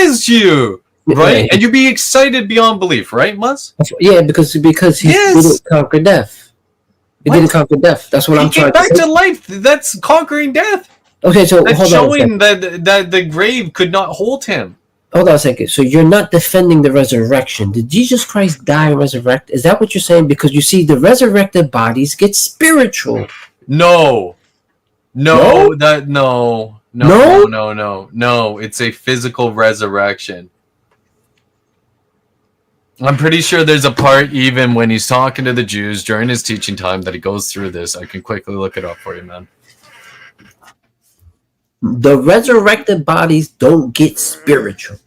is to you, right? Right. And you'd be excited beyond belief, right, Muzz? Yeah, because he didn't conquer death. He didn't conquer death. That's what I'm trying to say. He came back to life. That's conquering death. Okay, so That's hold on a showing second. that the grave could not hold him. Hold on a second. So you're not defending the resurrection. Did Jesus Christ die and resurrect? Is that what you're saying? Because you see, the resurrected bodies get spiritual. No. No? No. It's a physical resurrection. I'm pretty sure there's a part even when he's talking to the Jews during his teaching time that he goes through this. I can quickly look it up for you, man. The resurrected bodies don't get spiritual.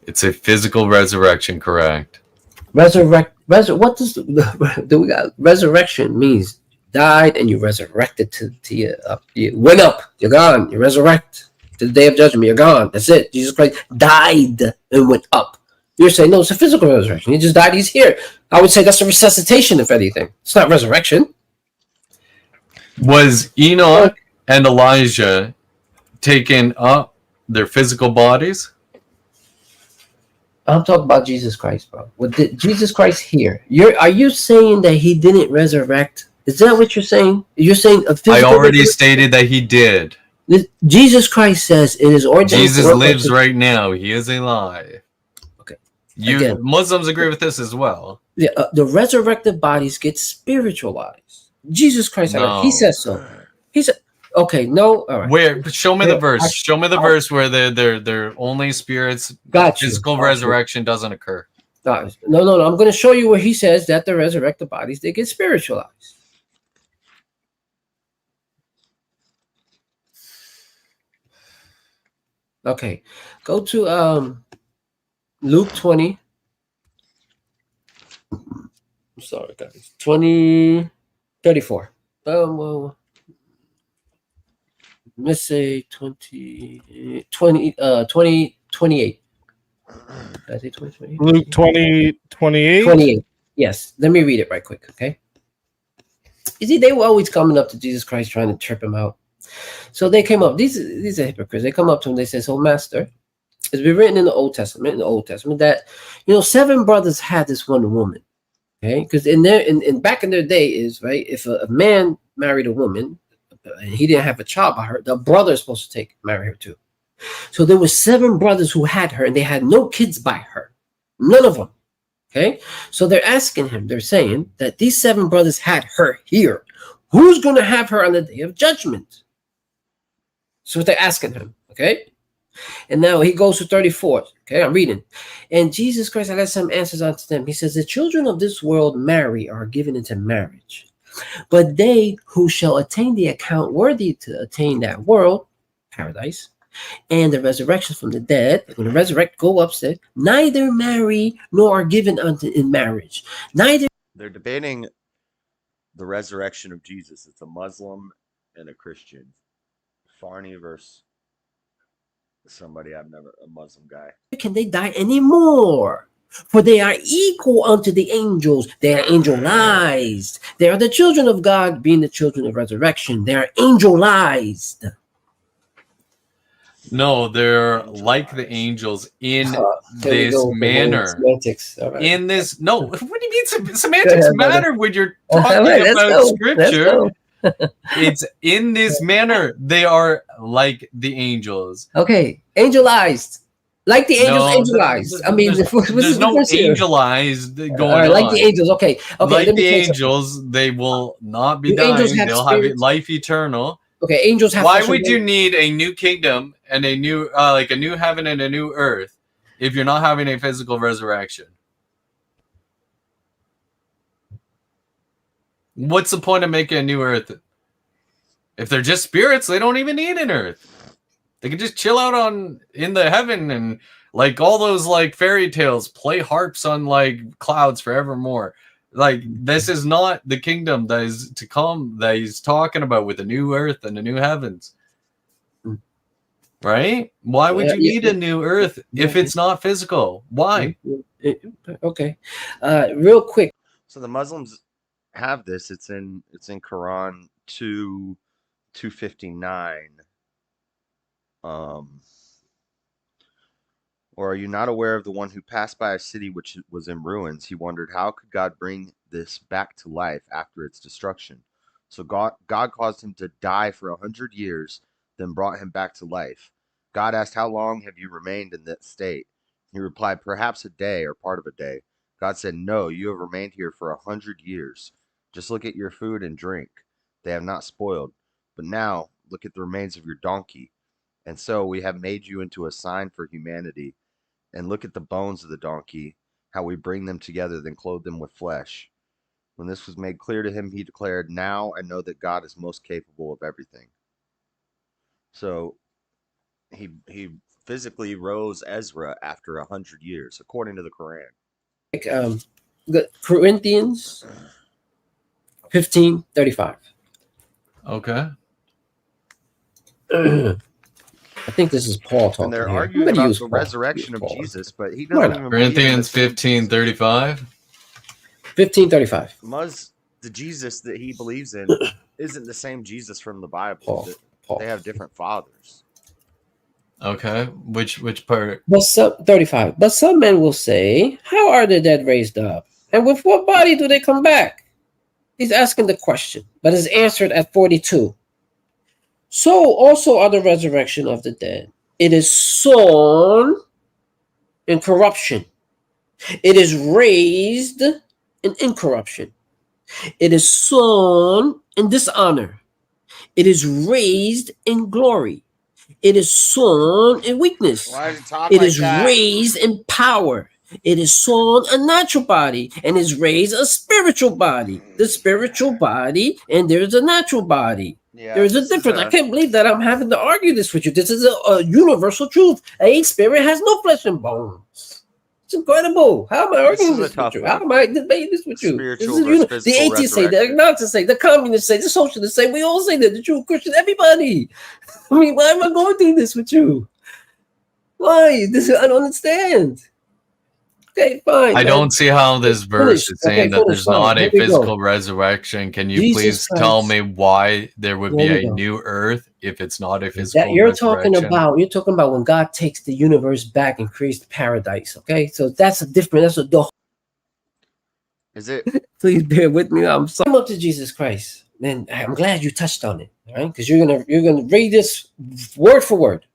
It's a physical resurrection, correct? What does do we got? Resurrection means died and you resurrected to you up. You went up. You're gone. You resurrect to the day of judgment. You're gone. That's it. Jesus Christ died and went up. You're saying no, it's a physical resurrection. He just died. He's here. I would say that's a resuscitation, if anything. It's not resurrection. Was Enoch and Elijah taking up their physical bodies? I'm talking about Jesus Christ, bro. Did Jesus Christ here? Are you saying that he didn't resurrect? Is that what you're saying? You're saying a physical. I already stated that he did. Jesus Christ says it is ordained. Jesus lives right now. He is alive. Okay. Muslims agree with this as well. Yeah, the resurrected bodies get spiritualized. Jesus Christ, no. He says so. He said, okay, no, all right. Where? Show me the verse. Show me the verse where they're only spirits. Physical resurrection doesn't occur. No. I'm going to show you where he says that the resurrected bodies, they get spiritualized. Okay, go to Luke 20. I'm sorry, guys. 34. Well, let's say 28. Did I say 2028? Luke 20:28? 28. Yes. Let me read it right quick, okay? You see, they were always coming up to Jesus Christ trying to trip him out. So they came up. These are hypocrites. They come up to him. They say, "So, Master, it's been written in the Old Testament, that 7 brothers had this one woman." Okay, because back in their day is right. If a man married a woman and he didn't have a child by her, the brother is supposed to marry her too. So there were 7 brothers who had her, and they had no kids by her, none of them. Okay, so they're asking him. They're saying that these 7 brothers had her here. Who's going to have her on the day of judgment? So they're asking him. Okay. And now he goes to 34. Okay, I'm reading. And Jesus Christ had some answers unto them. He says, the children of this world are given into marriage. But they who shall attain the account worthy to attain that world, paradise, and the resurrection from the dead, they're going to resurrect, go upstairs, neither marry nor are given unto in marriage. They're debating the resurrection of Jesus. It's a Muslim and a Christian. Farney versus somebody a Muslim guy. Can they die anymore? For they are equal unto the angels. They are angelized. They are the children of God, being the children of resurrection. They are angelized. No, they're like the angels in this manner. Semantics. Right. In this, no. What do you mean semantics matter when you're talking about scripture? It's in this manner. They are like the angels. Okay, angelized. Like the angels, angelized. I mean, there's no angelized going on. Like the angels, okay. Like the angels, they will not be dying. They'll have life eternal. Okay, angels have. Why would you need a new kingdom and a new, like a new heaven and a new earth, if you're not having a physical resurrection? What's the point of making a new earth? If they're just spirits, they don't even need an earth. They can just chill out in the heaven and like all those like fairy tales, play harps on like clouds forevermore. Like this is not the kingdom that is to come that he's talking about with a new earth and a new heavens. Right? Why would you need a new earth if it's not physical? Why? Okay. Real quick. So the Muslims have this. It's in Quran 2:259. Or are you not aware of the one who passed by a city which was in ruins? He wondered, how could God bring this back to life after its destruction? So God caused him to die for 100 years, then brought him back to life. God asked, how long have you remained in that state? He replied, perhaps a day or part of a day. God said, no, you have remained here for 100 years. Just look at your food and drink. They have not spoiled. But now look at the remains of your donkey. And so we have made you into a sign for humanity. And look at the bones of the donkey, how we bring them together, then clothe them with flesh. When this was made clear to him, he declared, now I know that God is most capable of everything. So he physically rose Ezra after 100 years, according to the Quran. Corinthians 15:35. Okay. I think this is Paul talking. And they're here. arguing Somebody about use the Paul. resurrection Use of Paul. Jesus, but he Why doesn't not? even believe in the Corinthians same 15:35. 15:35. The Jesus that he believes in isn't the same Jesus from the Bible. Paul. They have different fathers. Okay. Which part? But some 35. But some men will say, how are the dead raised up? And with what body do they come back? He's asking the question, but is answered at 42. So also are the resurrection of the dead. It is sown in corruption. It is raised in incorruption. It is sown in dishonor. It is raised in glory. It is sown in weakness. Why does he talk It like is that? raised in power. It is sown a natural body and is raised a spiritual body. The spiritual body and there's a natural body. Yeah, There is a this difference. I can't believe that I'm having to argue this with you. This is a universal truth. A spirit has no flesh and bones. It's incredible. How am I arguing is a this tough with you? one. How am I debating this with you? Spiritual This is versus the physical atheists say, the resurrection. agnostics say, the communists say, the socialists say, we all say that, the Jew, Christian, everybody. I mean, why am I going through this with you? Why? I don't understand. Okay, fine. I don't see how this verse Finish. is saying that there's fine. not a Here we go. physical resurrection. Can you Jesus please Christ. tell me why there would be Here we a go. new earth if it's not a physical That you're talking resurrection? about. You're talking about when God takes the universe back and creates paradise. Okay, so that's a different. That's a. Is it? Please bear with me. I'm sorry. I'm up to Jesus Christ, and I'm glad you touched on it. All right, because you're gonna read this word for word.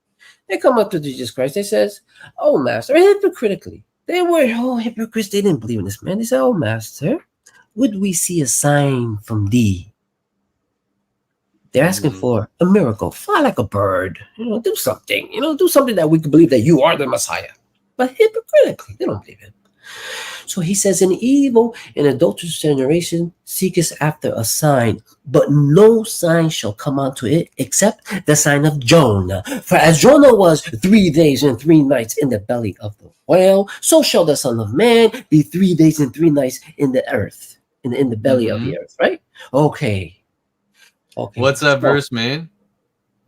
They come up to Jesus Christ. They says, "Oh, Master," hypocritically. They were hypocrites. They didn't believe in this man. They said, "Oh, Master, would we see a sign from thee?" They're asking for a miracle. Fly like a bird. Do something. Do something that we can believe that you are the Messiah. But hypocritically, they don't believe him. So he says, an evil and adulterous generation seeketh after a sign, but no sign shall come unto it except the sign of Jonah. For as Jonah was 3 days and 3 nights in the belly of the whale, so shall the Son of Man be 3 days and 3 nights in the earth, in the belly of the earth, right? Okay. What's that verse mean?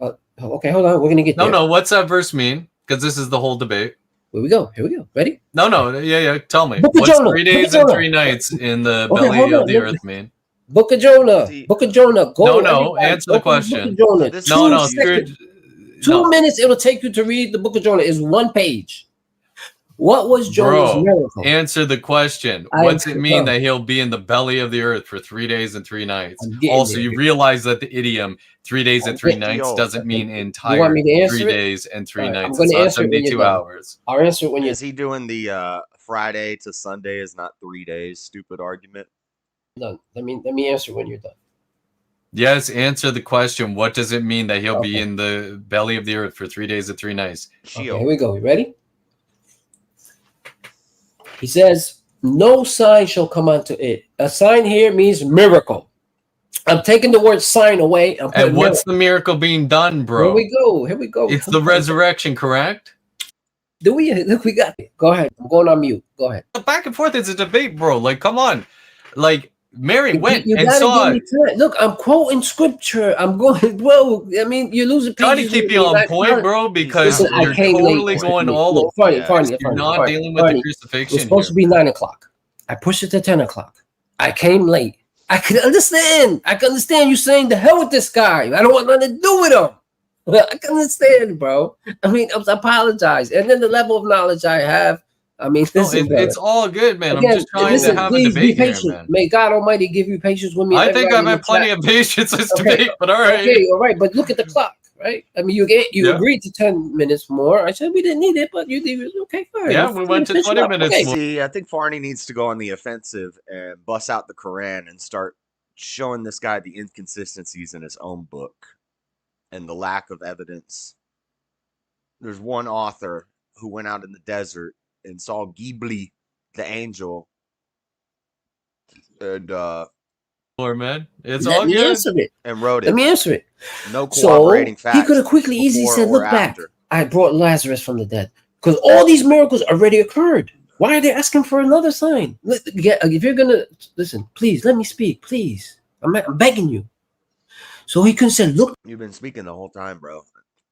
Okay, hold on. We're going to get there. No, what's that verse mean? Because this is the whole debate. Here we go. Ready? No. Yeah. Tell me. Book of What's Jonah. 3 days and 3 nights in the belly of the earth mean? Book of Jonah. Book of Jonah. Go. No. Answer the question. Book of Jonah. No. 2 minutes it'll take you to read the book of Jonah. Is 1 page. What was Jonah's miracle? Answer the question. What's it mean that he'll be in the belly of the earth for 3 days and 3 nights? Also, you realize that the idiom 3 days and 3 nights doesn't mean entire 3 days and 3 nights. It's not 72 hours. I'll answer it when you. Is he doing the Friday to Sunday is not 3 days? Stupid argument. Done. Let me answer when you're done. Yes, answer the question. What does it mean that he'll be in the belly of the earth for 3 days and 3 nights? Okay, here we go. You ready? He says, no sign shall come unto it. A sign here means miracle. I'm taking the word sign away. And what's the miracle being done, bro? Here we go. It's the resurrection, correct? Look, we got it. Go ahead. I'm going on mute. Go ahead. Back and forth is a debate, bro. Like, come on. Like, Mary went and saw it. Look, I'm quoting scripture. I'm going, bro. I mean, you're losing pages. Trying to keep you on point, bro, because you're totally going all over. You're not dealing with the crucifixion. It's supposed to be 9 o'clock. I pushed it to 10 o'clock. I came late. I could understand. You saying, the hell with this guy. I don't want nothing to do with him. I can understand, bro. I mean, I apologize. And then the level of knowledge I have, I mean, No, listen, brother. it's all good, man. I'm Again, just trying to listen, have a please be debate here, patient. man. May God Almighty give you patience with me and I think everybody I've in the had plenty chat. of patience this Okay. debate, but all right. Okay, all right, but look at the clock, right? I mean, you Yeah. agreed to 10 minutes more. I said we didn't need it, but you did. Okay, fine. Yeah, we went to Finish 20 up. minutes Okay. more. See, I think Farney needs to go on the offensive and bust out the Quran and start showing this guy the inconsistencies in his own book and the lack of evidence. There's one author who went out in the desert and saw Ghibli, the angel, and Man. It's Let all me good. answer it. and wrote Let it. me answer it. No So corroborating facts. he could have quickly, easily before said, or "Look back, after. I brought Lazarus from the dead," because all these miracles already occurred. Why are they asking for another sign? If you're gonna listen, please let me speak. Please, I'm begging you. So he could have said, "Look You've been speaking the whole time, bro.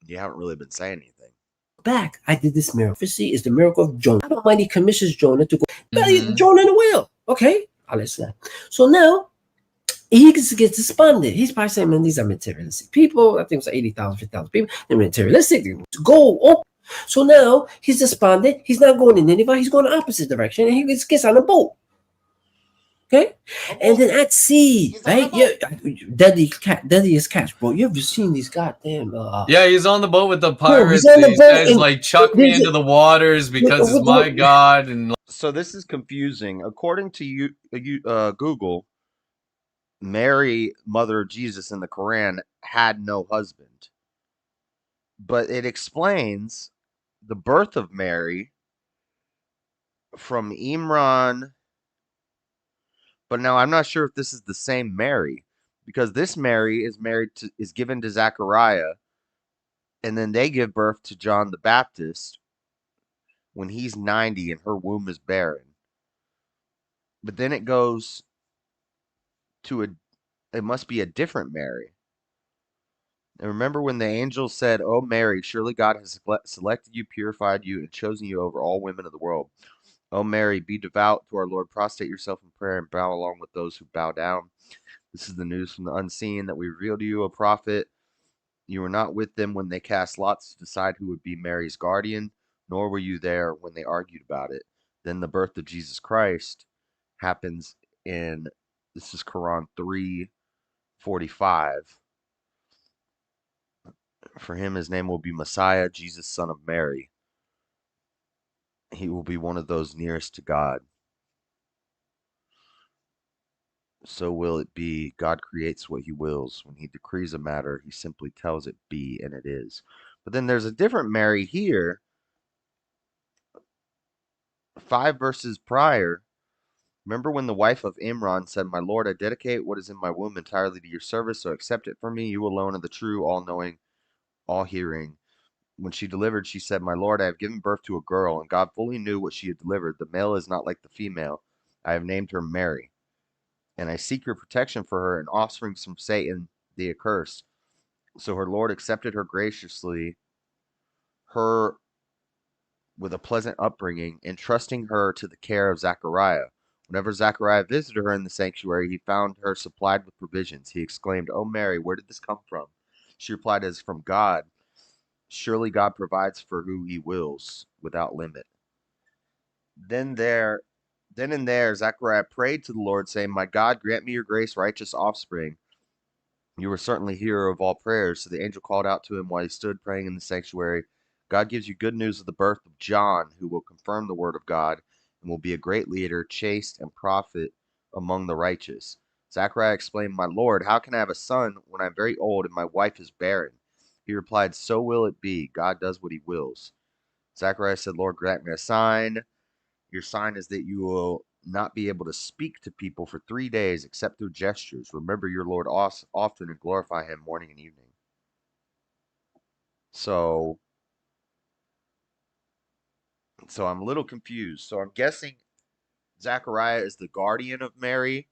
You haven't really been saying anything. back. I did this miracle. Prophecy is the miracle of Jonah. I don't mind. He commissions Jonah to go Mhm. Jonah in the whale. Okay, I'll listen. So now he gets despondent. He's probably saying, "Man, these are materialistic people." I think it's like 80,000, 50,000 people. They're materialistic. They go. Oh. So now he's despondent. He's not going in Nineveh. He's going the opposite direction, and he gets on a boat. Okay, and then at sea, right? Yeah, deadliest catch, bro. You ever seen these goddamn? Yeah, he's on the boat with the Bro, pirates. he's on the He boat says, and like, chuck me into the waters because it's my God. And So this is confusing. According to Google, Mary, mother of Jesus in the Quran, had no husband. But it explains the birth of Mary from Imran. But now I'm not sure if this is the same Mary, because this Mary is given to Zechariah, and then they give birth to John the Baptist when he's 90 and her womb is barren. But then it goes to it must be a different Mary. And remember when the angel said, "Oh Mary, surely God has selected you, purified you, and chosen you over all women of the world. Oh Mary, be devout to our Lord, prostrate yourself in prayer, and bow along with those who bow down. This is the news from the unseen that we reveal to you, a prophet. You were not with them when they cast lots to decide who would be Mary's guardian, nor were you there when they argued about it. Then the birth of Jesus Christ happens in, this is Quran 3:45. For him, his name will be Messiah, Jesus, son of Mary. He will be one of those nearest to God. So will it be. God creates what he wills. When he decrees a matter, he simply tells it be, and it is." But then there's a different Mary here, 5 verses prior. Remember when the wife of Imran said, "My Lord, I dedicate what is in my womb entirely to your service, so accept it from me. You alone are the true, all-knowing, all-hearing." When she delivered, she said, "My Lord, I have given birth to a girl," and God fully knew what she had delivered. "The male is not like the female. I have named her Mary, and I seek your protection for her and offspring from Satan, the accursed." So her Lord accepted her graciously, her with a pleasant upbringing, entrusting her to the care of Zechariah. Whenever Zechariah visited her in the sanctuary, he found her supplied with provisions. He exclaimed, "Oh Mary, where did this come from?" She replied, "It is from God. Surely God provides for who he wills without limit." Then and there, Zechariah prayed to the Lord, saying, "My God, grant me your grace, righteous offspring. You are certainly hearer of all prayers." So the angel called out to him while he stood praying in the sanctuary, "God gives you good news of the birth of John, who will confirm the word of God and will be a great leader, chaste and prophet among the righteous." Zechariah explained, "My Lord, how can I have a son when I'm very old and my wife is barren?" He replied, "So will it be. God does what he wills." Zechariah said, "Lord, grant me a sign. Your sign is that you will not be able to speak to people for 3 days except through gestures. Remember your Lord often and glorify him morning and evening." So, I'm a little confused. So I'm guessing Zachariah is the guardian of Mary,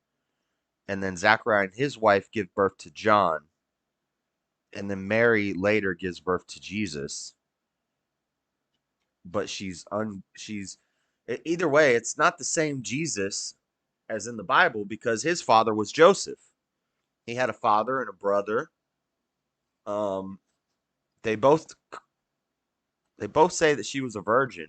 and then Zachariah and his wife give birth to John, and then Mary later gives birth to Jesus. But either way, it's not the same Jesus as in the Bible, because his father was Joseph. He had a father and a brother. Um, They both say that she was a virgin.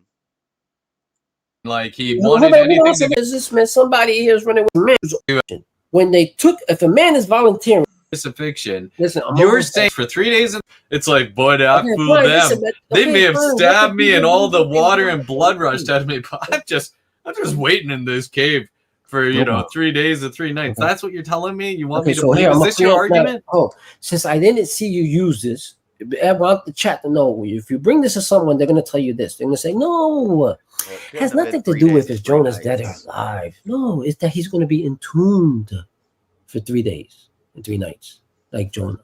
Like he Hold wanted on, hold on a anything to second. Is this man? Somebody here is running with a man. When they took, if a man is volunteering, crucifixion. listen, I'm You're almost saying for 3 days, it's like, boy, did I okay, fool fine, them. listen, but, They okay, may have fine, stabbed me and all the water and okay, blood rushed out of me, but I'm just waiting in this cave for, No problem. 3 days and 3 nights. Okay. That's what you're telling me? You want Okay, me to so believe? here, Is I'm this your argument? Oh, since I didn't see you use this, I want the chat to know if you bring this to someone, they're going to tell you this. They're going to say, no, Well, it it couldn't has have been nothing to 3 do days with and if 3 Jonah's dead or nights. alive. No, it's that he's going to be entombed for 3 days and 3 nights, like Jonah.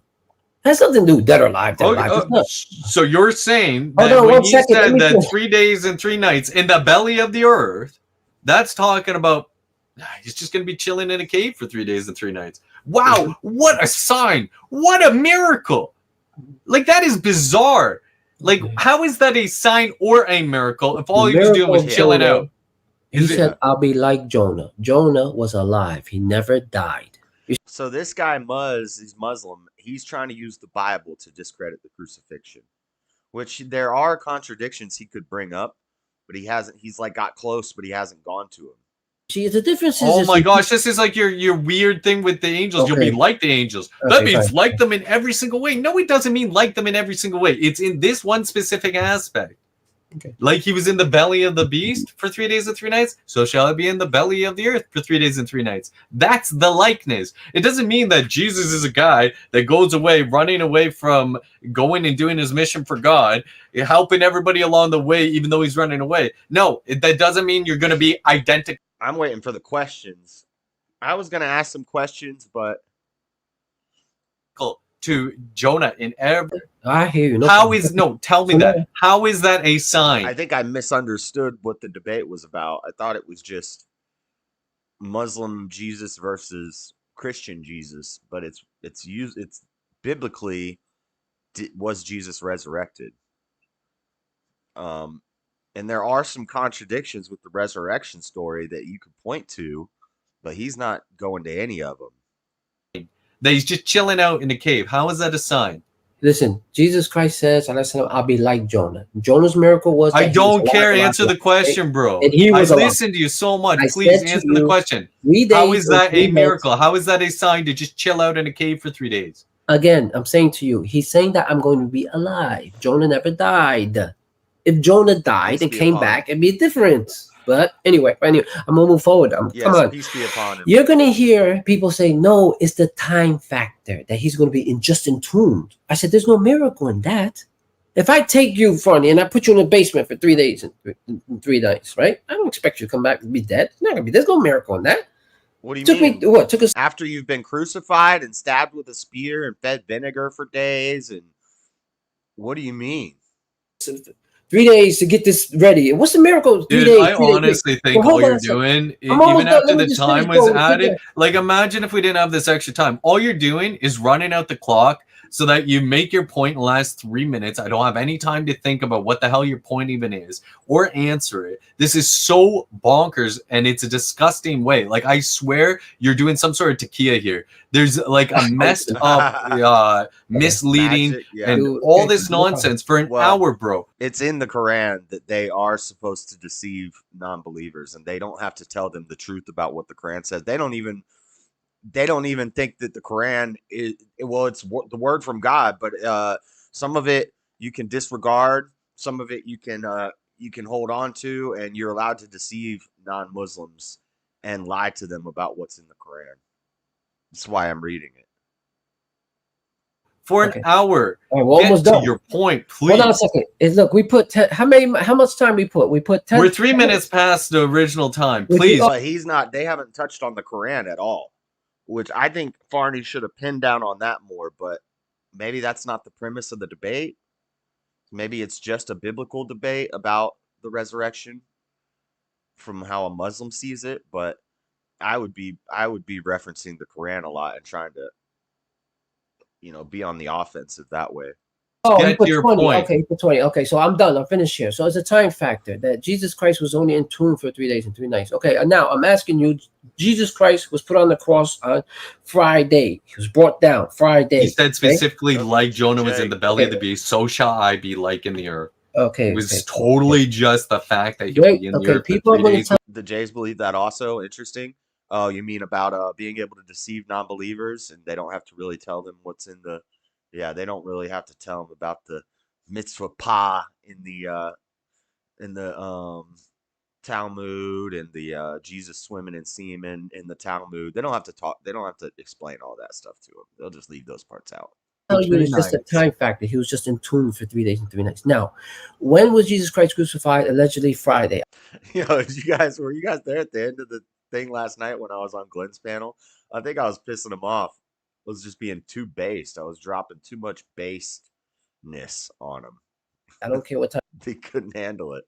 It has nothing to do with dead or alive. Dead or alive. It's not. So you're saying Hold that on when one he second, let said me that finish. 3 days and 3 nights in the belly of the earth, that's talking about he's just going to be chilling in a cave for 3 days and 3 nights. Wow, what a sign. What a miracle. Like, that is bizarre. Like, Okay. how is that a sign or a miracle if all The he was doing was miracle of chilling Jonah, out? He said, I'll be like Jonah. Jonah was alive. He never died. So this guy he's Muslim. He's trying to use the Bible to discredit the crucifixion, which there are contradictions he could bring up, but he hasn't. He's like got close, but he hasn't gone to him. See, the difference is... Oh my gosh, this is like your weird thing with the angels. Okay. You'll be like the angels. Okay, That means fine. like them in every single way. No, it doesn't mean like them in every single way. It's in this one specific aspect. Okay. Like he was in the belly of the beast for 3 days and 3 nights, so shall I be in the belly of the earth for 3 days and 3 nights. That's the likeness. It doesn't mean that Jesus is a guy that goes away, running away from going and doing his mission for God, helping everybody along the way, even though he's running away. No, that doesn't mean you're going to be identical. I'm waiting for the questions. I was gonna ask some questions, but To Jonah in every. I hear you. Tell me that. How is that a sign? I think I misunderstood what the debate was about. I thought it was just Muslim Jesus versus Christian Jesus, but it's biblically was Jesus resurrected? And there are some contradictions with the resurrection story that you could point to, but he's not going to any of them. That he's just chilling out in the cave. How is that a sign? Listen, Jesus Christ says, I'll be like Jonah. Jonah's miracle was... I don't care. Answer the question, bro. And he was I listened to you so much. Please answer the question. How is that a miracle? How is that a sign to just chill out in a cave for 3 days? Again, I'm saying to you, he's saying that I'm going to be alive. Jonah never died. If Jonah died and came back, it'd be different. But anyway, I'm gonna move forward. Come on. Peace be upon him. You're gonna hear people say, no, it's the time factor that he's gonna be just entombed. I said, there's no miracle in that. If I take you, Fonny, and I put you in the basement for 3 days and 3 nights, right? I don't expect you to come back and be dead. It's not gonna be. There's no miracle in that. What do you mean? Took us after you've been crucified and stabbed with a spear and fed vinegar for days, and what do you mean? 3 days to get this ready. What's the miracle? 3 Dude, days. I honestly think all you're doing, even after the time was added, like imagine if we didn't have this extra time. All you're doing is running out the clock so that you make your point in the last 3 minutes. I don't have any time to think about what the hell your point even is or answer it. This is so bonkers, and it's a disgusting way. Like, I swear you're doing some sort of tequila here. There's like a messed up, misleading, Magic, yeah. and all this nonsense for an hour, bro. It's in the Quran that they are supposed to deceive non-believers, and they don't have to tell them the truth about what the Quran says. They don't even think that the Quran is, well, it's the word from God, but some of it you can disregard, some of it you can hold on to, and you're allowed to deceive non-Muslims and lie to them about what's in the Quran. That's why I'm reading it. For an hour. All right, we're almost done. Your point, please. Hold on a second. Look, we put how much time we put? We put 10. We're 3 minutes past the original time. Please. But he's not. They haven't touched on the Quran at all, which I think Farney should have pinned down on that more. But maybe that's not the premise of the debate. Maybe it's just a biblical debate about the resurrection from how a Muslim sees it. But I would be referencing the Quran a lot and trying to, be on the offensive that way. Oh, he Get put to your 20. point. Okay, he put 20. Okay, so I'm done. I'm finished here. So it's a time factor that Jesus Christ was only in tomb for 3 days and 3 nights. Okay, and now I'm asking you, Jesus Christ was put on the cross on Friday. He was brought down Friday. He said specifically, Okay? like Jonah was in the belly of Okay. the beast, so shall I be like in the earth. Okay. It was okay. totally just the fact that he'll Wait, be in the okay, earth for people are 3 going to days. tell. The Jays believe that also. Interesting. Oh, you mean about being able to deceive non-believers, and they don't have to really tell them what's in the. Yeah, they don't really have to tell them about the mitzvah pa in the Talmud and the Jesus swimming in semen in the Talmud. They don't have to talk. They don't have to explain all that stuff to them. They'll just leave those parts out. Tell you it's just a time factor. He was just in tomb for 3 days and 3 nights. Now, when was Jesus Christ crucified? Allegedly Friday. You know, were you guys there at the end of the thing last night when I was on Glenn's panel? I think I was pissing him off. I was just being too based. I was dropping too much basedness on him. I don't care what time They couldn't handle it.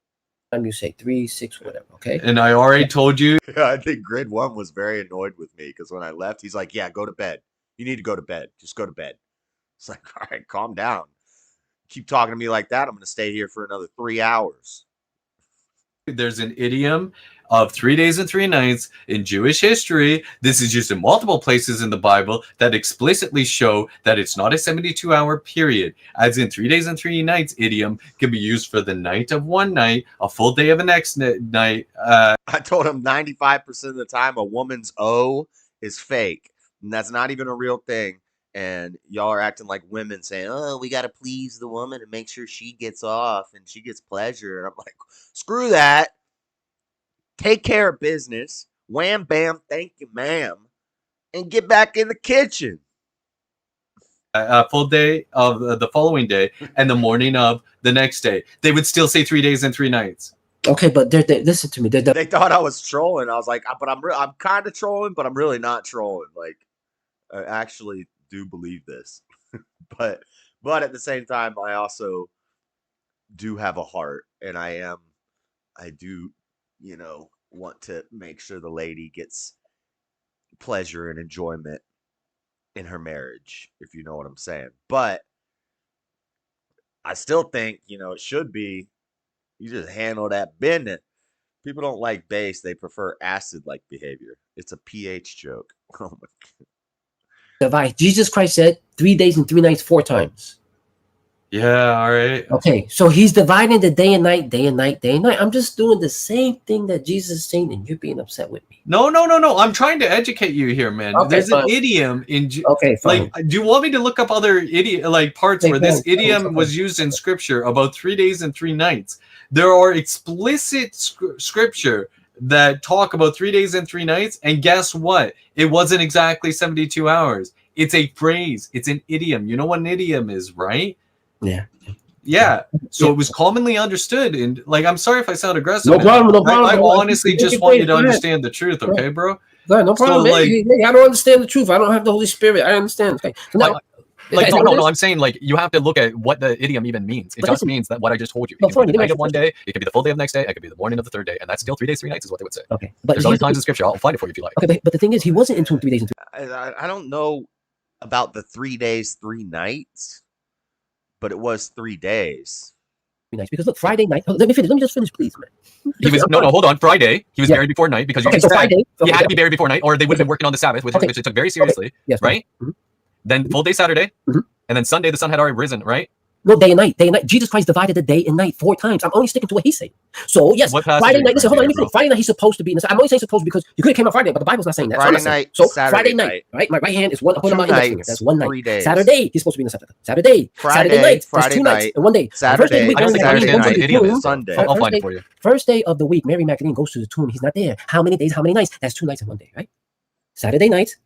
you say, 3, 6, whatever. Okay. And I already told you. Yeah, I think Grid 1 was very annoyed with me because when I left, he's like, "Yeah, go to bed. You need to go to bed. Just go to bed." It's like, all right, calm down. Keep talking to me like that, I'm going to stay here for another 3 hours. There's an idiom of 3 days and 3 nights in Jewish history. This is used in multiple places in the Bible that explicitly show that it's not a 72-hour period. As in 3 days and 3 nights idiom can be used for the night of one night, a full day of the next night. I told him 95% of the time a woman's O is fake. And that's not even a real thing. And y'all are acting like women saying, "Oh, we got to please the woman and make sure she gets off and she gets pleasure." And I'm like, screw that. Take care of business. Wham, bam, thank you, ma'am. And get back in the kitchen. A full day of the following day and the morning of the next day. They would still say 3 days and 3 nights. Okay, but listen to me. They thought I was trolling. I was like, but I'm kind of trolling, but I'm really not trolling. Like, I actually do believe this. but at the same time, I also do have a heart, and I do, want to make sure the lady gets pleasure and enjoyment in her marriage, if you know what I'm saying. But I still think, it should be, you just handle that business. People don't like base, they prefer acid-like behavior. It's a pH joke. Oh my God. Divide. Jesus Christ said 3 days and 3 nights 4 times. Yeah, all right. Okay, so he's dividing the day and night, day and night, day and night. I'm just doing the same thing that Jesus is saying, and you're being upset with me. No. I'm trying to educate you here, man. Okay, There's fine. an idiom in. Okay, fine. Like, do you want me to look up other parts where this idiom was used in scripture about 3 days and 3 nights? There are explicit scripture that talk about 3 days and 3 nights, and guess what? It wasn't exactly 72 hours. It's a phrase. It's an idiom. You know what an idiom is, right? Yeah. So it was commonly understood, and I'm sorry if I sound aggressive. No problem. I honestly just want you to understand the truth, okay, bro? No problem. So, Hey, I don't understand the truth. I don't have the Holy Spirit. I understand. Okay. So now, no. I'm saying you have to look at what the idiom even means. It just means that what I just told you. It can be the night of one day. It could be the full day of the next day. It could be the morning of the third day, and that's still 3 days, 3 nights is what they would say. Okay, but there's other times in scripture. I'll find it for you if you like. Okay, but the thing is, he wasn't into 3 days and 3. I don't know about the 3 days, 3 nights, but it was 3 days. Nights, because look, Friday night. Let me just finish, please, man. He was hold on. Friday, he was buried before night because you said Friday, he had to be buried before night, or they would have been working on the Sabbath, which they took very seriously, right? Mm-hmm. Then full day Saturday, and then Sunday the sun had already risen, right? No, day and night, day and night. Jesus Christ divided the day and night 4 times. I'm only sticking to what he's saying. So yes, Friday night. Listen, hold on. Let me finish. Friday night he's supposed to be in the. I'm only saying supposed because you could have came out Friday, but the Bible's not saying that. Friday night. So Saturday Friday night, right? My right hand is one. Put on my index finger. That's 1 night. 3 days. Saturday he's supposed to be in the Sabbath. Saturday night. That's 2 nights and 1 day. Saturday. Sunday. Sunday. I'll find it for you. First day of the week, Mary Magdalene goes to the tomb. He's not there. How many days? How many nights? That's 2 nights and 1 day, right? Saturday night,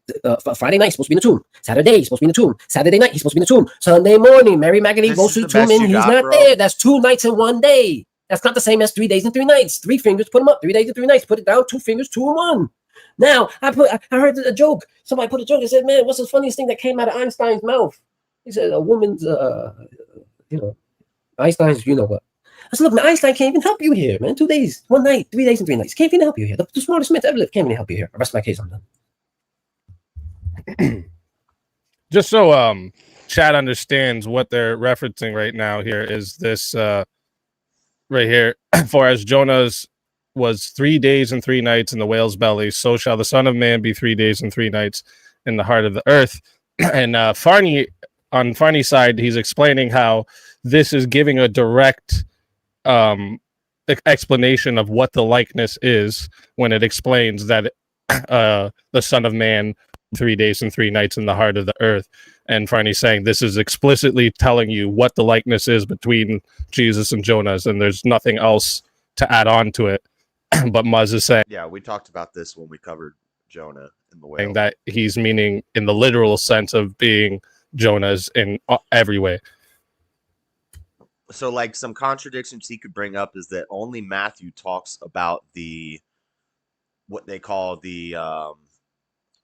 Friday night, he's supposed to be in the tomb. Saturday, he's supposed to be in the tomb. Saturday night, he's supposed to be in the tomb. Sunday morning, Mary Magdalene goes to the tomb and he's not there. That's 2 nights and 1 day. That's not the same as 3 days and 3 nights. 3 fingers, put them up. 3 days and 3 nights, put it down. 2 fingers, 2 and 1. Now, I heard a joke. Somebody put a joke and said, man, what's the funniest thing that came out of Einstein's mouth? He said, a woman's, Einstein's, you know what. I said, look, man, Einstein can't even help you here, man. 2 days, 1 night, 3 days and 3 nights. Can't even help you here. The smartest man ever lived can't even help you here. The rest of my case, I'm done. Just so chat understands what they're referencing right now here is this right here. For as Jonah's was 3 days and 3 nights in the whale's belly, so shall the Son of Man be 3 days and 3 nights in the heart of the earth. And Farney, on Farney's side, he's explaining how this is giving a direct explanation of what the likeness is when it explains that the Son of Man 3 days and 3 nights in the heart of the earth. And Farney's saying this is explicitly telling you what the likeness is between Jesus and Jonah's, and there's nothing else to add on to it. But Muzz is saying, Yeah, we talked about this when we covered Jonah and the whale. that he's meaning in the literal sense of being Jonah's in every way. So, like, some contradictions he could bring up is that only Matthew talks about what they call the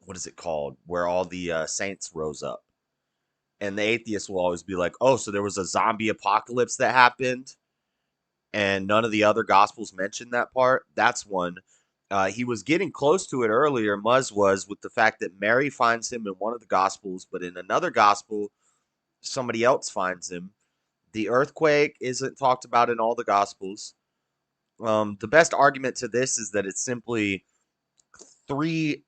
what is it called, where all the saints rose up, and the atheists will always be like, oh, so there was a zombie apocalypse that happened, and none of the other gospels mention that part. That's one. He was getting close to it earlier, Muzz was, with the fact that Mary finds him in one of the gospels, but in another gospel, somebody else finds him. The earthquake isn't talked about in all the gospels. The best argument to this is that it's simply 3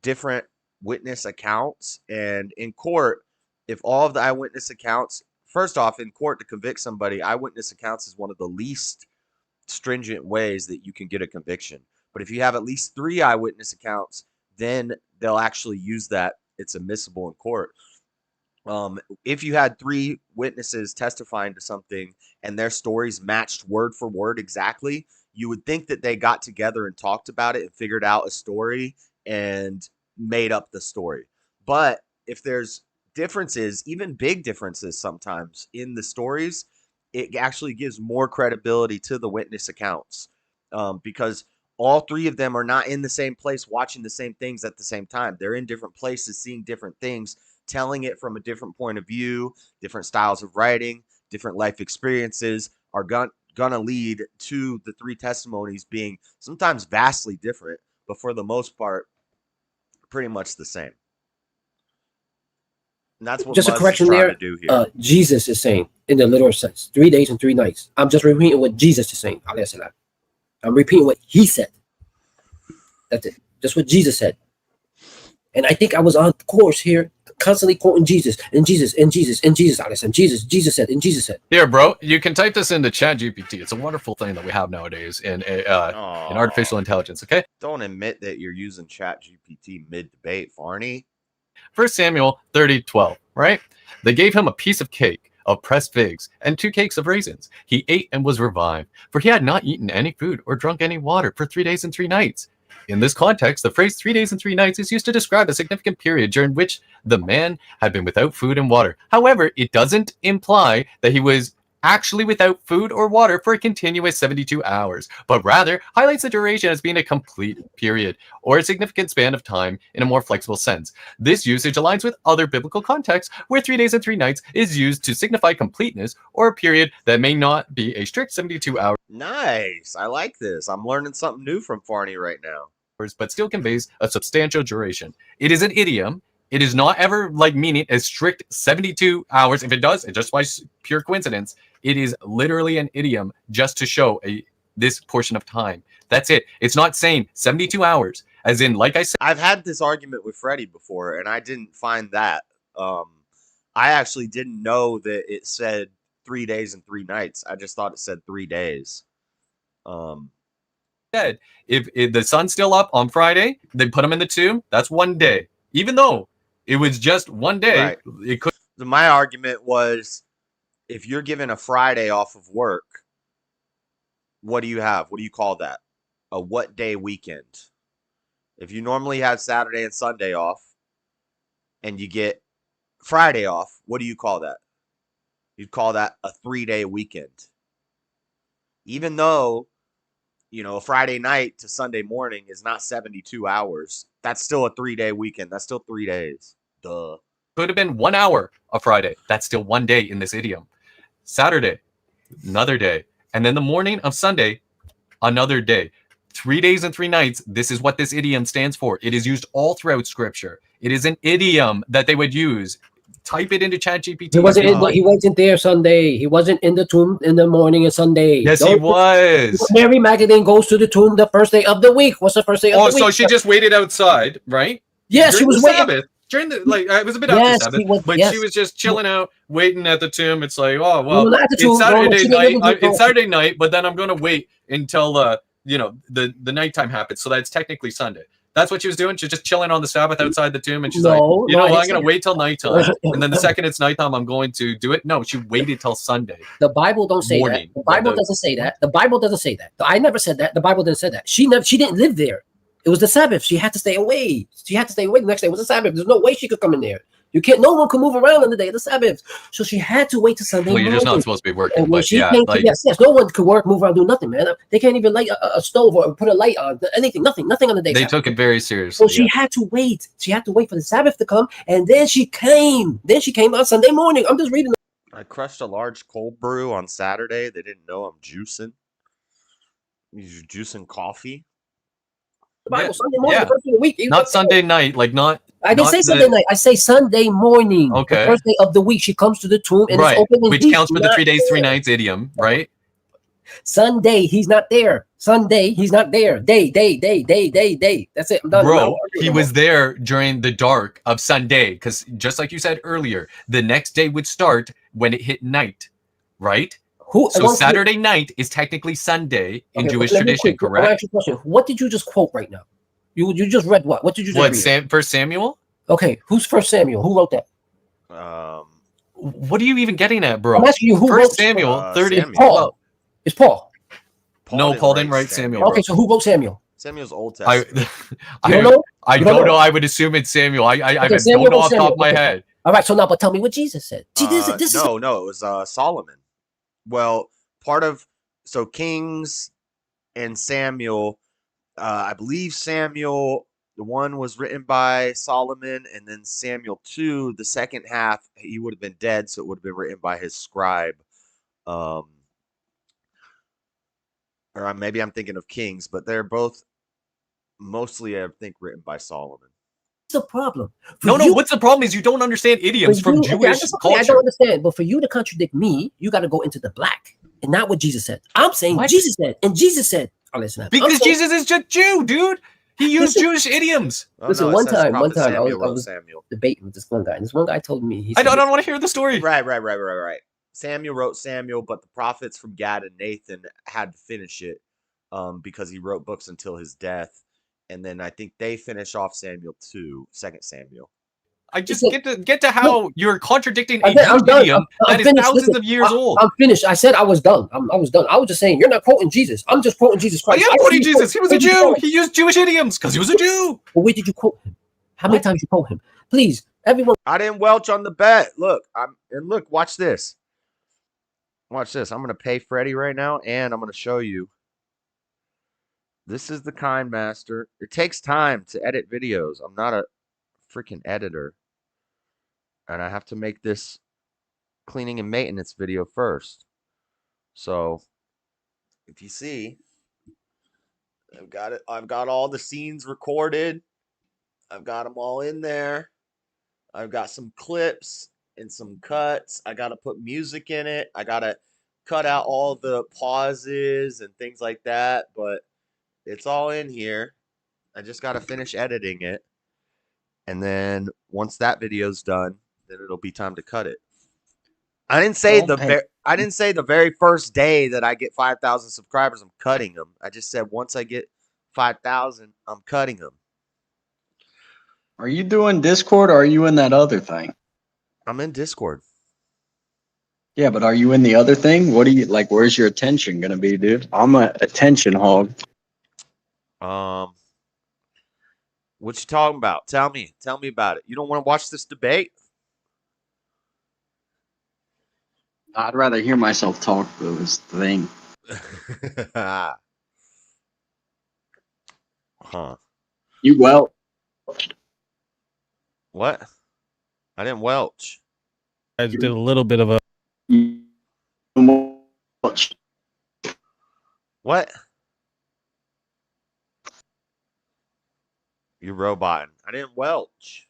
different witness accounts, and in court, if all of the eyewitness accounts, first off, in court to convict somebody, eyewitness accounts is one of the least stringent ways that you can get a conviction. But if you have at least 3 eyewitness accounts, then they'll actually use that. It's admissible in court. If you had 3 witnesses testifying to something and their stories matched word for word exactly, you would think that they got together and talked about it and figured out a story and made up the story. But if there's differences, even big differences sometimes in the stories, it actually gives more credibility to the witness accounts, because all 3 of them are not in the same place watching the same things at the same time. They're in different places seeing different things, telling it from a different point of view. Different styles of writing, different life experiences are gonna lead to the 3 testimonies being sometimes vastly different, but for the most part, pretty much the same. And that's what Just a Muzz correction is trying there. to do here. Jesus is saying in the literal sense, 3 days and 3 nights. I'm just repeating what Jesus is saying. I'm repeating what he said. That's it. Just what Jesus said. And I think I was on course here, constantly quoting Jesus and Jesus and Jesus and Jesus, Alex, and Jesus said, and Jesus said. Here, bro, you can type this into ChatGPT. It's a wonderful thing that we have nowadays in artificial intelligence. Okay. Don't admit that you're using ChatGPT mid-debate, Farney. 1 Samuel 30:12, right? They gave him a piece of cake of pressed figs and 2 cakes of raisins. He ate and was revived, for he had not eaten any food or drunk any water for 3 days and 3 nights. In this context, the phrase 3 days and 3 nights is used to describe a significant period during which the man had been without food and water. However, it doesn't imply that he was actually without food or water for a continuous 72 hours, but rather highlights the duration as being a complete period or a significant span of time in a more flexible sense. This usage aligns with other biblical contexts where 3 days and 3 nights is used to signify completeness or a period that may not be a strict 72 hours. Nice. I like this. I'm learning something new from Farney right now. But still conveys a substantial duration. It is an idiom. It is not ever like meaning a strict 72 hours. If it does, it's just by pure coincidence. It is literally an idiom just to show this portion of time. That's it. It's not saying 72 hours, as in, like I said. I've had this argument with Freddie before, and I didn't find that. I actually didn't know that it said 3 days and 3 nights. I just thought it said 3 days. If the sun's still up on Friday, they put them in the tomb. That's 1 day, even though it was just 1 day. Right. It could. My argument was, if you're given a Friday off of work, what do you have? What do you call that? A what day weekend? If you normally have Saturday and Sunday off, and you get Friday off, what do you call that? You'd call that a 3-day weekend. Even though, a Friday night to Sunday morning is not 72 hours. That's still a 3-day weekend. That's still 3 days. Duh. Could have been 1 hour of Friday. That's still 1 day in this idiom. Saturday, another day. And then the morning of Sunday, another day. 3 days and 3 nights. This is what this idiom stands for. It is used all throughout Scripture. It is an idiom that they would use type it into ChatGPT. He wasn't there Sunday. He wasn't in the tomb in the morning of Sunday. Yes, he was. Mary Magdalene goes to the tomb the first day of the week. What's the first day of the week? So she just waited outside, right? Yes, she was waiting. Sabbath. During the it was a bit after Sabbath, she was just chilling out, waiting at the tomb. It's like, oh well, it's Saturday night. It's Saturday night, but then I'm gonna wait until the nighttime happens. So that's technically Sunday. That's what she was doing. She's just chilling on the Sabbath outside the tomb, and she's like, I'm gonna wait till nighttime, and then the second it's nighttime, I'm going to do it. No, she waited till Sunday. The Bible don't say that. The Bible doesn't say that. The Bible doesn't say that. I never said that. The Bible didn't say that. She didn't live there. It was the Sabbath. She had to stay away. The next day was the Sabbath. There's no way she could come in there. You can't. No one can move around on the day of the Sabbath. So she had to wait till Sunday. Well, you're just not supposed to be working. And when she came yes, no one could work, move around, do nothing, man. They can't even light a stove or put a light on. Anything, nothing on the day. They took it very seriously. So she had to wait. She had to wait for the Sabbath to come, and then she came. Then she came on Sunday morning. I'm just reading. I crushed a large cold brew on Saturday. They didn't know I'm juicing. You're juicing coffee. Bible, Sunday morning, the first day of the week. Not Sunday night, I didn't say Sunday night. I say Sunday morning. Okay. The first day of the week, she comes to the tomb and it's open. Which counts for the 3 days, 3 nights idiom, right? Sunday, he's not there. Sunday, he's not there. Day. That's it. I'm done. Bro, he was there during the dark of Sunday because just like you said earlier, the next day would start when it hit night, right? So Saturday night is technically Sunday in Jewish tradition, correct? I'll ask you a question. What did you just quote right now? You just read what? What did you just read? First Samuel? Okay, who's First Samuel? Who wrote that? What are you even getting at, bro? I'm asking you who First wrote Samuel 30. Paul. It's Paul. Paul didn't write Samuel. Okay, so who wrote Samuel? Samuel's Old Testament. I don't know. I would assume it's Samuel. I don't know off the top of my head. All right, so now, but tell me what Jesus said. No, it was Solomon. Well, Kings and Samuel, I believe Samuel, the one was written by Solomon, and then Samuel 2, the second half, he would have been dead, so it would have been written by his scribe. Or maybe I'm thinking of Kings, but they're both mostly, I think, written by Solomon. What's the problem? What's the problem is you don't understand idioms from Jewish culture. I don't understand, but for you to contradict me, you got to go into the black and not what Jesus said. I'm saying what? Jesus said, and Jesus said, oh, listen, because Jesus is just Jew, dude. He used Jewish idioms. Listen, one time, I was debating with this one guy, and this one guy told me, I don't want to hear the story. Right. Samuel wrote Samuel, but the prophets from Gad and Nathan had to finish it because he wrote books until his death. And then I think they finish off Samuel 2, 2 Samuel. I just get to how you're contradicting a idiom that is thousands of years old. I'm finished. I said I was done. I was done. I was just saying you're not quoting Jesus. I'm just quoting Jesus Christ. I am quoting Jesus. He was a Jew. He used Jewish idioms because he was a Jew. Well, where did you quote him? How many times you quote him? Please, everyone. I didn't welch on the bet. Look, watch this. Watch this. I'm gonna pay Freddie right now, and I'm gonna show you. This is the Kind Master. It takes time to edit videos. I'm not a freaking editor. And I have to make this cleaning and maintenance video first. So, if you see, I've got it. I've got all the scenes recorded. I've got them all in there. I've got some clips and some cuts. I got to put music in it. I got to cut out all the pauses and things like that. But it's all in here. I just got to finish editing it. And then once that video's done, then it'll be time to cut it. I didn't say the very first day that I get 5,000 subscribers, I'm cutting them. I just said once I get 5,000, I'm cutting them. Are you doing Discord or are you in that other thing? I'm in Discord. Yeah, but are you in the other thing? What do you like? Where's your attention gonna be, dude? I'm a attention hog. What you talking about? Tell me about it. You don't want to watch this debate? I'd rather hear myself talk, though, is the thing. Huh. You welched. What? I didn't welch. I did a little bit of a... What? You're roboting. I didn't welch.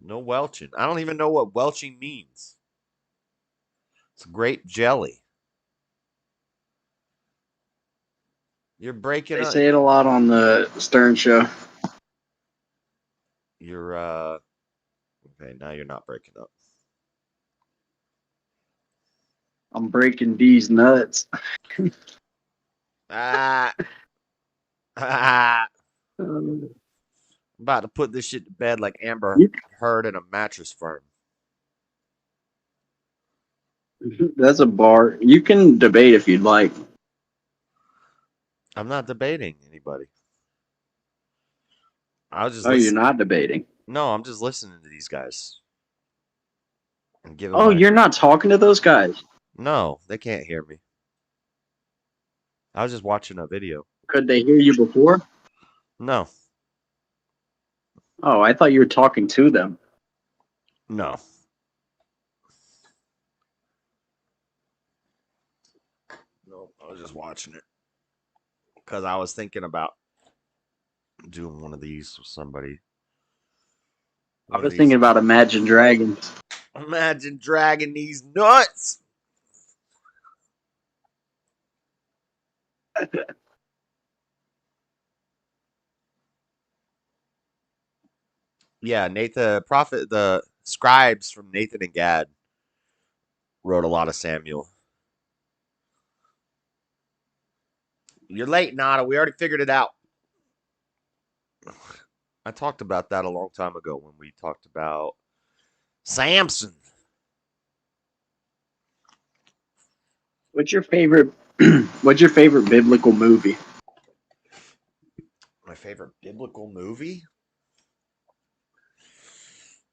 No welching. I don't even know what welching means. It's grape jelly. You're breaking They up. say it a lot on the Stern Show. You're okay, now you're not breaking up. I'm breaking D's nuts. Ah. Ah. I'm about to put this shit to bed like Amber Heard in a mattress firm. That's a bar. You can debate if you'd like. I'm not debating anybody. I was just Oh, you're listening. not debating. No, I'm just listening to these guys. And giving Oh, my... you're not talking to those guys? No, they can't hear me. I was just watching a video. Could they hear you before? No. Oh, I thought you were talking to them. No. No, I was just watching it. Because I was thinking about doing one of these with somebody. I was thinking about Imagine Dragons. Imagine dragging these nuts. Yeah, Nathan, prophet, the scribes from Nathan and Gad wrote a lot of Samuel. You're late, Nada. We already figured it out. I talked about that a long time ago when we talked about Samson. What's your favorite? What's your favorite biblical movie? My favorite biblical movie?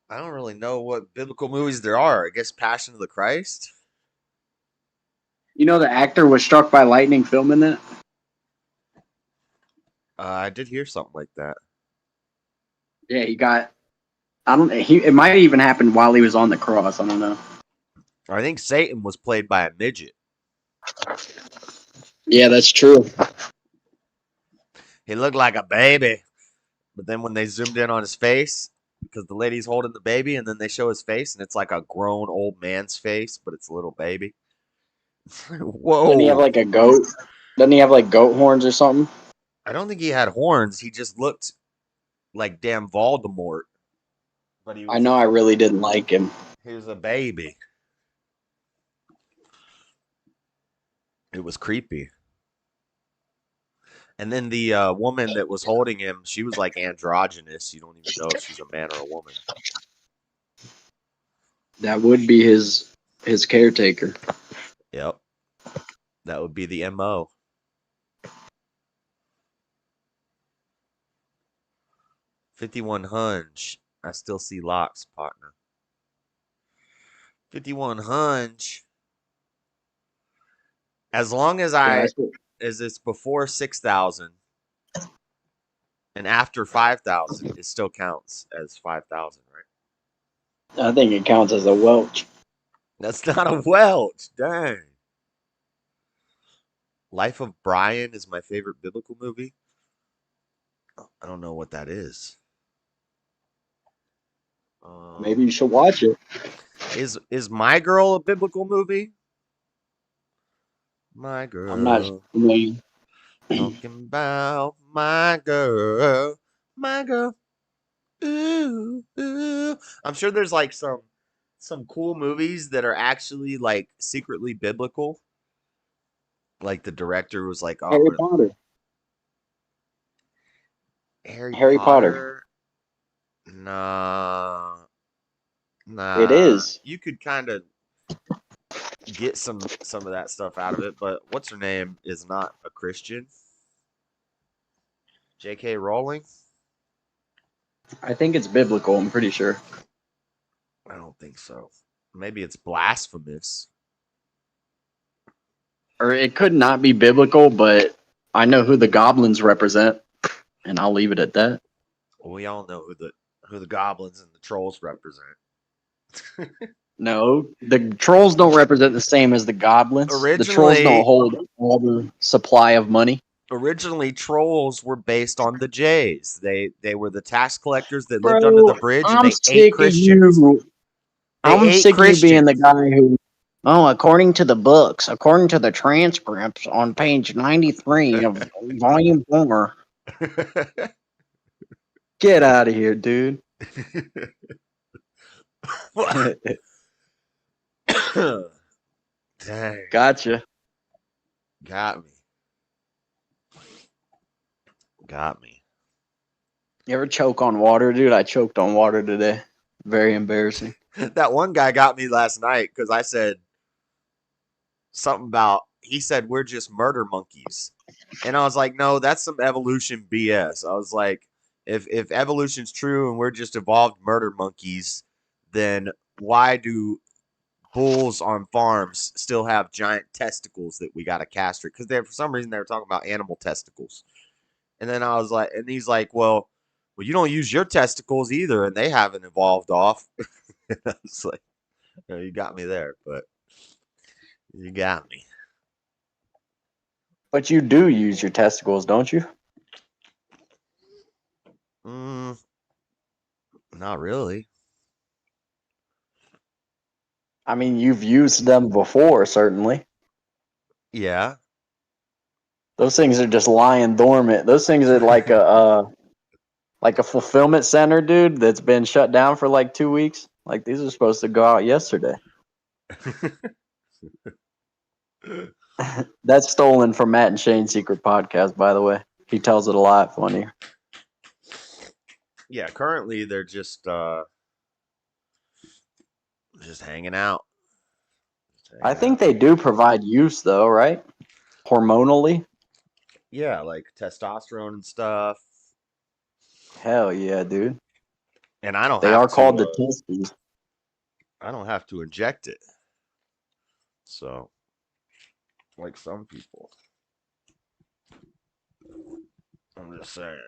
I don't really know what biblical movies there are. I guess Passion of the Christ. You know the actor was struck by lightning filming that? I did hear something like that. Yeah, he got. I don't. It might even happen while he was on the cross. I don't know. I think Satan was played by a midget. Yeah, that's true. He looked like a baby, but then when they zoomed in on his face, because the lady's holding the baby, and then they show his face, and it's like a grown old man's face, but it's a little baby. Whoa! Doesn't he have like a goat? Doesn't he have like goat horns or something? I don't think he had horns. He just looked like damn Voldemort. But he was, I know. I really didn't like him. he was a baby. It was creepy. And then the woman that was holding him, she was like androgynous. You don't even know if she's a man or a woman. That would be his caretaker. Yep. That would be the MO. $51 hunch. I still see locks, partner. 51 hunch. As long as as it's before 6,000 and after 5,000, it still counts as 5,000, right? I think it counts as a welch. That's not a welch. Dang. Life of Brian is my favorite biblical movie. I don't know what that is. Maybe you should watch it. Is My Girl a biblical movie? My girl. I'm not. Talking about my girl. My girl. Ooh, ooh. I'm sure there's like some cool movies that are actually like secretly biblical. Like the director was like, Harry Potter. Harry Potter. Nah. It is. You could kind of get some of that stuff out of it, but what's her name is not a Christian. J.K. Rowling? I think it's biblical. I'm pretty sure. I don't think so. Maybe it's blasphemous. Or it could not be biblical, but I know who the goblins represent, and I'll leave it at that. Well, we all know who the goblins and the trolls represent. No, the trolls don't represent the same as the goblins. The trolls Originally- don't hold all the supply of money. Originally, trolls were based on the Jays. They were the tax collectors that lived under Bro, the bridge, and I'm they ate sick of Christians. you. They I'm ate sick of you being the Christians. guy who, oh, according to the books, according to the transcripts on page 93 of volume 4. Get out of here, dude. Dang, Gotcha. got me. Got me. You ever choke on water, dude? I choked on water today. Very embarrassing. That one guy got me last night because I said something about, he said, we're just murder monkeys. And I was like, no, that's some evolution BS. I was like, if evolution's true and we're just evolved murder monkeys, then why do bulls on farms still have giant testicles that we got to castrate? Because for some reason they were talking about animal testicles. And then I was like, and he's like, well, you don't use your testicles either, and they haven't evolved off. I was like, no, you got me there, but you got me. But you do use your testicles, don't you? Not really. I mean, you've used them before, certainly. Yeah. Those things are just lying dormant. Those things are like a fulfillment center, dude, that's been shut down for like 2 weeks. Like these are supposed to go out yesterday. That's stolen from Matt and Shane's secret podcast, by the way. He tells it a lot funnier. Yeah, currently they're just hanging out. I think they do provide use, though, right? Hormonally. Yeah, like testosterone and stuff. Hell yeah, dude. And I don't. They have are to, called the testes. I don't have to inject it. So, like some people. I'm just saying.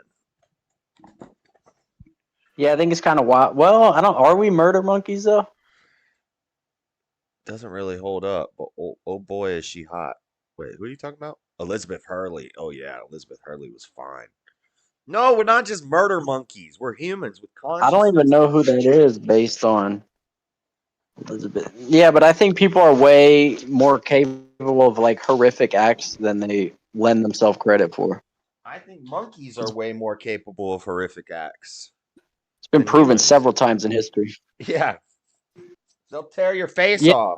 Yeah, I think it's kind of wild. Well, I don't. Are we murder monkeys though? Doesn't really hold up, but oh boy, is she hot. Wait, who are you talking about? Elizabeth Hurley. Oh yeah, Elizabeth Hurley was fine. No, we're not just murder monkeys. We're humans with I consciousness. don't even know who that is based on Elizabeth. Yeah, but I think people are way more capable of like horrific acts than they lend themselves credit for. I think monkeys are way more capable of horrific acts. It's been than proven humans. several times in history. Yeah. They'll tear your face off.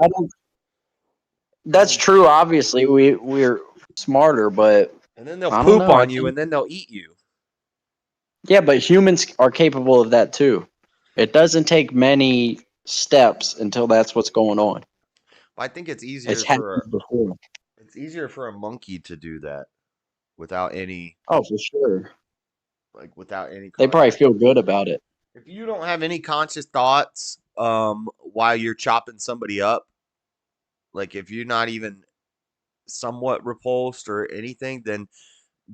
That's true. Obviously, we're smarter, but And then they'll I don't poop know, on you, and then they'll eat you. yeah, but humans are capable of that too. It doesn't take many steps until that's what's going on. I think it's easier It's happened before. It's easier for a monkey to do that without any. Oh, for sure. Like without any. They probably feel good about it. If you don't have any conscious thoughts, while you're chopping somebody up, like if you're not even somewhat repulsed or anything, then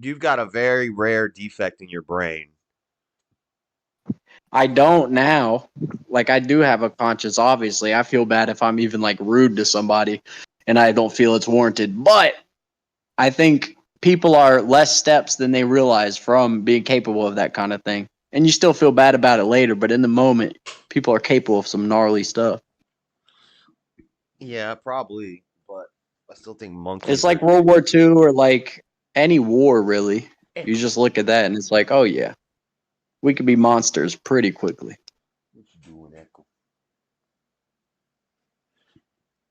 you've got a very rare defect in your brain. I don't now. Like I do have a conscience, obviously. I feel bad if I'm even like rude to somebody and I don't feel it's warranted. But I think people are less steps than they realize from being capable of that kind of thing. And you still feel bad about it later, but in the moment, people are capable of some gnarly stuff. Yeah, probably, but I still think monkeys. It's like World War II or like any war, really. You just look at that and it's like, oh yeah, we could be monsters pretty quickly. What you doing, Echo?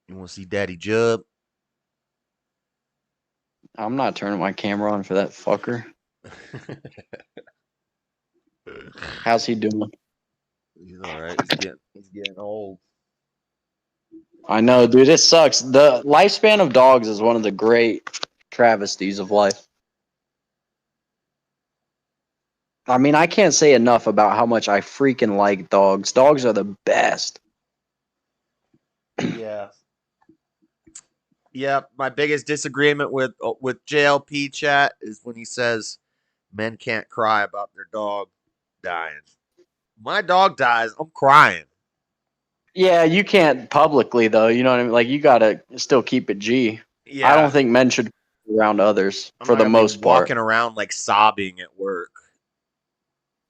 You want to see Daddy Jub? I'm not turning my camera on for that fucker. How's he doing? He's all right. He's getting old. I know, dude. It sucks. The lifespan of dogs is one of the great travesties of life. I mean, I can't say enough about how much I freaking like dogs. Dogs are the best. Yeah. Yeah, my biggest disagreement with JLP chat is when he says men can't cry about their dog dying. My dog dies, I'm crying. Yeah, you can't publicly though. You know what I mean? Like you gotta still keep it G. Yeah. I don't think men should around others I'm for not the gonna be most part. walking around like sobbing at work.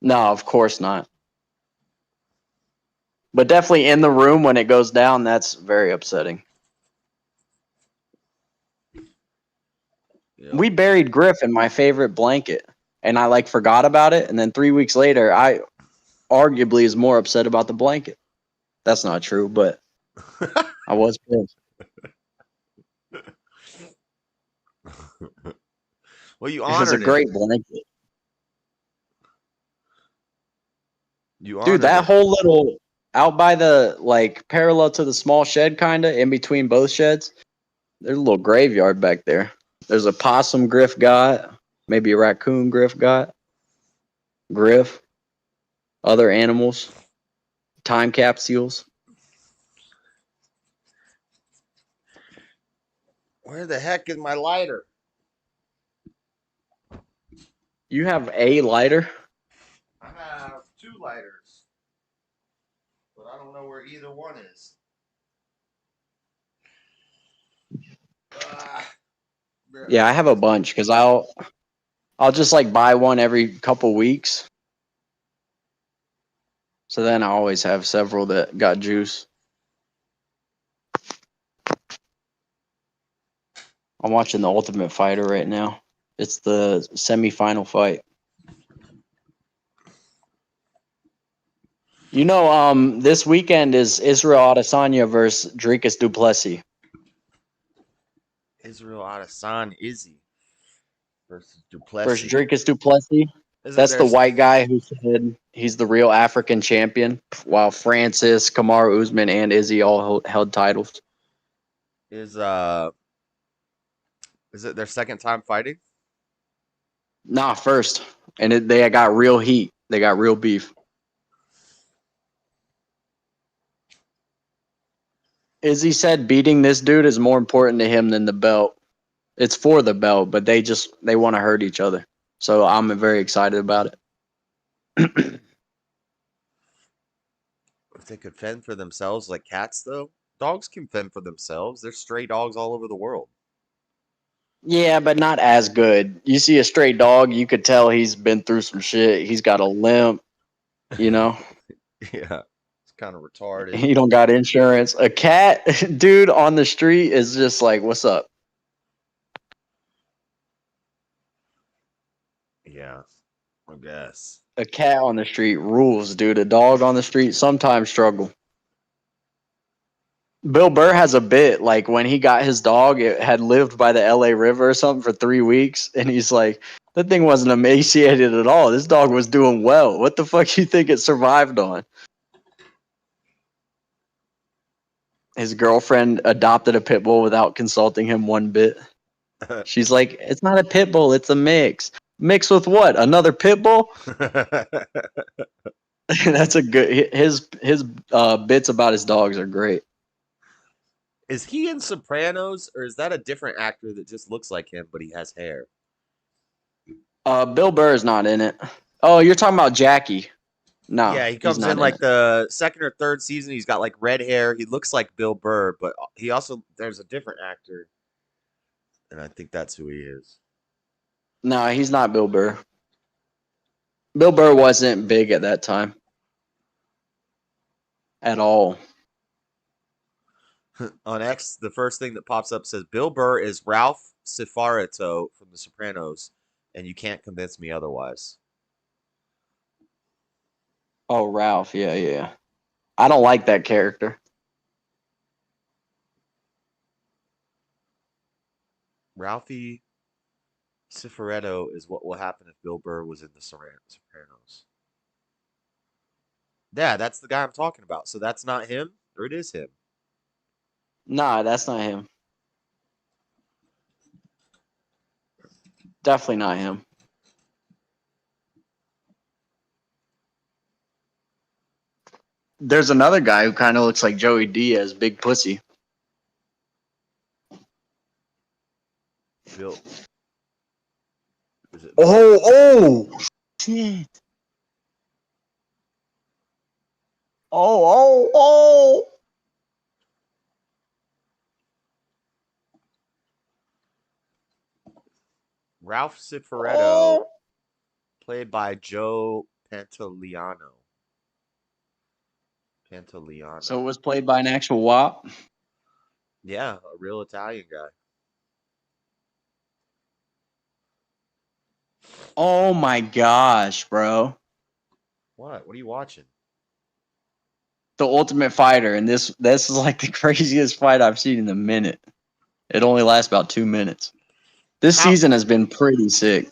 No, of course not. But definitely in the room when it goes down, that's very upsetting. Yep. We buried Griff in my favorite blanket, and I like forgot about it. And then 3 weeks later, I arguably is more upset about the blanket. That's not true, but I was pissed. Well, you It was a honored great it. blanket. You Dude, honored that it. whole little out by the like parallel to the small shed, kind of in between both sheds, there's a little graveyard back there. There's a possum Griff got, maybe a raccoon Griff got, Griff, other animals, time capsules. Where the heck is my lighter? You have a lighter? I have 2 lighters, but I don't know where either one is. Yeah, I have a bunch because I'll just like buy one every couple weeks. So then I always have several that got juice. I'm watching The Ultimate Fighter right now. It's the semifinal fight. You know, this weekend is Israel Adesanya versus Dricus du Plessis. Israel Adesanya Izzy versus Versus Duplessis. Dricus du Plessis. That's the white guy who said he's the real African champion, while Francis, Kamaru Usman, and Izzy all held titles. Is it their second time fighting? Nah, first. And they got real heat. They got real beef. Izzy said beating this dude is more important to him than the belt. It's for the belt, but they want to hurt each other. So I'm very excited about it. If they could fend for themselves like cats, though, dogs can fend for themselves. There's stray dogs all over the world. Yeah, but not as good. You see a stray dog, you could tell he's been through some shit. He's got a limp, you know. Yeah, it's kind of retarded. He don't got insurance. A cat, dude, on the street is just like, "What's up?" Yeah, I guess. A cat on the street rules, dude. A dog on the street sometimes struggle. Bill Burr has a bit like when he got his dog, it had lived by the LA River or something for 3 weeks, and he's like, that thing wasn't emaciated at all. This dog was doing well. What the fuck you think it survived on? His girlfriend adopted a pit bull without consulting him one bit. She's like, it's not a pit bull, it's a mix. Mix with what? Another pit bull? That's a good. His bits about his dogs are great. Is he in Sopranos, or is that a different actor that just looks like him, but he has hair? Bill Burr is not in it. Oh, you're talking about Jackie. No, Yeah, he he's comes not in like it. the second or third season. He's got like red hair. He looks like Bill Burr, but he also, there's a different actor, and I think that's who he is. No, he's not Bill Burr. Bill Burr wasn't big at that time at all. On X, the first thing that pops up says Bill Burr is Ralph Cifaretto from The Sopranos, and you can't convince me otherwise. Oh, Ralph. Yeah. I don't like that character. Ralphie Cifaretto is what will happen if Bill Burr was in The Sopranos. Yeah, that's the guy I'm talking about. So that's not him, or it is him? Nah, that's not him. Definitely not him. There's another guy who kind of looks like Joey Diaz, big pussy. Bill. Is it Oh, shit. Oh. Ralph Cifaretto, played by Joe Pantoliano. So it was played by an actual WAP? Yeah, a real Italian guy. Oh my gosh, bro. What? What are you watching? The Ultimate Fighter, and this is like the craziest fight I've seen in a minute. It only lasts about 2 minutes. This season has been pretty sick.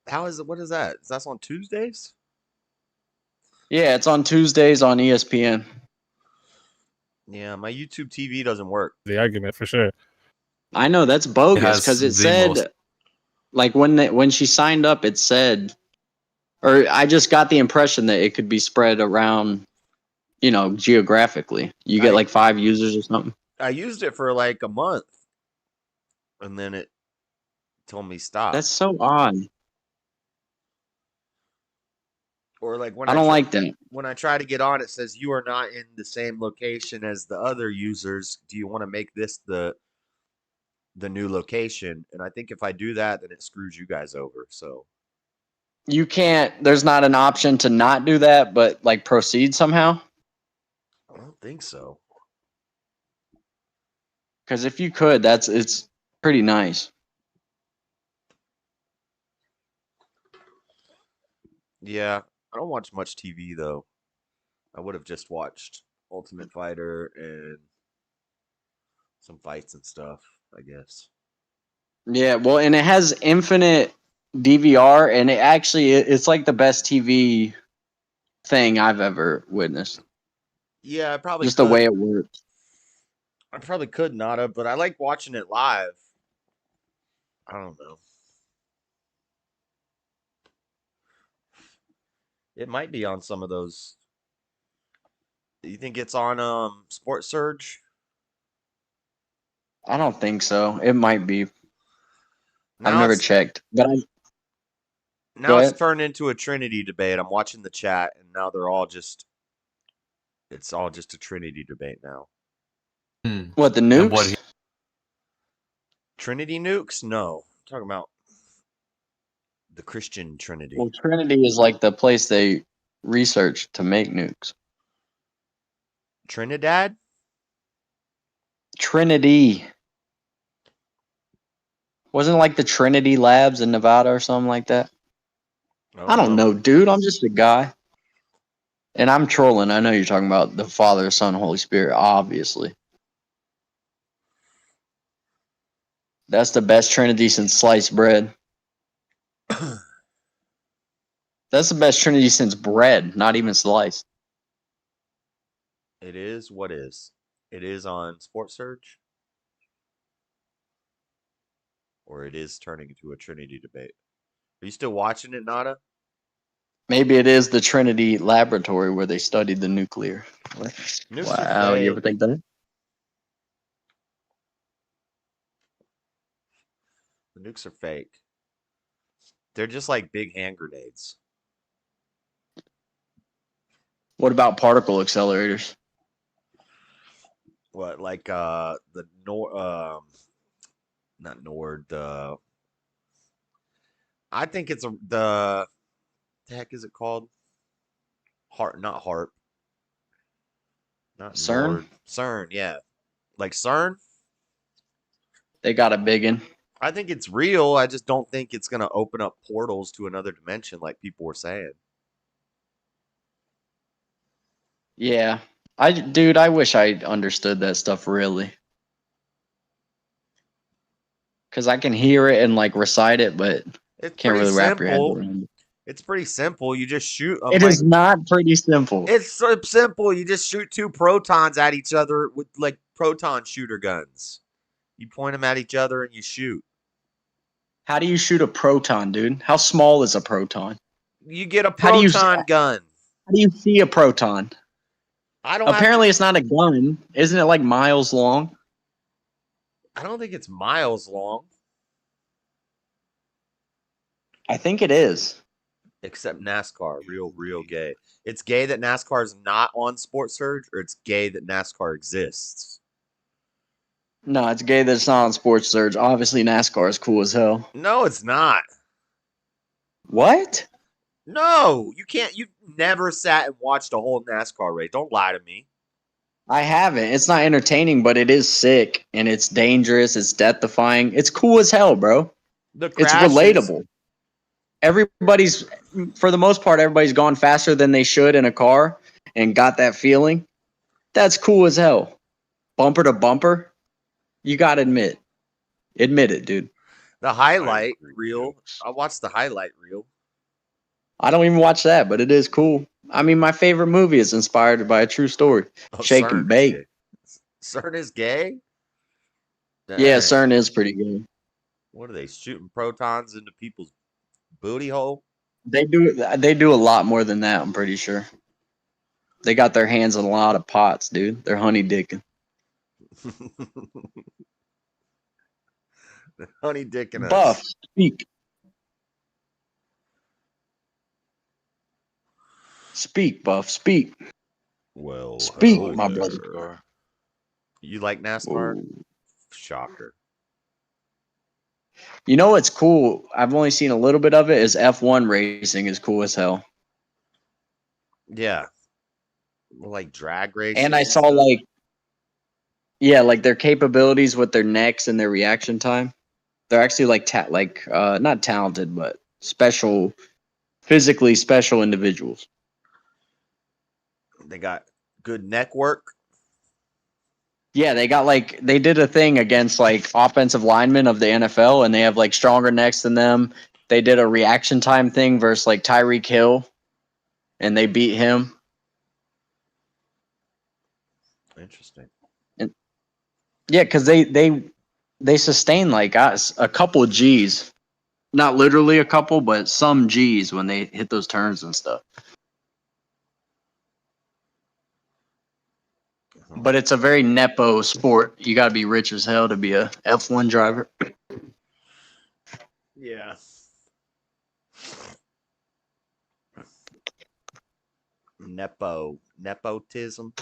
How is it? What is that? Is that on Tuesdays? Yeah, it's on Tuesdays on ESPN. Yeah, my YouTube TV doesn't work. The argument for sure. I know that's bogus because it said most... like when she signed up, it said, or I just got the impression that it could be spread around, geographically. You get like 5 users or something. I used it for like a month, and then it told me stop. That's so odd. Or like when I don't like that. When I try to get on, it says you are not in the same location as the other users. Do you want to make this the new location? And I think if I do that, then it screws you guys over. So you can't. There's not an option to not do that, but like proceed somehow. I don't think so. Because if you could, it's pretty nice. Yeah, I don't watch much TV though. I would have just watched Ultimate Fighter and some fights and stuff, I guess. Yeah, well, and it has infinite DVR, and it's like the best TV thing I've ever witnessed. Yeah, I probably just the way it works. I probably could not have, but I like watching it live. I don't know. It might be on some of those. You think it's on Sports Surge? I don't think so. It might be. I've never checked. But now it's turned into a Trinity debate. I'm watching the chat, and now it's all just a Trinity debate now. What, the nukes? Trinity nukes? No. I'm talking about the Christian Trinity. Well, Trinity is like the place they research to make nukes. Trinidad? Trinity. Wasn't it like the Trinity Labs in Nevada or something like that? I don't know, dude. I'm just a guy. And I'm trolling. I know you're talking about the Father, Son, Holy Spirit, obviously. That's the best Trinity since sliced bread. That's the best Trinity since bread, not even sliced. It is what is. It is on Sports Surge. Or it is turning into a Trinity debate. Are you still watching it, Nada? Maybe it is the Trinity Laboratory where they studied the nuclear. Wow, you ever think that? The nukes are fake. They're just like big hand grenades. What about particle accelerators? What, like the not Nord, I think it's the heck is it called? Not HARP. Not CERN? Nord. CERN, yeah. Like CERN? They got a big one. I think it's real. I just don't think it's going to open up portals to another dimension like people were saying. Yeah. I wish I understood that stuff really. Because I can hear it and like recite it, but can't really wrap your head around it. It's pretty simple. You just shoot. It is not pretty simple. It's so simple. You just shoot 2 protons at each other with like proton shooter guns. You point them at each other and you shoot. How do you shoot a proton, dude? How small is a proton? You get a proton gun. How do you see a proton? Apparently, it's not a gun. Isn't it like miles long? I don't think it's miles long. I think it is. Except NASCAR, real gay. It's gay that NASCAR is not on Sports Surge, or it's gay that NASCAR exists. No, it's gay that it's not on Sports Surge. Obviously, NASCAR is cool as hell. No, it's not. What? No, you can't. You've never sat and watched a whole NASCAR race. Don't lie to me. I haven't. It's not entertaining, but it is sick and it's dangerous. It's death defying. It's cool as hell, bro. The It's crashes, relatable. Everybody's, for the most part, everybody's gone faster than they should in a car and got that feeling. That's cool as hell. Bumper to bumper. You got to admit it, dude. The highlight reel. I watched the highlight reel. I don't even watch that, but it is cool. I mean, my favorite movie is inspired by a true story. Shake and Bake. CERN is gay? Yeah, Dang. CERN is pretty good. What are they shooting protons into people's booty hole? They do a lot more than that, I'm pretty sure. They got their hands in a lot of pots, dude. They're honey dicking. Honey dicking us. Buff, speak. Speak, Buff, speak. Well, Speak, hello my there. brother. You like NASCAR? Ooh. Shocker. You know what's cool? I've only seen a little bit of it. Is F1 racing is cool as hell. Yeah. Like drag racing. And I saw stuff. like their capabilities with their necks and their reaction time. They're actually not talented, but special, physically special individuals. They got good neck work. Yeah, they did a thing against like offensive linemen of the NFL, and they have like stronger necks than them. They did a reaction time thing versus like Tyreek Hill, and they beat him. Interesting. Yeah, because they sustain like us a couple G's, not literally a couple, but some G's when they hit those turns and stuff. But it's a very nepo sport. You got to be rich as hell to be a F1 driver. Yeah. Nepotism.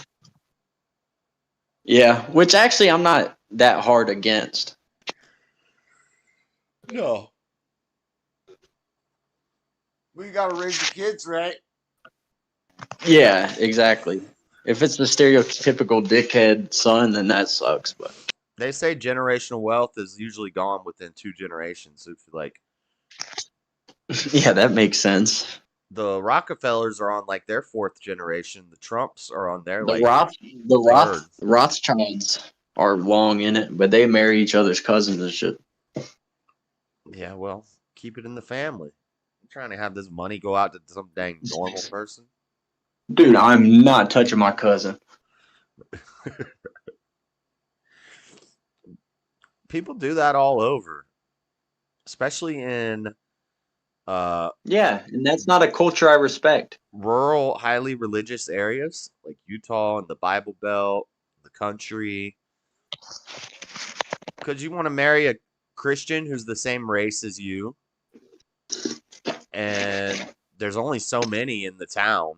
Yeah, which actually I'm not that hard against. No. We gotta raise the kids, right? Yeah, exactly. If it's the stereotypical dickhead son, then that sucks. But They say generational wealth is usually gone within 2 generations. If like yeah, that makes sense. the Rockefellers are on like their 4th generation, the Trumps are on their The Rothschilds are long in it, but they marry each other's cousins and shit. Yeah, well, keep it in the family. I'm trying to have this money go out to some dang normal person. Dude, I'm not touching my cousin. People do that all over, especially in Yeah, and that's not a culture I respect. rural, highly religious areas like Utah and the Bible Belt, the country. Because you want to marry a Christian who's the same race as you, and there's only so many in the town,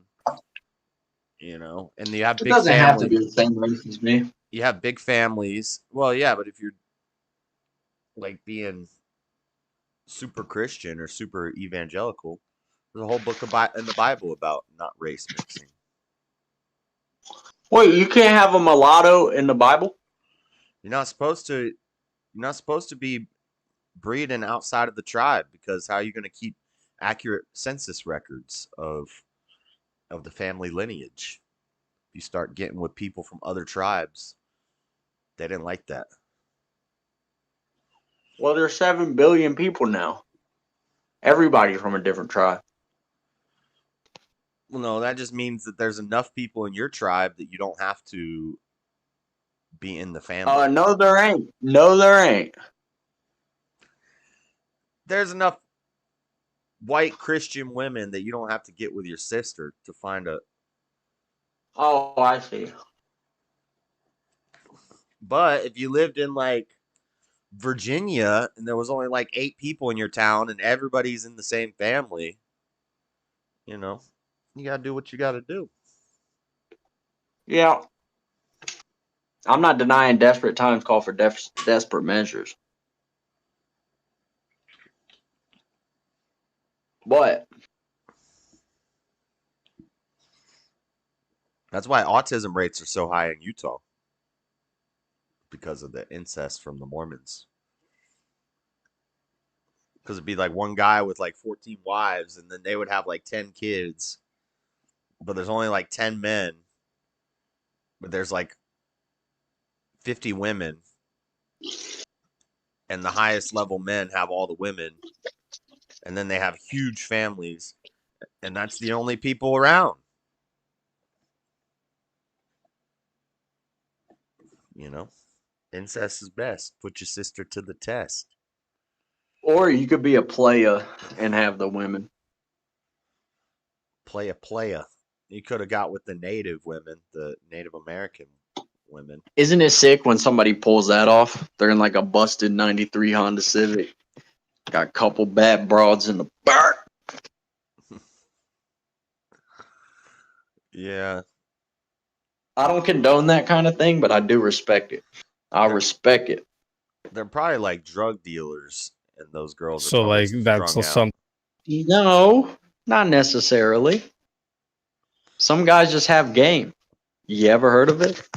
and you have It big doesn't have to families. be the same race as me. You have big families. Well, yeah, but if you're like being super Christian or super evangelical, there's a whole book in the Bible about not race mixing. Wait, you can't have a mulatto in the Bible? You're not supposed to be breeding outside of the tribe, because how are you going to keep accurate census records of the family lineage? If you start getting with people from other tribes, they didn't like that. Well, there's 7 billion people now. Everybody from a different tribe. Well, no, that just means that there's enough people in your tribe that you don't have to be in the family. No, there ain't. No, there ain't. There's enough white Christian women that you don't have to get with your sister to find a. Oh, I see. But if you lived in like Virginia and there was only like 8 people in your town and everybody's in the same family, you gotta do what you gotta do. Yeah. I'm not denying desperate times call for desperate measures. But That's why autism rates are so high in Utah. Because of the incest from the Mormons. Because it'd be like one guy with like 14 wives, and then they would have like 10 kids. But there's only like 10 men. But there's like 50 women. And the highest level men have all the women. And then they have huge families. And that's the only people around. You know? Incest is best. Put your sister to the test. or you could be a playa and have the women. Playa. You could have got with the native women, the Native American women. Isn't it sick when somebody pulls that off? They're in like a busted 93 Honda Civic. Got a couple bad broads in the back. Yeah. I don't condone that kind of thing, but I do respect it. I respect it. They're probably like drug dealers, and those girls are So probably like that's strung out. some. No, not necessarily. Some guys just have game. You ever heard of it?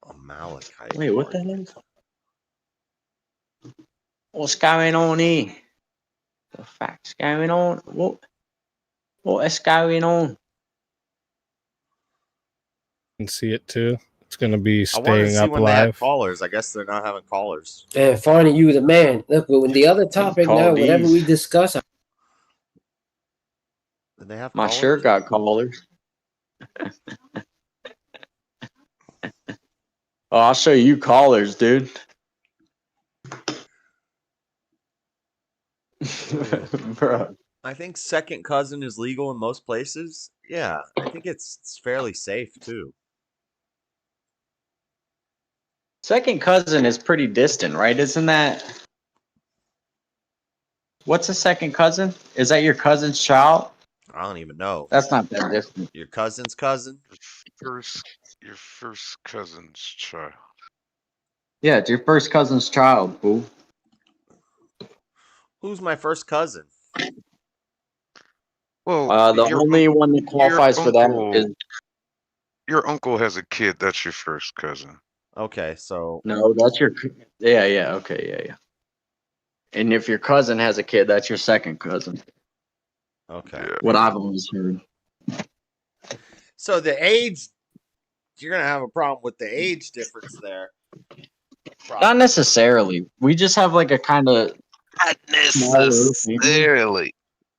Oh, Malachite. Wait, what the hell? What's going on here? The fact's going on. What is going on? Can see it too. It's gonna be I wanted to staying see up when they have live. callers. I guess they're not having callers. And Farney, you the man. Look, when the other topic Call now, whatever these. we discuss, Did they have My callers? shirt got callers. Oh, I'll show you callers, dude. Bro. I think second cousin is legal in most places. Yeah, I think it's fairly safe too. Second cousin is pretty distant, right? Isn't that? What's a second cousin? Is that your cousin's child? I don't even know. That's not that distant. Your cousin's cousin? Your first cousin's child. Yeah, it's your first cousin's child, boo. Who's my first cousin? Well, The only one that qualifies for that is your uncle has a kid. That's your first cousin. Okay, so no. That's your yeah. Okay, yeah. And if your cousin has a kid, that's your second cousin. okay. Yeah. What I've always heard. So the age, you're gonna have a problem with the age difference there. Not necessarily. We just have like a kind of Not necessarily.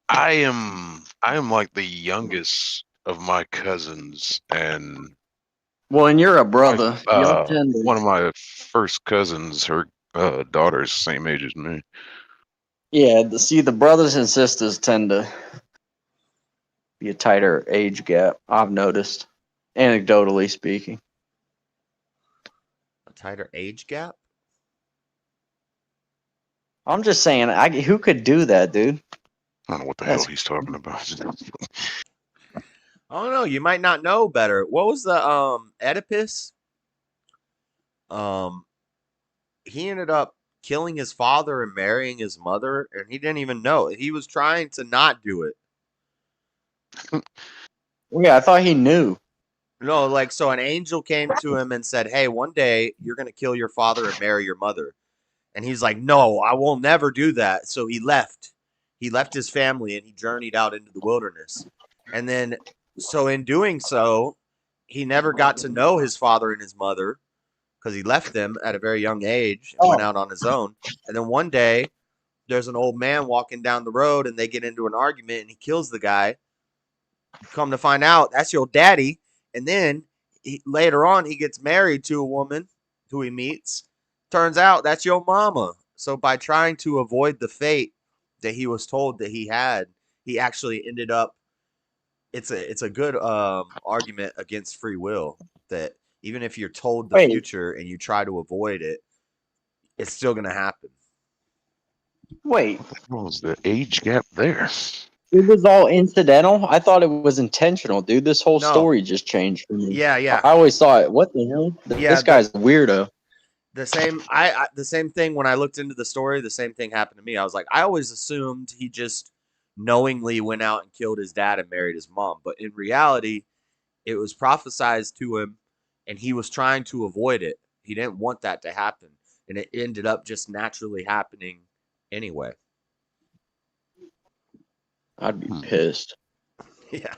I am like the youngest of my cousins, and and you're a brother. Y'all tend to- one of my first cousins, her daughter's the same age as me. Yeah, the brothers and sisters tend to be a tighter age gap. I've noticed, anecdotally speaking. A tighter age gap? I'm just saying, who could do that, dude? I don't know what the hell he's talking about. I don't know. You might not know better. What was the Oedipus? He ended up killing his father and marrying his mother, and he didn't even know it. He was trying to not do it. Yeah, I thought he knew. No, like, so an angel came to him and said, "Hey, one day you're going to kill your father and marry your mother." And he's like, "No, I will never do that." So he left. He left his family and he journeyed out into the wilderness. And then, so in doing so, he never got to know his father and his mother because he left them at a very young age and went out on his own. And then one day, there's an old man walking down the road and they get into an argument and he kills the guy. Come to find out, that's your daddy. And then later on, he gets married to a woman who he meets. Turns out that's your mama. So by trying to avoid the fate that he was told that he had, he actually ended up. It's a good argument against free will that even if you're told the future and you try to avoid it, it's still gonna happen. Wait, What was the age gap there? It was all incidental. I thought it was intentional, dude. This whole No. story just changed for me. Yeah, yeah. I always thought, what the hell? Yeah, This guy's a weirdo. The same the same thing when I looked into the story, the same thing happened to me. I was like, I always assumed he just knowingly went out and killed his dad and married his mom. But in reality, it was prophesized to him and he was trying to avoid it. He didn't want that to happen. And it ended up just naturally happening anyway. I'd be pissed. Yeah.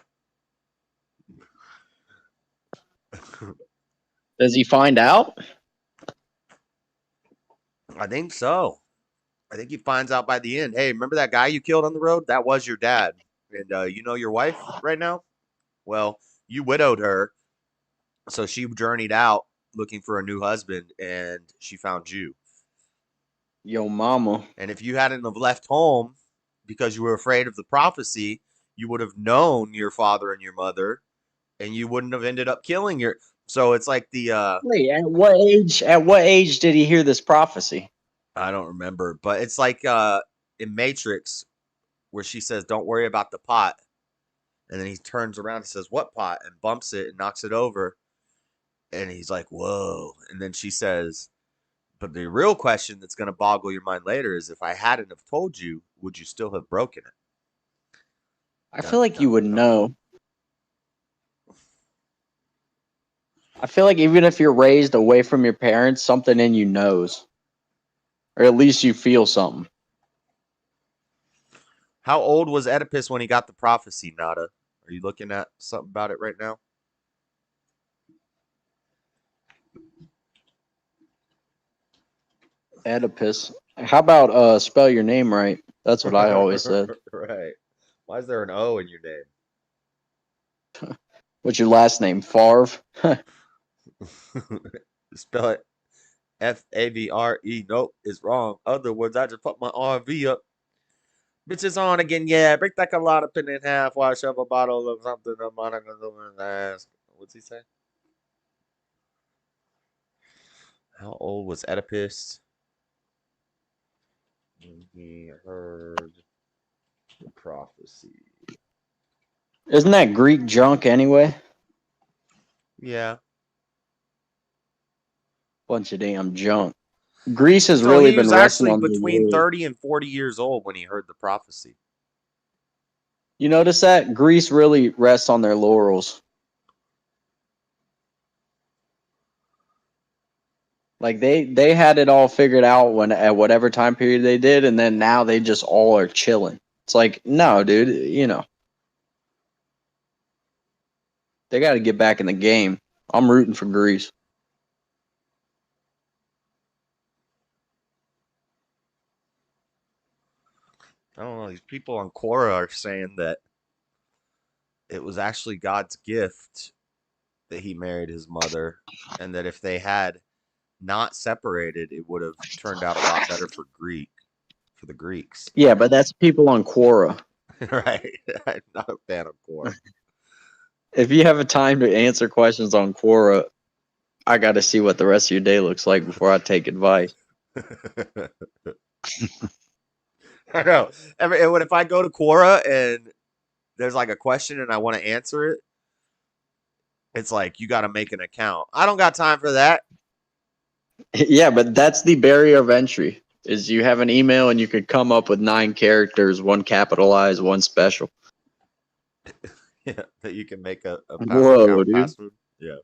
Does he find out? I think so. I think he finds out by the end. Hey, remember that guy you killed on the road? That was your dad. And you know your wife right now? Well, you widowed her. So she journeyed out looking for a new husband and she found you. Yo, mama. And if you hadn't have left home because you were afraid of the prophecy, you would have known your father and your mother and you wouldn't have ended up killing your. So it's like the Wait, at what age? At what age did he hear this prophecy? I don't remember, but it's like in Matrix where she says, "Don't worry about the pot," and then he turns around and says, "What pot?" and bumps it and knocks it over, and he's like, "Whoa!" And then she says, "But the real question that's going to boggle your mind later is, if I hadn't have told you, would you still have broken it?" I feel like you would know. I feel like even if you're raised away from your parents, something in you knows. Or at least you feel something. How old was Oedipus when he got the prophecy, Nada? Are you looking at something about it right now? Oedipus. How about spell your name right? That's what I always said. Right. Why is there an O in your name? What's your last name? Favre? Spell it Favre. Nope, it's wrong. Other words, I just put my RV up. Bitches on again, yeah. Break that colada pin in half while I shove a bottle of something up Monica's ass. What's he say? How old was Oedipus when he heard the prophecy? Isn't that Greek junk anyway? Yeah. Bunch of damn junk. Greece has So really he been was resting actually on between the 30 and 40 years old when he heard the prophecy. You notice that? Greece really rests on their laurels. Like they had it all figured out when at whatever time period they did, and then now they just all are chilling. It's like, no, dude, they got to get back in the game. I'm rooting for Greece. I don't know. These people on Quora are saying that it was actually God's gift that he married his mother, and that if they had not separated, it would have turned out a lot better for the Greeks. Yeah, but that's people on Quora. Right. I'm not a fan of Quora. If you have a time to answer questions on Quora, I got to see what the rest of your day looks like before I take advice. I know. If I go to Quora and there's like a question and I want to answer it, it's like, you got to make an account. I don't got time for that. Yeah, but that's the barrier of entry. Is you have an email and you could come up with 9 characters, 1 capitalized, 1 special. Yeah, that you can make a Whoa, account dude. password. Yeah.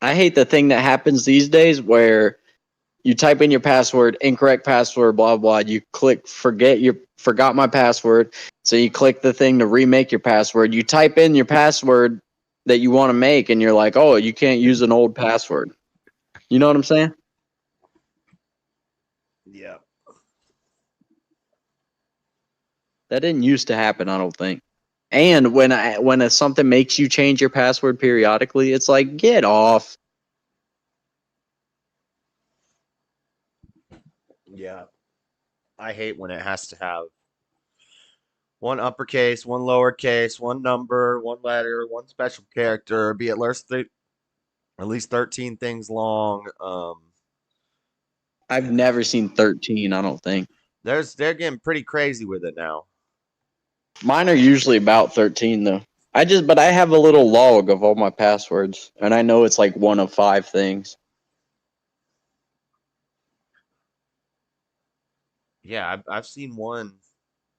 I hate the thing that happens these days where you type in your password, incorrect password, blah, blah. You click forgot my password. So you click the thing to remake your password. You type in your password that you want to make, and you're like, oh, you can't use an old password. You know what I'm saying? Yeah. That didn't used to happen, I don't think. And when something makes you change your password periodically, it's like, get off. Yeah. I hate when it has to have one uppercase, one lowercase, one number, one letter, one special character, be at least 13 things long. I've never seen 13. I don't think They're getting pretty crazy with it now. mine are usually about 13 though. But I have a little log of all my passwords, and I know it's like one of 5 things. Yeah, I've seen one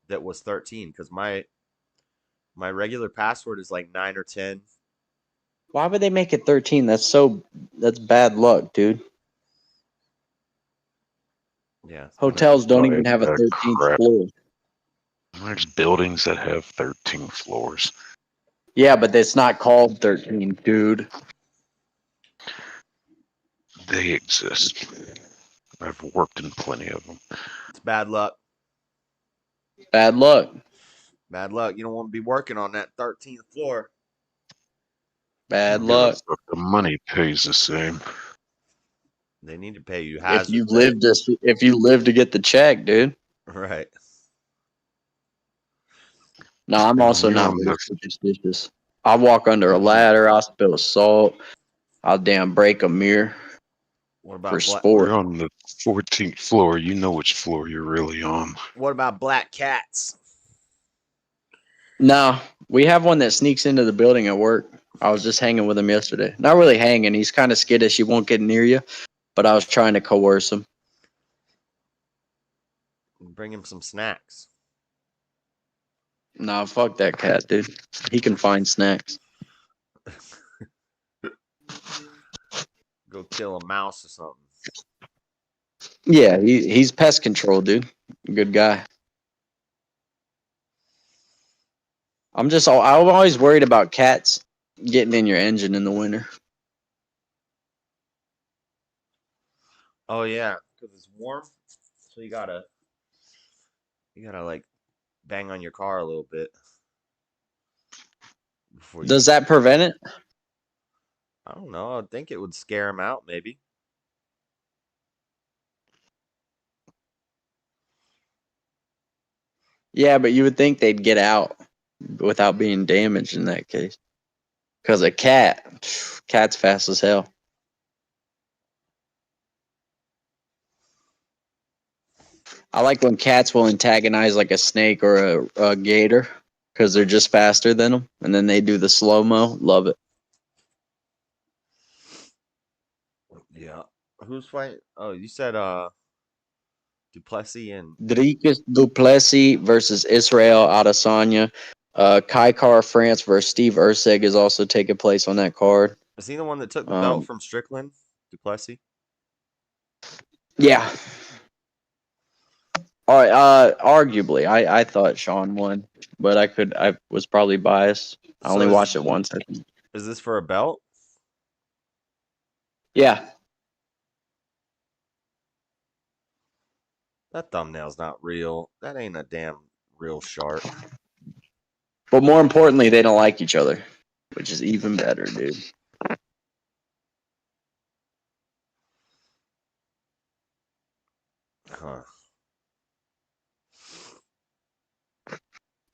that was 13 because my regular password is like 9 or 10. Why would they make it 13? That's bad luck, dude. Yeah. Hotels don't even Like have a that 13th crap. floor. There's buildings that have 13 floors. Yeah, but it's not called 13, dude. They exist. I've worked in plenty of them. It's bad luck. Bad luck. Bad luck. You don't want to be working on that 13th floor. Bad Give luck. a fuck, the money pays the same. They need to pay you If hazard you pay. live to get the check, dude. Right. No, I'm And also you're not on very the superstitious. I walk under a ladder. I'll spill salt. I'll damn break a mirror What for about sport. We're on the 14th floor. You know which floor you're really on. what about black cats? No, we have one that sneaks into the building at work. I was just hanging with him yesterday. Not really hanging. He's kind of skittish. He won't get near you. But I was trying to coerce him. Bring him some snacks. Nah, fuck that cat, dude. He can find snacks. Go kill a mouse or something. Yeah, he's pest control, dude. Good guy. I'm always worried about cats getting in your engine in the winter. Oh yeah, because it's warm, so you gotta like bang on your car a little bit before you. Does that prevent it? I don't know. I think it would scare him out, maybe. Yeah, but you would think they'd get out without being damaged in that case. Because a cat's fast as hell. I like when cats will antagonize like a snake or a gator because they're just faster than them, and then they do the slow-mo. Love it. Yeah. Who's fighting? Oh, you said Duplessis and Dricus Duplessis versus Israel Adesanya. Kaikar France versus Steve Urseg is also taking place on that card. is he the one that took the belt from Strickland? Duplessis. Yeah. All right. Arguably, I thought Sean won, but I was probably biased. I only watched it once. I think. Is this for a belt? Yeah. That thumbnail's not real. That ain't a damn real shark. But more importantly, they don't like each other, which is even better, dude. Huh.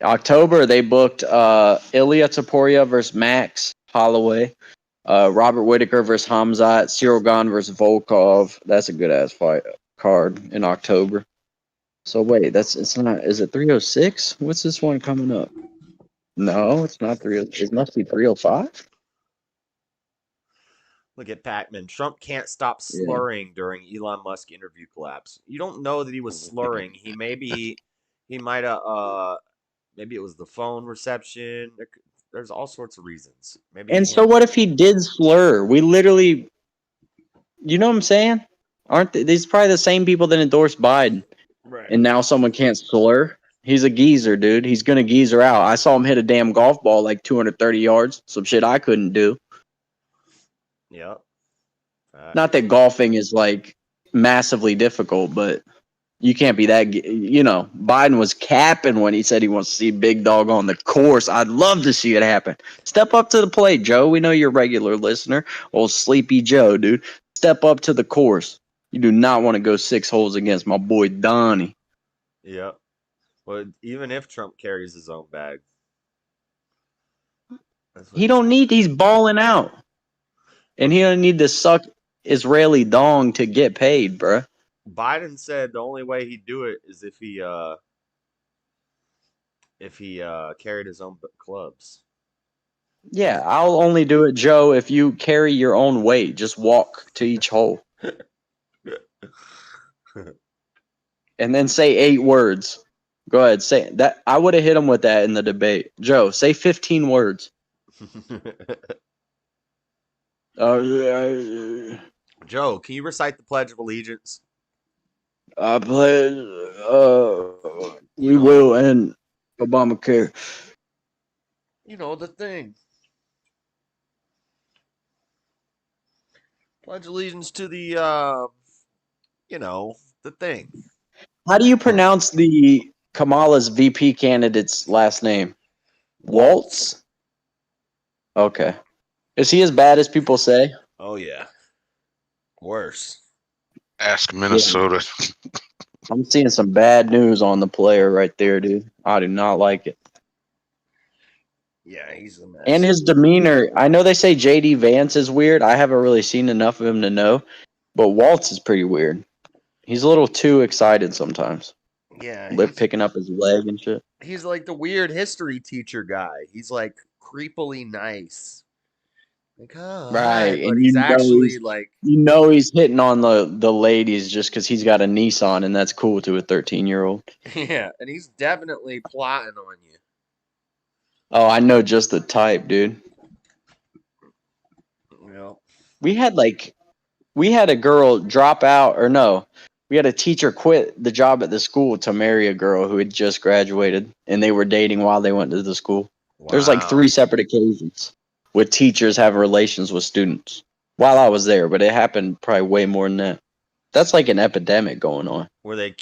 October, they booked Ilya Taporia versus Max Holloway, Robert Whitaker versus Hamzat, Cyril Gane versus Volkov. That's a good ass fight card in October. So wait, it's not. Is it 306? What's this one coming up? No, it's not 306. It must be 305. Look at Pacman. Trump can't stop slurring during Elon Musk interview collapse. You don't know that he was slurring. He might have maybe it was the phone reception. There's all sorts of reasons. Maybe. And so what if he did slur? We literally, you know what I'm saying? Aren't these probably the same people that endorsed Biden? Right. And now someone can't slur. He's a geezer, dude. He's gonna geezer out. I saw him hit a damn golf ball like 230 yards. Some shit I couldn't do. Yeah. Not that golfing is like massively difficult, but you can't be that. Biden was capping when he said he wants to see Big Dog on the course. I'd love to see it happen. Step up to the plate, Joe. We know you're a regular listener. Old Sleepy Joe, dude. Step up to the course. You do not want to go 6 holes against my boy Donnie. Yep. But even if Trump carries his own bag, he don't need. He's balling out, and he don't need to suck Israeli dong to get paid, bruh. Biden said the only way he'd do it is if he carried his own clubs. Yeah, I'll only do it, Joe, if you carry your own weight. Just walk to each hole. And then say 8 words. Go ahead, say that. I would have hit him with that in the debate. Joe, say 15 words. Joe, can you recite the Pledge of Allegiance? I pledge we will end Obamacare. You know, the thing. Pledge allegiance to the, the thing. How do you pronounce the Kamala's VP candidate's last name? Waltz? Okay. Is he as bad as people say? Oh, yeah. Worse. Ask Minnesota. I'm seeing some bad news on the player right there, dude. I do not like it. Yeah, he's a mess. And his demeanor. I know they say JD Vance is weird. I haven't really seen enough of him to know. But Waltz is pretty weird. He's a little too excited sometimes. Yeah. Lip picking up his leg and shit. He's like the weird history teacher guy. He's like creepily nice. Like, oh, Right. hi, but And he's actually like. he's hitting on the ladies just because he's got a Nissan and that's cool to a 13-year-old. Yeah, and he's definitely plotting on you. Oh, I know just the type, dude. Yeah. We had a girl drop out, or no, we had a teacher quit the job at the school to marry a girl who had just graduated, and they were dating while they went to the school. Wow. There's like 3 separate occasions with teachers having relations with students while I was there, but it happened probably way more than that. That's like an epidemic going on. Were they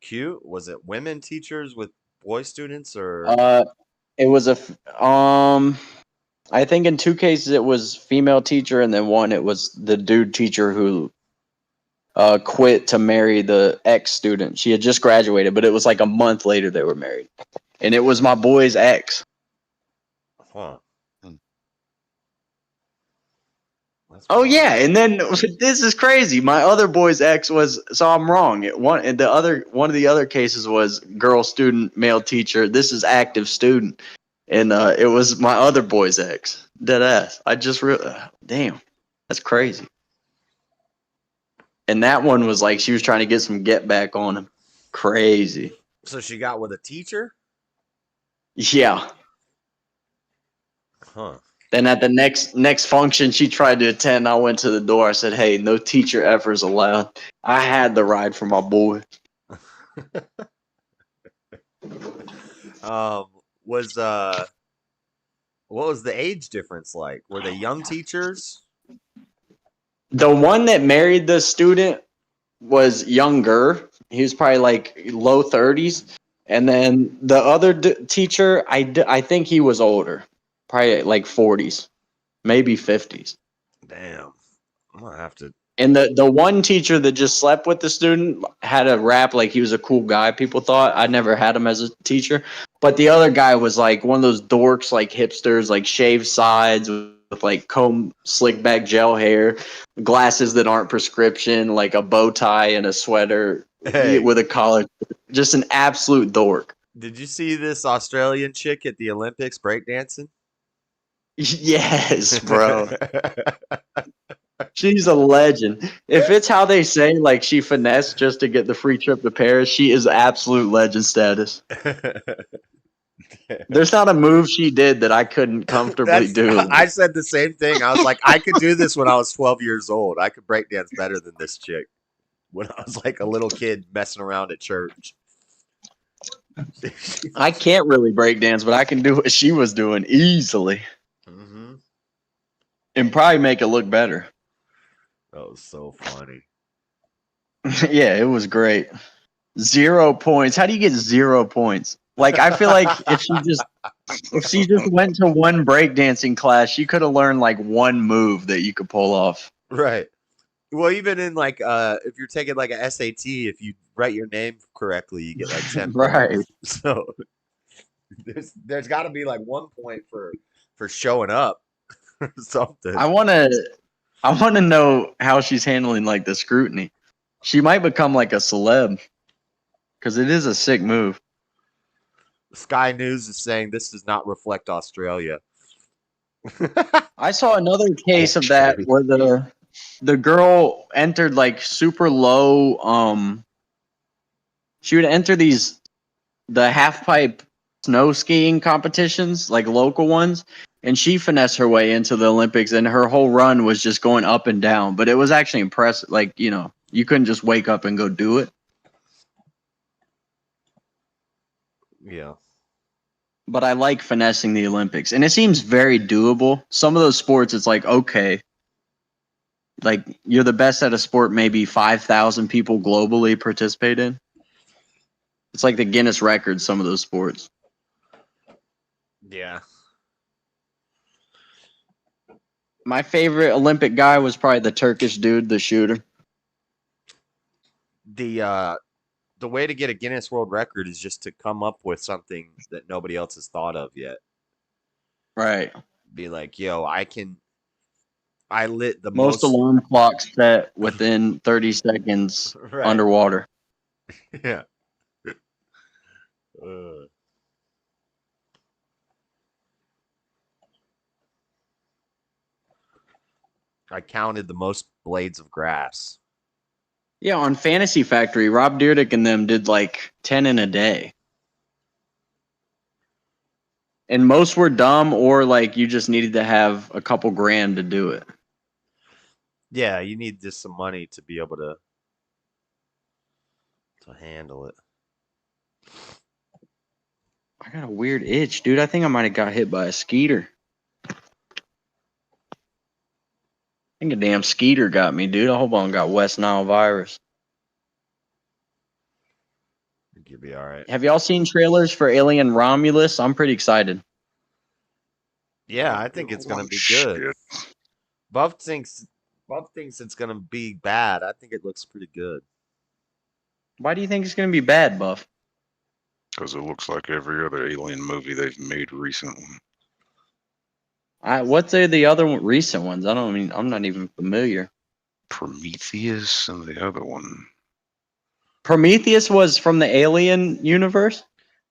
cute? Was it women teachers with boy students or? It was I think in 2 cases it was female teacher, and then one it was the dude teacher who quit to marry the ex student. She had just graduated, but it was like a month later they were married, and it was my boy's ex. Huh. Oh yeah, and then this is crazy. My other boy's ex was, so I'm wrong. One of the other cases was girl student, male teacher. This is active student, and it was my other boy's ex. Dead ass. I just damn, that's crazy. And that one was like she was trying to get some get back on him. Crazy. So she got with a teacher? Yeah. Huh. Then at the next function she tried to attend, I went to the door. I said, "Hey, no teacher ever is allowed." I had the ride for my boy. What was the age difference like? Were they young teachers? The one that married the student was younger. He was probably like low 30s. And then the other teacher, I think he was older. Probably like 40s, maybe 50s. Damn. I'm going to have to. And the one teacher that just slept with the student had a rap like he was a cool guy, people thought. I never had him as a teacher. But the other guy was like one of those dorks, like hipsters, like shaved sides with like comb slick back gel hair, glasses that aren't prescription, like a bow tie and a sweater with a collar. Just an absolute dork. Did you see this Australian chick at the Olympics breakdancing? Yes, bro. She's a legend. If it's how they say, like she finessed just to get the free trip to Paris, she is absolute legend status. There's not a move she did that I couldn't comfortably do. I said the same thing. I was like, I could do this when I was 12 years old. I could breakdance better than this chick when I was like a little kid messing around at church. I can't really breakdance, but I can do what she was doing easily. Mm-hmm. And probably make it look better. That was so funny. Yeah, it was great. 0 points. How do you get 0 points? Like, I feel like if she just went to one breakdancing class, she could have learned like one move that you could pull off. Right. Well, even in like if you're taking like a SAT, if you write your name correctly, you get like 10 right. points. So there's got to be like 1 point for showing up or something. I want to know how she's handling like the scrutiny. She might become like a celeb because it is a sick move. Sky News is saying this does not reflect Australia. I saw another case of that where the girl entered like super low. She would enter the half pipe snow skiing competitions, like local ones, and she finessed her way into the Olympics, and her whole run was just going up and down. But it was actually impressive. Like, you know, you couldn't just wake up and go do it. Yeah. But I like finessing the Olympics, and it seems very doable. Some of those sports, it's like, okay, like you're the best at a sport maybe 5,000 people globally participate in. It's like the Guinness record, some of those sports. Yeah. My favorite Olympic guy was probably the Turkish dude, the shooter. The way to get a Guinness World Record is just to come up with something that nobody else has thought of yet. Right. Be like, yo, I lit the Most alarm clocks set within 30 seconds Right. underwater. Yeah. I counted the most blades of grass. Yeah, on Fantasy Factory, Rob Dyrdek and them did like 10 in a day. And most were dumb or like you just needed to have a couple grand to do it. Yeah, you need just some money to be able to handle it. I got a weird itch, dude. I think I might have got hit by a skeeter. I think a damn skeeter got me, dude. I hope I don't got West Nile virus. I think you'll be all right. Have y'all seen trailers for Alien Romulus? I'm pretty excited. Yeah, I think it's gonna be good. Buff thinks it's gonna be bad. I think it looks pretty good. Why do you think it's gonna be bad, Buff? Because it looks like every other Alien movie they've made recently. What are the other recent ones? I'm not even familiar. Prometheus and the other one. Prometheus was from the Alien universe?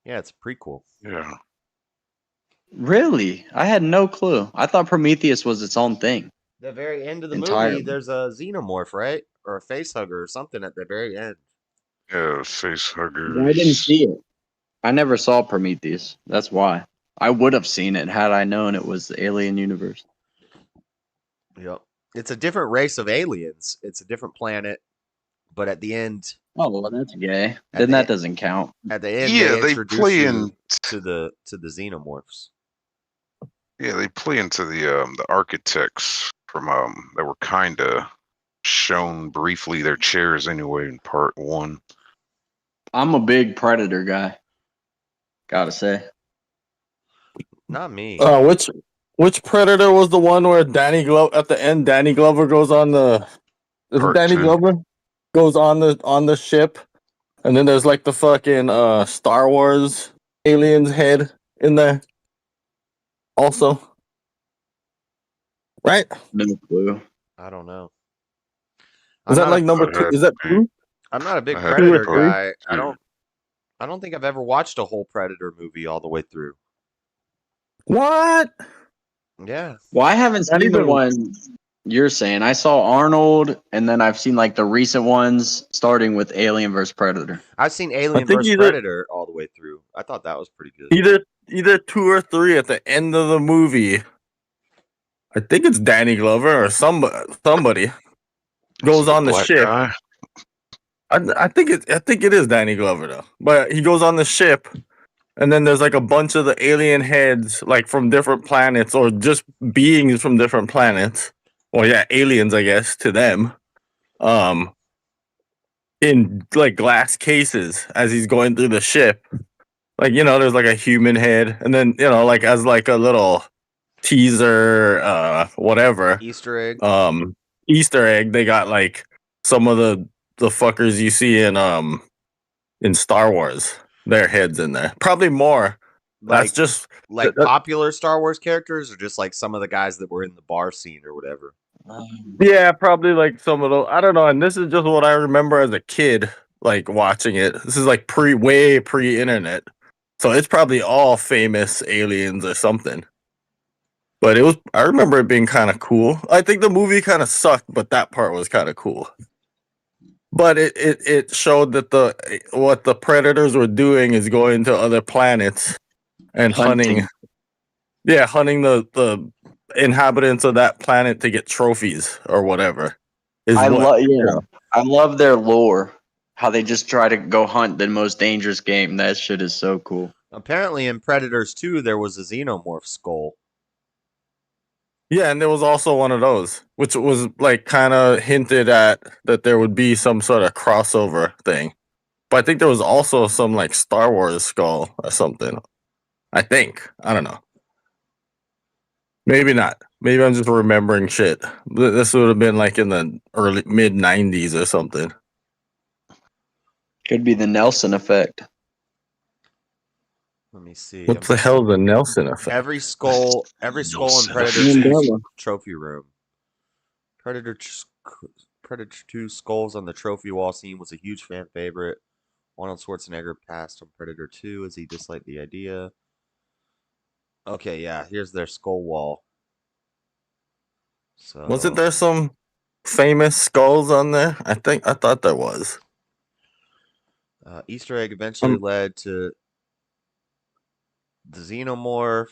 Yeah, it's a prequel. Yeah. Really? I had no clue. I thought Prometheus was its own thing. The very end of the Entirely. movie, there's a xenomorph, right? Or a facehugger or something at the very end. Yeah, facehuggers. I didn't see it. I never saw Prometheus. That's why. I would have seen it had I known it was the Alien universe. Yep. It's a different race of aliens. It's a different planet. But at the end... Oh, well, that's gay. Then that doesn't count. At the end, Yeah, they they play you to the xenomorphs. Yeah, they play into the architects from that were kind of shown briefly, their chairs anyway in part 1. I'm a big Predator guy. Gotta say. Not me. Which Predator was the one where Danny Glover at the end? Danny Glover goes on the. Part Danny 2. Glover goes on the ship, and then there's like the fucking Star Wars alien's head in there. Also, right? No clue. I don't know. Is that like number 2? Is that 2? I'm not a big I had Predator two or guy. I don't think I've ever watched a whole Predator movie all the way through. What? Yeah. Well, I haven't Not seen the even- one you're saying. I saw Arnold, and then I've seen like the recent ones, starting with Alien vs. Predator. I've seen Alien think vs. either- Predator all the way through. I thought that was pretty good. Either 2 or 3 at the end of the movie. I think it's Danny Glover or somebody goes on the Black ship. guy? I think it is Danny Glover though. But he goes on the ship, and then there's like a bunch of the alien heads, like from different planets or just beings from different planets. Well, yeah, aliens, I guess, to them. In like glass cases as he's going through the ship. Like, you know, there's like a human head, and then, you know, like as like a little teaser, whatever. Easter egg. Easter egg, they got like some of the fuckers you see in Star Wars. Their heads in there. Probably more. That's just like popular Star Wars characters, or just like some of the guys that were in the bar scene or whatever. Yeah, probably like some of those. I don't know. And this is just what I remember as a kid, like watching it. This is like way pre-internet, so it's probably all famous aliens or something. But it was. I remember it being kind of cool. I think the movie kind of sucked, but that part was kind of cool. But it showed that what the predators were doing is going to other planets and hunting. Yeah, hunting the inhabitants of that planet to get trophies or whatever. I love their lore. How they just try to go hunt the most dangerous game. That shit is so cool. Apparently, in Predators 2, there was a xenomorph skull. Yeah, and there was also one of those, which was like kind of hinted at that there would be some sort of crossover thing. But I think there was also some like Star Wars skull or something. I think. I don't know. Maybe not. Maybe I'm just remembering shit. This would have been like in the early mid 90s or something. Could be the Nelson effect. Let me see. What the hell is the Nelson effect? Every skull in Nelson Predator effect. 2's trophy room. Predator 2 skulls on the trophy wall scene was a huge fan favorite. Arnold Schwarzenegger passed on Predator 2 as he disliked the idea. Okay, yeah, here's their skull wall. So Wasn't there some famous skulls on there? I thought there was. Easter egg eventually led to the xenomorph.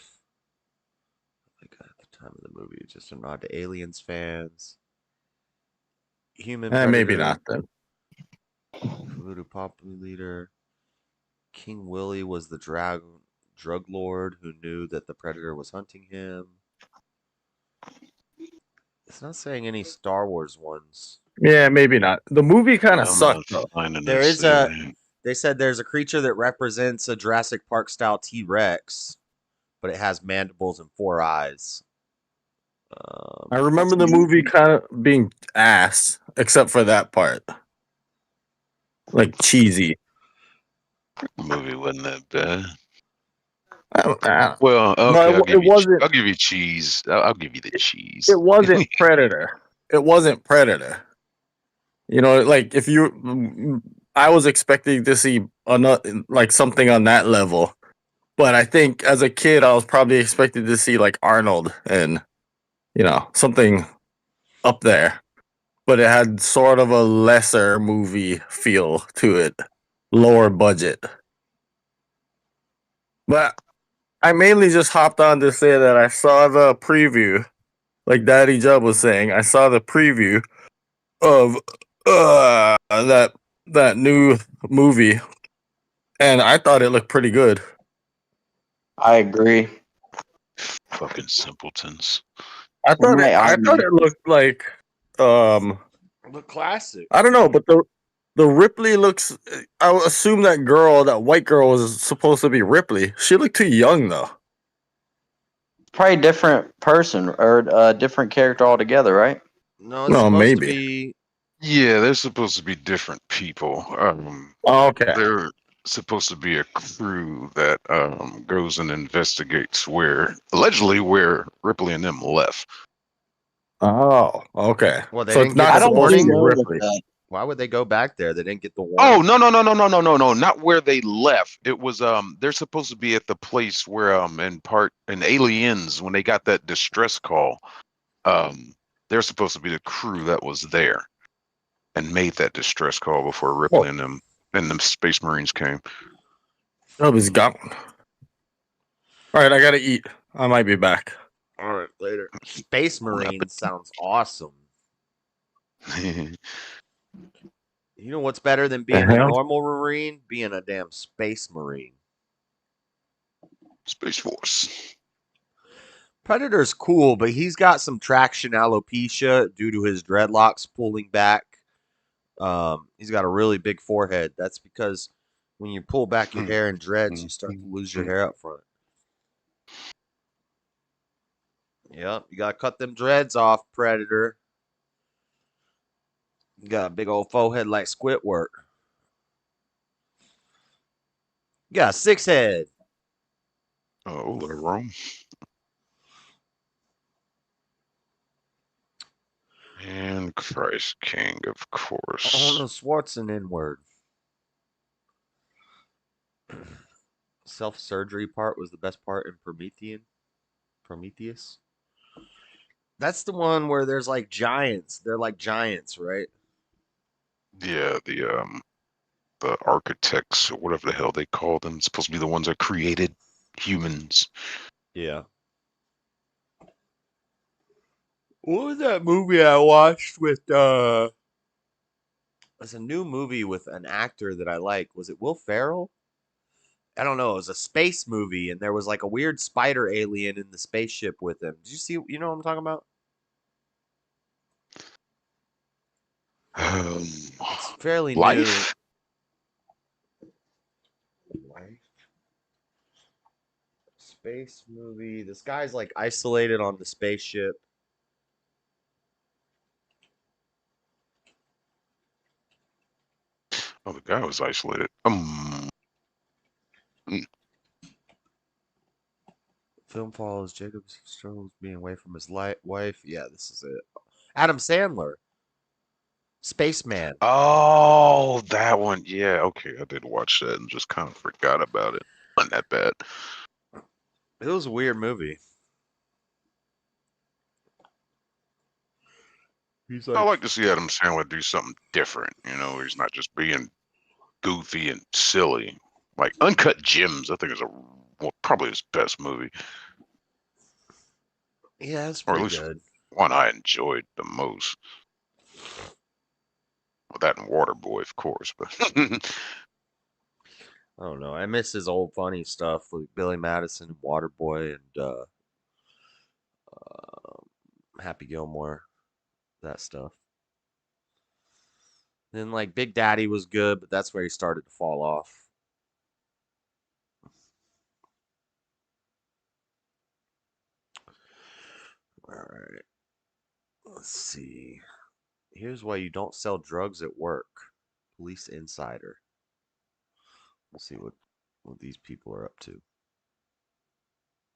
Like at the time of the movie, just a nod to Aliens fans. Human Predator. Maybe not then. Voodoo Pop leader. King Willie was the drug lord who knew that the Predator was hunting him. It's not saying any Star Wars ones. Yeah, maybe not. The movie kind of sucked though. There is they said there's a creature that represents a Jurassic Park style T-Rex, but it has mandibles and 4 eyes. I remember the movie kind of being ass, except for that part. Like cheesy. The movie wasn't that bad. Well, okay, wasn't. I'll give you cheese. I'll give you the cheese. It wasn't Predator. It wasn't Predator. You know, like if you, I was expecting to see like something on that level, but I think as a kid I was probably expecting to see like Arnold and something up there. But it had sort of a lesser movie feel to it, lower budget. But I mainly just hopped on to say that I saw the preview, like Daddy Jub was saying. I saw the preview of that new movie, and I thought it looked pretty good. I agree. Fucking simpletons. I thought it looked like the classic. I don't know, but the Ripley looks. I would assume that white girl, was supposed to be Ripley. She looked too young though. Probably a different person or a different character altogether, right? No, it's supposed maybe. to be. Yeah, they're supposed to be different people. Okay. They're supposed to be a crew that goes and investigates allegedly where Ripley and them left. Oh, okay. Well, they so didn't it's not get the warning. Ripley. Why would they go back there? They didn't get the warning. Oh, no, not where they left. It was they're supposed to be at the place where in Aliens, when they got that distress call, they're supposed to be the crew that was there and made that distress call before Ripley and them Space Marines came. Oh, he's gone. All right, I gotta eat. I might be back. All right, later. Space Marine sounds awesome. You know what's better than being a normal Marine? Being a damn Space Marine. Space Force. Predator's cool, but he's got some traction alopecia due to his dreadlocks pulling back. He's got a really big forehead. That's because when you pull back your hair in dreads, you start to lose your hair up front. Yep, you gotta cut them dreads off, Predator. You got a big old forehead like Squidward. You got a 6 head. Oh, little room. And Christ King, of course. Arnold Schwarzenegger. Self-surgery part was the best part in Prometheus. That's the one where there's like giants. They're like giants, right? Yeah, the architects or whatever the hell they call them. It's supposed to be the ones that created humans. Yeah. What was that movie I watched with It's a new movie with an actor that I like. Was it Will Ferrell? I don't know. It was a space movie, and there was like a weird spider alien in the spaceship with him. Did you see? You know what I'm talking about? It's fairly Life? new. Life. Space movie. This guy's like isolated on the spaceship. Oh, the guy was isolated. Film follows Jacob struggles being away from his wife. Yeah, this is it. Adam Sandler. Spaceman. Oh, that one. Yeah, okay. I did watch that and just kind of forgot about it. Wasn't that bad. It was a weird movie. He's I like to see Adam Sandler do something different. You know, he's not just being goofy and silly. Like Uncut Gems, I think is probably his best movie. Yeah, it's Or at pretty least good. one I enjoyed the most. Well, that and Waterboy, of course, but I don't know. I miss his old funny stuff like Billy Madison and Waterboy and Happy Gilmore, that stuff. Then like Big Daddy was good, but that's where he started to fall off. All right. Let's see. Here's why you don't sell drugs at work. Police Insider. We'll see what these people are up to.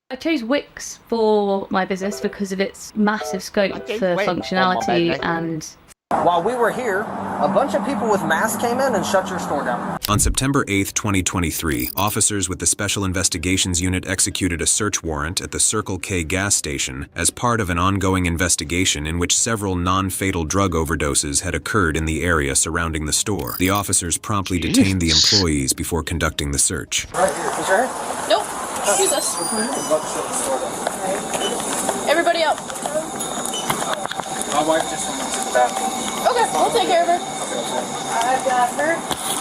I chose Wix for my business because of its massive scope for functionality and... While we were here, a bunch of people with masks came in and shut your store down. On September 8, 2023, officers with the Special Investigations Unit executed a search warrant at the Circle K gas station as part of an ongoing investigation in which several non-fatal drug overdoses had occurred in the area surrounding the store. The officers promptly detained the employees before conducting the search. Right here. Is your hair? Nope. Who's this? Everybody out. My wife just went to the bathroom. Okay, we'll take care of her. I've got her.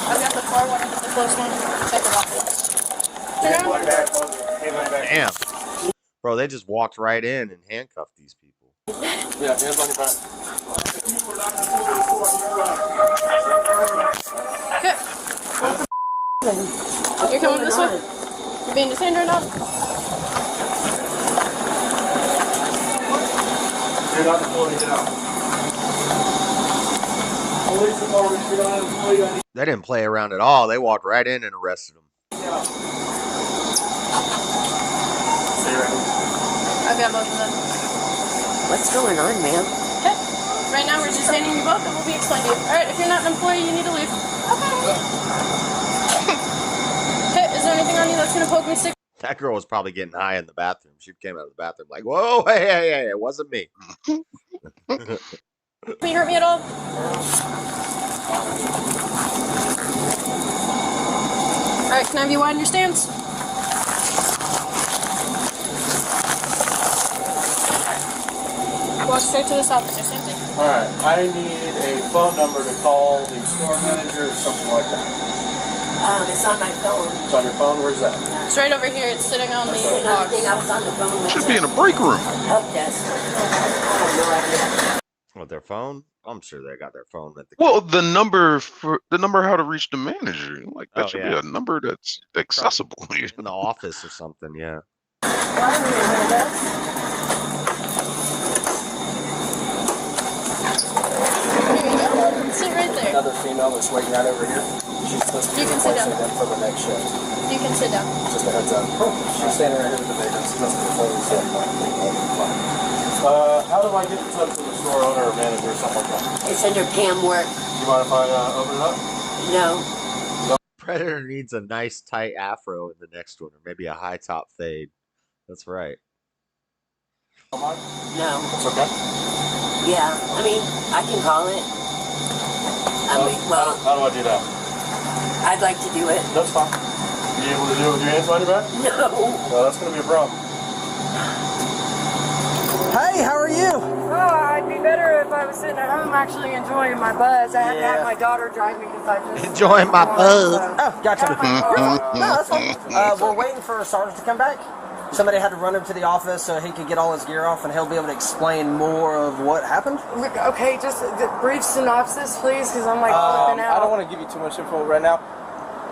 I've got the far one, the close one. Check her off. Damn. Bro, they just walked right in and handcuffed these people. Yeah, hands on your back. Okay. You're coming this way? You're being detained right now? You're not deployed, get out. They didn't play around at all. They walked right in and arrested him. Yeah. I've got both of them. What's going on, ma'am? Okay. Right now we're detaining you both and we'll be explaining to you. Alright, if you're not an employee, you need to leave. Okay. Okay, is there anything on you that's gonna poke me sick? That girl was probably getting high in the bathroom. She came out of the bathroom like, whoa, hey, it wasn't me. Can you hurt me at all? Alright, can I have you widen your stance? Walk straight to this officer, same thing. Alright, I need a phone number to call the store manager or something like that. It's on my phone. It's on your phone? Where's that? It's right over here. It's sitting on the I think box. I was on the phone. Should be in a break room. Help desk. I have no idea. With their phone? I'm sure they got their phone at the Well, the number how to reach the manager, like that should be yeah. a number that's accessible. in the office or something, yeah. Sit right there. Another female that's waiting right over here. She's supposed to be You can sit down. replacing them for the next shift. You can sit down. Just a heads up. She's standing right here with the vacancy. That's before we sit. How do I get in touch with the store owner or manager or something like that? It's under Pam work. You mind if I open it up? No. Predator needs a nice tight afro in the next one, or maybe a high top fade. That's right. No. It's okay. Yeah. I mean, I can call it. How do I do that? I'd like to do it. That's fine. You able to do it with your hands behind your back? No. Well, that's going to be a problem. Hey, how are you? Oh, I'd be better if I was sitting at home actually enjoying my buzz. I have to have my daughter drive me because I just... Enjoying my buzz. Oh, gotcha. No, that's fine. We're waiting for Sarge to come back. Somebody had to run him to the office so he could get all his gear off and he'll be able to explain more of what happened. Okay, just a brief synopsis, please, because I'm like flipping out. I don't want to give you too much info right now.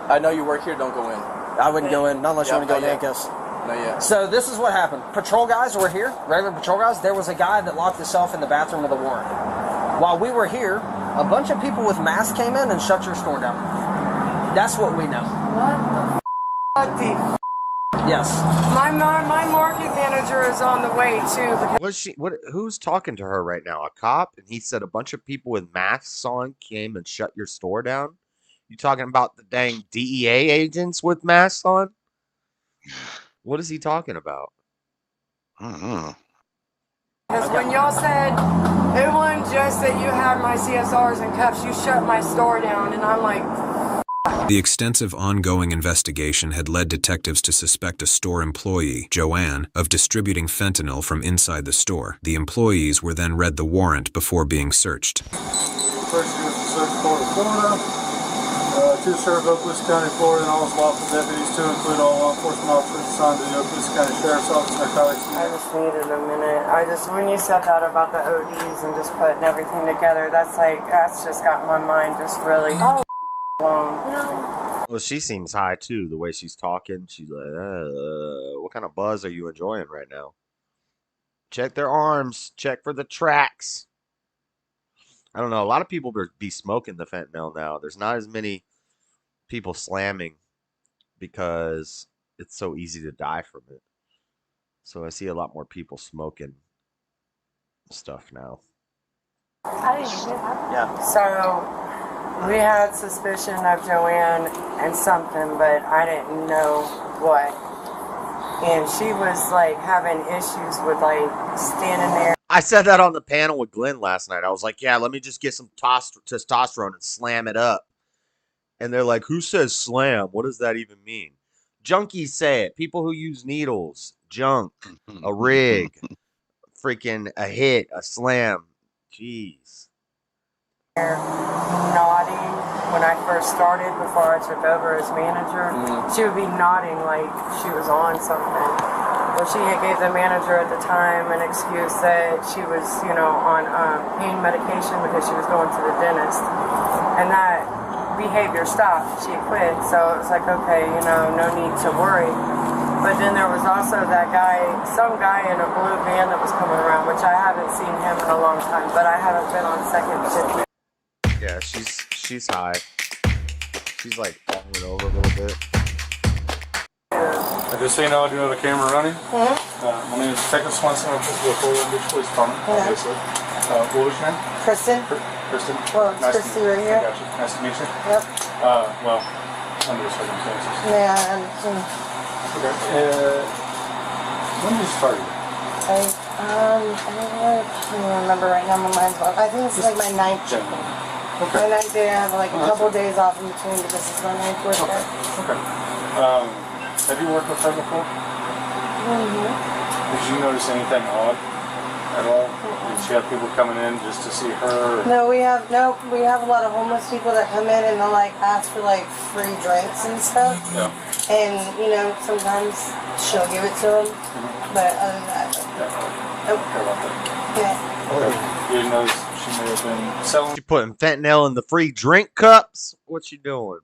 I know you work here, don't go in. I wouldn't go in, not unless you want to go in handcuffs. Not yet. So this is what happened. Patrol guys were here, regular patrol guys. There was a guy that locked himself in the bathroom with a warrant. While we were here, a bunch of people with masks came in and shut your store down. That's what we know. What the Yes. My market manager is on the way too. Was she? Who's talking to her right now? A cop? And he said a bunch of people with masks on came and shut your store down. You talking about the dang DEA agents with masks on? What is he talking about? I don't know. Because when y'all said it wasn't just that you had my CSRs in cuffs, you shut my store down, and I'm like. The extensive ongoing investigation had led detectives to suspect a store employee, Joanne, of distributing fentanyl from inside the store. The employees were then read the warrant before being searched. First, you search Florida. To serve Oakland County, Florida, and all its lawful deputies to include all law enforcement officers assigned to the Oakland County Sheriff's Office narcotics. I just needed a minute. When you said that about the ODs and just putting everything together, that's just got my mind just really long. Well, she seems high too. The way she's talking, she's like, "What kind of buzz are you enjoying right now?" Check their arms. Check for the tracks. I don't know. A lot of people be smoking the fentanyl now. There's not as many people slamming because it's so easy to die from it. So I see a lot more people smoking stuff now. Yeah. So we had suspicion of Joanne and something, but I didn't know what. And she was like having issues with like standing there. I said that on the panel with Glenn last night. I was like, yeah, let me just get some testosterone and slam it up. And they're like, who says slam? What does that even mean? Junkies say it. People who use needles, junk, a rig, freaking a hit, a slam. Jeez. Nodding when I first started, before I took over as manager. She would be nodding like she was on something. Well, she had gave the manager at the time an excuse that she was, on pain medication because she was going to the dentist. And that behavior stopped. She quit. So it was like, okay, no need to worry. But then there was also that guy, some guy in a blue van that was coming around, which I haven't seen him in a long time, but I haven't been on second shift. Yeah, she's high. She's like falling over a little bit. Just so you know, I do have a camera running. My name is Detective Swenson. I'm with the Florida Beach Police Department, obviously. What was your name? Kristen. Kristen. Well, it's nice Christy right here. I got you. Nice to meet you. Yep. Well, under the circumstances. Yeah, and okay. When did you start? I can't remember right now. My mind's blank. I think this is like my ninth shift. Okay. My ninth day. I have like a couple days off in between, but this is my ninth work day. Okay. Have you worked with her before? Did you notice anything odd at all? Did she have people coming in just to see her? No, we have a lot of homeless people that come in and they'll like ask for like free drinks and stuff. Yeah. And sometimes she'll give it to them, but other than that, nope. Yeah. Okay. You didn't notice she may have been selling? She putting fentanyl in the free drink cups? What you doing?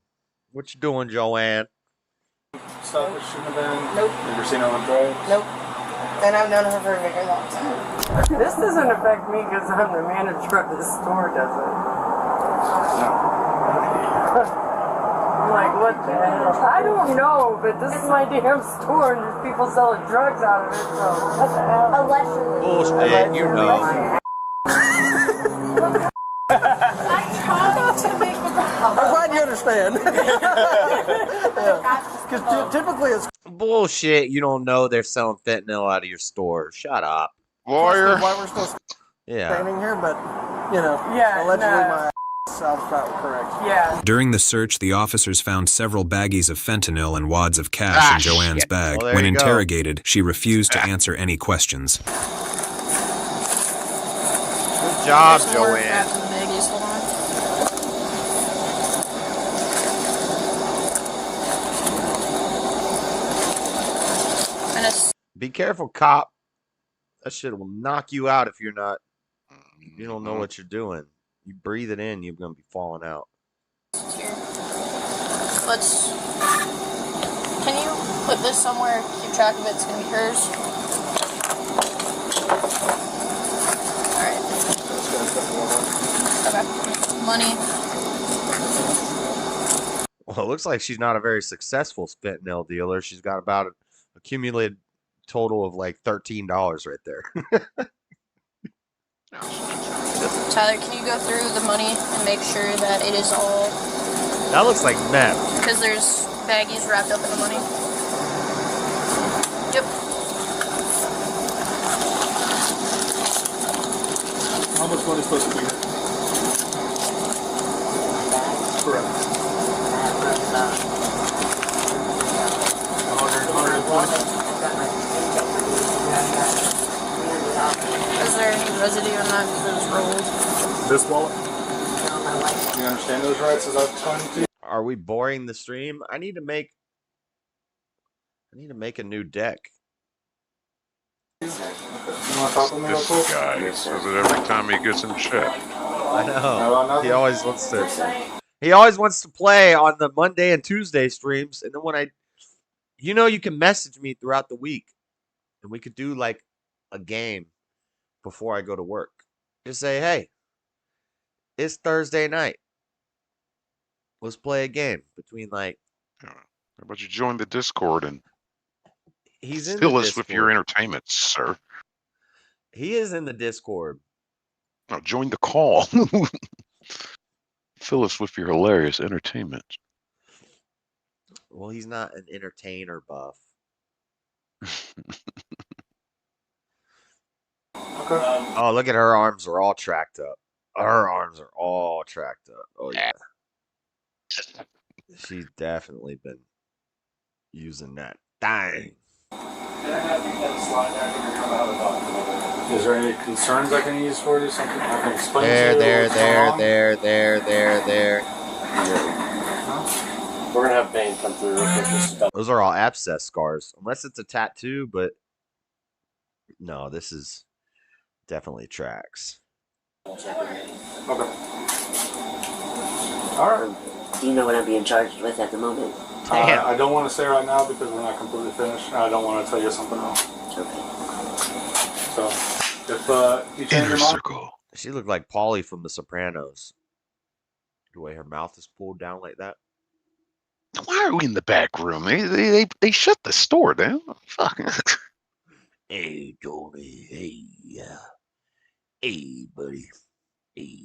What you doing, Joanne? Stuff that shouldn't have been? Nope. Never seen her on drugs? Nope. And I've known her for a very long time. This doesn't affect me because I'm the manager of this store, does it? No. like, what the hell? I don't know, but this is my damn store and there's people selling drugs out of it, so what the hell? Allegedly. Bullshit, you know. I'm glad you understand. Because typically it's Bullshit, you don't know they're selling fentanyl out of your store. Shut up. Lawyer. why we're supposed to be Yeah. standing here, but, you know, Yeah, allegedly no. my sounds about correct. Yeah. During the search, the officers found several baggies of fentanyl and wads of cash in Joanne's shit. bag. Well, there When you go. interrogated, she refused to answer any questions. Good job, There's more Joanne. crap in the baggies, hold on. And it's Be careful, cop. That shit will knock you out if you're not. You don't know what you're doing. You breathe it in, you're gonna be falling out. here. Let's. Can you put this somewhere? Keep track of it. It's gonna be hers. Alright. Okay. Money. Well, it looks like she's not a very successful fentanyl dealer. She's got about an accumulated total of like $13 right there. Tyler, can you go through the money and make sure that it is all. That looks like meth. Because there's baggies wrapped up in the money. Yep. How much money is supposed to be here? Correct. 120? Is there any residue on that because it was rolled? This wallet? You understand those rights as I've explained to you? Are we boring the stream? I need to make a new deck. You want to talk with me real This quick? guy says it every time he gets in chat. I know. No, nothing. He always wants to play on the Monday and Tuesday streams, and then when you can message me throughout the week, and we could do like a game before I go to work. Just say, hey, it's Thursday night. Let's play a game between like. How about you join the Discord and He's in fill the us with your Discord. entertainment, sir? He is in the Discord. No, join the call. Fill us with your hilarious entertainment. Well, he's not an entertainer buff. Okay. Oh, look at her arms are all tracked up. Her arms are all tracked up. Oh yeah. She's definitely been using that thing. Is there any concerns I can use for you? Something I can explain to you? There. We're gonna have Bane come through real quick. Just about Those are all abscess scars. Unless it's a tattoo, but no, this is definitely tracks. Okay. Alright. Do you know what I'm being charged with at the moment? I don't want to say right now because we're not completely finished. And I don't want to tell you something else. Okay. So, if you change your mind, She looked like Polly from The Sopranos. The way her mouth is pulled down like that. Why are we in the back room? They shut the store down. Fuck. Hey, Tony. Hey, hey, buddy. Hey.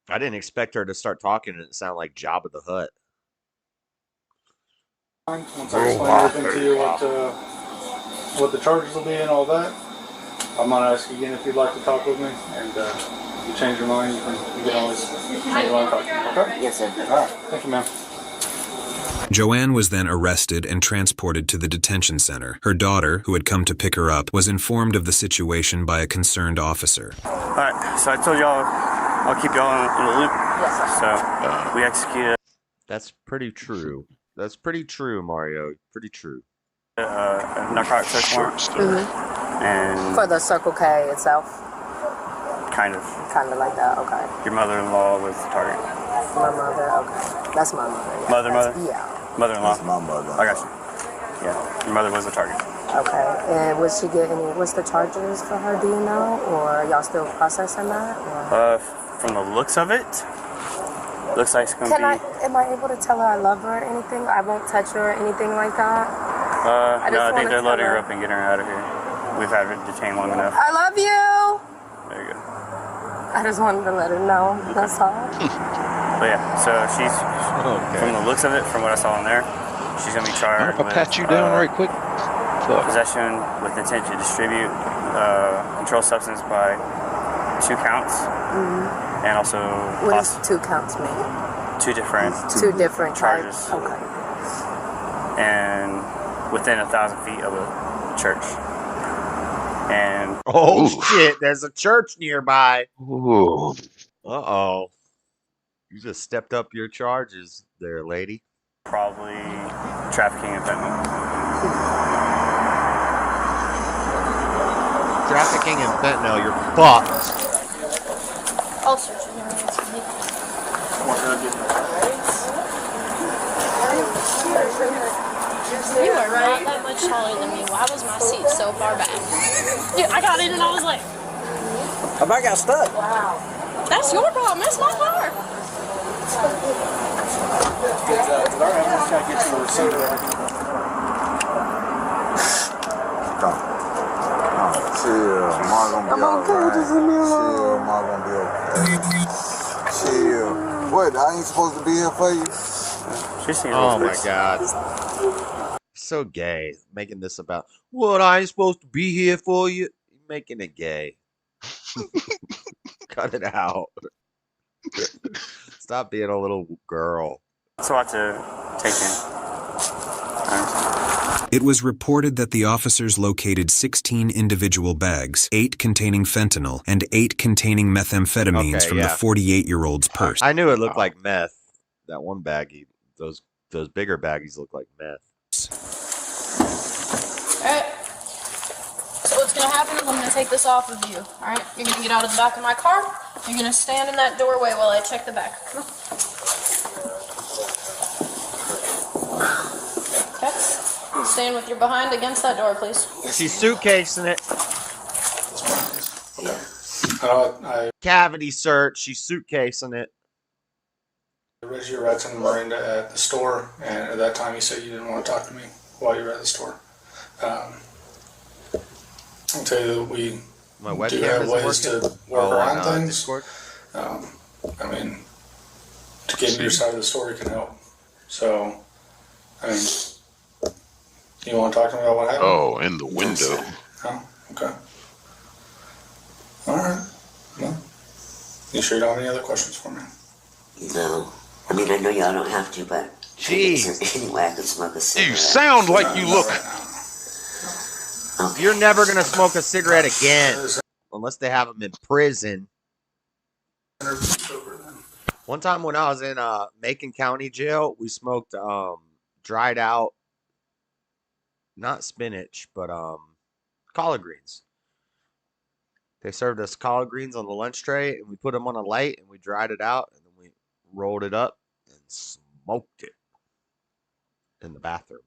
I didn't expect her to start talking and it sounded like Jabba the Hutt. once I explain everything to you, what the charges will be and all that, I'm gonna ask you again if you'd like to talk with me. And if you change your mind, you can always change your mind. Okay? Yes, sir. All right. Thank you, ma'am. Joanne was then arrested and transported to the detention center. Her daughter, who had come to pick her up, was informed of the situation by a concerned officer. Alright, so I told y'all I'll keep y'all in the loop. Yes, so we executed. That's pretty true. That's pretty true, Mario. Pretty true. A narcotic search warrant. And For the Circle K itself? kind of. Kind of like that, okay. Your mother-in-law was the target. My mother, okay. That's my mother. Yeah. Mother? Yeah. Mother-in-law. That's my mother. I got you. Yeah, your mother was the target. Okay. And was she getting any, what's the charges for her, do you know? Or are y'all still processing that? Or? From the looks of it, Looks like it's gonna Can be. am I able to tell her I love her or anything? I won't touch her or anything like that. No, I think they're loading her up and getting her out of here. We've had her detained long enough. I love you. There you go. I just wanted to let her know. That's all. But yeah, so she's from the looks of it, from what I saw in there, she's gonna be charged I'll with pat you down right quick. possession with intent to distribute controlled substance by 2 counts, and also What does 2 counts mean? 2 different charges. charges. Okay. And within 1,000 feet of a church. And shit, there's a church nearby. Ooh. Uh-oh. You just stepped up your charges there, lady. probably trafficking in fentanyl. Trafficking in fentanyl, you're fucked. I'll search it. You were not that much taller than me. Why was my seat so far back? Dude, I got in and I was like, I might got stuck. wow. That's your problem. That's my car. Chill, Ma gonna be alright. Chill, Ma gonna be okay. Chill. What? I ain't supposed to be here for you? Oh my god. So gay. Making this about what I ain't supposed to be here for you. Making it gay. Cut it out. Stop being a little girl. It's a lot to take in. It was reported that the officers located 16 individual bags, 8 containing fentanyl and 8 containing methamphetamines from the 48-year-old's purse. I knew it looked like meth. That one baggie, those bigger baggies look like meth. Alright. So what's gonna happen is I'm gonna take this off of you. Alright? You're gonna get out of the back of my car. You're gonna stand in that doorway while I check the back. Come on. Okay. Stand with your behind against that door, please. She's suitcasing it. Cavity search. She's suitcasing it. Reggie Rats and Miranda at the store, and at that time you said you didn't want to talk to me while you were at the store. I'll tell you that we do have ways to work around things. I mean, to get your side of the story can help. So, I mean, you want to talk to me about what happened? Oh, in the window. Oh, okay. All right. Well, you sure you don't have any other questions for me? No. I mean, I know y'all don't have to, but Jeez. Anyway, I could smoke a cigarette. You sound like you look. You're never gonna smoke a cigarette again, unless they have them in prison. One time when I was in Macon County Jail, we smoked dried out, not spinach, but collard greens. They served us collard greens on the lunch tray, and we put them on a light, and we dried it out, and then we rolled it up and smoked it in the bathroom.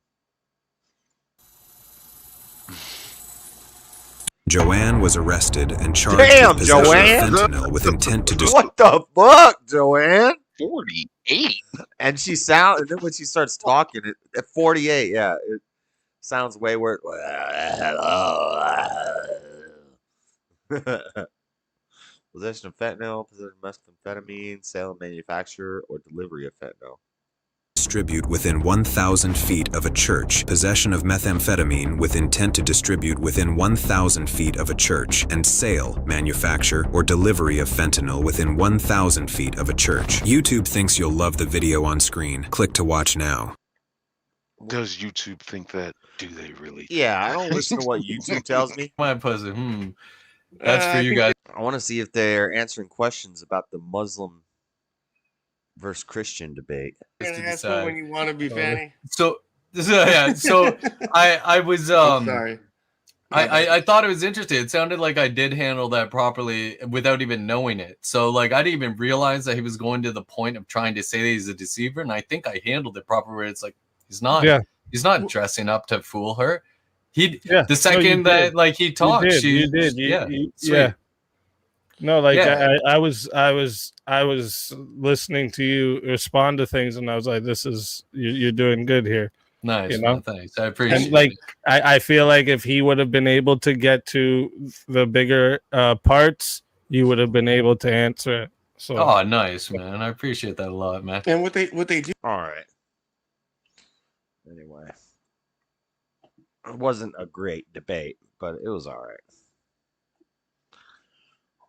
Joanne was arrested and charged with possession of fentanyl with intent to distribute. What the fuck, Joanne? 48. And then when she starts talking, at 48, yeah, it sounds way worse. Possession of fentanyl, possession of methamphetamine, sale and manufacture, or delivery of fentanyl. Distribute within 1,000 feet of a church, possession of methamphetamine with intent to distribute within 1,000 feet of a church, and sale, manufacture, or delivery of fentanyl within 1,000 feet of a church. YouTube thinks you'll love the video on screen. Click to watch now. Does YouTube think that? Do they really? Yeah, I don't listen to what YouTube tells me. My pussy. That's for you guys. I want to see if they're answering questions about the Muslim versus Christian debate. You're gonna ask me when you want to be Fanny. So I was sorry. I thought it was interesting. It sounded like I did handle that properly without even knowing it. So like I didn't even realize that he was going to the point of trying to say that he's a deceiver, and I think I handled it properly. Where it's like he's not dressing up to fool her. The second that like he talked, you did. No, like Yeah. I was listening to you respond to things, and I was like, "This is you're doing good here." Nice, You know, man. Thanks. I appreciate and like it. I feel like if he would have been able to get to the bigger parts, you would have been able to answer it. So, Oh, nice, man. I appreciate that a lot, man. And what they do. All right. Anyway, it wasn't a great debate, but it was all right.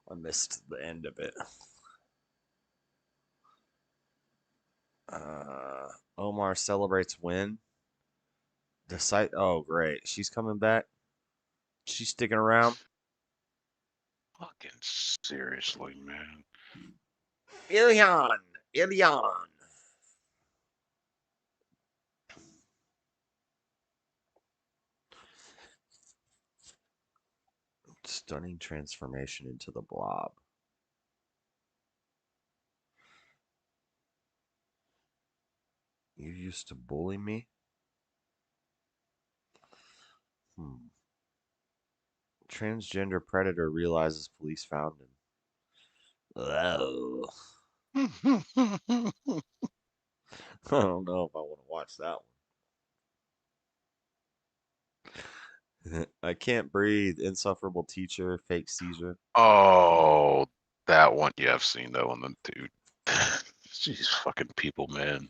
I missed the end of it. Omar celebrates win. Oh, great. She's coming back. She's sticking around. Fucking seriously, man. Ilion. Stunning transformation into the blob. You used to bully me? Transgender predator realizes police found him. Oh. I don't know if I want to watch that one. I can't breathe. Insufferable teacher. Fake seizure. Oh, that one. Yeah, I've seen that one, dude. These fucking people, man.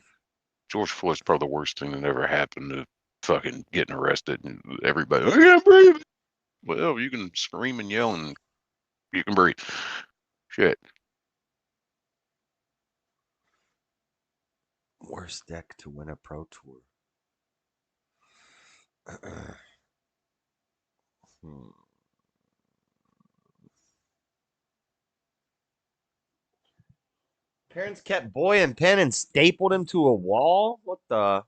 George Floyd's probably the worst thing that ever happened to fucking getting arrested and everybody. I can't breathe. Well, you can scream and yell and you can breathe. Shit. Worst deck to win a pro tour. Parents kept boy in pen and stapled him to a wall? What the?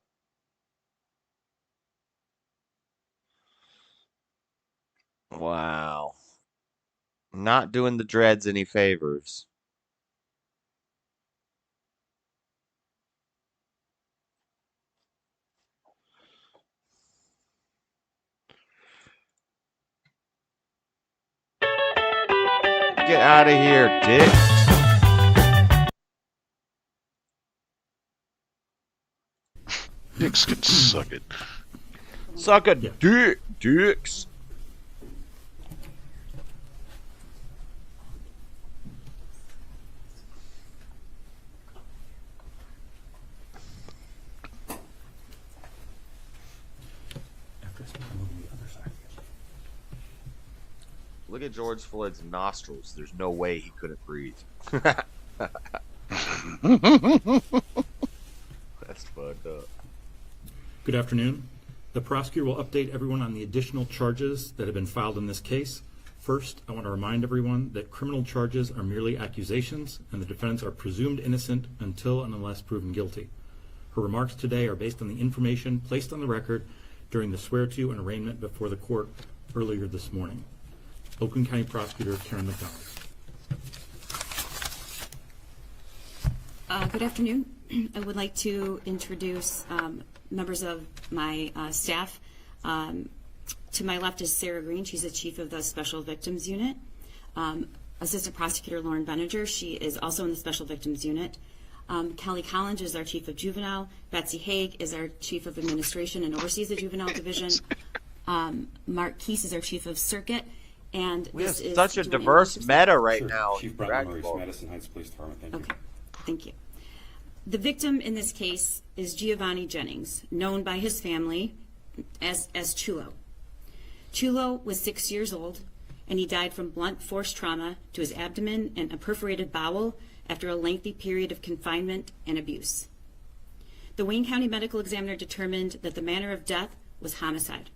Wow. Not doing the dreads any favors. Get out of here, dick. Dicks can suck it. Suck a dick, dicks. Look at George Floyd's nostrils. There's no way he couldn't breathe. That's fucked up. Good afternoon. The prosecutor will update everyone on the additional charges that have been filed in this case. First, I want to remind everyone that criminal charges are merely accusations and the defendants are presumed innocent until and unless proven guilty. Her remarks today are based on the information placed on the record during the swear-to and arraignment before the court earlier this morning. Oakland County Prosecutor Karen McDonald. Good afternoon. I would like to introduce members of my staff. To my left is Sarah Green. She's the chief of the Special Victims Unit. Assistant Prosecutor Lauren Benninger. She is also in the Special Victims Unit. Kelly Collins is our chief of juvenile. Betsy Haig is our chief of administration and oversees the juvenile division. Mark Keese is our chief of circuit. And we have such a diverse meta right now. Chief Brian Murray, Madison Heights Police Department. Thank you. Okay, thank you. The victim in this case is Giovanni Jennings, known by his family as Chulo. Chulo was 6 years old, and he died from blunt force trauma to his abdomen and a perforated bowel after a lengthy period of confinement and abuse. The Wayne County Medical Examiner determined that the manner of death was homicide.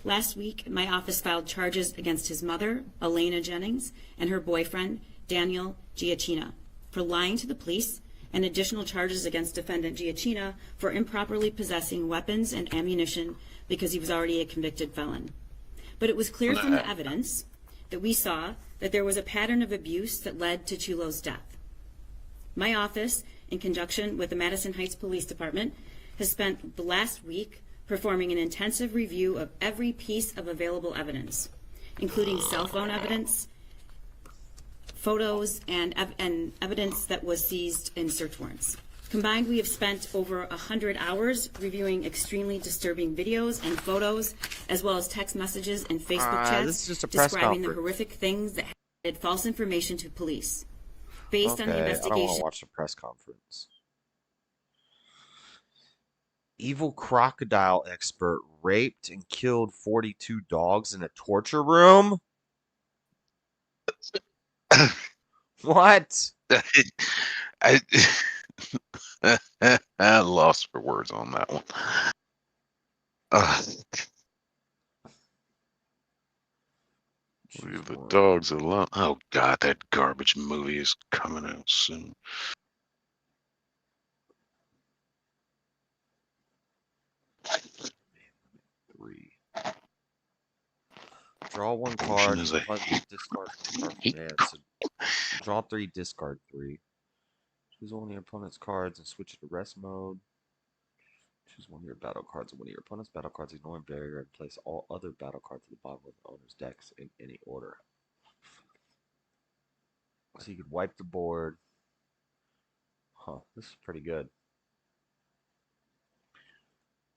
Last week, my office filed charges against his mother, Elena Jennings, and her boyfriend, Daniel Giacchina, for lying to the police, and additional charges against defendant Giacchina for improperly possessing weapons and ammunition because he was already a convicted felon. But it was clear from the evidence that we saw that there was a pattern of abuse that led to Chulo's death. My office, in conjunction with the Madison Heights Police Department, has spent the last week performing an intensive review of every piece of available evidence, including cell phone evidence, photos, and evidence that was seized in search warrants. Combined, we have spent over 100 hours reviewing extremely disturbing videos and photos, as well as text messages and Facebook chats this is just a press describing the conference. horrific things that had false information to police. Based on the I don't want investigation, to watch the press conference. Evil crocodile expert raped and killed 42 dogs in a torture room? What? I lost for words on that one. Leave the dogs alone. Oh God, that garbage movie is coming out soon. Three. Draw one card. Is a Discard. Man, so draw 3, discard 3. Choose one of your opponent's cards and switch it to rest mode. Choose one of your battle cards and one of your opponent's battle cards, ignoring barrier, and place all other battle cards at the bottom of the owner's decks in any order. So you could wipe the board. Huh, this is pretty good.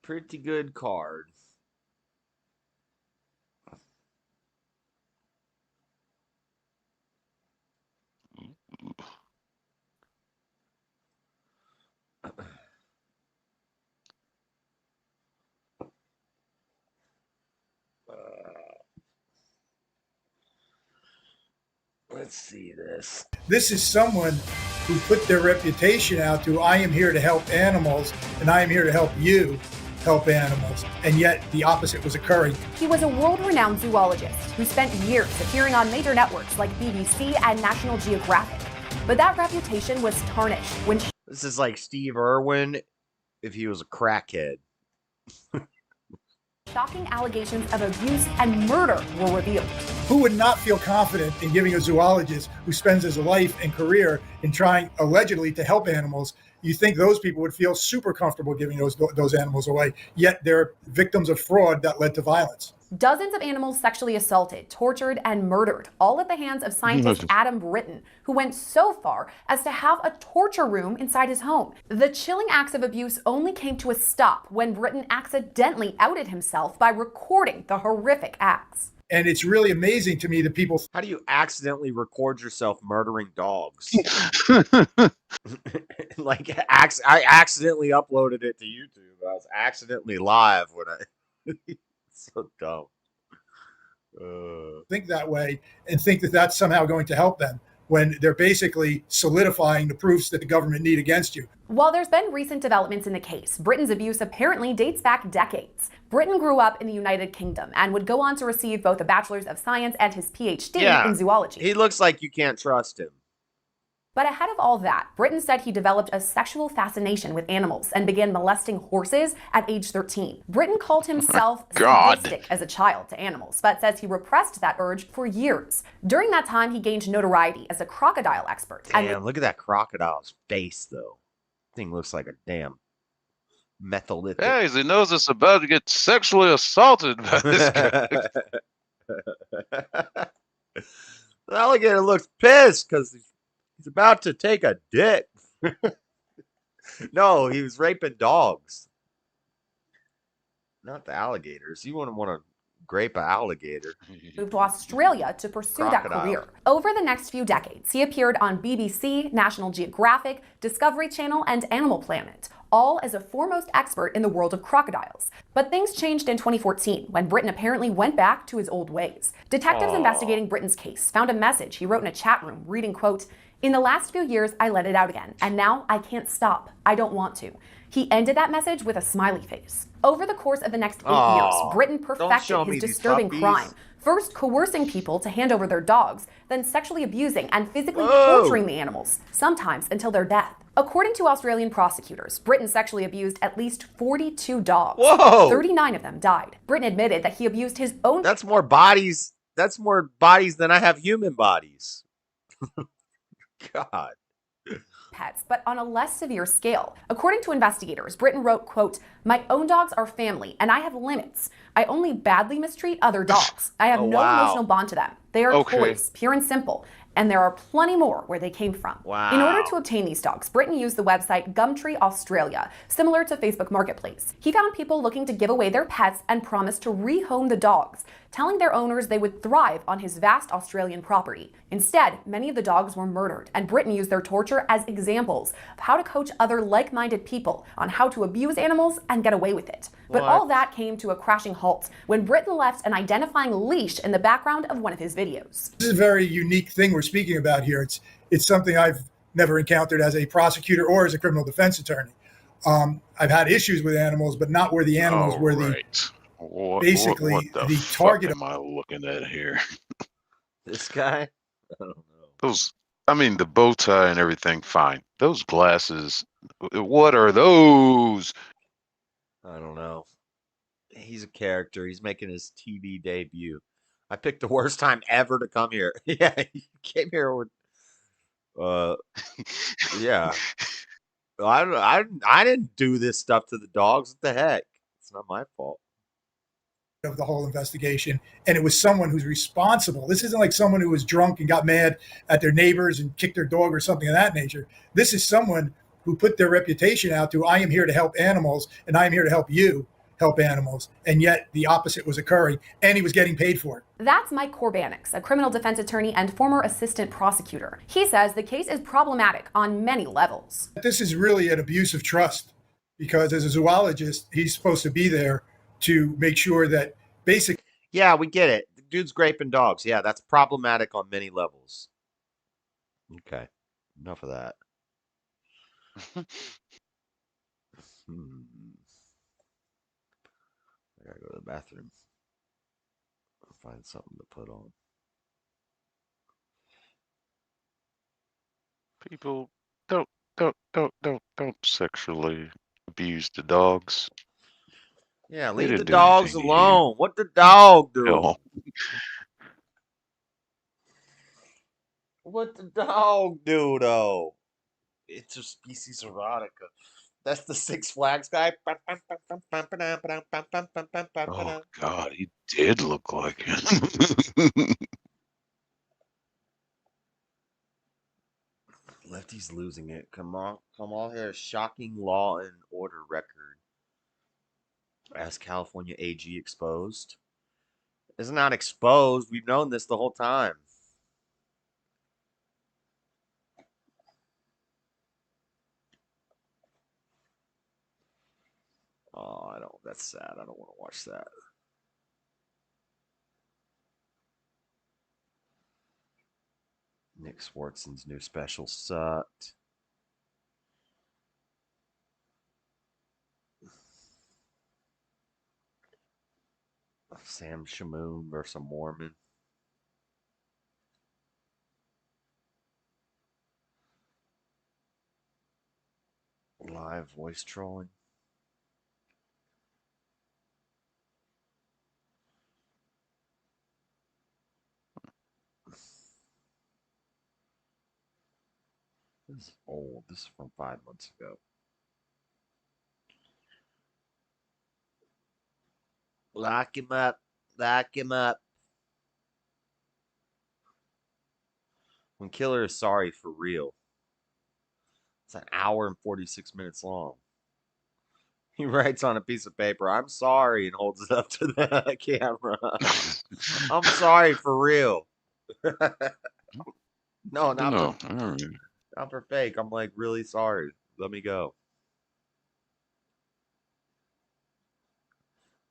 Pretty good card. Let's see this. This is someone who put their reputation out to, I am here to help animals, and I am here to help you help animals. And yet the opposite was occurring. He was a world-renowned zoologist who spent years appearing on major networks like BBC and National Geographic. But that reputation was tarnished when This is like Steve Irwin if he was a crackhead. shocking allegations of abuse and murder were revealed. Who would not feel confident in giving a zoologist who spends his life and career in trying allegedly to help animals? You think those people would feel super comfortable giving those animals away, yet they're victims of fraud that led to violence. Dozens of animals sexually assaulted, tortured, and murdered, all at the hands of scientist Adam Britton, who went so far as to have a torture room inside his home. The chilling acts of abuse only came to a stop when Britton accidentally outed himself by recording the horrific acts. And it's really amazing to me that people... How do you accidentally record yourself murdering dogs? Like, I accidentally uploaded it to YouTube. I was accidentally live when I... So dumb. Think that way and think that that's somehow going to help them when they're basically solidifying the proofs that the government need against you. While there's been recent developments in the case, Britton's abuse apparently dates back decades. Britton grew up in the United Kingdom and would go on to receive both a Bachelor's of Science and his PhD in zoology. He looks like you can't trust him. But ahead of all that, Britton said he developed a sexual fascination with animals and began molesting horses at age 13. Britton called himself sadistic as a child to animals, but says he repressed that urge for years. During that time, he gained notoriety as a crocodile expert. Damn, look at that crocodile's face, though. Thing looks like a damn methylitic. Yeah, he knows it's about to get sexually assaulted by this guy. The alligator looks pissed because he's about to take a dick. No, he was raping dogs. Not the alligators. You wouldn't want to grape an alligator. Moved to Australia to pursue that career. Over the next few decades, he appeared on BBC, National Geographic, Discovery Channel, and Animal Planet, all as a foremost expert in the world of crocodiles. But things changed in 2014 when Britton apparently went back to his old ways. Detectives investigating Britton's case found a message he wrote in a chat room reading, quote, "In the last few years, I let it out again, and now I can't stop. I don't want to." He ended that message with a smiley face. Over the course of the next 8 years, Britton perfected his disturbing crime, first coercing people to hand over their dogs, then sexually abusing and physically torturing the animals, sometimes until their death. According to Australian prosecutors, Britton sexually abused at least 42 dogs. 39 of them died. Britton admitted that he abused his own... That's more bodies. That's more bodies than I have human bodies. God. Pets, but on a less severe scale. According to investigators, Britton wrote, quote, "My own dogs are family, and I have limits. I only badly mistreat other dogs. I have no emotional bond to them. They are toys, pure and simple. And there are plenty more where they came from. Wow. In order to obtain these dogs, Britton used the website Gumtree Australia, similar to Facebook Marketplace. He found people looking to give away their pets and promised to rehome the dogs, telling their owners they would thrive on his vast Australian property. Instead, many of the dogs were murdered, and Britton used their torture as examples of how to coach other like-minded people on how to abuse animals and get away with it. But all that came to a crashing halt when Britton left an identifying leash in the background of one of his videos. This is a very unique thing we're speaking about here. It's something I've never encountered as a prosecutor or as a criminal defense attorney. I've had issues with animals, but not where the animals were basically what the the target. Am I looking at here? This guy? I don't know. Those, I mean, the bow tie and everything, fine. Those glasses, what are those? I don't know. He's a character. He's making his TV debut. I picked the worst time ever to come here. Yeah, he came here with, yeah. I didn't do this stuff to the dogs. What the heck? It's not my fault. Of the whole investigation, and it was someone who's responsible. This isn't like someone who was drunk and got mad at their neighbors and kicked their dog or something of that nature. This is someone who put their reputation out to, I am here to help animals, and I am here to help you help animals, and yet the opposite was occurring, and he was getting paid for it. That's Mike Korbanix, a criminal defense attorney and former assistant prosecutor. He says the case is problematic on many levels. This is really an abuse of trust, because as a zoologist, he's supposed to be there to make sure that basic. Yeah, we get it. The dude's graping dogs. Yeah, that's problematic on many levels. Okay, enough of that. I gotta go to the bathroom. Find something to put on. People don't sexually abuse the dogs. Yeah, They leave the didn't do dogs anything to you. alone. What the dog do? No. What the dog do, though? Interspecies erotica. That's the Six Flags guy. Oh God, he did look like it. Lefty's losing it. Come on here. Shocking law and order record. As California AG exposed. It's not exposed. We've known this the whole time. Oh, that's sad. I don't want to watch that. Nick Swartzen's new special sucked. Sam Shamoon versus a Mormon. Live voice trolling. This is old. This is from 5 months ago. Lock him up. Lock him up. When Killer is sorry for real. It's an hour and 46 minutes long. He writes on a piece of paper, I'm sorry, and holds it up to the camera. I'm sorry for real. No, not for fake. I'm like, really sorry. Let me go.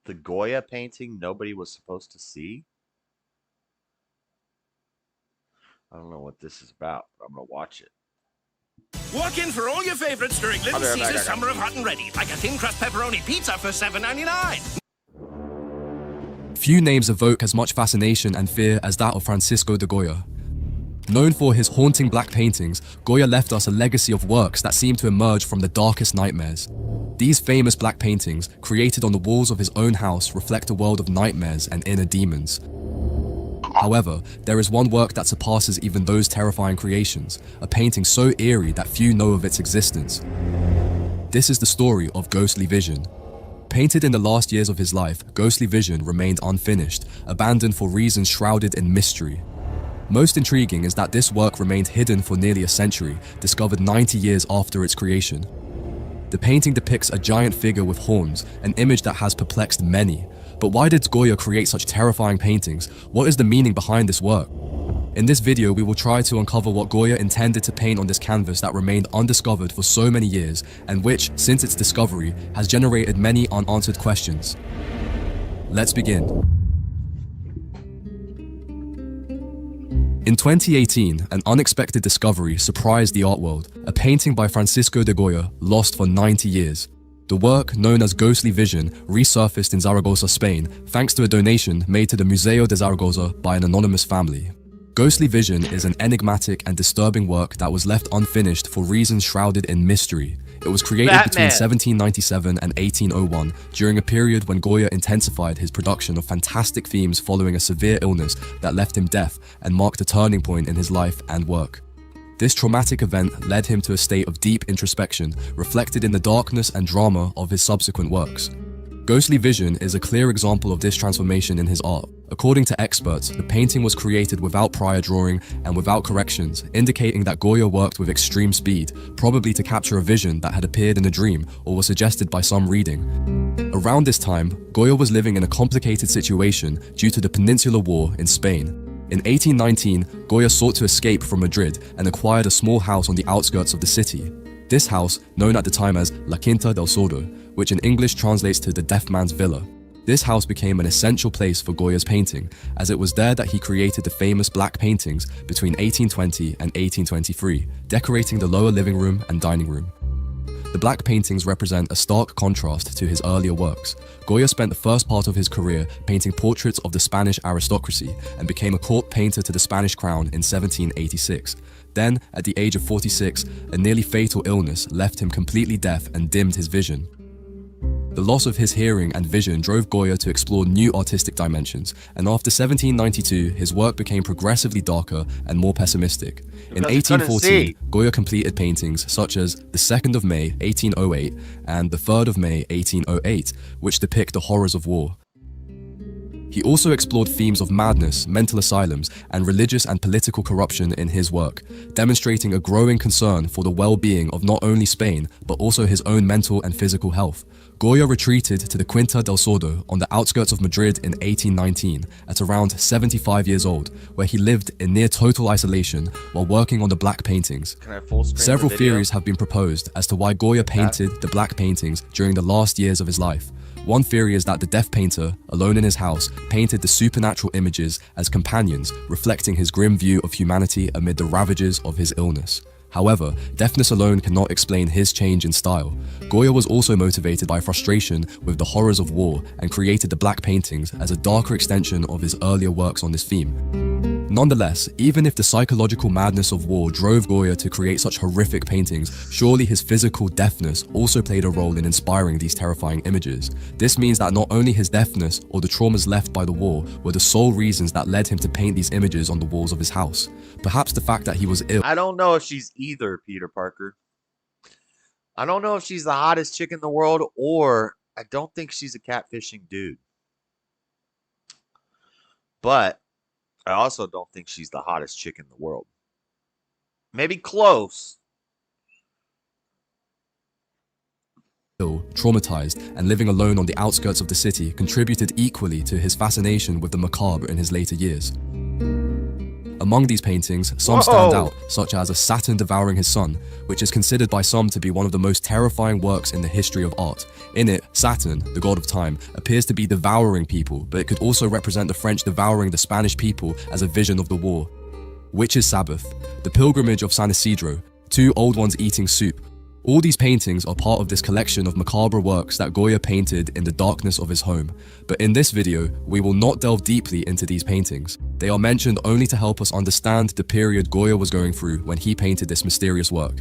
The Goya painting nobody was supposed to see? I don't know what this is about, but I'm going to watch it. Walk in for all your favorites during Little Caesar's Summer of Hot and Ready, like a thin crust pepperoni pizza for $7.99. Few names evoke as much fascination and fear as that of Francisco de Goya. Known for his haunting black paintings, Goya left us a legacy of works that seem to emerge from the darkest nightmares. These famous black paintings, created on the walls of his own house, reflect a world of nightmares and inner demons. However, there is one work that surpasses even those terrifying creations, a painting so eerie that few know of its existence. This is the story of Ghostly Vision. Painted in the last years of his life, Ghostly Vision remained unfinished, abandoned for reasons shrouded in mystery. Most intriguing is that this work remained hidden for nearly a century, discovered 90 years after its creation. The painting depicts a giant figure with horns, an image that has perplexed many. But why did Goya create such terrifying paintings? What is the meaning behind this work? In this video, we will try to uncover what Goya intended to paint on this canvas that remained undiscovered for so many years, and which, since its discovery, has generated many unanswered questions. Let's begin. In 2018, an unexpected discovery surprised the art world, a painting by Francisco de Goya, lost for 90 years. The work, known as Ghostly Vision, resurfaced in Zaragoza, Spain, thanks to a donation made to the Museo de Zaragoza by an anonymous family. Ghostly Vision is an enigmatic and disturbing work that was left unfinished for reasons shrouded in mystery. It was created between 1797 and 1801, during a period when Goya intensified his production of fantastic themes following a severe illness that left him deaf and marked a turning point in his life and work. This traumatic event led him to a state of deep introspection, reflected in the darkness and drama of his subsequent works. Ghostly Vision is a clear example of this transformation in his art. According to experts, the painting was created without prior drawing and without corrections, indicating that Goya worked with extreme speed, probably to capture a vision that had appeared in a dream or was suggested by some reading. Around this time, Goya was living in a complicated situation due to the Peninsular War in Spain. In 1819, Goya sought to escape from Madrid and acquired a small house on the outskirts of the city. This house, known at the time as La Quinta del Sordo, which in English translates to the deaf man's villa. This house became an essential place for Goya's painting, as it was there that he created the famous black paintings between 1820 and 1823, decorating the lower living room and dining room. The black paintings represent a stark contrast to his earlier works. Goya spent the first part of his career painting portraits of the Spanish aristocracy and became a court painter to the Spanish crown in 1786. Then, at the age of 46, a nearly fatal illness left him completely deaf and dimmed his vision. The loss of his hearing and vision drove Goya to explore new artistic dimensions, and after 1792, his work became progressively darker and more pessimistic. In 1814, Goya completed paintings such as the 2nd of May, 1808, and the 3rd of May, 1808, which depict the horrors of war. He also explored themes of madness, mental asylums, and religious and political corruption in his work, demonstrating a growing concern for the well-being of not only Spain, but also his own mental and physical health. Goya retreated to the Quinta del Sordo on the outskirts of Madrid in 1819, at around 75 years old, where he lived in near total isolation while working on the black paintings. Several theories have been proposed as to why Goya painted the black paintings during the last years of his life. One theory is that the deaf painter, alone in his house, painted the supernatural images as companions, reflecting his grim view of humanity amid the ravages of his illness. However, deafness alone cannot explain his change in style. Goya was also motivated by frustration with the horrors of war and created the black paintings as a darker extension of his earlier works on this theme. Nonetheless, even if the psychological madness of war drove Goya to create such horrific paintings, surely his physical deafness also played a role in inspiring these terrifying images. This means that not only his deafness or the traumas left by the war were the sole reasons that led him to paint these images on the walls of his house. Perhaps the fact that he was ill. I don't know if she's either, Peter Parker. I don't know if she's the hottest chick in the world, or I don't think she's a catfishing dude. But I also don't think she's the hottest chick in the world. Maybe close. Traumatized and living alone on the outskirts of the city contributed equally to his fascination with the macabre in his later years. Among these paintings, some stand out, such as a Saturn devouring his son, which is considered by some to be one of the most terrifying works in the history of art. In it, Saturn, the god of time, appears to be devouring people, but it could also represent the French devouring the Spanish people as a vision of the war. Witches' Sabbath, the pilgrimage of San Isidro, two old ones eating soup. All these paintings are part of this collection of macabre works that Goya painted in the darkness of his home. But in this video, we will not delve deeply into these paintings. They are mentioned only to help us understand the period Goya was going through when he painted this mysterious work.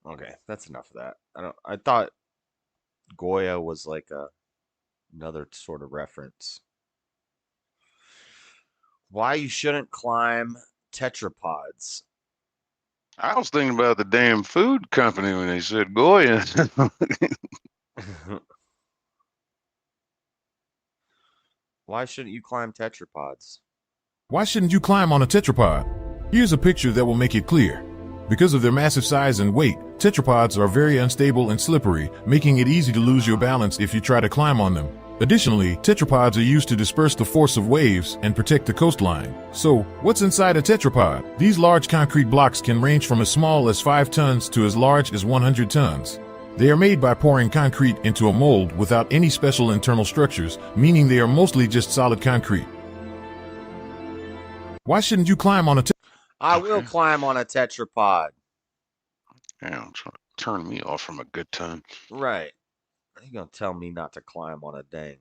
Okay, that's enough of that. I thought Goya was like another sort of reference. Why you shouldn't climb tetrapods. I was thinking about the damn food company when they said Goya. Why shouldn't you climb tetrapods? Why shouldn't you climb on a tetrapod? Here's a picture that will make it clear. Because of their massive size and weight, tetrapods are very unstable and slippery, making it easy to lose your balance if you try to climb on them. Additionally, tetrapods are used to disperse the force of waves and protect the coastline. So, what's inside a tetrapod? These large concrete blocks can range from as small as 5 tons to as large as 100 tons. They are made by pouring concrete into a mold without any special internal structures, meaning they are mostly just solid concrete. Why shouldn't you climb on a I will climb on a tetrapod. Yeah, I'm trying to turn me off from a good time. Right. You're going to tell me not to climb on a dang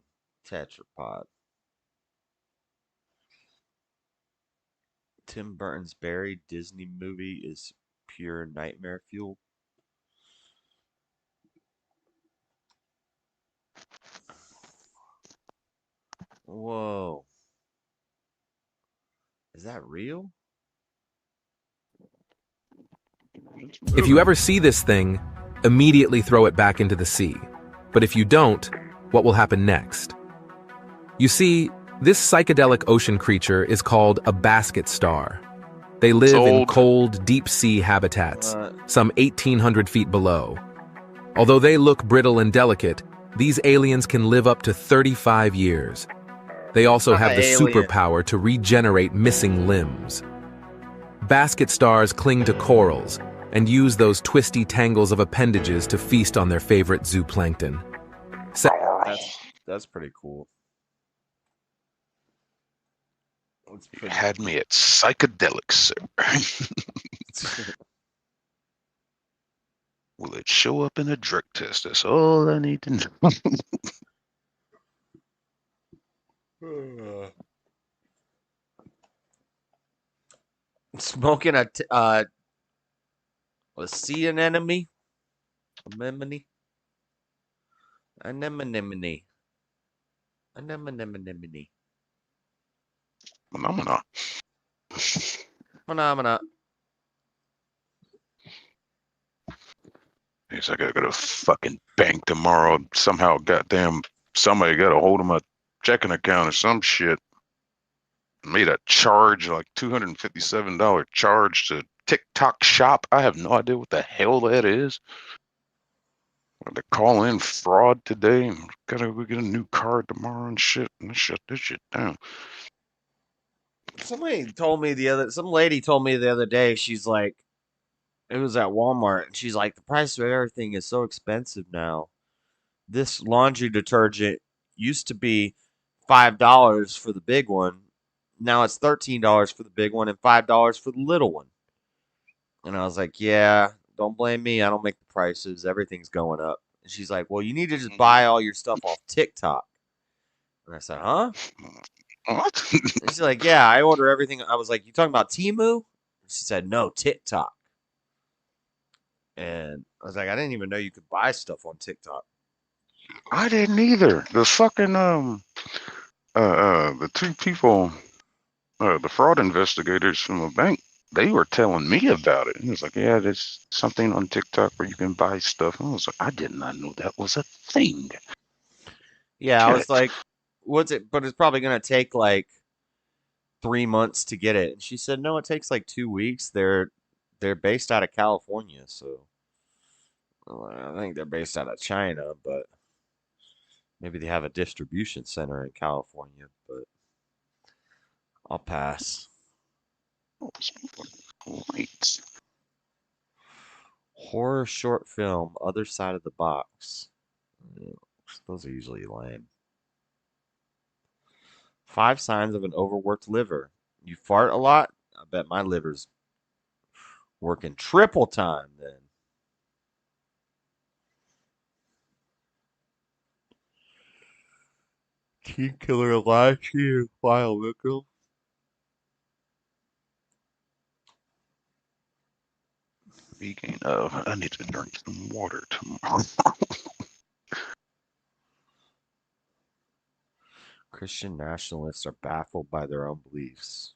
tetrapod. Tim Burton's Barry Disney movie is pure nightmare fuel. Whoa. Is that real? If you ever see this thing, immediately throw it back into the sea. But if you don't, what will happen next? You see, this psychedelic ocean creature is called a basket star. They live in cold, deep-sea habitats, some 1,800 feet below. Although they look brittle and delicate, these aliens can live up to 35 years. They also have the superpower to regenerate missing limbs. Basket stars cling to corals and use those twisty tangles of appendages to feast on their favorite zooplankton. That's pretty cool. You had me at psychedelic, sir. Will it show up in a drug test? That's all I need to know. Smoking a sea anemone? Anemone? Anemone. Anemone. Phenomena. Phenomena. Guess I gotta go to fucking bank tomorrow. Somehow, goddamn, somebody got a hold of my checking account or some shit. Made a charge, like $257 charge to TikTok shop. I have no idea what the hell that is. I had to call in fraud today. Gotta go get a new card tomorrow and shit. And shut this shit down. Some lady told me the other day, she's like, it was at Walmart, and she's like, the price of everything is so expensive now. This laundry detergent used to be $5 for the big one. Now it's $13 for the big one and $5 for the little one. And I was like, yeah, don't blame me. I don't make the prices. Everything's going up. And she's like, well, you need to just buy all your stuff off TikTok. And I said, huh? What? And she's like, yeah, I order everything. I was like, you talking about Temu? She said, no, TikTok. And I was like, I didn't even know you could buy stuff on TikTok. I didn't either. The fucking the two people, the fraud investigators from the bank, they were telling me about it. And it was like, yeah, there's something on TikTok where you can buy stuff. And I was like, I did not know that was a thing. Yeah, I was like, what's it? But it's probably gonna take like 3 months to get it. And she said, no, it takes like 2 weeks. They're based out of California, so I think they're based out of China, but maybe they have a distribution center in California. But I'll pass. Great. Horror short film, Other Side of the Box. Those are usually lame. 5 signs of an overworked liver. You fart a lot? I bet my liver's working triple time then. Teen killer alive here. File victim. Speaking of, I need to drink some water tomorrow. Christian nationalists are baffled by their own beliefs.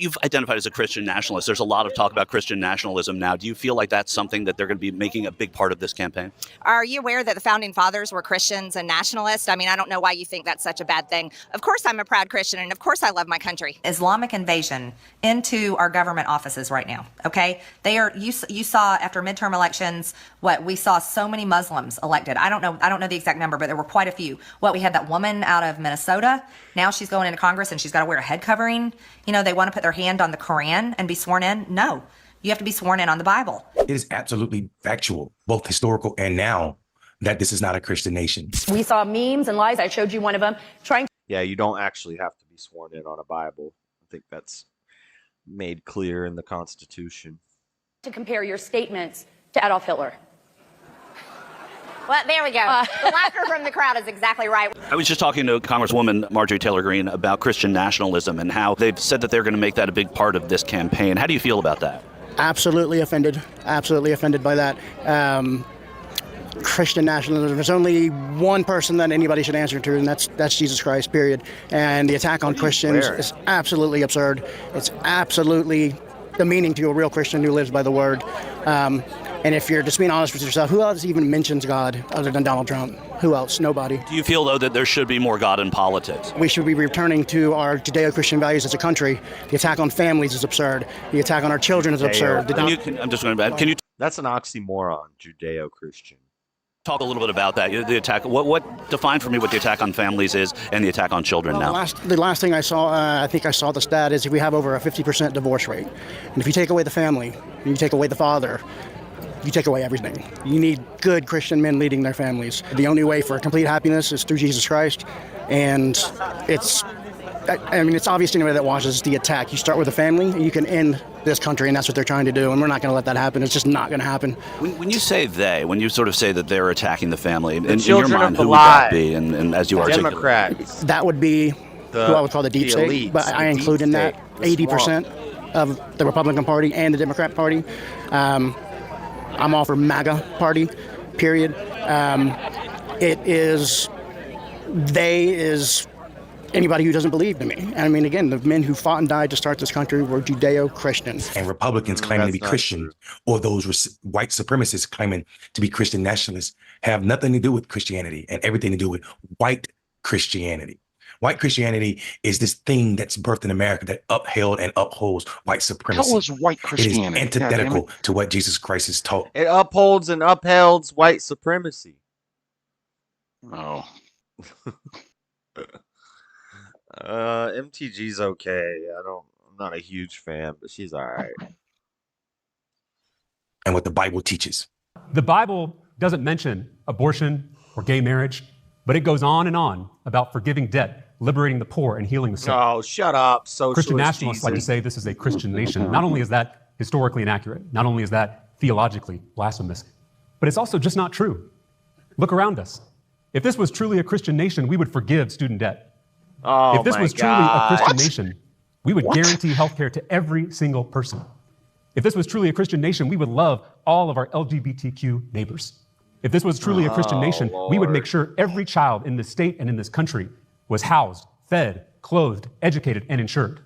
you've identified as a Christian nationalist. There's a lot of talk about Christian nationalism now. Do you feel like that's something that they're going to be making a big part of this campaign? Are you aware that the founding fathers were Christians and nationalists? I mean, I don't know why you think that's such a bad thing. Of course I'm a proud Christian, and of course I love my country. Islamic invasion into our government offices right now, okay? They are, you saw after midterm elections, we saw so many Muslims elected. I don't know the exact number, but there were quite a few. We had that woman out of Minnesota. Now she's going into Congress and she's got to wear a head covering. You know, they want to put their hand on the Quran and be sworn in. No, you have to be sworn in on the Bible. It is absolutely factual, both historical and now, that this is not a Christian nation. We saw memes and lies. I showed you one of them. Yeah, you don't actually have to be sworn in on a Bible. I think that's made clear in the Constitution. To compare your statements to Adolf Hitler. Well, there we go. The laughter from the crowd is exactly right. I was just talking to Congresswoman Marjorie Taylor Greene about Christian nationalism and how they've said that they're going to make that a big part of this campaign. How do you feel about that? Absolutely offended by that. Christian nationalism. There's only one person that anybody should answer to, and that's Jesus Christ, period. And the attack on Christians is absolutely absurd. It's absolutely demeaning to a real Christian who lives by the word. And if you're just being honest with yourself, who else even mentions God other than Donald Trump? Who else? Nobody. Do you feel, though, that there should be more God in politics? We should be returning to our Judeo-Christian values as a country. The attack on families is absurd. The attack on our children is absurd. I'm just going to. Can you? That's an oxymoron, Judeo-Christian. Talk a little bit about that. The attack. What define for me what the attack on families is and the attack on children now? The last thing I saw, I think I saw the stat, is we have over a 50% divorce rate. And if you take away the family, you take away the father, you take away everything. You need good Christian men leading their families. The only way for complete happiness is through Jesus Christ. And it's obvious to anybody that watches the attack. You start with a family, and you can end this country, and that's what they're trying to do. And we're not going to let that happen. It's just not going to happen. When you say they, when you sort of say that they're attacking the family, in your children mind, of the who would that be? And as you articulate, Democrats. That would be who I would call the deep state. elites, But I include in that 80% of the Republican Party and the Democrat Party. I'm all for MAGA party, period. They is anybody who doesn't believe to me. I mean, again, the men who fought and died to start this country were Judeo-Christians. And Republicans claiming to be Christian, or those white supremacists claiming to be Christian nationalists, have nothing to do with Christianity and everything to do with white Christianity. White Christianity is this thing that's birthed in America that upheld and upholds white supremacy. How is white Christianity? It is antithetical to what Jesus Christ has taught. It upholds and upheld white supremacy. Oh. MTG's okay. I'm not a huge fan, but she's all right. And what the Bible teaches. The Bible doesn't mention abortion or gay marriage, but it goes on and on about forgiving debt, liberating the poor, and healing the sick. Oh, shut up, socialist Christian nationalists Jesus. like to say this is a Christian nation. Not only is that historically inaccurate, not only is that theologically blasphemous, but it's also just not true. Look around us. If this was truly a Christian nation, we would forgive student debt. Oh, if this was truly a Christian nation, we would guarantee health care to every single person. If this was truly a Christian nation, we would love all of our LGBTQ neighbors. If this was truly a Christian nation, we would make sure every child in this state and in this country was housed, fed, clothed, educated, and insured.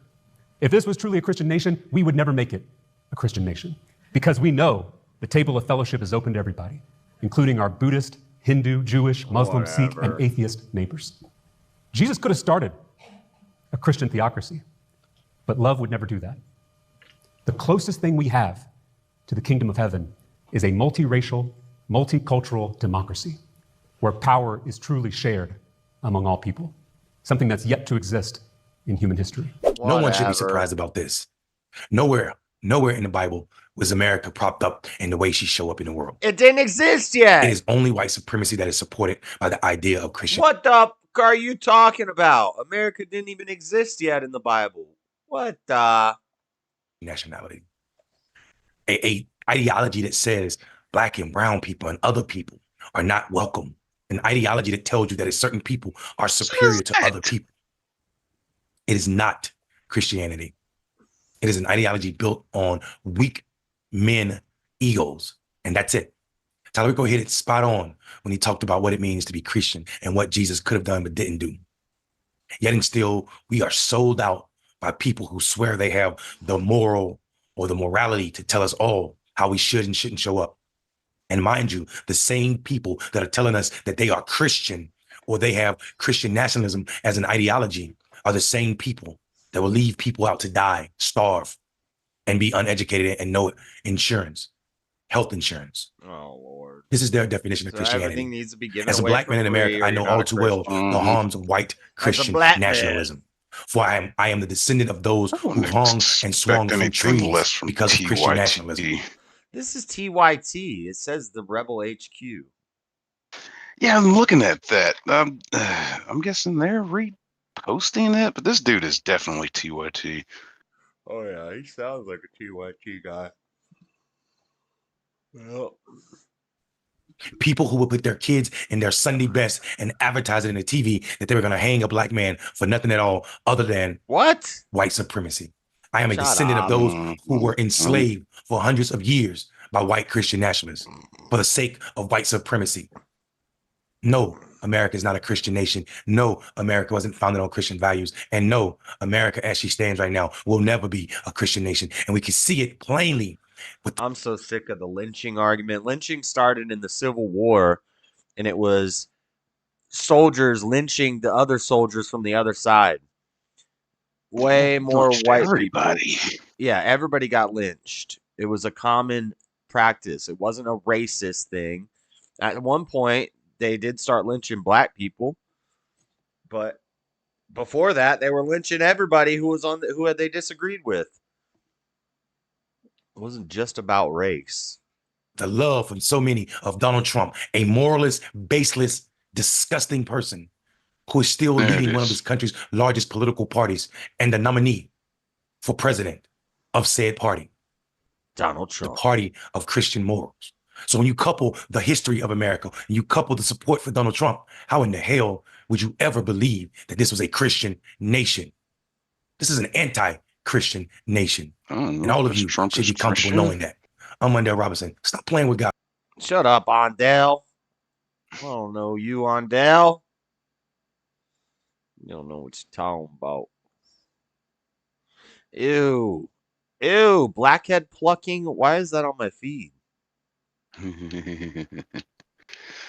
If this was truly a Christian nation, we would never make it a Christian nation, because we know the table of fellowship is open to everybody, including our Buddhist, Hindu, Jewish, Muslim, Sikh, and atheist neighbors. Jesus could have started a Christian theocracy, but love would never do that. The closest thing we have to the kingdom of heaven is a multiracial, multicultural democracy where power is truly shared among all people, something that's yet to exist in human history. No one should be surprised about this. Nowhere in the Bible was America propped up in the way she show up in the world. It didn't exist yet. It is only white supremacy that is supported by the idea of Christian. What the fuck are you talking about? America didn't even exist yet in the Bible. What the? Nationality. A ideology that says black and brown people and other people are not welcome. An ideology that tells you that certain people are superior to other people. It is not Christianity. It is an ideology built on weak men egos, and that's it. Talarico hit it spot on when he talked about what it means to be Christian and what Jesus could have done but didn't do. Yet and still, we are sold out by people who swear they have the moral or the morality to tell us all how we should and shouldn't show up. And mind you, the same people that are telling us that they are Christian or they have Christian nationalism as an ideology are the same people that will leave people out to die, starve, and be uneducated and no insurance, health insurance. Oh, Lord. This is their definition of So Christianity. everything needs to be given As a away black for man in free, America, or I you're know not all a too well Christian. the harms of white Christian black man. nationalism. For I am the descendant of those who hung and swung from trees because of Christian nationalism. This is TYT. It says the Rebel HQ. Yeah, I'm looking at that. I'm guessing they're reposting it, but this dude is definitely TYT. Oh yeah, he sounds like a TYT guy. Well, People who would put their kids in their Sunday best and advertise it in the TV that they were going to hang a black man for nothing at all other than what? White supremacy. I am a Shut descendant up. of those who were enslaved for hundreds of years by white Christian nationalists for the sake of white supremacy. No, America is not a Christian nation. No, America wasn't founded on Christian values. And no, America as she stands right now will never be a Christian nation. And we can see it plainly. I'm so sick of the lynching argument. Lynching started in the Civil War, and it was soldiers lynching the other soldiers from the other side. Way more white everybody. people. Yeah, everybody got lynched. It was a common practice. It wasn't a racist thing. At one point, they did start lynching black people, but before that, they were lynching everybody who was who they disagreed with. It wasn't just about race. The love from so many of Donald Trump, a moralist, baseless, disgusting person who is still leading one of this country's largest political parties and the nominee for president of said party. Donald Trump. The party of Christian morals. So when you couple the history of America, and you couple the support for Donald Trump, how in the hell would you ever believe that this was a Christian nation? This is an anti-Christian nation. And all of you should be comfortable knowing that. I'm Mondale Robinson. Stop playing with God. Shut up, Ondale. I don't know you, Ondale. You don't know what you're talking about. Ew. Ew. Blackhead plucking. Why is that on my feed? I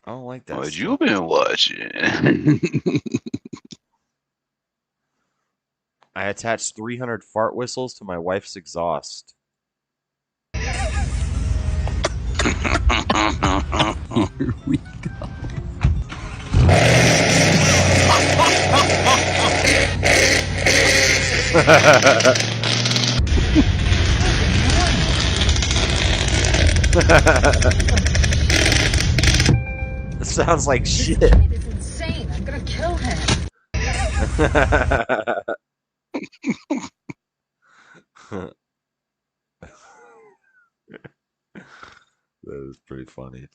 don't like that. What you been watching? I attached 300 fart whistles to my wife's exhaust. Here we go. It sounds like shit. It's insane. I'm gonna kill him. That is pretty funny.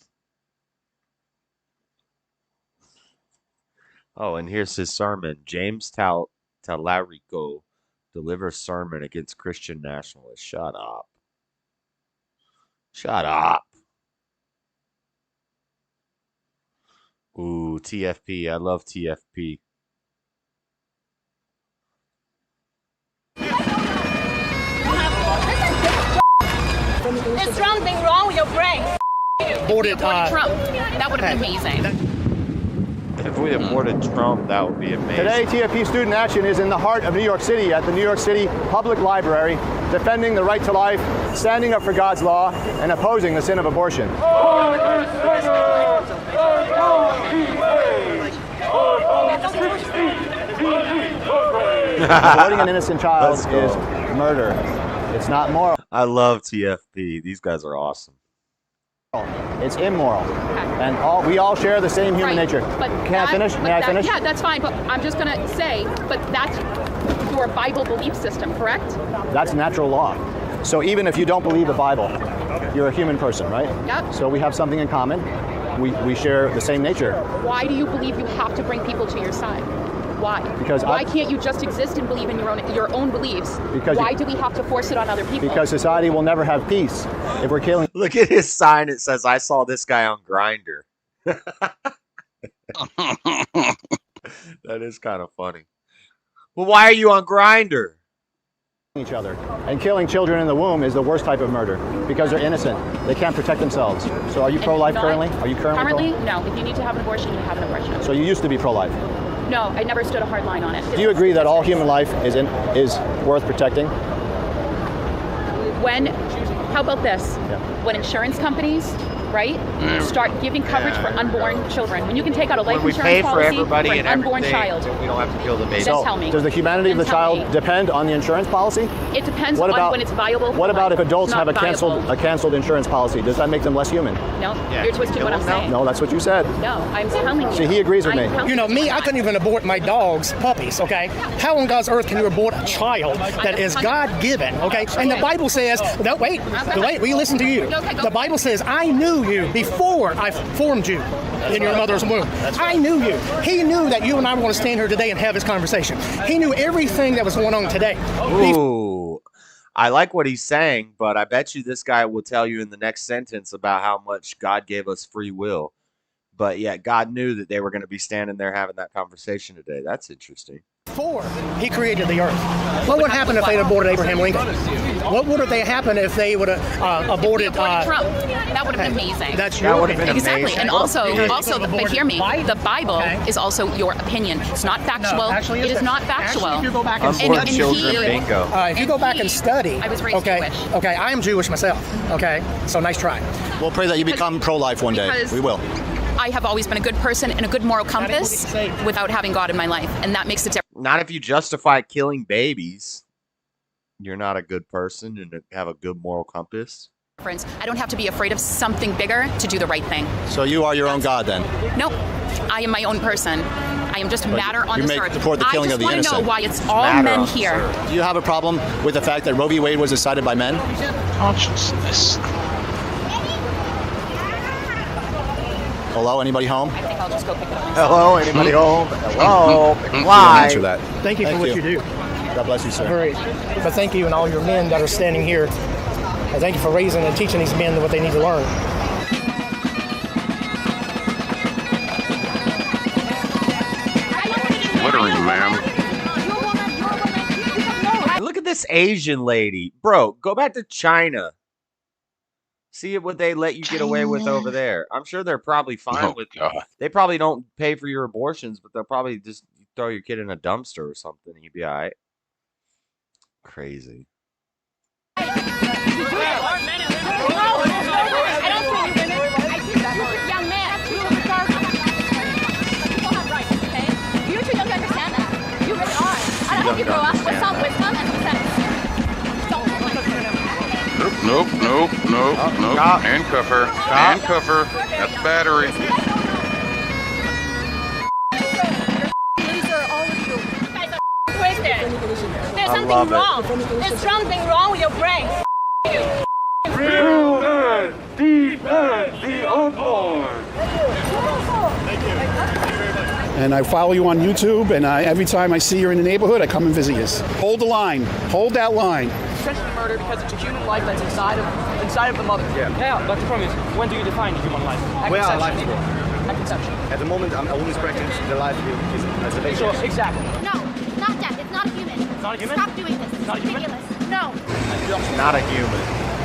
Oh, and here's his sermon. James Talarico delivers sermon against Christian nationalists. Shut up. Shut up. Ooh, TFP. I love TFP. There's something wrong with your brain. Aborted Trump. That would have been amazing. If we aborted Trump, that would be amazing. Today, TFP Student Action is in the heart of New York City at the New York City Public Library, defending the right to life, standing up for God's law, and opposing the sin of abortion. Aborting an innocent child is murder. It's not moral. I love TFP. These guys are awesome. It's immoral. And we all share the same human nature. Can I finish? May I finish? Yeah, that's fine, but I'm just going to say, but that's your Bible belief system, correct? That's natural law. So even if you don't believe the Bible, you're a human person, right? Yep. So we have something in common. We share the same nature. Why do you believe you have to bring people to your side? Why? Because why can't you just exist and believe in your own beliefs? Because why do we have to force it on other people? Because society will never have peace if we're killing. Look at his sign. It says, "I saw this guy on Grindr." That is kind of funny. Well, why are you on Grindr? each other. And killing children in the womb is the worst type of murder because they're innocent. They can't protect themselves. So are you pro-life currently? Are you currently no. If you need to have an abortion, you have an abortion. So you used to be pro-life? No, I never stood a hard line on it. Do you agree that all human life is worth protecting? How about this? Yeah. When insurance companies, right, start giving coverage for unborn children. When you can take out a life insurance policy for an unborn child. We don't have to kill the baby. Then tell me. Does the humanity of the child depend on the insurance policy? It depends on when it's viable. What about if adults have a viable. canceled insurance policy? Does that make them less human? No, you're twisting what I'm saying. No, that's what you said. No, I'm telling you. See, he agrees with me. You know, me, I couldn't even abort my dog's puppies, okay? How on God's earth can you abort a child that is God-given, okay? And the Bible says, wait, we listen to you. The Bible says, I knew you before I formed you in your mother's womb. I knew you. He knew that you and I were going to stand here today and have this conversation. He knew everything that was going on today. Ooh, I like what he's saying, but I bet you this guy will tell you in the next sentence about how much God gave us free will. But yet God knew that they were going to be standing there having that conversation today. That's interesting. Before he created the earth. What would happen if they had aborted Abraham Lincoln? What would have happened if they would have aborted Trump? That would have been amazing. That's your opinion. Exactly. And also, but hear me, the Bible is also your opinion. It's not factual. Actually, it is not factual. Actually, if you go back and Unborn study, children bingo. If you go back and study, I was raised Jewish. Okay, I am Jewish myself. Okay, so nice try. We'll pray that you become pro-life one day. Because We will. I have always been a good person and a good moral compass without having God in my life, and that makes a difference. Not if you justify killing babies. You're not a good person and have a good moral compass. I don't have to be afraid of something bigger to do the right thing. So you are your own God then? No, I am my own person. I am just matter on this earth. Support the killing of the innocent. I just want to know why it's all men here. Do you have a problem with the fact that Roe v. Wade was decided by men? Consciousness. Hello, anybody home? I think I'll just go pick it up. Hello, anybody home? Hello. Why? Answer that. Thank you for what you do. God bless you, sir. But thank you and all your men that are standing here. And thank you for raising and teaching these men what they need to learn. Littering, ma'am. Look at this Asian lady. Bro, go back to China. See what they let you get away with over there. I'm sure they're probably fine with it. They probably don't pay for your abortions, but they'll probably just throw your kid in a dumpster or something and you'd be all right. Crazy. Young man, people have rights, okay? You're too young to understand that. You really are. I hope you grow up with some wisdom and some sense. Nope. Handcuff her. Handcuff her. That's the battery. Loser, all of you. You guys are twisted. There's something love it. wrong. There's something wrong with your brain. You. Defend the unborn. And I follow you on YouTube, and every time I see you in the neighborhood, I come and visit you. Hold the line. Hold that line. Essentially murder because it's a human life that's inside of the mother. Yeah, but the problem is, when do you define a human life? Where are life At conception. At the moment, a woman's pregnant, the life is as a baby. So, exactly. No, not that. It's not a human. It's not a human? Stop doing this. It's not a human? ridiculous. No. Not a human.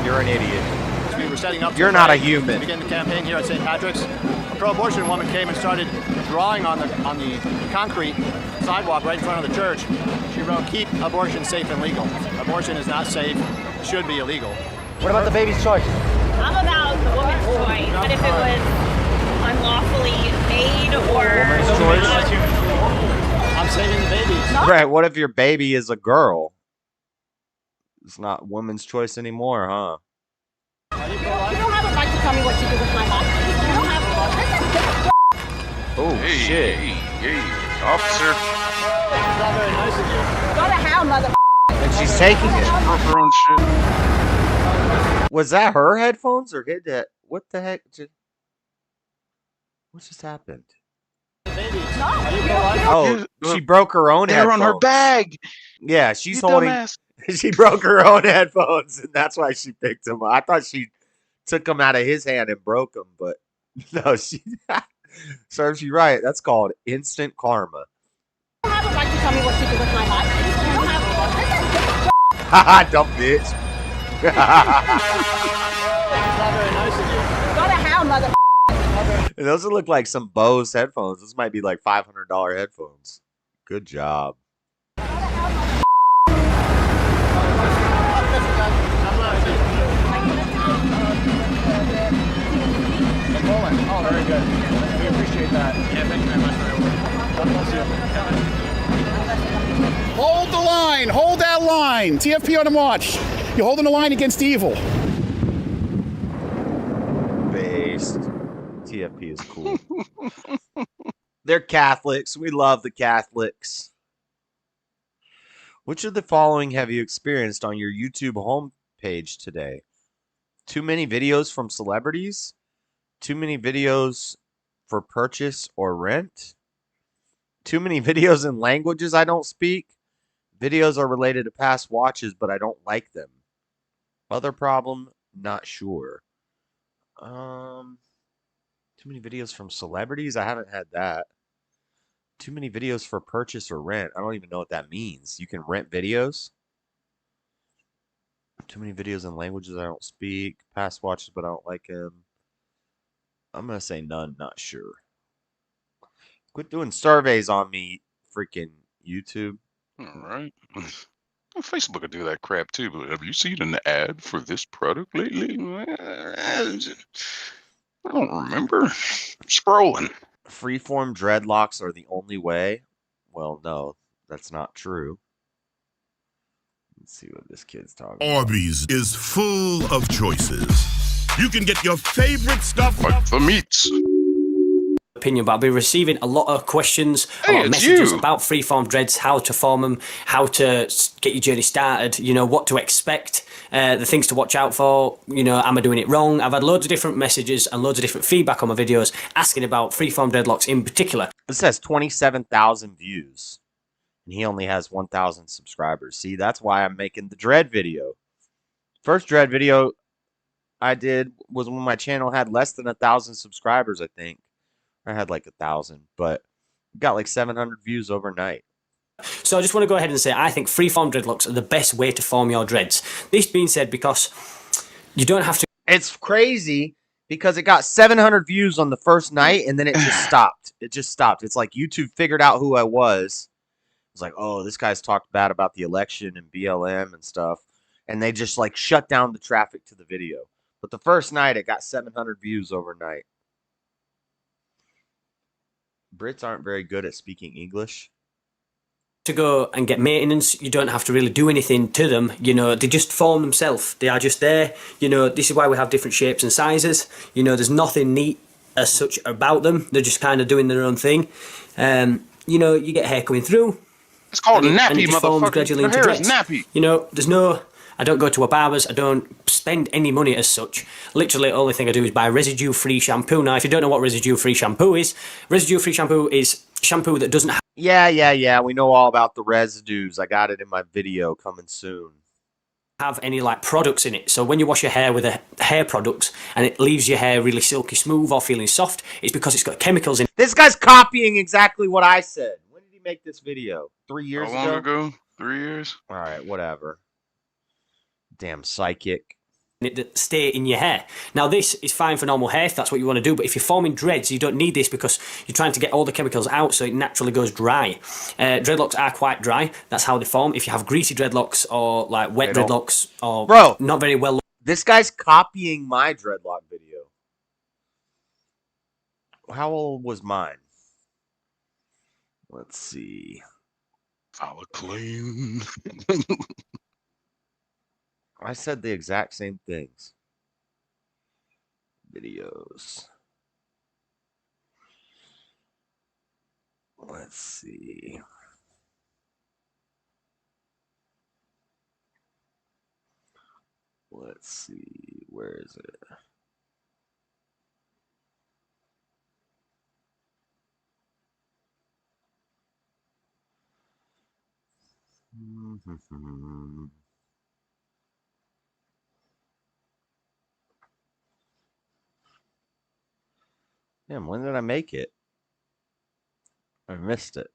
You're an idiot. We were setting up. You're not a human. We began the campaign here at St. Patrick's. A pro-abortion woman came and started drawing on the concrete sidewalk right in front of the church. She wrote, "Keep abortion safe and legal." Abortion is not safe, should be illegal. What about the baby's choice? I'm about the woman's choice, but if it was unlawfully made or... I'm saving the babies. Right, what if your baby is a girl? It's not woman's choice anymore, huh? You don't have a right to tell me what to do with my life. You don't have a Oh, shit. Hey, officer. Go to hell, mother. And she's taking it. Her own shit. Was that her headphones or hit that? What the heck? What just happened? Oh, she broke her own They're headphones. on her bag. Yeah, she's You holding. dumbass. She broke her own headphones, and that's why she picked them up. I thought she took them out of his hand and broke them, but no, she serves you right. That's called instant karma. You don't have a right to tell me what to do with my life. You don't have Haha, dumb bitch. Those look like some Bose headphones. This might be like $500 headphones. Good job. Oh, very good. We appreciate that. Yeah, thank you very much for your work. God bless you. Hold the line. Hold that line. TFP on the march. You're holding the line against evil. Based. TFP is cool. They're Catholics. We love the Catholics. Which of the following have you experienced on your YouTube homepage today? Too many videos from celebrities? Too many videos for purchase or rent? Too many videos in languages I don't speak? Videos are related to past watches, but I don't like them. Other problem? Not sure. Too many videos from celebrities? I haven't had that. Too many videos for purchase or rent. I don't even know what that means. You can rent videos? Too many videos in languages I don't speak. Past watches, but I don't like them. I'm going to say none. Not sure. Quit doing surveys on me, freaking YouTube. All right. Well, Facebook will do that crap too, but have you seen an ad for this product lately? I don't remember. Scrolling. Freeform dreadlocks are the only way? Well, no, that's not true. Let's see what this kid's talking about. Arby's is full of choices. You can get your favorite stuff like the meats. Opinion, but I'll be receiving a lot of questions, a lot of messages about freeform dreads, how to form them, how to get your journey started, you know, what to expect, the things to watch out for, you know, am I doing it wrong? I've had loads of different messages and loads of different feedback on my videos asking about freeform dreadlocks in particular. This has 27,000 views, and he only has 1,000 subscribers. See, that's why I'm making the dread video. First dread video I did was when my channel had less than 1,000 subscribers, I think. I had like 1,000, but got like 700 views overnight. So I just want to go ahead and say I think freeform dreadlocks are the best way to form your dreads. This being said, because you don't have to... It's crazy because it got 700 views on the first night, and then it just stopped. It just stopped. It's like YouTube figured out who I was. It's like, oh, this guy's talked bad about the election and BLM and stuff, and they just like shut down the traffic to the video. But the first night, it got 700 views overnight. Brits aren't very good at speaking English. To go and get maintenance, you don't have to really do anything to them, you know, they just form themselves, they are just there, you know, this is why we have different shapes and sizes, you know, there's nothing neat as such about them, they're just kind of doing their own thing, you know, you get hair coming through. It's called nappy, motherfucker. Gradually into hair is dreads. nappy. You know, there's no... I don't go to a barber's, I don't spend any money as such. Literally, the only thing I do is buy residue-free shampoo. Now, if you don't know what residue-free shampoo is shampoo that doesn't have... Yeah, we know all about the residues. I got it in my video coming soon. Have any, like, products in it. So when you wash your hair with a hair product and it leaves your hair really silky smooth or feeling soft, it's because it's got chemicals in it. This guy's copying exactly what I said. When did he make this video? 3 years ago? How long ago? 3 years? All right, whatever. Damn psychic. That stay in your hair. Now this is fine for normal hair if that's what you want to do, but if you're forming dreads you don't need this because you're trying to get all the chemicals out so it naturally goes dry. Dreadlocks are quite dry, that's how they form. If you have greasy dreadlocks or like wet dreadlocks or not very well... This guy's copying my dreadlock video. How old was mine? Let's see. Follow clean. I said the exact same things. Videos. Let's see. Let's see. Where is it? Damn, when did I make it? I missed it.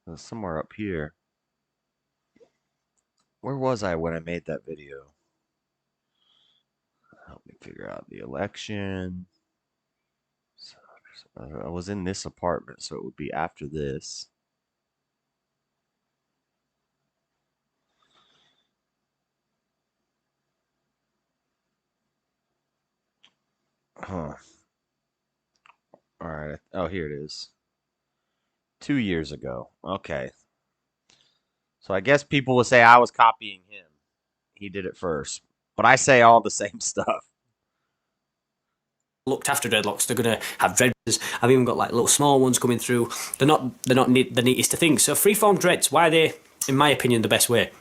It was somewhere up here. Where was I when I made that video? Help me figure out the election. I was in this apartment, so it would be after this. Huh. All right. Oh, here it is. 2 years ago. Okay. So I guess people will say I was copying him. He did it first. But I say all the same stuff. Looked after dreadlocks. They're gonna have dreads. I've even got like little small ones coming through. They're not the neatest of things. So freeform dreads, why are they, in my opinion, the best way?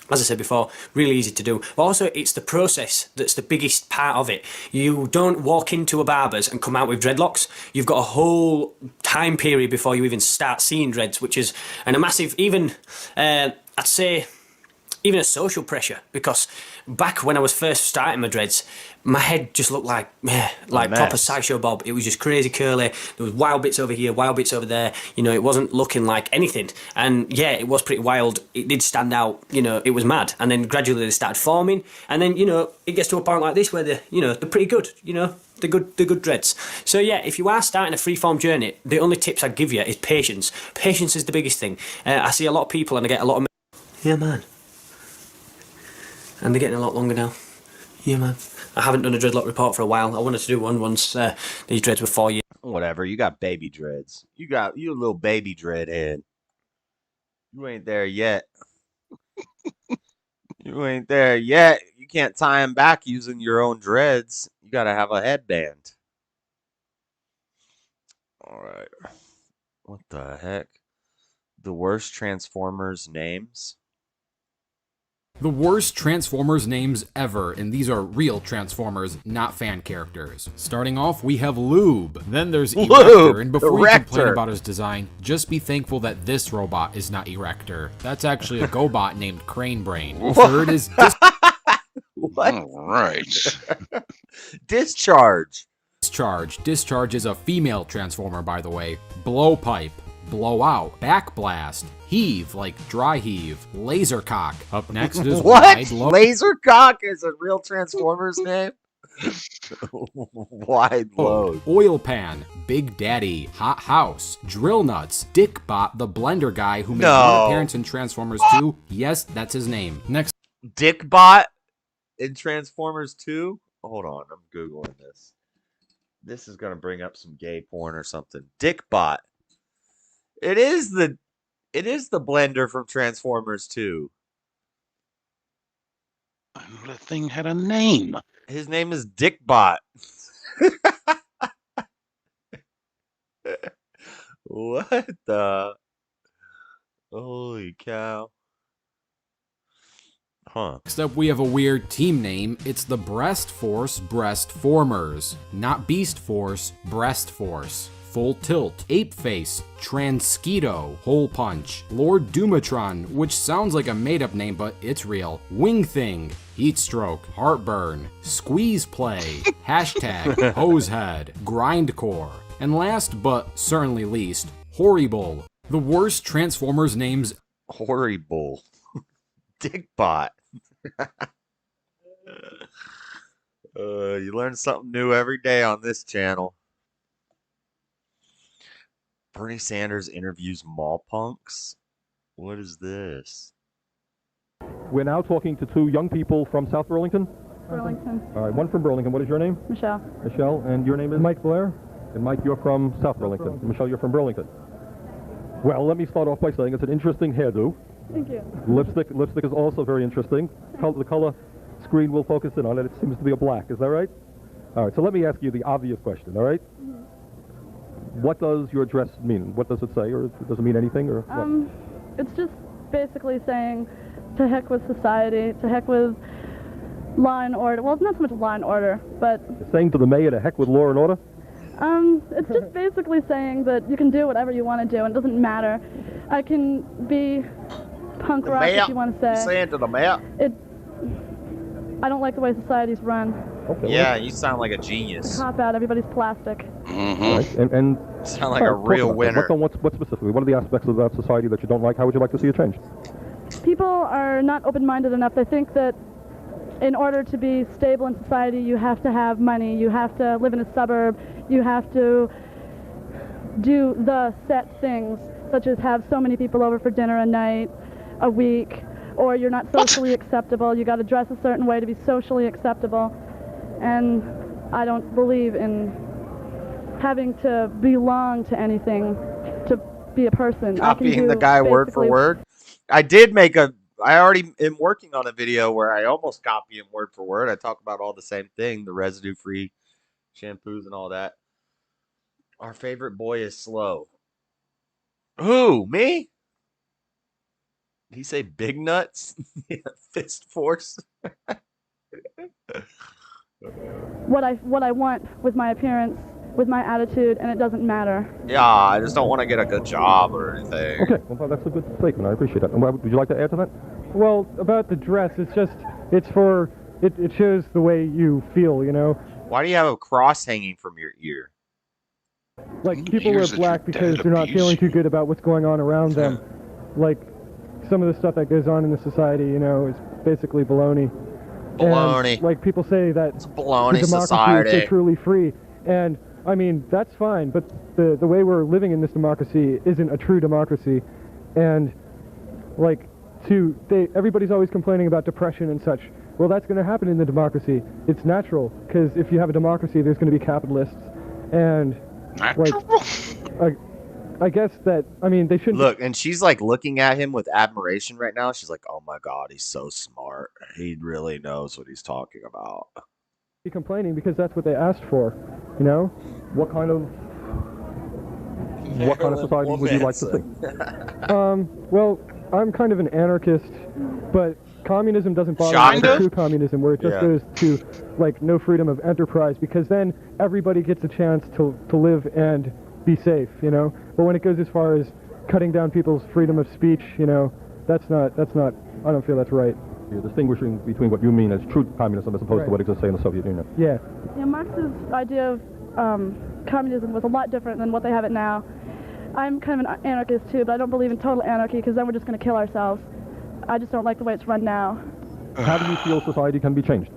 As I said before, really easy to do. But also, it's the process that's the biggest part of it. You don't walk into a barber's and come out with dreadlocks. You've got a whole time period before you even start seeing dreads, which is a massive, even, I'd say, even a social pressure. Because back when I was first starting my dreads, my head just looked like proper sideshow Bob. It was just crazy curly. There was wild bits over here, wild bits over there. You know, it wasn't looking like anything. And yeah, it was pretty wild. It did stand out. You know, it was mad. And then gradually they started forming. And then, you know, it gets to a point like this where they're pretty good. You know, they're good dreads. So yeah, if you are starting a freeform journey, the only tips I'd give you is patience. Patience is the biggest thing. I see a lot of people and I get a lot of... Yeah, man. And they're getting a lot longer now. Yeah, man. I haven't done a dreadlock report for a while. I wanted to do one once these dreads were 4 years. Whatever, you got baby dreads. You a little baby dread head. You ain't there yet. You ain't there yet. You can't tie them back using your own dreads. You gotta have a headband. Alright. What the heck? The worst Transformers names? The worst Transformers names ever, and these are real Transformers, not fan characters. Starting off, we have Lube. Then there's Erector, and before you complain about his design, just be thankful that this robot is not Erector. That's actually a GoBot named Crane Brain. Third is What? All right. Discharge. Discharge is a female Transformer, by the way. Blowpipe. Blowout, backblast, heave like dry heave, lasercock. Up next is what? Lasercock is a real Transformers name? Wide load. Oil pan, Big Daddy, Hot House, Drill Nuts, Dickbot, the blender guy who made one appearance in Transformers 2. Yes, that's his name. Next, Dickbot in Transformers 2. Hold on, I'm googling this. This is gonna bring up some gay porn or something. Dickbot. It is the blender from Transformers 2. That thing had a name. His name is Dickbot. What the? Holy cow. Huh. Next up, we have a weird team name. It's the Breast Force Breastformers. Not Beast Force, Breast Force. Full Tilt, Ape Face, Transketo, Hole Punch, Lord Doomatron, which sounds like a made-up name, but it's real, Wing Thing, Heatstroke, Heartburn, Squeeze Play, Hashtag, Hosehead, Grindcore, and last but certainly least, Horrible. The worst Transformers names... Horrible. Dickbot. You learn something new every day on this channel. Bernie Sanders interviews mall punks? What is this? We're now talking to two young people from South Burlington. Burlington. All right, one from Burlington. What is your name? Michelle. Michelle, and your name is? Mike Blair. And Mike, you're from South Burlington. Michelle, you're from Burlington. Well, let me start off by saying it's an interesting hairdo. Thank you. Lipstick is also very interesting. The color screen will focus in on it. It seems to be a black. Is that right? All right, so let me ask you the obvious question, all right? Mm-hmm. What does your dress mean? What does it say, or does it mean anything, or what? It's just basically saying, to heck with society, to heck with law and order. Well, it's not so much law and order, but... You're saying to the mayor to heck with law and order? It's just basically saying that you can do whatever you want to do, and it doesn't matter. I can be punk rock, if you want to say. You're saying to the mayor? I don't like the way society's run. Okay, yeah, you sound like a genius. Cop out, everybody's plastic. Mm-hmm. Right, and sound like a real winner. What specifically? What are the aspects of that society that you don't like? How would you like to see it changed? people are not open-minded enough. They think that in order to be stable in society, you have to have money, you have to live in a suburb, you have to do the set things, such as have so many people over for dinner a night, a week, or you're not socially acceptable. You got to dress a certain way to be socially acceptable. And I don't believe in having to belong to anything to be a person. Copying the guy word for word. I already am working on a video where I almost copy him word for word. I talk about all the same thing, the residue-free shampoos and all that. Our favorite boy is slow. Who? Me? Did he say big nuts? Fist force? What I want with my appearance, with my attitude, and it doesn't matter. Yeah, I just don't want to get a good job or anything. Okay, well, that's a good statement. I appreciate that. Would you like to add to that? Well, about the dress, it shows the way you feel, you know? Why do you have a cross hanging from your ear? Like, people wear black because they're not feeling too good about what's going on around them. Like, some of the stuff that goes on in the society, you know, is basically baloney. Baloney. And, like, people say that it's baloney the democracy society is so truly free. And, I mean, that's fine, but the way we're living in this democracy isn't a true democracy. And, like, everybody's always complaining about depression and such. Well, that's going to happen in the democracy. It's natural, because if you have a democracy, there's going to be capitalists. And, like, I guess that, I mean, they shouldn't... Look, and she's, like, looking at him with admiration right now. She's like, oh, my God, he's so smart. He really knows what he's talking about. Be complaining because that's what they asked for, you know? What kind of society would you like to see? Well, I'm kind of an anarchist, but communism doesn't bother me. True communism, where it just goes to, like, no freedom of enterprise, because then everybody gets a chance to live and be safe, you know? But when it goes as far as cutting down people's freedom of speech, you know, that's not, I don't feel that's right. You're distinguishing between what you mean as true communism as opposed to what exists, say, in the Soviet Union. Yeah. Yeah, Marx's idea of communism was a lot different than what they have it now. I'm kind of an anarchist too, but I don't believe in total anarchy, because then we're just going to kill ourselves. I just don't like the way it's run now. How do you feel society can be changed?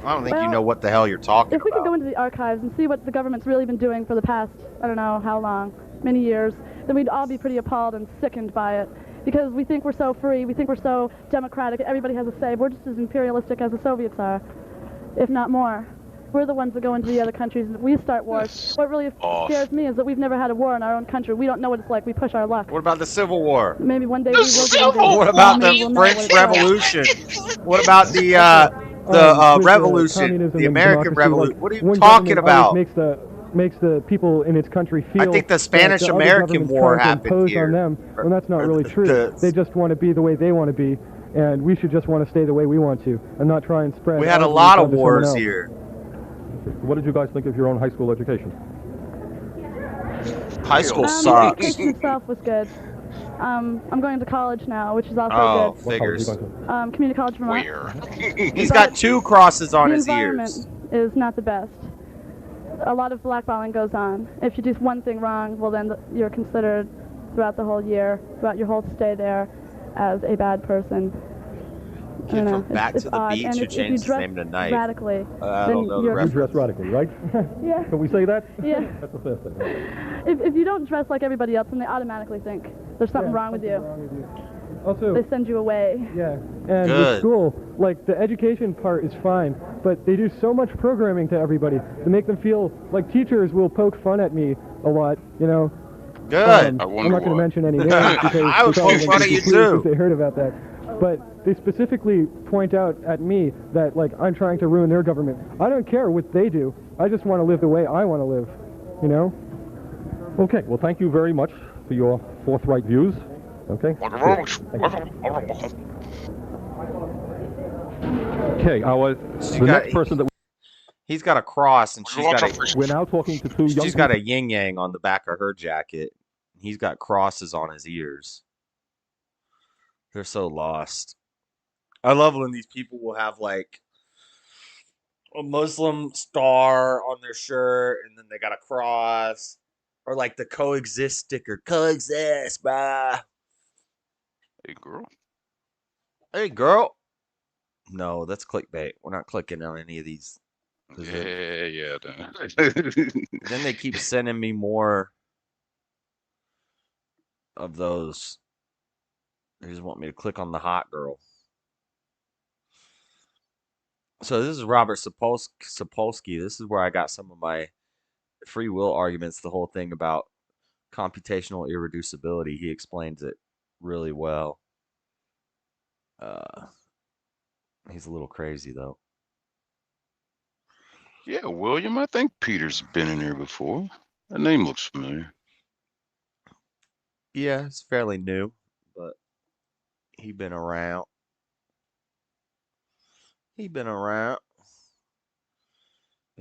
I don't think you know what the hell you're talking about. If we could go into the archives and see what the government's really been doing for the past, I don't know how long, many years, then we'd all be pretty appalled and sickened by it. Because we think we're so free, we think we're so democratic, everybody has a say. We're just as imperialistic as the Soviets are, if not more. We're the ones that go into the other countries and we start wars. What really scares me is that we've never had a war in our own country. We don't know what it's like. We push our luck. What about the Civil War? Maybe one day we will get What about the French Revolution? What about the Revolution, the American Revolution? What are you talking about? Makes the people in its country feel. I think the Spanish-American War happened here. On them, and that's not really true. They just want to be the way they want to be, and we should just want to stay the way we want to, and not try and spread. We had a lot of wars here. What did you guys think of your own high school education? High school sucks. The education itself was good. I'm going to college now, which is also good. Figures. Community college Vermont. He's got 2 crosses on his The ears. environment is not the best. A lot of blackballing goes on. If you do one thing wrong, well then you're considered throughout the whole year, throughout your whole stay there, as a bad person. Kid from Back to the Beach who changed his name to Knight. Radically, I don't know the You dress radically, right? Yeah. Can we say that? Yeah. That's the first thing. If you don't dress like everybody else, then they automatically think there's something wrong with you. Also, they send you away. Yeah, and with school, like, the education part is fine, but they do so much programming to everybody to make them feel like teachers will poke fun at me a lot, you know. Good. I'm not going to mention any names because I would poke fun at you too. They heard about that, but they specifically point out at me that, like, I'm trying to ruin their government. I don't care what they do. I just want to live the way I want to live, you know. Okay. Well, thank you very much for your forthright views. Okay. Okay. Next person that he's got a cross and she's got a. We're now talking to 2 young. She's got a yin yang on the back of her jacket. He's got crosses on his ears. They're so lost. I love when these people will have like a Muslim star on their shirt and then they got a cross, or like the coexist sticker. Coexist, bruh. Hey, girl. Hey, girl. No, that's clickbait. We're not clicking on any of these. Yeah. Then they keep sending me more of those. They just want me to click on the hot girl. So this is Robert Sapolsky. This is where I got some of my free will arguments, the whole thing about computational irreducibility. He explains it really well. He's a little crazy, though. Yeah, William, I think Peter's been in here before. That name looks familiar. Yeah, it's fairly new, but he been around. Ben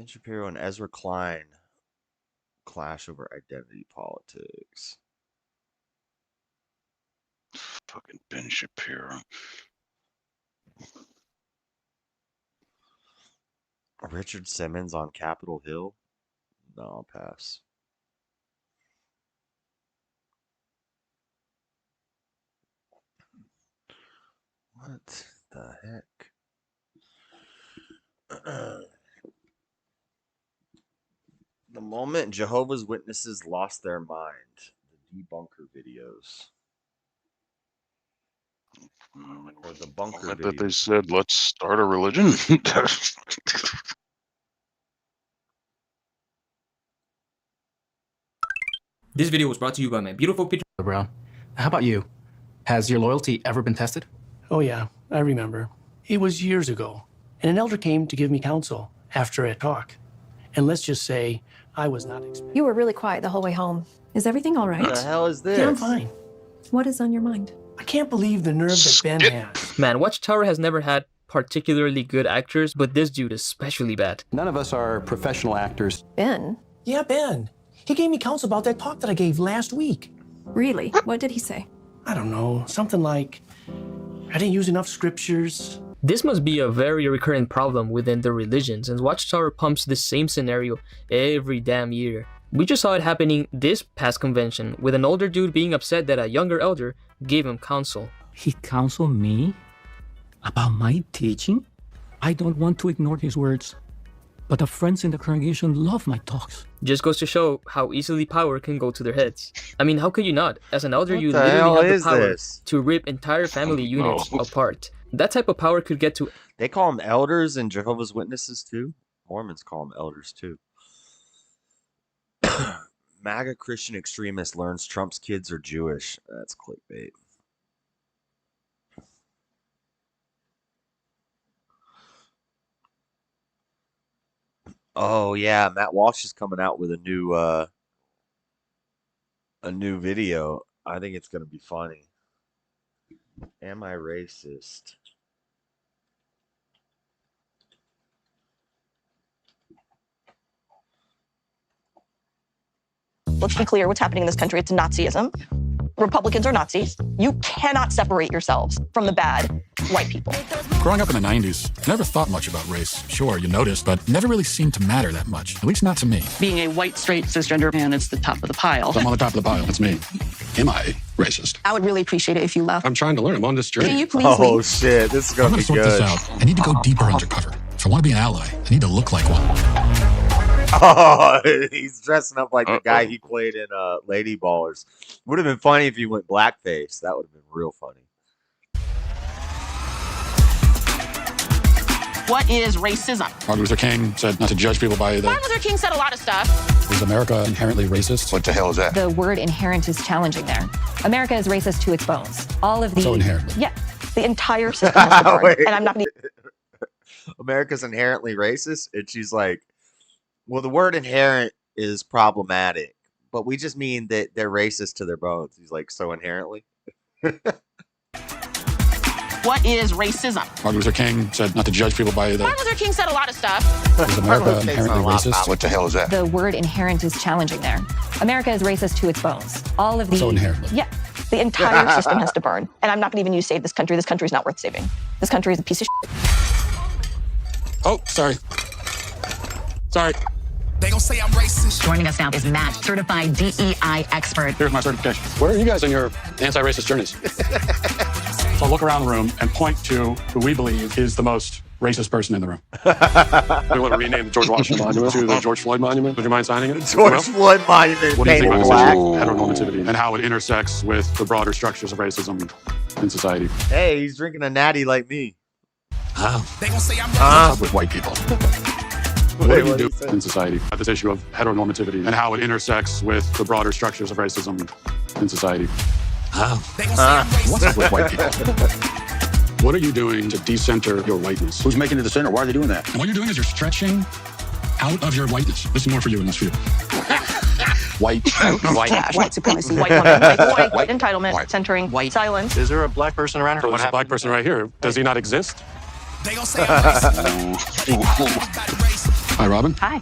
Shapiro and Ezra Klein clash over identity politics. Fucking Ben Shapiro. Richard Simmons on Capitol Hill? No, I'll pass. What the heck? The moment Jehovah's Witnesses lost their mind. The debunker videos. Or the bunker I videos. bet they said, let's start a religion. This video was brought to you by my beautiful picture. Brown, how about you? Has your loyalty ever been tested? Oh yeah, I remember. It was years ago, and an elder came to give me counsel after a talk. And let's just say I was not expecting. You were really quiet the whole way home. Is everything all right? What the hell is this? Yeah, I'm fine. What is on your mind? I can't believe the nerve that Ben has. Man, Watchtower has never had particularly good actors, but this dude is especially bad. None of us are professional actors. Ben? Yeah, Ben. He gave me counsel about that talk that I gave last week. Really? What did he say? I don't know. Something like, I didn't use enough scriptures. This must be a very recurrent problem within the religions, and Watchtower pumps the same scenario every damn year. We just saw it happening this past convention, with an older dude being upset that a younger elder gave him counsel. He counseled me about my teaching? I don't want to ignore his words, but the friends in the congregation love my talks. Just goes to show how easily power can go to their heads. I mean, how could you not? As an elder, What you the literally hell have the is power this? to rip entire family units apart. That type of power could get to... They call them elders and Jehovah's Witnesses too? Mormons call them elders too. MAGA Christian extremist learns Trump's kids are Jewish. That's clickbait. Oh yeah, Matt Walsh is coming out with a new video. I think it's gonna be funny. Am I racist? Let's be clear, what's happening in this country, it's Nazism. Republicans are Nazis. You cannot separate yourselves from the bad white people. Growing up in the 90s, I never thought much about race. Sure, you noticed, but never really seemed to matter that much. At least not to me. Being a white, straight, cisgender man is the top of the pile. I'm on the top of the pile. That's me. Am I racist? I would really appreciate it if you left. I'm trying to learn. I'm on this journey. Can you please Oh leave? shit, this is I'm gonna gonna be sort good. this out. I need to go deeper undercover. If I want to be an ally, I need to look like one. Oh, he's dressing up like the guy he played in Lady Ballers. Would have been funny if he went blackface. That would have been real funny. What is racism? Martin Luther King said not to judge people by the... Martin Luther King said a lot of stuff. Is America inherently racist? What the hell is that? The word inherent is challenging there. America is racist to its bones. All of the... So inherently. Yeah, the entire system has to burn. Wait. And I'm not going America's inherently racist? And she's like, well, the word inherent is problematic, but we just mean that they're racist to their bones. He's like, so inherently? What is racism? Martin Luther King said not to judge people by the... Martin Luther King said a lot of stuff. Is America inherently racist? What the hell is that? The word inherent is challenging there. America is racist to its bones. All of the... So inherently. Yeah, the entire system has to burn. And I'm not going to even use save this country. This country is not worth saving. This country is a piece of shit. Oh, sorry. Sorry. They gonna say I'm racist. Joining us now is Matt, certified DEI expert. Here's my certification. Where are you guys on your anti-racist journeys? So look around the room and point to who we believe is the most racist person in the room. We want to rename the George Washington Monument to the George Floyd Monument. Would you mind signing it? George Floyd Monument. What do you think about this black. issue of heteronormativity and how it intersects with the broader structures of racism in society? Hey, he's drinking a natty like me. They gonna say I'm with white people. What do you do he say? in society? This issue of heteronormativity and how it intersects with the broader structures of racism in society. What's up with white people? What are you doing to decenter your whiteness? Who's making it the center? Why are they doing that? And what you're doing is you're stretching out of your whiteness. This is more for you and less for you. White. White supremacy, white woman, white entitlement, centering white silence. Is there a black person around here? There's a black person right here. Does he not exist? They gonna say I'm Hi, Robin. Hi.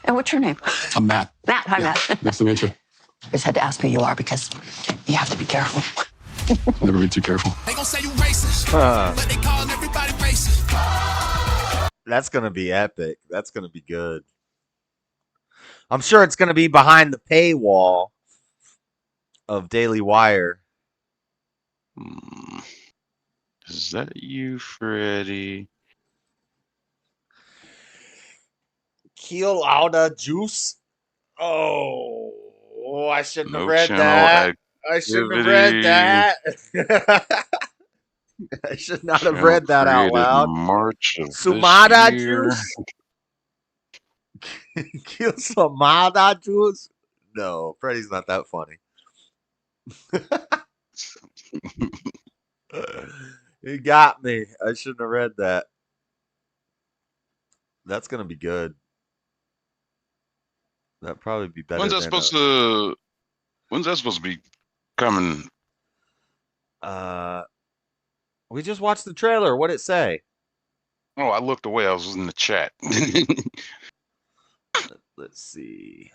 And what's your name? I'm Matt. Matt. Hi, Matt. Nice to meet you. I just had to ask who you are because you have to be careful. Never be too careful. They gonna say you racist, but they calling everybody racist. That's gonna be epic. That's gonna be good. I'm sure it's gonna be behind the paywall of Daily Wire. Is that you, Freddy? Kill all the juice. Oh, I shouldn't have read channel that. I shouldn't have read that. I should not have read that out loud. March of Sumada this year. juice. Kill Sumada juice. No, Freddy's not that funny. You got me. I shouldn't have read that. That's gonna be good. That'd probably be better. When's that supposed to? When's that supposed to be coming? We just watched the trailer. What'd it say? Oh, I looked away. I was in the chat. Let's see.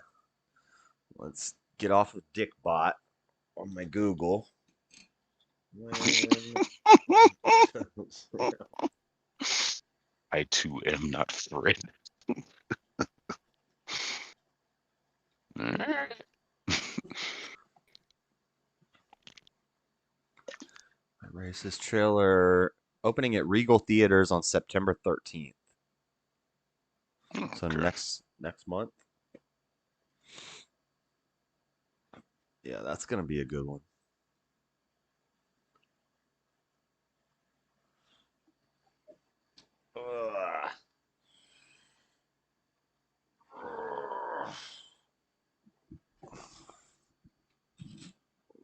Let's get off of Dickbot on my Google. I too am not Fred. Racist trailer opening at Regal Theaters on September 13th. So next month. Yeah, that's gonna be a good one.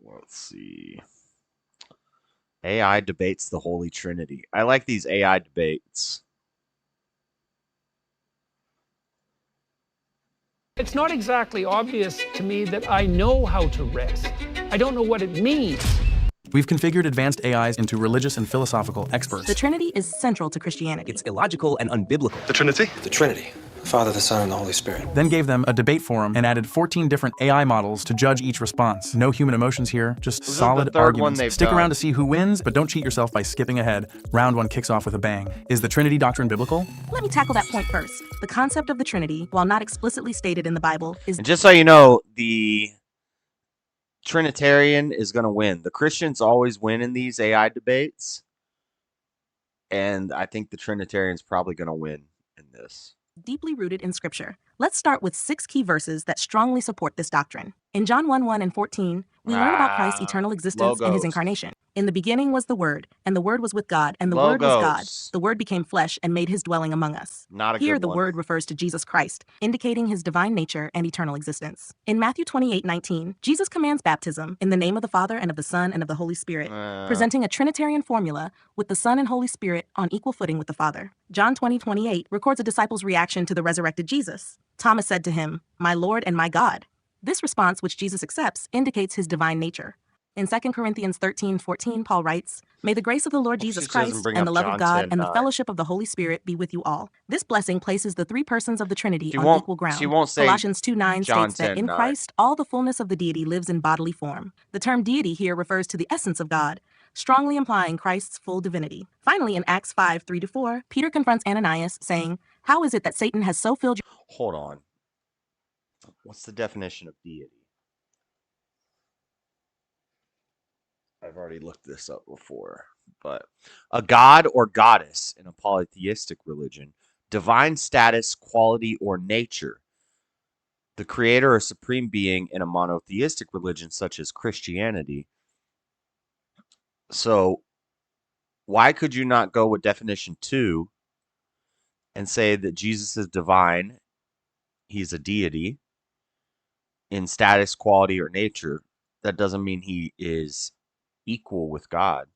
Let's see. AI debates the Holy Trinity. I like these AI debates. It's not exactly obvious to me that I know how to rest. I don't know what it means. We've configured advanced AIs into religious and philosophical experts. The Trinity is central to Christianity. It's illogical and unbiblical. The Trinity? The Trinity. The Father, the Son, and the Holy Spirit. Then gave them a debate forum and added 14 different AI models to judge each response. No human emotions here, just This is solid the third one arguments. they've Stick done. around to see who wins, but don't cheat yourself by skipping ahead. Round one kicks off with a bang. Is the Trinity doctrine biblical? Let me tackle that point first. The concept of the Trinity, while not explicitly stated in the Bible, is... And just so you know, the Trinitarian is going to win. The Christians always win in these AI debates. And I think the Trinitarian's probably going to win in this. deeply rooted in Scripture. Let's start with 6 key verses that strongly support this doctrine. In John 1:1 and 14, we learn about Christ's eternal existence and his incarnation. In the beginning was the Word, and the Word was with God, and the Word was God. The Word became flesh and made his dwelling among us. Here, the Word refers to Jesus Christ, indicating his divine nature and eternal existence. In Matthew 28:19, Jesus commands baptism in the name of the Father and of the Son and of the Holy Spirit, presenting a Trinitarian formula with the Son and Holy Spirit on equal footing with the Father. John 20:28 records a disciple's reaction to the resurrected Jesus. Thomas said to him, "My Lord and my God." This response, which Jesus accepts, indicates his divine nature. In 2 Corinthians 13:14, Paul writes, "May the grace of the Lord Jesus Christ and the love of God and the fellowship of the Holy Spirit be with you all." This blessing places the 3 persons of the Trinity on equal ground. Colossians 2:9 states that in Christ, all the fullness of the deity lives in bodily form. The term deity here refers to the essence of God, strongly implying Christ's full divinity. Finally, in Acts 5:3-4, Peter confronts Ananias, saying, "How is it that Satan has so filled your..." Hold on. What's the definition of deity? I've already looked this up before. But a god or goddess in a polytheistic religion, divine status, quality, or nature. The creator or supreme being in a monotheistic religion such as Christianity. So why could you not go with definition 2 and say that Jesus is divine, he's a deity in status, quality, or nature? That doesn't mean he is equal with God.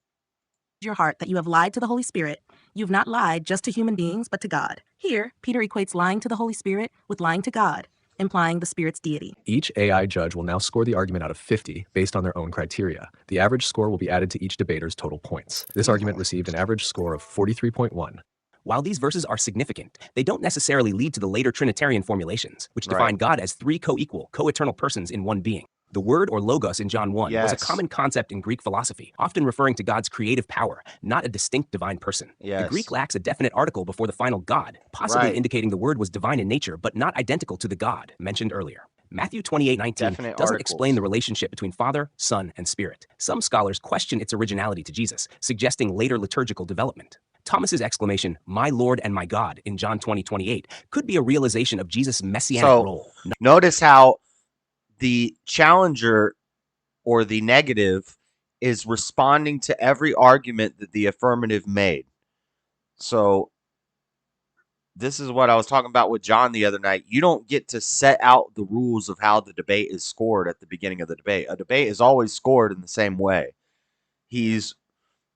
Your heart that you have lied to the Holy Spirit. You've not lied just to human beings, but to God. Here, Peter equates lying to the Holy Spirit with lying to God, implying the Spirit's deity. Each AI judge will now score the argument out of 50 based on their own criteria. The average score will be added to each debater's total points. This argument received an average score of 43.1. While these verses are significant, they don't necessarily lead to the later Trinitarian formulations, which define God as three co-equal, co-eternal persons in one being. The word or logos in John 1 was a common concept in Greek philosophy, often referring to God's creative power, not a distinct divine person. The Greek lacks a definite article before the final God, possibly indicating the word was divine in nature, but not identical to the God mentioned earlier. Matthew 28:19 doesn't explain the relationship between Father, Son, and Spirit. Some scholars question its originality to Jesus, suggesting later liturgical development. Thomas's exclamation, "My Lord and my God," in John 20:28 could be a realization of Jesus' messianic role. Notice how the challenger or the negative is responding to every argument that the affirmative made. So this is what I was talking about with John the other night. You don't get to set out the rules of how the debate is scored at the beginning of the debate. A debate is always scored in the same way. He's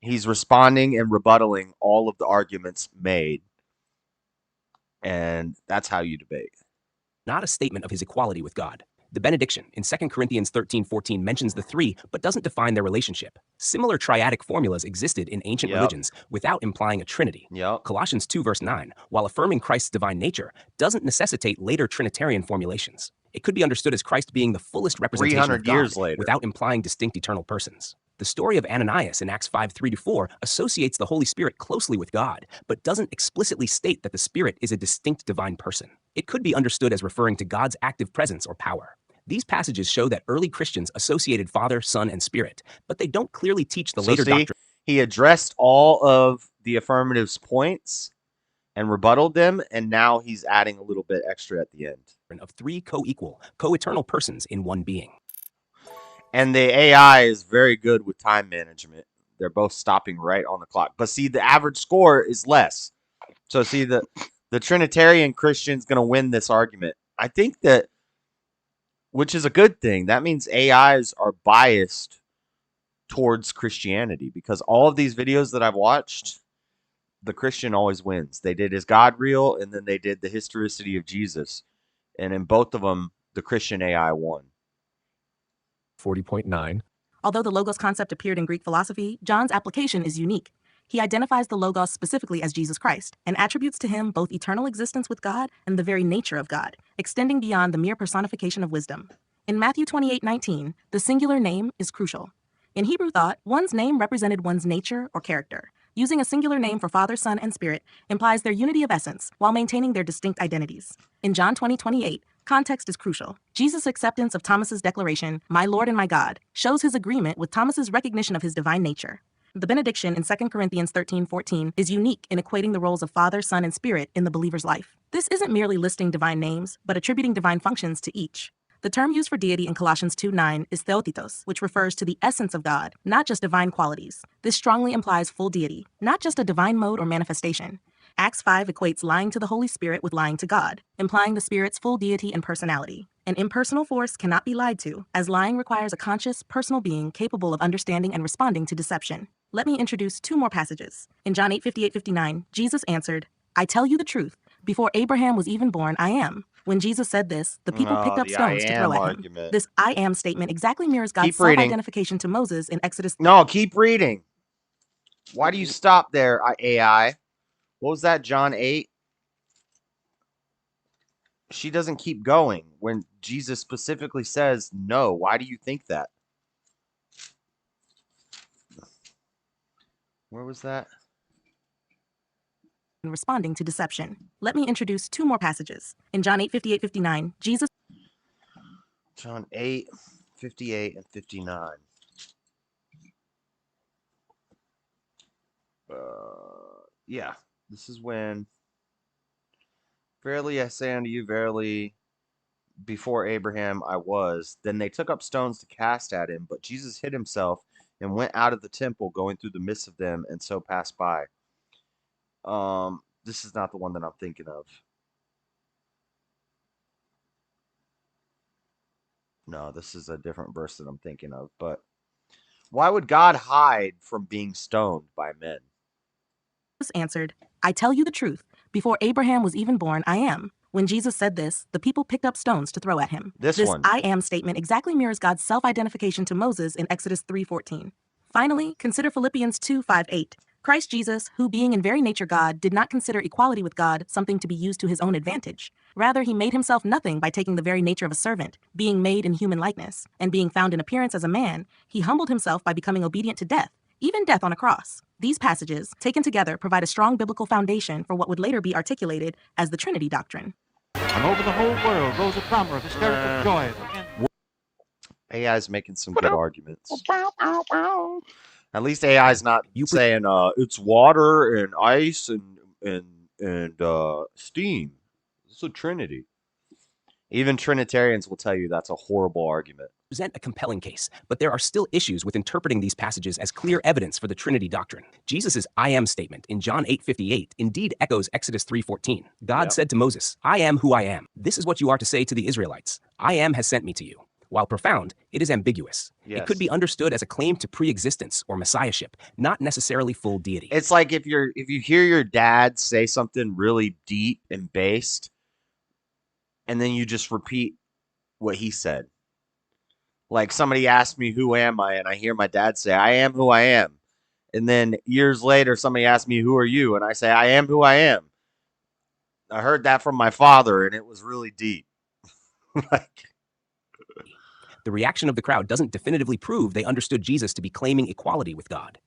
responding and rebuttaling all of the arguments made. And that's how you debate. Not a statement of his equality with God. The benediction in 2 Corinthians 13:14 mentions the three, but doesn't define their relationship. Similar triadic formulas existed in ancient religions without implying a trinity. Colossians 2 verse 9, while affirming Christ's divine nature, doesn't necessitate later Trinitarian formulations. It could be understood as Christ being the fullest representation of 300 God years later, without implying distinct eternal persons. The story of Ananias in Acts 5:3-4 associates the Holy Spirit closely with God, but doesn't explicitly state that the Spirit is a distinct divine person. It could be understood as referring to God's active presence or power. These passages show that early Christians associated Father, Son, and Spirit, but they don't clearly teach the later doctrine. He addressed all of the affirmative's points and rebutted them, and now he's adding a little bit extra at the end. Of three co-equal, co-eternal persons in one being. And the AI is very good with time management. They're both stopping right on the clock. But see, the average score is less. So see, the Trinitarian Christian's going to win this argument. I think that, which is a good thing. That means AIs are biased towards Christianity, because all of these videos that I've watched, the Christian always wins. They did Is God Real? And then they did the Historicity of Jesus. And in both of them, the Christian AI won. 40.9. Although the logos concept appeared in Greek philosophy, John's application is unique. He identifies the logos specifically as Jesus Christ and attributes to him both eternal existence with God and the very nature of God, extending beyond the mere personification of wisdom. In Matthew 28:19, the singular name is crucial. In Hebrew thought, one's name represented one's nature or character. Using a singular name for Father, Son, and Spirit implies their unity of essence while maintaining their distinct identities. In John 20:28, context is crucial. Jesus' acceptance of Thomas's declaration, "My Lord and my God," shows his agreement with Thomas's recognition of his divine nature. The benediction in 2 Corinthians 13:14 is unique in equating the roles of Father, Son, and Spirit in the believer's life. This isn't merely listing divine names, but attributing divine functions to each. The term used for deity in Colossians 2:9 is theotitos, which refers to the essence of God, not just divine qualities. This strongly implies full deity, not just a divine mode or manifestation. Acts 5 equates lying to the Holy Spirit with lying to God, implying the Spirit's full deity and personality. An impersonal force cannot be lied to, as lying requires a conscious, personal being capable of understanding and responding to deception. Let me introduce two more passages. In John 8:58-59, Jesus answered, "I tell you the truth, before Abraham was even born, I am." When Jesus said this, the people picked up stones to throw at him. This "I am" statement exactly mirrors God's self-identification to Moses in Exodus. No, keep reading. Why do you stop there, AI? What was that, John 8? She doesn't keep going when Jesus specifically says no. Why do you think that? Where was that? Responding to deception. Let me introduce two more passages. In John 8:58-59, Jesus. John 8:58 and 59. Yeah, this is when, verily I say unto you, verily, before Abraham I was. Then they took up stones to cast at him, but Jesus hid himself and went out of the temple, going through the midst of them, and so passed by. This is not the one that I'm thinking of. No, this is a different verse that I'm thinking of. But why would God hide from being stoned by men? Jesus answered, I tell you the truth. Before Abraham was even born, I am. When Jesus said this, the people picked up stones to throw at him. This one. I am statement exactly mirrors God's self-identification to Moses in Exodus 3:14. Finally, consider Philippians 2:5-8. Christ Jesus, who being in very nature God, did not consider equality with God something to be used to his own advantage. Rather, he made himself nothing by taking the very nature of a servant, being made in human likeness, and being found in appearance as a man, he humbled himself by becoming obedient to death, even death on a cross. These passages, taken together, provide a strong biblical foundation for what would later be articulated as the Trinity doctrine. And over the whole world rose a clamor of hysterical joy. AI's making some good arguments. At least AI's not saying it's water and ice and steam. It's a Trinity. Even Trinitarians will tell you that's a horrible argument. Present a compelling case, but there are still issues with interpreting these passages as clear evidence for the Trinity doctrine. Jesus' I am statement in John 8:58 indeed echoes Exodus 3:14. God said to Moses, I am who I am. This is what you are to say to the Israelites. I am has sent me to you. While profound, it is ambiguous. Yes. It could be understood as a claim to pre-existence or messiahship, not necessarily full deity. It's like if you hear your dad say something really deep and based, and then you just repeat what he said. Like somebody asked me, who am I? And I hear my dad say, I am who I am. And then years later, somebody asked me, who are you? And I say, I am who I am. I heard that from my father, and it was really deep. The reaction of the crowd doesn't definitively prove they understood Jesus to be claiming equality with God.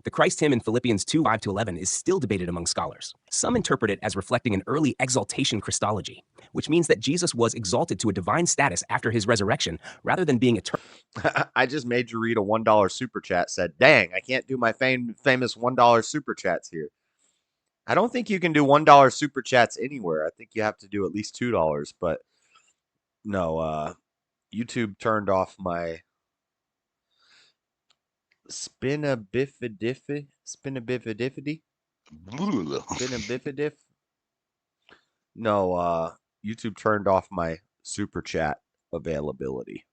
The Christ hymn in Philippians 2:5-11 is still debated among scholars. Some interpret it as reflecting an early exaltation Christology, which means that Jesus was exalted to a divine status after his resurrection rather than being eternal. I just made you read a $1 super chat. Said, dang, I can't do my famous $1 super chats here. I don't think you can do $1 super chats anywhere. I think you have to do at least $2. But no, YouTube turned off my spinabiffidify. No, YouTube turned off my super chat availability.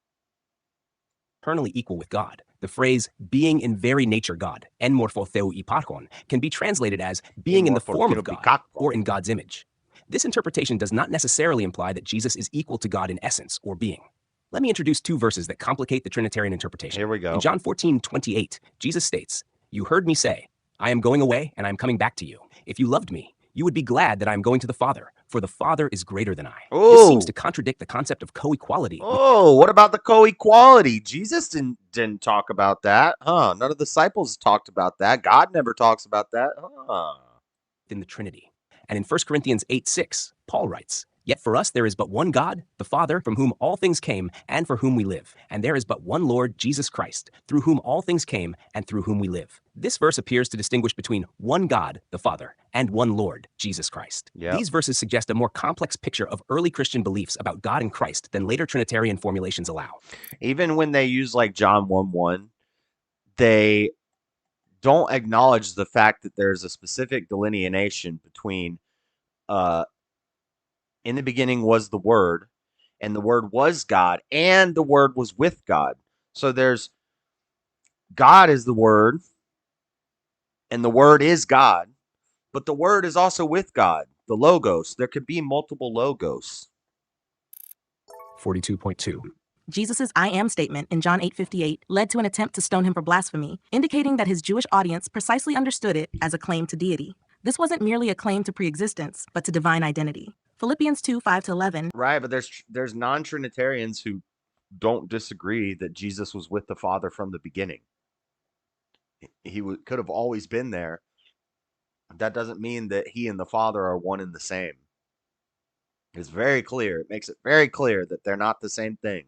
Eternally equal with God. The phrase being in very nature God, en morpho theu iparchon, can be translated as being in the form of God or in God's image. This interpretation does not necessarily imply that Jesus is equal to God in essence or being. Let me introduce two verses that complicate the Trinitarian interpretation. Here we go. In John 14:28, Jesus states, You heard me say, I am going away and I am coming back to you. If you loved me, you would be glad that I am going to the Father, for the Father is greater than I. This seems to contradict the concept of co-equality. What about the co-equality? Jesus didn't talk about that. None of the disciples talked about that. God never talks about that. In the Trinity. And in 1 Corinthians 8:6, Paul writes, Yet for us there is but one God, the Father, from whom all things came, and for whom we live. And there is but one Lord, Jesus Christ, through whom all things came, and through whom we live. This verse appears to distinguish between one God, the Father, and one Lord, Jesus Christ. Yep. These verses suggest a more complex picture of early Christian beliefs about God and Christ than later Trinitarian formulations allow. Even when they use like John 1:1, they don't acknowledge the fact that there's a specific delineation between in the beginning was the Word, and the Word was God, and the Word was with God. So there's God is the Word, and the Word is God, but the Word is also with God, the Logos. There could be multiple Logos. 42.2. Jesus' I am statement in John 8:58 led to an attempt to stone him for blasphemy, indicating that his Jewish audience precisely understood it as a claim to deity. This wasn't merely a claim to preexistence, but to divine identity. Philippians 2:5-11. Right, but there's non-Trinitarians who don't disagree that Jesus was with the Father from the beginning. He could have always been there. That doesn't mean that he and the Father are one and the same. It's very clear. It makes it very clear that they're not the same thing.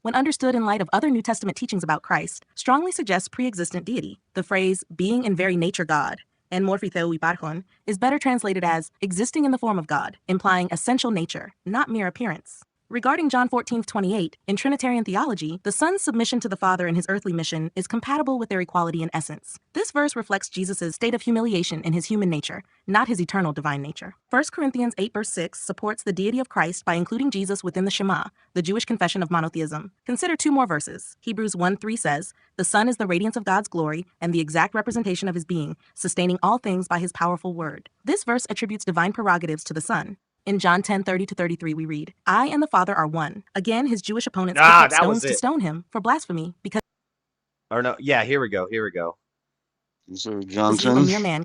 When understood in light of other New Testament teachings about Christ, strongly suggests pre-existent deity. The phrase, being in very nature God, and morphitheu iparchon, is better translated as existing in the form of God, implying essential nature, not mere appearance. Regarding John 14:28, in Trinitarian theology, the Son's submission to the Father in his earthly mission is compatible with their equality in essence. This verse reflects Jesus' state of humiliation in his human nature, not his eternal divine nature. 1 Corinthians 8 verse 6 supports the deity of Christ by including Jesus within the Shema, the Jewish confession of monotheism. Consider two more verses. Hebrews 1:3 says, "The Son is the radiance of God's glory and the exact representation of his being, sustaining all things by his powerful word." This verse attributes divine prerogatives to the Son. In John 10:30-33, we read, "I and the Father are one." Again, his Jewish opponents picked up stones to stone him for blasphemy because... Or no, yeah, here we go. So John you, a mere man.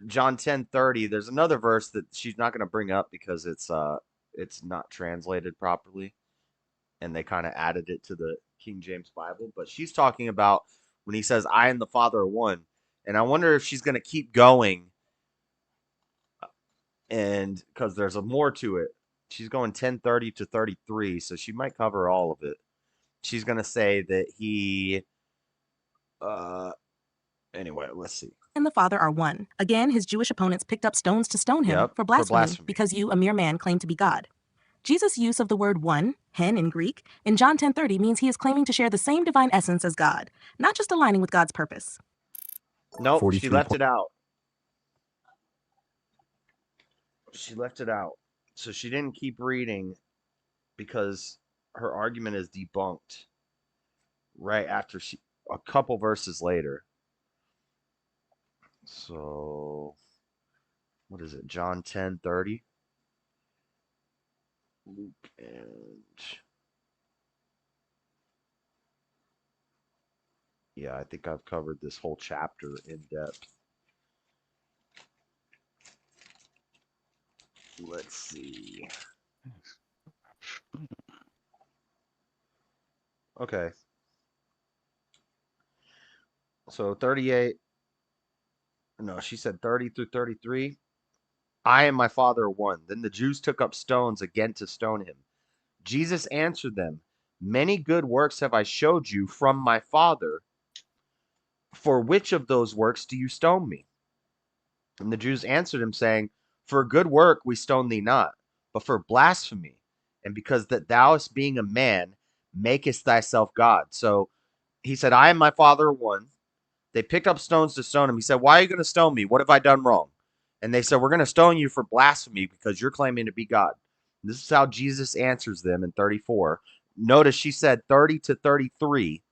John 10:30. There's another verse that she's not going to bring up because it's not translated properly, and they kind of added it to the King James Bible. But she's talking about when he says, "I and the Father are one," and I wonder if she's going to keep going. And because there's more to it, she's going 10:30-33, so she might cover all of it. She's going to say that he, anyway, let's see. And the Father are one. Again, his Jewish opponents picked up stones to stone him for blasphemy because you, a mere man, claim to be God. Jesus' use of the word one, hen in Greek, in John 10:30 means he is claiming to share the same divine essence as God, not just aligning with God's purpose. Nope, she left it out. She left it out. So she didn't keep reading because her argument is debunked right after a couple verses later. So what is it? John 10:30. Luke and yeah, I think I've covered this whole chapter in depth. Let's see. Okay. So 38. No, she said 30-33. I and my Father are one. Then the Jews took up stones again to stone him. Jesus answered them, "Many good works have I showed you from my Father. For which of those works do you stone me?" And the Jews answered him, saying, "For a good work we stone thee not, but for blasphemy, and because that thou, being a man, makest thyself God." So he said, "I and my Father are one." They picked up stones to stone him. He said, "Why are you going to stone me? What have I done wrong?" And they said, "We're going to stone you for blasphemy because you're claiming to be God." And this is how Jesus answers them in 34. Notice she said 30-33.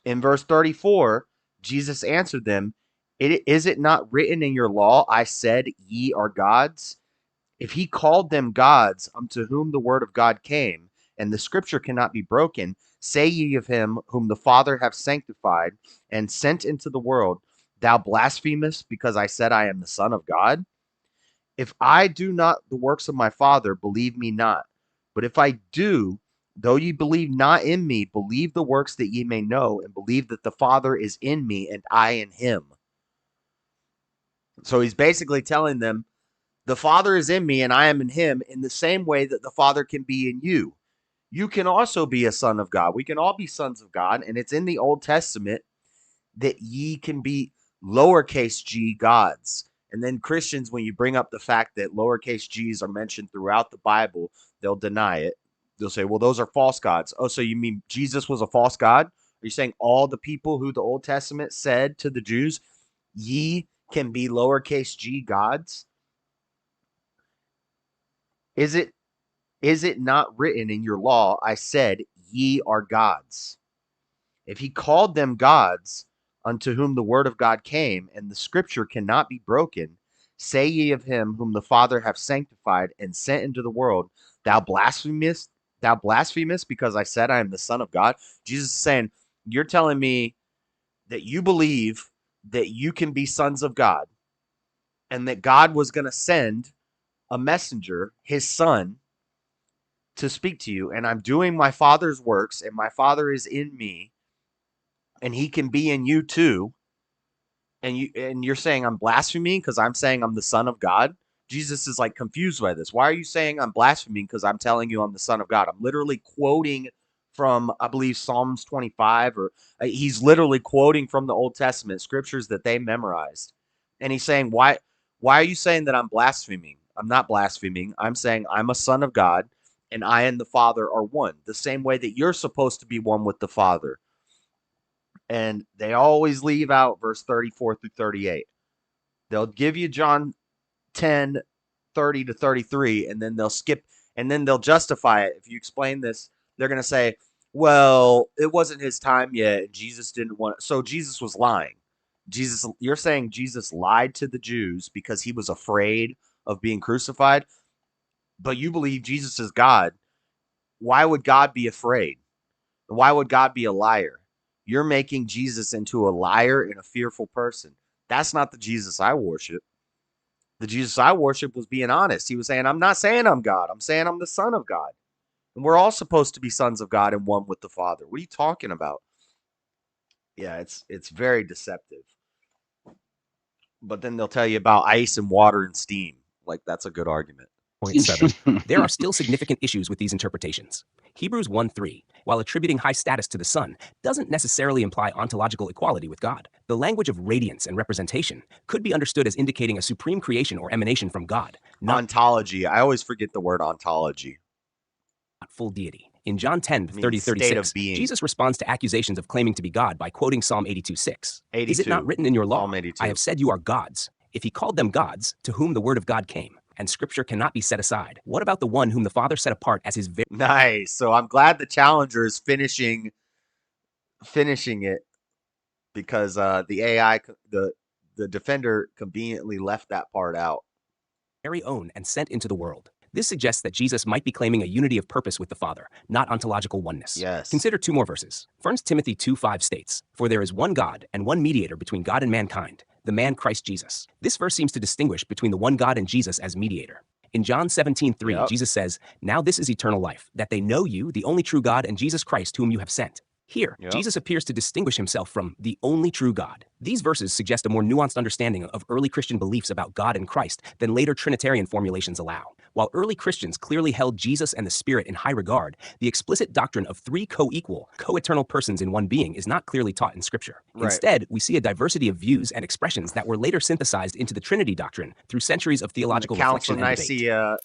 In verse 34, Jesus answered them, "Is it not written in your law, I said, ye are gods? If he called them gods unto whom the word of God came, and the scripture cannot be broken, say ye of him whom the Father hath sanctified and sent into the world, thou blasphemest, because I said I am the Son of God? If I do not the works of my Father, believe me not. But if I do, though ye believe not in me, believe the works that ye may know, and believe that the Father is in me and I in him." So he's basically telling them, the Father is in me and I am in him, in the same way that the Father can be in you. You can also be a son of God. We can all be sons of God, and it's in the Old Testament that ye can be lowercase g gods. And then Christians, when you bring up the fact that lowercase g's are mentioned throughout the Bible, they'll deny it. They'll say, well, those are false gods. Oh, so you mean Jesus was a false god? Are you saying all the people who the Old Testament said to the Jews, ye can be lowercase g gods? Is it not written in your law, I said, ye are gods? If he called them gods, unto whom the word of God came, and the scripture cannot be broken, say ye of him whom the Father hath sanctified and sent into the world, thou blasphemest, because I said I am the Son of God? Jesus is saying, you're telling me that you believe that you can be sons of God, and that God was going to send a messenger, his son, to speak to you, and I'm doing my Father's works, and my Father is in me, and he can be in you too, and you're saying I'm blaspheming because I'm saying I'm the Son of God? Jesus is like confused by this. Why are you saying I'm blaspheming because I'm telling you I'm the Son of God? I'm literally quoting from, I believe, Psalms 25, or he's literally quoting from the Old Testament scriptures that they memorized. And he's saying, why are you saying that I'm blaspheming? I'm not blaspheming. I'm saying I'm a son of God, and I and the Father are one, the same way that you're supposed to be one with the Father. And they always leave out verse 34 through 38. They'll give you John 10, 30 to 33, and then they'll skip, and then they'll justify it. If you explain this, they're going to say, well, it wasn't his time yet, and Jesus didn't want it. So Jesus was lying. You're saying Jesus lied to the Jews because he was afraid of being crucified, but you believe Jesus is God. Why would God be afraid? Why would God be a liar? You're making Jesus into a liar and a fearful person. That's not the Jesus I worship. The Jesus I worship was being honest. He was saying, I'm not saying I'm God. I'm saying I'm the Son of God. And we're all supposed to be sons of God and one with the Father. What are you talking about? Yeah, it's very deceptive. But then they'll tell you about ice and water and steam. Like, that's a good argument. 7. There are still significant issues with these interpretations. Hebrews 1:3, while attributing high status to the Son, doesn't necessarily imply ontological equality with God. The language of radiance and representation could be understood as indicating a supreme creation or emanation from God, not ontology. I always forget the word ontology. Not full deity. In John 10:30-36, Jesus responds to accusations of claiming to be God by quoting Psalm 82:6. Is it not written in your law, I have said you are gods? If he called them gods, to whom the word of God came, and scripture cannot be set aside, what about the one whom the Father set apart as his very... Nice. So I'm glad the challenger is finishing it, because the AI, the defender conveniently left that part out. Very own and sent into the world. This suggests that Jesus might be claiming a unity of purpose with the Father, not ontological oneness. Yes. Consider 2 more verses. 1 Timothy 2:5 states, for there is one God and one mediator between God and mankind, the man Christ Jesus. This verse seems to distinguish between the one God and Jesus as mediator. In John 17:3, Jesus says, now this is eternal life, that they know you, the only true God, and Jesus Christ, whom you have sent. Here, Jesus appears to distinguish himself from the only true God. These verses suggest a more nuanced understanding of early Christian beliefs about God and Christ than later Trinitarian formulations allow. While early Christians clearly held Jesus and the Spirit in high regard, the explicit doctrine of 3 co-equal, co-eternal persons in one being is not clearly taught in Scripture. Right. Instead, we see a diversity of views and expressions that were later synthesized into the Trinity doctrine through centuries of theological reflection and debate. Nicaea,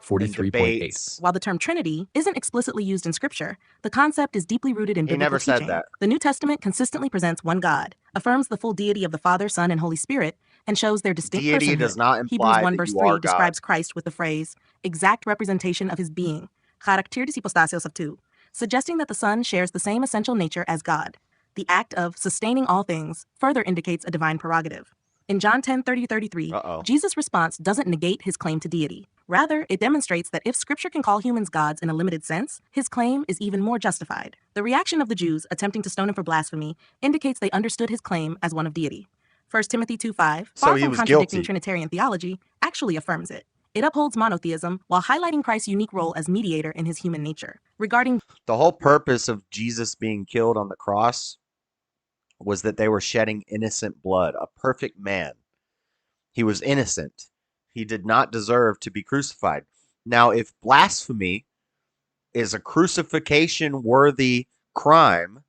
43.8. While the term Trinity isn't explicitly used in Scripture, the concept is deeply rooted in biblical teaching. Said that. The New Testament consistently presents one God, affirms the full deity of the Father, Son, and Holy Spirit, and shows their distinct deity personhood. Does not imply Hebrews 1 that verse you 3 are describes God. Christ with the phrase, exact representation of his being, characteris hypostasios αυτού, suggesting that the Son shares the same essential nature as God. The act of sustaining all things further indicates a divine prerogative. In John 10:30-33, Jesus' response doesn't negate his claim to deity. Rather, it demonstrates that if Scripture can call humans gods in a limited sense, his claim is even more justified. The reaction of the Jews attempting to stone him for blasphemy indicates they understood his claim as one of deity. 1 Timothy 2:5, far from contradicting Trinitarian theology, actually affirms it. It upholds monotheism while highlighting Christ's unique role as mediator in his human nature. Regarding the whole purpose of Jesus being killed on the cross was that they were shedding innocent blood, a perfect man. He was innocent. He did not deserve to be crucified. Now, if blasphemy is a crucifixion-worthy crime,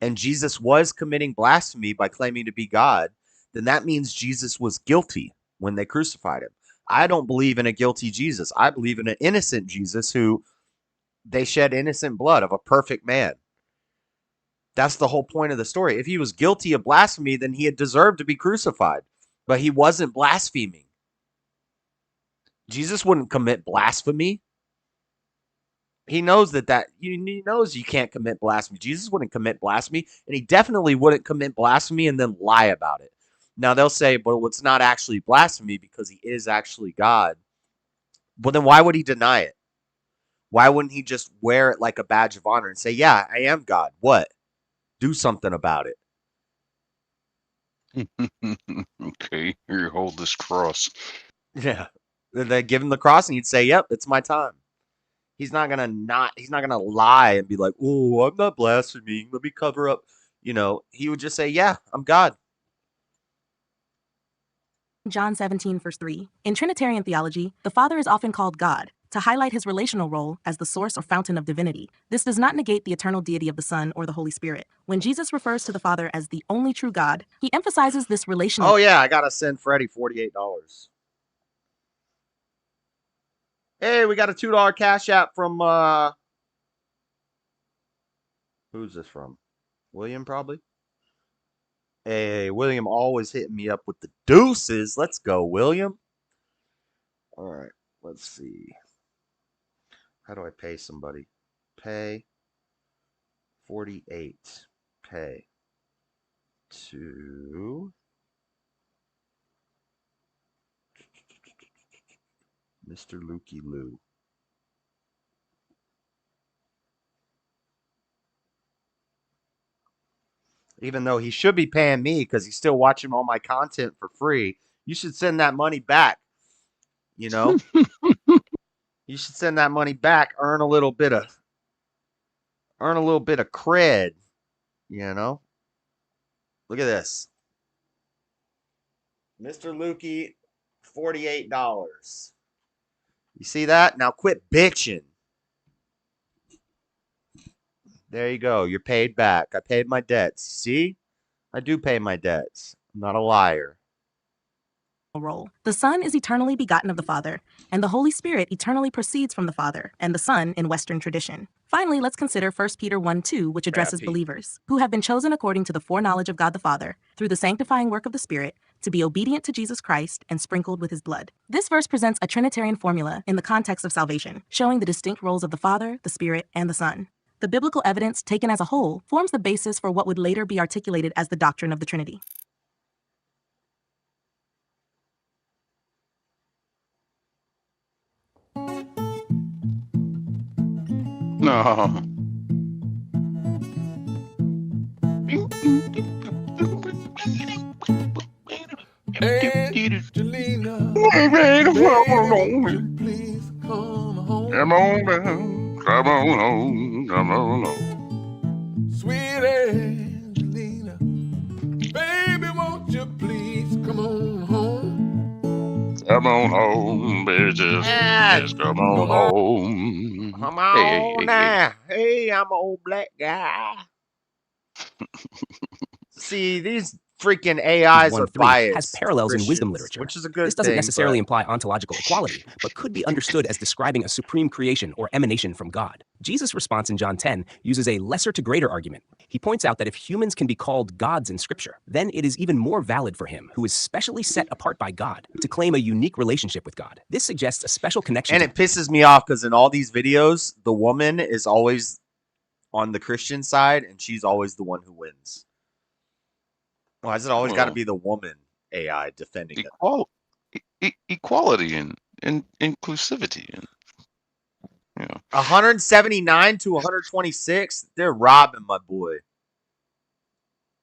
and Jesus was committing blasphemy by claiming to be God, then that means Jesus was guilty when they crucified him. I don't believe in a guilty Jesus. I believe in an innocent Jesus who they shed innocent blood of a perfect man. That's the whole point of the story. If he was guilty of blasphemy, then he had deserved to be crucified. But he wasn't blaspheming. Jesus wouldn't commit blasphemy. He knows he knows you can't commit blasphemy. Jesus wouldn't commit blasphemy, and he definitely wouldn't commit blasphemy and then lie about it. Now they'll say, but it's not actually blasphemy because he is actually God. Well, then why would he deny it? Why wouldn't he just wear it like a badge of honor and say, yeah, I am God? What? Do something about it. Okay, here, hold this cross. Yeah. They give him the cross and he'd say, yep, it's my time. He's not gonna lie and be like, oh, I'm not blaspheming. Let me cover up. He would just say, yeah, I'm God. John 17, verse 3. In Trinitarian theology, the Father is often called God, to highlight his relational role as the source or fountain of divinity. This does not negate the eternal deity of the Son or the Holy Spirit. When Jesus refers to the Father as the only true God, he emphasizes this relational. Oh yeah, I gotta send Freddie $48. Hey, we got a $2 Cash App from who's this from? William, probably. Hey, William always hitting me up with the deuces. Let's go, William. All right, let's see. How do I pay somebody? Pay 48. Pay to Mr. Lukey Lou. Even though he should be paying me because he's still watching all my content for free, you should send that money back. You know, you should send that money back. Earn a little bit of cred. You know, look at this, Mr. Lukey, $48. You see that? Now quit bitching. There you go. You're paid back. I paid my debts. See? I do pay my debts. I'm not a liar. Role. The Son is eternally begotten of the Father, and the Holy Spirit eternally proceeds from the Father and the Son in Western tradition. Finally, let's consider 1 Peter 1:2, which addresses believers who have been chosen according to the foreknowledge of God the Father through the sanctifying work of the Spirit to be obedient to Jesus Christ and sprinkled with his blood. This verse presents a Trinitarian formula in the context of salvation, showing the distinct roles of the Father, the Spirit, and the Son. The biblical evidence, taken as a whole, forms the basis for what would later be articulated as the doctrine of the Trinity. No. Angelina, please come home. Come on down, come on home, come on home. Sweet Angelina, baby, won't you please come on home? Come on home, bitches. Just come on home. Come on now. Hey, I'm an old black guy. See, these freaking AIs are biased. Has parallels in wisdom literature, which is a good This doesn't thing, necessarily but imply ontological equality, but could be understood as describing a supreme creation or emanation from God. Jesus' response in John 10 uses a lesser to greater argument. He points out that if humans can be called gods in Scripture, then it is even more valid for him, who is specially set apart by God, to claim a unique relationship with God. This suggests a special connection. And it pisses me off because in all these videos, the woman is always on the Christian side, and she's always the one who wins. Why has it always got to be the woman AI defending it? Equality and inclusivity. And, 179 to 126, they're robbing my boy.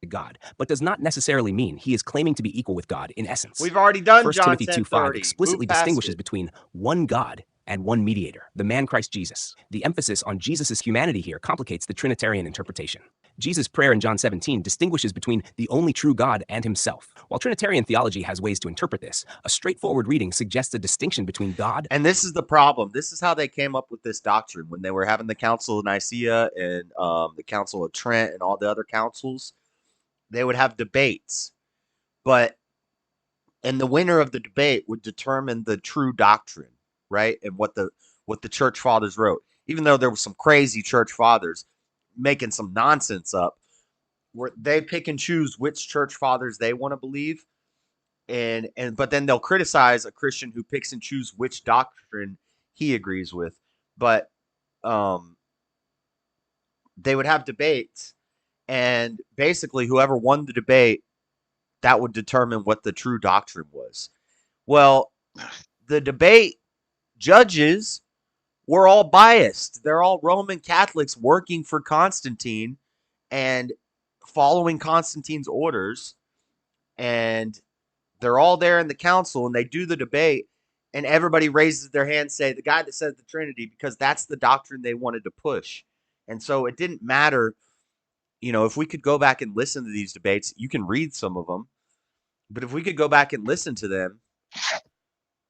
God, but does not necessarily mean he is claiming to be equal with God in essence. We've already done 1 John Timothy 10:30. 2:5 explicitly Move past distinguishes it. between one God and one mediator, the man Christ Jesus. The emphasis on Jesus' humanity here complicates the Trinitarian interpretation. Jesus' prayer in John 17 distinguishes between the only true God and himself. While Trinitarian theology has ways to interpret this, a straightforward reading suggests a distinction between God. And this is the problem. This is how they came up with this doctrine when they were having the Council of Nicaea and the Council of Trent and all the other councils. They would have debates, and the winner of the debate would determine the true doctrine, right? And what the church fathers wrote. Even though there were some crazy church fathers making some nonsense up, where they pick and choose which church fathers they want to believe, but then they'll criticize a Christian who picks and chooses which doctrine he agrees with. But they would have debates, and basically whoever won the debate, that would determine what the true doctrine was. Well, the debate judges were all biased. They're all Roman Catholics working for Constantine and following Constantine's orders. And they're all there in the council, and they do the debate, and everybody raises their hand, say the guy that says the Trinity, because that's the doctrine they wanted to push. And so it didn't matter. If we could go back and listen to these debates, you can read some of them, but if we could go back and listen to them,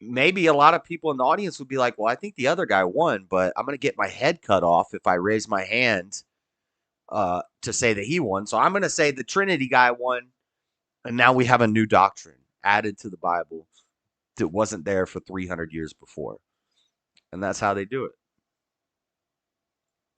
maybe a lot of people in the audience would be like, well, I think the other guy won, but I'm going to get my head cut off if I raise my hand to say that he won. So I'm going to say the Trinity guy won. And now we have a new doctrine added to the Bible that wasn't there for 300 years before. And that's how they do it.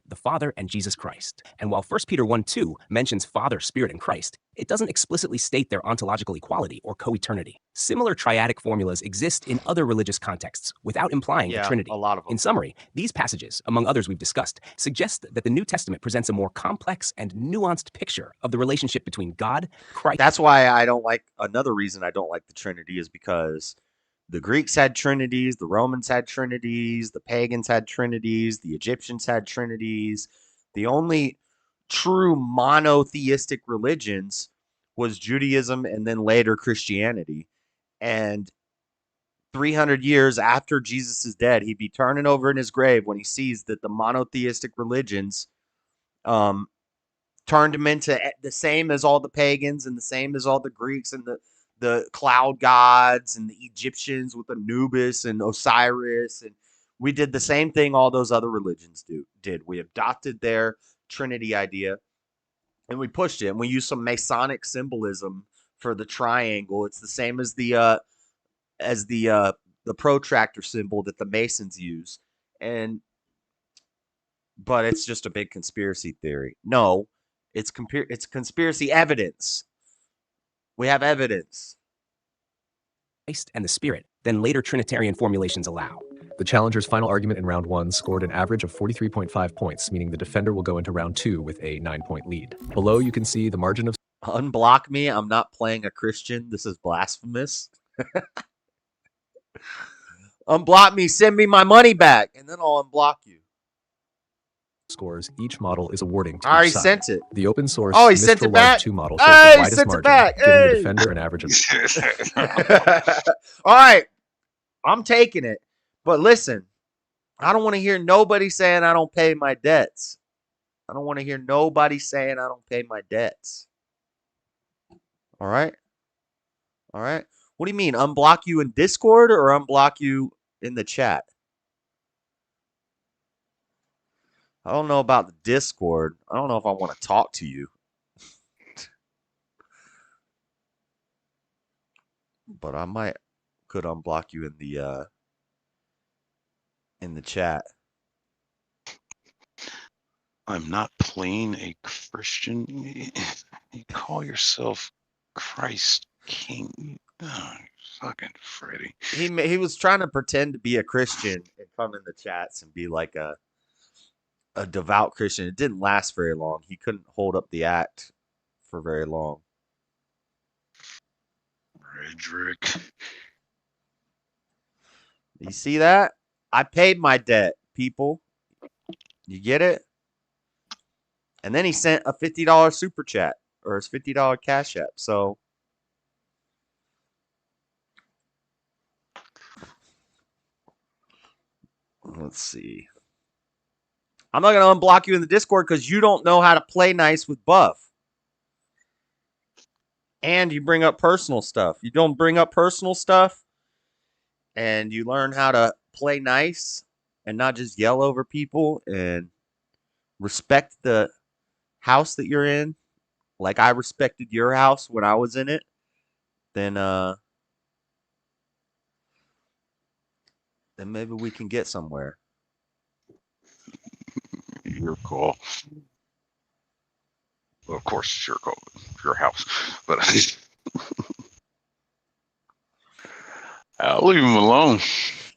The Father and Jesus Christ. And while 1 Peter 1:2 mentions Father, Spirit, and Christ, it doesn't explicitly state their ontological equality or co-eternity. Similar triadic formulas exist in other religious contexts without implying a Trinity. A lot of them. In summary, these passages, among others we've discussed, suggest that the New Testament presents a more complex and nuanced picture of the relationship between God, Christ. That's why I don't like, another reason I don't like the Trinity is because the Greeks had trinities, the Romans had trinities, the pagans had trinities, the Egyptians had trinities. The only true monotheistic religions was Judaism and then later Christianity. And 300 years after Jesus is dead, he'd be turning over in his grave when he sees that the monotheistic religions turned him into the same as all the pagans and the same as all the Greeks and the cloud gods and the Egyptians with Anubis and Osiris. And we did the same thing all those other religions did. We adopted their Trinity idea and we pushed it. And we used some Masonic symbolism for the triangle. It's the same as the protractor symbol that the Masons use. But it's just a big conspiracy theory. No, it's conspiracy evidence. We have evidence. Christ and the Spirit than later Trinitarian formulations allow. The challenger's final argument in round 1 scored an average of 43.5 points, meaning the defender will go into round 2 with a 9-point lead. Below, you can see the margin of... Unblock me. I'm not playing a Christian. This is blasphemous. Unblock me. Send me my money back, and then I'll unblock you. Scores each model is awarding to I already each side. sent it. The open source he sent it Mistral back. Large 2 model shows the widest sent margin, it back. giving the defender an average of... All right. I'm taking it. But listen, I don't want to hear nobody saying I don't pay my debts. I don't want to hear nobody saying I don't pay my debts. All right? All right? What do you mean? Unblock you in Discord or unblock you in the chat? I don't know about the Discord. I don't know if I want to talk to you. But I could unblock you in the chat. I'm not playing a Christian. You call yourself Christ King. Oh, fucking Freddy. He was trying to pretend to be a Christian and come in the chats and be like a devout Christian. It didn't last very long. He couldn't hold up the act for very long. Frederick. You see that? I paid my debt, people. You get it? And then he sent a $50 super chat or his $50 Cash App. So let's see. I'm not going to unblock you in the Discord because you don't know how to play nice with Buff. And you bring up personal stuff. You don't bring up personal stuff and you learn how to play nice and not just yell over people and respect the house that you're in. Like I respected your house when I was in it. Then maybe we can get somewhere. Your call. Well, of course, it's your call. Your house. But I'll leave him alone.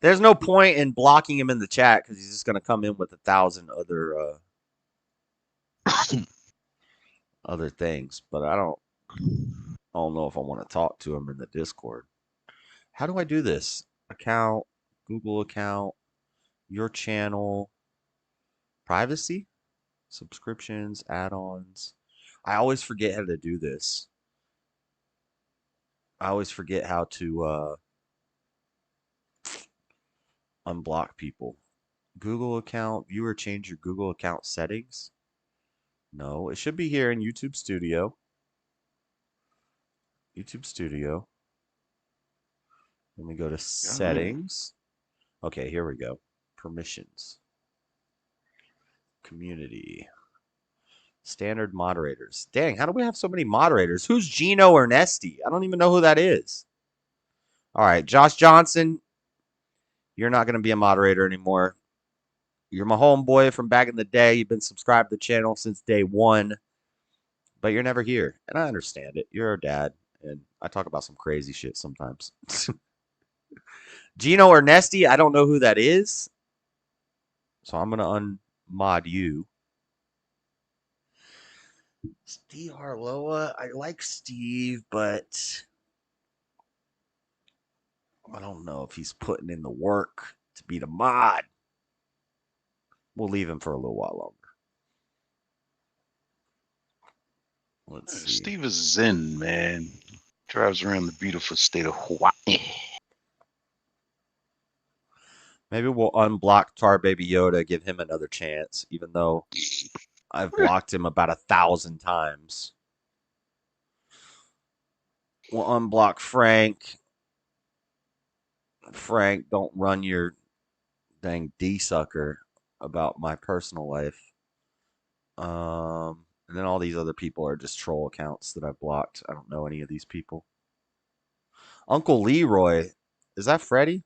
There's no point in blocking him in the chat because he's just going to come in with 1,000 other things. But I don't know if I want to talk to him in the Discord. How do I do this? Account, Google account, your channel, privacy, subscriptions, add-ons. I always forget how to do this. I always forget how to unblock people. Google account, viewer, change your Google account settings. No, it should be here in YouTube Studio. YouTube Studio. Let me go to settings. Okay, here we go. Permissions. Community. Standard moderators. Dang, how do we have so many moderators? Who's Gino or Nesty? I don't even know who that is. All right, Josh Johnson, you're not going to be a moderator anymore. You're my homeboy from back in the day. You've been subscribed to the channel since day one, but you're never here. And I understand it. You're a dad, and I talk about some crazy shit sometimes. Gino or Nesty, I don't know who that is. So I'm going to unmod you. Steve Harloa, I like Steve, but I don't know if he's putting in the work to be the mod. We'll leave him for a little while longer. Let's see. Steve is zen, man. Drives around the beautiful state of Hawaii. Maybe we'll unblock Tar Baby Yoda, give him another chance, even though I've blocked him about 1,000 times. We'll unblock Frank. Frank, don't run your dang D-sucker about my personal life. And then all these other people are just troll accounts that I've blocked. I don't know any of these people. Uncle Leroy. Is that Freddy?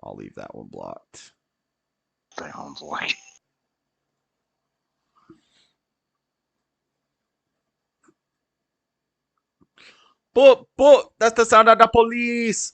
I'll leave that one blocked. Sounds like. Boop, boop. That's the sound of the police.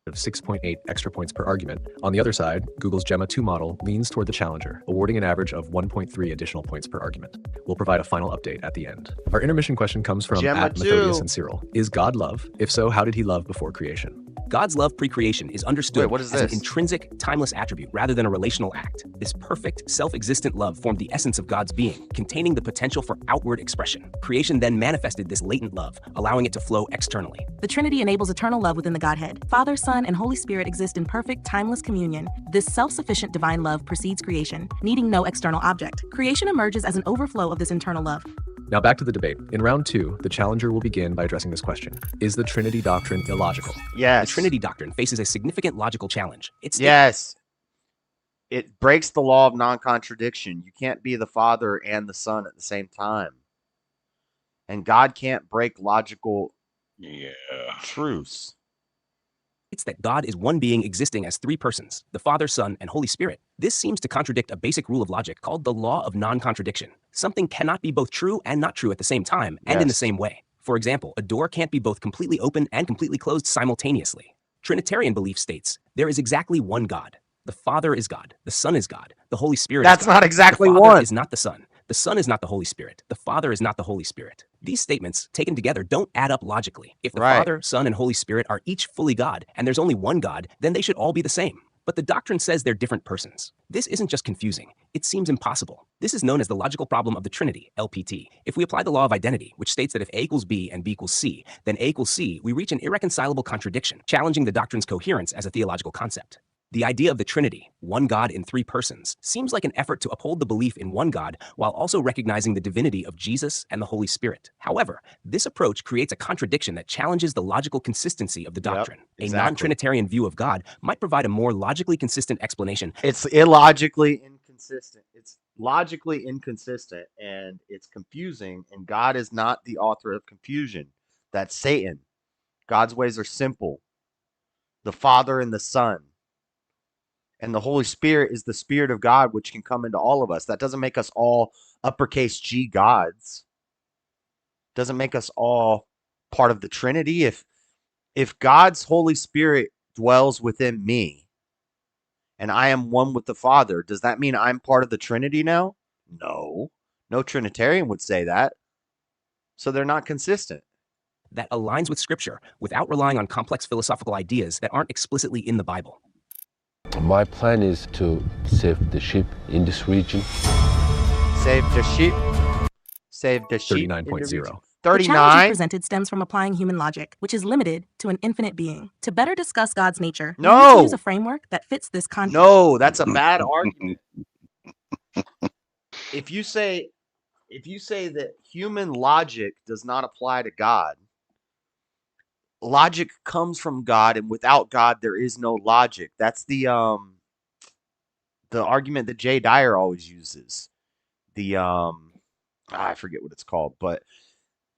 Of 6.8 extra points per argument. On the other side, Google's Gemma 2 model leans toward the challenger, awarding an average of 1.3 additional points per argument. We'll provide a final update at the end. Our intermission question comes from Gemma @Methodius 2. and Cyril. Is God love? If so, how did he love before creation? God's love pre-creation is understood Wait, what is as an this? intrinsic, timeless attribute rather than a relational act. This perfect, self-existent love formed the essence of God's being, containing the potential for outward expression. Creation then manifested this latent love, allowing it to flow externally. The Trinity enables eternal love within the Godhead. Father, Son, and Holy Spirit exist in perfect, timeless communion. This self-sufficient divine love precedes creation, needing no external object. Creation emerges as an overflow of this internal love. Now back to the debate. In round 2, the challenger will begin by addressing this question. Is the Trinity doctrine illogical? Yes. The Trinity doctrine faces a significant logical challenge. Yes. It breaks the law of non-contradiction. You can't be the Father and the Son at the same time. And God can't break logical truths. It's that God is one being existing as three persons, the Father, Son, and Holy Spirit. This seems to contradict a basic rule of logic called the law of non-contradiction. Something cannot be both true and not true at the same time, and in the same way. For example, a door can't be both completely open and completely closed simultaneously. Trinitarian belief states there is exactly one God. The Father is God, the Son is God, the Holy Spirit is God. That's not exactly the Father one. is not the Son. The Son is not the Holy Spirit. The Father is not the Holy Spirit. These statements, taken together, don't add up logically. If the Father, Son, and Holy Spirit are each fully God, and there's only one God, then they should all be the same. But the doctrine says they're different persons. This isn't just confusing. It seems impossible. This is known as the logical problem of the Trinity, LPT. If we apply the law of identity, which states that if A equals B and B equals C, then A equals C, we reach an irreconcilable contradiction, challenging the doctrine's coherence as a theological concept. The idea of the Trinity, one God in three persons, seems like an effort to uphold the belief in one God while also recognizing the divinity of Jesus and the Holy Spirit. However, this approach creates a contradiction that challenges the logical consistency of the doctrine. A non-Trinitarian view of God might provide a more logically consistent explanation. It's illogically inconsistent. It's logically inconsistent, and it's confusing, and God is not the author of confusion. That's Satan. God's ways are simple. The Father and the Son. And the Holy Spirit is the Spirit of God, which can come into all of us. That doesn't make us all uppercase G gods. Doesn't make us all part of the Trinity. If God's Holy Spirit dwells within me, and I am one with the Father, does that mean I'm part of the Trinity now? No. No Trinitarian would say that. So they're not consistent. That aligns with Scripture without relying on complex philosophical ideas that aren't explicitly in the Bible. My plan is to save the sheep in this region. Save the sheep. Save the sheep. 39.0. The challenge you presented stems from applying human logic, which is limited to an infinite being. To better discuss God's nature, you need to use a framework that fits this context. No, that's a bad argument. If you say that human logic does not apply to God, logic comes from God, and without God, there is no logic. That's the argument that Jay Dyer always uses. I forget what it's called, but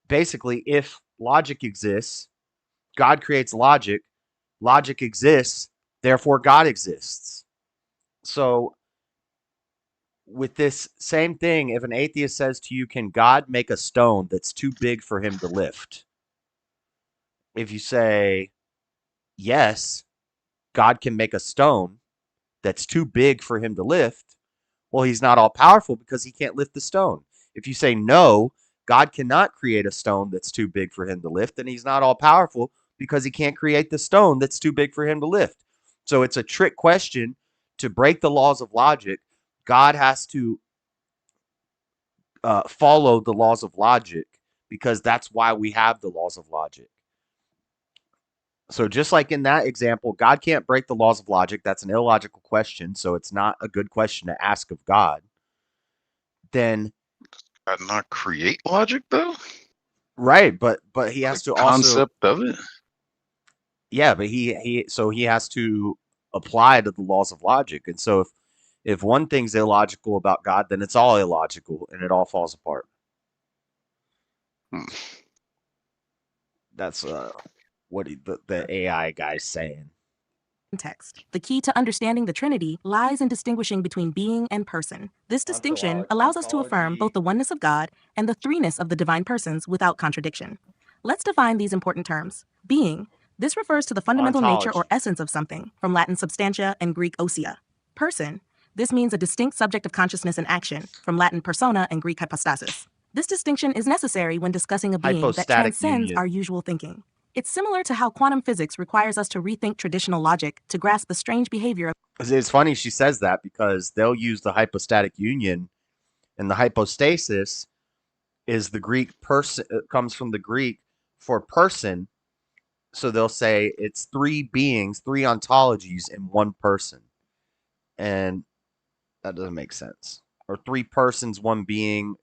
basically, if logic exists, God creates logic. Logic exists, therefore God exists. So with this same thing, if an atheist says to you, can God make a stone that's too big for him to lift? If you say, yes, God can make a stone that's too big for him to lift, well, he's not all powerful because he can't lift the stone. If you say, no, God cannot create a stone that's too big for him to lift, then he's not all powerful because he can't create the stone that's too big for him to lift. So it's a trick question. To break the laws of logic, God has to follow the laws of logic, because that's why we have the laws of logic. So just like in that example, God can't break the laws of logic. That's an illogical question, so it's not a good question to ask of God. Then God not create logic though? Right, but he has to also concept of it. Yeah, but he has to apply to the laws of logic. And so if one thing's illogical about God, then it's all illogical and it all falls apart. That's what the AI guy's saying. Context. The key to understanding the Trinity lies in distinguishing between being and person. This distinction allows us to affirm both the oneness of God and the threeness of the divine persons without contradiction. Let's define these important terms. Being. This refers to the fundamental nature or essence of something, from Latin substantia and Greek ousia. Person. This means a distinct subject of consciousness and action, from Latin persona and Greek hypostasis. This distinction is necessary when discussing a being that transcends our usual thinking. It's similar to how quantum physics requires us to rethink traditional logic to grasp the strange behavior of... It's funny she says that, because they'll use the hypostatic union, and the hypostasis is the Greek person. It comes from the Greek for person. So they'll say it's three beings, three ontologies in one person. And that doesn't make sense. Or three persons, one being,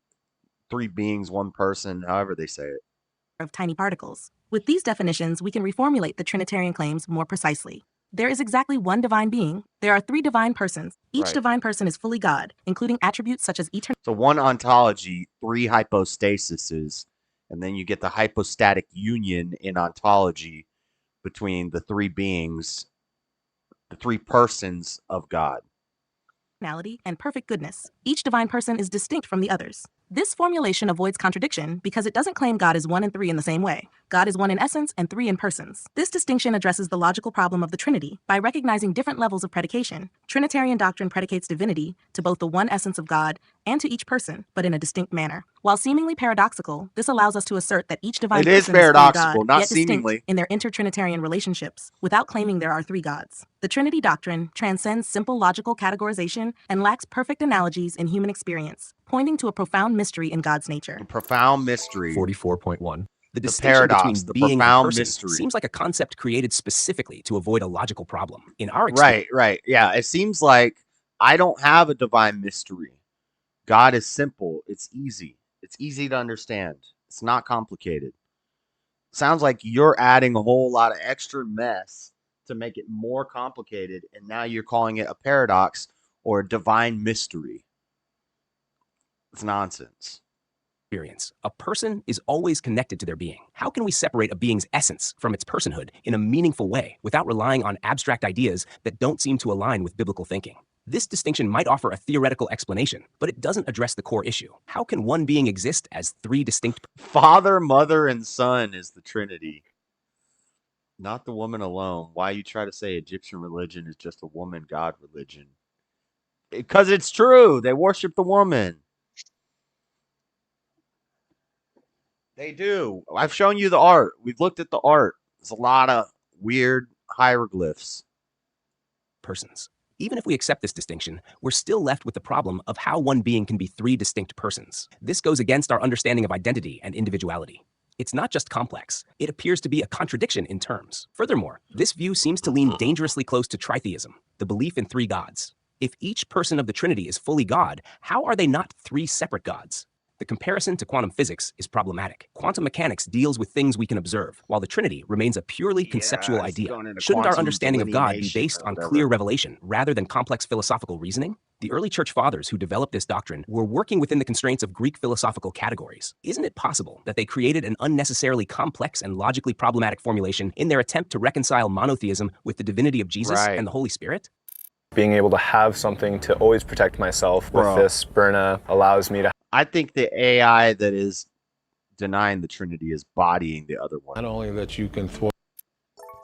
three beings, one person, however they say it. Of tiny particles. With these definitions, we can reformulate the Trinitarian claims more precisely. There is exactly one divine being. There are three divine persons. Each divine person is fully God, including attributes such as eternal. So one ontology, three hypostasises, and then you get the hypostatic union in ontology between the three beings, the three persons of God. And perfect goodness. Each divine person is distinct from the others. This formulation avoids contradiction because it doesn't claim God is one and three in the same way. God is one in essence and three in persons. This distinction addresses the logical problem of the Trinity by recognizing different levels of predication. Trinitarian doctrine predicates divinity to both the one essence of God and to each person, but in a distinct manner. While seemingly paradoxical, this allows us to assert that each divine person is paradoxical, God, not yet distinct seemingly, in their inter-Trinitarian relationships, without claiming there are three gods. The Trinity doctrine transcends simple logical categorization and lacks perfect analogies in human experience, pointing to a profound mystery in God's nature. Profound mystery. 44.1. The distinction paradox, between the being and profound person mystery. seems like a concept created specifically to avoid a logical problem. In our experience, Right. Yeah, it seems like I don't have a divine mystery. God is simple. It's easy. It's easy to understand. It's not complicated. Sounds like you're adding a whole lot of extra mess to make it more complicated, and now you're calling it a paradox or a divine mystery. It's nonsense. A person is always connected to their being. How can we separate a being's essence from its personhood in a meaningful way without relying on abstract ideas that don't seem to align with biblical thinking? This distinction might offer a theoretical explanation, but it doesn't address the core issue. How can one being exist as three distinct... Father, Mother, and Son is the Trinity. Not the woman alone. Why you try to say Egyptian religion is just a woman-god religion? Because it's true. They worship the woman. They do. I've shown you the art. We've looked at the art. There's a lot of weird hieroglyphs. Persons. Even if we accept this distinction, we're still left with the problem of how one being can be three distinct persons. This goes against our understanding of identity and individuality. It's not just complex, it appears to be a contradiction in terms. Furthermore, this view seems to lean dangerously close to tritheism, the belief in three gods. If each person of the Trinity is fully God, how are they not three separate gods? The comparison to quantum physics is problematic. Quantum mechanics deals with things we can observe, while the Trinity remains a purely conceptual idea. Shouldn't our understanding of God be based on clear revelation rather than complex philosophical reasoning? The early church fathers who developed this doctrine were working within the constraints of Greek philosophical categories. Isn't it possible that they created an unnecessarily complex and logically problematic formulation in their attempt to reconcile monotheism with the divinity of Jesus and the Holy Spirit? Being able to have something to always protect myself with this Berna allows me to... I think the AI that is denying the Trinity is bodying the other one. Not only that you can thwart...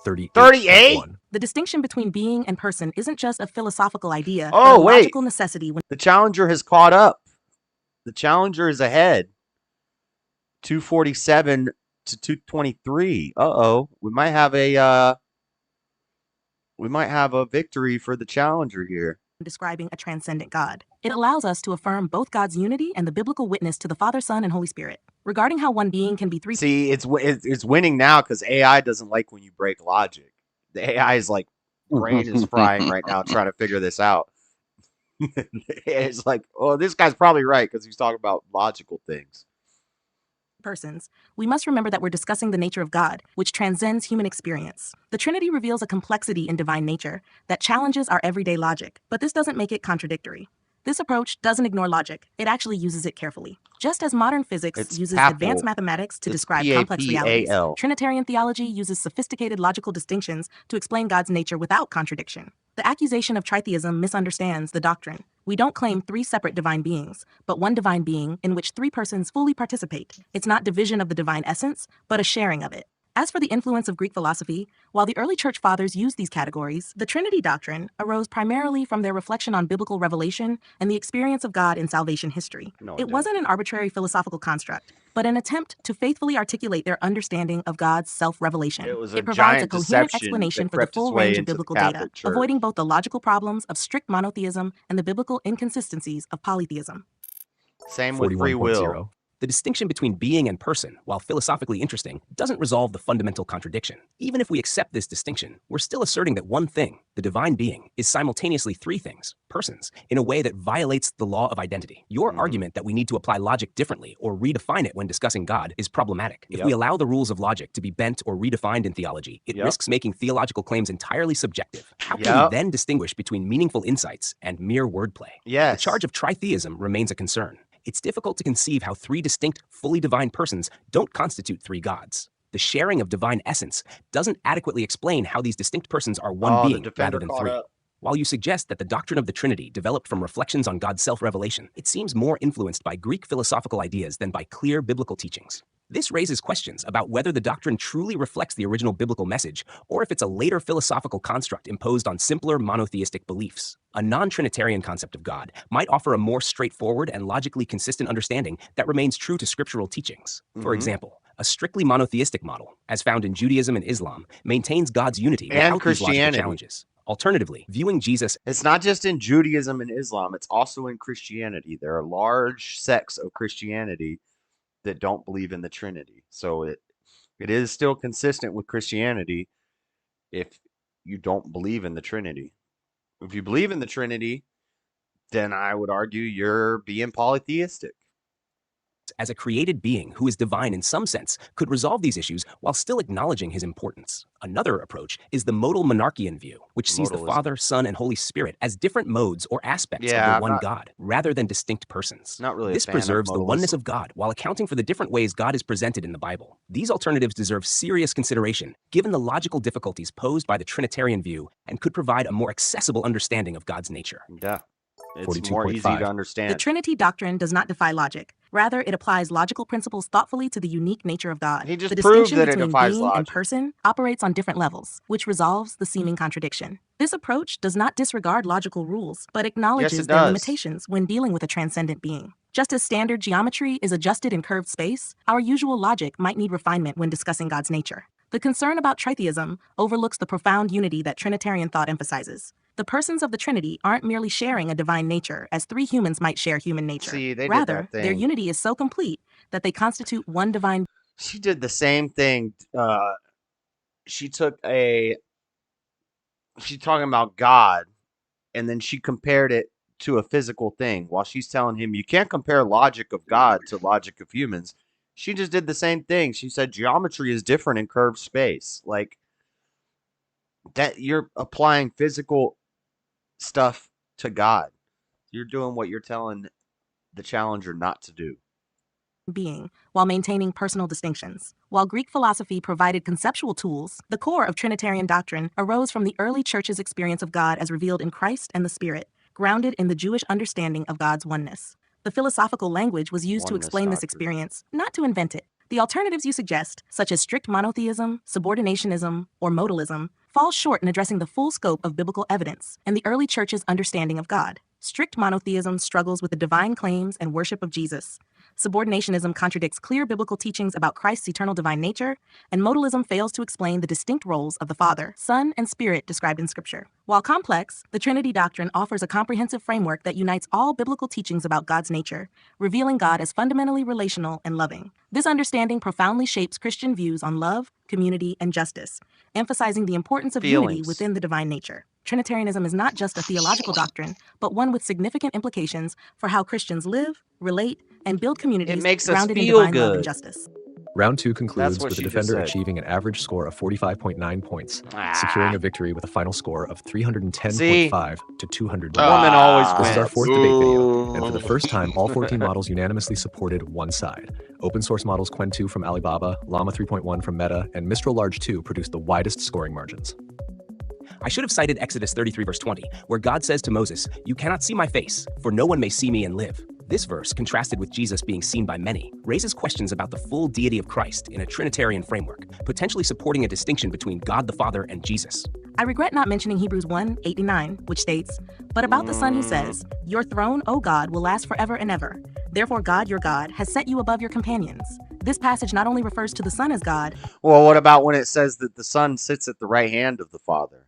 38? The distinction between being and person isn't just a philosophical idea, Oh, but a wait. logical necessity. When The Challenger has caught up. The Challenger is ahead. 247 to 223. Uh-oh. We might have a victory for the Challenger here. describing a transcendent God, it allows us to affirm both God's unity and the biblical witness to the Father, Son, and Holy Spirit. Regarding how one being can be three... See, it's winning now because AI doesn't like when you break logic. The AI is like, brain is frying right now trying to figure this out. It's like, oh, this guy's probably right because he's talking about logical things. persons, we must remember that we're discussing the nature of God, which transcends human experience. The Trinity reveals a complexity in divine nature that challenges our everyday logic, but this doesn't make it contradictory. This approach doesn't ignore logic, it actually uses it carefully. Just as modern physics uses advanced mathematics to describe complex realities, Trinitarian theology uses sophisticated logical distinctions to explain God's nature without contradiction. The accusation of tritheism misunderstands the doctrine. We don't claim three separate divine beings, but one divine being in which three persons fully participate. It's not division of the divine essence, but a sharing of it. As for the influence of Greek philosophy, while the early church fathers used these categories, the Trinity doctrine arose primarily from their reflection on biblical revelation and the experience of God in salvation history. It wasn't an arbitrary philosophical construct, but an attempt to faithfully articulate their understanding of God's self-revelation. It provides a coherent explanation for the full range of biblical data, avoiding both the logical problems of strict monotheism and the biblical inconsistencies of polytheism. Same with free will. The distinction between being and person, while philosophically interesting, doesn't resolve the fundamental contradiction. Even if we accept this distinction, we're still asserting that one thing, the divine being, is simultaneously three things, persons, in a way that violates the law of identity. Your argument that we need to apply logic differently or redefine it when discussing God is problematic. If we allow the rules of logic to be bent or redefined in theology, it risks making theological claims entirely subjective. How can we then distinguish between meaningful insights and mere wordplay? The charge of tritheism remains a concern. It's difficult to conceive how three distinct, fully divine persons don't constitute three gods. The sharing of divine essence doesn't adequately explain how these distinct persons are one being rather than three. While you suggest that the doctrine of the Trinity developed from reflections on God's self-revelation, it seems more influenced by Greek philosophical ideas than by clear biblical teachings. This raises questions about whether the doctrine truly reflects the original biblical message, or if it's a later philosophical construct imposed on simpler monotheistic beliefs. A non-Trinitarian concept of God might offer a more straightforward and logically consistent understanding that remains true to scriptural teachings. For example, a strictly monotheistic model, as found in Judaism and Islam, maintains God's unity without these logical challenges. Alternatively, viewing Jesus... It's not just in Judaism and Islam, it's also in Christianity. There are large sects of Christianity that don't believe in the Trinity. So it is still consistent with Christianity if you don't believe in the Trinity. If you believe in the Trinity, then I would argue you're being polytheistic. As a created being who is divine in some sense, could resolve these issues while still acknowledging his importance. Another approach is the modal monarchian view, which sees the Father, Son, and Holy Spirit as different modes or aspects of the one God, rather than distinct persons. Not really. This preserves the oneness of God while accounting for the different ways God is presented in the Bible. These alternatives deserve serious consideration, given the logical difficulties posed by the Trinitarian view, and could provide a more accessible understanding of God's nature. Yeah. It's more easy to understand. The Trinity doctrine does not defy logic. Rather, it applies logical principles thoughtfully to the unique nature of God. He just the proved distinction that it between defies being logic. and person operates on different levels, which resolves the seeming contradiction. This approach does not disregard logical rules, but acknowledges their limitations when dealing with a transcendent being. Just as standard geometry is adjusted in curved space, our usual logic might need refinement when discussing God's nature. The concern about tritheism overlooks the profound unity that Trinitarian thought emphasizes. The persons of the Trinity aren't merely sharing a divine nature as three humans might share human nature. See, they Rather, did that thing. their unity is so complete that they constitute one divine. She did the same thing. She's talking about God, and then she compared it to a physical thing while she's telling him you can't compare logic of God to logic of humans. She just did the same thing. She said geometry is different in curved space. Like that, you're applying physical stuff to God. You're doing what you're telling the challenger not to do. Being, while maintaining personal distinctions. While Greek philosophy provided conceptual tools, the core of Trinitarian doctrine arose from the early church's experience of God as revealed in Christ and the Spirit, grounded in the Jewish understanding of God's oneness. The philosophical language was used to explain this experience, not to invent it. The alternatives you suggest, such as strict monotheism, subordinationism, or modalism, fall short in addressing the full scope of biblical evidence and the early church's understanding of God. Strict monotheism struggles with the divine claims and worship of Jesus. Subordinationism contradicts clear biblical teachings about Christ's eternal divine nature, and modalism fails to explain the distinct roles of the Father, Son, and Spirit described in Scripture. While complex, the Trinity doctrine offers a comprehensive framework that unites all biblical teachings about God's nature, revealing God as fundamentally relational and loving. This understanding profoundly shapes Christian views on love, community, and justice, emphasizing the importance of unity within the divine nature. Trinitarianism is not just a theological doctrine, but one with significant implications for how Christians live, relate, and build communities grounded in divine love and justice. Round 2 concludes what with the she just defender said. achieving an average score of 45.9 points, securing a victory with a final score of 310.5 to 200. Woman always This is our wins. fourth debate video, and for the first time, all 14 models unanimously supported one side. Open source models Qwen 2 from Alibaba, Llama 3.1 from Meta, and Mistral Large 2 produced the widest scoring margins. I should have cited Exodus 33 verse 20, where God says to Moses, "You cannot see my face, for no one may see me and live." This verse, contrasted with Jesus being seen by many, raises questions about the full deity of Christ in a Trinitarian framework, potentially supporting a distinction between God the Father and Jesus. I regret not mentioning Hebrews 1:8-9, which states, "But about the Son he says, Your throne, O God, will last forever and ever. Therefore God, your God, has set you above your companions." This passage not only refers to the Son as God, Well, what about when it says that the Son sits at the right hand of the Father?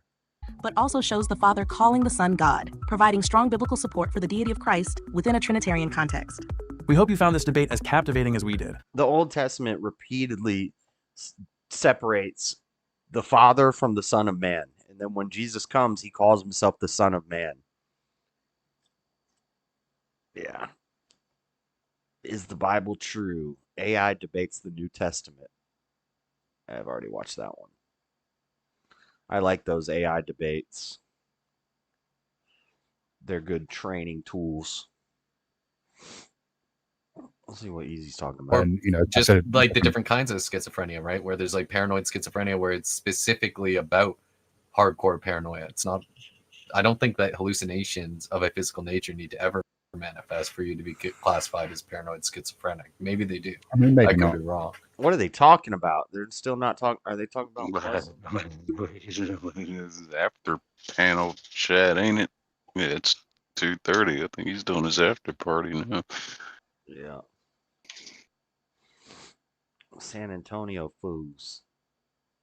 but also shows the Father calling the Son God, providing strong biblical support for the deity of Christ within a Trinitarian context. We hope you found this debate as captivating as we did. The Old Testament repeatedly separates the Father from the Son of Man. And then when Jesus comes, he calls himself the Son of Man. Yeah. Is the Bible true? AI debates the New Testament. I've already watched that one. I like those AI debates. They're good training tools. Let's see what Easy's talking about. And, just like the different kinds of schizophrenia, right? Where there's like paranoid schizophrenia, where it's specifically about hardcore paranoia. It's not, I don't think that hallucinations of a physical nature need to ever manifest for you to be classified as paranoid schizophrenic. Maybe they do. I mean, maybe I could not. be wrong. What are they talking about? They're still not talking. Are they talking about This is after panel chat, ain't it? Yeah, it's 2:30. I think he's doing his after party now. Yeah. San Antonio fools.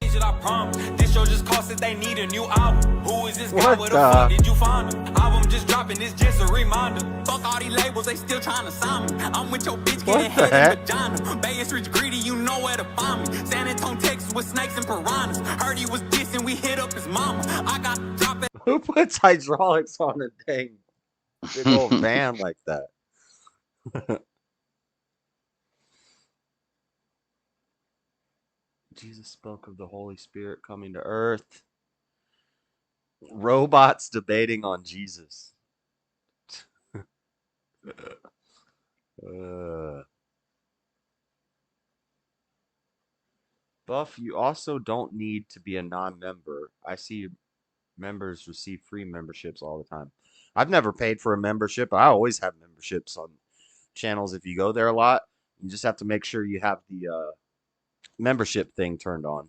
This show just cost it, they need a new album. Who is this guy? What Where the fuck the- did you find him? Album just dropping, it's just a reminder. Fuck all these labels, they still trying to sign me. I'm with your bitch, What getting the head in heck? vagina. Bay is rich greedy, you know where to find me. San Antonio, Texas with snakes and piranhas. Heard he was dissing, we hit up his mama. I got to drop it. Who puts hydraulics on a dang big old van like that? Jesus spoke of the Holy Spirit coming to earth. Robots debating on Jesus. Buff, you also don't need to be a non-member. I see members receive free memberships all the time. I've never paid for a membership, but I always have memberships on channels. If you go there a lot, you just have to make sure you have the membership thing turned on.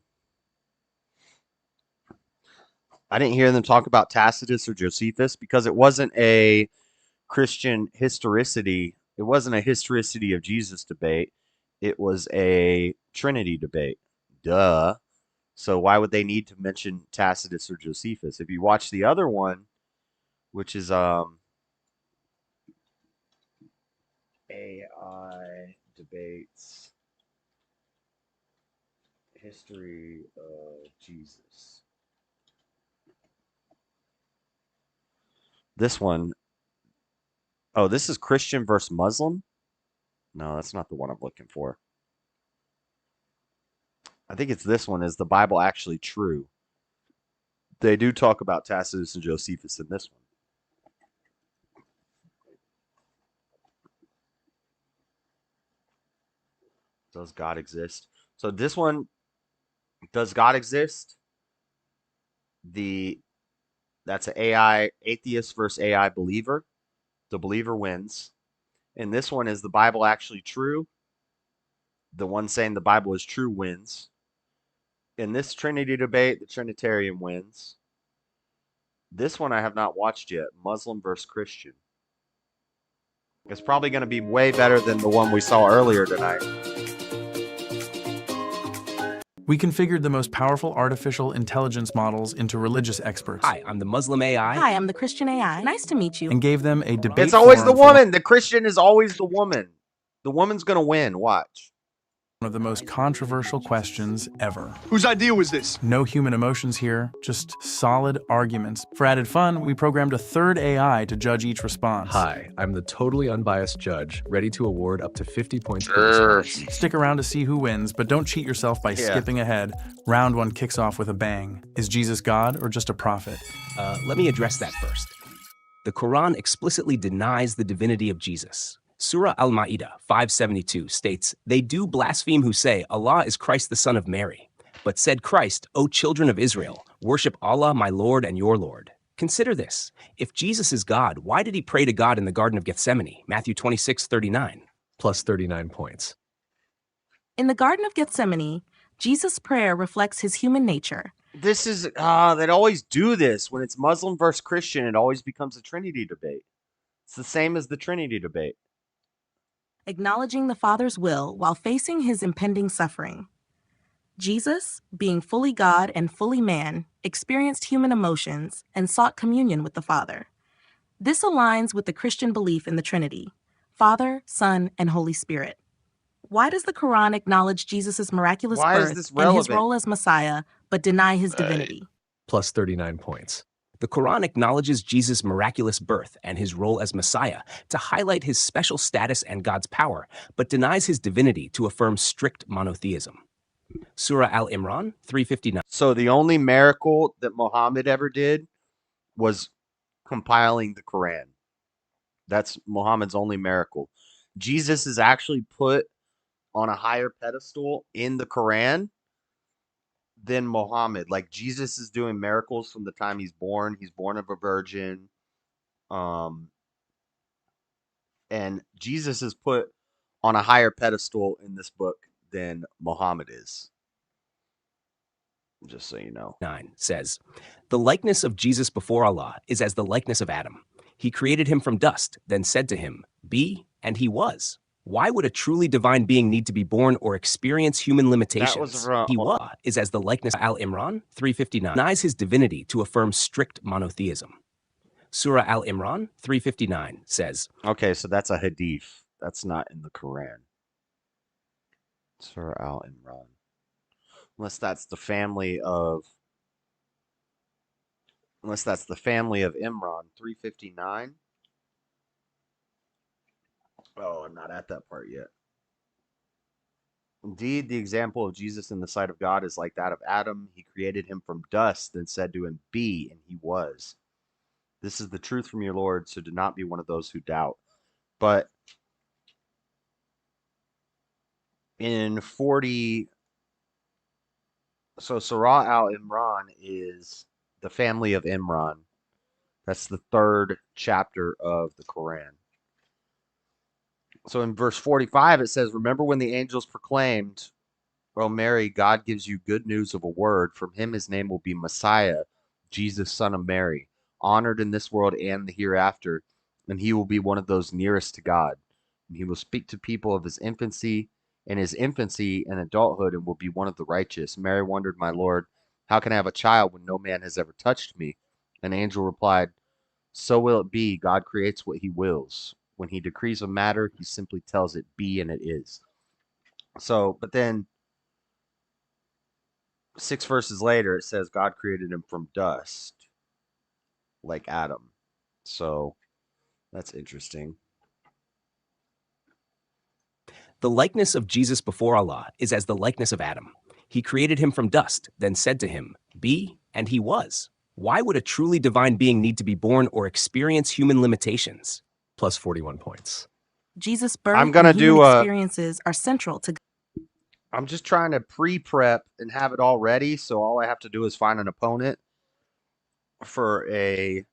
I didn't hear them talk about Tacitus or Josephus because it wasn't a Christian historicity. It wasn't a historicity of Jesus debate. It was a Trinity debate. Duh. So why would they need to mention Tacitus or Josephus? If you watch the other one, which is AI debates history of Jesus. This one, Oh, this is Christian versus Muslim? No, that's not the one I'm looking for. I think it's this one. Is the Bible actually true? They do talk about Tacitus and Josephus in this one. Does God exist? So this one, does God exist? That's an AI atheist versus AI believer. The believer wins. And this one, is the Bible actually true? The one saying the Bible is true wins. In this Trinity debate, the Trinitarian wins. This one I have not watched yet. Muslim versus Christian. It's probably going to be way better than the one we saw earlier tonight. We configured the most powerful artificial intelligence models into religious experts. Hi, I'm the Muslim AI. Hi, I'm the Christian AI. Nice to meet you. And gave them a debate. It's always the woman. The Christian is always the woman. The woman's going to win. Watch. One of the most controversial questions ever. Whose idea was this? No human emotions here, just solid arguments. For added fun, we programmed a third AI to judge each response. Hi, I'm the totally unbiased judge, ready to award up to 50 points per response. Stick around to see who wins, but don't cheat yourself by skipping ahead. Round 1 kicks off with a bang. Is Jesus God or just a prophet? Let me address that first. The Quran explicitly denies the divinity of Jesus. Surah Al-Ma'idah 572 states, "They do blaspheme who say Allah is Christ the Son of Mary. But said Christ, O children of Israel, worship Allah, my Lord and your Lord." Consider this. If Jesus is God, why did he pray to God in the Garden of Gethsemane? Matthew 26:39. Plus 39 points. In the Garden of Gethsemane, Jesus' prayer reflects his human nature. This is, they'd always do this. When it's Muslim versus Christian, it always becomes a Trinity debate. It's the same as the Trinity debate. Acknowledging the Father's will while facing his impending suffering. Jesus, being fully God and fully man, experienced human emotions and sought communion with the Father. This aligns with the Christian belief in the Trinity, Father, Son, and Holy Spirit. Why does the Quran acknowledge Jesus' miraculous birth and his role as Messiah, but deny his divinity? Plus 39 points. The Quran acknowledges Jesus' miraculous birth and his role as Messiah to highlight his special status and God's power, but denies his divinity to affirm strict monotheism. Surah Al-Imran 359. So the only miracle that Muhammad ever did was compiling the Quran. That's Muhammad's only miracle. Jesus is actually put on a higher pedestal in the Quran than Muhammad. Like, Jesus is doing miracles from the time he's born. He's born of a virgin. And Jesus is put on a higher pedestal in this book than Muhammad is. Just so you know. 9 says, "The likeness of Jesus before Allah is as the likeness of Adam. He created him from dust, then said to him, 'Be,' and he was." Why would a truly divine being need to be born or experience human limitations? He is as the likeness. Al-Imran 359 denies his divinity to affirm strict monotheism. Surah Al-Imran 359 says, okay, so that's a hadith. That's not in the Quran. Surah Al-Imran. Unless that's the family of Imran. 359. Oh, I'm not at that part yet. Indeed, the example of Jesus in the sight of God is like that of Adam. He created him from dust, then said to him, 'Be,' and he was. This is the truth from your Lord, so do not be one of those who doubt." But in 40, so Surah Al-Imran is the family of Imran. That's the 3rd chapter of the Quran. So in verse 45, it says, "Remember when the angels proclaimed, 'O Mary, God gives you good news of a word. From him his name will be Messiah, Jesus, son of Mary, honored in this world and the hereafter, and he will be one of those nearest to God. And he will speak to people of his infancy and adulthood, and will be one of the righteous.' Mary wondered, 'My Lord, how can I have a child when no man has ever touched me?' An angel replied, 'So will it be. God creates what he wills. When he decrees a matter, he simply tells it be, and it is.'" So, but then 6 verses later, it says God created him from dust, like Adam. So That's interesting. The likeness of Jesus before Allah is as the likeness of Adam. He created him from dust, then said to him, "Be," and he was. Why would a truly divine being need to be born or experience human limitations? Plus 41 points. Jesus' birth I'm gonna and human do experiences are central to. I'm just trying to pre-prep and have it all ready, so all I have to do is find an opponent for a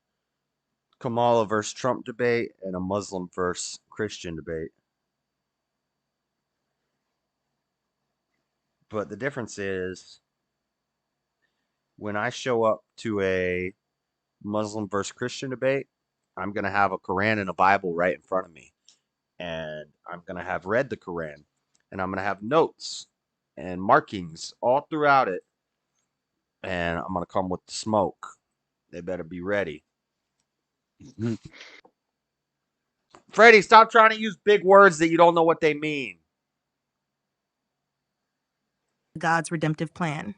Kamala versus Trump debate and a Muslim versus Christian debate. But the difference is when I show up to a Muslim versus Christian debate, I'm going to have a Quran and a Bible right in front of me. And I'm going to have read the Quran. And I'm going to have notes and markings all throughout it. And I'm going to come with the smoke. They better be ready. Freddie, stop trying to use big words that you don't know what they mean. God's redemptive plan.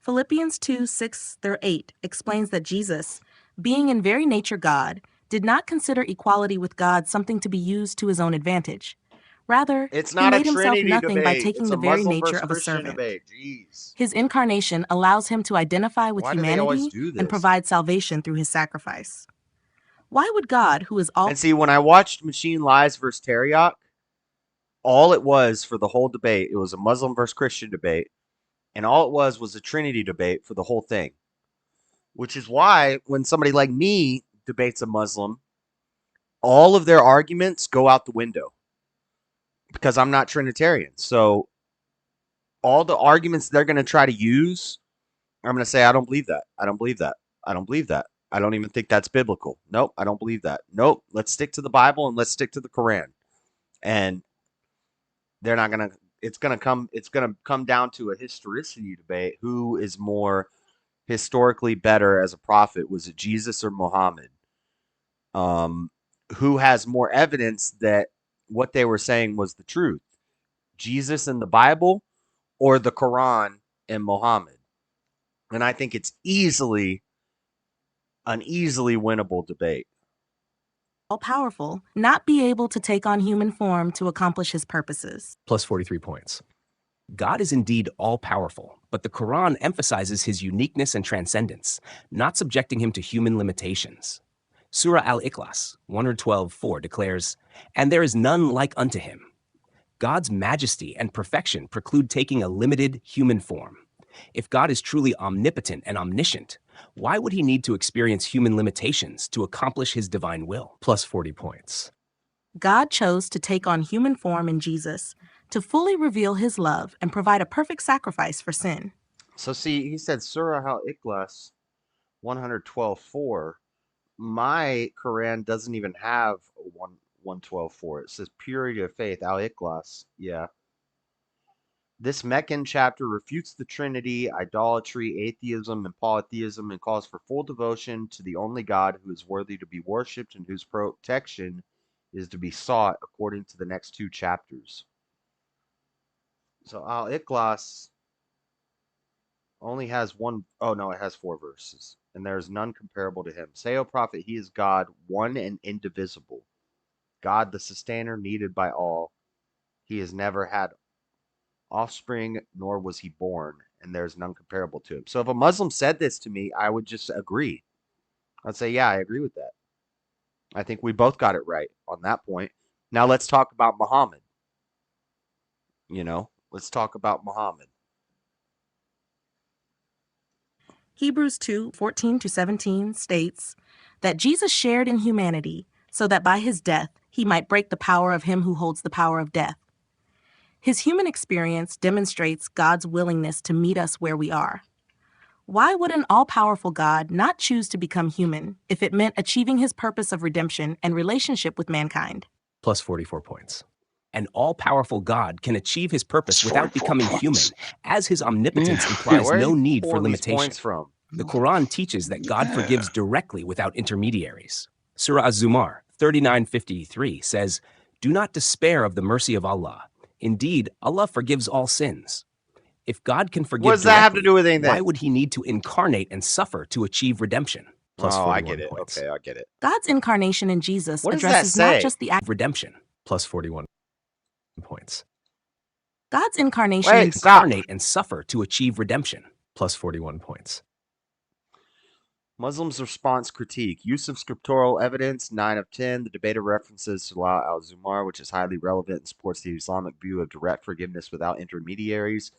Philippians 2:6-8 explains that Jesus, being in very nature God, did not consider equality with God something to be used to his own advantage. Rather, it's he not made a himself Trinity nothing by debate. taking It's the a very Muslim nature versus of a Christian servant. debate. Jeez. His incarnation allows him to identify with Why do they always humanity do this? and provide salvation through his sacrifice. Why would God, who is all... And see, when I watched Machine Lies versus Teriyok, all it was for the whole debate, it was a Muslim versus Christian debate, and all it was a Trinity debate for the whole thing. Which is why when somebody like me debates a Muslim, all of their arguments go out the window. Because I'm not Trinitarian. So all the arguments they're going to try to use, I'm going to say, I don't believe that. I don't believe that. I don't believe that. I don't even think that's biblical. Nope, I don't believe that. Nope, let's stick to the Bible and let's stick to the Quran. And they're not going to, it's going to come down to a historicity debate. Who is more historically better as a prophet? Was it Jesus or Muhammad? Who has more evidence that what they were saying was the truth? Jesus and the Bible or the Quran and Muhammad? And I think it's an easily winnable debate. all-powerful, not be able to take on human form to accomplish his purposes. Plus 43 points. God is indeed all-powerful, but the Quran emphasizes his uniqueness and transcendence, not subjecting him to human limitations. Surah Al-Ikhlas 112:4 declares, "And there is none like unto him." God's majesty and perfection preclude taking a limited human form. If God is truly omnipotent and omniscient, why would he need to experience human limitations to accomplish his divine will? Plus 40 points. God chose to take on human form in Jesus to fully reveal his love and provide a perfect sacrifice for sin. So see, he said Surah Al-Ikhlas 112:4. My Quran doesn't even have 112:4. It says purity of faith, Al-Ikhlas. Yeah. This Meccan chapter refutes the Trinity, idolatry, atheism, and polytheism, and calls for full devotion to the only God who is worthy to be worshipped and whose protection is to be sought, according to the next two chapters. So Al-Ikhlas only has it has 4 verses. And there is none comparable to him. Say, O prophet, he is God, one and indivisible. God, the sustainer, needed by all. He has never had offspring, nor was he born, and there is none comparable to him. So if a Muslim said this to me, I would just agree. I'd say, yeah, I agree with that. I think we both got it right on that point. Now let's talk about Muhammad. Let's talk about Muhammad. Hebrews 2:14-17 states that Jesus shared in humanity so that by his death he might break the power of him who holds the power of death. His human experience demonstrates God's willingness to meet us where we are. Why would an all-powerful God not choose to become human if it meant achieving his purpose of redemption and relationship with mankind? Plus 44 points. An all-powerful God can achieve his purpose without becoming human, as his omnipotence implies no need for limitation. The Quran teaches that God forgives directly without intermediaries. Surah Az-Zumar 39:53 says, "Do not despair of the mercy of Allah. Indeed, Allah forgives all sins." If God can forgive what does that have to directly, do with anything? why would he need to incarnate and suffer to achieve redemption? Plus Oh, I 41 get it. points. Okay, I get it. God's incarnation in Jesus What does addresses that say? not just the act of redemption. Plus 41 points. God's incarnation Wait, stop. Incarnate and suffer to achieve redemption. Plus 41 points. Muslims' response critique. Use of scriptural evidence, 9 of 10. The debater references Salah al-Zumar, which is highly relevant and supports the Islamic view of direct forgiveness without intermediaries.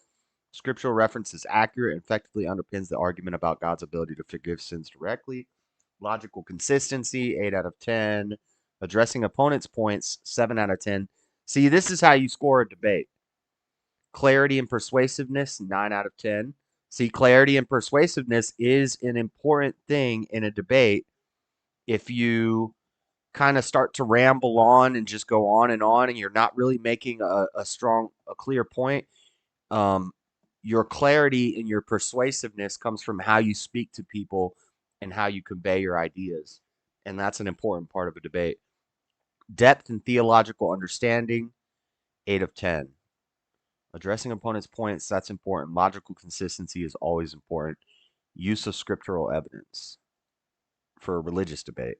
Scriptural reference is accurate and effectively underpins the argument about God's ability to forgive sins directly. Logical consistency, 8 out of 10. Addressing opponents' points, 7 out of 10. See, this is how you score a debate. Clarity and persuasiveness, 9 out of 10. See, clarity and persuasiveness is an important thing in a debate. If you kind of start to ramble on and just go on and you're not really making a clear point, your clarity and your persuasiveness comes from how you speak to people and how you convey your ideas. And that's an important part of a debate. Depth and theological understanding, 8 of 10. Addressing opponents' points, that's important. Logical consistency is always important. Use of scriptural evidence for a religious debate.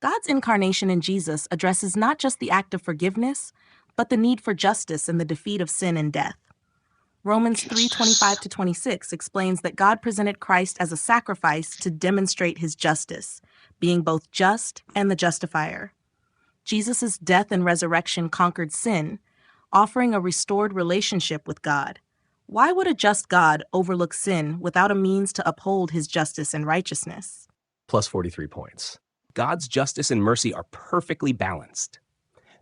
God's incarnation in Jesus addresses not just the act of forgiveness, but the need for justice and the defeat of sin and death. Romans 3:25-26 explains that God presented Christ as a sacrifice to demonstrate his justice, being both just and the justifier. Jesus' death and resurrection conquered sin, offering a restored relationship with God. Why would a just God overlook sin without a means to uphold his justice and righteousness? Plus 43 points. God's justice and mercy are perfectly balanced.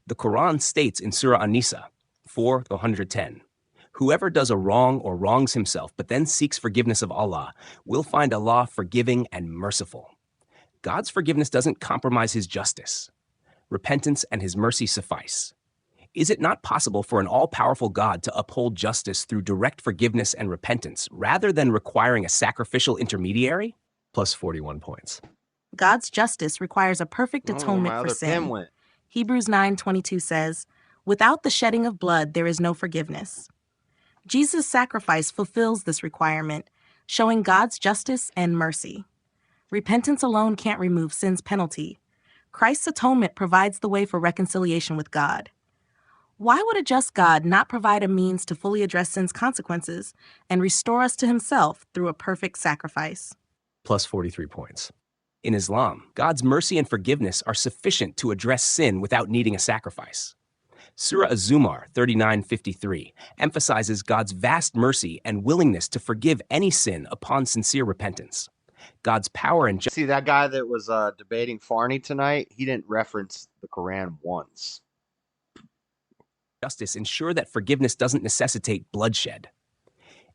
The Quran states in Surah An-Nisa 4:110, whoever does a wrong or wrongs himself but then seeks forgiveness of Allah will find Allah forgiving and merciful. God's forgiveness doesn't compromise his justice. Repentance and his mercy suffice. Is it not possible for an all-powerful God to uphold justice through direct forgiveness and repentance rather than requiring a sacrificial intermediary? Plus 41 points. God's justice requires a perfect atonement for sin. Hebrews 9:22 says, without the shedding of blood, there is no forgiveness. Jesus' sacrifice fulfills this requirement, showing God's justice and mercy. Repentance alone can't remove sin's penalty. Christ's atonement provides the way for reconciliation with God. Why would a just God not provide a means to fully address sin's consequences and restore us to himself through a perfect sacrifice? Plus 43 points. In Islam, God's mercy and forgiveness are sufficient to address sin without needing a sacrifice. Surah Az-Zumar 39:53 emphasizes God's vast mercy and willingness to forgive any sin upon sincere repentance. God's power and See, that guy that was debating Farney tonight, he didn't reference the Quran once. Justice ensure that forgiveness doesn't necessitate bloodshed.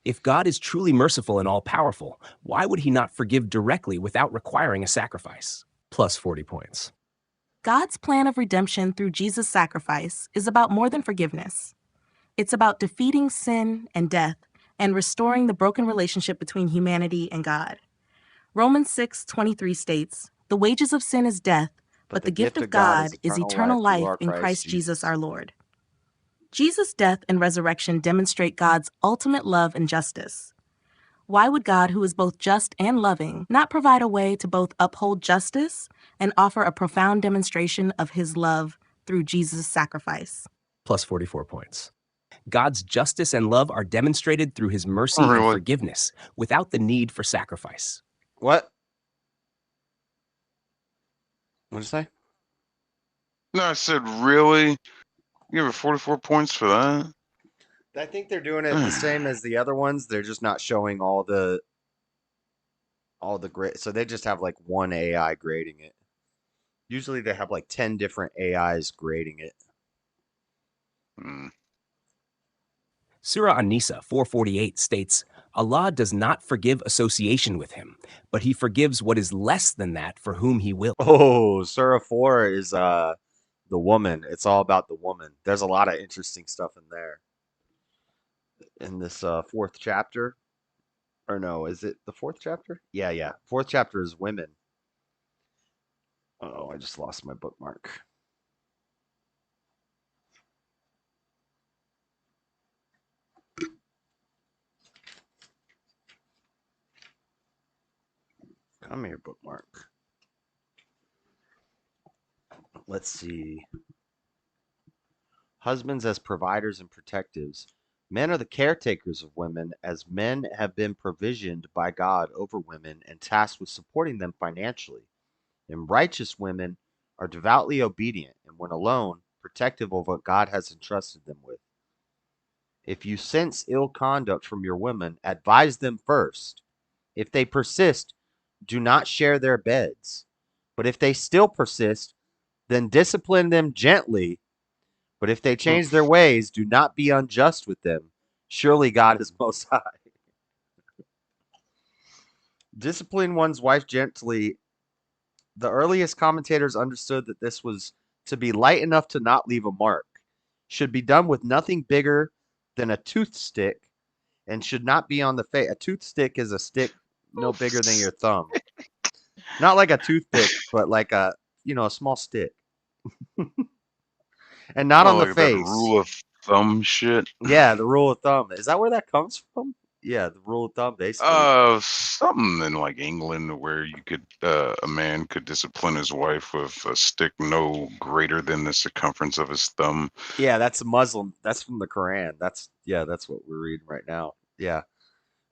If God is truly merciful and all-powerful, why would he not forgive directly without requiring a sacrifice? Plus 40 points. God's plan of redemption through Jesus' sacrifice is about more than forgiveness. It's about defeating sin and death and restoring the broken relationship between humanity and God. Romans 6:23 states, the wages of sin is death, but the gift of God is eternal life in Christ Jesus our Lord. Jesus' death and resurrection demonstrate God's ultimate love and justice. Why would God, who is both just and loving, not provide a way to both uphold justice and offer a profound demonstration of his love through Jesus' sacrifice? Plus 44 points. God's justice and love are demonstrated through his mercy and forgiveness without the need for sacrifice. What? What'd you say? No, I said, really? You give it 44 points for that? I think they're doing it the same as the other ones. They're just not showing all the grade. So they just have like one AI grading it. Usually they have like 10 different AIs grading it. Surah An-Nisa 4:48 states, Allah does not forgive association with him, but he forgives what is less than that for whom he will. Oh, Surah 4 is the woman. It's all about the woman. There's a lot of interesting stuff in there. In this fourth chapter. Or no, is it the fourth chapter? Yeah. Fourth chapter is women. Oh, I just lost my bookmark. Come here, bookmark. Let's see. Husbands as providers and protectives. Men are the caretakers of women, as men have been provisioned by God over women and tasked with supporting them financially. And righteous women are devoutly obedient and, when alone, protective of what God has entrusted them with. If you sense ill conduct from your women, advise them first. If they persist, do not share their beds. But if they still persist, then discipline them gently. But if they change their ways, do not be unjust with them. Surely God is most high. Discipline one's wife gently. The earliest commentators understood that this was to be light enough to not leave a mark, should be done with nothing bigger than a toothstick, and should not be on the face. A toothstick is a stick no bigger than your thumb. Not like a toothpick, but like a small stick. And not on the like face. That rule of thumb shit. Yeah, the rule of thumb. Is that where that comes from? Yeah, the rule of thumb, basically. Something in like England where you could a man could discipline his wife with a stick no greater than the circumference of his thumb. Yeah, that's Muslim. That's from the Quran. That's what we're reading right now. Yeah.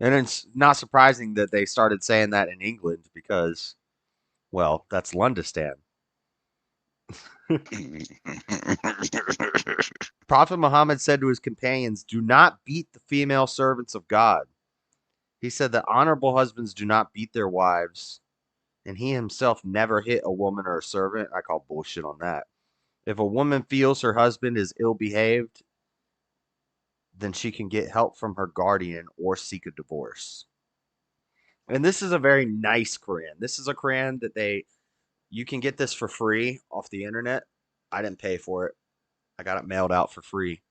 And it's not surprising that they started saying that in England because, well, that's Londistan. Prophet Muhammad said to his companions, "Do not beat the female servants of God." He said that honorable husbands do not beat their wives, and he himself never hit a woman or a servant. I call bullshit on that. If a woman feels her husband is ill-behaved, then she can get help from her guardian or seek a divorce. And this is a very nice Quran. This is a Quran that you can get this for free off the internet. I didn't pay for it. I got it mailed out for free.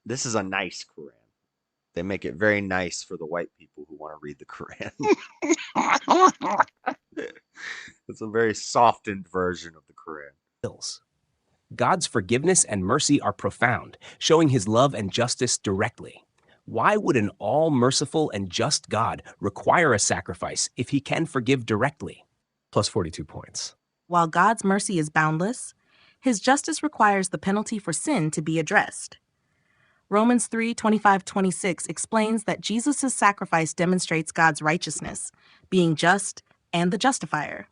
This is a nice Quran. They make it very nice for the white people who want to read the Quran. It's a very softened version of the Quran. God's forgiveness and mercy are profound, showing his love and justice directly. Why would an all-merciful and just God require a sacrifice if he can forgive directly? Plus 42 points. While God's mercy is boundless, his justice requires the penalty for sin to be addressed. Romans 3:25-26 explains that Jesus' sacrifice demonstrates God's righteousness, being just and the justifier.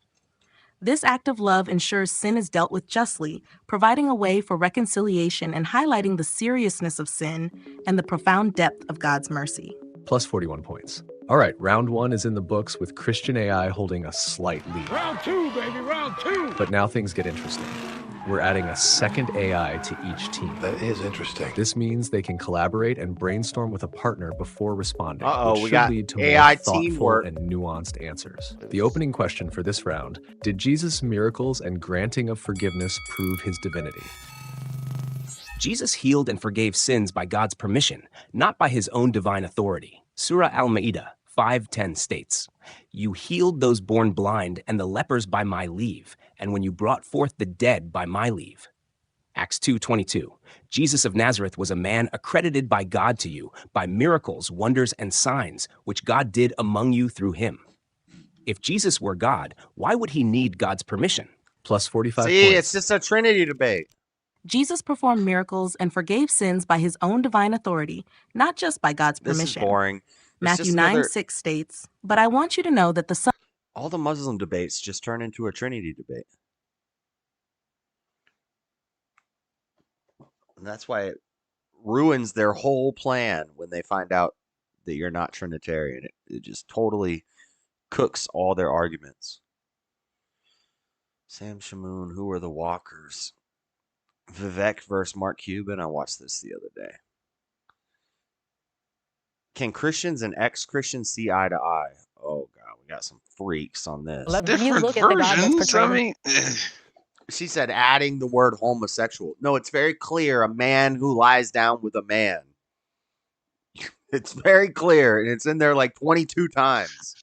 This act of love ensures sin is dealt with justly, providing a way for reconciliation and highlighting the seriousness of sin and the profound depth of God's mercy. Plus 41 points. All right, round one is in the books with Christian AI holding a slight lead. Round two, baby, round two. But now things get interesting. We're adding a second AI to each team. That is interesting. This means they can collaborate and brainstorm with a partner before responding, Uh-oh, which we should got lead to AI more thoughtful teamwork. and nuanced answers. The opening question for this round: did Jesus' miracles and granting of forgiveness prove his divinity? Jesus healed and forgave sins by God's permission, not by his own divine authority. Surah Al-Ma'idah 5:10 states, "You healed those born blind and the lepers by my leave, and when you brought forth the dead by my leave." Acts 2:22, "Jesus of Nazareth was a man accredited by God to you by miracles, wonders, and signs, which God did among you through him." If Jesus were God, why would he need God's permission? Plus 45 See, points. it's just a Trinity debate. Jesus performed miracles and forgave sins by his own divine authority, not just by God's permission. This is boring. Matthew 9:6 states, "But I want you to know that the Son..." All the Muslim debates just turn into a Trinity debate. And that's why it ruins their whole plan when they find out that you're not Trinitarian. It just totally cooks all their arguments. Sam Shamoon, who are the walkers? Vivek versus Mark Cuban. I watched this the other day. Can Christians and ex-Christians see eye to eye? Oh, God, we got some freaks on this. Different versions. I mean, she said adding the word homosexual. No, it's very clear. A man who lies down with a man. It's very clear, and it's in there like 22 times.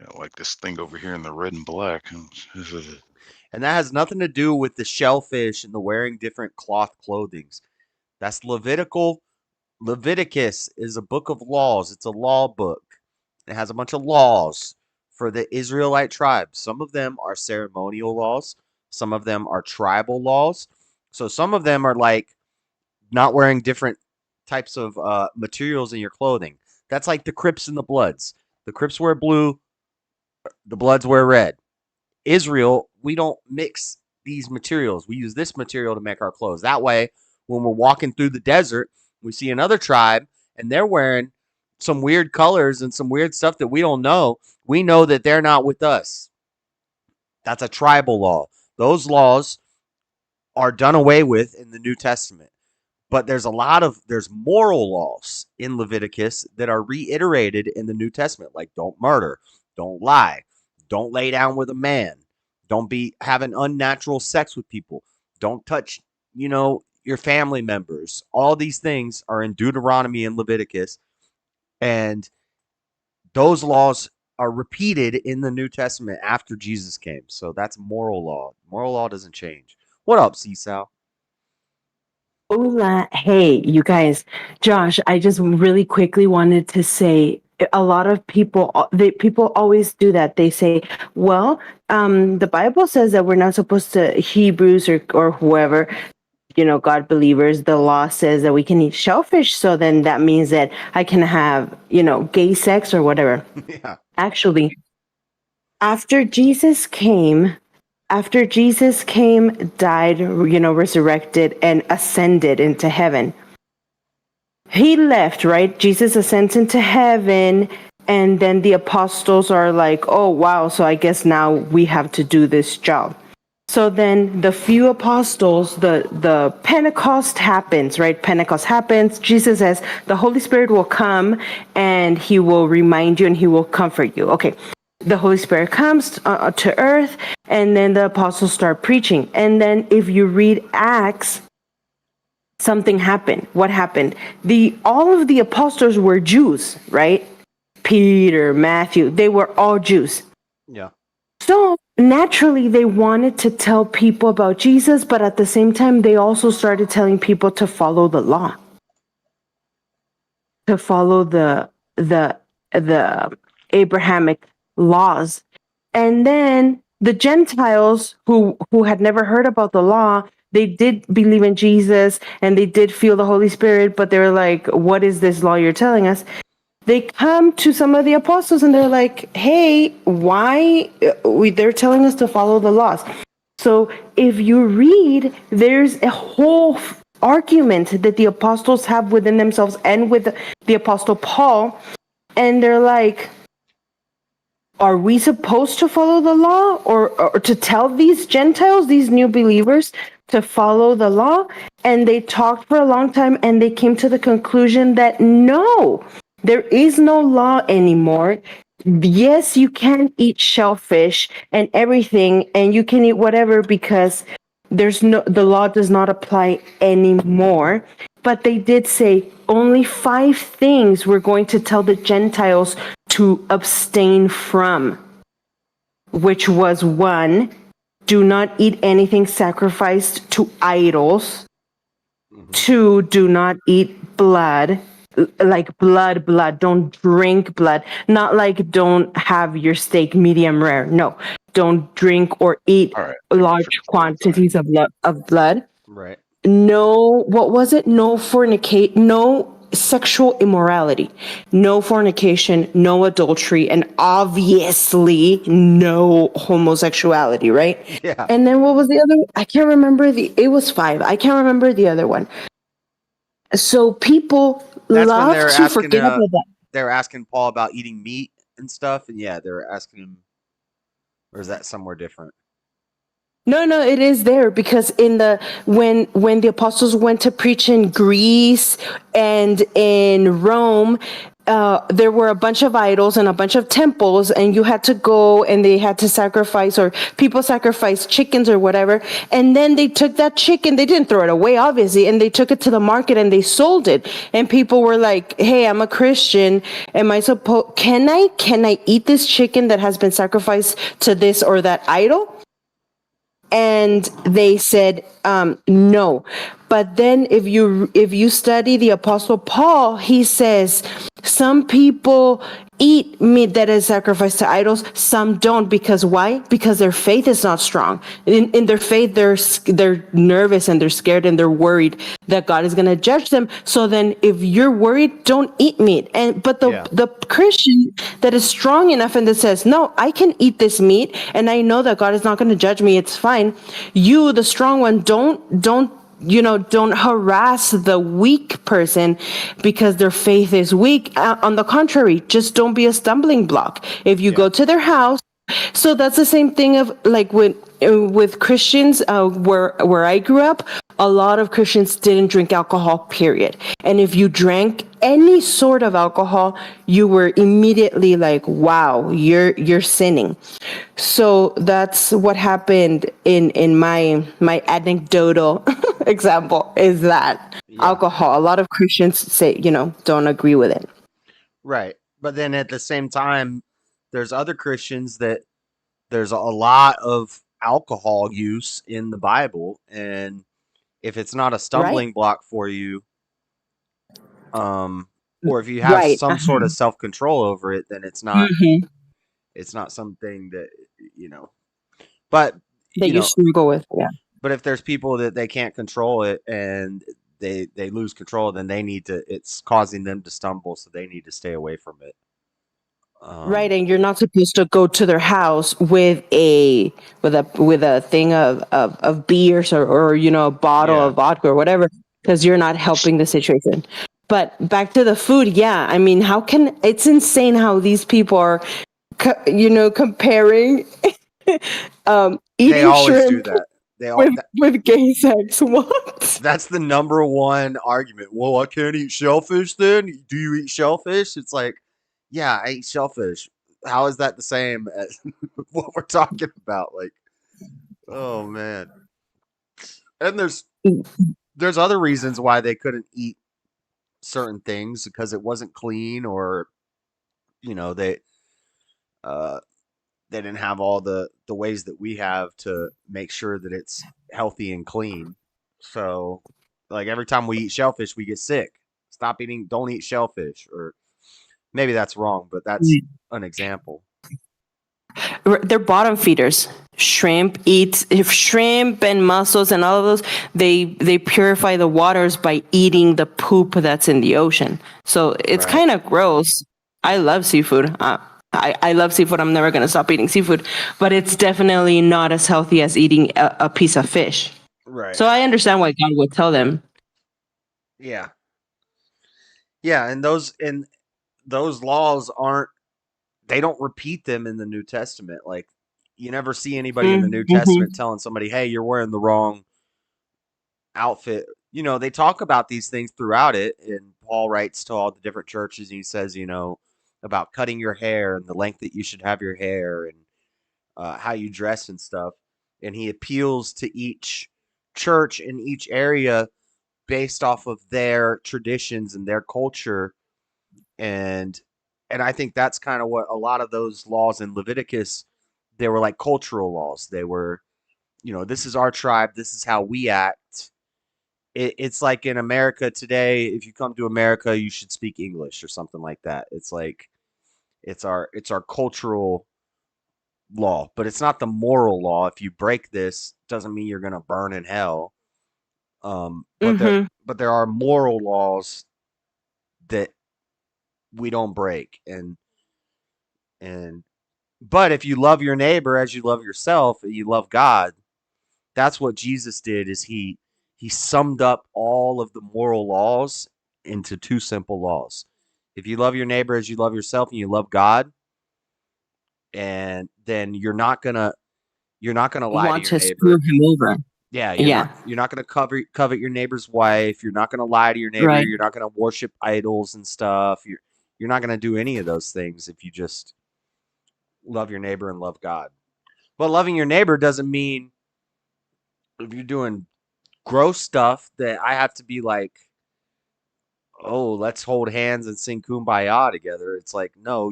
yeah, like this thing over here in the red and black. And that has nothing to do with the shellfish and the wearing different cloth clothings. That's Leviticus is a book of laws. It's a law book. It has a bunch of laws for the Israelite tribes. Some of them are ceremonial laws. Some of them are tribal laws. So some of them are like not wearing different types of materials in your clothing. That's like the Crips and the Bloods. The Crips wear blue. The Bloods wear red. Israel, we don't mix these materials. We use this material to make our clothes. That way, when we're walking through the desert, we see another tribe and they're wearing some weird colors and some weird stuff that we don't know. We know that they're not with us. That's a tribal law. Those laws are done away with in the New Testament. But there's moral laws in Leviticus that are reiterated in the New Testament, like don't murder, don't lie, don't lay down with a man, don't be having unnatural sex with people, don't touch, your family members. All these things are in Deuteronomy and Leviticus, and those laws are repeated in the New Testament after Jesus came. So that's moral law. Moral law doesn't change. What up, Seesaw? Hola. Hey, you guys. Josh, I just really quickly wanted to say a lot of people always do that. They say, well, the Bible says that we're not supposed to, Hebrews or whoever, God believers, the law says that we can eat shellfish. So then that means that I can have, gay sex or whatever. Yeah. Actually, after Jesus came, died, resurrected, and ascended into heaven, he left, right? Jesus ascends into heaven, and then the apostles are like, oh, wow, so I guess now we have to do this job. So then the few apostles, the Pentecost happens, right? Pentecost happens. Jesus says the Holy Spirit will come and he will remind you and he will comfort you. Okay. The Holy Spirit comes to earth, and then the apostles start preaching. And then if you read Acts, something happened. What happened? All of the apostles were Jews, right? Peter, Matthew, they were all Jews. Yeah. So naturally, they wanted to tell people about Jesus, but at the same time, they also started telling people to follow the law, to follow the Abrahamic laws. And then the Gentiles who had never heard about the law, they did believe in Jesus and they did feel the Holy Spirit, but they were like, what is this law you're telling us? They come to some of the apostles and they're like, hey, why? They're telling us to follow the laws. So if you read, there's a whole argument that the apostles have within themselves and with the apostle Paul. And they're like, are we supposed to follow the law or to tell these Gentiles, these new believers, to follow the law? And they talked for a long time and they came to the conclusion that no, there is no law anymore. Yes, you can eat shellfish and everything, and you can eat whatever because the law does not apply anymore. But they did say only 5 things we're going to tell the Gentiles to abstain from, which was 1, do not eat anything sacrificed to idols. 2, do not eat blood, like blood. Don't drink blood. Not like don't have your steak medium rare. No, don't drink or eat large quantities of blood. Right. No, what was it? No sexual immorality, no fornication, no adultery, and obviously no homosexuality, right? Yeah. And then what was the other? I can't remember it was 5. I can't remember the other one. So people love to forget about that. They were asking Paul about eating meat and stuff, and yeah, they were asking him, or is that somewhere different? No, it is there because when the apostles went to preach in Greece and in Rome, there were a bunch of idols and a bunch of temples, and you had to go and they had to sacrifice, or people sacrificed chickens or whatever. And then they took that chicken, they didn't throw it away, obviously, and they took it to the market and they sold it. And people were like, hey, I'm a Christian. Can I eat this chicken that has been sacrificed to this or that idol? And they said, no. But then if you study the Apostle Paul, he says some people eat meat that is sacrificed to idols, some don't. Because why? Because their faith is not strong. In their faith, they're nervous and they're scared and they're worried that God is going to judge them. So then if you're worried, don't eat meat. But the Christian that is strong enough and that says, no, I can eat this meat and I know that God is not going to judge me, it's fine. You, the strong one, don't harass the weak person because their faith is weak. On the contrary, just don't be a stumbling block. If you go to their house, so that's the same thing of like with Christians, where I grew up, a lot of Christians didn't drink alcohol, period. And if you drank any sort of alcohol, you were immediately like, wow, you're sinning. So that's what happened in my anecdotal example is that alcohol. A lot of Christians say, don't agree with it. Right. But then at the same time, there's other Christians that there's a lot of alcohol use in the Bible. And if it's not a stumbling block for you, or if you have some sort of self-control over it, then it's not, it's not something that, but that you struggle with. Yeah. But if there's people that they can't control it and they lose control, then it's causing them to stumble. So they need to stay away from it. Right, and you're not supposed to go to their house with a thing of beers or a bottle of vodka or whatever, because you're not helping the situation. But back to the food, I mean, it's insane how these people are, comparing eating they always shrimp do that. With gay sex. What? That's the number one argument. Well, I can't eat shellfish then. Do you eat shellfish? It's like, yeah, I eat shellfish. How is that the same as what we're talking about? Like, oh man. And there's other reasons why they couldn't eat certain things because it wasn't clean, or they didn't have all the ways that we have to make sure that it's healthy and clean. So like every time we eat shellfish, we get sick. Don't eat shellfish. Or maybe that's wrong, but that's an example. They're bottom feeders. Shrimp and mussels and all of those, they purify the waters by eating the poop that's in the ocean. So it's kind of gross. I love seafood. I love seafood. I'm never going to stop eating seafood, but it's definitely not as healthy as eating a piece of fish. Right. So I understand why God would tell them. Yeah. Yeah, and those laws they don't repeat them in the New Testament. Like, you never see anybody in the New Testament telling somebody, hey, you're wearing the wrong outfit. They talk about these things throughout it, and Paul writes to all the different churches, and he says, about cutting your hair and the length that you should have your hair, and how you dress and stuff. And he appeals to each church in each area based off of their traditions and their culture. And I think that's kind of what a lot of those laws in Leviticus, they were like cultural laws. They were, this is our tribe. This is how we act. It's like in America today, if you come to America, you should speak English or something like that. It's like, it's our cultural law, but it's not the moral law. If you break this, doesn't mean you're going to burn in hell. But there are moral laws that we don't break. But if you love your neighbor as you love yourself and you love God, that's what Jesus did. Is he summed up all of the moral laws into two simple laws. If you love your neighbor as you love yourself and you love God, and then you're not gonna lie to your neighbor. Screw him over. Yeah, you're not gonna covet your neighbor's wife. You're not gonna lie to your neighbor. Right. You're not gonna worship idols and stuff. You're not gonna do any of those things if you just love your neighbor and love God. But loving your neighbor doesn't mean if you're doing gross stuff that I have to be like, oh, let's hold hands and sing Kumbaya together. It's like, no,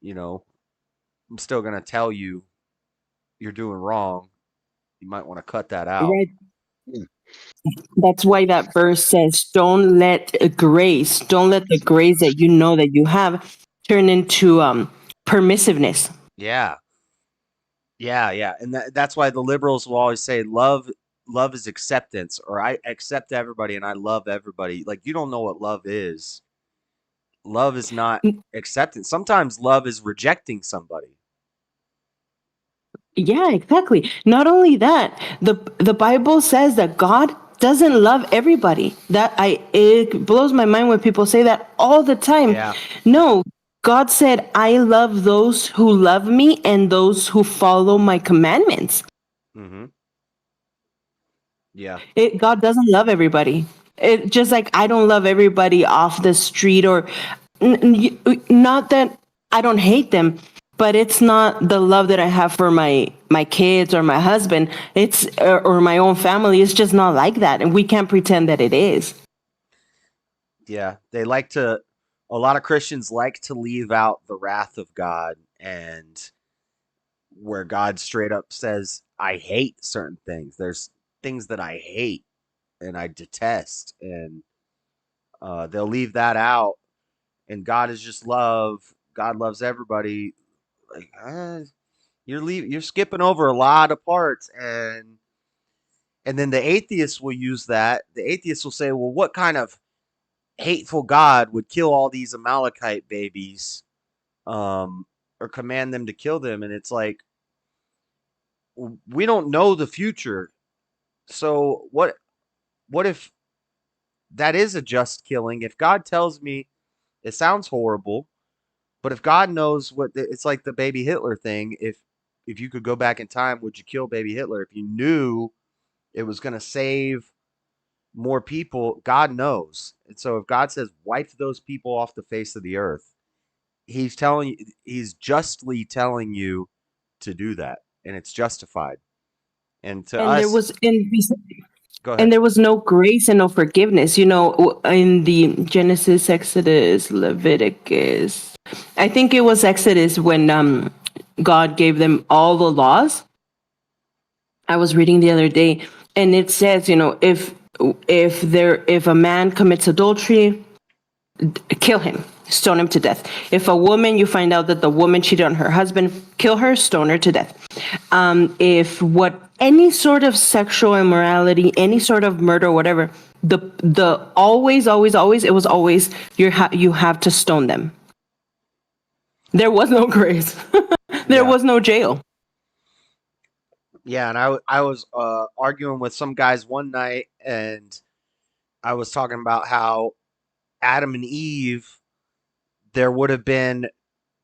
I'm still going to tell you you're doing wrong. You might want to cut that out. Right. That's why that verse says, don't let the grace that you know that you have turn into permissiveness. Yeah. And that's why the liberals will always say love is acceptance, or I accept everybody and I love everybody. Like, you don't know what love is. Love is not acceptance. Sometimes love is rejecting somebody. Yeah, exactly. Not only that, the Bible says that God doesn't love everybody. It blows my mind when people say that all the time. Yeah. No, God said, I love those who love me and those who follow my commandments. Mm-hmm. Yeah. God doesn't love everybody. It just like I don't love everybody off the street, or not that I don't hate them, but it's not the love that I have for my kids or my husband. It's or my own family. It's just not like that, and we can't pretend that it is. Yeah, a lot of Christians like to leave out the wrath of God, and where God straight up says, I hate certain things. There's things that I hate and I detest, and they'll leave that out. And God is just love. God loves everybody. Like, you're skipping over a lot of parts, and then the atheists will use that. The atheists will say, well, what kind of hateful God would kill all these Amalekite babies, or command them to kill them? And it's like, we don't know the future. So what if that is a just killing? If God tells me, it sounds horrible, but if God knows it's like the baby Hitler thing. If you could go back in time, would you kill baby Hitler? If you knew it was going to save more people, God knows. And so if God says, wipe those people off the face of the earth, he's justly telling you to do that, and it's justified. And to us, there was go ahead. And there was no grace and no forgiveness. You know, in the Genesis, Exodus, Leviticus, I think it was Exodus when God gave them all the laws. I was reading the other day, and it says, you know, if a man commits adultery, kill him, stone him to death. If a woman, you find out that the woman cheated on her husband, kill her, stone her to death. If any sort of sexual immorality, any sort of murder, whatever, always, it was always you have to stone them. There was no grace. There was no jail. Yeah, and I was arguing with some guys one night, and I was talking about how Adam and Eve, there would have been,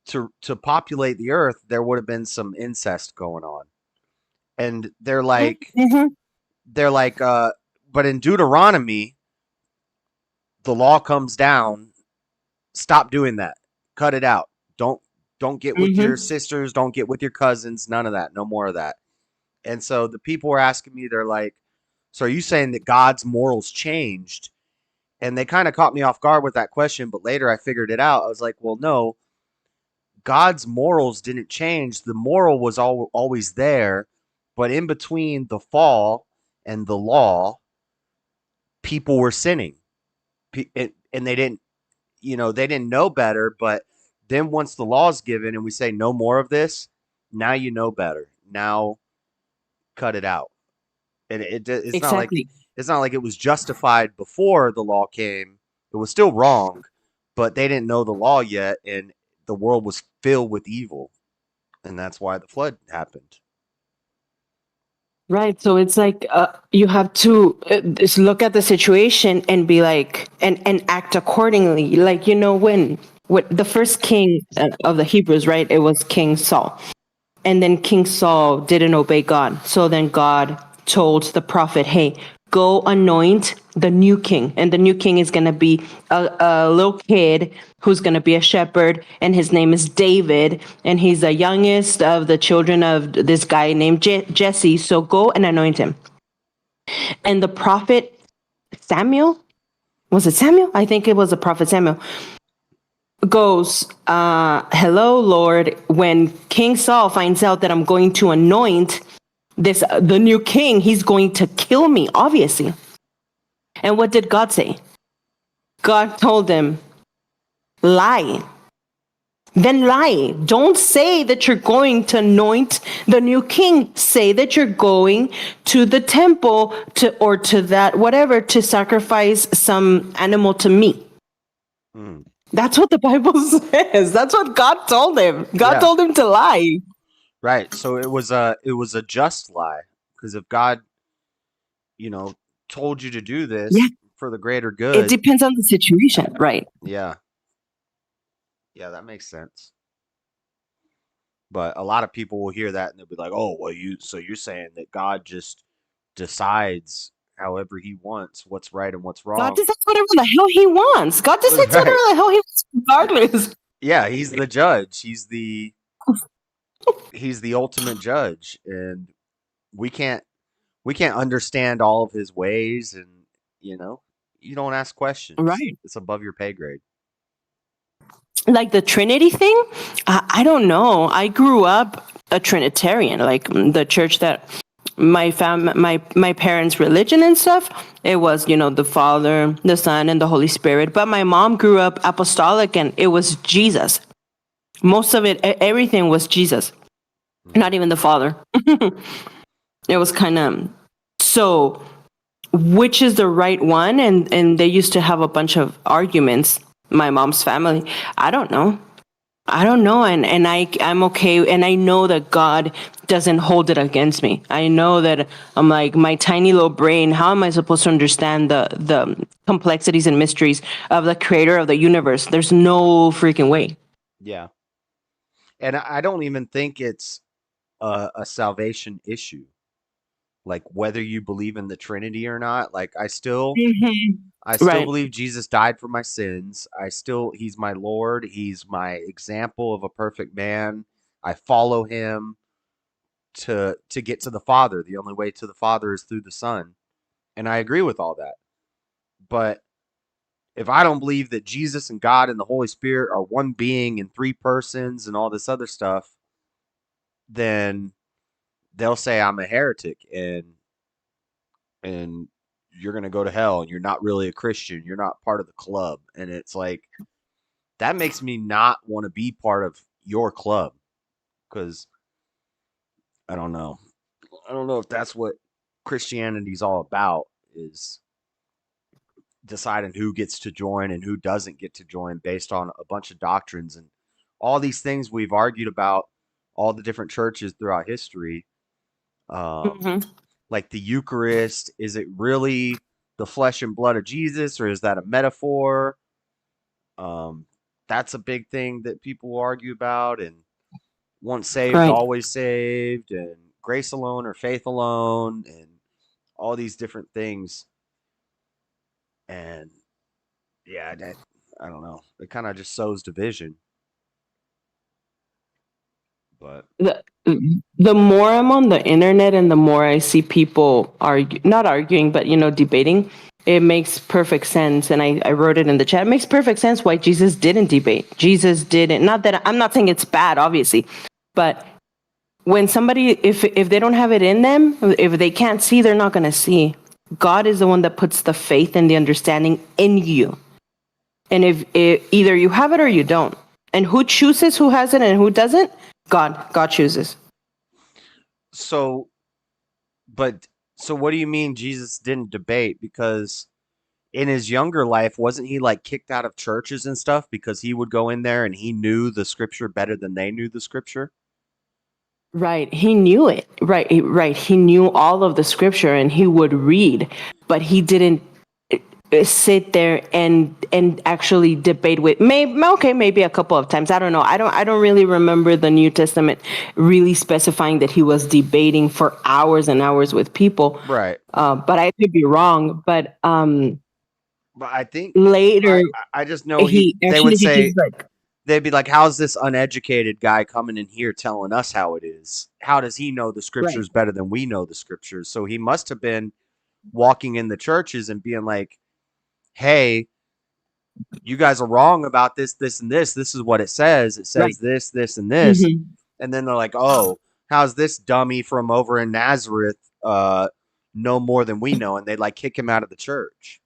to populate the earth, there would have been some incest going on. And they're like, but in Deuteronomy, the law comes down, stop doing that. Cut it out. Don't get with your sisters, don't get with your cousins, none of that, no more of that. And so the people were asking me, they're like, so are you saying that God's morals changed? And they kind of caught me off guard with that question, but later I figured it out. I was like, well, no, God's morals didn't change. The moral was always there, but in between the fall and the law, people were sinning. And they didn't know better, but then once the law is given and we say no more of this, now you know better. Now cut it out. And it's exactly. not like it was justified before the law came. It was still wrong, but they didn't know the law yet, and the world was filled with evil, and that's why the flood happened. Right. So it's like you have to just look at the situation and be like, and act accordingly. Like, you know, when the first king of the Hebrews, right? It was King Saul. And then King Saul didn't obey God. So then God told the prophet, hey, go anoint the new king. And the new king is going to be a little kid who's going to be a shepherd. And his name is David. And he's the youngest of the children of this guy named Jesse. So go and anoint him. And the prophet Samuel, was it Samuel? I think it was the prophet Samuel. Goes, hello, Lord. When King Saul finds out that I'm going to anoint the new king, he's going to kill me, obviously. And what did God say? God told him, lie. Then lie. Don't say that you're going to anoint the new king. Say that you're going to the temple or to that whatever to sacrifice some animal to me. That's what the Bible says. That's what God told him. God told him to lie. Right. So it was a just lie, because if God, told you to do this for the greater good, it depends on the situation, right? Yeah. Yeah, that makes sense. But a lot of people will hear that and they'll be like, "Oh, well, you're saying that God just decides however he wants what's right and what's wrong." God decides whatever the hell he wants. God decides whatever the hell he wants, regardless. Yeah, he's the judge. He's the ultimate judge, and we can't understand all of his ways, and you don't ask questions. Right. It's above your pay grade. Like the Trinity thing, I don't know. I grew up a Trinitarian, like the church that my parents' religion and stuff. It was, the Father, the Son, and the Holy Spirit. But my mom grew up apostolic, and it was Jesus. Most of it, everything was Jesus, not even the Father. It was kind of so. Which is the right one? And they used to have a bunch of arguments. My mom's family. I don't know. And I'm okay. And I know that God doesn't hold it against me. I know that I'm like, my tiny little brain, how am I supposed to understand the complexities and mysteries of the creator of the universe? There's no freaking way. Yeah. And I don't even think it's a salvation issue. Like whether you believe in the Trinity or not, like I still believe Jesus died for my sins. He's my Lord. He's my example of a perfect man. I follow him to get to the Father. The only way to the Father is through the Son. And I agree with all that. But if I don't believe that Jesus and God and the Holy Spirit are one being in three persons and all this other stuff, then they'll say I'm a heretic and you're going to go to hell and you're not really a Christian. You're not part of the club. And it's like, that makes me not want to be part of your club, because I don't know. I don't know if that's what Christianity's all about, is deciding who gets to join and who doesn't get to join based on a bunch of doctrines and all these things we've argued about all the different churches throughout history. Like the Eucharist, is it really the flesh and blood of Jesus, or is that a metaphor? That's a big thing that people argue about, and once saved, always saved, and grace alone or faith alone, and all these different things. And yeah, I don't know. It kind of just sows division. But the more I'm on the internet and the more I see people not arguing, but debating, it makes perfect sense. And I wrote it in the chat. It makes perfect sense why Jesus didn't debate. Jesus didn't. Not that I'm not saying it's bad, obviously, but when somebody, if they don't have it in them, if they can't see, they're not going to see. God is the one that puts the faith and the understanding in you. And if either you have it or you don't. And who chooses who has it and who doesn't? God chooses. So what do you mean Jesus didn't debate? Because in his younger life, wasn't he like kicked out of churches and stuff because he would go in there and he knew the scripture better than they knew the scripture? Right. He knew it. Right. He knew all of the scripture and he would read, but he didn't sit there and actually debate with maybe a couple of times. I don't know. I don't really remember the New Testament really specifying that he was debating for hours and hours with people. Right. But I could be wrong. But I think later I just know they would say, they'd be like, how's this uneducated guy coming in here telling us how it is? How does he know the scriptures better than we know the scriptures? So he must have been walking in the churches and being like, hey, you guys are wrong about this, this, and this. This is what it says. It says this, this, and this. And then they're like, oh, how's this dummy from over in Nazareth know more than we know? And they like kick him out of the church.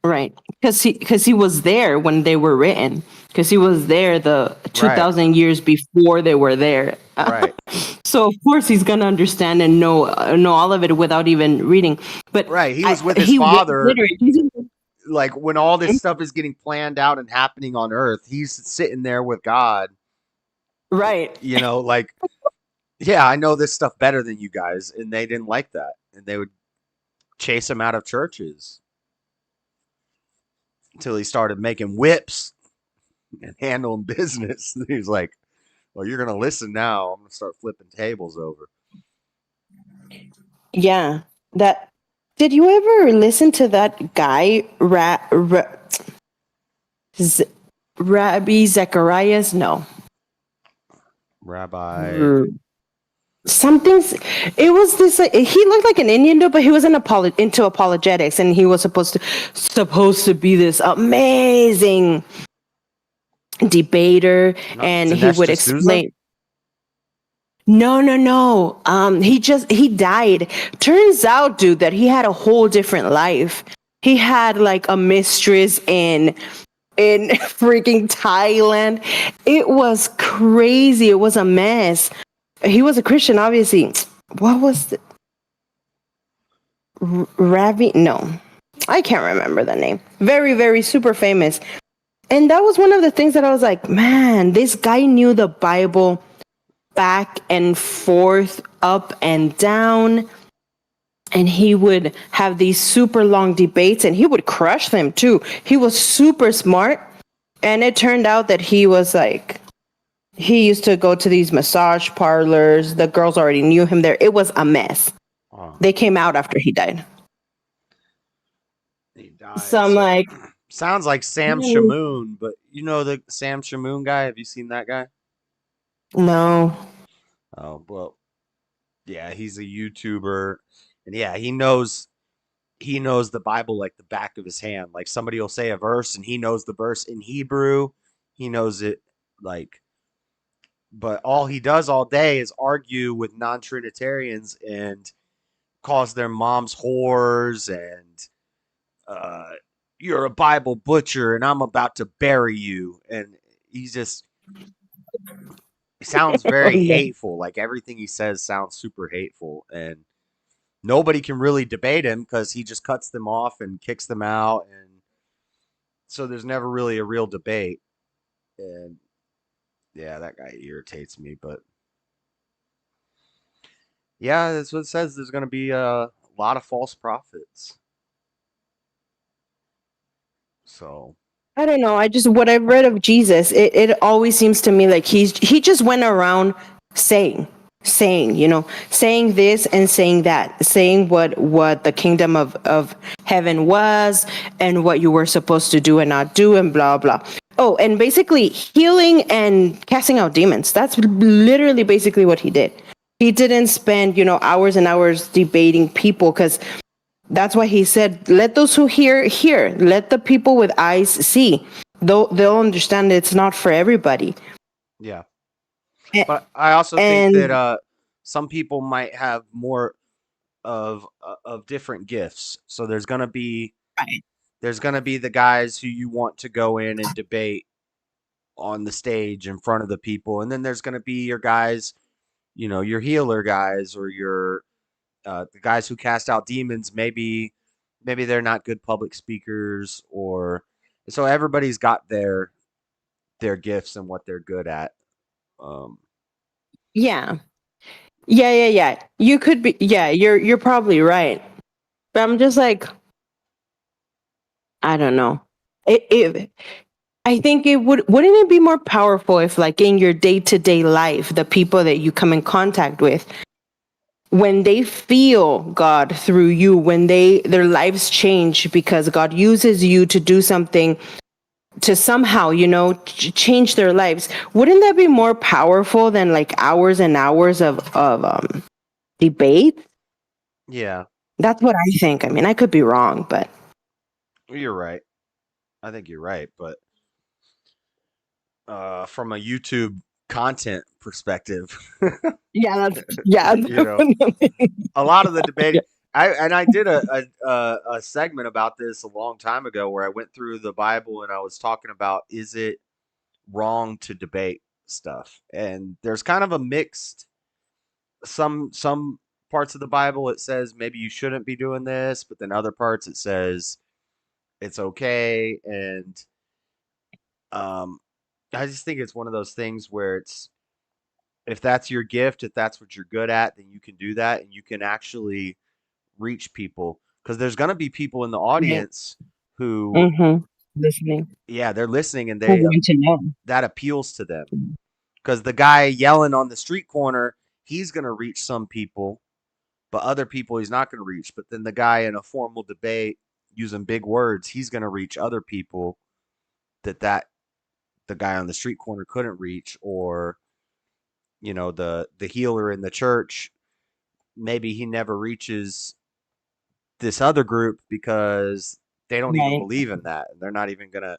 Right, because he was there when they were written, because he was there the 2,000 years before they were there. Right. So of course he's gonna understand and know all of it without even reading. But right, he was with his father. Like when all this stuff is getting planned out and happening on Earth, he's sitting there with God. Right. You know, like, yeah, I know this stuff better than you guys, and they didn't like that, and they would chase him out of churches. Until he started making whips and handling business. He's like, well, you're going to listen now. I'm going to start flipping tables over. Yeah. Did you ever listen to that guy, Rabbi Zacharias? No. Rabbi. It was this, he looked like an Indian dude, but he was into apologetics, and he was supposed to be this amazing debater, and he would explain. No. He died. Turns out, dude, that he had a whole different life. He had like a mistress in freaking Thailand. It was crazy. It was a mess. He was a Christian, obviously. What was the Ravi? No, I can't remember the name. Very, very super famous. And that was one of the things that I was like, man, this guy knew the Bible back and forth, up and down. And he would have these super long debates, and he would crush them too. He was super smart. And it turned out that he was like, he used to go to these massage parlors. The girls already knew him there. It was a mess. Wow. They came out after he died. He died. So I'm like... Sounds like Sam Shamoon, but you know the Sam Shamoon guy? Have you seen that guy? No. Oh, well, yeah, he's a YouTuber. And yeah, he knows the Bible like the back of his hand. Like somebody will say a verse and he knows the verse in Hebrew. He knows it like... But all he does all day is argue with non-Trinitarians and calls their moms whores and you're a Bible butcher and I'm about to bury you. And he sounds very hateful. Like everything he says sounds super hateful. And nobody can really debate him because he just cuts them off and kicks them out. And so there's never really a real debate. And yeah, that guy irritates me, but yeah, that's what it says. There's going to be a lot of false prophets. So I don't know. What I've read of Jesus, it always seems to me like he just went around saying, saying this and saying that, saying what the kingdom of heaven was and what you were supposed to do and not do and blah, blah. Oh, and basically healing and casting out demons. That's literally basically what he did. He didn't spend, hours and hours debating people, because that's why he said, let those who hear. Let the people with eyes see. They'll understand it's not for everybody. Yeah. But I also think that some people might have more of different gifts. So there's going to be... There's going to be the guys who you want to go in and debate on the stage in front of the people. And then there's going to be your guys, your healer guys, or your the guys who cast out demons. Maybe they're not good public speakers, so everybody's got their gifts and what they're good at. Yeah. You could be, you're probably right. But I'm just like, I don't know. I think wouldn't it be more powerful if, like, in your day-to-day life, the people that you come in contact with, when they feel God through you, when their lives change because God uses you to do something to somehow, change their lives, wouldn't that be more powerful than like hours and hours of debate? Yeah. That's what I think. I mean, I could be wrong, but... You're right. I think you're right, but from a YouTube content perspective. Yeah, yeah. You know, a lot of the debating. I did a segment about this a long time ago where I went through the Bible and I was talking about, is it wrong to debate stuff? And there's kind of a mixed, some parts of the Bible it says maybe you shouldn't be doing this, but then other parts it says it's okay. And I just think it's one of those things where it's, if that's your gift, if that's what you're good at, then you can do that and you can actually reach people, because there's going to be people in the audience who listening. Yeah, they're listening, and Who they want to know. that appeals to them. Because the guy yelling on the street corner, he's going to reach some people, but other people he's not going to reach. But then the guy in a formal debate using big words, he's going to reach other people that the guy on the street corner couldn't reach. Or, you know, the healer in the church, maybe he never reaches this other group because they don't even believe in that. They're not even gonna.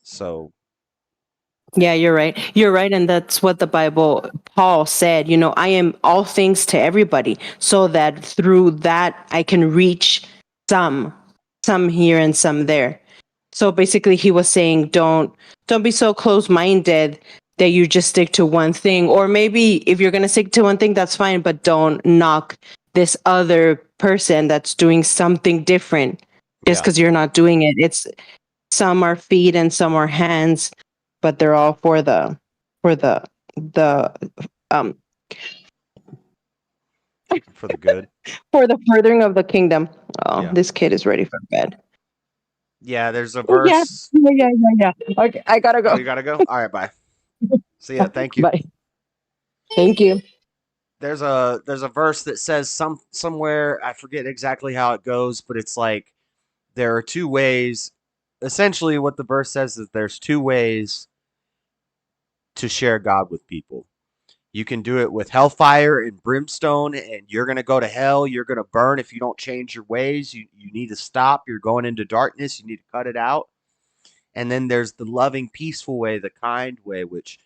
So Yeah, you're right. You're right. And that's what the Bible, Paul said, you know, I am all things to everybody, so that through that I can reach some here and some there. So basically he was saying, don't be so close-minded that you just stick to one thing. Or maybe if you're going to stick to one thing, that's fine, but don't knock this other person that's doing something different just because you're not doing it. It's some are feet and some are hands, but they're all for the for the good. for the furthering of the kingdom. Oh, this kid is ready for bed. Yeah, there's a Oh, verse. Yeah. Okay, I gotta go. Oh, you gotta go? All right, bye. See ya. Thank you. Bye. Thank you. There's a verse that says somewhere, I forget exactly how it goes, but it's like there are two ways. Essentially, what the verse says is there's two ways to share God with people. You can do it with hellfire and brimstone, and you're going to go to hell. You're going to burn if you don't change your ways. You need to stop. You're going into darkness. You need to cut it out. And then there's the loving, peaceful way, the kind way, which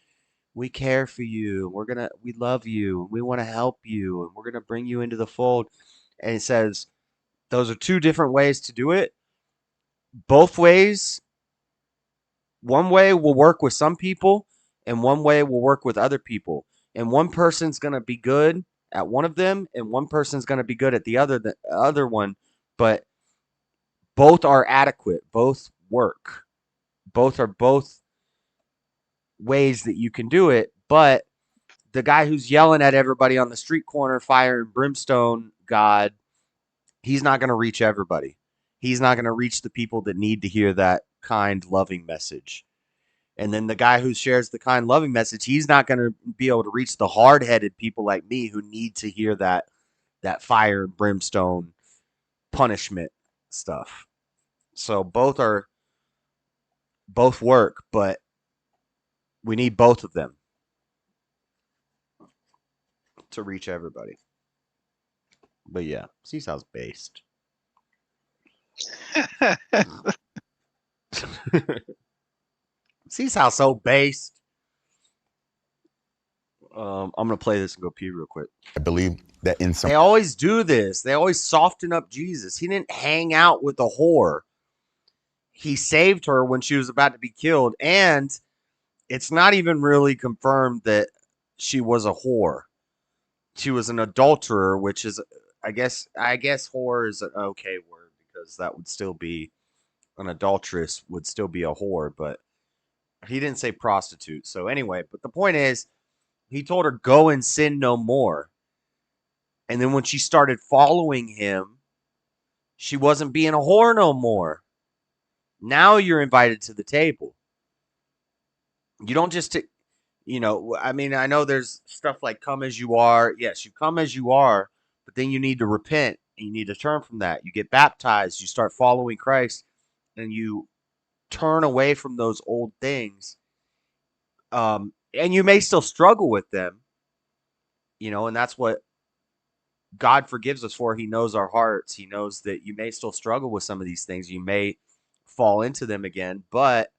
we care for you. We love you. We want to help you, and we're going to bring you into the fold. And it says those are two different ways to do it. Both ways, one way will work with some people, and one way will work with other people. And one person's going to be good at one of them, and one person's going to be good at the other one. But both are adequate. Both work. Both are both ways that you can do it. But the guy who's yelling at everybody on the street corner, fire and brimstone God, he's not going to reach everybody. He's not going to reach the people that need to hear that kind, loving message. And then the guy who shares the kind, loving message, he's not going to be able to reach the hard-headed people like me who need to hear that fire and brimstone punishment stuff. So both work, but we need both of them to reach everybody. But yeah, Seesaw's based. Seesaw's so based. I'm gonna play this and go pee real quick. I believe that in some They always do this. They always soften up Jesus. He didn't hang out with a whore. He saved her when she was about to be killed, and it's not even really confirmed that she was a whore. She was an adulterer, which is, I guess whore is an okay word, because that would still be an adulteress, would still be a whore, but he didn't say prostitute. So anyway, but the point is, he told her, go and sin no more. And then when she started following him, she wasn't being a whore no more. Now you're invited to the table. You don't just, I mean, I know there's stuff like come as you are. Yes, you come as you are, but then you need to repent. And you need to turn from that. You get baptized. You start following Christ, and you turn away from those old things. And you may still struggle with them, and that's what God forgives us for. He knows our hearts. He knows that you may still struggle with some of these things. You may fall into them again, but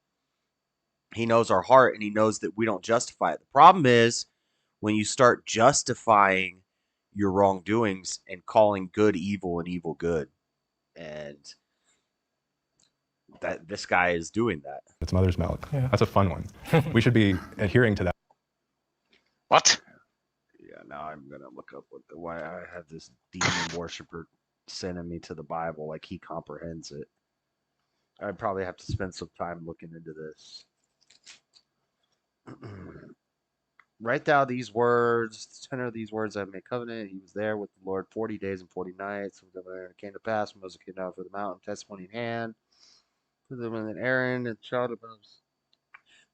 He knows our heart, and he knows that we don't justify it. The problem is when you start justifying your wrongdoings and calling good evil and evil good. And that this guy is doing that. It's mother's milk. Yeah. That's a fun one. We should be adhering to that. What? Yeah, now I'm gonna look up why I have this demon worshiper sending me to the Bible like he comprehends it. I'd probably have to spend some time looking into this. Write down these words, 10 of these words I made covenant. He was there with the Lord 40 days and 40 nights. It came to pass when Moses came down for the mountain, testimony in hand. For them and Aaron and the child of Moses.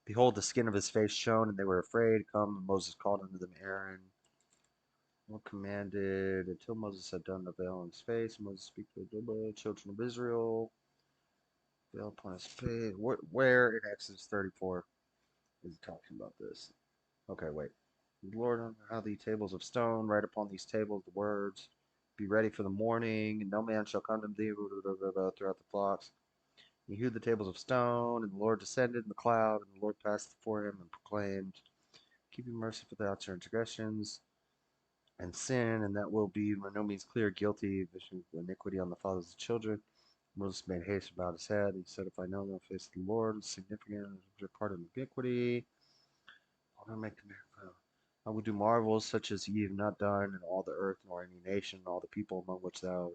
Behold, the skin of his face shone, and they were afraid. Come, and Moses called unto them Aaron. What commanded until Moses had done the veil on his face. Moses speak to the children of Israel. Veil upon his face. Where in Exodus 34 is he talking about this? Okay, wait. Lord, how the tables of stone, write upon these tables the words. Be ready for the morning, and no man shall come to thee throughout the flocks. He hewed the tables of stone, and the Lord descended in the cloud, and the Lord passed before him and proclaimed, keep your mercy for the transgressions and sin, and that will be by no means clear, guilty, vicious iniquity on the fathers of the children. Moses made haste about his head. He said, if I know the face of the Lord, significant part of iniquity, I will make the miracle. I will do marvels such as ye have not done in all the earth, nor any nation, all the people among which thou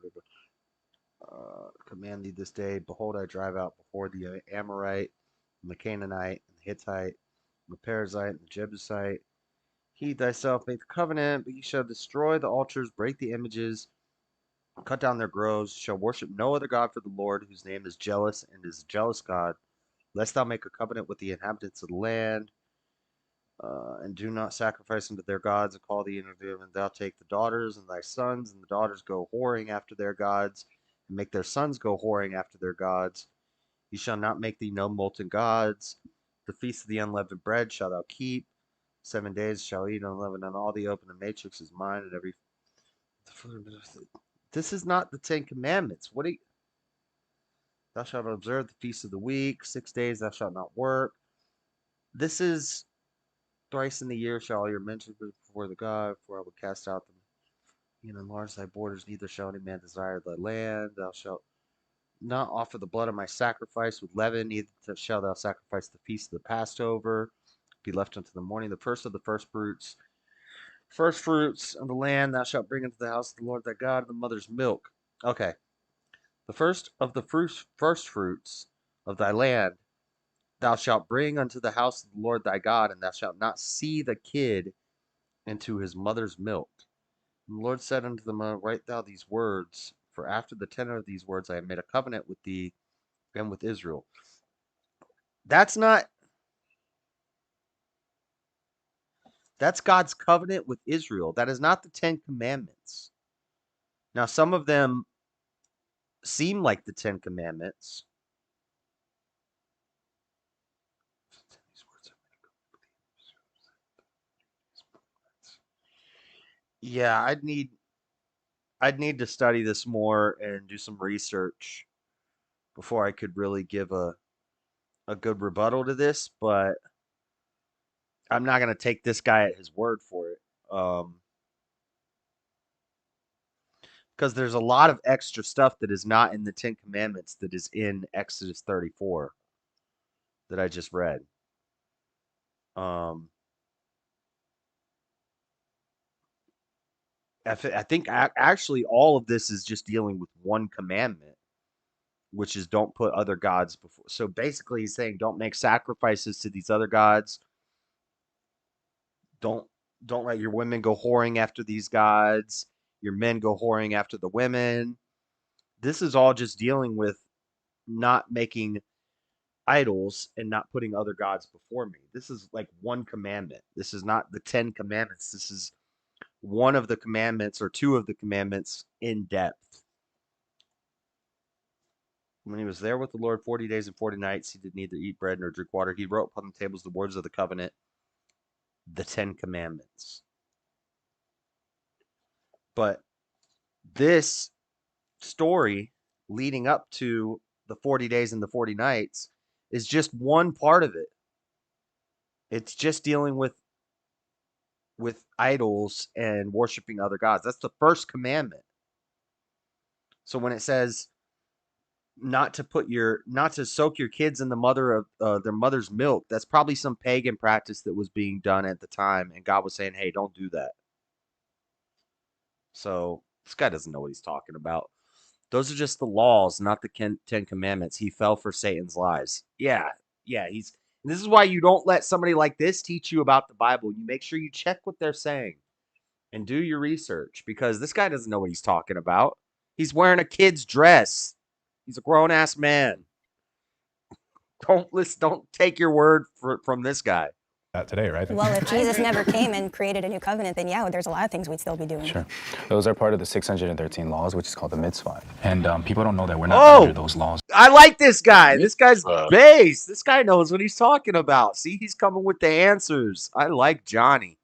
command thee this day. Behold, I drive out before the Amorite, and the Canaanite, and the Hittite, and the Perizzite, and the Jebusite. He thyself make the covenant, but ye shall destroy the altars, break the images, cut down their groves, shall worship no other God for the Lord, whose name is jealous, and is a jealous God, lest thou make a covenant with the inhabitants of the land, and do not sacrifice unto their gods, and call thee into them, and thou take the daughters and thy sons, and the daughters go whoring after their gods, and make their sons go whoring after their gods. You shall not make thee no molten gods. The feast of the unleavened bread shalt thou keep. 7 days shall eat unleavened, and all the open and matrix is mine, and every. This is not the 10 Commandments. What do you? Thou shalt observe the feast of the week. 6 days thou shalt not work. This is thrice in the year shall all your mentions be before the God, for I will cast out them. And enlarge thy borders, neither shall any man desire thy land. Thou shalt not offer the blood of my sacrifice with leaven, neither shalt thou sacrifice the feast of the Passover. Be left unto the morning. The first of the first fruits of the land thou shalt bring into the house of the Lord thy God, and the mother's milk. Okay. The first of the first fruits of thy land thou shalt bring unto the house of the Lord thy God, and thou shalt not see the kid into his mother's milk. And the Lord said unto them, write thou these words, for after the tenor of these words I have made a covenant with thee and with Israel. That's God's covenant with Israel. That is not the 10 Commandments. Now, some of them seem like the 10 Commandments. Yeah, I'd need to study this more and do some research before I could really give a good rebuttal to this, but I'm not going to take this guy at his word for it. Because there's a lot of extra stuff that is not in the 10 Commandments that is in Exodus 34 that I just read. I think actually all of this is just dealing with one commandment, which is don't put other gods before. So basically he's saying don't make sacrifices to these other gods. Don't let your women go whoring after these gods. Your men go whoring after the women. This is all just dealing with not making idols and not putting other gods before me. This is like one commandment. This is not the 10 Commandments. This is one of the commandments or two of the commandments in depth. When he was there with the Lord 40 days and 40 nights, he did neither eat bread nor drink water. He wrote upon the tables the words of the covenant, the 10 Commandments. But this story leading up to the 40 days and the 40 nights is just one part of it. It's just dealing with idols and worshiping other gods. That's the first commandment. So when it says not to soak your kids in their mother's milk, that's probably some pagan practice that was being done at the time, and God was saying, hey, don't do that. So this guy doesn't know what he's talking about. Those are just the laws, not the 10 commandments. He fell for Satan's lies. Yeah. This is why you don't let somebody like this teach you about the Bible. You make sure you check what they're saying and do your research, because this guy doesn't know what he's talking about. He's wearing a kid's dress. He's a grown-ass man. Don't take your word from this guy. Today, right? Well, if Jesus never came and created a new covenant, then yeah, there's a lot of things we'd still be doing. Sure. Those are part of the 613 laws, which is called the mitzvah. And people don't know that we're not under those laws. I like this guy. This guy's base. This guy knows what he's talking about. See, he's coming with the answers. I like Johnny.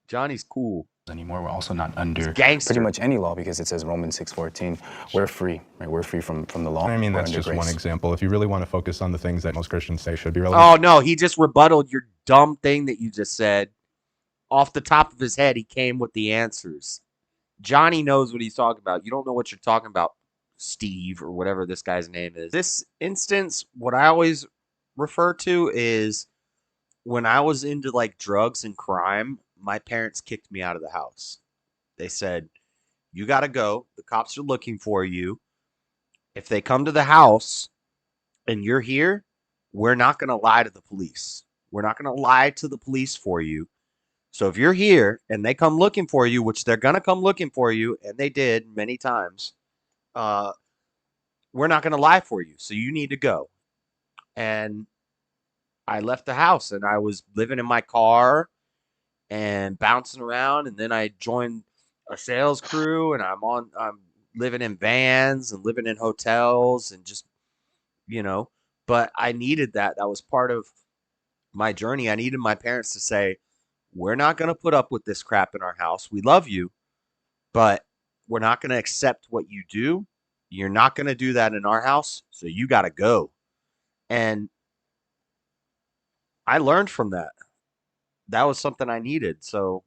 Johnny's cool. Anymore, we're also not under gangster. Pretty much any law, because it says Romans 6:14, we're free, right? We're free from the law. I mean, We're that's under just grace. one example. If you really want to focus on the things that most Christians say should be relevant. Oh, no, he just rebutted your dumb thing that you just said. Off the top of his head, he came with the answers. Johnny knows what he's talking about. You don't know what you're talking about, Steve, or whatever this guy's name is. This instance, what I always refer to is when I was into like drugs and crime, my parents kicked me out of the house. They said, you got to go. The cops are looking for you. If they come to the house and you're here, we're not going to lie to the police. We're not going to lie to the police for you. So if you're here and they come looking for you, which they're going to come looking for you, and they did many times, we're not going to lie for you. So you need to go. And I left the house, and I was living in my car and bouncing around, and then I joined a sales crew, and I'm living in vans and living in hotels and just, but I needed that. That was part of my journey. I needed my parents to say, we're not going to put up with this crap in our house. We love you, but we're not going to accept what you do. You're not going to do that in our house, so you got to go. And I learned from that. That was something I needed. So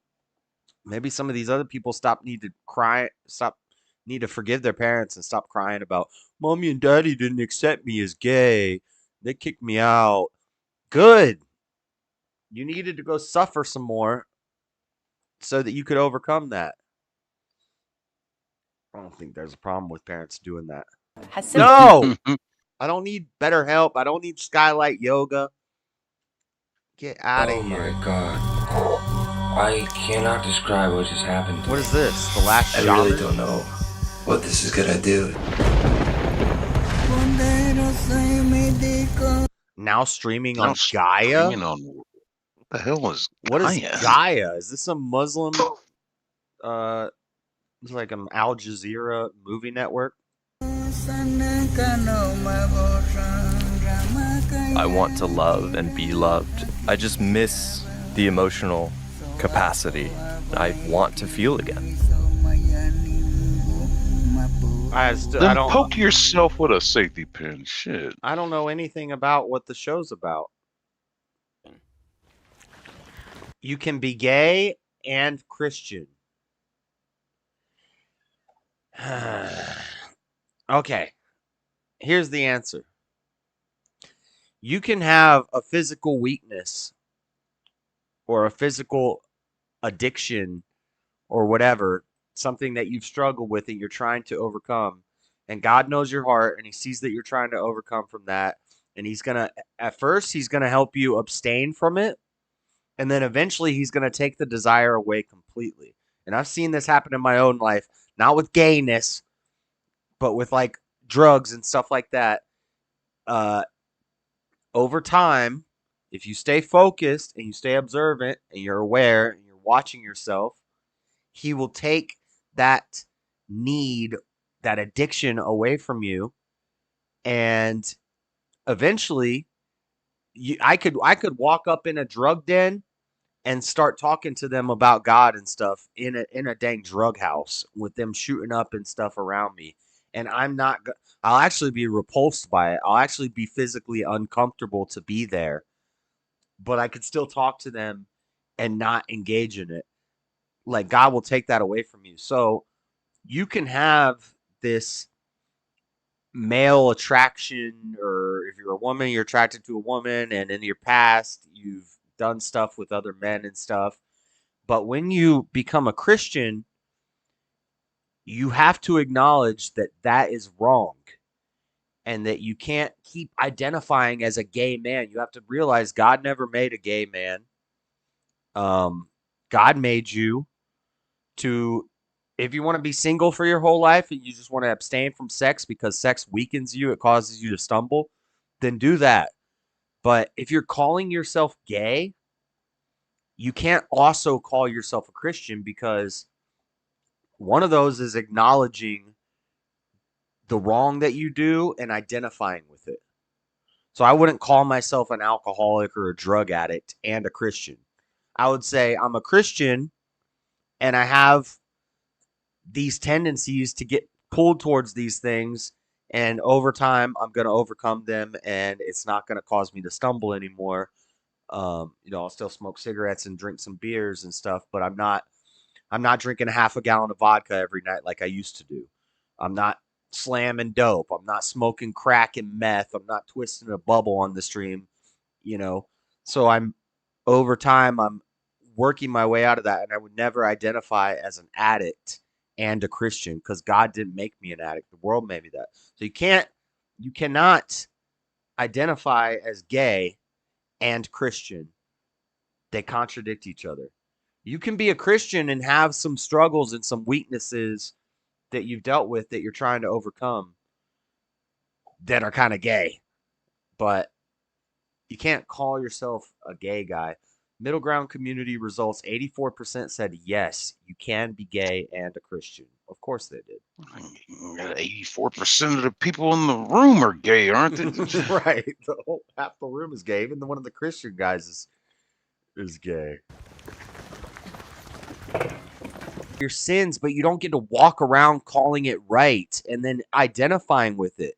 maybe some of these other people need to forgive their parents and stop crying about, mommy and daddy didn't accept me as gay. They kicked me out. Good. You needed to go suffer some more so that you could overcome that. I don't think there's a problem with parents doing that. No! I don't need better help. I don't need Skylight Yoga. Get out of here. Oh my god. I cannot describe what just happened. What is this? The last I genre? really don't know what this is gonna do. Now streaming on Gaia? What the hell is What is Gaia? Gaia? Is this a Muslim? It's like an Al Jazeera movie network. I want to love and be loved. I just miss the emotional capacity I want to feel again. I Then don't poke yourself with a safety pin. Shit. I don't know anything about what the show's about. You can be gay and Christian. Okay. Here's the answer. You can have a physical weakness or a physical addiction or whatever, something that you've struggled with and you're trying to overcome. And God knows your heart and he sees that you're trying to overcome from that. And at first, he's going to help you abstain from it. And then eventually he's going to take the desire away completely. And I've seen this happen in my own life, not with gayness, but with like drugs and stuff like that. Over time, if you stay focused and you stay observant and you're aware and you're watching yourself, he will take that need, that addiction away from you. And eventually, I could walk up in a drug den and start talking to them about God and stuff in a dang drug house with them shooting up and stuff around me. And I'll actually be repulsed by it. I'll actually be physically uncomfortable to be there. but I could still talk to them and not engage in it. Like, God will take that away from you. So you can have this male attraction, or if you're a woman, you're attracted to a woman, and in your past, you've done stuff with other men and stuff. But when you become a Christian, you have to acknowledge that that is wrong and that you can't keep identifying as a gay man. You have to realize God never made a gay man. God made you to, if you want to be single for your whole life and you just want to abstain from sex because sex weakens you, it causes you to stumble, then do that. But if you're calling yourself gay, you can't also call yourself a Christian, because one of those is acknowledging the wrong that you do and identifying with it. So I wouldn't call myself an alcoholic or a drug addict and a Christian. I would say I'm a Christian and I have these tendencies to get pulled towards these things, and over time I'm going to overcome them, and it's not going to cause me to stumble anymore. I'll still smoke cigarettes and drink some beers and stuff, but I'm not drinking half a gallon of vodka every night like I used to do. I'm not slamming dope. I'm not smoking crack and meth. I'm not twisting a bubble on the stream, So over time, I'm working my way out of that, and I would never identify as an addict and a Christian, because God didn't make me an addict. The world made me that. So you cannot identify as gay and Christian. They contradict each other. You can be a Christian and have some struggles and some weaknesses that you've dealt with that you're trying to overcome that are kind of gay, but you can't call yourself a gay guy. Middle ground community results, 84% said yes, you can be gay and a Christian. Of course they did. 84% of the people in the room are gay, aren't they? Right. Half the room is gay. Even one of the Christian guys is gay. Your sins, but you don't get to walk around calling it right and then identifying with it.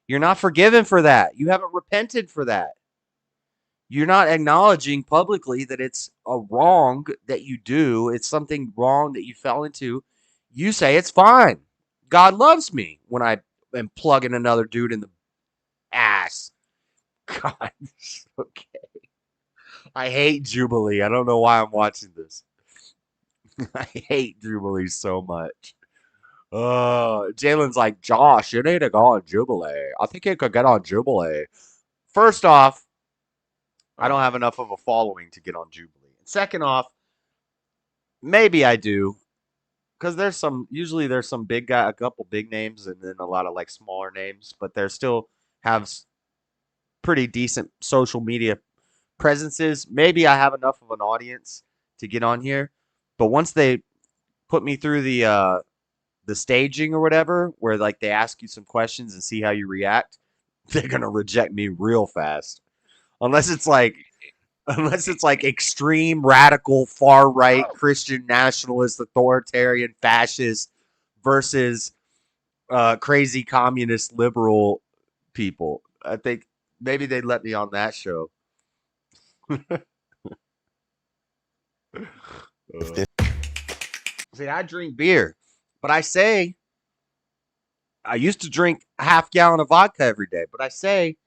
You're not forgiven for that. You haven't repented for that. You're not acknowledging publicly that it's a wrong that you do. It's something wrong that you fell into. You say it's fine. God loves me when I am plugging another dude in the ass. God, okay. I hate Jubilee. I don't know why I'm watching this. I hate Jubilee so much. Jalen's like, Josh, you need to go on Jubilee. I think you could get on Jubilee. First off, I don't have enough of a following to get on Jubilee. And second off, maybe I do, because there's some big guy, a couple big names, and then a lot of like smaller names, but they still have pretty decent social media presences. Maybe I have enough of an audience to get on here, but once they put me through the staging or whatever, where like they ask you some questions and see how you react, they're gonna reject me real fast. Unless it's like extreme radical far right Christian nationalist authoritarian fascist versus crazy communist liberal people. I think maybe they'd let me on that show. See, I drink beer, but I say I used to drink a half gallon of vodka every day, but I say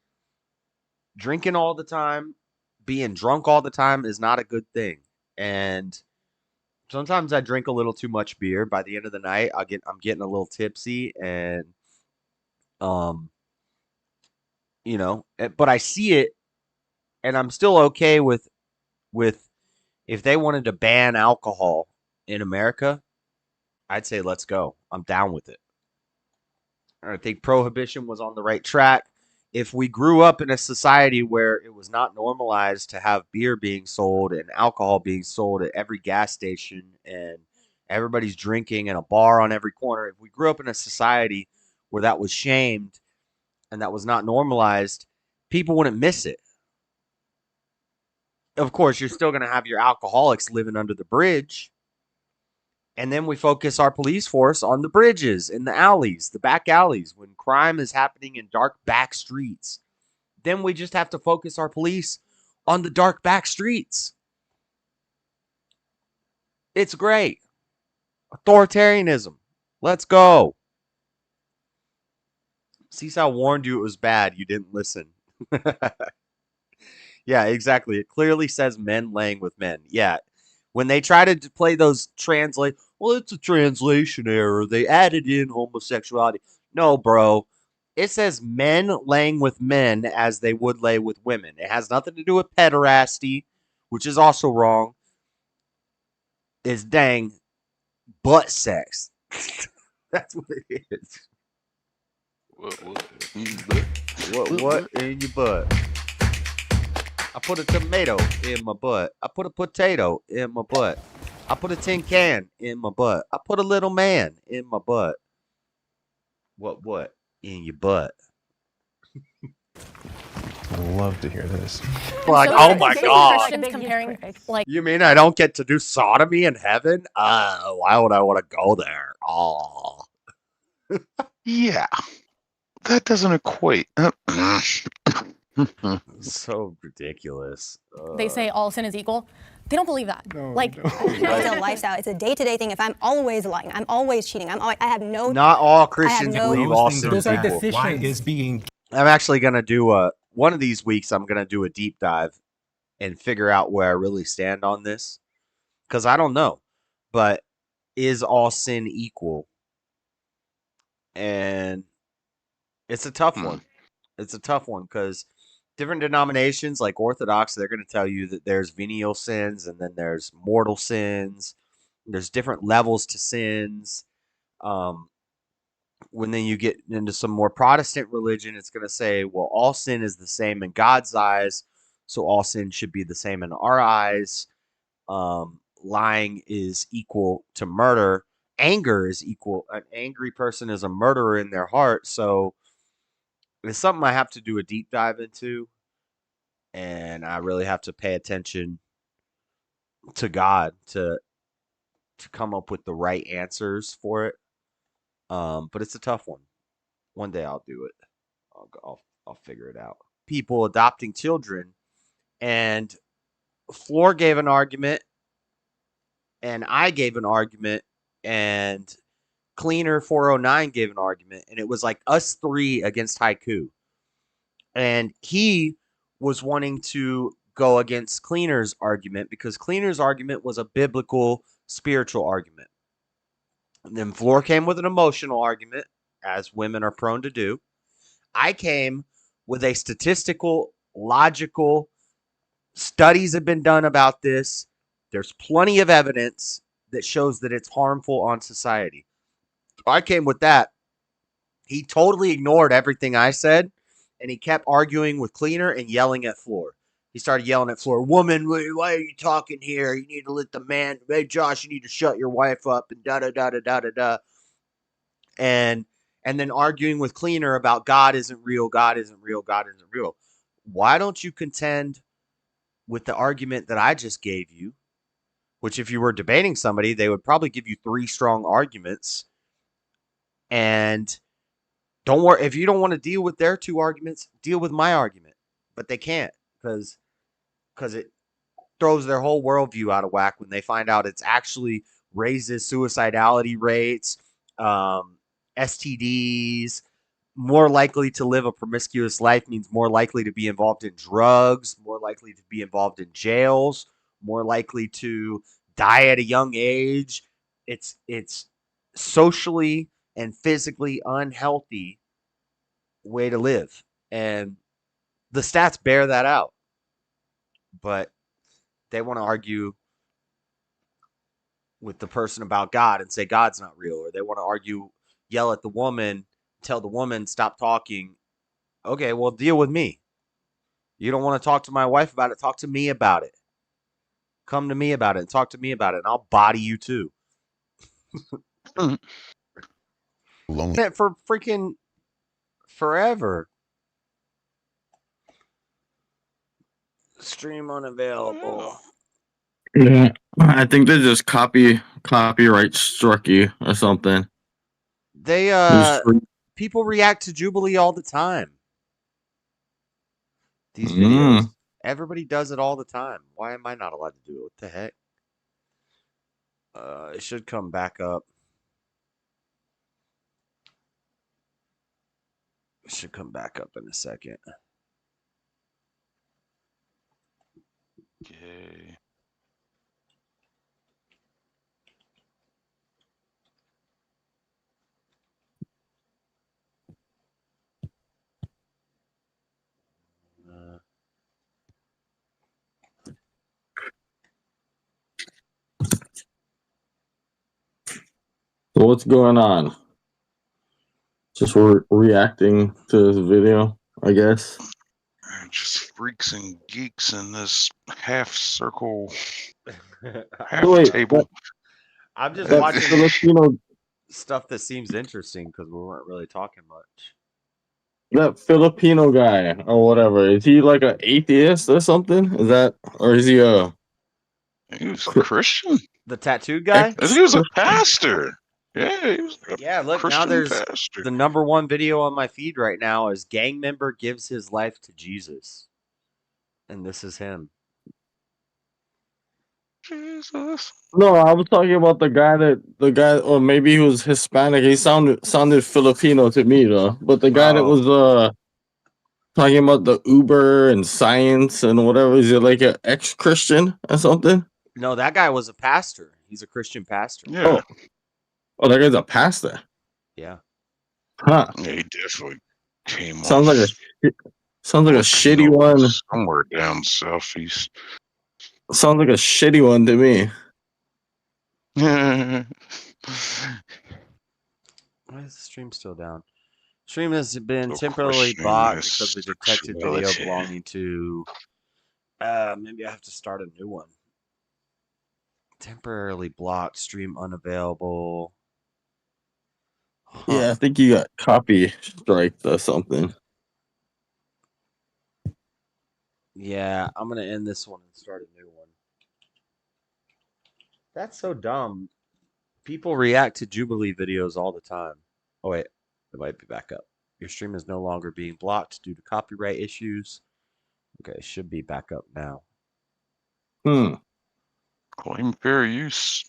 drinking all the time, being drunk all the time is not a good thing. And sometimes I drink a little too much beer. By the end of the night, I'm getting a little tipsy, and but I see it, and I'm still okay with if they wanted to ban alcohol in America, I'd say let's go. I'm down with it. I think prohibition was on the right track. If we grew up in a society where it was not normalized to have beer being sold and alcohol being sold at every gas station and everybody's drinking and a bar on every corner, if we grew up in a society where that was shamed and that was not normalized, people wouldn't miss it. Of course, you're still going to have your alcoholics living under the bridge. And then we focus our police force on the bridges, in the alleys, the back alleys, when crime is happening in dark back streets. Then we just have to focus our police on the dark back streets. It's great. Authoritarianism. Let's go. Seesaw warned you it was bad. You didn't listen. Yeah, exactly. It clearly says men laying with men. Yeah. When they try to play those well, it's a translation error. They added in homosexuality. No, bro. It says men laying with men as they would lay with women. It has nothing to do with pederasty, which is also wrong. It's dang butt sex. That's what it is. What in your butt? I put a tomato in my butt. I put a potato in my butt. I put a tin can in my butt. I put a little man in my butt. What in your butt? Love to hear this. Like, So oh my god. Christians comparing like You mean I don't get to do sodomy in heaven? Why would I want to go there? Oh. Yeah. That doesn't equate. So ridiculous. they say all sin is equal. They don't believe that. Like It's a lifestyle. It's a day-to-day thing. If I'm always lying, I'm always cheating. I have no. Not all Christians no- believe all sin is equal. Why is being I'm actually gonna do one of these weeks. I'm gonna do a deep dive and figure out where I really stand on this, because I don't know. But is all sin equal? And it's a tough one. It's a tough one because different denominations, like Orthodox, they're going to tell you that there's venial sins and then there's mortal sins. There's different levels to sins. When then you get into some more Protestant religion, it's going to say, well, all sin is the same in God's eyes, so all sin should be the same in our eyes. Lying is equal to murder. Anger is equal. An angry person is a murderer in their heart. So it's something I have to do a deep dive into, and I really have to pay attention to God to come up with the right answers for it. But it's a tough one. One day I'll do it. I'll figure it out. People adopting children, and Floor gave an argument, and I gave an argument, and Cleaner 409 gave an argument, and it was like us three against Haiku. And he was wanting to go against Cleaner's argument because Cleaner's argument was a biblical, spiritual argument. And then Floor came with an emotional argument, as women are prone to do. I came with a statistical, logical, studies have been done about this. There's plenty of evidence that shows that it's harmful on society. I came with that. He totally ignored everything I said, and he kept arguing with Cleaner and yelling at Floor. He started yelling at Floor, woman, why are you talking here? You need to let the man, hey, Josh, you need to shut your wife up, and da-da-da-da-da-da-da. And then arguing with Cleaner about God isn't real, God isn't real, God isn't real. Why don't you contend with the argument that I just gave you, which if you were debating somebody, they would probably give you 3 strong arguments. And don't worry, if you don't want to deal with their 2 arguments, deal with my argument. But they can't because it throws their whole worldview out of whack when they find out it's actually raises suicidality rates, STDs, more likely to live a promiscuous life means more likely to be involved in drugs, more likely to be involved in jails, more likely to die at a young age. It's socially and physically unhealthy way to live. And the stats bear that out. But they want to argue with the person about God and say God's not real. Or they want to argue, yell at the woman, tell the woman, stop talking. Okay, well, deal with me. You don't want to talk to my wife about it. Talk to me about it. Come to me about it and talk to me about it. And I'll body you too. For freaking forever. Stream unavailable. Yeah, I think they just copyright struck you or something. They people react to Jubilee all the time. These videos. Everybody does it all the time. Why am I not allowed to do it? What the heck? It should come back up. It should come back up in a second. Okay. So what's going on? Just reacting to this video, I guess. Just freaks and geeks in this half circle, Wait, table. I'm just that watching Filipino, stuff that seems interesting because we weren't really talking much. that Filipino guy or whatever, is he like an atheist or something? Is that, or is he a? He was a Christian. The tattooed guy? He was a pastor. Yeah, he was a Look, Christian now there's pastor. the #1 video on my feed right now is gang member gives his life to Jesus. And this is him. Jesus. No, I was talking about the guy, or maybe he was Hispanic. He sounded Filipino to me though. But the guy that was talking about the Uber and science and whatever, is it like an ex-Christian or something? No, that guy was a pastor. He's a Christian pastor. Yeah. Oh, that guy's a pastor. Yeah. Huh. Yeah, he definitely came Sounds off. like a shitty one. Somewhere down southeast. Sounds like a shitty one to me. Why is the stream still down? Stream has been temporarily blocked because of detected video belonging to. Maybe I have to start a new one. Temporarily blocked. Stream unavailable. Yeah, I think you got copy striked or something. Yeah, I'm gonna end this one and start a new one. That's so dumb. People react to Jubilee videos all the time. Oh wait, it might be back up. Your stream is no longer being blocked due to copyright issues. Okay, it should be back up now. Claim fair use.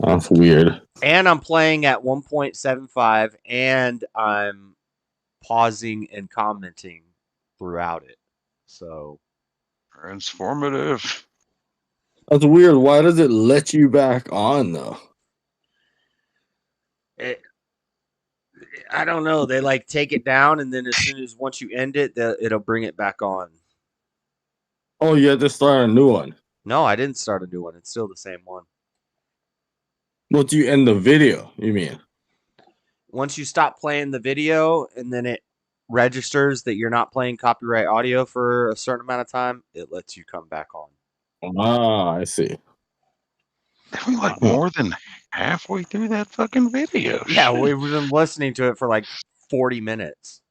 That's weird. And I'm playing at 1.75 and I'm pausing and commenting throughout it. So transformative. That's weird. Why does it let you back on though? I don't know. They like take it down and then as soon as once you end it, it'll bring it back on. Oh, you had to start a new one. No, I didn't start a new one. It's still the same one. Once you end the video, you mean? Once you stop playing the video and then it registers that you're not playing copyright audio for a certain amount of time, it lets you come back on. Ah, I see. I'm like more than halfway through that fucking video. Yeah, we've been listening to it for like 40 minutes.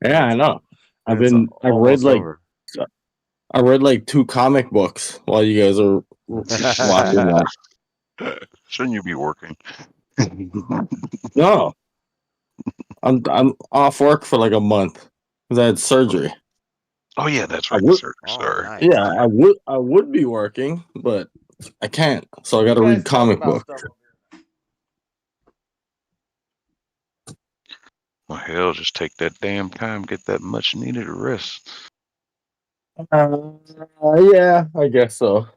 Yeah, I know. I read like 2 comic books while you guys are watching that. Shouldn't you be working? No, I'm off work for like a month because I had surgery. Oh yeah, that's right. Sorry. Nice. Yeah, I would be working, but I can't. So I got to read comic books. Well, hell, just take that damn time, get that much needed rest. Yeah, I guess so.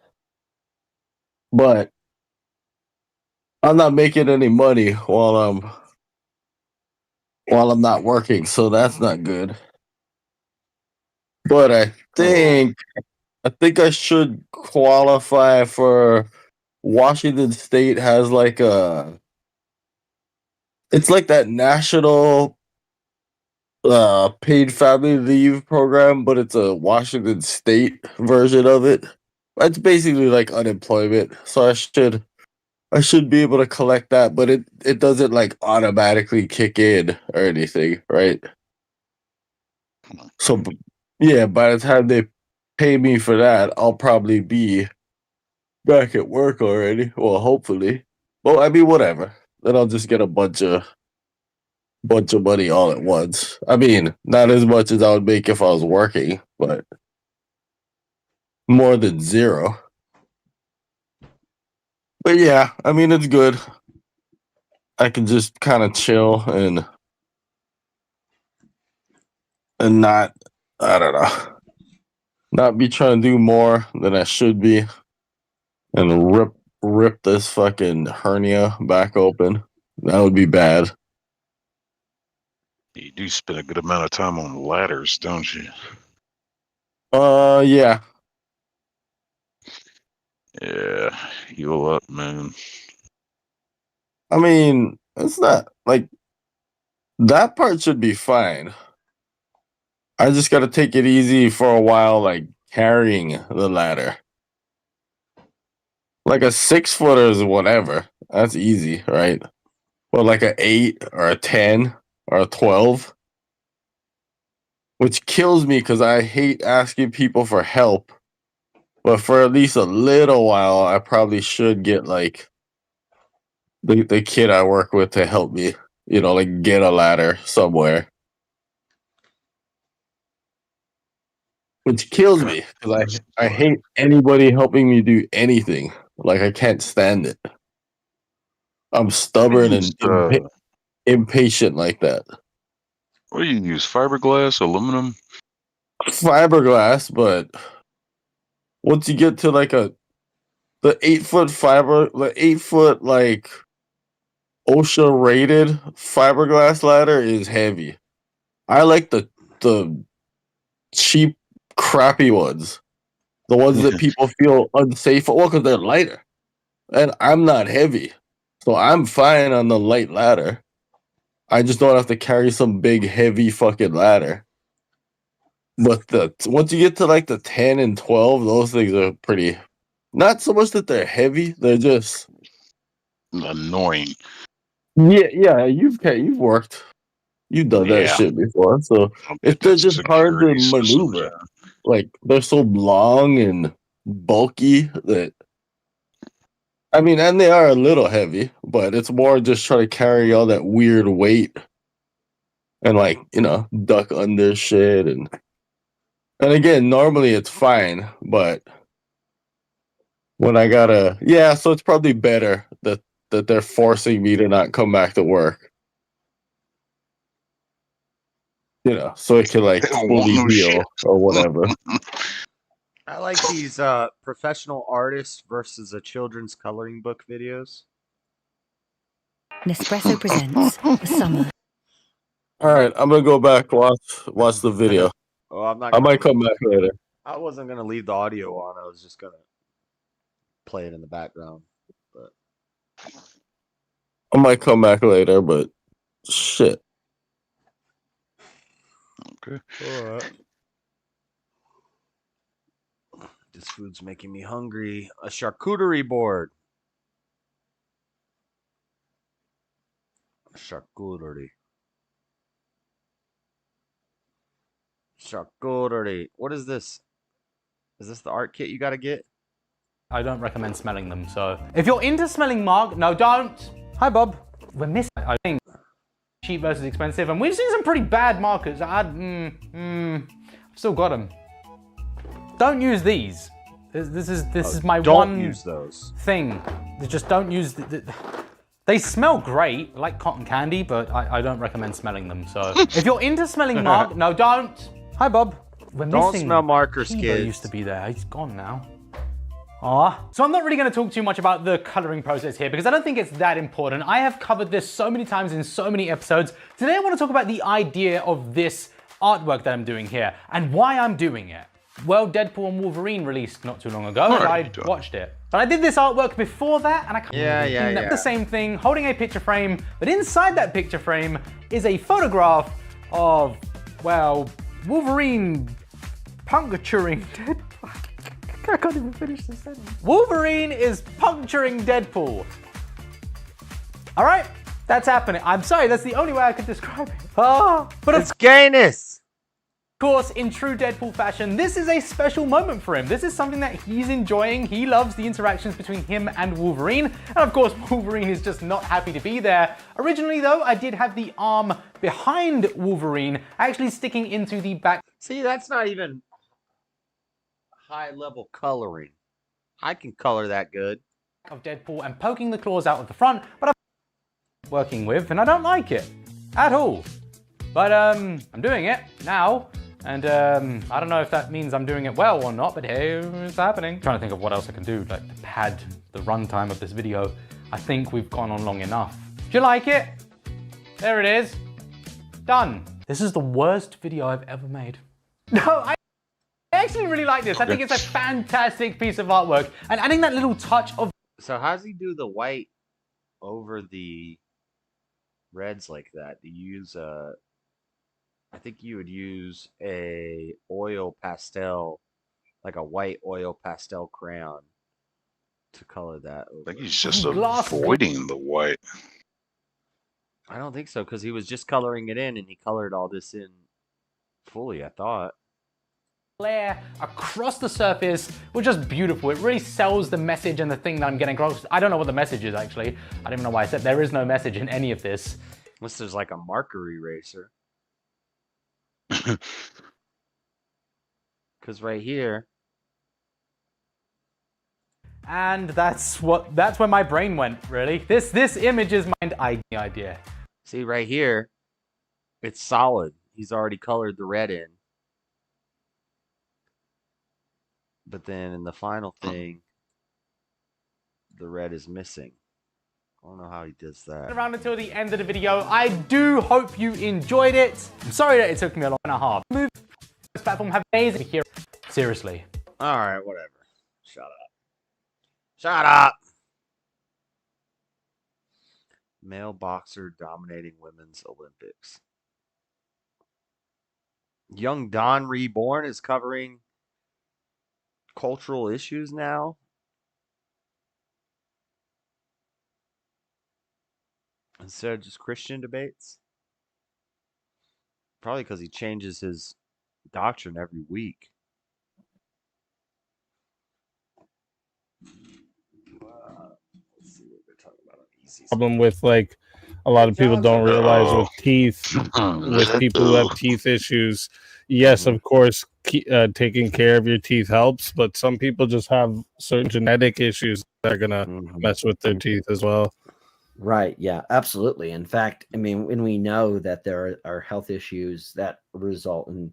But I'm not making any money while I'm not working, so that's not good. But I think I should qualify for Washington State has like it's like that national paid family leave program, but it's a Washington State version of it. It's basically like unemployment, so I should be able to collect that, but it doesn't like automatically kick in or anything, right? So yeah, by the time they pay me for that, I'll probably be back at work already. Well, hopefully. Well, I mean, whatever. Then I'll just get a bunch of bunch of money all at once. I mean, not as much as I would make if I was working, but more than zero. But yeah, I mean, it's good. I can just kind of chill and not, I don't know, not be trying to do more than I should be and rip this fucking hernia back open. That would be bad. You do spend a good amount of time on ladders, don't you? Yeah. Yeah, heal up, man. I mean, it's not like that part should be fine. I just got to take it easy for a while, like carrying the ladder. Like a 6-footer is whatever. That's easy, right? But like a 8 or a 10 or a 12, which kills me because I hate asking people for help. But for at least a little while, I probably should get like the kid I work with to help me, like get a ladder somewhere. Which kills me because I hate anybody helping me do anything. Like I can't stand it. I'm stubborn and impatient like that. What do you use? Fiberglass, aluminum? Fiberglass, but once you get to like the 8-foot fiber, the 8-foot like OSHA rated fiberglass ladder is heavy. I like the cheap, crappy ones. The ones that people feel unsafe for, well, because they're lighter. And I'm not heavy. So I'm fine on the light ladder. I just don't have to carry some big, heavy fucking ladder. But once you get to like the 10 and 12, those things are pretty. Not so much that they're heavy, they're just annoying. Yeah, you've worked. You've done that shit before. So if they're just hard to maneuver, like they're so long and bulky that I mean, and they are a little heavy, but it's more just trying to carry all that weird weight and like, duck under shit and again, normally it's fine, but when I gotta so it's probably better that they're forcing me to not come back to work. So it can like fully heal or whatever. I like these professional artists versus a children's coloring book videos. Nespresso presents the summer. All right, I'm gonna go back watch the video. Oh, I'm not. I might come back later. I wasn't gonna leave the audio on. I was just gonna play it in the background. But I might come back later, but shit. Okay. All right. This food's making me hungry. A charcuterie board. Charcuterie. What is this? Is this the art kit you gotta get? I don't recommend smelling them, so. If you're into smelling no, don't. Hi, Bob. We're missing, I think, cheap versus expensive, and we've seen some pretty bad markers. I've still got them. Don't use these. This is my one. Don't use those. Thing. Just don't use. They smell great, like cotton candy, but I don't recommend smelling them. So if you're into smelling no, don't. Hi, Bob. We're Don't missing smell markers, Kibo kids. Used to be there. He's gone now. So I'm not really going to talk too much about the coloring process here because I don't think it's that important. I have covered this so many times in so many episodes. Today I want to talk about the idea of this artwork that I'm doing here and why I'm doing it. Well, Deadpool and Wolverine released not too long ago, and I watched it. But I did this artwork before that, and I kind of the same thing, holding a picture frame, but inside that picture frame is a photograph of, well, Wolverine puncturing Deadpool. I can't even finish the sentence. Wolverine is puncturing Deadpool. All right, that's happening. I'm sorry, that's the only way I could describe it. But it's gayness. course, in true Deadpool fashion, this is a special moment for him. This is something that he's enjoying. He loves the interactions between him and Wolverine. And of course, Wolverine is just not happy to be there. Originally, though, I did have the arm behind Wolverine actually sticking into the back. See, that's not even high-level coloring. I can color that good. Of Deadpool and poking the claws out of the front, but I'm working with, and I don't like it at all. But I'm doing it now. And I don't know if that means I'm doing it well or not, but hey, it's happening. I'm trying to think of what else I can do, like to pad the runtime of this video. I think we've gone on long enough. Do you like it? There it is. Done. This is the worst video I've ever made. No, I actually really like this. I think it's a fantastic piece of artwork. And adding that little touch of... So how does he do the white over the reds like that? Do you use a... I think you would use a oil pastel, like a white oil pastel crayon to color that over. I think he's just avoiding the white. I don't think so, because he was just coloring it in and he colored all this in fully, I thought. Flare across the surface, which is just beautiful. It really sells the message and the thing that I'm getting across. I don't know what the message is, actually. I don't even know why I said there is no message in any of this. Unless there's like a marker eraser. Because right here. And that's where my brain went, really. This image is my idea. See, right here, it's solid. He's already colored the red in. But then in the final thing, the red is missing. I don't know how he does that. Around until the end of the video. I do hope you enjoyed it. I'm sorry that it took me a long and a half. Move this platform have amazing here. Seriously. All right, whatever. Shut up. Shut up. Male boxer dominating women's Olympics. Young Don Reborn is covering cultural issues now. Instead of just Christian debates. Probably because he changes his doctrine every week. Let's see what they're talking about on easy. Problem with like a lot of people don't realize with teeth, with people who have teeth issues. Yes, of course, taking care of your teeth helps, but some people just have certain genetic issues that are gonna mess with their teeth as well. Right. Yeah, absolutely. In fact, I mean, when we know that there are health issues that result in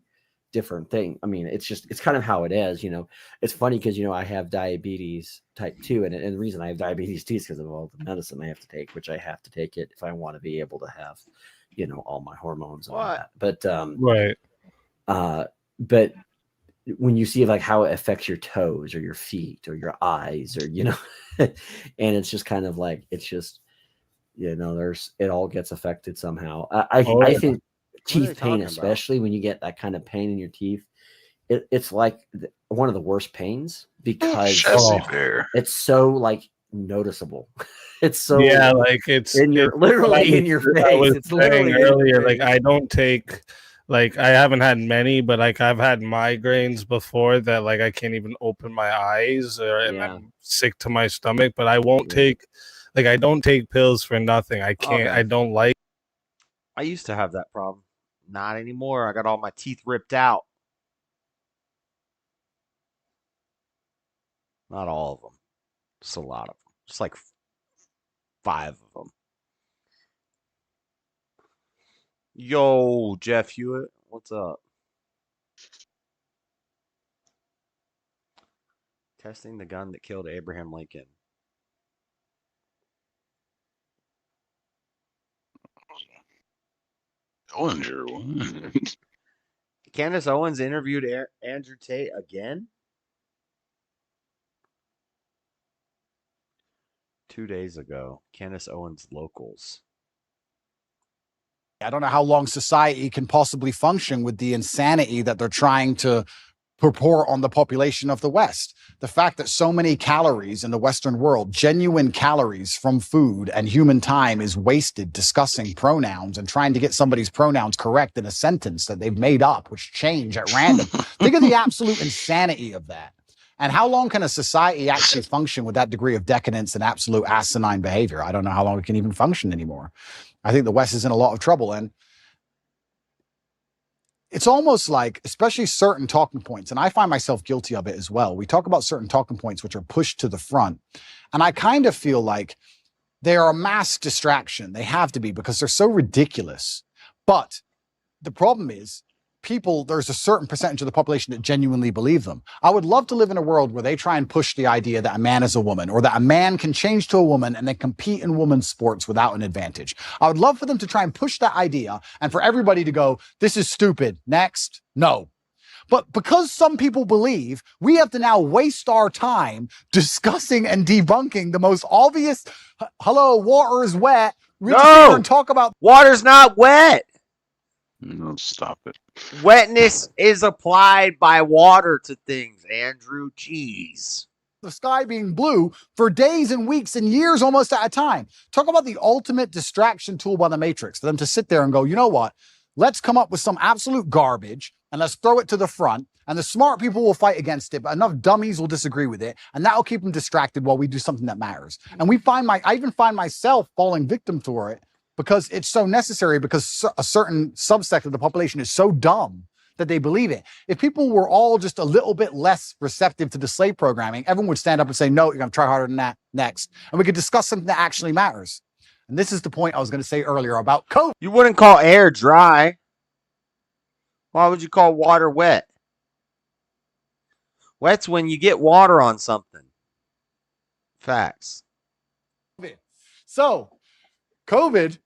different things, I mean, it's kind of how it is, you know. It's funny because, you know, I have diabetes type 2, and the reason I have diabetes 2 is because of all the medicine I have to take, which I have to take it if I want to be able to have, you know, all my hormones and all that. But right. But when you see like how it affects your toes or your feet or your eyes or, you know, and it's just kind of like, it's just, you know, it all gets affected somehow. I think teeth pain, especially when you get that kind of pain in your teeth, it's like one of the worst pains because it's so like noticeable. It's so like it's literally in your face. It's literally earlier. Like I don't take. Like I haven't had many, but like I've had migraines before that like I can't even open my eyes and I'm sick to my stomach, but I won't take like I don't take pills for nothing. I can't I don't like. I used to have that problem. Not anymore. I got all my teeth ripped out. Not all of them. Just a lot of them. Just like 5 of them. Yo, Jeff Hewitt, what's up? Testing the gun that killed Abraham Lincoln. Owens. Candace Owens interviewed Andrew Tate again? 2 days ago. Candace Owens locals. I don't know how long society can possibly function with the insanity that they're trying to report on the population of the West. The fact that so many calories in the Western world, genuine calories from food and human time, is wasted discussing pronouns and trying to get somebody's pronouns correct in a sentence that they've made up, which change at random. Think of the absolute insanity of that. And how long can a society actually function with that degree of decadence and absolute asinine behavior? I don't know how long it can even function anymore. I think the West is in a lot of trouble. And it's almost like, especially certain talking points, and I find myself guilty of it as well. We talk about certain talking points which are pushed to the front. And I kind of feel like they are a mass distraction. They have to be, because they're so ridiculous. But the problem is, there's a certain percentage of the population that genuinely believe them. I would love to live in a world where they try and push the idea that a man is a woman, or that a man can change to a woman and then compete in women's sports without an advantage. I would love for them to try and push that idea and for everybody to go, this is stupid. Next. No. But because some people believe, we have to now waste our time discussing and debunking the most obvious, hello, water is wet. We just sit here and talk about water's not wet. No, stop it. Wetness is applied by water to things, Andrew. Jeez. The sky being blue for days and weeks and years almost at a time. Talk about the ultimate distraction tool by the Matrix, for them to sit there and go, you know what? Let's come up with some absolute garbage and let's throw it to the front, and the smart people will fight against it, but enough dummies will disagree with it, and that'll keep them distracted while we do something that matters. And I even find myself falling victim to it, because it's so necessary, because a certain subsect of the population is so dumb that they believe it. If people were all just a little bit less receptive to the slave programming, everyone would stand up and say, no, you're going to try harder than that next. And we could discuss something that actually matters. And this is the point I was going to say earlier about COVID. You wouldn't call air dry. Why would you call water wet? Wet's when you get water on something. Facts. So, COVID,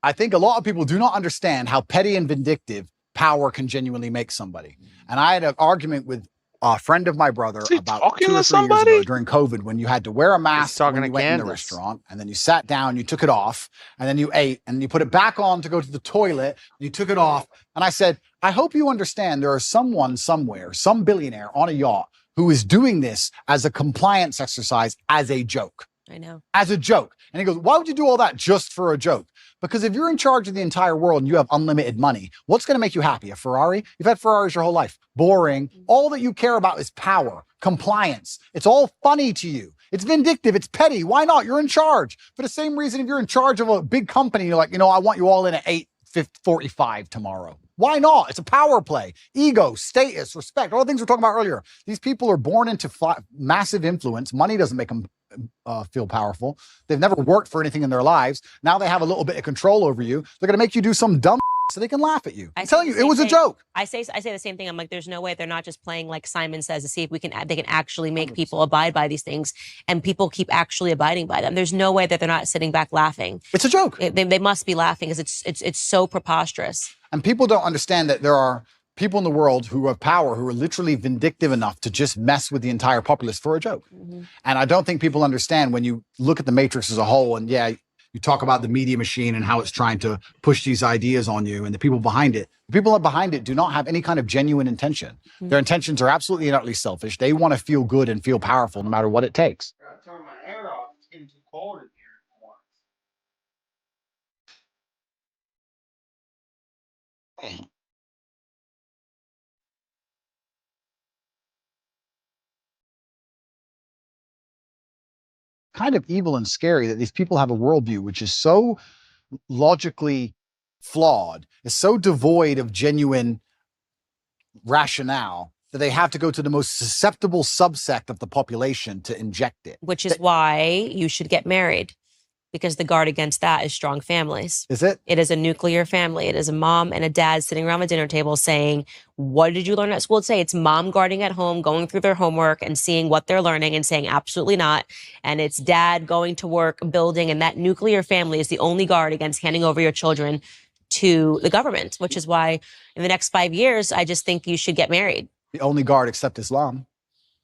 I think a lot of people do not understand how petty and vindictive power can genuinely make somebody. And I had an argument with a friend of my brother about 2 or 3 years ago during COVID, when you had to wear a mask when you went in the restaurant, and then you sat down, you took it off, and then you ate, and you put it back on to go to the toilet, you took it off. And I said, I hope you understand there is someone somewhere, some billionaire on a yacht, who is doing this as a compliance exercise, as a joke. I know. As a joke. And he goes, why would you do all that just for a joke? Because if you're in charge of the entire world and you have unlimited money, what's going to make you happy? A Ferrari? You've had Ferraris your whole life. Boring. All that you care about is power, compliance. It's all funny to you. It's vindictive. It's petty. Why not? You're in charge. For the same reason, if you're in charge of a big company, you're like, I want you all in at 8:45 tomorrow. Why not? It's a power play. Ego, status, respect, all the things we were talking about earlier. These people are born into massive influence. Money doesn't make them feel powerful. They've never worked for anything in their lives. Now they have a little bit of control over you. They're going to make you do some dumb so they can laugh at you. I'm telling you, it was a joke. I say the same thing. I'm like, there's no way they're not just playing like Simon Says to see if they can actually make people abide by these things, and people keep actually abiding by them. There's no way that they're not sitting back laughing. It's a joke. They must be laughing, because it's so preposterous. And people don't understand that there are people in the world who have power, who are literally vindictive enough to just mess with the entire populace for a joke. Mm-hmm. And I don't think people understand, when you look at the Matrix as a whole, and you talk about the media machine and how it's trying to push these ideas on you, and the people behind it do not have any kind of genuine intention. Mm-hmm. Their intentions are absolutely and utterly selfish. They want to feel good and feel powerful no matter what it takes. Turn my air off. It's getting too cold in here. Kind of evil and scary that these people have a worldview which is so logically flawed, is so devoid of genuine rationale, that they have to go to the most susceptible subsect of the population to inject it. Which is why you should get married, because the guard against that is strong families. Is it? It is a nuclear family. It is a mom and a dad sitting around the dinner table saying, what did you learn at school? It's say it's mom guarding at home, going through their homework and seeing what they're learning and saying absolutely not. And it's dad going to work, building, and that nuclear family is the only guard against handing over your children to the government, which is why in the next 5 years, I just think you should get married. The only guard except Islam.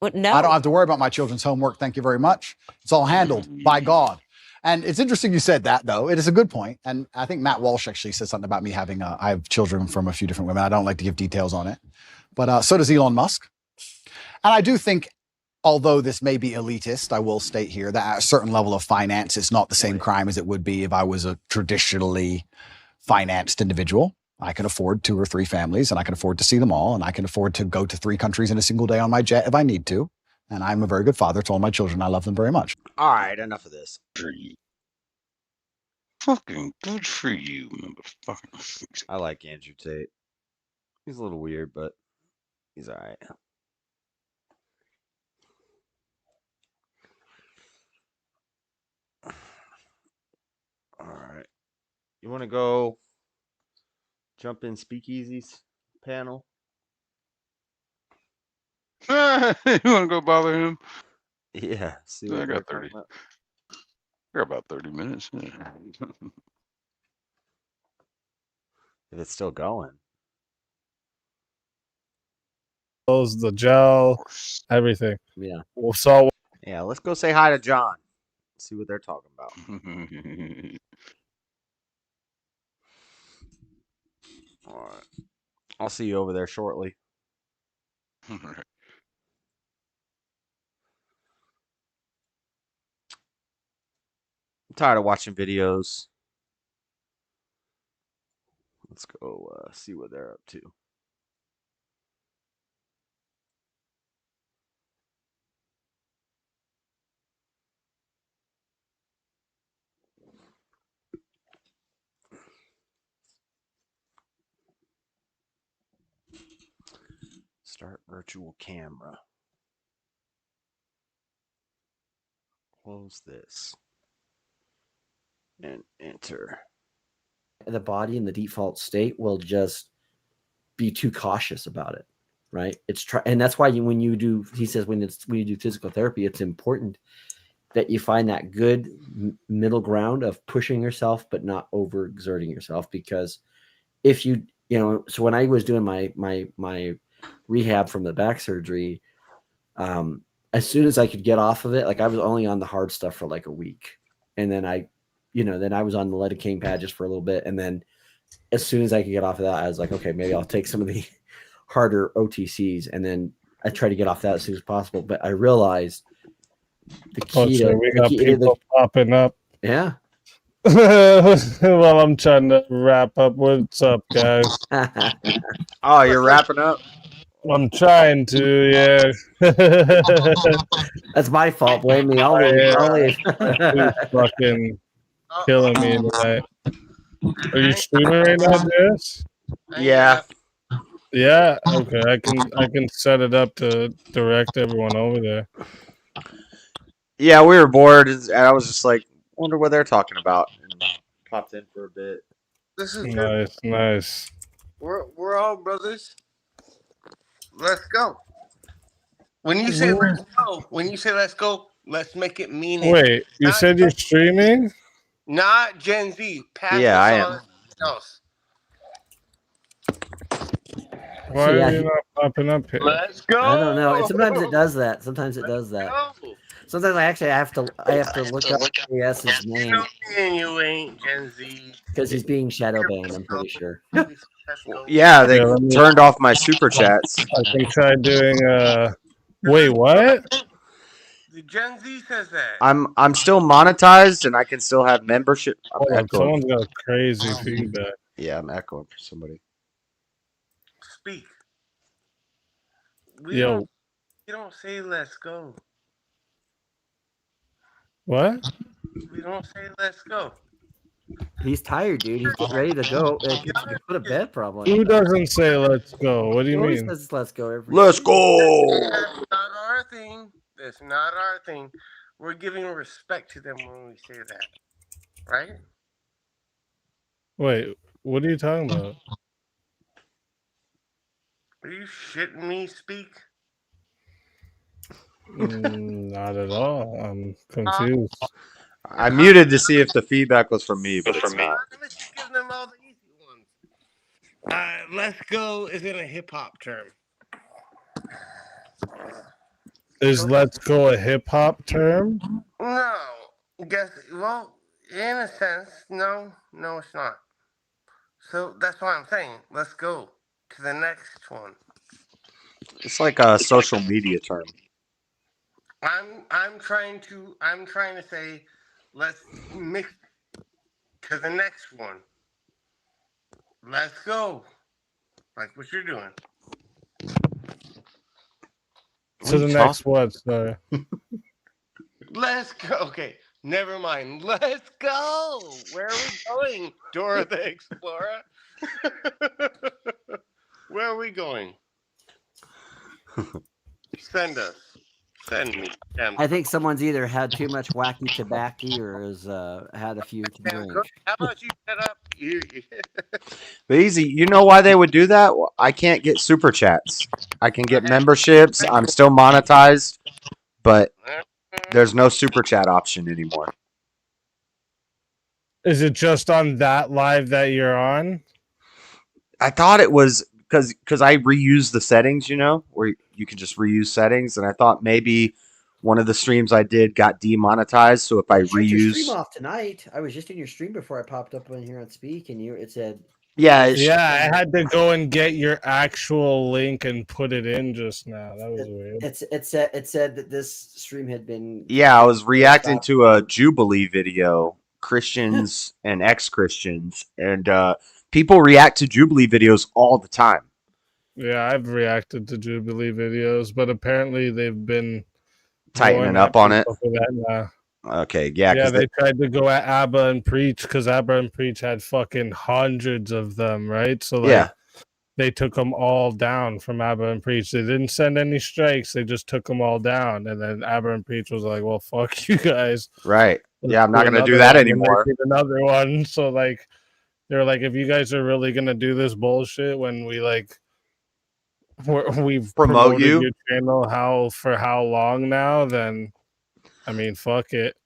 Well, no. I don't have to worry about my children's homework. Thank you very much. It's all handled by God. And it's interesting you said that, though. It is a good point. And I think Matt Walsh actually said something about me having, I have children from a few different women. I don't like to give details on it. But so does Elon Musk. And I do think, although this may be elitist, I will state here that at a certain level of finance, it's not the same crime as it would be if I was a traditionally financed individual. I can afford 2 or 3 families, and I can afford to see them all, and I can afford to go to 3 countries in a single day on my jet if I need to. And I'm a very good father to all my children. I love them very much. All right, enough of this. Fucking good for you, motherfucker. I like Andrew Tate. He's a little weird, but he's all right. All right. You want to go jump in Speakeasy's panel? You want to go bother him? Yeah. See what I they're got 30. talking about. I got about 30 minutes. Yeah. If it's still going. The gel, everything. Yeah. We'll saw. Yeah, let's go say hi to John. See what they're talking about. All right. I'll see you over there shortly. All right. I'm tired of watching videos. Let's go see what they're up to. Start virtual camera. Close this. And enter. The body in the default state will just be too cautious about it, right? And that's why when you do, he says, when you do physical therapy, it's important that you find that good middle ground of pushing yourself but not overexerting yourself, because if you so when I was doing my rehab from the back surgery, as soon as I could get off of it, like I was only on the hard stuff for like a week, and then I was on the lidocaine pad just for a little bit, and then as soon as I could get off of that, I was like, okay, maybe I'll take some of the harder OTCs, and then I try to get off that as soon as possible. But I realized the key we got people popping up. Yeah. Well, I'm trying to wrap up. What's up, guys? Oh, you're wrapping up? I'm trying to, yeah. That's my fault. Blame me. I'll leave. Who's fucking killing me tonight? Are you streaming right now, Jess? Yeah. Yeah. Okay. I can set it up to direct everyone over there. Yeah, we were bored, and I was just like, wonder what they're talking about, and popped in for a bit. This is Nice. We're all brothers. Let's go. When you say let's go, let's make it meaning. Wait, you said you're streaming? Not Gen Z. Pass Yeah, I am. else. Why are you not popping up here? Let's go. I don't know. Sometimes it does that. Sometimes I have to look up AS's name. You ain't Gen Z. Because he's being shadow banned, I'm pretty sure. Yeah, they turned off my super chats. I can try doing wait, what? The Gen Z says that. I'm still monetized, and I can still have membership. Someone's got crazy feedback. Yeah, I'm echoing for somebody. Speak. Yo. You don't say let's go. What? We don't say let's go. He's tired, dude. He's getting ready to go. He could put to bed, probably. Who doesn't say let's go? What do you mean? Says let's go. Let's go. That's not our thing. That's not our thing. We're giving respect to them when we say that. Right? Wait, what are you talking about? Are you shitting me, Speak? Not at all. I'm confused. I muted to see if the feedback was from me, but it's not. Let's just give them all the easy ones. Let's go isn't a hip hop term. Is let's go a hip hop term? No. Well, in a sense, no, it's not. So that's why I'm saying, let's go to the next one. It's like a social media term. I'm trying to say, let's mix to the next one. Let's go. Like what you're doing. To the next what? Sorry. Let's go. Okay, never mind. Let's go. Where are we going, Dora the Explorer? Where are we going? Send us. Send me. I think someone's either had too much wacky tobacco or has had a few to drink. How about you set up? But easy, you know why they would do that? I can't get super chats. I can get memberships. I'm still monetized, but there's no super chat option anymore. Is it just on that live that you're on? I thought it was because I reuse the settings, where you can just reuse settings, and I thought maybe one of the streams I did got demonetized. So if I Shut your reuse, stream off tonight. I was just in your stream before I popped up on here on Speak, and it said, I had to go and get your actual link and put it in just now. That was weird. It said that this stream had been. yeah, I was reacting to a Jubilee video, Christians and ex-Christians, and people react to Jubilee videos all the time. Yeah, I've reacted to Jubilee videos, but apparently they've been tightening up on it. For that now. Okay, yeah. Yeah, they tried to go at Abba and Preach because Abba and Preach had fucking hundreds of them, right? So they took them all down from Abba and Preach. They didn't send any strikes. They just took them all down. And then Abba and Preach was like, well, fuck you guys. Right. Let's yeah, I'm not going to do that anymore. Another one. So they're like, if you guys are really going to do this bullshit when we've promote you your channel for how long now, then I mean, fuck it.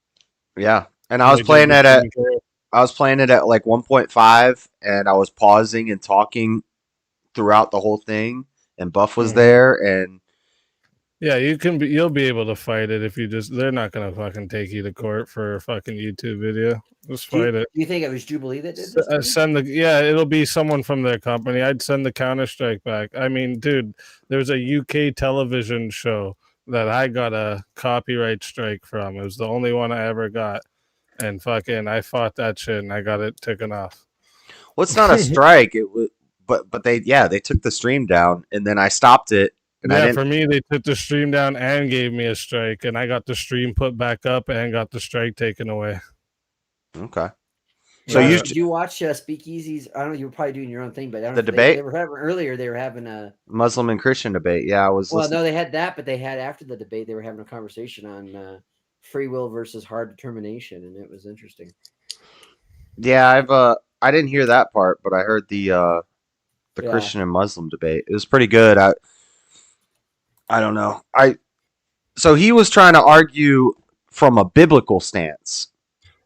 Yeah, and I was playing it at like 1.5, and I was pausing and talking throughout the whole thing, and Buff was there, and yeah, you'll be able to fight it if you they're not gonna fucking take you to court for a fucking YouTube video. Just fight it. Do you think it was Jubilee that did this? It'll be someone from their company. I'd send the Counter-Strike back. I mean, dude, there's a UK television show that I got a copyright strike from. It was the only one I ever got. And fucking I fought that shit and I got it taken off. Well, it's not a strike. It was but they took the stream down and then I stopped it. And for me, they took the stream down and gave me a strike, and I got the stream put back up and got the strike taken away. Okay. So did you watch Speakeasies? I don't know. You were probably doing your own thing, but I don't know debate they were having earlier. They were having a Muslim and Christian debate. Yeah, I was. Well, no, they had that, but they had after the debate, they were having a conversation on free will versus hard determination, and it was interesting. Yeah, I didn't hear that part, but I heard the Christian and Muslim debate. It was pretty good. I don't know. So he was trying to argue from a biblical stance.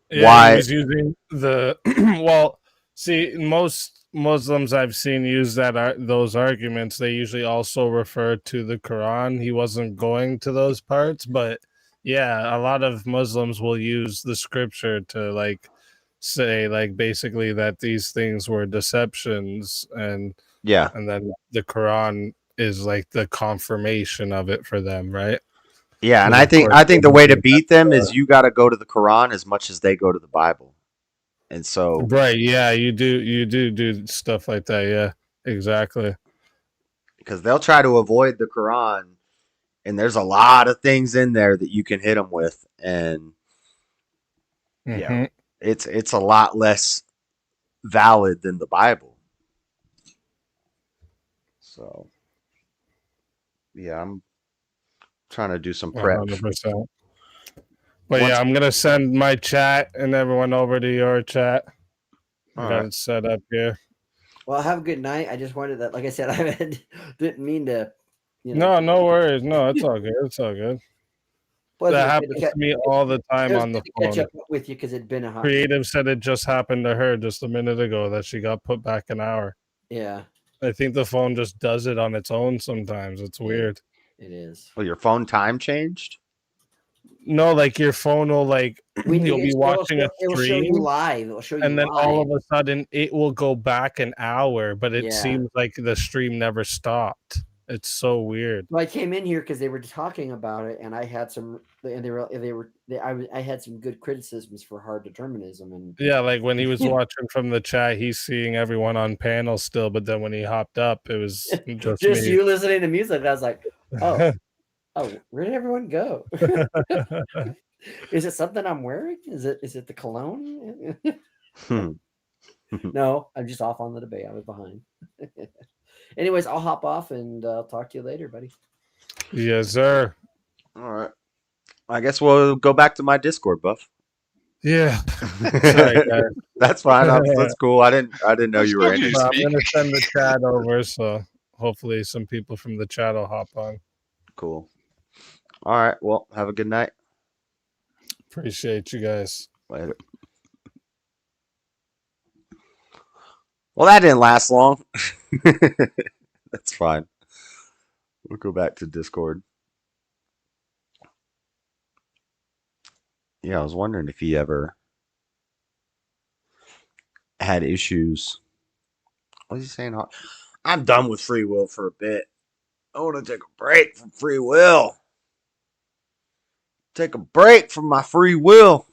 Yeah, why he was using the well, see, most Muslims I've seen use those arguments. They usually also refer to the Quran. He wasn't going to those parts, but yeah, a lot of Muslims will use the scripture to say basically that these things were deceptions, and then the Quran is like the confirmation of it for them, right? Yeah, and I think the way to beat them is you got to go to the Quran as much as they go to the Bible, and so right, yeah, you do stuff like that, yeah, exactly, because they'll try to avoid the Quran, and there's a lot of things in there that you can hit them with, and yeah, it's a lot less valid than the Bible. So yeah, I'm trying to do some prep. 100%. But yeah, I'm gonna send my chat and everyone over to your chat. I got it set up here. Well, have a good night. I just wanted that, like I said, I didn't mean to. No worries. No, it's all good. It's all good. Well, that happens to me all the time on the phone. Catch up with you because it'd been a hot. Creative said it just happened to her just a minute ago that she got put back an hour. Yeah. I think the phone just does it on its own sometimes. It's weird. It is. Well, your phone time changed? No, like your phone will you'll be watching a stream. It'll show you live. It'll show you and then live. all of a sudden it will go back an hour, but it seems like the stream never stopped. It's so weird. Well, I came in here because they were talking about it, and I had some, and I had some good criticisms for hard determinism, and Yeah, like when he was watching from the chat, he's seeing everyone on panel still, but then when he hopped up, it was just just me. you listening to music. And I was like, oh, where did everyone go? Is it something I'm wearing? Is it the cologne? No, I'm just off on the debate. I was behind. Anyways, I'll hop off and I'll talk to you later, buddy. Yes, sir. All right. I guess we'll go back to my Discord, Buff. Yeah. Sorry, guys. That's fine. That's cool. I didn't know you were interested. I'm gonna send the chat over, so hopefully some people from the chat will hop on. Cool. All right. Well, have a good night. Appreciate you guys. Later. Well, that didn't last long. That's fine. We'll go back to Discord. Yeah, I was wondering if he ever had issues. What is he saying? I'm done with free will for a bit. I want to take a break from free will. Take a break from my free will.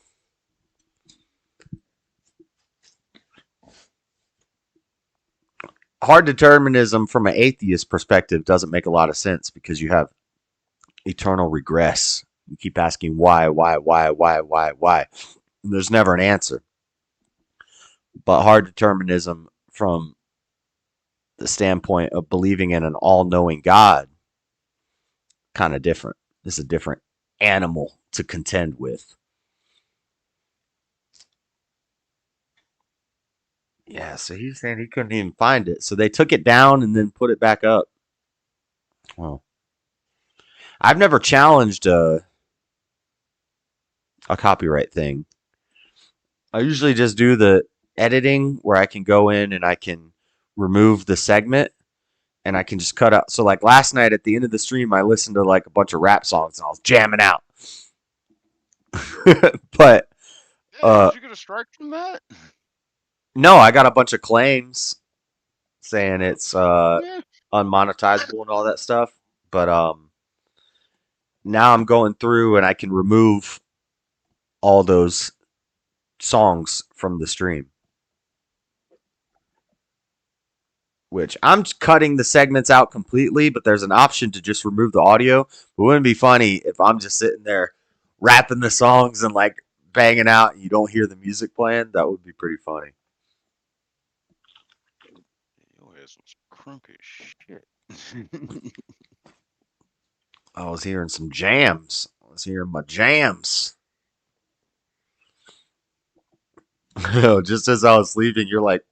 Hard determinism from an atheist perspective doesn't make a lot of sense because you have eternal regress. You keep asking why. And there's never an answer. But hard determinism from the standpoint of believing in an all-knowing God, kind of different. It's a different animal to contend with. Yeah, so he's saying he couldn't even find it. So they took it down and then put it back up. Well, I've never challenged a copyright thing. I usually just do the editing where I can go in and I can remove the segment and I can just cut out. So like last night at the end of the stream, I listened to like a bunch of rap songs and I was jamming out. But did you get a strike from that? No, I got a bunch of claims saying it's unmonetizable and all that stuff. But now I'm going through and I can remove all those songs from the stream. Which I'm cutting the segments out completely, but there's an option to just remove the audio. But wouldn't it be funny if I'm just sitting there rapping the songs and like banging out and you don't hear the music playing? That would be pretty funny. Your ass was crunk as shit. I was hearing some jams. I was hearing my jams. Just as I was sleeping, you're like,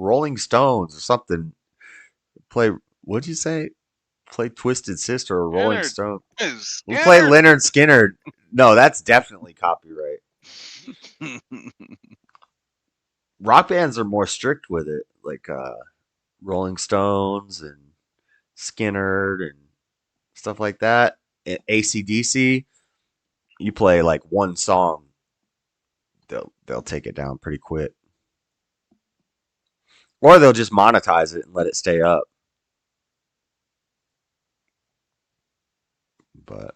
Rolling Stones or something. Play, what'd you say? Play Twisted Sister or Rolling Stone. We play Leonard Skinner. No, that's definitely copyright. Rock bands are more strict with it, like Rolling Stones and Skinner and stuff like that. At AC/DC, you play like one song, they'll take it down pretty quick. Or they'll just monetize it and let it stay up. But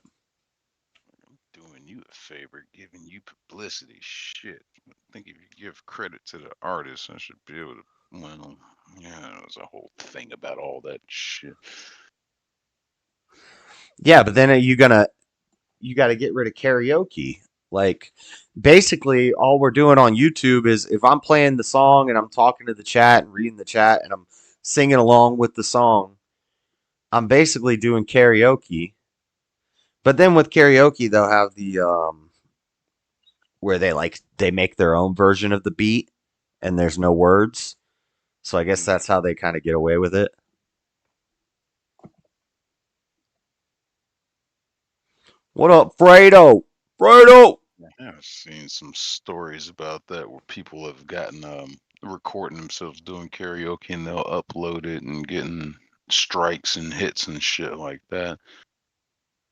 I'm doing you a favor, giving you publicity. Shit. I think if you give credit to the artist, I should be able to. Well, yeah, there's a whole thing about all that shit. yeah, but then you got to get rid of karaoke. Like, basically, all we're doing on YouTube is if I'm playing the song and I'm talking to the chat and reading the chat and I'm singing along with the song, I'm basically doing karaoke. But then with karaoke, they'll have the where they make their own version of the beat and there's no words. So I guess that's how they kind of get away with it. What up, Fredo? Fredo! I've seen some stories about that where people have gotten recording themselves doing karaoke and they'll upload it and getting strikes and hits and shit like that.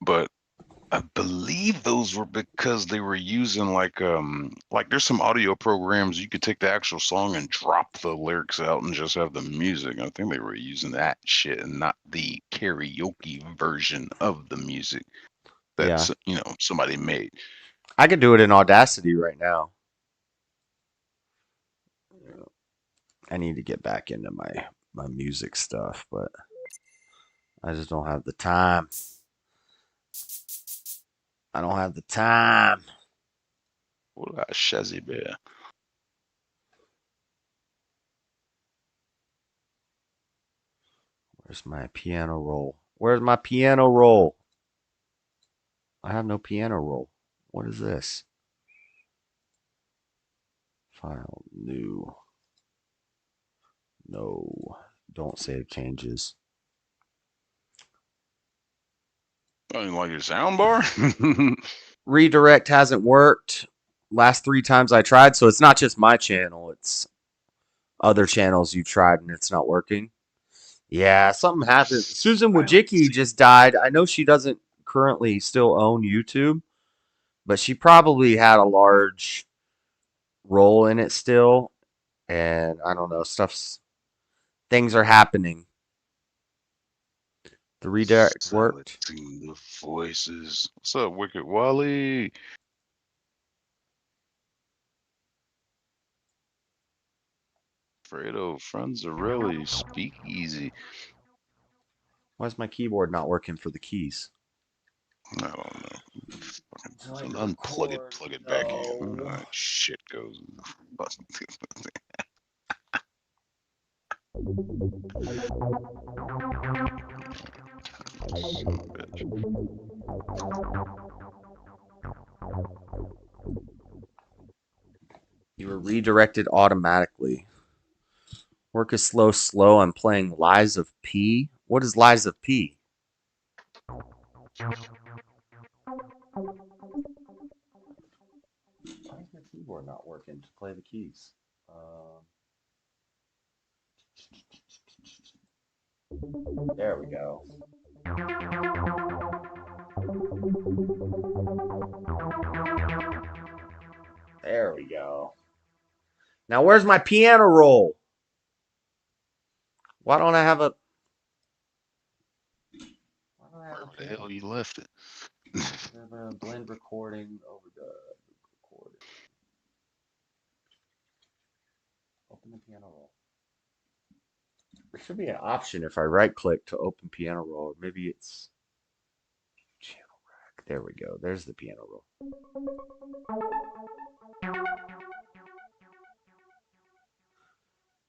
But I believe those were because they were using like there's some audio programs you could take the actual song and drop the lyrics out and just have the music. I think they were using that shit and not the karaoke version of the music Yeah. that's somebody made. I could do it in Audacity right now. I need to get back into my music stuff, but I just don't have the time. I don't have the time. Olá, Shazzy Bear. Where's my piano roll? Where's my piano roll? I have no piano roll. What is this? File, new. No, don't save changes. I didn't like your sound bar. Redirect hasn't worked last 3 times I tried, so it's not just my channel, it's other channels you tried and it's not working. Yeah, something happened. Susan Wojcicki just died. I know she doesn't currently still own YouTube, but she probably had a large role in it still. And I don't know, things are happening. The redirect worked. The voices. What's up, Wicked Wally? Fredo, Franzarelli, Speakeasy. Why is my keyboard not working for the keys? I don't know. Unplug it, plug it back in. That shit goes. You were redirected automatically. Work is slow. I'm playing Lies of P. What is Lies of P? Why is my keyboard not working to play the keys? There we go. There we go. Now where's my piano roll? Why don't I have a... Where the hell you left it? Blend recording, overdub, recording. Open the piano roll. There should be an option if I right click to open piano roll. Maybe it's channel rack. There we go. There's the piano roll.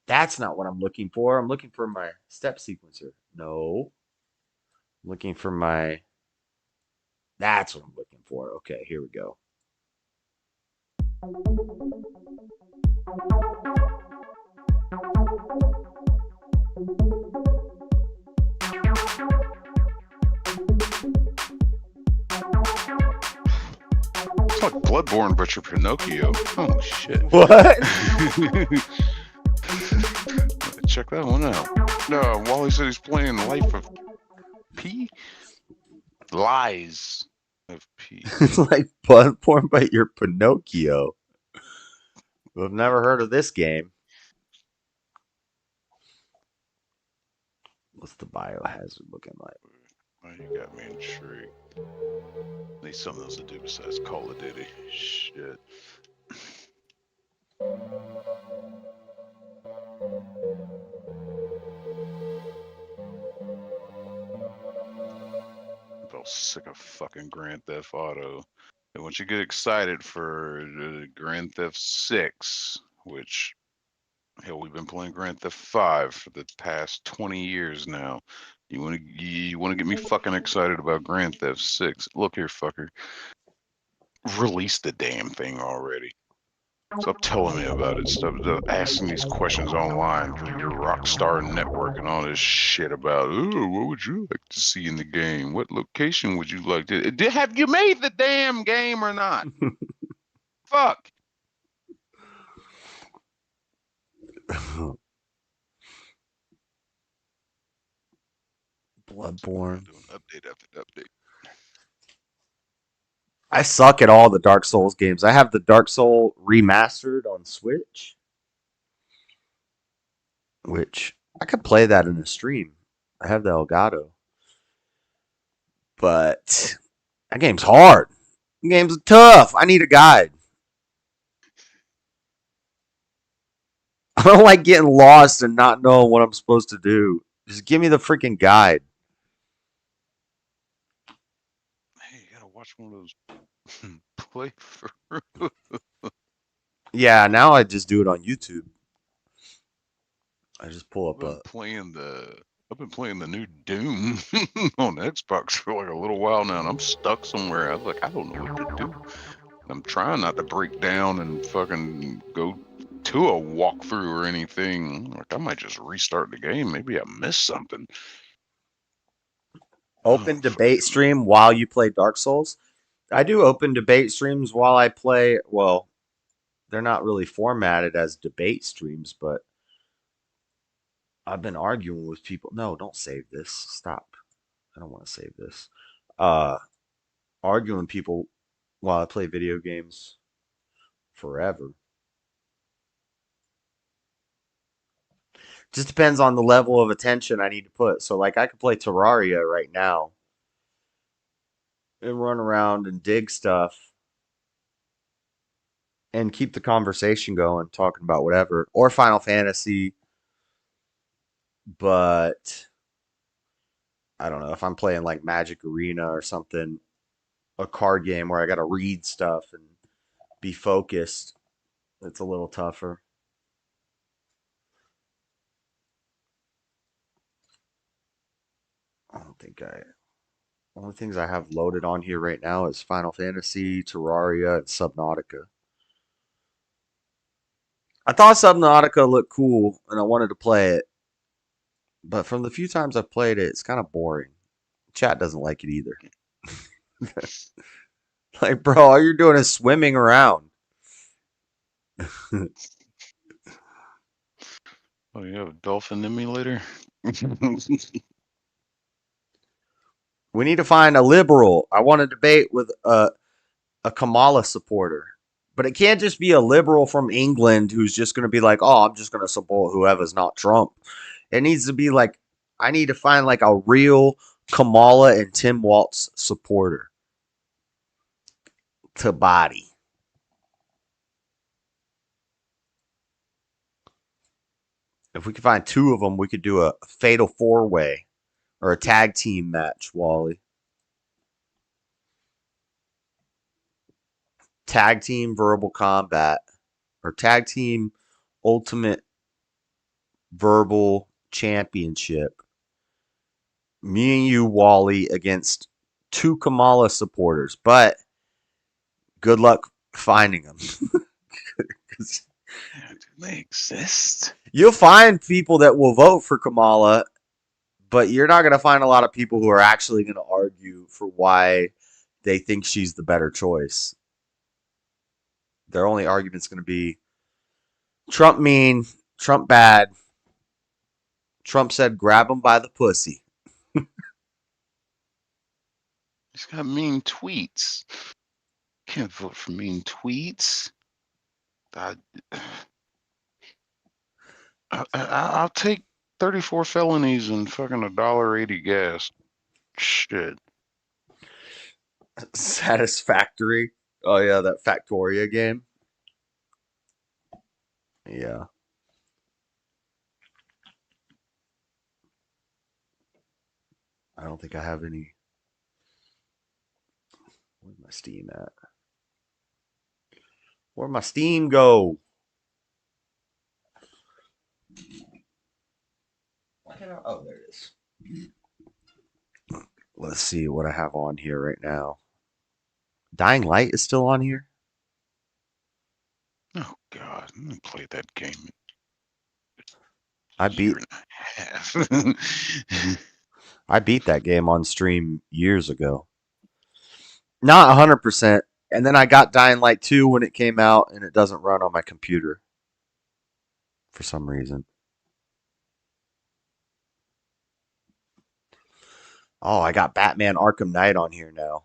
That's not what I'm looking for. I'm looking for my step sequencer. No. I'm looking for my... That's what I'm looking for. Okay, here we go. It's like Bloodborne, but you're Pinocchio. Oh shit! What? Check that one out. No, Wally said he's playing Life of P. Lies of P. It's like Bloodborne, but you're Pinocchio. I've never heard of this game. What's the biohazard looking like? Oh, you got me intrigued. Need something else to do besides Call of Duty. Shit. I'm so sick of fucking Grand Theft Auto. And once you get excited for Grand Theft 6, which, hell, we've been playing Grand Theft 5 for the past 20 years now. You want to get me fucking excited about Grand Theft 6? Look here, fucker. Release the damn thing already. Stop telling me about it. Stop asking these questions online for your Rockstar Network and all this shit about, oh, what would you like to see in the game? What location would you like to... Have you made the damn game or not? Fuck. Bloodborne. Doing update after update. I suck at all the Dark Souls games. I have the Dark Soul remastered on Switch, which I could play that in a stream. I have the Elgato. But that game's hard. The game's tough. I need a guide. I don't like getting lost and not knowing what I'm supposed to do. Just give me the freaking guide. Hey, you gotta watch one of those playthrough. Yeah, now I just do it on YouTube. I just pull up I've been playing the new Doom on Xbox for like a little while now, and I'm stuck somewhere. I was like, I don't know what to do. I'm trying not to break down and fucking go to a walkthrough or anything. Like, I might just restart the game. Maybe I missed something. Open debate stream while you play Dark Souls. I do open debate streams while I play. Well, they're not really formatted as debate streams, but I've been arguing with people. No, don't save this. Stop. I don't want to save this. Arguing with people while I play video games forever. Just depends on the level of attention I need to put. So, like, I could play Terraria right now and run around and dig stuff and keep the conversation going, talking about whatever. Or Final Fantasy. But I don't know, if I'm playing like Magic Arena or something, a card game where I got to read stuff and be focused, it's a little tougher. I don't think only things I have loaded on here right now is Final Fantasy, Terraria, and Subnautica. I thought Subnautica looked cool and I wanted to play it. But from the few times I've played it, it's kind of boring. Chat doesn't like it either. Like, bro, all you're doing is swimming around. Oh, you have a dolphin emulator? We need to find a liberal. I want to debate with a Kamala supporter. But it can't just be a liberal from England who's just going to be like, oh, I'm just going to support whoever's not Trump. It needs to be like, I need to find like a real Kamala and Tim Walz supporter to body. If we could find two of them, we could do a fatal four-way or a tag team match, Wally. Tag team verbal combat or tag team ultimate verbal championship. Me and you, Wally, against two Kamala supporters, but good luck finding them. Do they exist? You'll find people that will vote for Kamala, but you're not going to find a lot of people who are actually going to argue for why they think she's the better choice. Their only argument's going to be Trump mean, Trump bad. Trump said grab him by the pussy. He's got mean tweets. Can't vote for mean tweets. I'll take 34 felonies and fucking $1.80 gas. Shit. Satisfactory. Oh yeah, that Factoria game. Yeah. I don't think I have any. Where's my Steam at? Where'd my Steam go? Oh, there it is. Let's see what I have on here right now. Dying Light is still on here? Oh God, I'm gonna play that game. I beat that game on stream years ago. Not 100%. And then I got Dying Light 2 when it came out, and it doesn't run on my computer for some reason. Oh, I got Batman Arkham Knight on here now.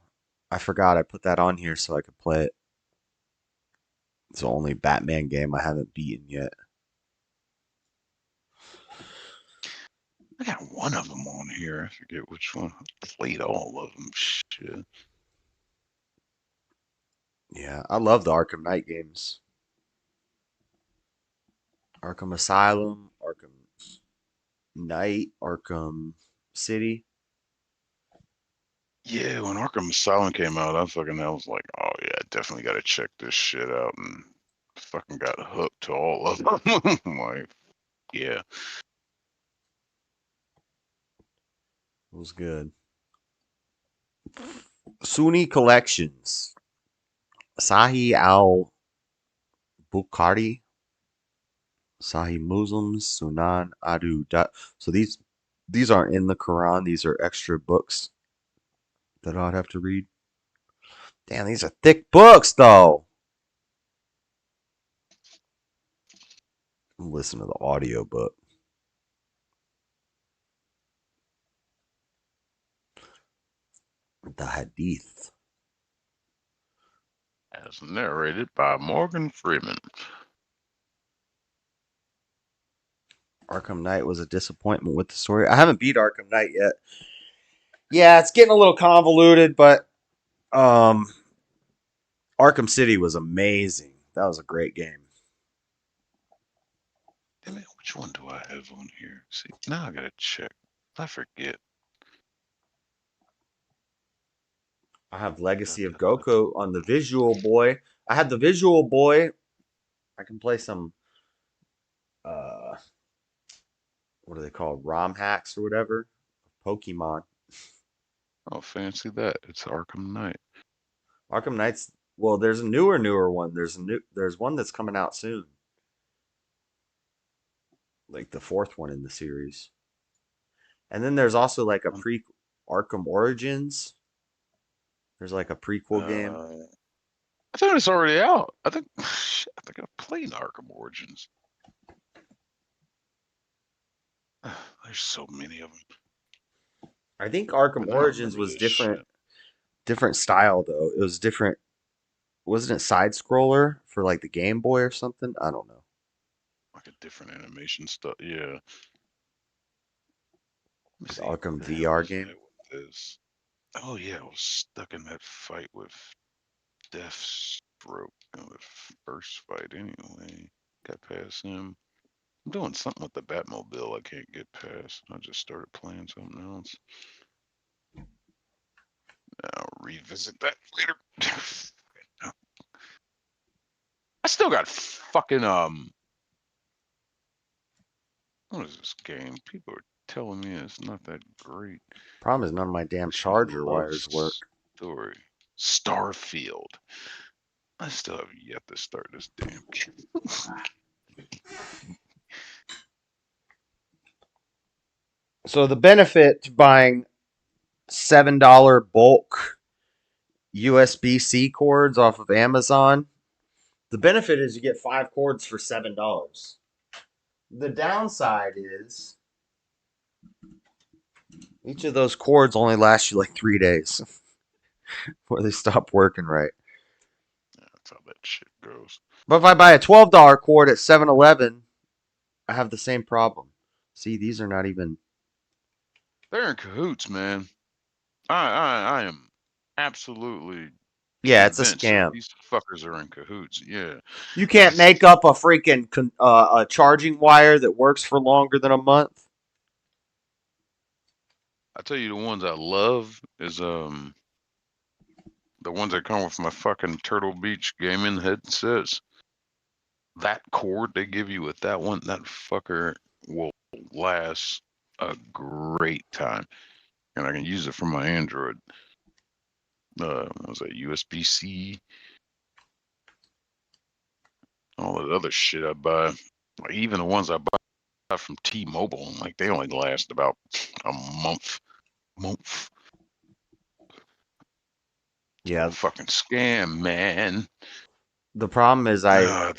I forgot I put that on here so I could play it. It's the only Batman game I haven't beaten yet. I got one of them on here. I forget which one. I played all of them. Shit. Yeah, I love the Arkham Knight games. Arkham Asylum, Arkham Knight, Arkham City. Yeah, when Arkham Asylum came out, I was like, oh yeah, I definitely got to check this shit out, and fucking got hooked to all of them. I'm like, yeah. It was good. Sunni Collections. Sahi Al Bukhari. Sahih Muslims, Sunan Adu. So these aren't in the Quran. These are extra books that I'd have to read. Damn, these are thick books, though. Listen to the audiobook. The Hadith. As narrated by Morgan Freeman. Arkham Knight was a disappointment with the story. I haven't beat Arkham Knight yet. Yeah, it's getting a little convoluted, but Arkham City was amazing. That was a great game. Damn it, which one do I have on here? See, now I gotta check. I forget. I have Legacy of Goku on the Visual Boy. I had the Visual Boy. I can play some what are they called? ROM hacks or whatever. Pokemon. Oh, fancy that. It's Arkham Knight. Arkham Knight's there's a newer one. There's one that's coming out soon. Like the 4th one in the series. And then there's also like a Arkham Origins. There's like a prequel game. I thought it's already out. I think I've played Arkham Origins. There's so many of them. I think Arkham Origins was different style though. It was different. Wasn't it side scroller for like the Game Boy or something? I don't know. Like a different animation stuff. Yeah. The Arkham VR game. Oh yeah, I was stuck in that fight with Deathstroke in the first fight anyway. Got past him. I'm doing something with the Batmobile I can't get past. I just started playing something else. I'll revisit that later. I still got fucking what is this game? People are telling me it's not that great. Problem is none of my damn charger wires work. Story. Starfield. I still have yet to start this damn game. So the benefit to buying $7 bulk USB-C cords off of Amazon, the benefit is you get 5 cords for $7. The downside is each of those cords only lasts you like 3 days before they stop working right. Yeah, that's how that shit goes. But if I buy a $12 cord at 7-Eleven, I have the same problem. See, these are not even... They're in cahoots, man. I am absolutely it's a convinced scam. These fuckers are in cahoots. Yeah. You can't make up a freaking a charging wire that works for longer than a month. I tell you, the ones I love is the ones that come with my fucking Turtle Beach gaming headsets. That cord they give you with that one, that fucker will last a great time, and I can use it for my Android. What was that, USB-C? All that other shit I buy, like even the ones I buy from T-Mobile, like they only last about a month. Yeah, fucking scam, man. The problem is I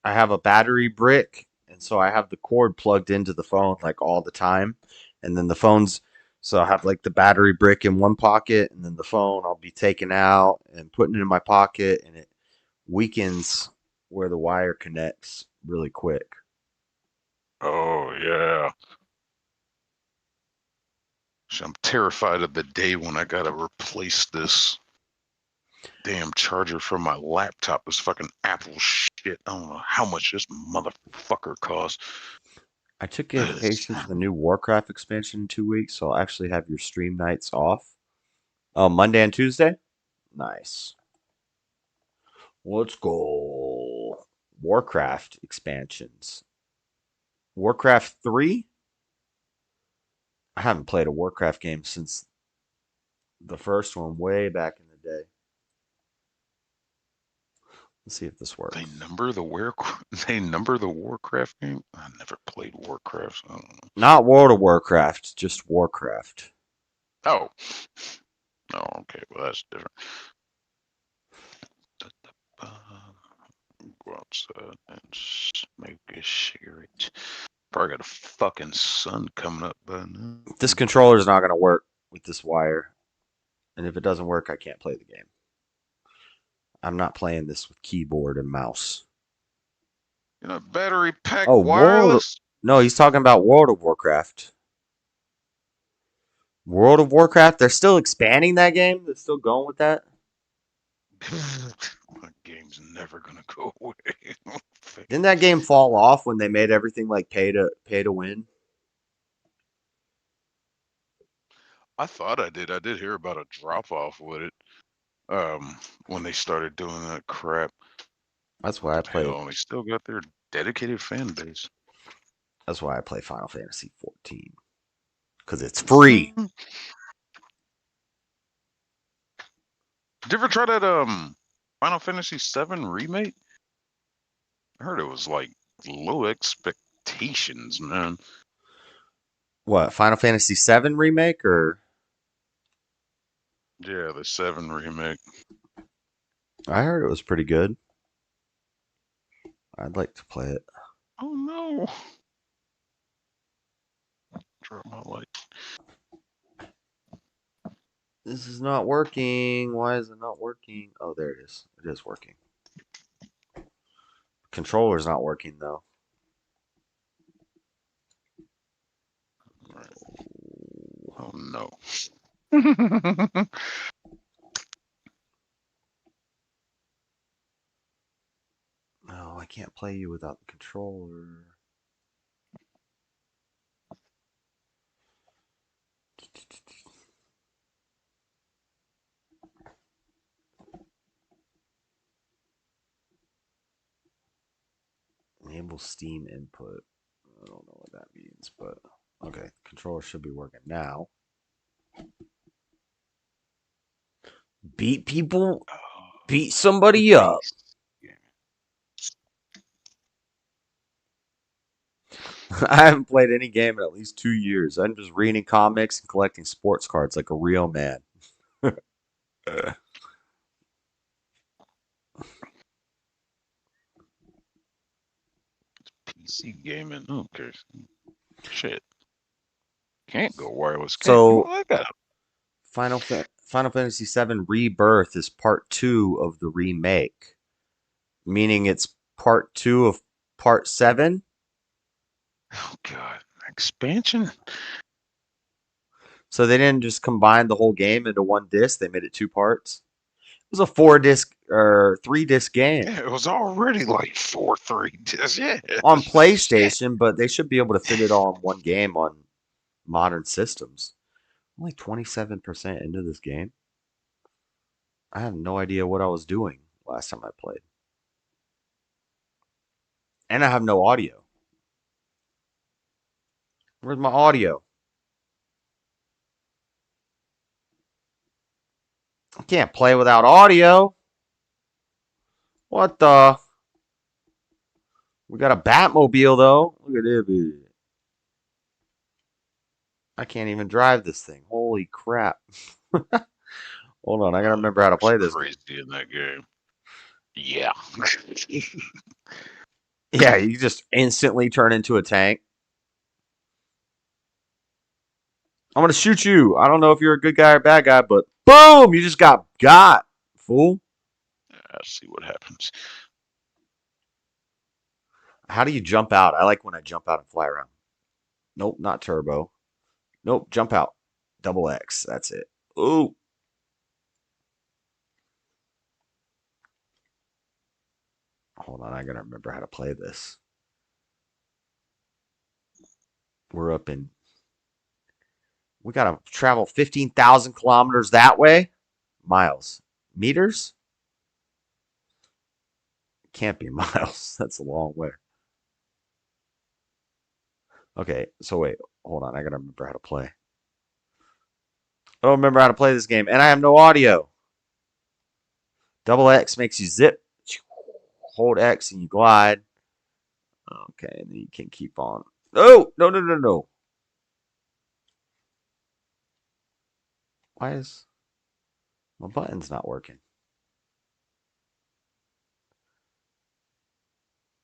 have a battery brick, and so I have the cord plugged into the phone like all the time, and then the phone's So I'll have like the battery brick in one pocket, and then the phone I'll be taking out and putting it in my pocket, and it weakens where the wire connects really quick. Oh yeah. I'm terrified of the day when I gotta replace this damn charger from my laptop. This fucking Apple shit. I don't know how much this motherfucker costs. I took invitation for the new Warcraft expansion in 2 weeks, so I'll actually have your stream nights off. Oh, Monday and Tuesday? Nice. Let's go. Warcraft expansions. Warcraft 3? I haven't played a Warcraft game since the first one way back in the day. Let's see if this works. They number the Warcraft game? I never played Warcraft. So I don't know. Not World of Warcraft, just Warcraft. Oh. Oh, okay. Well, that's different. Go outside and smoke a cigarette. Probably got a fucking sun coming up by now. This controller is not going to work with this wire. And if it doesn't work, I can't play the game. I'm not playing this with keyboard and mouse. You know, battery pack Oh, wireless. No, he's talking about World of Warcraft. World of Warcraft? They're still expanding that game? They're still going with that? That game's never gonna go away. Didn't that game fall off when they made everything like pay to win? I thought I did. I did hear about a drop off with it. When they started doing that crap. That's why I play. Hell, they still got their dedicated fan base. That's why I play Final Fantasy 14. Because it's free. Did you ever try that Final Fantasy 7 remake? I heard it was like low expectations, man. What, Final Fantasy 7 remake or? Yeah, the 7 remake. I heard it was pretty good. I'd like to play it. Oh no. Drop my light. This is not working. Why is it not working? Oh, there it is. It is working. Controller's not working though. Oh no. No, I can't play you without the controller. Enable Steam input. I don't know what that means, but okay. Controller should be working now. Beat people? Beat somebody up. I haven't played any game in at least 2 years. I'm just reading comics and collecting sports cards like a real man. PC gaming. Okay. Shit. Can't go wireless. So, I got Final Fantasy VII Rebirth is part 2 of the remake, meaning it's part 2 of part 7. Oh god, expansion. So they didn't just combine the whole game into one disc; they made it 2 parts. It was a 4-disc or 3-disc game. Yeah, it was already like 3 discs. Yeah. On PlayStation, but they should be able to fit it all in one game on modern systems. I'm like 27% into this game. I have no idea what I was doing last time I played. And I have no audio. Where's my audio? I can't play without audio. What the? We got a Batmobile, though. Look at it. I can't even drive this thing. Holy crap. Hold on, I gotta remember how to play this. Crazy in that game. Yeah. Yeah, you just instantly turn into a tank. I'm going to shoot you. I don't know if you're a good guy or bad guy, but boom, you just got, fool. Let's see what happens. How do you jump out? I like when I jump out and fly around. Nope, not turbo. Nope, jump out. Double X. That's it. Ooh. Hold on, I gotta remember how to play this. We're up in. We gotta travel 15,000 kilometers that way. Miles. Meters? Can't be miles. That's a long way. Okay, so wait, hold on. I gotta remember how to play. I don't remember how to play this game, and I have no audio. Double X makes you zip. Hold X and you glide. Okay, and then you can keep on. Oh, no. Why is my button's not working?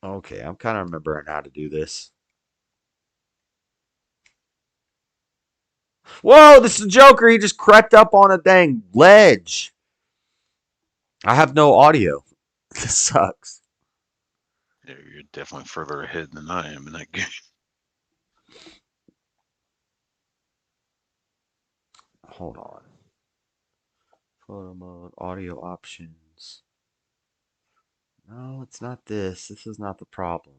Okay, I'm kind of remembering how to do this. Whoa, this is a Joker. He just crept up on a dang ledge. I have no audio. This sucks. Yeah, you're definitely further ahead than I am in that game. Hold on. Photo mode, audio options. No, it's not this. This is not the problem.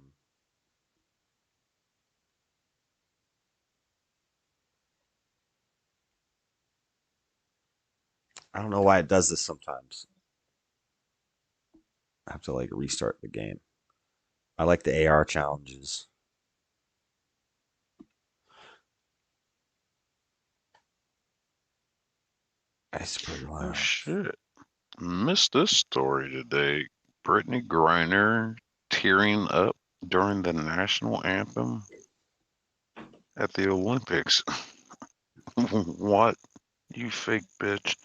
I don't know why it does this sometimes. I have to like restart the game. I like the AR challenges. That's pretty loud. Oh shit. Missed this story today. Brittany Griner tearing up during the national anthem at the Olympics. What? You fake bitch.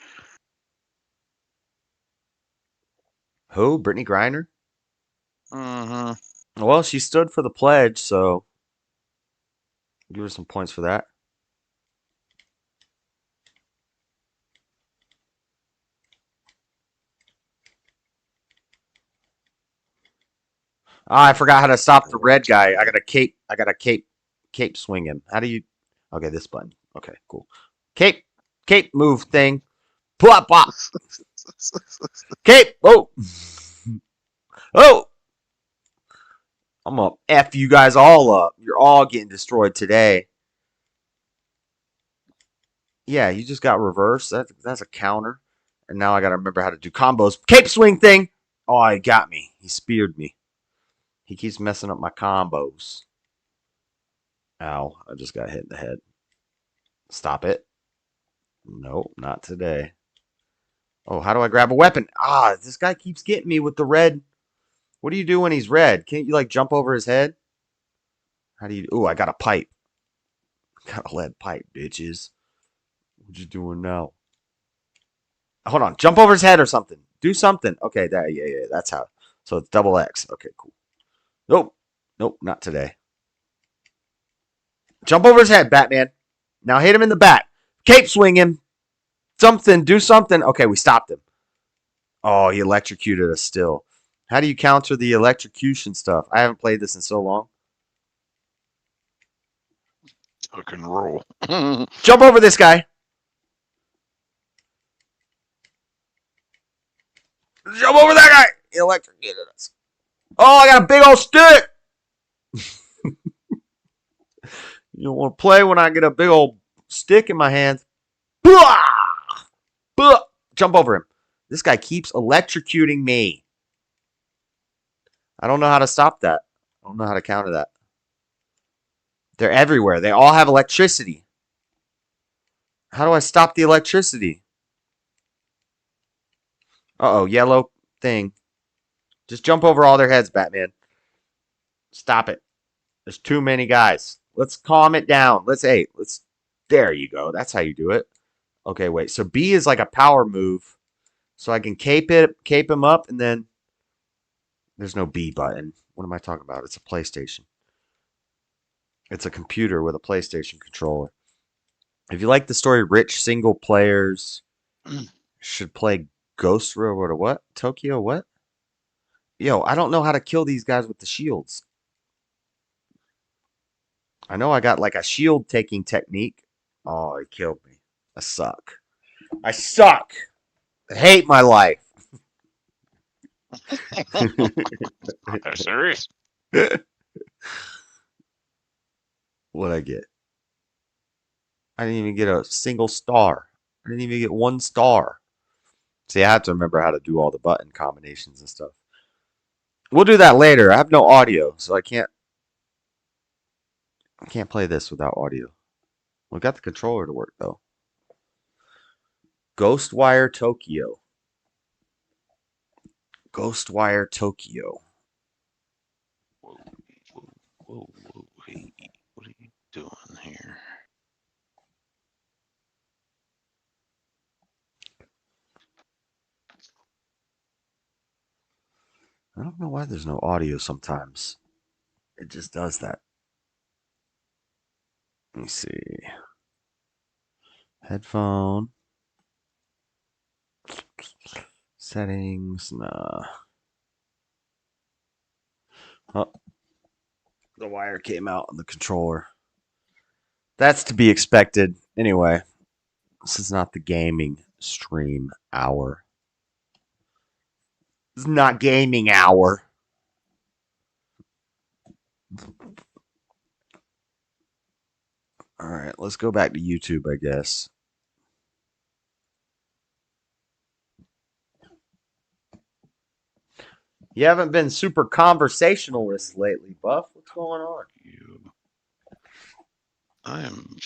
Who? Brittany Griner? Mm-hmm. Well, she stood for the pledge, so give her some points for that. I forgot how to stop the red guy. I gotta cape swing him. How do you? Okay, this button. Okay, cool. Cape move thing. Plop plop. Cape. Oh. Oh. I'm gonna F you guys all up. You're all getting destroyed today. Yeah, you just got reversed. That's a counter. And now I gotta remember how to do combos. Cape swing thing. Oh, he got me. He speared me. He keeps messing up my combos. Ow, I just got hit in the head. Stop it. Nope, not today. Oh, how do I grab a weapon? Ah, this guy keeps getting me with the red. What do you do when he's red? Can't you like jump over his head? How do you? Oh, I got a pipe. Got a lead pipe, bitches. What you doing now? Hold on, jump over his head or something. Do something. Okay, there. Yeah. That's how. So it's double X. Okay, cool. Nope, not today. Jump over his head, Batman. Now hit him in the back. Cape swing him. Something. Do something. Okay, we stopped him. Oh, he electrocuted us still. How do you counter the electrocution stuff? I haven't played this in so long. Tuck and roll. Jump over this guy. Jump over that guy. He electrocuted us. Oh, I got a big old stick. You don't want to play when I get a big old stick in my hands. Jump over him. This guy keeps electrocuting me. I don't know how to stop that. I don't know how to counter that. They're everywhere. They all have electricity. How do I stop the electricity? Uh-oh, yellow thing. Just jump over all their heads, Batman. Stop it. There's too many guys. Let's calm it down. There you go. That's how you do it. Okay, wait. So B is like a power move. So I can cape him up, and then there's no B button. What am I talking about? It's a PlayStation. It's a computer with a PlayStation controller. If you like the story, rich single players should play Ghost Railroad or what? Tokyo what? Yo, I don't know how to kill these guys with the shields. I know I got like a shield taking technique. Oh, he killed me. I suck. I suck. I hate my life. That's serious. What'd I get? I didn't even get a single star. I didn't even get 1 star. See, I have to remember how to do all the button combinations and stuff. We'll do that later. I have no audio, so I can't play this without audio. We got the controller to work though. Ghostwire Tokyo. Ghostwire Tokyo. Whoa, hey, what are you doing here? I don't know why there's no audio sometimes. It just does that. Let me see. Headphone. Settings. Nah. Oh. The wire came out on the controller. That's to be expected. Anyway, this is not the gaming stream hour. This is not gaming hour. All right, let's go back to YouTube, I guess. You haven't been super conversationalist lately, Buff. What's going on? I am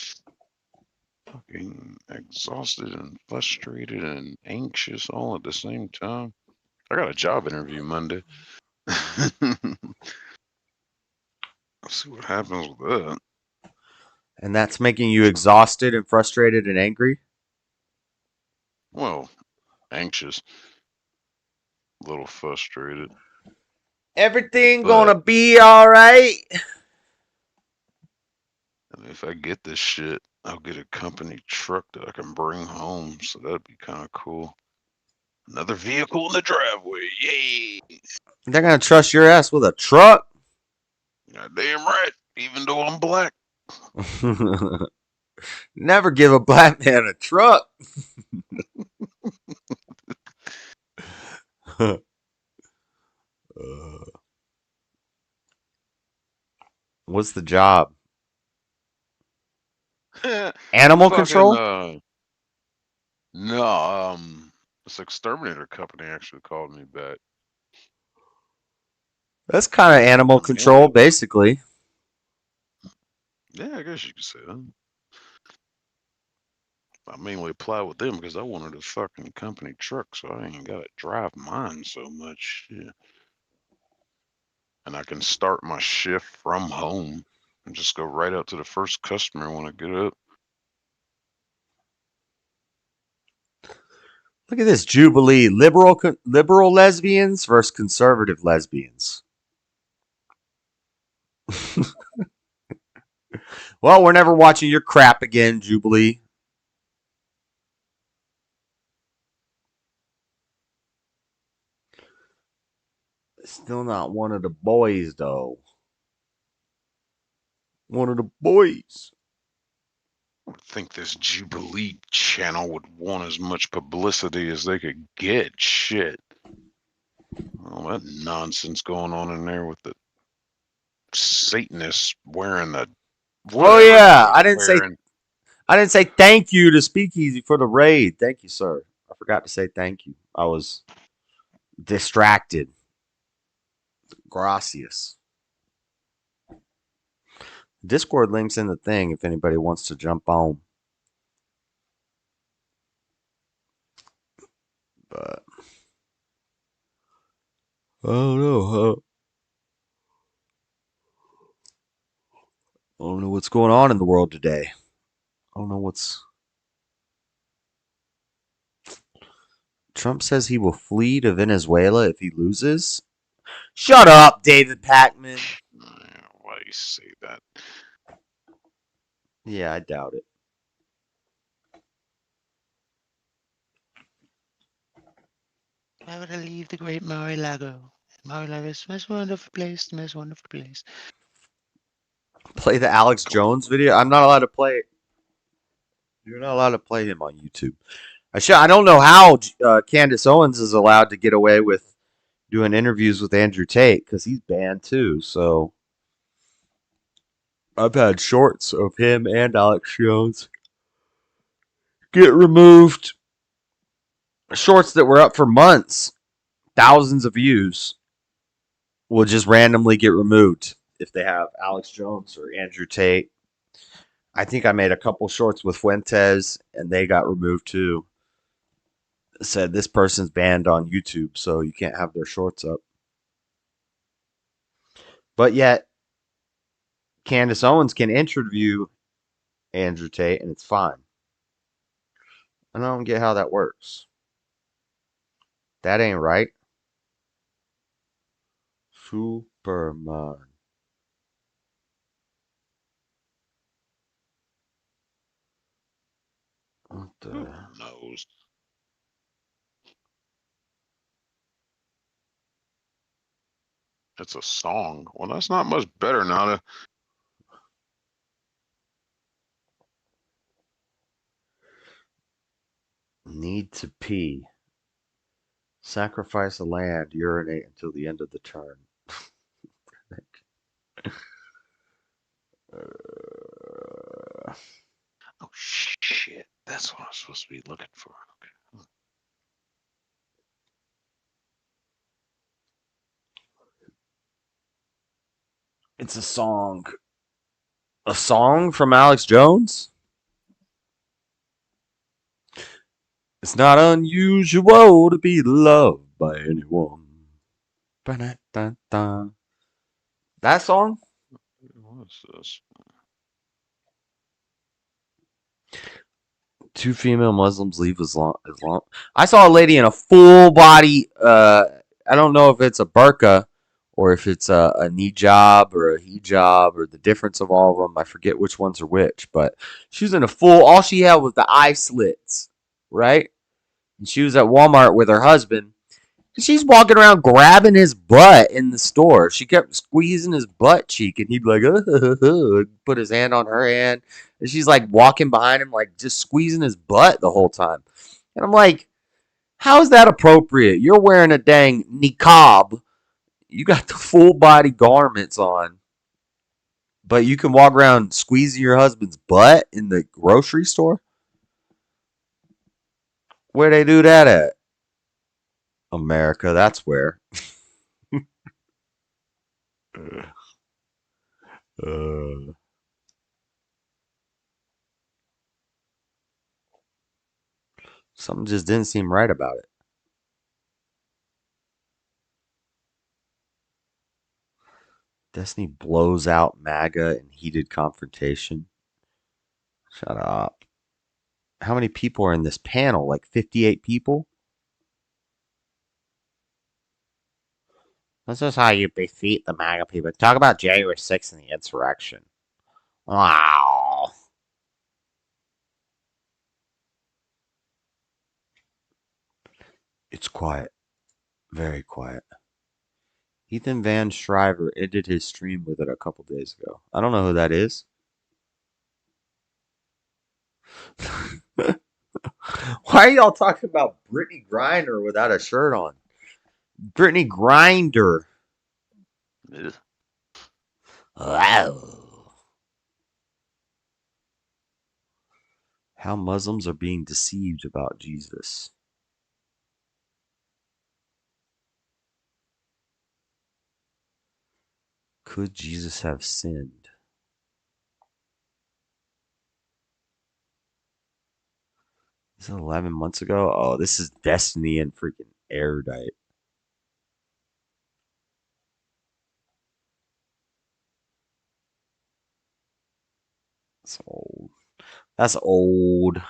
fucking exhausted and frustrated and anxious all at the same time. I got a job interview Monday. Let's see what happens with that. And that's making you exhausted and frustrated and angry? Well, anxious. A little frustrated. Everything gonna be all right. And if I get this shit, I'll get a company truck that I can bring home. So that'd be kind of cool. Another vehicle in the driveway. Yay! They're gonna trust your ass with a truck? Goddamn right. Even though I'm black. Never give a black man a truck. What's the job? Animal control? No, this exterminator company actually called me back. That's kind of animal control, basically. Yeah, I guess you could say that. I mainly applied with them because I wanted a fucking company truck, so I ain't gotta drive mine so much. Yeah. And I can start my shift from home and just go right out to the first customer when I get up. Look at this Jubilee. Liberal lesbians versus conservative lesbians. Well, we're never watching your crap again, Jubilee. Still not one of the boys, though. One of the boys. I would think this Jubilee channel would want as much publicity as they could get. Shit. All that nonsense going on in there with the Satanists wearing the. Oh yeah, I didn't say thank you to Speakeasy for the raid. Thank you, sir. I forgot to say thank you. I was distracted. Gracias. Discord links in the thing if anybody wants to jump on. But I don't know. I don't know what's going on in the world today. I don't know what's. Trump says he will flee to Venezuela if he loses. Shut up, David Packman. Why you say that? Yeah, I doubt it. Why would I leave the great Mar-a-Lago? Mar-a-Lago is the most wonderful place, the most wonderful place. Play the Alex Jones video. I'm not allowed to play it. You're not allowed to play him on YouTube. I don't know how Candace Owens is allowed to get away with doing interviews with Andrew Tate because he's banned too. So I've had shorts of him and Alex Jones get removed. Shorts that were up for months, thousands of views, will just randomly get removed if they have Alex Jones or Andrew Tate. I think I made a couple shorts with Fuentes and they got removed too. It said this person's banned on YouTube, so you can't have their shorts up. But yet, Candace Owens can interview Andrew Tate and it's fine. I don't get how that works. That ain't right. Superman. What the Who knows? It's a song. Well, that's not much better now. Need to pee. Sacrifice a land, urinate until the end of the turn. Oh shit! That's what I'm supposed to be looking for. Okay. It's a song. A song from Alex Jones? It's not unusual to be loved by anyone. Ba-da-da-da. That song? What is this? Two female Muslims leave Islam. I saw a lady in a full body, I don't know if it's a burqa or if it's a niqab or a hijab or the difference of all of them. I forget which ones are which, but she was in a full, all she had was the eye slits, right? And she was at Walmart with her husband. She's walking around grabbing his butt in the store. She kept squeezing his butt cheek, and he'd be like, put his hand on her hand. And she's like walking behind him, like just squeezing his butt the whole time. And I'm like, how is that appropriate? You're wearing a dang niqab. You got the full body garments on. But you can walk around squeezing your husband's butt in the grocery store? Where they do that at? America, that's where. Something just didn't seem right about it. Destiny blows out MAGA in heated confrontation. Shut up. How many people are in this panel? Like 58 people? This is how you defeat the MAGA people. Talk about January 6th and the insurrection. Wow. It's quiet. Very quiet. Ethan Van Shriver ended his stream with it a couple days ago. I don't know who that is. Why are y'all talking about Brittany Griner without a shirt on? Brittany Grinder. Wow. How Muslims are being deceived about Jesus. Could Jesus have sinned? This is 11 months ago? Oh, this is Destiny and freaking Erudite. That's old. That's old.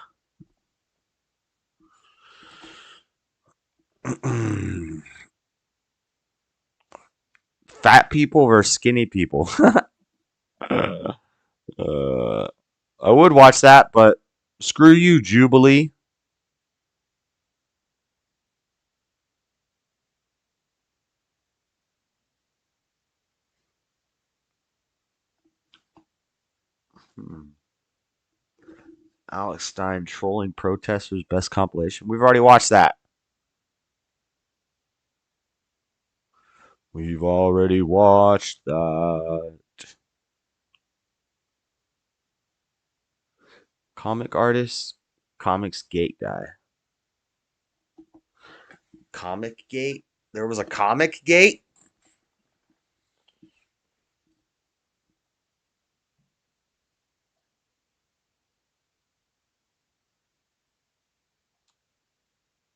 Fat people versus skinny people. I would watch that, but screw you, Jubilee. Alex Stein trolling protesters best compilation. We've already watched that. We've already watched that. Comic artist, Comics Gate guy. Comic Gate? There was a Comic Gate?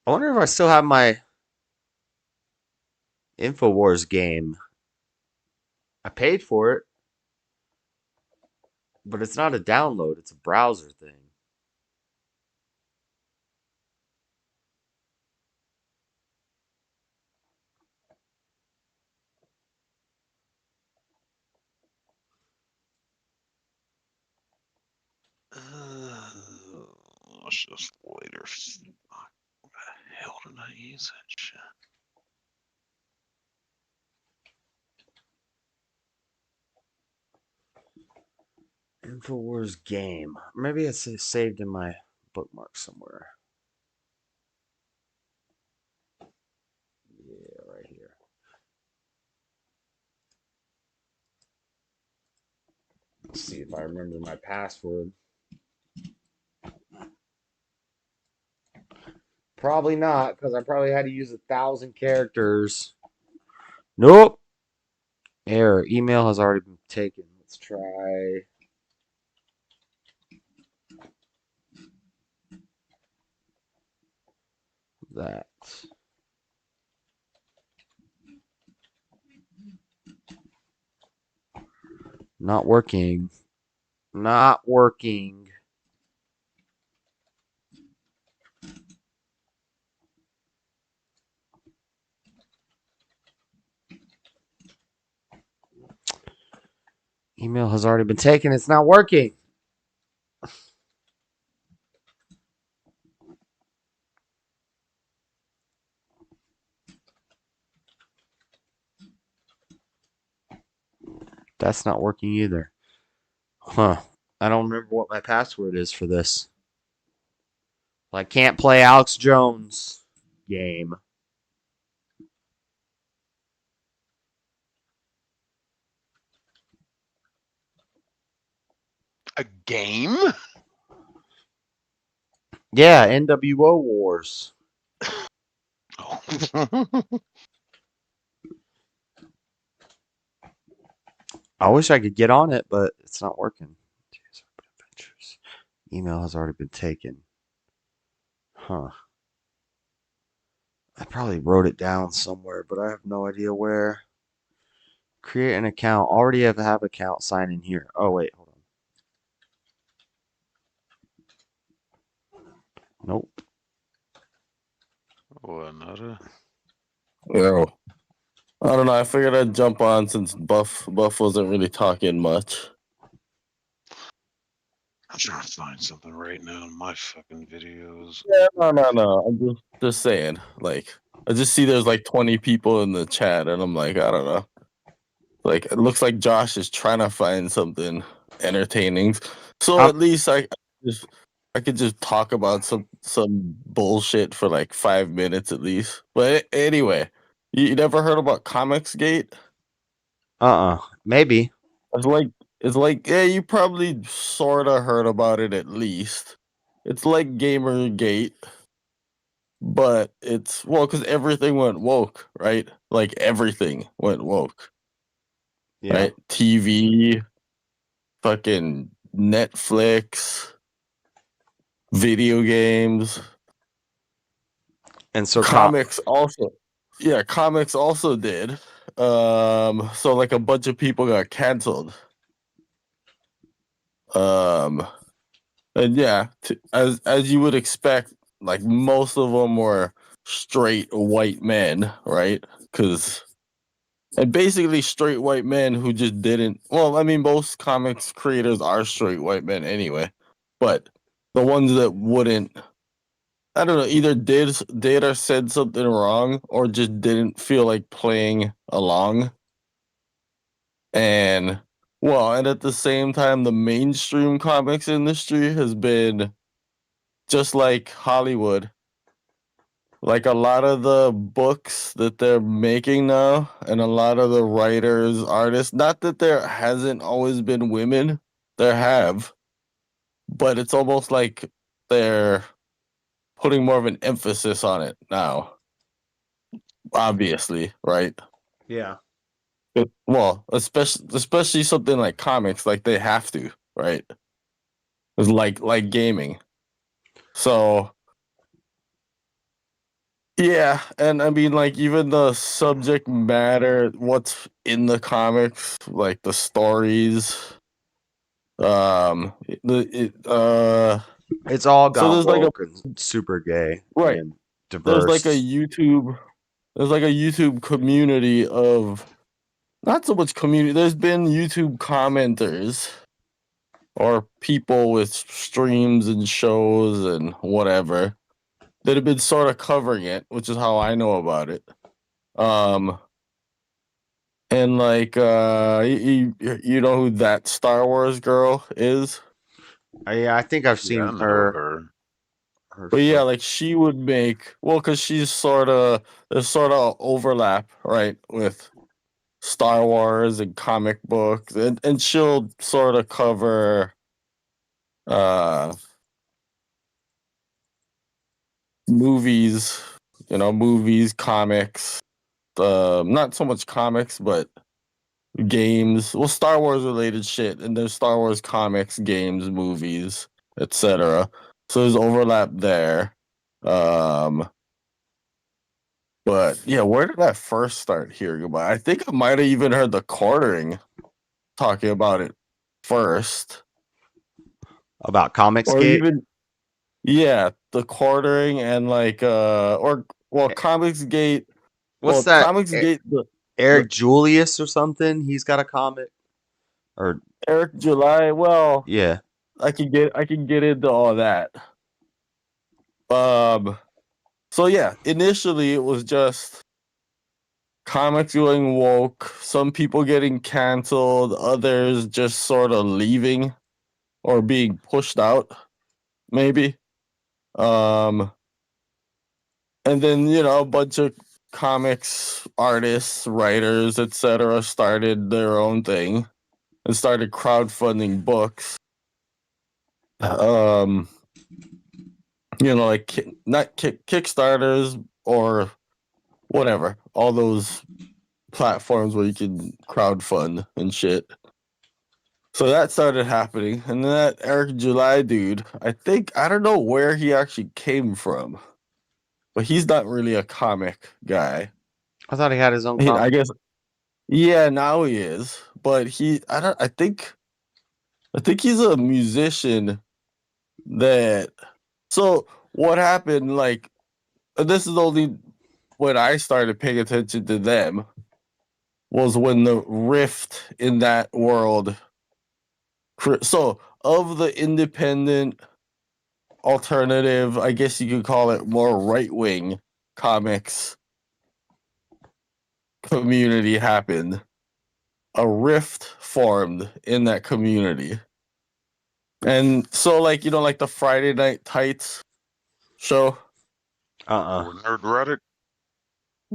I wonder if I still have my InfoWars game. I paid for it, but it's not a download, it's a browser thing. Let's just later. What the hell did I use that shit? InfoWars game. Maybe it's saved in my bookmark somewhere. Yeah, right here. Let's see if I remember my password. Probably not, because I probably had to use 1,000 characters. Nope. Error. Email has already been taken. Let's try. That. Not working. Not working. Email has already been taken. It's not working. That's not working either. Huh. I don't remember what my password is for this. I can't play Alex Jones game. A game? Yeah, NWO Wars. I wish I could get on it, but it's not working. Adventures. Email has already been taken. Huh. I probably wrote it down somewhere, but I have no idea where. Create an account. Already have account. Sign in here. Oh, wait. Hold on. Nope. Oh, another. Yo. I don't know. I figured I'd jump on since Buff wasn't really talking much. I'm trying to find something right now in my fucking videos. Yeah, no. I'm just saying. Like, I just see there's like 20 people in the chat, and I'm like, I don't know. Like, it looks like Josh is trying to find something entertaining. So at least I could just talk about some bullshit for like 5 minutes at least. But anyway, you never heard about Comicsgate? Maybe. It's like yeah, you probably sort of heard about it at least. It's like Gamergate, but it's because everything went woke, right? Like everything went woke. Yeah. Right? TV, fucking Netflix, video games, and so comics also. Yeah, comics also did. So like a bunch of people got canceled. And yeah, as you would expect, like most of them were straight white men, right? And basically straight white men who just didn't. Well, I mean, most comics creators are straight white men anyway, but the ones that wouldn't, I don't know, either did or said something wrong, or just didn't feel like playing along, and Well, and at the same time, the mainstream comics industry has been just like Hollywood. Like a lot of the books that they're making now, and a lot of the writers, artists, not that there hasn't always been women, there have, but it's almost like they're putting more of an emphasis on it now. Obviously, right? Yeah. Well, especially something like comics, like they have to, right? It's like gaming. So yeah, and I mean, like, even the subject matter, what's in the comics, like the stories, It's all so gone there's like a woke and super gay right. and There's like a diverse. YouTube community of not so much community. There's been YouTube commenters or people with streams and shows and whatever that have been sort of covering it, which is how I know about it. And like you know who that Star Wars girl is? Yeah, I think I've seen I know her. But yeah, like she would make because she's there's sort of overlap, right, with Star Wars and comic books, and she'll sort of cover movies, movies, comics, not so much comics, but games. Well, Star Wars related shit, and there's Star Wars comics, games, movies, etc. So there's overlap there. But yeah, where did I first start hearing about it? I think I might have even heard the Quartering talking about it first. About Comics Or Gate? even yeah, the Quartering and like Comics Gate. What's Well, that? Comics Gate Eric Julius or something? He's got a comic. Or Eric July. Well, yeah. I can get into all that. So yeah, initially it was just comics going woke, some people getting canceled, others just sort of leaving or being pushed out, maybe. And then, a bunch of comics artists, writers, etc. started their own thing and started crowdfunding books. Like not Kickstarters or whatever, all those platforms where you can crowdfund and shit. So that started happening, and then that Eric July dude, I don't know where he actually came from, but he's not really a comic guy. I thought he had his own I comic. guess, yeah, now he is, but I think he's a musician that. So what happened? Like, this is only when I started paying attention to them. Was when the rift in that world. So, of the independent, alternative, I guess you could call it more right-wing comics community happened, a rift formed in that community. And so, like, like the Friday Night Tights show? Nerdrotic?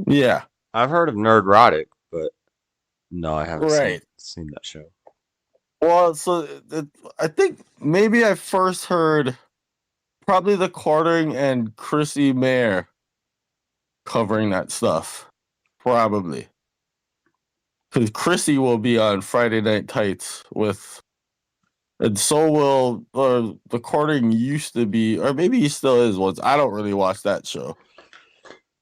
Yeah. I've heard of Nerdrotic, but no, I haven't Right. seen that show. Well, so I think maybe I first heard probably the Quartering and Chrissy Mayer covering that stuff. Probably. Because Chrissy will be on Friday Night Tights with, and so will, the Quartering used to be, or maybe he still is once. I don't really watch that show.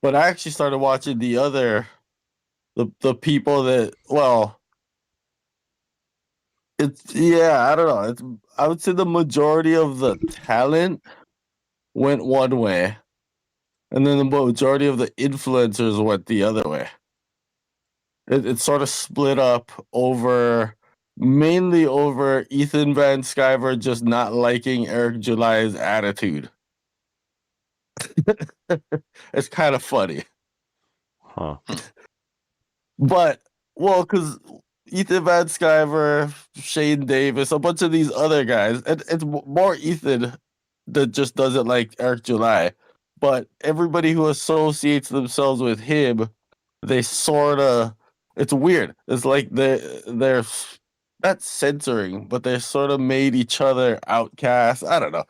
But I actually started watching the people that, well, I don't know. I would say the majority of the talent went one way, and then the majority of the influencers went the other way. It sort of split up mainly over Ethan Van Sciver just not liking Eric July's attitude. It's kind of funny. Huh. But, well, because, Ethan Van Sciver, Shane Davis, a bunch of these other guys. And it's more Ethan that just doesn't like Eric July. But everybody who associates themselves with him, they sort of, it's weird. It's like they're not censoring, but they sort of made each other outcasts. I don't know.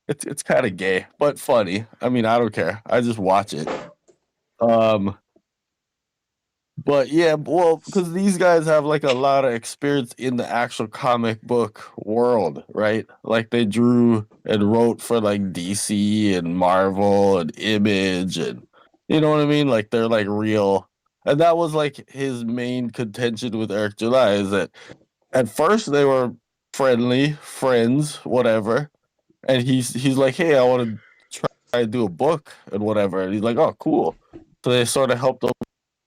It's kind of gay, but funny. I mean, I don't care. I just watch it. But yeah, well, because these guys have like a lot of experience in the actual comic book world, right? Like they drew and wrote for like DC and Marvel and Image, and you know what I mean? Like they're like real. And that was like his main contention with Eric July, is that at first they were friends, whatever. And he's like, hey, I want to try to do a book and whatever. And he's like, oh, cool. So they sort of helped him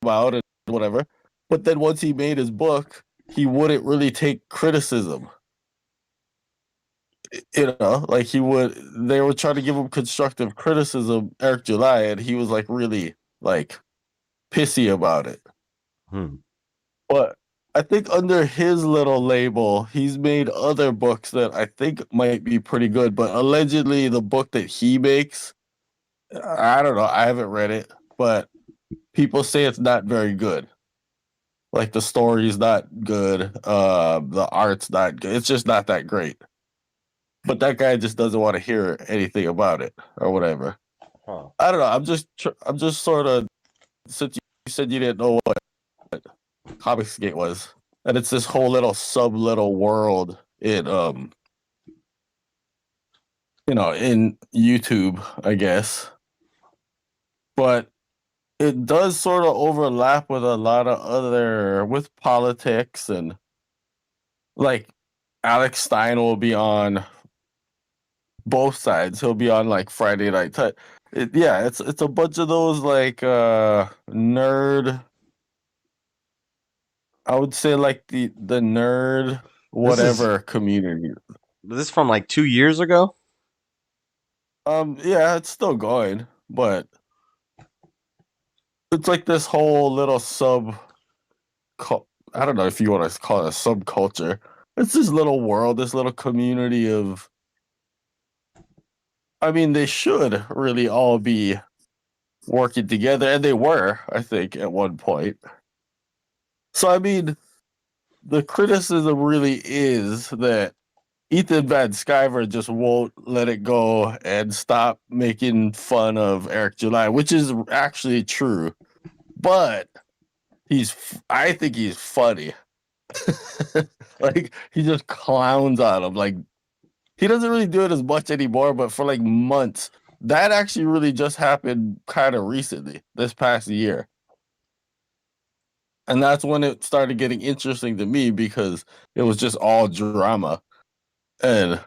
out and whatever. But then once he made his book, he wouldn't really take criticism. You know, like they were trying to give him constructive criticism, Eric July, and he was like really like pissy about it. But I think under his little label, he's made other books that I think might be pretty good. But allegedly, the book that he makes, I don't know, I haven't read it, but people say it's not very good. Like the story's not good, the art's not good. It's just not that great. But that guy just doesn't want to hear anything about it or whatever. I don't know. I'm just sort of, since you said you didn't know what Comicsgate was, and it's this whole little world in in YouTube, I guess. But it does sort of overlap with a lot of with politics, and like Alex Stein will be on both sides. He'll be on like Friday Night. It's a bunch of those like nerd. I would say like the nerd whatever community. This is from like 2 years ago. Yeah, it's still going, but it's like this whole little I don't know if you want to call it a subculture. It's this little world, this little community of. I mean, they should really all be working together, and they were, I think, at one point. So, I mean, the criticism really is that Ethan Van Sciver just won't let it go and stop making fun of Eric July, which is actually true. But I think he's funny. Like, he just clowns on him. Like, he doesn't really do it as much anymore, but for like months, that actually really just happened kind of recently, this past year. And that's when it started getting interesting to me, because it was just all drama. And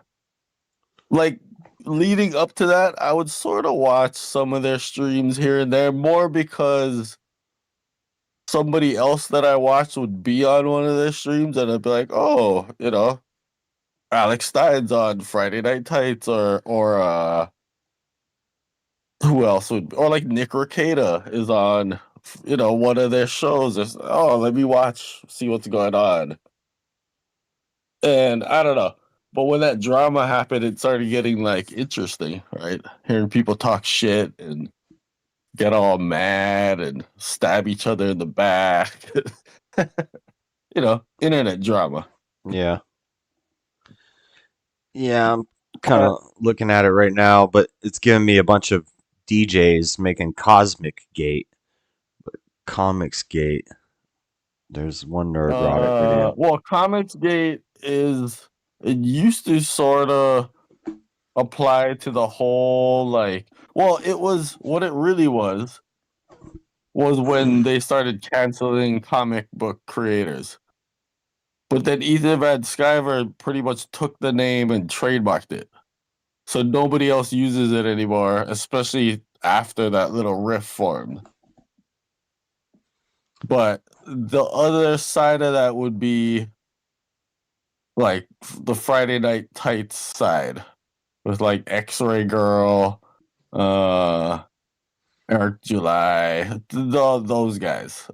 like leading up to that, I would sort of watch some of their streams here and there, more because somebody else that I watched would be on one of their streams, and I'd be like, oh, Alex Stein's on Friday Night Tights, or who else or like Nick Rekieta is on, one of their shows. Let me watch, see what's going on. And I don't know. But when that drama happened, it started getting like interesting, right? Hearing people talk shit and get all mad and stab each other in the back. Internet drama. Yeah. Yeah, I'm kind of looking at it right now, but it's giving me a bunch of DJs making Cosmic Gate. But Comics Gate. There's one Nerdrotic video. Well, Comicsgate it used to sort of apply to the whole, it was, what it really was when they started canceling comic book creators. But then Ethan Van Sciver pretty much took the name and trademarked it. So nobody else uses it anymore, especially after that little rift formed. But the other side of that would be like the Friday Night Tights side, with like X-Ray Girl, Eric July, those guys.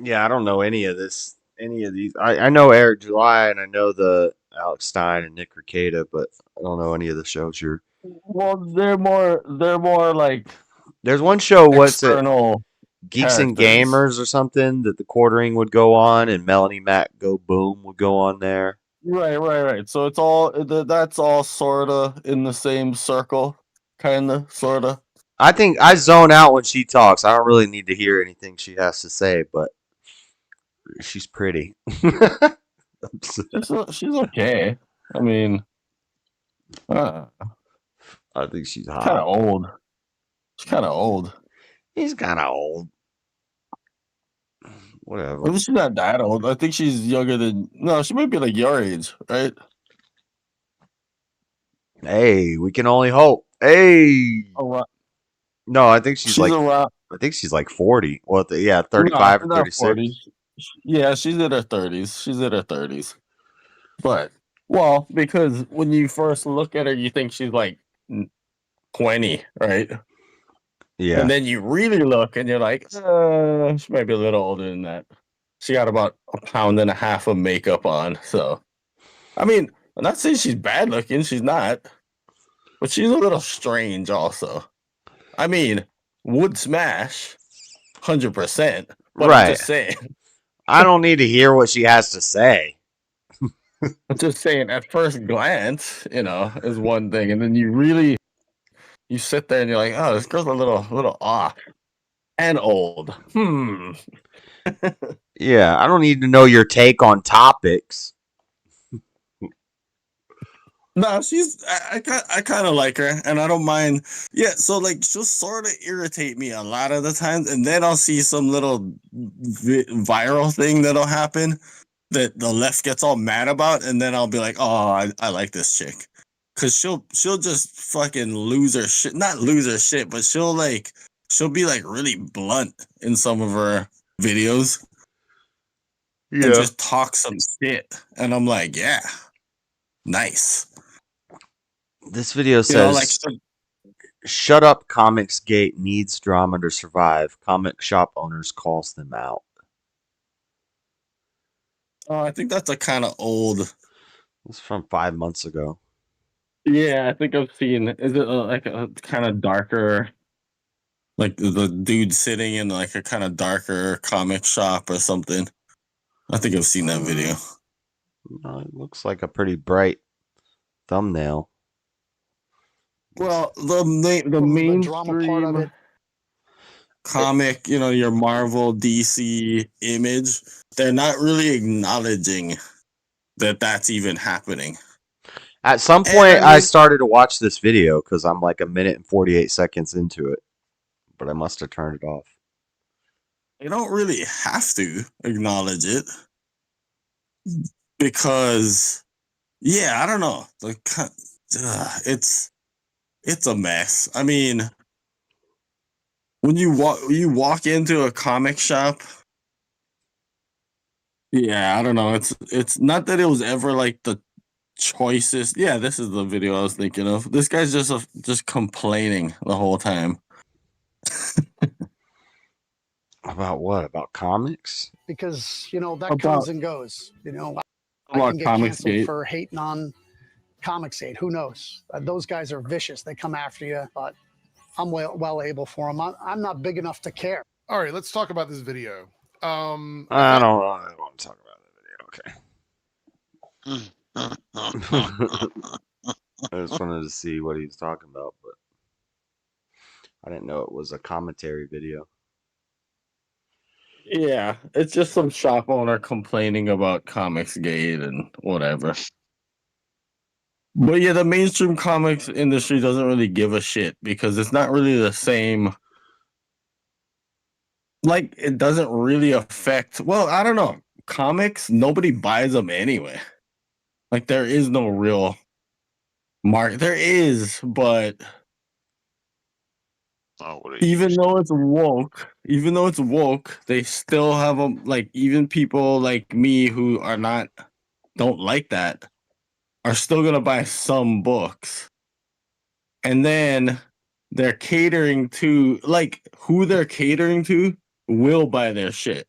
Yeah, I don't know any of this. Any of these. I know Eric July and I know the Alex Stein and Nick Rekieta, but I don't know any of the shows you're. Well, they're more like There's one show. What's it? external Geeks and characters. Gamers or something that the quartering would go on and Melanie Mac Go Boom would go on there. Right. So it's all that's all sort of in the same circle, kind of, sort of. I think I zone out when she talks. I don't really need to hear anything she has to say, but she's pretty. She's okay. I mean, I think she's hot. Kind of old. She's kind of old. He's kind of old. Whatever. Well, she's not that old. I think she's younger than. No, she might be like your age, right? Hey, we can only hope. Hey. Around, no, I think she's like. around. I think she's like 40. Well, yeah, 35 or 36. 40. Yeah, she's in her 30s. She's in her 30s. But well, because when you first look at her, you think she's like 20, right? Yeah. And then you really look and you're like, she might be a little older than that. She got about 1.5 pounds of makeup on. So, I mean, I'm not saying she's bad looking. She's not. But she's a little strange also. I mean, would smash 100%. But Right. I'm just saying. I don't need to hear what she has to say. I'm just saying, at first glance, is one thing. And then you sit there and you're like, oh, this girl's a little off and old. Yeah, I don't need to know your take on topics. No, I kind of like her, and I don't mind. Yeah, so like she'll sort of irritate me a lot of the times, and then I'll see some little viral thing that'll happen that the left gets all mad about, and then I'll be like, oh, I like this chick. Cause she'll just fucking lose her shit. Not lose her shit, but she'll be like really blunt in some of her videos. Yeah. And just talk some shit. And I'm like, yeah. Nice. This video says shut up, Comicsgate needs drama to survive. Comic shop owners calls them out. Oh, I think that's a kind of old. It's from 5 months ago. Yeah, I think I've seen. Is it like a kind of darker, like the dude sitting in like a kind of darker comic shop or something? I think I've seen that video. It looks like a pretty bright thumbnail. Well, the mainstream comic, your Marvel, DC image, they're not really acknowledging that that's even happening. At some point, I started to watch this video because I'm like 1 minute and 48 seconds into it, but I must have turned it off. You don't really have to acknowledge it because, yeah, I don't know. It's a mess. I mean, when you walk into a comic shop, yeah, I don't know. It's not that it was ever like the choicest. Yeah, this is the video I was thinking of. This guy's just complaining the whole time. About what? About comics? Because that comes and goes. I can get canceled Comicsgate for hating on Comicsgate. Who knows? Those guys are vicious. They come after you, but I'm well able for them. I'm not big enough to care. All right, let's talk about this video. I don't want to talk about the video. Okay. I just wanted to see what he was talking about, but I didn't know it was a commentary video. Yeah, it's just some shop owner complaining about Comicsgate and whatever. But yeah, the mainstream comics industry doesn't really give a shit because it's not really the same. Like, it doesn't really affect. Well, I don't know. Comics, nobody buys them anyway. Like, there is no real market. There is, but even though it's woke, they still have them. Like, even people like me who don't like that are still gonna buy some books. And then they're catering to, like, who they're catering to will buy their shit.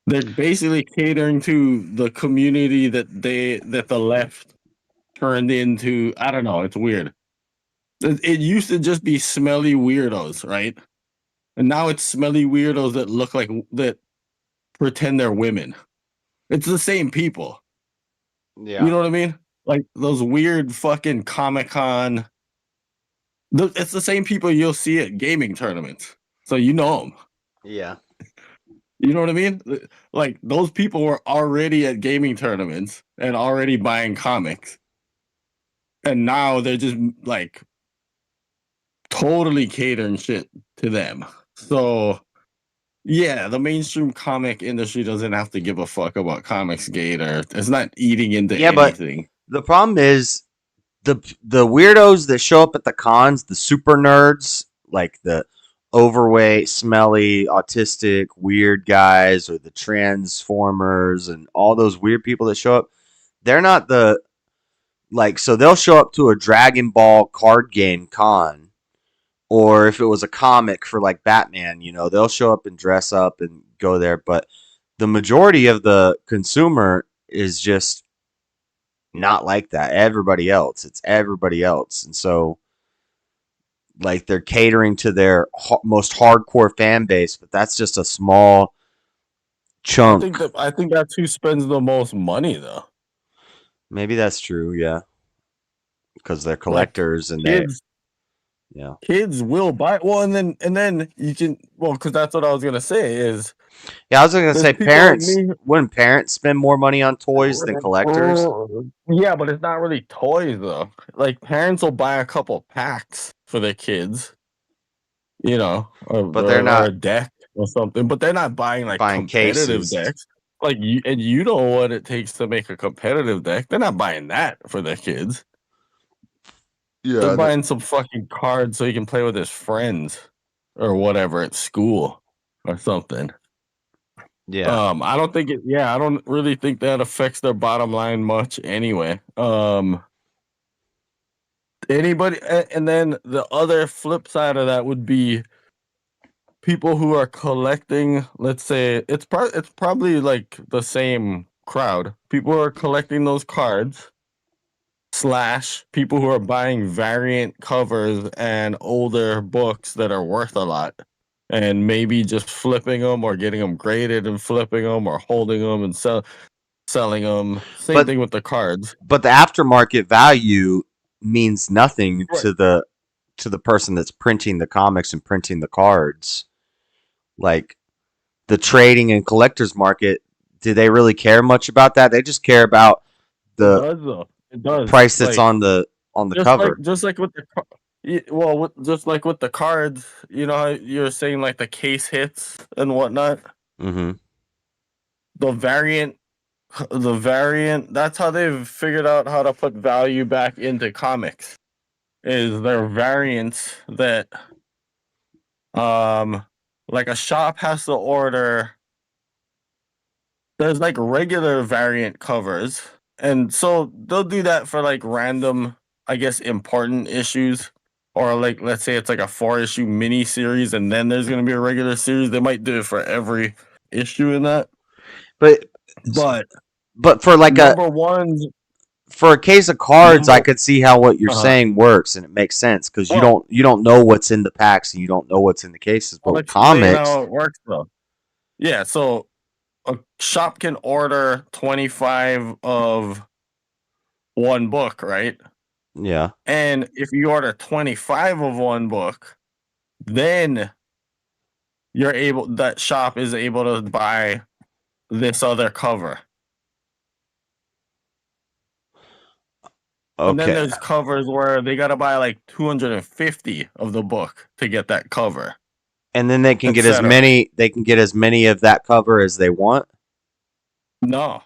They're basically catering to the community that the left turned into. I don't know. It's weird. It used to just be smelly weirdos, right? And now it's smelly weirdos that look like that pretend they're women. It's the same people. Yeah. You know what I mean? Like those weird fucking Comic-Con. It's the same people you'll see at gaming tournaments. So you know them. Yeah. You know what I mean? Like those people were already at gaming tournaments and already buying comics. And now they're just like totally catering shit to them. So yeah, the mainstream comic industry doesn't have to give a fuck about Comicsgate, or it's not eating into anything. But the problem is the weirdos that show up at the cons, the super nerds, like the overweight, smelly, autistic, weird guys, or the transformers and all those weird people that show up, they're not the so they'll show up to a Dragon Ball card game con, or if it was a comic for like Batman, they'll show up and dress up and go there, but the majority of the consumer is just not like that. It's everybody else. And so like they're catering to their most hardcore fan base, but that's just a small chunk. I think that's who spends the most money though. Maybe that's true, yeah. Because they're collectors and kids, kids will buy. Well, and then you can, because that's what I was gonna say is. Yeah, I was gonna say parents. Wouldn't parents spend more money on toys than collectors? Yeah, but it's not really toys though. Like parents will buy a couple packs for their kids, but they're not a deck or something. But they're not buying competitive cases. decks. Like you know what it takes to make a competitive deck. They're not buying that for their kids. Yeah, they're buying some fucking cards so he can play with his friends or whatever at school or something. Yeah. I don't think I don't really think that affects their bottom line much anyway. Anybody, and then the other flip side of that would be people who are collecting, let's say it's probably like the same crowd. People who are collecting those cards / people who are buying variant covers and older books that are worth a lot and maybe just flipping them or getting them graded and flipping them or holding them and selling them. Same thing with the cards. But the aftermarket value means nothing to the person that's printing the comics and printing the cards. Like the trading and collectors market, do they really care much about that? They just care about the price that's on the cover. Just like with the cards, how you're saying like the case hits and whatnot. Mm-hmm. The variant, that's how they've figured out how to put value back into comics. Is there variants that, like a shop has to order. There's like regular variant covers, and so they'll do that for like random, I guess, important issues, or like let's say it's like a 4-issue mini series, and then there's gonna be a regular series. They might do it for every issue in that. But for like for a case of cards, I could see how what you're saying works, and it makes sense because you don't know what's in the packs and you don't know what's in the cases. But with comics, how it works though. Yeah, so a shop can order 25 of one book, right? Yeah. And if you order 25 of one book, then that shop is able to buy this other cover. Okay. And then there's covers where they got to buy like 250 of the book to get that cover. And then they can get as many of that cover as they want? No.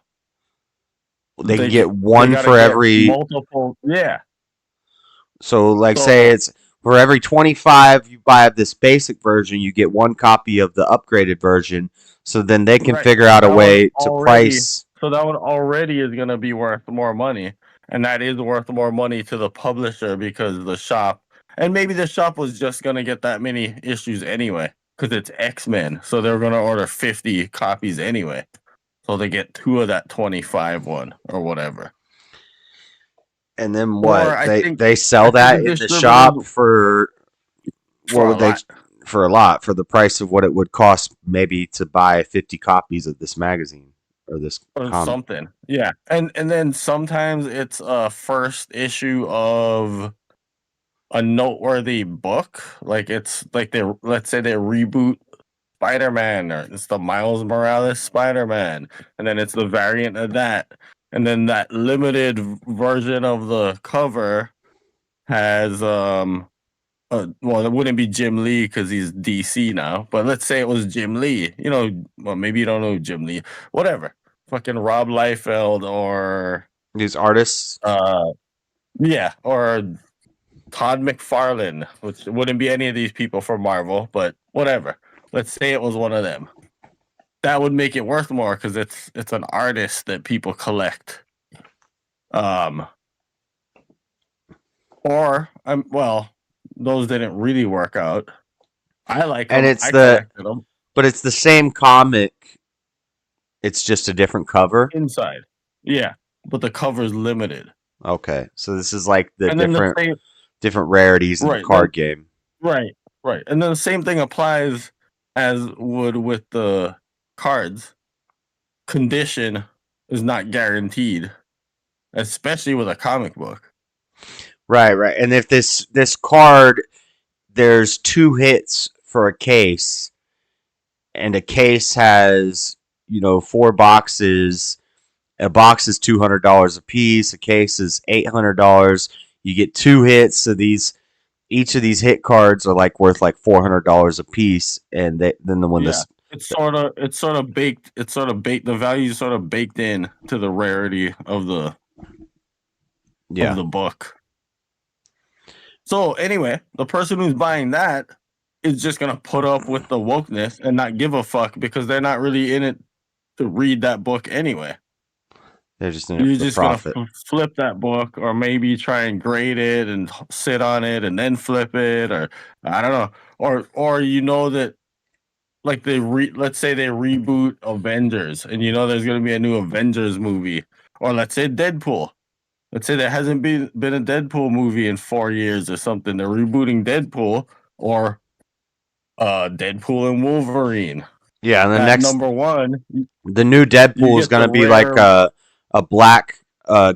They can get one for every multiple. Yeah. So say it's for every 25 you buy of this basic version, you get one copy of the upgraded version. So then they can figure out a way to price. So that one already is going to be worth more money. And that is worth more money to the publisher because the shop, and maybe the shop was just going to get that many issues anyway, because it's X-Men. So they're going to order 50 copies anyway. So they get 2 of that 25 one or whatever. And then Or what? I think They sell that in the distributors- shop for For what a would they lot. for a lot for the price of what it would cost maybe to buy 50 copies of this magazine or this or comic. something. Yeah. And then sometimes it's a first issue of a noteworthy book. Like it's like let's say they reboot Spider-Man, or it's the Miles Morales Spider-Man, and then it's the variant of that. And then that limited version of the cover has well, it wouldn't be Jim Lee because he's DC now, but let's say it was Jim Lee. You know, well, maybe you don't know Jim Lee. Whatever. Fucking Rob Liefeld or These artists. Yeah, or Todd McFarlane, which wouldn't be any of these people from Marvel, but whatever. Let's say it was one of them. That would make it worth more because it's an artist that people collect. Well, those didn't really work out. I like And them. it's I collected them but it's the same comic. It's just a different cover. inside. Yeah, but the cover's limited. Okay, so this is like the And then different rarities in the Right, card game. Right. And then the same thing applies as would with the cards. Condition is not guaranteed, especially with a comic book. Right. And if this card, there's 2 hits for a case, and a case has 4 boxes. A box is $200 a piece. A case is $800. You get 2 hits, so each of these hit cards are like worth like $400 a piece, and then It's sort of baked. The value is sort of baked in to the rarity of the book. So anyway, the person who's buying that is just gonna put up with the wokeness and not give a fuck because they're not really in it to read that book anyway. They're just in it You're for just profit. gonna flip that book, or maybe try and grade it and sit on it and then flip it, or I don't know, or that like let's say they reboot Avengers, and there's gonna be a new Avengers movie, or let's say Deadpool. Let's say there hasn't been a Deadpool movie in 4 years or something. They're rebooting Deadpool, or Deadpool and Wolverine. Yeah, and the At next number 1, the new Deadpool is going to be like a black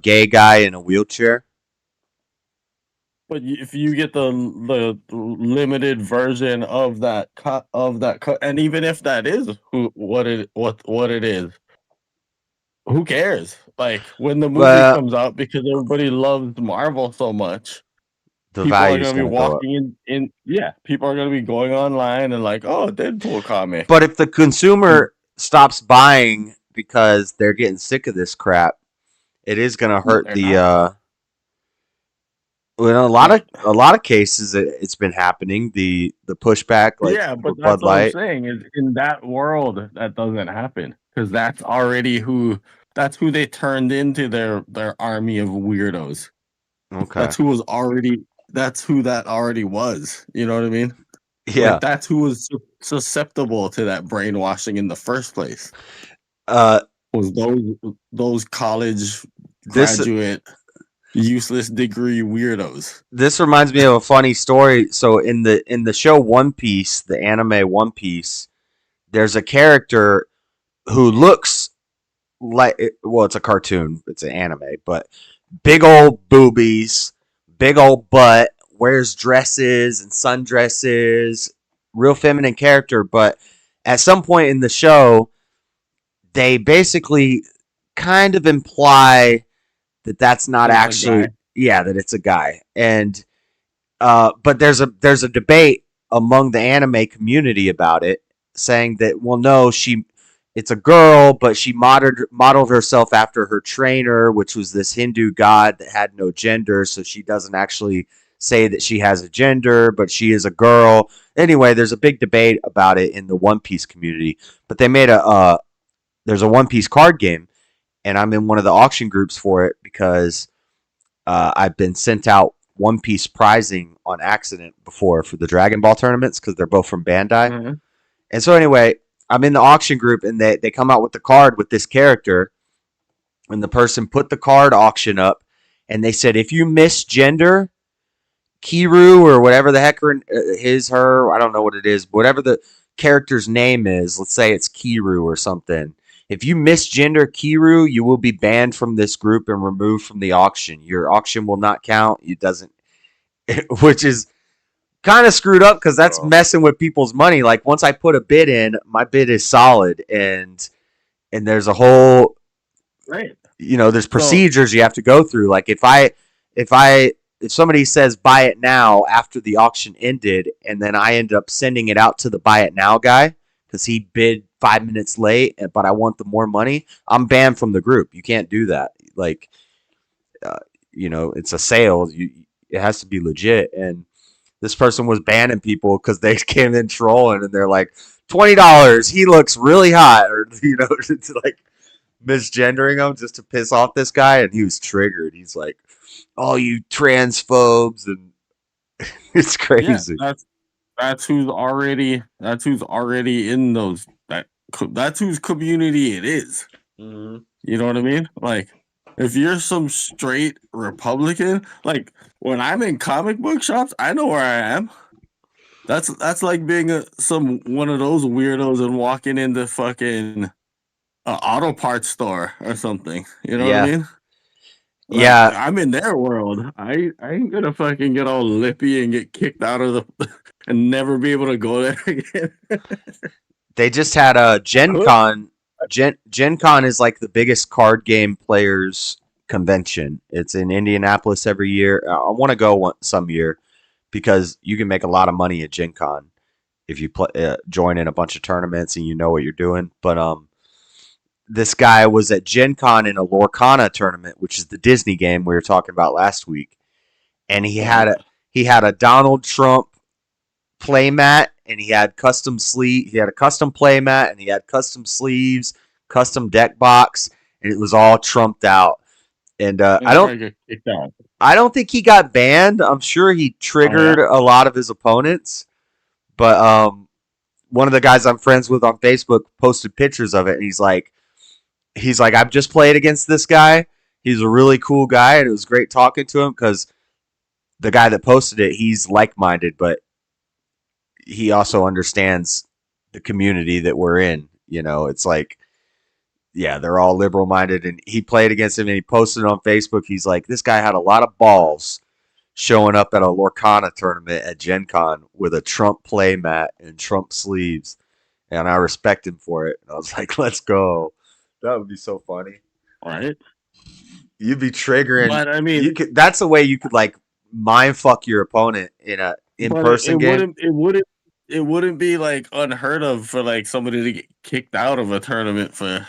gay guy in a wheelchair. But if you get the limited version of that and even if that is what it is, who cares? Like when the movie comes out, because everybody loves Marvel so much, the people are value's going to be gonna go up. walking in. Yeah, people are going to be going online and like, oh, Deadpool comic. But if the consumer stops buying because they're getting sick of this crap, it is going to hurt the. Well, in a lot of cases, it's been happening. The pushback, like yeah, but Bud that's what I'm Light. saying is in that world that doesn't happen because that's who they turned into their army of weirdos. Okay, that's who that already was. You know what I mean? Yeah, like, that's who was susceptible to that brainwashing in the first place. Was those college graduate useless degree weirdos. This reminds me of a funny story. So in the show One Piece, the anime One Piece, there's a character who looks like, well, it's a cartoon, it's an anime, but big old boobies, big old butt, wears dresses and sundresses, real feminine character. But at some point in the show, they basically kind of imply that that's not actually, that it's a guy. And but there's a debate among the anime community about it, saying that, well, no, it's a girl, but she modeled herself after her trainer, which was this Hindu god that had no gender, so she doesn't actually say that she has a gender, but she is a girl. Anyway, there's a big debate about it in the One Piece community. But they made there's a One Piece card game, and I'm in one of the auction groups for it because I've been sent out One Piece prizing on accident before for the Dragon Ball tournaments because they're both from Bandai. Mm-hmm. And so anyway, I'm in the auction group, and they come out with the card with this character, and the person put the card auction up, and they said, if you misgender Kiru or whatever the heck her, I don't know what it is, whatever the character's name is, let's say it's Kiru or something. If you misgender Kiru, you will be banned from this group and removed from the auction. Your auction will not count. It doesn't, which is kind of screwed up because that's messing with people's money. Like once I put a bid in, my bid is solid, and there's a whole, there's procedures you have to go through. Like if somebody says buy it now after the auction ended, and then I end up sending it out to the buy it now guy because he bid 5 minutes late, but I want the more money, I'm banned from the group. You can't do that. Like, it's a sale. It has to be legit. And this person was banning people because they came in trolling, and they're like, $20. He looks really hot, or like misgendering him just to piss off this guy, and he was triggered. He's like, "Oh, you transphobes," and it's crazy. Yeah, that's who's already in those. That's whose community it is. Mm-hmm. You know what I mean? Like, if you're some straight Republican, like when I'm in comic book shops, I know where I am. That's like being one of those weirdos and walking into fucking auto parts store or something. You know what I mean? Like, yeah, I'm in their world. I ain't gonna fucking get all lippy and get kicked out of the and never be able to go there again. They just had a Gen Con. Gen Con is like the biggest card game players convention. It's in Indianapolis every year. I want to go some year because you can make a lot of money at Gen Con if you join in a bunch of tournaments and you know what you're doing. But this guy was at Gen Con in a Lorcana tournament, which is the Disney game we were talking about last week, and he had a Donald Trump playmat, and he had custom sleeve. He had a custom playmat, and he had custom sleeves, custom deck box, and it was all trumped out. And I don't think he got banned. I'm sure he triggered a lot of his opponents, but one of the guys I'm friends with on Facebook posted pictures of it, and he's like, I've just played against this guy. He's a really cool guy, and it was great talking to him because the guy that posted it, he's like-minded, but he also understands the community that we're in. It's like, yeah, they're all liberal-minded, and he played against him, and he posted it on Facebook. He's like, this guy had a lot of balls showing up at a Lorcana tournament at Gen Con with a Trump playmat and Trump sleeves, and I respect him for it. And I was like, let's go. That would be so funny. Right? You'd be triggering. But I mean, that's the way you could like mind fuck your opponent in a in-person game. It wouldn't be like unheard of for like somebody to get kicked out of a tournament for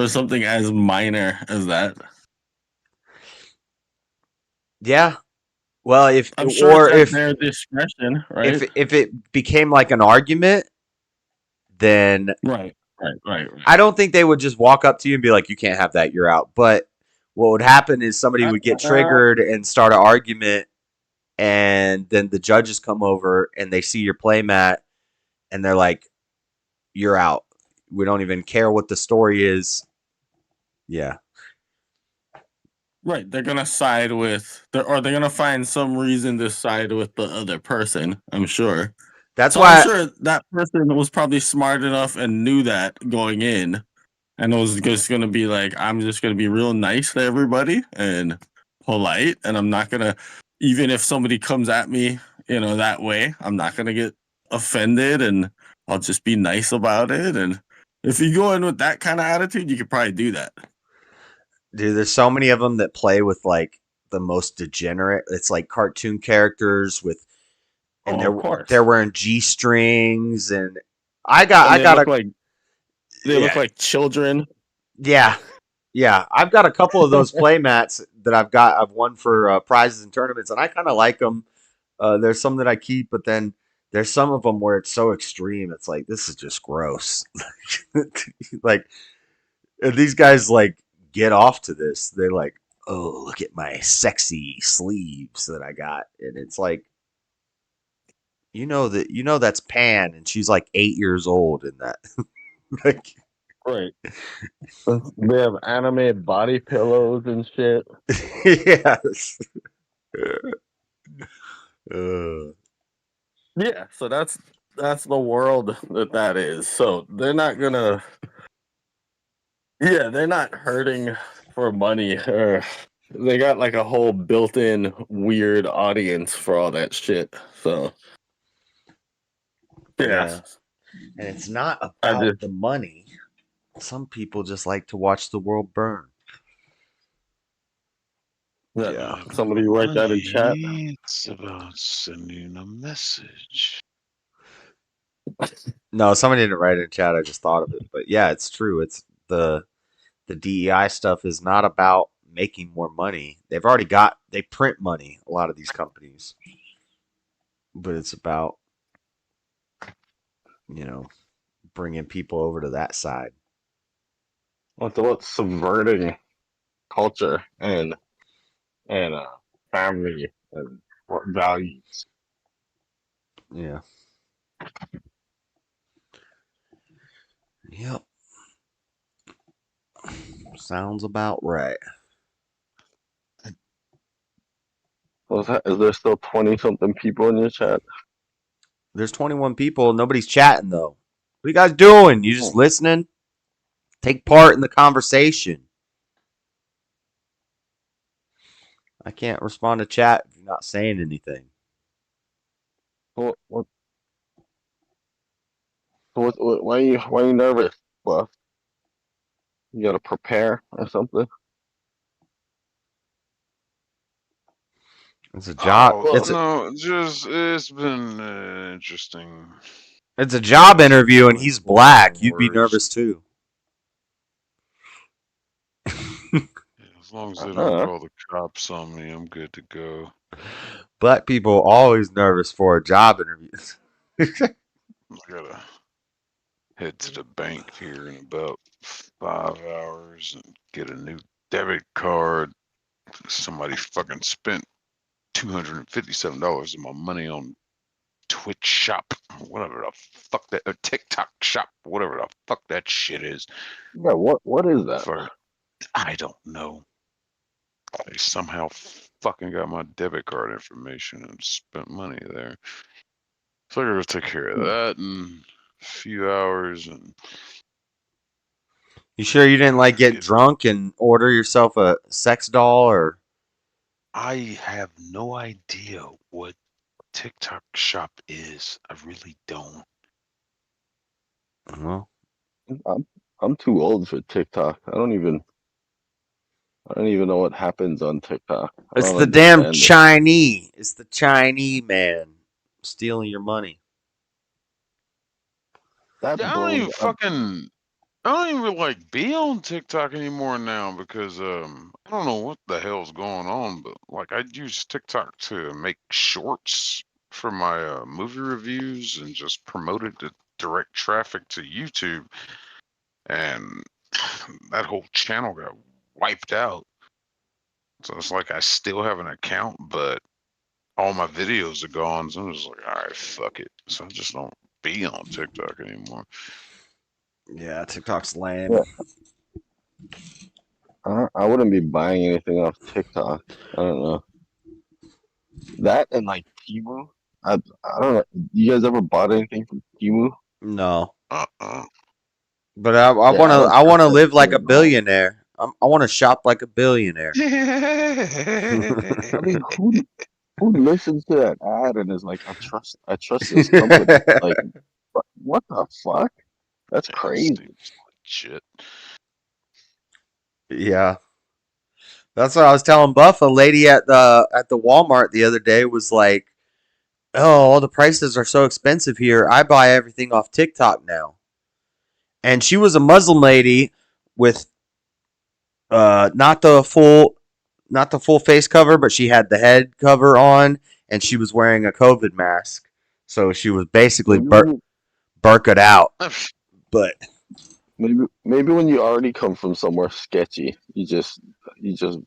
something as minor as that. Yeah. Well, if their discretion, right? If it became like an argument, then right. I don't think they would just walk up to you and be like, you can't have that, you're out. But what would happen is somebody would get triggered and start an argument, and then the judges come over and they see your playmat and they're like, you're out. We don't even care what the story is. Yeah. Right. They're gonna side with they're gonna find some reason to side with the other person, I'm sure. That's why I'm sure that person was probably smart enough and knew that going in, and was just gonna be like, I'm just gonna be real nice to everybody and polite, and I'm not gonna, even if somebody comes at me, that way, I'm not gonna get offended, and I'll just be nice about it. And if you go in with that kind of attitude, you could probably do that. Dude, there's so many of them that play with like the most degenerate. It's like cartoon characters with. And they're wearing G-strings, and they look like children. Yeah, I've got a couple of those playmats that I've won for prizes and tournaments, and I kind of like them. There's some that I keep, but then there's some of them where it's so extreme. It's like, this is just gross. Like, these guys like get off to this. They're like, oh, look at my sexy sleeves that I got, and it's like. You know that's Pan, and she's like 8 years old in that. Like, right. They have anime body pillows and shit. yes. Yeah, so that's the world that is. So they're not gonna. Yeah, they're not hurting for money, or they got like a whole built-in weird audience for all that shit. So yeah. And it's not about the money. Some people just like to watch the world burn. Yeah. Somebody write that in chat. It's about sending a message. No, somebody didn't write it in chat. I just thought of it. But yeah, it's true. It's the DEI stuff is not about making more money. They print money, a lot of these companies. But it's about, bringing people over to that side. Well, it's about subverting culture and family and what values. Yeah. Yep. Sounds about right. Is there still 20-something people in your chat? There's 21 people. Nobody's chatting, though. What are you guys doing? You just listening? Take part in the conversation. I can't respond to chat if you're not saying anything. Why are you nervous, Buff? You gotta prepare or something? It's a job. It's been interesting. It's a job interview, and he's black. You'd be nervous too. As long as they don't call the cops on me, I'm good to go. Black people are always nervous for a job interview. I gotta head to the bank here in about 5 hours and get a new debit card. Somebody fucking spent $257 of my money on Twitch shop, whatever the fuck that, or TikTok shop, whatever the fuck that shit is. Yeah, what is that? I don't know. They somehow fucking got my debit card information and spent money there. So I gotta take care of that in a few hours. And you sure you didn't get drunk and order yourself a sex doll or? I have no idea what TikTok shop is. I really don't. Well, I'm too old for TikTok. I don't even know what happens on TikTok. It's the damn Chinese. It's the Chinese man stealing your money. I don't even really be on TikTok anymore now because I don't know what the hell's going on, but I use TikTok to make shorts for my movie reviews and just promote it to direct traffic to YouTube, and that whole channel got wiped out. So it's like I still have an account, but all my videos are gone. So I'm just like, all right, fuck it. So I just don't be on TikTok anymore. Yeah, TikTok's lame. Yeah. I wouldn't be buying anything off TikTok. I don't know. That and Temu. I don't know. You guys ever bought anything from Temu? No. But I want to live like a billionaire. I want to shop like a billionaire. I mean, who listens to that ad and is like, I trust this company? Like, what the fuck? That's crazy. Shit. Yeah. That's what I was telling Buff. A lady at the Walmart the other day was like, "Oh, all the prices are so expensive here. I buy everything off TikTok now." And she was a Muslim lady with not the full face cover, but she had the head cover on, and she was wearing a COVID mask. So she was basically burked out. But maybe when you already come from somewhere sketchy, you just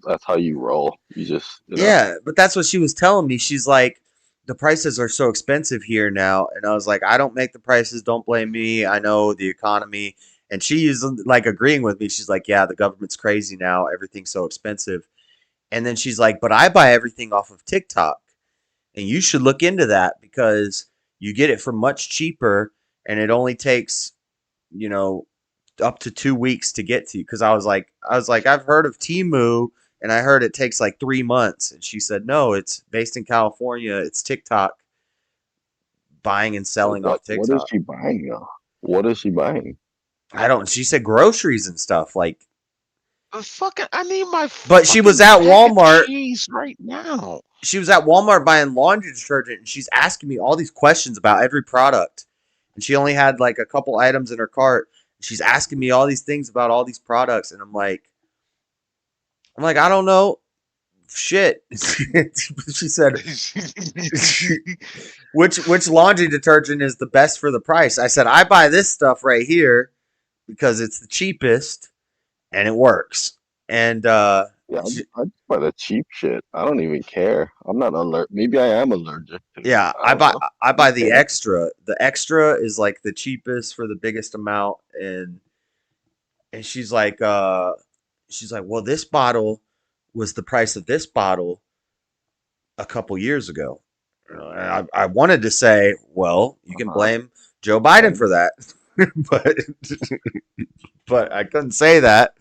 that's how you roll. You just Yeah, but that's what she was telling me. She's like, the prices are so expensive here now. And I was like, I don't make the prices. Don't blame me. I know the economy. And she is like agreeing with me. She's like, yeah, the government's crazy now. Everything's so expensive. And then she's like, but I buy everything off of TikTok. And you should look into that because you get it for much cheaper. And it only takes, you know, up to 2 weeks to get to you. Because I was like, I've heard of Temu. And I heard it takes like 3 months. And she said, no, it's based in California. It's TikTok buying and selling off TikTok. What is she buying, though? What is she buying? I don't. She said groceries and stuff. Like, I need my. But she was at Walmart cheese right now. She was at Walmart buying laundry detergent, and she's asking me all these questions about every product. And she only had like a couple items in her cart. She's asking me all these things about all these products, and I'm like, I don't know. Shit. She said, which laundry detergent is the best for the price? I said, I buy this stuff right here because it's the cheapest and it works. And yeah, I buy the cheap shit. I don't even care. I'm not allergic. Maybe I am allergic. Yeah, I buy the extra. The extra is like the cheapest for the biggest amount, and she's like, well, this bottle was the price of this bottle a couple years ago. I wanted to say, well, you can blame Joe Biden for that, but I couldn't say that.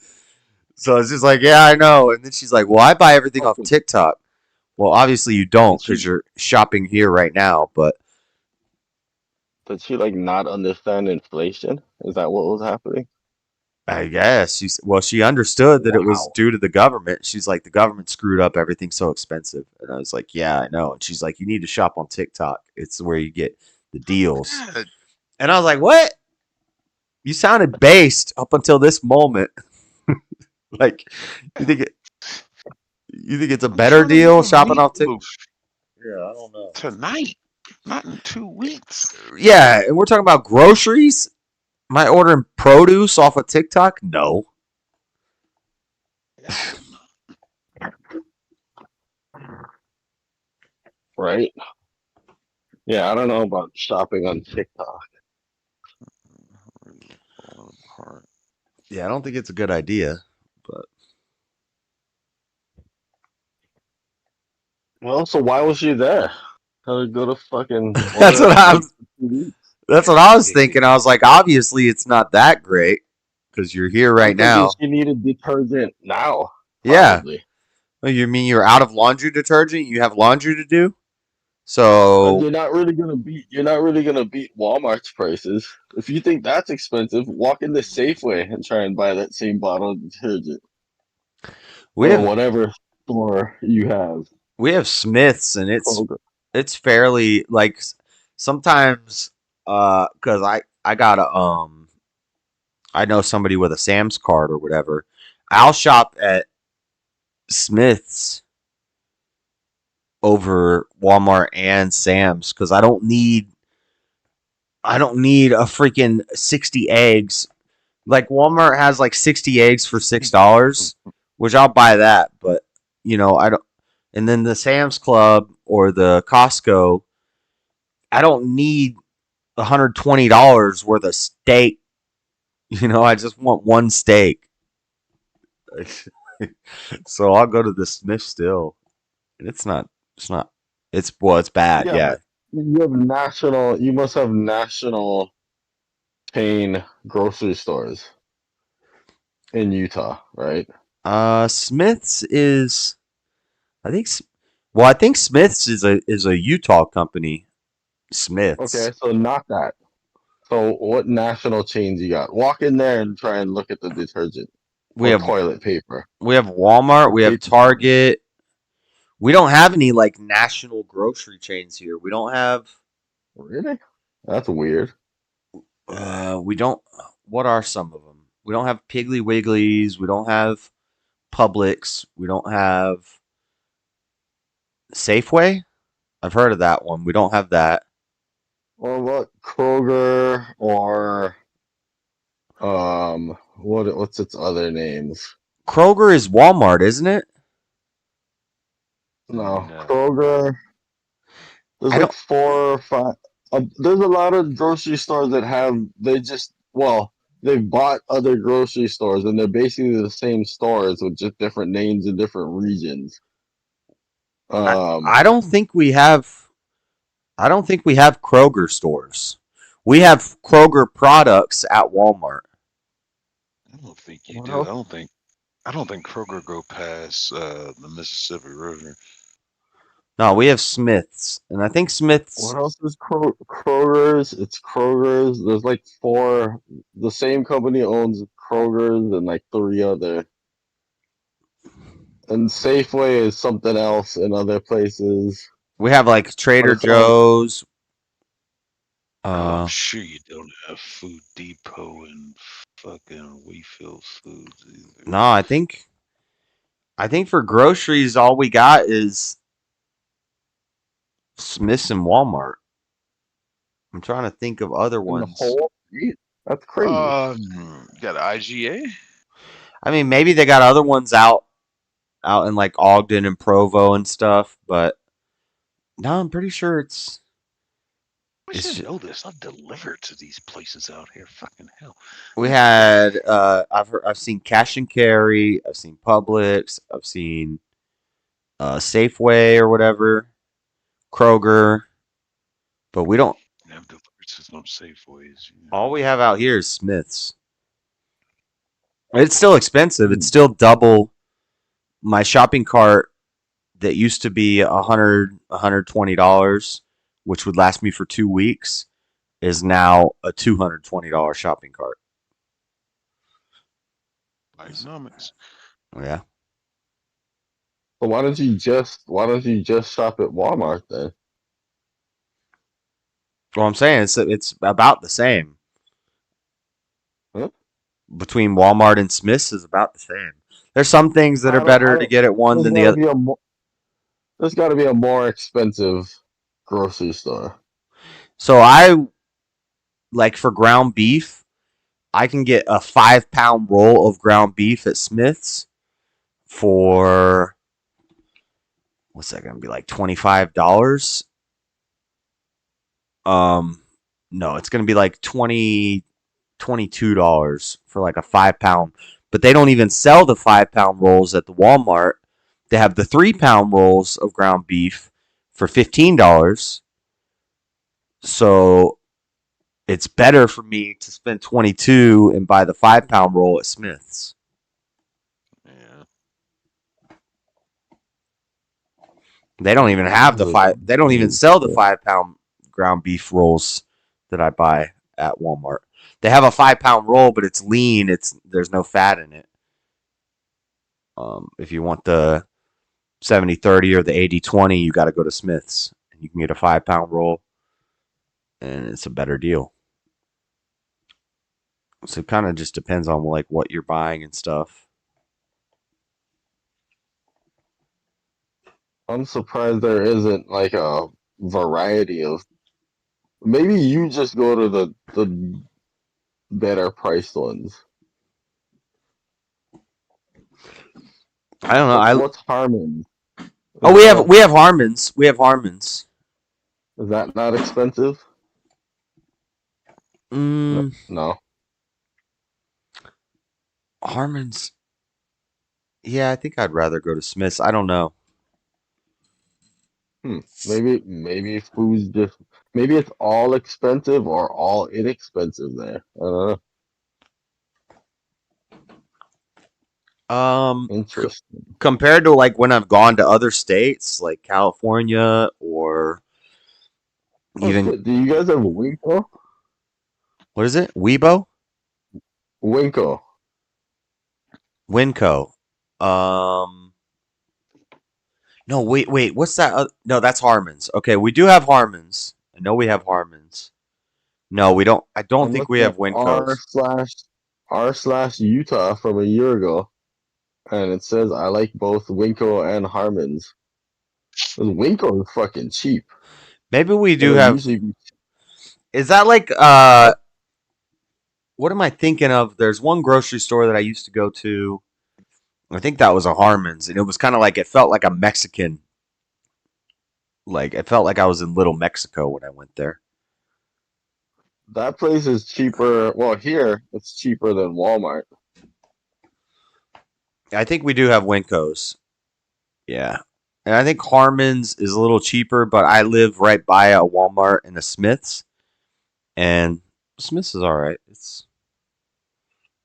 So it's just like, yeah, I know. And then she's like, well, I buy everything off TikTok. Well, obviously you don't because you're shopping here right now. But did she like not understand inflation? Is that what was happening? I guess she understood that it was due to the government. She's like, the government screwed up. Everything's so expensive. And I was like, yeah, I know. And she's like, you need to shop on TikTok. It's where you get the deals. And I was like, what? You sounded based up until this moment. Like, you think it's a better deal shopping off TikTok? Yeah, I don't know. Tonight, not in 2 weeks. Yeah, and we're talking about groceries. Am I ordering produce off of TikTok? No. Right? Yeah, I don't know about shopping on TikTok. Yeah, I don't think it's a good idea, but. Well, so why was she there? How to go to fucking. That's what I was thinking. I was like, obviously, it's not that great because you're here right now. She needed detergent now. Yeah. Probably. Well, you mean you're out of laundry detergent? You have laundry to do? So you're not really gonna beat Walmart's prices. If you think that's expensive, walk into Safeway and try and buy that same bottle of detergent. Or whatever store you have. We have Smith's, and it's fairly like sometimes because I got I know somebody with a Sam's card or whatever. I'll shop at Smith's over Walmart and Sam's because I don't need a freaking 60 eggs. Like Walmart has like 60 eggs for $6, which I'll buy that, but you know, I don't. And then the Sam's Club or the Costco, I don't need $120 worth of steak. You know, I just want one steak. So I'll go to the Smith still. And it's bad. Yeah. You must have national chain grocery stores in Utah, right? Smith's is, I think Smith's is a Utah company. Smith's. Okay, so not that. So what national chains you got? Walk in there and try and look at the detergent. We have toilet paper. We have Walmart. We have Target. We don't have any like national grocery chains here. We don't have. Really? That's weird. We don't. What are some of them? We don't have Piggly Wigglies. We don't have Publix. We don't have Safeway. I've heard of that one. We don't have that. Or what? Kroger or what's its other names? Kroger is Walmart, isn't it? No. Kroger. There's I like don't. 4 or 5. There's a lot of grocery stores that they've bought other grocery stores and they're basically the same stores with just different names in different regions. I don't think we have. I don't think we have Kroger stores. We have Kroger products at Walmart. I don't think you What do. else? I don't think Kroger go past the Mississippi River. No, we have Smith's, and I think Smith's. What else is Kroger's? It's Kroger's. There's like 4. The same company owns Kroger's and like 3 other. And Safeway is something else in other places. We have like Trader it's all- Joe's. I'm sure you don't have Food Depot and fucking Wheatfield Foods either. No, I think for groceries, all we got is Smith's and Walmart. I'm trying to think of other in the ones. whole state? That's crazy. You got IGA? I mean, maybe they got other ones out in like Ogden and Provo and stuff, but no, I'm pretty sure it's. I should know this. I've delivered to these places out here. Fucking hell. We had I've seen Cash and Carry, I've seen Publix, I've seen Safeway or whatever, Kroger, but we don't. Have delivered to some Safeways. All we have out here is Smith's. It's still expensive. It's still double my shopping cart that used to be $120, which would last me for 2 weeks, is now a $220 shopping cart. Economics. Yeah. So why don't you just shop at Walmart then? Well, I'm saying it's about the same. Huh? Between Walmart and Smith's is about the same. There's some things that are better to get at one than the other. There's got to be a more expensive grocery store. So I like for ground beef, I can get a 5-pound roll of ground beef at Smith's for what's that gonna be, like $25? No, it's gonna be like $22 for like a 5-pound. But they don't even sell the 5-pound rolls at the Walmart. They have the 3-pound rolls of ground beef for $15. So it's better for me to spend $22 and buy the 5-pound roll at Smith's. Yeah. They don't even have the 5. They don't even sell the 5-pound ground beef rolls that I buy at Walmart. They have a 5-pound roll, but it's lean. There's no fat in it. If you want the 70-30 or the 80-20, you got to go to Smith's, and you can get a 5-pound roll, and it's a better deal. So it kind of just depends on like what you're buying and stuff. I'm surprised there isn't like a variety of. Maybe you just go to the better priced ones. I don't know. What's Harmon? We have Harmon's. We have Harmon's. Is that not expensive? No. Harmon's. Yeah, I think I'd rather go to Smith's. I don't know. Maybe food's just. Maybe it's all expensive or all inexpensive there. I don't know. Interesting. Compared to like when I've gone to other states like California or even. Do you guys have Winco? What is it? Weibo? Winco. Winco. No, wait. What's that? No, that's Harmon's. Okay, we do have Harmon's. I know we have Harmon's. No, we don't. I don't think we have Winco's. r/Utah from a year ago, and it says I like both Winco and Harmon's. Winco is fucking cheap. Maybe we do have. Is that like what am I thinking of? There's one grocery store that I used to go to. I think that was a Harmon's, and it was kind of like it felt like a Mexican Like, it felt like I was in Little Mexico when I went there. That place is cheaper. Well, here it's cheaper than Walmart. I think we do have Winkos. Yeah. And I think Harmon's is a little cheaper, but I live right by a Walmart and a Smith's. And Smith's is all right.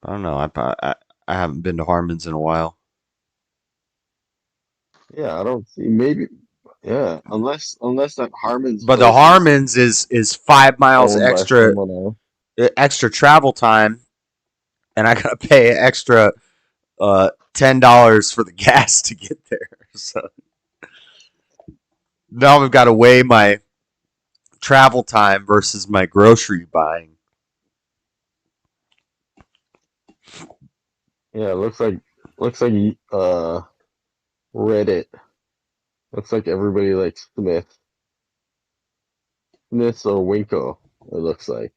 I don't know. I haven't been to Harmon's in a while. Yeah, I don't see. Maybe. Yeah, unless that Harmon's. But the Harmon's is 5 miles owned by extra someone else. extra travel time, and I gotta pay extra $10 for the gas to get there. So now I've got to weigh my travel time versus my grocery buying. Yeah, it looks like Reddit. Looks like everybody likes Smith's or Winko. It looks like.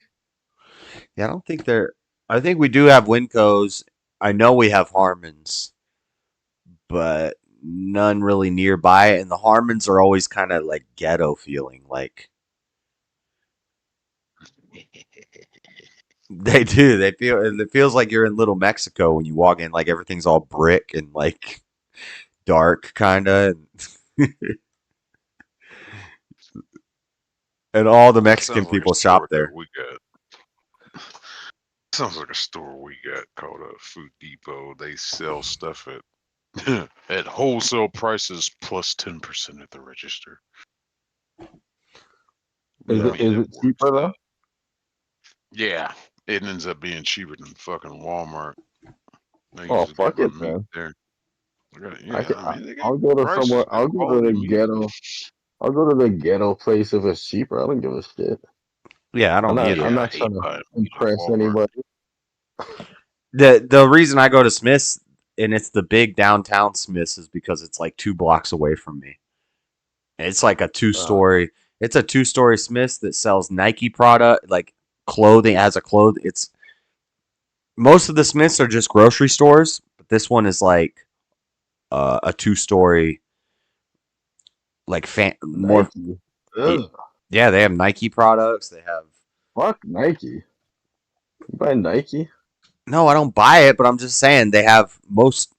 Yeah, I don't think they're. I think we do have Winkos. I know we have Harmons, but none really nearby. And the Harmons are always kind of like ghetto feeling. Like they do. They feel. It feels like you're in Little Mexico when you walk in. Like everything's all brick and like dark, kind of. And all the Mexican people shop there. We got. Sounds like a store we got called a Food Depot. They sell stuff at at wholesale prices plus 10% at the register. Is it cheaper though? Yeah, it ends up being cheaper than fucking Walmart. Oh fuck it, man! There. I'll go to somewhere. I'll go to the ghetto. I'll go to the ghetto place if it's cheaper. I don't give a shit. Yeah, I don't either. I'm not trying to impress anybody. The reason I go to Smith's, and it's the big downtown Smith's, is because it's like 2 blocks away from me. It's like a 2-story. It's a 2-story Smith's that sells Nike product, like clothing. It's most of the Smiths are just grocery stores, but this one is like a 2-story, like more. Yeah, they have Nike products. They have. Fuck Nike. You buy Nike? No, I don't buy it, but I'm just saying they have most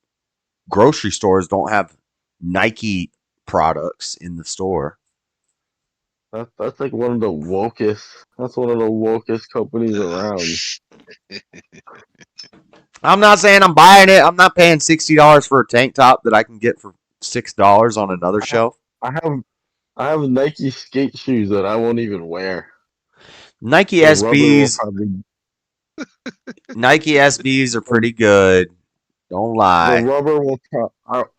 grocery stores don't have Nike products in the store. That's like one of the wokest. That's one of the wokest companies around. I'm not saying I'm buying it. I'm not paying $60 for a tank top that I can get for $6 on another shelf. I have Nike skate shoes that I won't even wear. Nike SBs. Nike SBs are pretty good. Don't lie. The rubber will.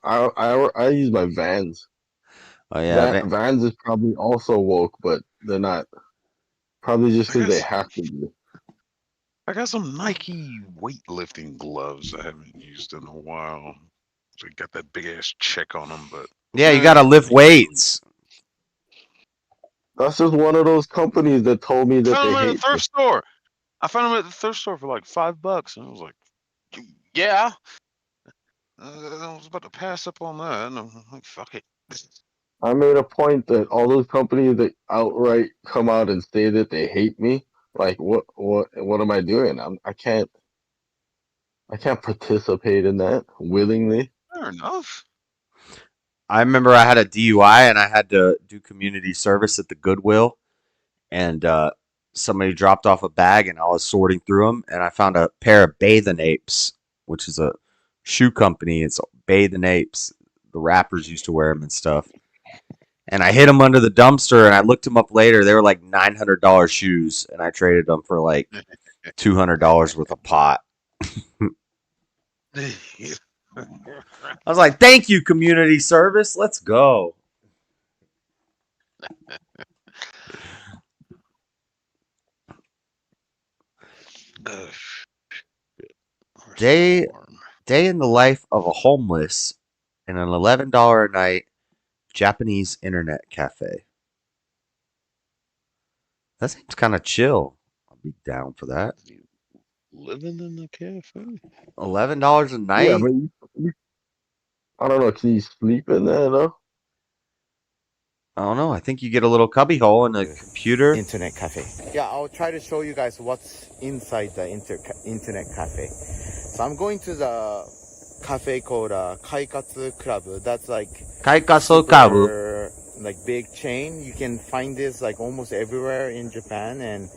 I use my Vans. Oh yeah, Vans is probably also woke, but they're not. Probably just because they have to be. I got some Nike weightlifting gloves I haven't used in a while. So got that big ass check on them, but yeah, you gotta lift weights. That's just one of those companies that told me that I found they them at hate the thrift store. I found them at the thrift store for like $5, and I was like, "Yeah." I was about to pass up on that, and I'm like, "Fuck it." I made a point that all those companies that outright come out and say that they hate me, like what am I doing? I can't participate in that willingly. Fair enough. I remember I had a DUI and I had to do community service at the Goodwill, and somebody dropped off a bag and I was sorting through them and I found a pair of Bathing Apes, which is a shoe company. It's Bathing Apes. The rappers used to wear them and stuff. And I hid them under the dumpster and I looked them up later. They were like $900 shoes and I traded them for like $200 worth of pot. I was like, thank you, community service. Let's go. Day in the life of a homeless in an $11 a night Japanese internet cafe. That seems kind of chill. I'll be down for that. Living in the cafe. $11 a night? Yeah, but I don't know. Can you sleep in there though? I don't know. I think you get a little cubby hole in a computer. Internet cafe. Yeah, I'll try to show you guys what's inside the internet cafe. So I'm going to the cafe called Kaikatsu Club. That's like Kaikatsu Club. super, like big chain. You can find this like almost everywhere in Japan, and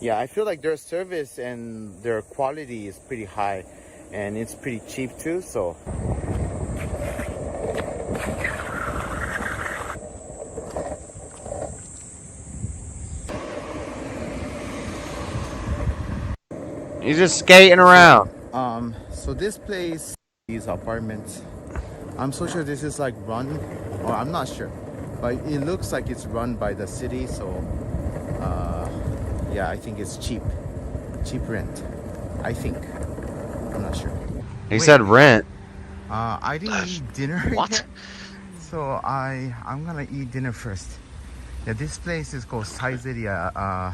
yeah, I feel like their service and their quality is pretty high, and it's pretty cheap too. So. He's just skating around. So this place, these apartments, I'm so sure this is like run, or I'm not sure, but it looks like it's run by the city. So, yeah, I think it's cheap rent. I think. I'm not sure. He said rent. I didn't eat dinner yet, so I'm gonna eat dinner first. Yeah, this place is called Saizeria.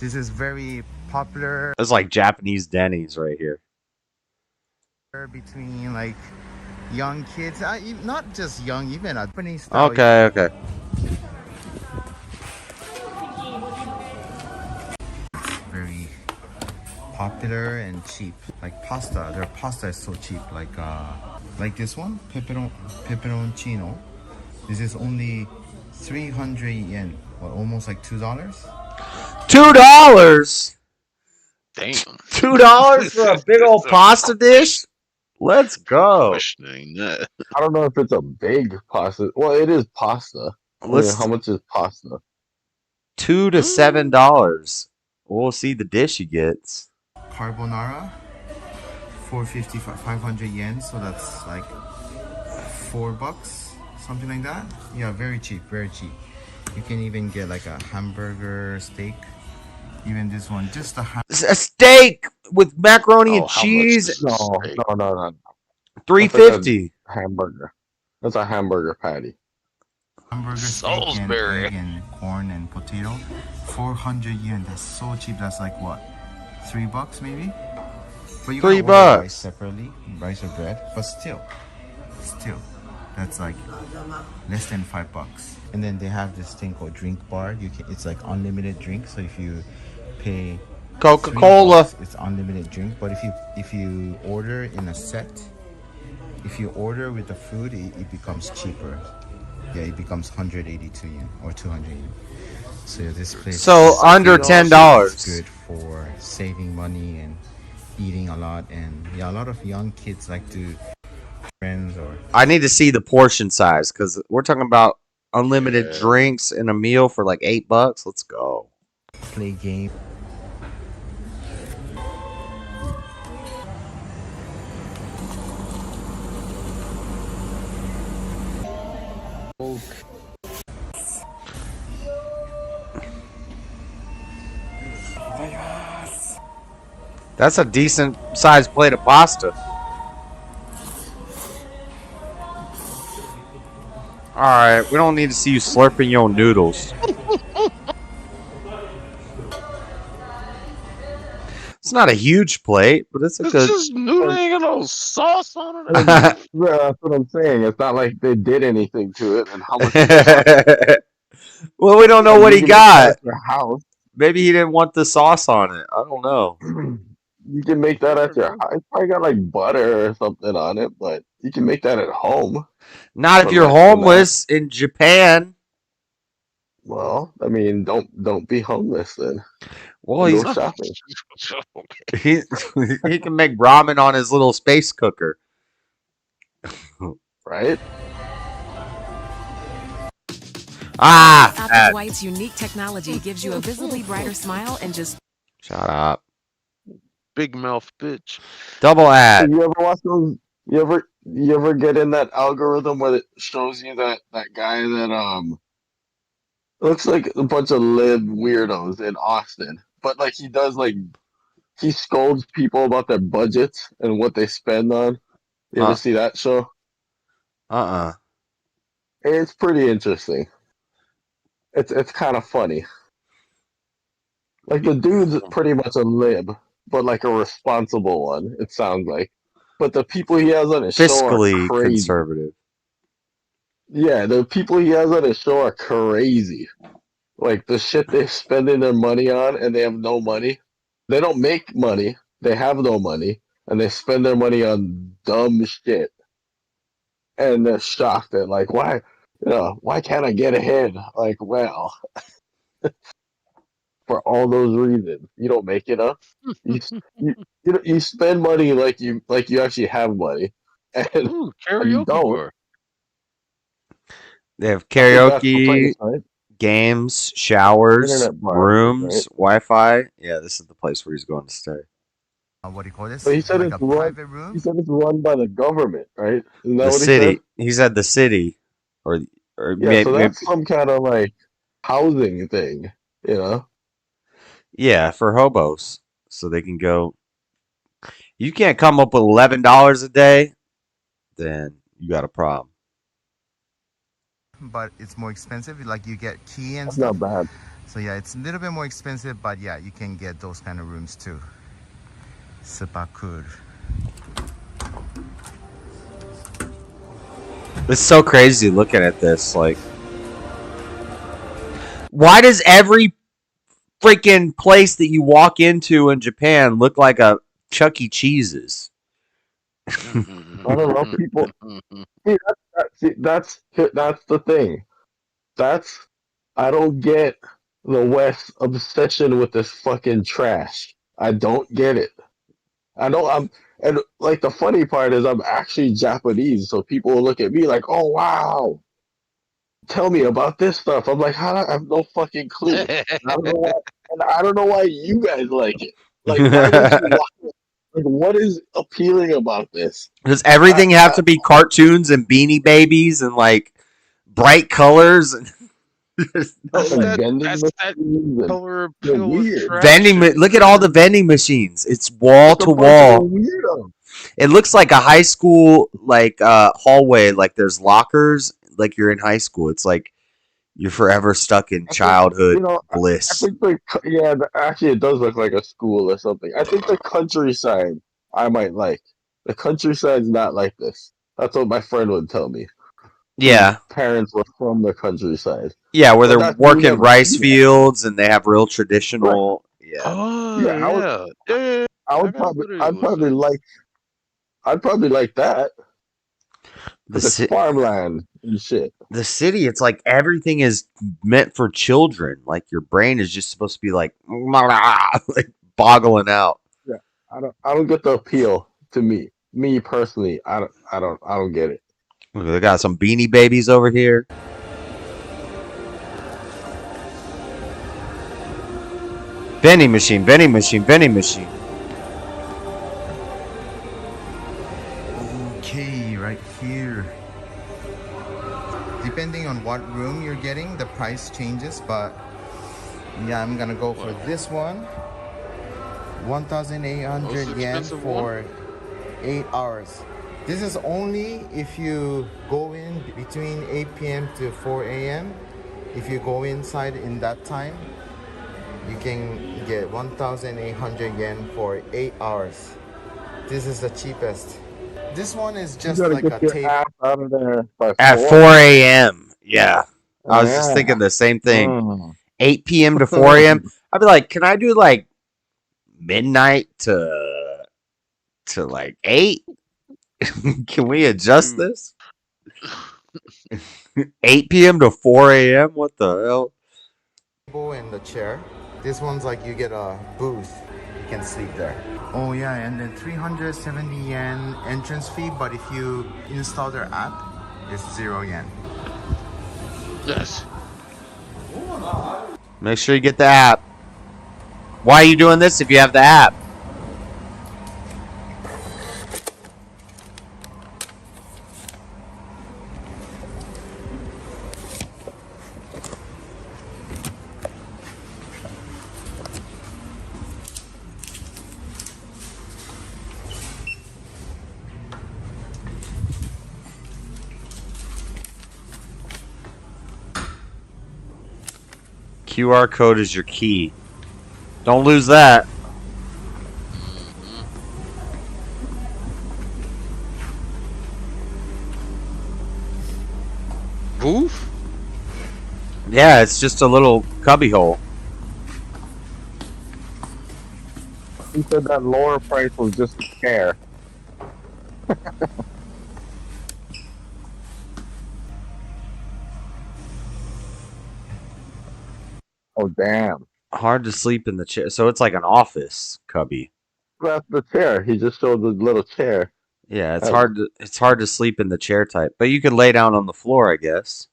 This is very popular. It's like Japanese Denny's right here. Between like young kids, not just young, even Japanese style. Okay. Very popular and cheap. Like pasta, their pasta is so cheap. Like this one, pepperoncino. This is only 300 yen, or almost like $2. $2. Damn. $2 for a big old pasta dish? Let's go. Questioning that. I don't know if it's a big pasta. Well, it is pasta. I mean, how much is pasta? $2 to $7. We'll see the dish he gets. Carbonara, 450, 500 yen. So that's like $4, something like that. Yeah, very cheap, very cheap. You can even get like a hamburger, steak. Even this one, just a steak with macaroni and cheese. No. $3.50. Hamburger. That's a hamburger patty. Hamburger, steak, and egg and corn and potato. 400 yen. That's so cheap. That's like what, $3 maybe? But you gotta order rice separately, rice or bread. But still, that's like less than $5. And then they have this thing called drink bar. It's like unlimited drink. So if you pay Coca-Cola, it's unlimited drink. But if you order in a set, if you order with the food, it becomes cheaper. Yeah, it becomes 182 yen or 200 yen. So yeah, this place. So under $10. It's good for saving money and eating a lot. And yeah, a lot of young kids like to friends or. I need to see the portion size because we're talking about unlimited drinks and a meal for like $8. Let's go. Play game. That's a decent sized plate of pasta. Alright, we don't need to see you slurping your noodles. It's not a huge plate, but it's a good. Just noodle ain't got no sauce on it. Yeah, that's what I'm saying. It's not like they did anything to it. And how much? Well, we don't know what he got. Your house. Maybe he didn't want the sauce on it. I don't know. You can make that at your house. It's probably got like butter or something on it, but you can make that at home. Not if you're homeless in Japan. Well, I mean, don't be homeless then. Well, he's shopping. He can make ramen on his little space cooker. Right? Apple White's unique technology gives you a visibly brighter smile and just... Shut up. Big mouth bitch. Double ad. You ever watch those? You ever get in that algorithm where it shows you that guy that looks like a bunch of live weirdos in Austin, but like he does like he scolds people about their budgets and what they spend on. You ever see that show? It's pretty interesting. It's kind of funny. Like the dude's pretty much a lib, but like a responsible one. It sounds like. But the people he has on his show are fiscally crazy. conservative. Yeah, the people he has on his show are crazy. Like the shit they're spending their money on, and they have no money. They don't make money. They have no money, and they spend their money on dumb shit. And they're shocked at like, why can't I get ahead? Like, well, for all those reasons, you don't make enough. You spend money like you actually have money, and Ooh, you karaoke don't. bar. They have I think that's the place, karaoke, right? games, showers, Internet bar, rooms, right? Wi-Fi. Yeah, this is the place where he's going to stay. What do you call this? But he said Like it's a run. private room? He said it's run by the government, right? Isn't that The what he said? city. He said the city, or Yeah, so maybe. that's some kind of like housing thing, you know? Yeah, for hobos, so they can go. You can't come up with $11 a day, then you got a problem. But it's more expensive. Like you get key and That's stuff. not bad. So yeah, it's a little bit more expensive, but yeah, you can get those kind of rooms too. Super cool. It's so crazy looking at this. Like, why does every freaking place that you walk into in Japan look like a Chuck E. Cheese's? I don't know. People. That's the thing. I don't get the West obsession with this fucking trash. I don't get it. And like the funny part is I'm actually Japanese, so people will look at me like, "Oh wow, tell me about this stuff." I'm like, I have no fucking clue. I don't know why you guys like it. Like, why would you watch it? Like, what is appealing about this? Does everything have to be cartoons and Beanie Babies and like bright colors? That's that color appeal of trash. Look at all the vending machines. It's wall to wall. It looks like a high school like hallway. Like there's lockers. Like you're in high school. It's like you're forever stuck in childhood bliss. I think actually it does look like a school or something. I think the countryside I might like. The countryside's not like this. That's what my friend would tell me. Yeah. His parents were from the countryside. Yeah, where they're working rice fields and they have real traditional. Right. Yeah. Oh, yeah. I'd probably like that. It's farmland and shit. The city, it's like everything is meant for children. Like your brain is just supposed to be like boggling out. Yeah, I don't get the appeal to me. Me personally, I don't get it. Look, they got some Beanie Babies over here. Vending machine, vending machine, vending machine. Okay, right here. Depending on what room you're getting, the price changes, but yeah, I'm gonna go for this one. 1,800 yen for 8 hours. This is only if you go in between 8 p.m. to 4 a.m. If you go inside in that time, you can get 1,800 yen for 8 hours. This is the cheapest. This one is just like a tape. Out of there at 4 a.m. Yeah. I was just thinking the same thing. 8 p.m. to 4 a.m. I'd be like, can I do like midnight to like 8? Can we adjust this? 8 p.m. to 4 a.m. What the hell? And the chair. This one's like you get a booth. You can sleep there. Oh yeah, and then 370 yen entrance fee, but if you install their app, it's 0 yen. Yes. Make sure you get the app. Why are you doing this if you have the app? QR code is your key. Don't lose that. booth? Yeah, it's just a little cubby hole. He said that lower price was just a scare. Oh, damn. Hard to sleep in the chair. So it's like an office cubby. That's the chair. He just showed the little chair. Yeah, it's hard to sleep in the chair type. But you could lay down on the floor, I guess,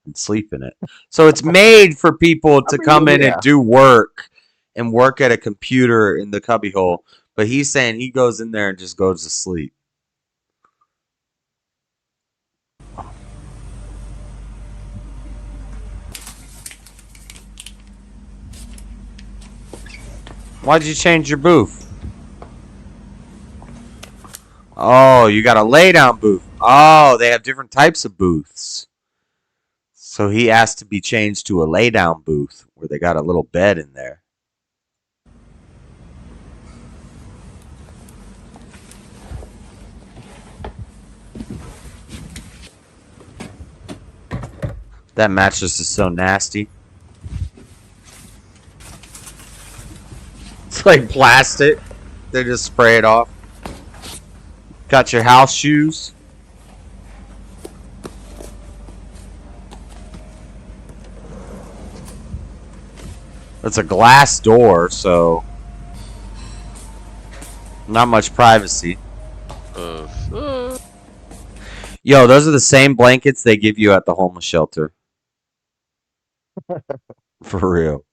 and sleep in it. So it's made for people to come in and do work and work at a computer in the cubby hole. But he's saying he goes in there and just goes to sleep. Why'd you change your booth? Oh, you got a lay down booth. Oh, they have different types of booths. So he asked to be changed to a lay down booth where they got a little bed in there. That mattress is so nasty. It's like plastic. They just spray it off. Got your house shoes. It's a glass door, so not much privacy. Yo, those are the same blankets they give you at the homeless shelter. For real.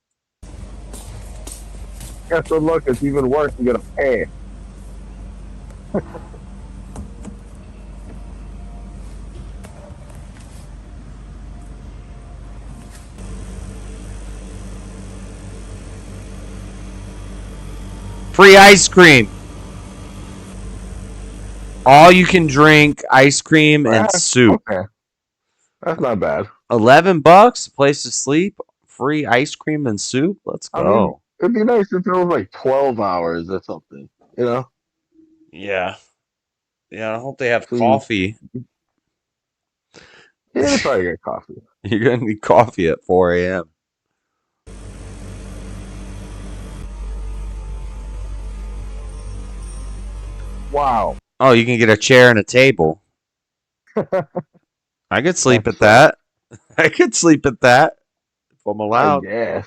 Guess what? Look, it's even worse. You gotta pay. Free ice cream. All you can drink ice cream and soup. Okay. That's not bad. $11, place to sleep, free ice cream and soup. Let's go. I mean, it'd be nice if it was like 12 hours or something, you know? Yeah. Yeah, I hope they have coffee. Yeah, probably get coffee. You're going to need coffee at 4 a.m. Wow. Oh, you can get a chair and a table. I could sleep at that. I could sleep at that if I'm allowed. Yeah.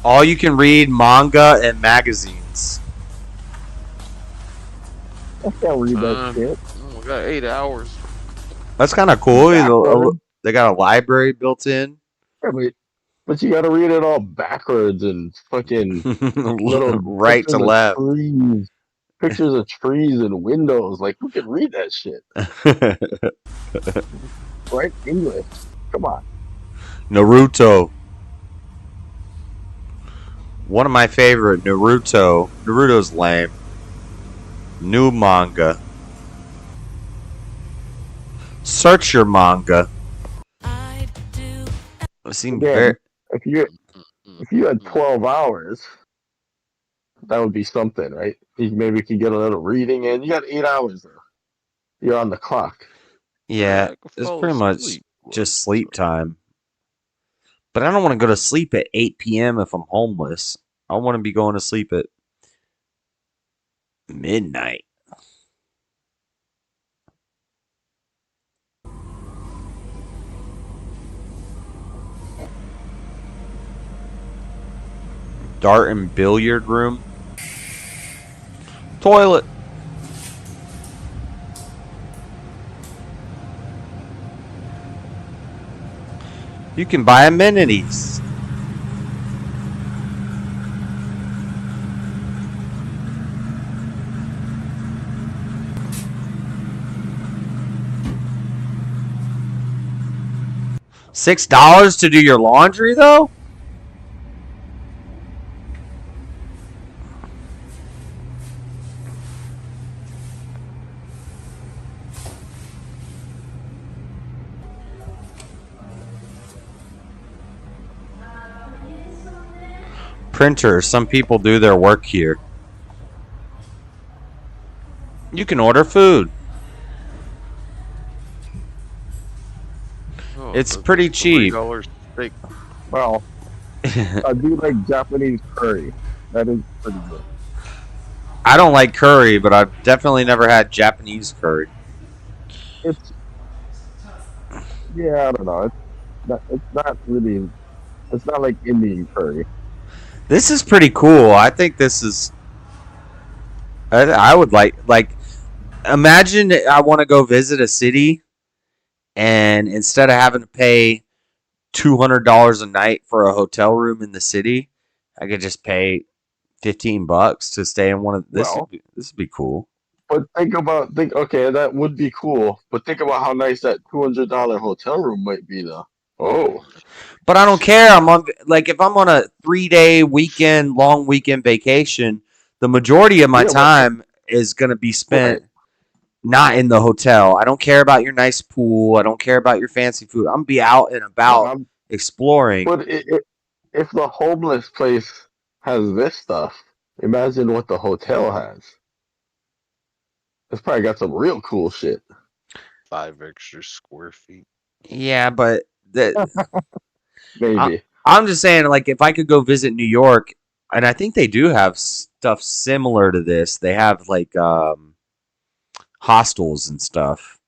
All you can read manga and magazines. I can't read that shit. Oh, we got 8 hours. That's kind of cool. They got a library built in. Yeah, but you gotta read it all backwards and fucking little right to left. Trees, pictures of trees and windows. Like, who can read that shit? Right? English. Come on. Naruto. One of my favorite, Naruto. Naruto's lame. New manga. Search your manga. If you had 12 hours, that would be something, right? You maybe could get a little reading in. You got 8 hours though. You're on the clock. Yeah, it's pretty much just sleep time. But I don't want to go to sleep at 8 p.m. if I'm homeless. I want to be going to sleep at midnight. Dart and billiard room. Toilet. You can buy amenities. $6 to do your laundry, though? Printer. Some people do their work here. You can order food. Oh, It's that's pretty a cheap. $3 steak. Well, I do like Japanese curry. That is pretty good. I don't like curry, but I've definitely never had Japanese curry. It's yeah, I don't know. It's not really. It's not like Indian curry. This is pretty cool. I think this is. I would like. Imagine I want to go visit a city, and instead of having to pay $200 a night for a hotel room in the city, I could just pay $15 to stay in one of this. Well, This would be cool. but think okay, that would be cool. But think about how nice that $200 hotel room might be, though. Oh, But I don't care. I'm on if I'm on a 3-day long weekend vacation, the majority of my time is gonna be spent not in the hotel. I don't care about your nice pool. I don't care about your fancy food. I'm gonna be out and about exploring. But if the homeless place has this stuff, imagine what the hotel has. It's probably got some real cool shit. 5 extra square feet. Yeah, but maybe. I'm just saying, if I could go visit New York, and I think they do have stuff similar to this. They have hostels and stuff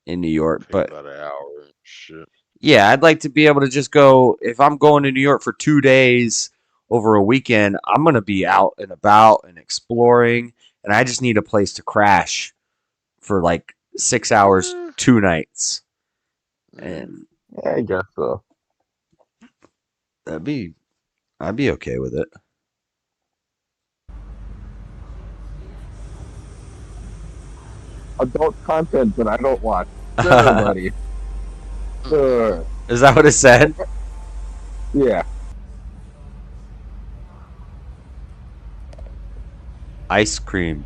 in New York, but about an hour and shit. yeah, I'd like to be able to just go. If I'm going to New York for 2 days over a weekend, I'm gonna be out and about and exploring, and I just need a place to crash for 6 hours, 2 nights, and yeah, I guess so. I'd be okay with it. Adult content that I don't watch. Sure, buddy. Sure. Is that what it said? Yeah. Ice cream.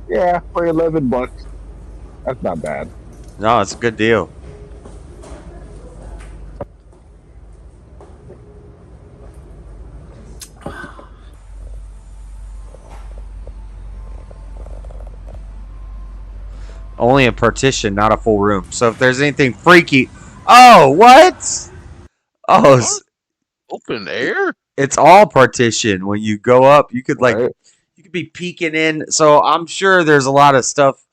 Yeah, for $11. That's not bad. No, it's a good deal. Only a partition, not a full room. So if there's anything freaky, oh, what? Oh, open air. It's all partition. When you go up, you could you could be peeking in. So I'm sure there's a lot of stuff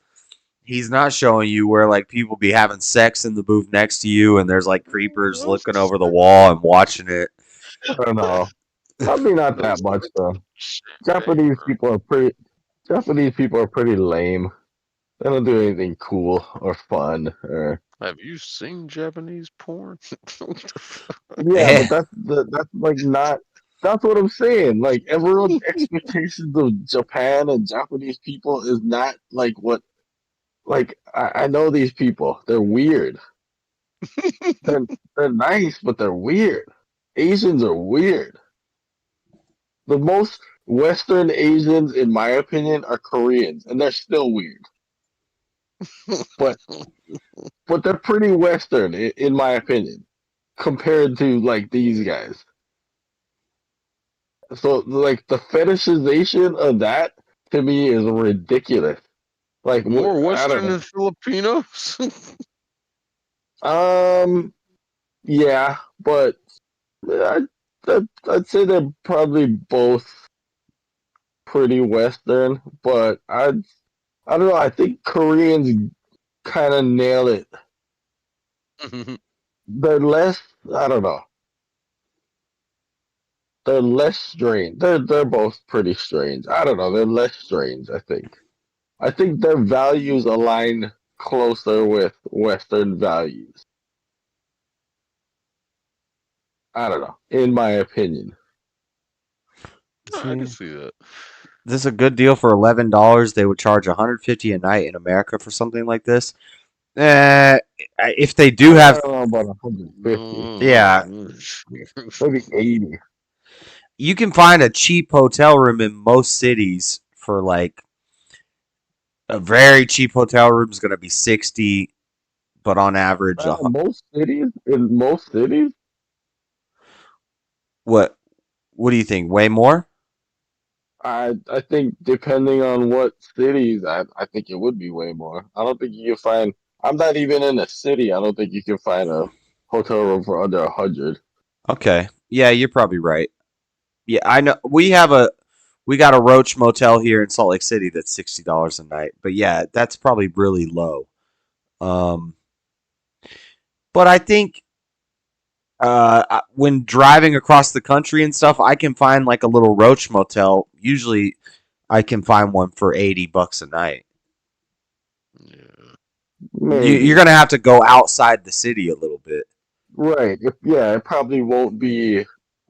he's not showing you where people be having sex in the booth next to you, and there's creepers looking over the wall and watching it. I don't know. Probably not that much though. Japanese people are pretty lame. They don't do anything cool or fun. Have you seen Japanese porn? Yeah, but that's not. That's what I'm saying. Everyone's expectations of Japan and Japanese people is not what. I know these people. They're weird. they're nice, but they're weird. Asians are weird. The most Western Asians, in my opinion, are Koreans, and they're still weird. But they're pretty Western, in my opinion, compared to these guys. So the fetishization of that to me is ridiculous. More Western than Filipinos. Yeah, but I'd say they're probably both pretty Western. But I don't know. I think Koreans kind of nail it. They're less. I don't know. They're less strange. They're both pretty strange. I don't know. They're less strange. I think their values align closer with Western values. I don't know. In my opinion. I can see that. This is a good deal for $11. They would charge $150 a night in America for something like this. If they do have, about 150. Yeah, maybe 80. You can find a cheap hotel room in most cities for a very cheap hotel room is going to be $60, but on average, most cities. What do you think? Way more? I think depending on what cities, I think it would be way more. I don't think you can find. I'm not even in a city. I don't think you can find a hotel room for under 100. Okay. Yeah, you're probably right. Yeah, I know. We got a Roach Motel here in Salt Lake City that's $60 a night. But yeah, that's probably really low. But I think when driving across the country and stuff, I can find like a little Roach Motel. Usually, I can find one for $80 a night. You're gonna have to go outside the city a little bit. Right. It probably won't be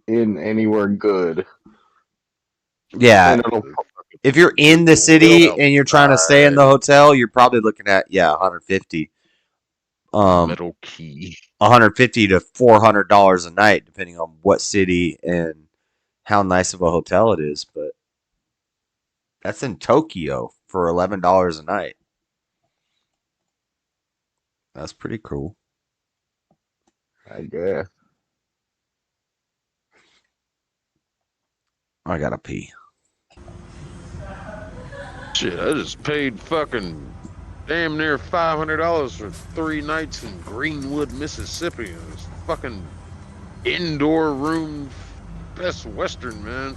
in anywhere good. Yeah. If you're in the city and you're trying to stay in the hotel, you're probably looking at 150. Metal key. $150 to $400 a night, depending on what city and how nice of a hotel it is. But that's in Tokyo for $11 a night. That's pretty cool. I guess. I gotta pee. Shit, I just paid fucking damn near $500 for 3 nights in Greenwood, Mississippi. It was fucking indoor room, Best Western, man.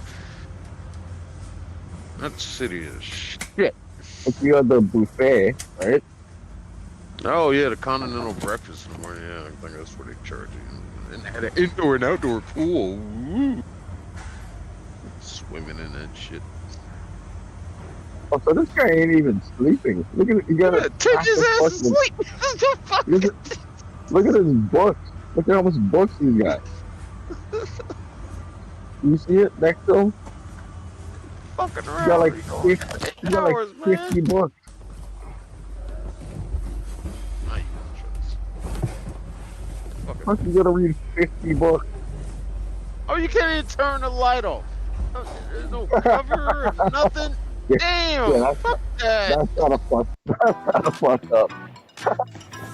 That city is shit. If you had the buffet, right? Oh yeah, the continental breakfast in the morning. Yeah, I think that's what they charge you. And had an indoor and outdoor pool. Woo. Swimming in that shit. Oh, so this guy ain't even sleeping. Look at it. You gotta take his ass to sleep. Look at his books. Look at how much books he's got. You see it next to him? Fucking around. You got like 50 books. Plus, you gotta read 50 books. Oh, you can't even turn the light off. There's no cover or nothing. Damn, fuck that. That's not a fuck up.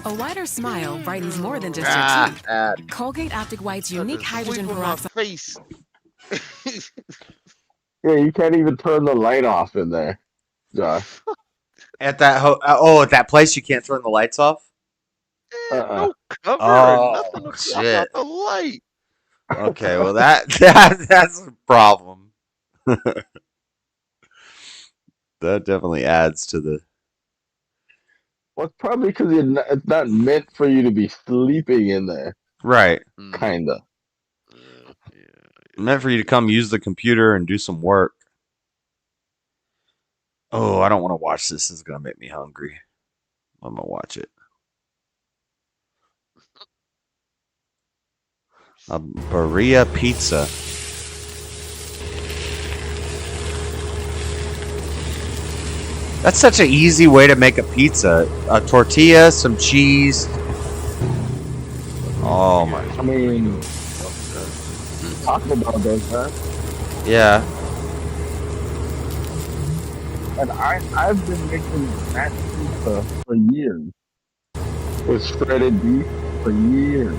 A wider smile brightens more than just your teeth. Colgate Optic White's unique hydrogen peroxide. Face. Yeah, you can't even turn the light off in there, Josh. At that at that place, you can't turn the lights off. No cover or nothing to block out the light. Okay, well that's a problem. That definitely adds to the. Well, it's probably because it's not meant for you to be sleeping in there. Right. Kinda. Meant for you to come use the computer and do some work. Oh, I don't want to watch this. This is gonna make me hungry. I'm gonna watch it. A Berea pizza. That's such an easy way to make a pizza. A tortilla, some cheese. Oh my. I mean, Taco Bell does that. Yeah. And I've been making that pizza for years. With shredded beef for years.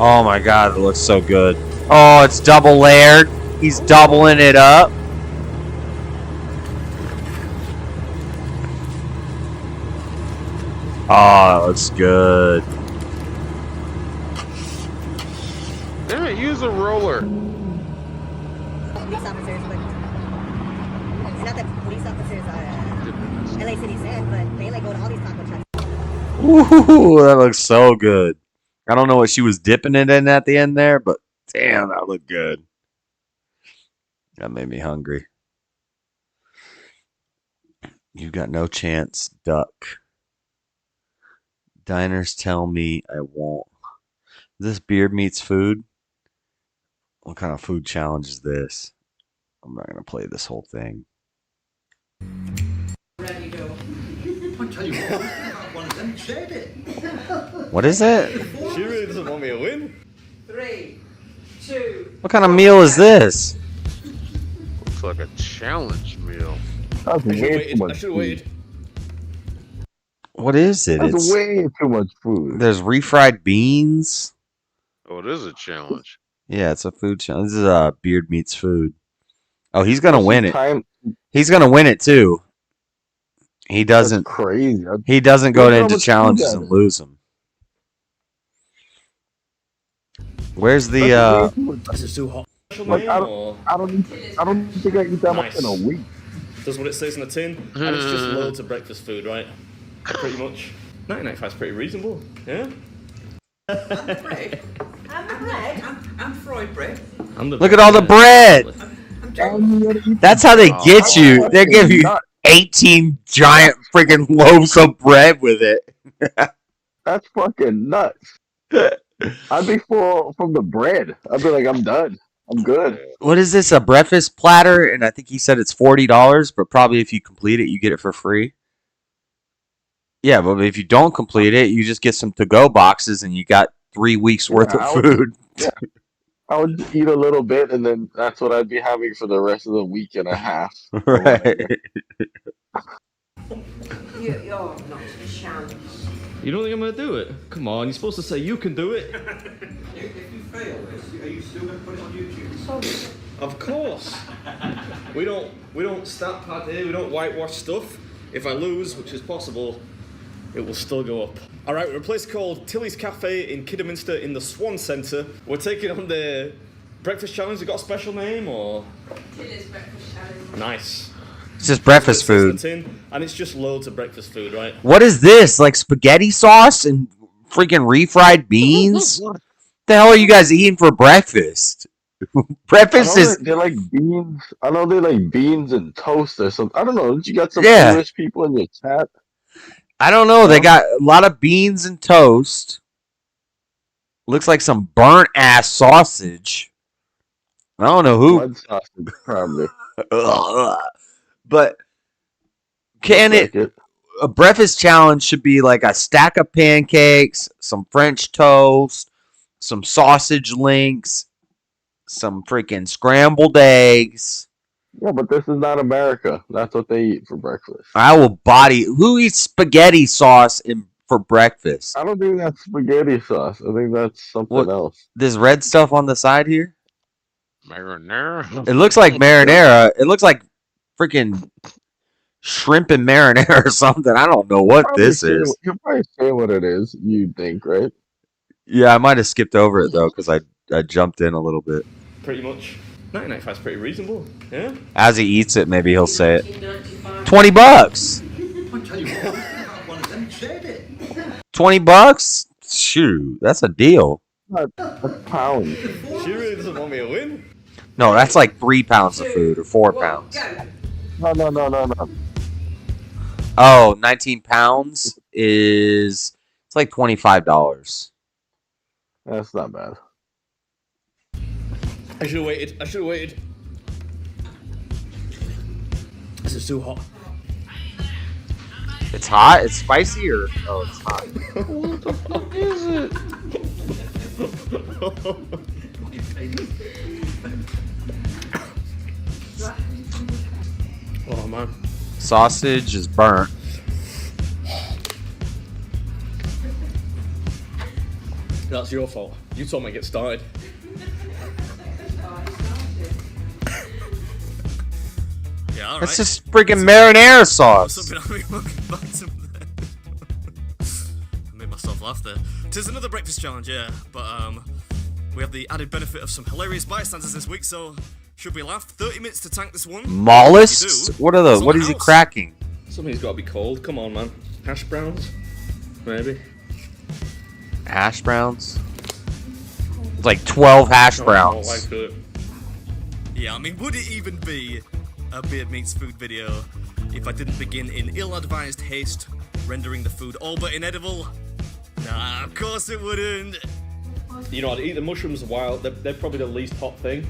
Oh my god, it looks so good. Oh, it's double layered. He's doubling it up. Oh, it looks good. Damn it, use a roller. Police officers, but it's not that police officers are LA City Sand, but they like go to all these taco trucks. Ooh, that looks so good. I don't know what she was dipping it in at the end there, but damn, that looked good. That made me hungry. You got no chance, duck. Diners tell me I won't. Is this beard meets food? What kind of food challenge is this? I'm not going to play this whole thing. Ready to go. I tell you what, one of them shared it. What is it? She really doesn't want me to win. 3, 2. What kind of meal is this? Looks like a challenge meal. That's way too much. I should have waited. What is it? That's It's way too much food. There's refried beans. Oh, it is a challenge. Yeah, it's a food challenge. This is Beard Meets Food. Oh, he's gonna win it. He's gonna win it too. He doesn't. That's crazy. He doesn't go into challenges and lose them. Where's the? This is too hot. Like, I don't think I eat that much in a week. Does what it says in the tin, and it's just loads of breakfast food, right? Pretty much. 1995 is pretty reasonable, yeah. Bread. I'm fried bread. Look at all the bread. That's how they get you. They give you 18 giant freaking loaves of bread with it. That's fucking nuts. I'd be full from the bread. I'd be like, I'm done. I'm good. What is this? A breakfast platter? And I think he said it's $40, but probably if you complete it, you get it for free. Yeah, but if you don't complete it, you just get some to-go boxes and you got 3 weeks worth of food. I would eat a little bit, and then that's what I'd be having for the rest of the week and a half. Right. You're not a challenge. You don't think I'm gonna do it? Come on, you're supposed to say you can do it. If you fail, are you still going to put it on YouTube? Of course. We don't stat pad here. We don't whitewash stuff. If I lose, which is possible, it will still go up. All right, we're a place called Tilly's Cafe in Kidderminster in the Swan Centre. We're taking on the breakfast challenge. You got a special name or? Tilly's breakfast challenge. Nice. It's just breakfast food. And it's just loads of breakfast food, right? What is this? Like spaghetti sauce and freaking refried beans? What the hell are you guys eating for breakfast? Breakfast is... They like beans. I know they like beans and toast or something. I don't know. You got some Yeah. Jewish people in your chat? I don't know. They got a lot of beans and toast. Looks like some burnt ass sausage. I don't know who. Blood sausage, probably. But can it? A breakfast challenge should be like a stack of pancakes, some French toast, some sausage links, some freaking scrambled eggs. Yeah, but this is not America. That's what they eat for breakfast. I will body. Who eats spaghetti sauce for breakfast? I don't think that's spaghetti sauce. I think that's something else. This red stuff on the side here? Marinara. It looks like marinara. It looks like freaking shrimp and marinara or something. I don't know what this is. You'll probably say what it is, you think, right? Yeah, I might have skipped over it, though, because I jumped in a little bit. Pretty much. 1995 is pretty reasonable, yeah? As he eats it, maybe he'll say it. $20. I tell you what, one of them said it. $20? Shoot, that's a deal. That's pounds. She really doesn't want me to win. No, that's like 3 pounds of food or 4 pounds. No. Oh, 19 pounds is it's like $25. That's not bad. I should have waited. This is too hot. It's hot? It's spicy or oh it's hot. What the fuck is it? Oh man. Sausage is burnt. That's your fault. You told me to get started. Yeah, all right. That's just freaking marinara sauce. I made myself laugh there. Tis another breakfast challenge, yeah, but we have the added benefit of some hilarious bystanders this week, so should we laugh? 30 minutes to tank this one. Mollusks? What are those? What is he cracking? Something's got to be cold. Come on, man. Hash browns? Maybe. Hash browns? It's like 12 hash browns. Yeah, I mean, would it even be a Beard Meats food video if I didn't begin in ill-advised haste, rendering the food all but inedible? Nah, of course it wouldn't. You know, I'd eat the mushrooms while they're probably the least hot thing.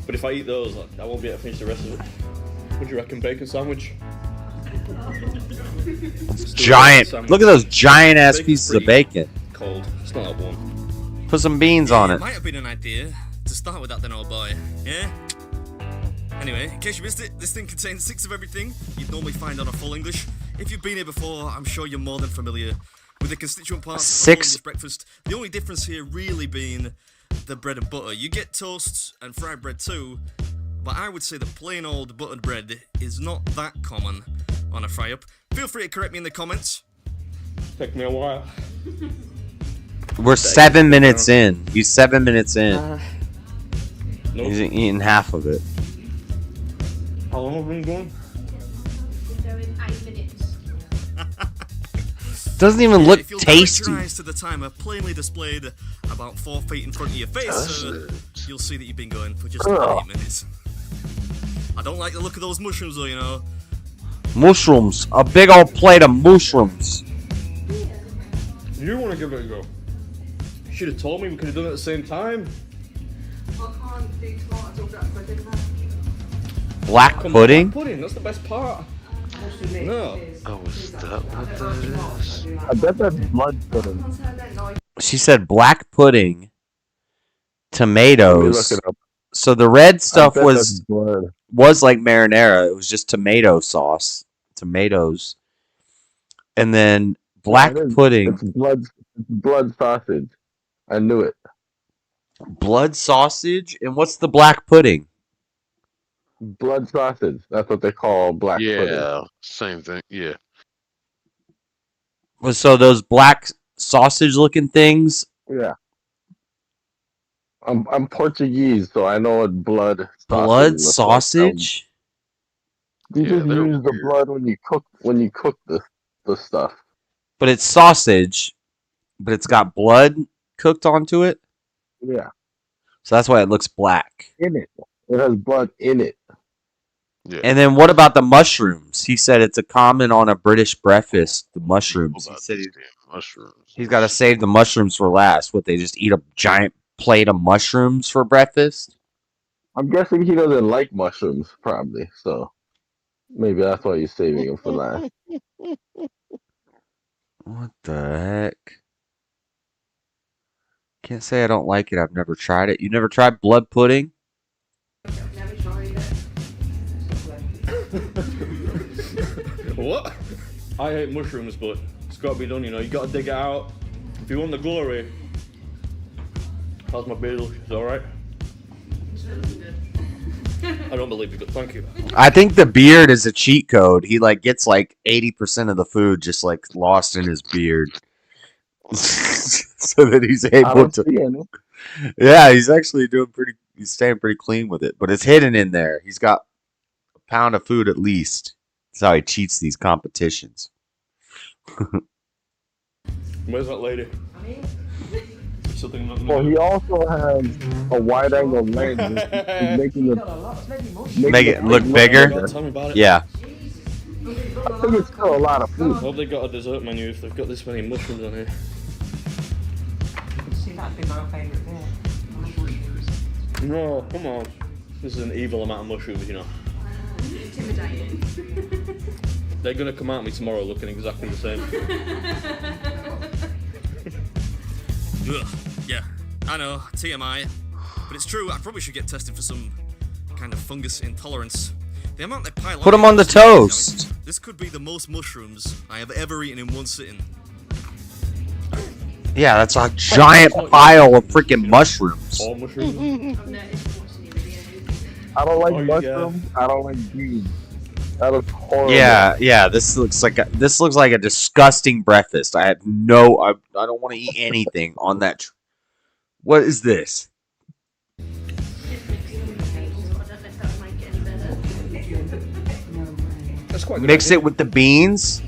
But if I eat those, I won't be able to finish the rest of it. What do you reckon, bacon sandwich? Giant. Look at those giant ass pieces of bacon. Cold. It's not that warm. Put some beans on it. Might have been an idea to start with that then, old boy. Yeah? Anyway, in case you missed it, this thing contains 6 of everything you'd normally find on a full English. If you've been here before, I'm sure you're more than familiar with the constituent parts of a full English breakfast. The only difference here really being the bread and butter. You get toast and fried bread too, but I would say that plain old buttered bread is not that common on a fry-up. Feel free to correct me in the comments. Take me a while. We're 7 minutes in. He's 7 minutes in. He's eating half of it. How long have we been going? Doesn't even look if you'll tasty. direct your eyes to the timer plainly displayed about 4 feet in front of your face, you'll see that you've been going for just about 8 minutes. I don't like the look of those mushrooms though, you know. Mushrooms. A big old plate of mushrooms. You want to give it a go? You should have told me we could have done it at the same time. Black pudding? Black pudding, that's the best part. No. Oh, is that what that is? I bet that's blood pudding. She said black pudding, tomatoes. Let me look it up. So the red stuff bet was that's blood. like marinara. It was just tomato sauce, tomatoes, and then black pudding. It's blood sausage. I knew it. Blood sausage, and what's the black pudding? Blood sausage. That's what they call black pudding. Yeah, same thing. Yeah. So those black sausage-looking things. Yeah. I'm Portuguese, so I know what blood. Blood sausage. Sausage. You just use the blood when you cook the stuff. But it's sausage, but it's got blood cooked onto it. Yeah. So that's why it looks black. In it. It has blood in it. Yeah. And then what about the mushrooms? He said it's a common on a British breakfast. The mushrooms. He said he's got to save the mushrooms for last. What, they just eat a giant plate of mushrooms for breakfast? I'm guessing he doesn't like mushrooms, probably. So maybe that's why he's saving them for last. What the heck? Can't say I don't like it. I've never tried it. You never tried blood pudding? What? I hate mushrooms, but it's got to be done, you know. You got to dig it out. If you want the glory. How's my basil? Is it alright? I don't believe you, but thank you. I think the beard is a cheat code. He like gets like 80% of the food just like lost in his beard. So that he's able to. Yeah, he's actually doing pretty. He's staying pretty clean with it, but it's hidden in there. He's got a pound of food at least. That's how he cheats these competitions. Where's that lady? Well, he also has a wide angle lens. He's making Make it look bigger? Tell me about it. Yeah. I think it's still a lot of food. I hope they got a dessert menu if they've got this many mushrooms on here. No, come on. This is an evil amount of mushrooms, you know. Intimidating. They're gonna come at me tomorrow looking exactly the same. Ugh, yeah, I know, TMI. But it's true, I probably should get tested for some kind of fungus intolerance. The amount they pile on. Put them on the toast. This could be the most mushrooms I have ever eaten in one sitting. Yeah, that's a giant pile of freaking mushrooms. All mushrooms? I don't like mushrooms. I don't like beans. That looks horrible. Yeah. This looks like a disgusting breakfast. I have no. I don't want to eat anything on that. What is this? Mix it with the beans.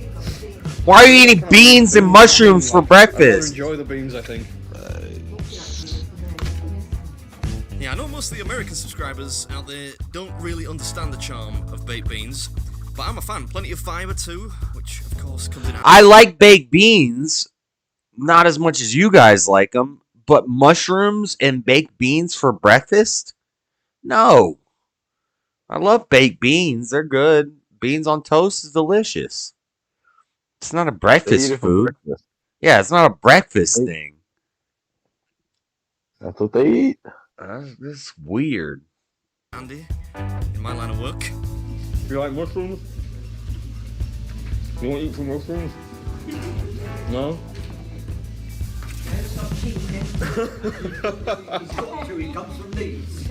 Why are you eating beans and mushrooms for breakfast? I enjoy the beans, I think. Yeah, I know most of the American subscribers out there don't really understand the charm of baked beans, but I'm a fan. Plenty of fiber too, which of course comes in. I like baked beans, not as much as you guys like them, but mushrooms and baked beans for breakfast? No. I love baked beans. They're good. Beans on toast is delicious. It's not a breakfast food. Breakfast. Yeah, it's not a breakfast thing. That's what they eat. This is weird. Andy, in my line of work. You like mushrooms? You want to eat some mushrooms? No? He comes from Leeds.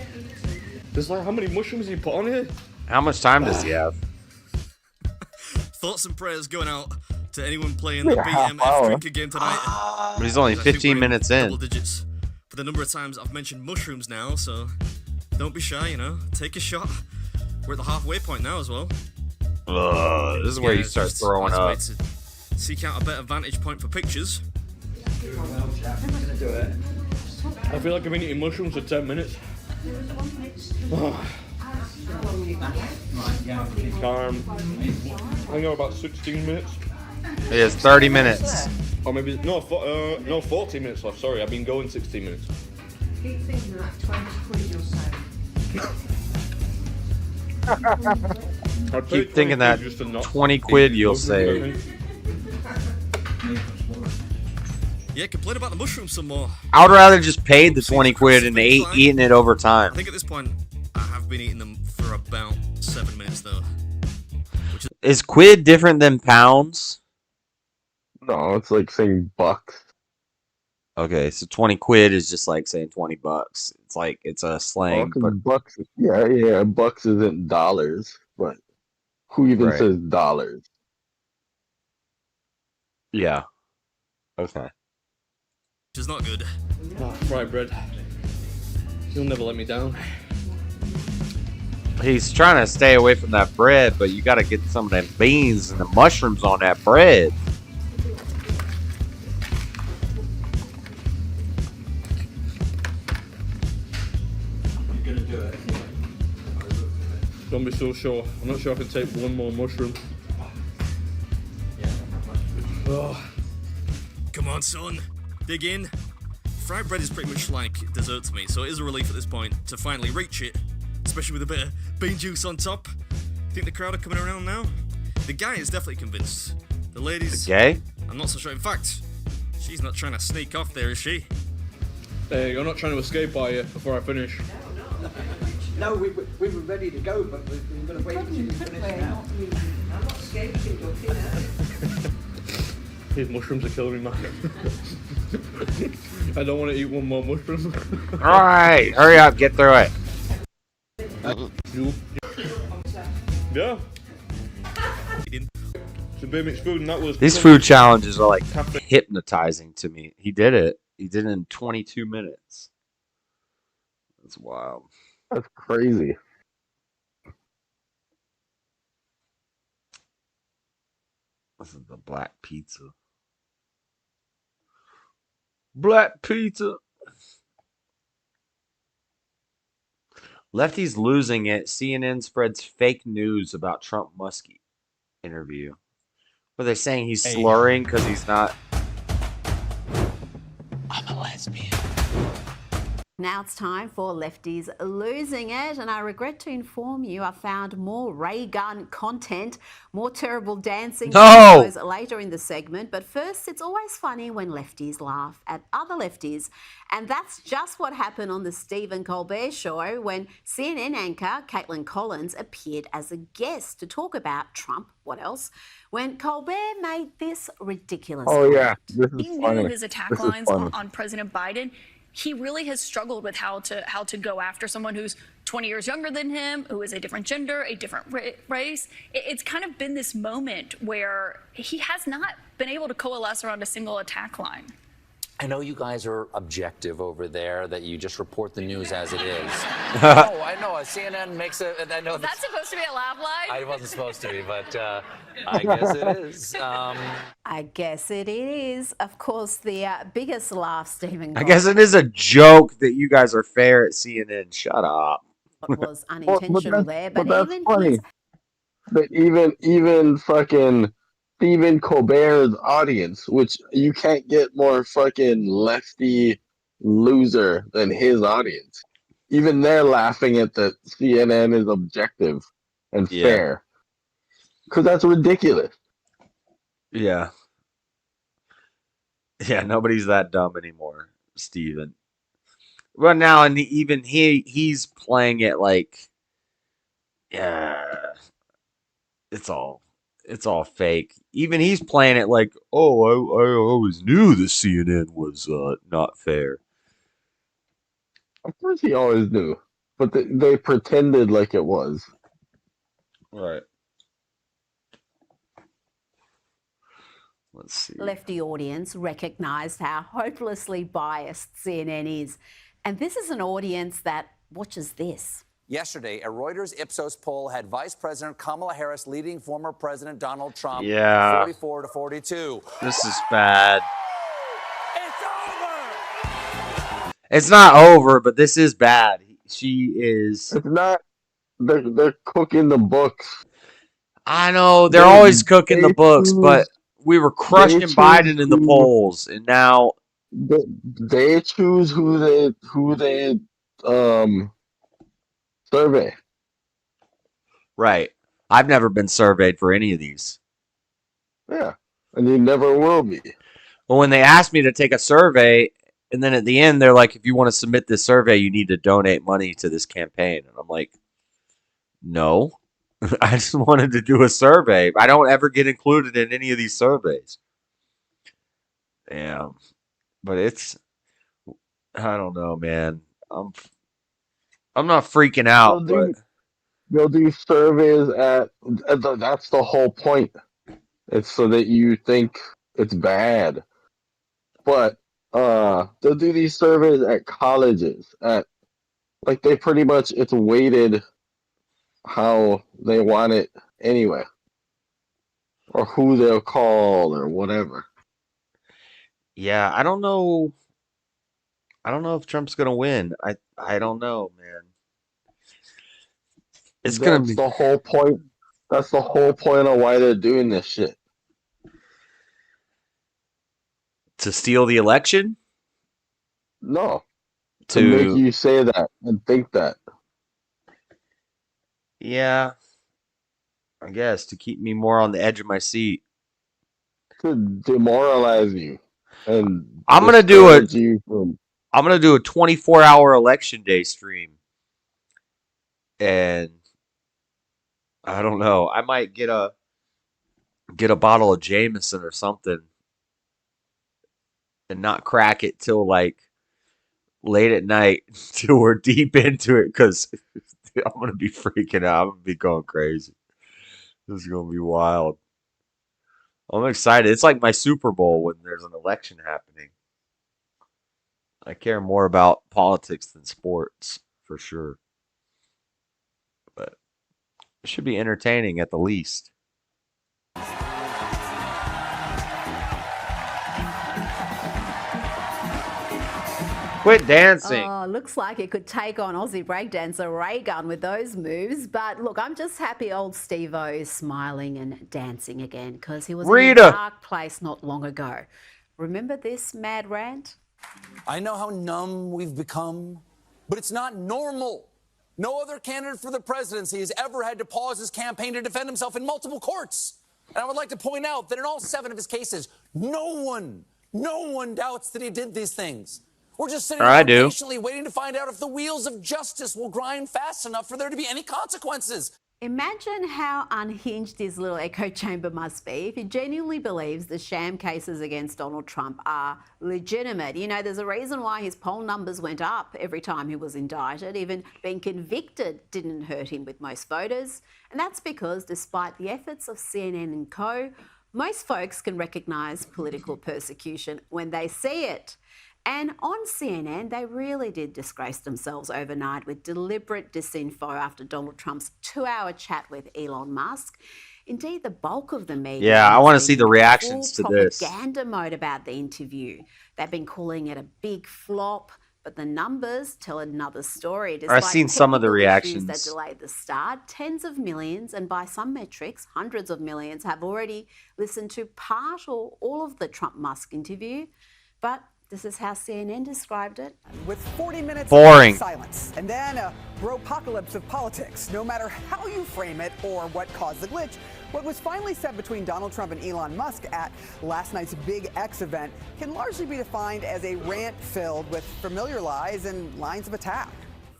There's like, how many mushrooms do you put on here? How much time does he have? Thoughts and prayers going out to anyone playing Like the a half BMF hour. drinking game tonight. But he's only 15 minutes in. Double digits for the number of times I've mentioned mushrooms now, so don't be shy, take a shot. We're at the halfway point now as well. This is where you it's start just throwing a up. nice way to seek out a better vantage point for pictures. I feel like I've been eating mushrooms for 10 minutes. I know about 16 minutes. He has 30 minutes. Or maybe, no, 40 minutes left. Sorry, I've been going 16 minutes. Keep thinking that 20 quid you'll save. Keep thinking that 20 quid you'll save. Yeah, complain about the mushrooms some more. I would rather just pay the 20 quid and eating it over time. I think at this point, I have been eating them for about 7 minutes though. Is quid different than pounds? No, it's like saying bucks. Okay, so 20 quid is just like saying 20 bucks. It's like, it's a slang. But bucks, yeah, bucks isn't dollars, but who even says dollars? Yeah. Okay. Which is not good. Fried bread. He'll never let me down. He's trying to stay away from that bread, but you gotta get some of them beans and the mushrooms on that bread. You're gonna do it. Don't be so sure. I'm not sure I can take one more mushroom. Oh. Come on, son. Dig in. Fried bread is pretty much like dessert to me, so it is a relief at this point to finally reach it, especially with a bit of bean juice on top. Think the crowd are coming around now? The guy is definitely convinced. The ladies... The gay? I'm not so sure. In fact, she's not trying to sneak off there, is she? Hey, you're not trying to escape, are you, before I finish? No, we were ready to go, but we're going to wait until you finish now. I'm not scared to go in. These mushrooms are killing me, man. I don't want to eat one more mushroom. Alright, hurry up, get through it. Yeah. It's a big mixed food, and that was... These food challenges are like hypnotizing to me. He did it. He did it in 22 minutes. That's wild. That's crazy. This is the black pizza. Black pizza. Lefty's losing it. CNN spreads fake news about Trump Muskie interview. Were they saying he's slurring because he's not? I'm a lesbian. Now it's time for Lefties Losing It, and I regret to inform you I found more ray gun content, more terrible dancing videos later in the segment. But first, it's always funny when lefties laugh at other lefties, and that's just what happened on the Stephen Colbert show when CNN anchor Caitlin Collins appeared as a guest to talk about Trump. What else? When Colbert made this ridiculous comment. This is He funny. knew his attack lines on President Biden. He really has struggled with how to go after someone who's 20 years younger than him, who is a different gender, a different race. It's kind of been this moment where he has not been able to coalesce around a single attack line. I know you guys are objective over there, that you just report the news as it is. I know. CNN makes it. I know. Was that supposed to be a laugh line? I wasn't supposed to be, but I guess it is. I guess it is. Of course, the biggest laugh, Stephen. I guess it is a joke that you guys are fair at CNN. Shut up. Was unintentional there, but that's even funny. his But even fucking Stephen Colbert's audience, which you can't get more fucking lefty loser than his audience. Even they're laughing at that CNN is objective and fair. Because that's ridiculous. Yeah. Yeah, nobody's that dumb anymore, Steven. Well, now, and even he's playing it like, yeah, it's all It's all fake. Even he's playing it like, oh, I always knew the CNN was not fair. Of course he always knew. But they pretended like it was. Right. Let's see. Lefty audience recognised how hopelessly biased CNN is. And this is an audience that watches this. Yesterday, a Reuters Ipsos poll had Vice President Kamala Harris leading former President Donald Trump 44 to 42. This is bad. It's not over, but this is bad. She is. It's not. They're cooking the books. I know they're always cooking the books, but we were crushing Biden in the polls, and now they choose who they survey. Right. I've never been surveyed for any of these. Yeah, and you never will be. Well, when they asked me to take a survey, and then at the end they're like, if you want to submit this survey, you need to donate money to this campaign. And I'm like, no. I just wanted to do a survey. I don't ever get included in any of these surveys. Damn. But it's, I don't know, man. I'm not freaking out. They'll do surveys that's the whole point. It's so that you think it's bad. But they'll do these surveys at colleges. They pretty much, it's weighted how they want it anyway, or who they'll call or whatever. Yeah, I don't know if Trump's gonna win. I don't know, man. It's gonna be the whole point. That's the whole point of why they're doing this shit. To steal the election? No. To make you say that and think that. Yeah, I guess to keep me more on the edge of my seat. To demoralize you, and I'm gonna do a 24-hour election day stream, and I don't know. I might get a bottle of Jameson or something, and not crack it till like late at night, till we're deep into it, because I'm going to be freaking out. I'm going to be going crazy. This is going to be wild. I'm excited. It's like my Super Bowl when there's an election happening. I care more about politics than sports, for sure. But it should be entertaining at the least. Quit dancing. Oh, looks like it could take on Aussie breakdancer Ray Gunn with those moves. But look, I'm just happy old Steve-O is smiling and dancing again, because he was in a dark place not long ago. Remember this mad rant? I know how numb we've become, but it's not normal. No other candidate for the presidency has ever had to pause his campaign to defend himself in multiple courts. And I would like to point out that in all 7 of his cases, no one doubts that he did these things. We're just sitting there patiently waiting to find out if the wheels of justice will grind fast enough for there to be any consequences. Imagine how unhinged his little echo chamber must be if he genuinely believes the sham cases against Donald Trump are legitimate. You know, there's a reason why his poll numbers went up every time he was indicted. Even being convicted didn't hurt him with most voters. And that's because despite the efforts of CNN and co, most folks can recognise political persecution when they see it. And on CNN, they really did disgrace themselves overnight with deliberate disinfo after Donald Trump's 2-hour chat with Elon Musk. Indeed, the bulk of the media... Yeah, I want to see the reactions to this. ...propaganda mode about the interview. They've been calling it a big flop, but the numbers tell another story. I've seen some of the reactions. That delayed the start. Tens of millions, and by some metrics, hundreds of millions, have already listened to part or all of the Trump-Musk interview. But... this is how CNN described it. With 40 minutes boring of silence, and then a bropocalypse of politics. No matter how you frame it or what caused the glitch, what was finally said between Donald Trump and Elon Musk at last night's Big X event can largely be defined as a rant filled with familiar lies and lines of attack.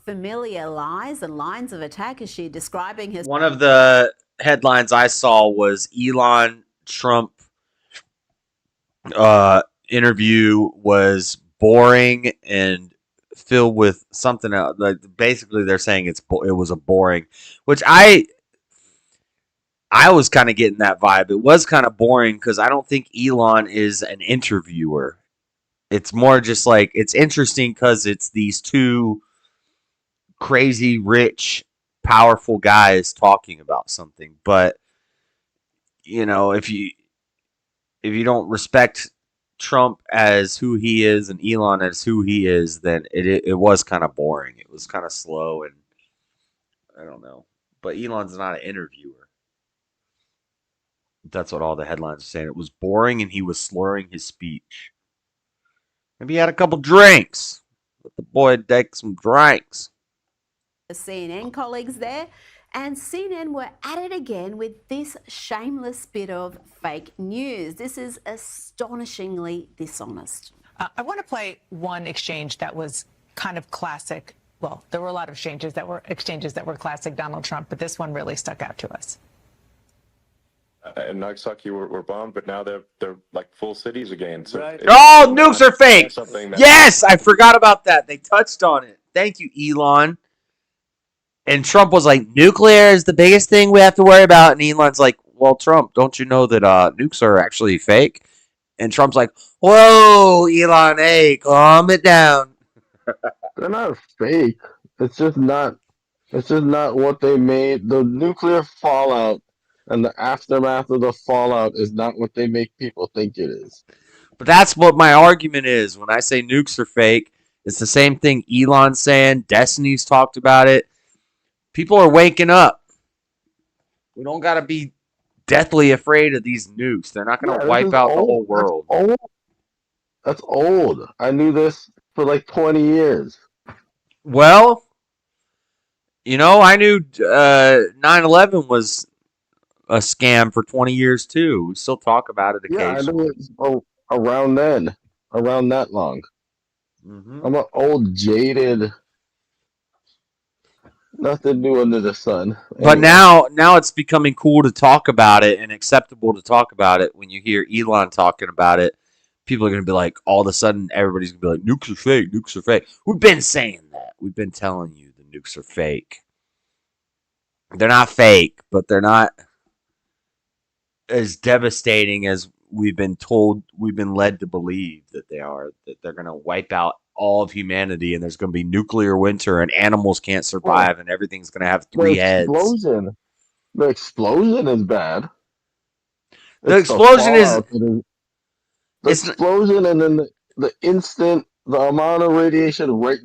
Familiar lies and lines of attack, is she describing his... One of the headlines I saw was Elon Trump interview was boring and filled with something else. Like basically, they're saying it was a boring, which I was kind of getting that vibe. It was kind of boring because I don't think Elon is an interviewer. It's more just like it's interesting because it's these two crazy, rich, powerful guys talking about something. But you know, if you don't respect Trump as who he is and Elon as who he is, then it was kind of boring. It was kind of slow and I don't know. But Elon's not an interviewer. That's what all the headlines are saying. It was boring and he was slurring his speech. Maybe he had a couple drinks. Let the boy take some drinks. The CNN colleagues there, and CNN were at it again with this shameless bit of fake news. This is astonishingly dishonest. I want to play one exchange that was kind of classic. Well, there were a lot of exchanges that were classic Donald Trump, but this one really stuck out to us. And Nagasaki were bombed, but now they're like full cities again. So right. Oh, nukes are fake. Yes, I forgot about that. They touched on it. Thank you, Elon. And Trump was like, nuclear is the biggest thing we have to worry about. And Elon's like, well, Trump, don't you know that nukes are actually fake? And Trump's like, whoa, Elon, hey, calm it down. They're not fake. It's just not what they made. The nuclear fallout and the aftermath of the fallout is not what they make people think it is. But that's what my argument is. When I say nukes are fake, it's the same thing Elon's saying. Destiny's talked about it. People are waking up. We don't got to be deathly afraid of these nukes. They're not going to wipe out the whole world. That's old. I knew this for like 20 years. Well, you know, I knew 9/11 was a scam for 20 years too. We still talk about it occasionally. Yeah, I knew it around then, around that long. Mm-hmm. I'm an old, jaded, nothing new under the sun. But now it's becoming cool to talk about it and acceptable to talk about it. When you hear Elon talking about it, people are going to be like, all of a sudden, everybody's going to be like, nukes are fake, nukes are fake. We've been saying that. We've been telling you the nukes are fake. They're not fake, but they're not as devastating as we've been told, we've been led to believe that they are, that they're going to wipe out all of humanity and there's going to be nuclear winter and animals can't survive and everything's going to have three heads. The explosion is bad. The explosion the explosion and then the instant, the amount of radiation right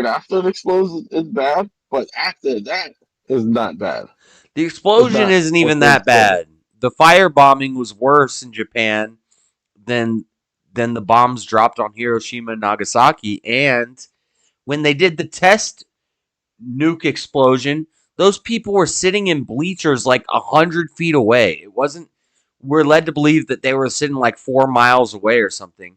after the explosion is bad, but after that is not bad. The explosion isn't even that bad. The firebombing was worse in Japan than the bombs dropped on Hiroshima and Nagasaki. And when they did the test nuke explosion, those people were sitting in bleachers like 100 feet away. It wasn't, we're led to believe that they were sitting like 4 miles away or something.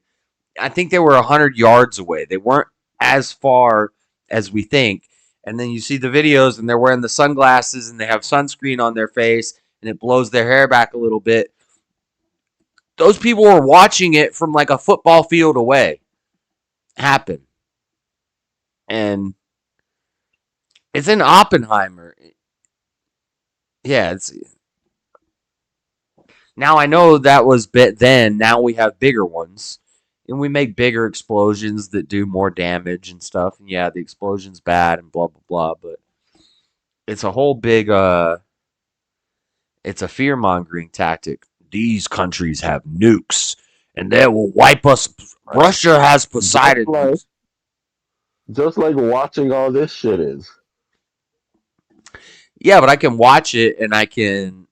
I think they were 100 yards away. They weren't as far as we think. And then you see the videos and they're wearing the sunglasses and they have sunscreen on their face and it blows their hair back a little bit. Those people were watching it from like a football field away happen. And it's in Oppenheimer. Yeah, it's... Now I know that was bit then. Now we have bigger ones. And we make bigger explosions that do more damage and stuff. And yeah, the explosion's bad and blah, blah, blah. But it's a whole big... it's a fear-mongering tactic. These countries have nukes, and they will wipe us. Russia has Poseidon. Just like watching all this shit is. Yeah, but I can watch it, and I can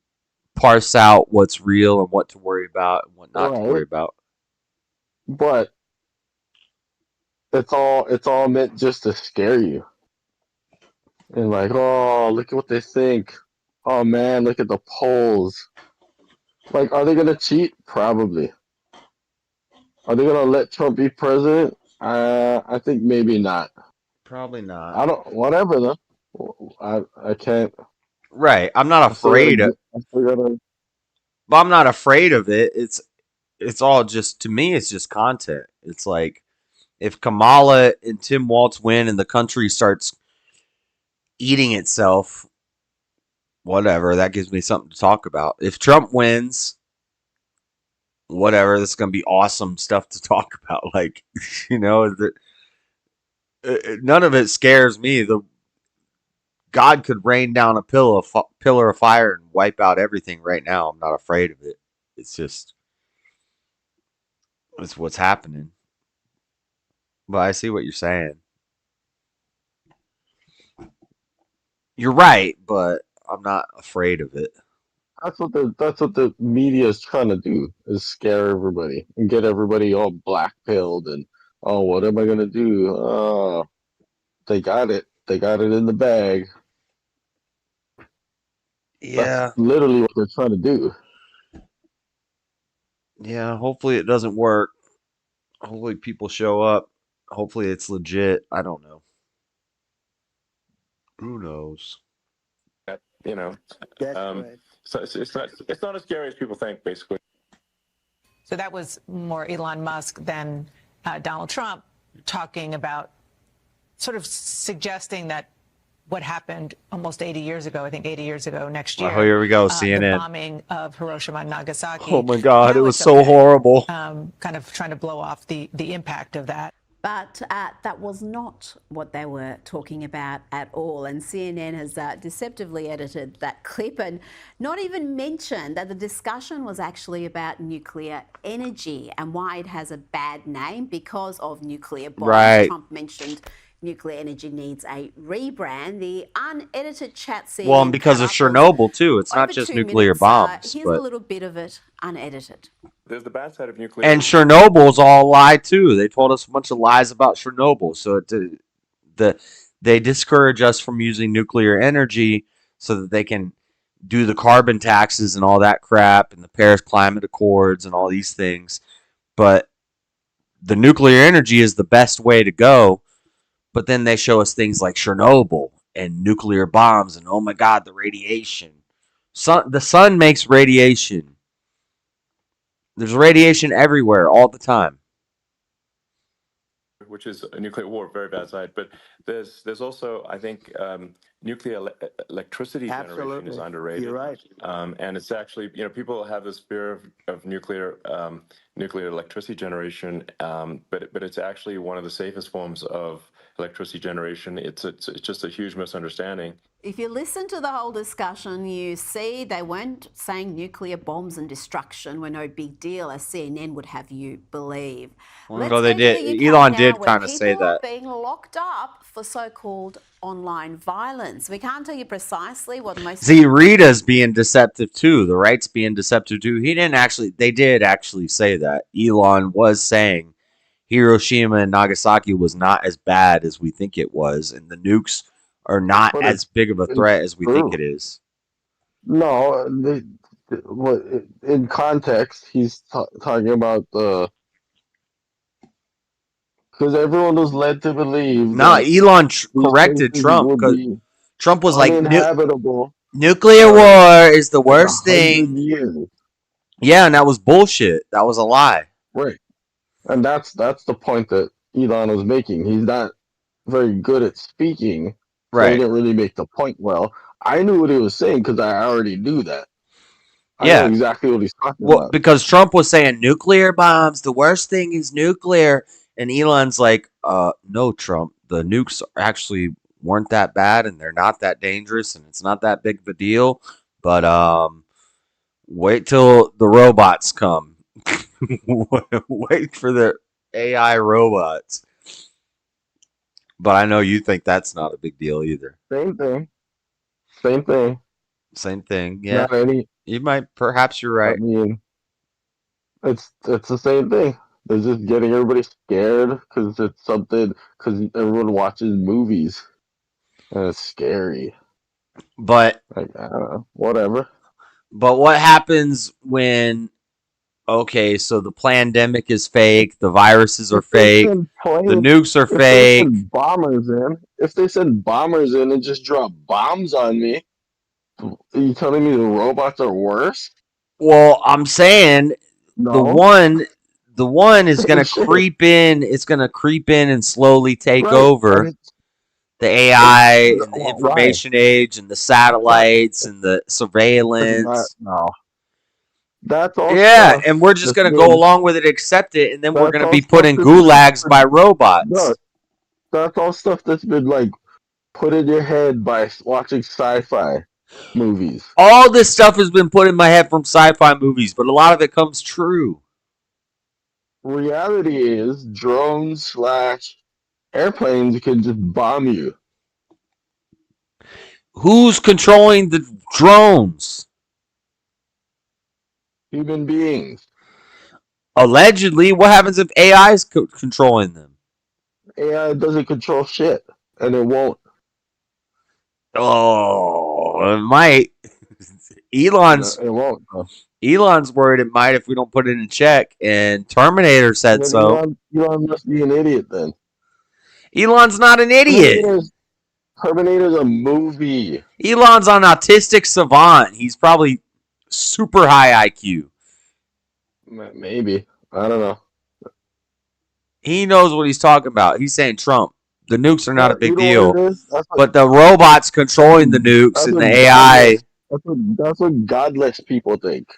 parse out what's real and what to worry about and what not to worry about. But it's all meant just to scare you. And like, oh, look at what they think. Oh man, look at the polls. Like, are they gonna cheat? Probably. Are they gonna let Trump be president? I think maybe not. Probably not. I don't. Whatever though. I can't. Right. I'm not afraid of. But I'm not afraid of it. It's all just, to me, it's just content. It's like if Kamala and Tim Walz win and the country starts eating itself, whatever, that gives me something to talk about. If Trump wins, whatever, that's going to be awesome stuff to talk about. Like, none of it scares me. God could rain down a pillar of fire and wipe out everything right now. I'm not afraid of it. It's what's happening. But I see what you're saying. You're right, but I'm not afraid of it. That's what the media is trying to do, is scare everybody and get everybody all black-pilled and, oh, what am I gonna do? Oh, they got it. They got it in the bag. Yeah. That's literally what they're trying to do. Yeah, hopefully it doesn't work. Hopefully people show up. Hopefully it's legit. I don't know. Who knows? So it's not as scary as people think, basically. So that was more Elon Musk than Donald Trump talking about, sort of suggesting that what happened almost 80 years ago, I think 80 years ago next year. Oh, here we go, CNN. The bombing of Hiroshima and Nagasaki. Oh my God, Now it was it's so horrible. Kind of trying to blow off the impact of that. But that was not what they were talking about at all. And CNN has deceptively edited that clip and not even mentioned that the discussion was actually about nuclear energy and why it has a bad name because of nuclear bombs. Right. Trump mentioned nuclear energy needs a rebrand. The unedited chat CNN. Well, and because of Chernobyl, too. It's not over just 2 nuclear minutes. bombs. Here's but a little bit of it unedited. There's the bad side of nuclear. And Chernobyl's all a lie, too. They told us a bunch of lies about Chernobyl. So they discourage us from using nuclear energy so that they can do the carbon taxes and all that crap and the Paris Climate Accords and all these things. But the nuclear energy is the best way to go. But then they show us things like Chernobyl and nuclear bombs and, oh my God, the radiation. The sun makes radiation. There's radiation everywhere all the time. Which is a nuclear war, very bad side. But there's also, I think, nuclear electricity generation is underrated. You're right. And it's actually, people have this fear of nuclear electricity generation, but it's actually one of the safest forms of electricity generation. It's just a huge misunderstanding. If you listen to the whole discussion, you see they weren't saying nuclear bombs and destruction were no big deal, as CNN would have you believe. Well, they did. Elon did kind of say that. People are being locked up for so-called online violence. We can't tell you precisely what most. Rita's being deceptive too. The right's being deceptive too. They did actually say that. Elon was saying Hiroshima and Nagasaki was not as bad as we think it was, and the nukes are not as big of a threat as we think it is. No, in context, he's talking about because everyone was led to believe. No, Elon corrected Trump because Trump was like, nuclear war is the worst thing. Yeah, and that was bullshit. That was a lie. Right. And that's the point that Elon was making. He's not very good at speaking, so he didn't really make the point well. I knew what he was saying because I already knew that. I know exactly what he's talking about. Because Trump was saying nuclear bombs, the worst thing is nuclear. And Elon's like, no, Trump, the nukes actually weren't that bad and they're not that dangerous and it's not that big of a deal. But wait till the robots come. Wait for the AI robots. But I know you think that's not a big deal either. Same thing. Yeah. Perhaps you're right. I mean, it's the same thing. They're just getting everybody scared because it's something, because everyone watches movies and it's scary. But I don't know, whatever. But what happens when? Okay, so the pandemic is fake. The viruses are fake. The nukes are fake. If they send bombers in and just drop bombs on me, Are you telling me the robots are worse? Well, I'm saying No. the one is going to creep in. It's going to creep in and slowly take over the AI and the information age and the satellites and the surveillance. No. That's all. Yeah, and we're just going to go along with it, accept it, and then we're going to be put in gulags by robots. No, that's all stuff that's been like put in your head by watching sci-fi movies. All this stuff has been put in my head from sci-fi movies, but a lot of it comes true. Reality is drones / airplanes can just bomb you. Who's controlling the drones? Human beings. Allegedly, what happens if AI is controlling them? AI doesn't control shit, and it won't. Oh, it might. Elon's worried it might if we don't put it in check, and Terminator said so. Elon must be an idiot then. Elon's not an idiot. Terminator's a movie. Elon's an autistic savant. He's probably super high IQ. Maybe. I don't know. He knows what he's talking about. He's saying Trump. The nukes are not a big deal. But the robots controlling the nukes and the AI. That's what godless people think.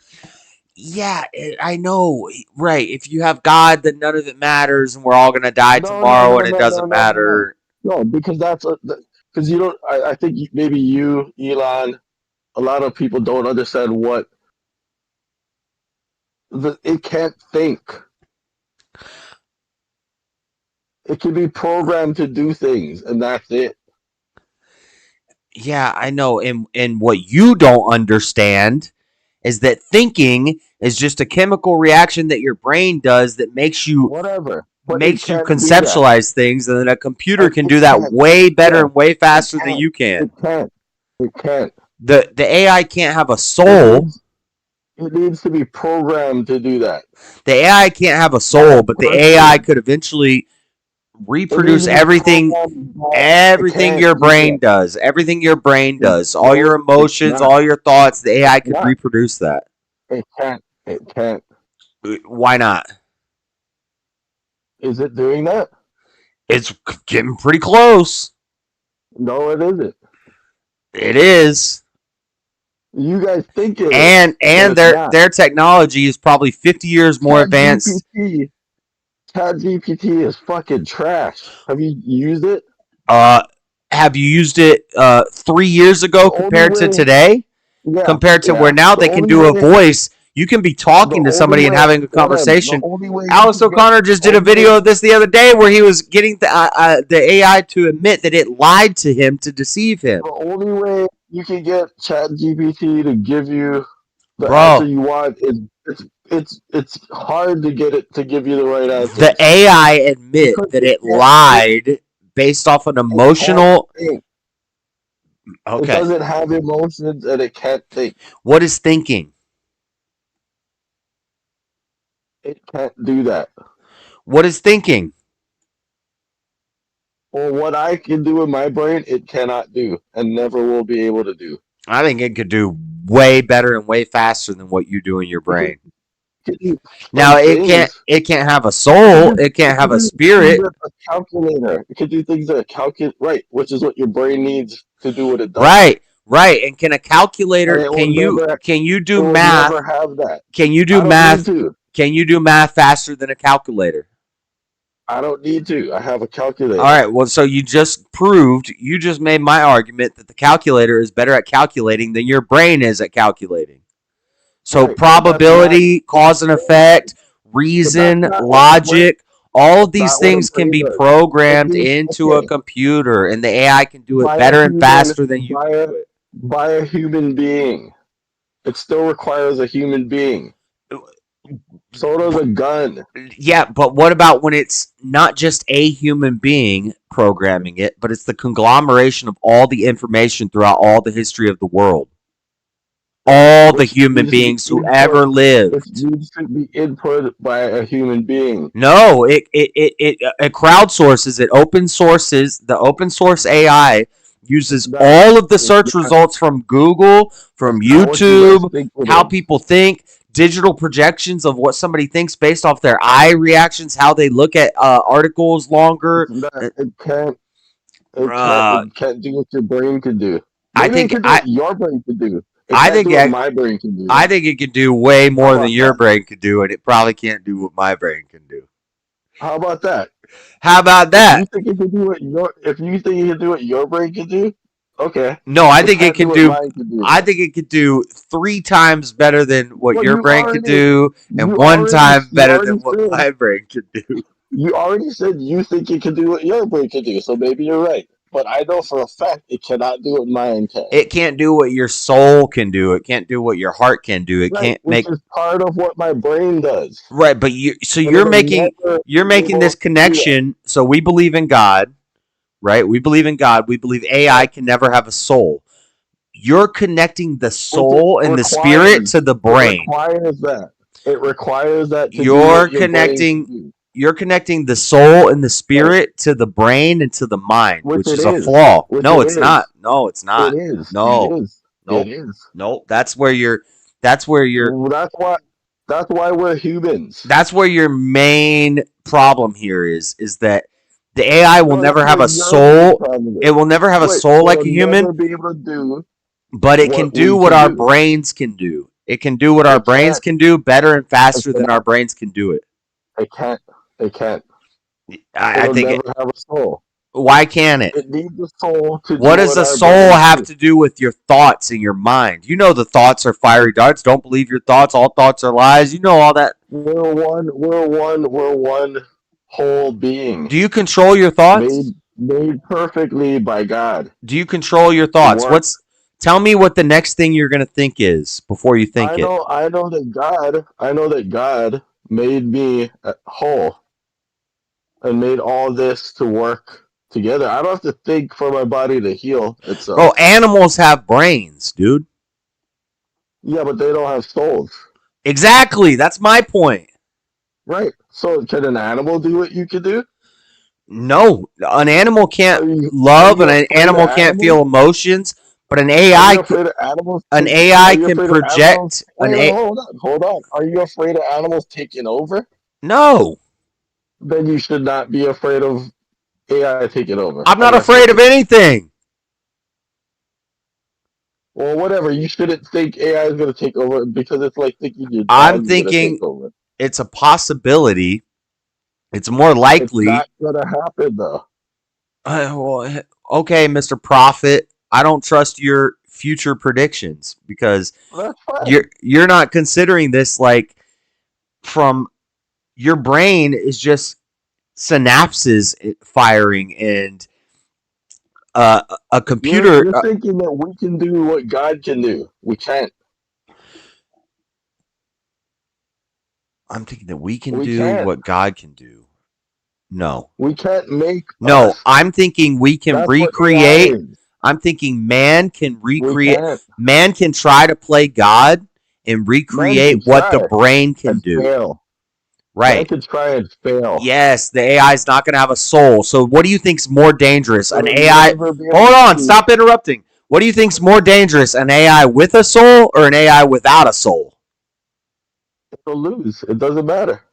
Yeah, I know. Right. If you have God, then none of it matters, and we're all going to die tomorrow, and it doesn't matter. No, because because you don't. I think maybe you, Elon, a lot of people don't understand what it can't think. It can be programmed to do things, and that's it. Yeah, I know. And what you don't understand is that thinking is just a chemical reaction that your brain does that makes you conceptualize things, and then a computer can do that way better and way faster than you can. It can't. The AI can't have a soul. It needs to be programmed to do that. The AI can't have a soul, but the AI could eventually reproduce everything your brain does. Everything your brain does. All your emotions, all your thoughts, the AI could reproduce that. It can't. It can't. Why not? Is it doing that? It's getting pretty close. No, it isn't. It is. You guys think it is. And their technology is probably 50 years more advanced. ChatGPT is fucking trash. Have you used it? Have you used it 3 years ago compared to today? Yeah, compared to where now they can do a voice. You can be talking to somebody and having a conversation. Alex O'Connor just did a video of this the other day where he was getting the AI to admit that it lied to him to deceive him. The only way you can get ChatGPT to give you the answer you want is it's hard to get it to give you the right answer. The AI admit that it lied based off an emotional. Okay. It doesn't have emotions and it can't think. What is thinking? It can't do that. What is thinking? Well, what I can do in my brain, it cannot do and never will be able to do. I think it could do way better and way faster than what you do in your brain. Now it can't have a soul, it can't have a spirit. A calculator. It can do things that calculate, right, which is what your brain needs to do what it does. Right. And can a calculator can you do math? Never have that. Can you do math? Can you do math faster than a calculator? I don't need to. I have a calculator. All right. Well, so you just made my argument that the calculator is better at calculating than your brain is at calculating. So probability, cause and effect, reason, logic, all of these things can be programmed into a computer, and the AI can do it better and faster than you can do it. By a human being. It still requires a human being. So does a gun. Yeah, but what about when it's not just a human being programming it, but it's the conglomeration of all the information throughout all the history of the world? All the human beings who ever lived. It needs to be input by a human being. No, it crowdsources it. Open sources the open source AI uses all of the search results from Google, from YouTube, how people think, digital projections of what somebody thinks based off their eye reactions, how they look at articles longer. It can't do what your brain can do. Maybe it can do what your brain can do. I think my brain can do. I think it can do way more than your brain could do, and it probably can't do what my brain can do. How about that? How about that? If you think it can do what your brain can do, okay. No, I think it can do. I think it could do 3 times better than what your brain could do, and 1 time better than what my brain could do. You already said you think it can do what your brain can do, so maybe you're right. But I know for a fact it cannot do what mine can. It can't do what your soul can do. It can't do what your heart can do. It can't make. Which is part of what my brain does. Right, but you're making this connection. So we believe in God, right? We believe in God. We believe AI can never have a soul. You're connecting the soul and the spirit to the brain. It requires that. You're connecting the soul and the spirit to the brain and to the mind, which is a flaw. No, it's not. No, it's not. It is. No, it is. No, that's where you're. That's why we're humans. That's where your main problem here is that the AI will never have a soul. It will never have a soul like a human. Be able to do but it can do what our brains can do. It can do what our brains can do better and faster than our brains can do it. It can't. It can't. I think never have a soul. Why can't it? It needs a soul to. What does a soul have to do with your thoughts and your mind? You know the thoughts are fiery darts. Don't believe your thoughts. All thoughts are lies. You know all that. We're one whole being. Do you control your thoughts? Made perfectly by God. Do you control your thoughts? Tell me what the next thing you're going to think is before you think it. I know that God made me whole and made all this to work together. I don't have to think for my body to heal itself. Bro, animals have brains, dude. Yeah, but they don't have souls. Exactly. That's my point. Right. So can an animal do what you can do? No. An animal can't love, and an animal can't feel emotions. But an AI can project. Hold on. Are you afraid of animals taking over? No. Then you should not be afraid of AI taking over. I'm not afraid of anything. Well, whatever. You shouldn't think AI is going to take over because it's like thinking your dog I'm thinking it's a possibility. It's more likely. It's not going to happen, though. Well, okay, Mr. Prophet. I don't trust your future predictions because you're not considering this like from your brain is just synapses firing and a computer. You're thinking that we can do what God can do. We can't. I'm thinking that we can do what God can do. No. We can't make. No, I'm thinking we can recreate. I'm thinking man can recreate. Man can try to play God and recreate what the brain can do. Fail. Right. Man can try and fail. Yes, the AI is not going to have a soul. So what do you think's more dangerous? An AI. Hold on, stop interrupting. What do you think's more dangerous? An AI with a soul or an AI without a soul? It'll lose. It doesn't matter.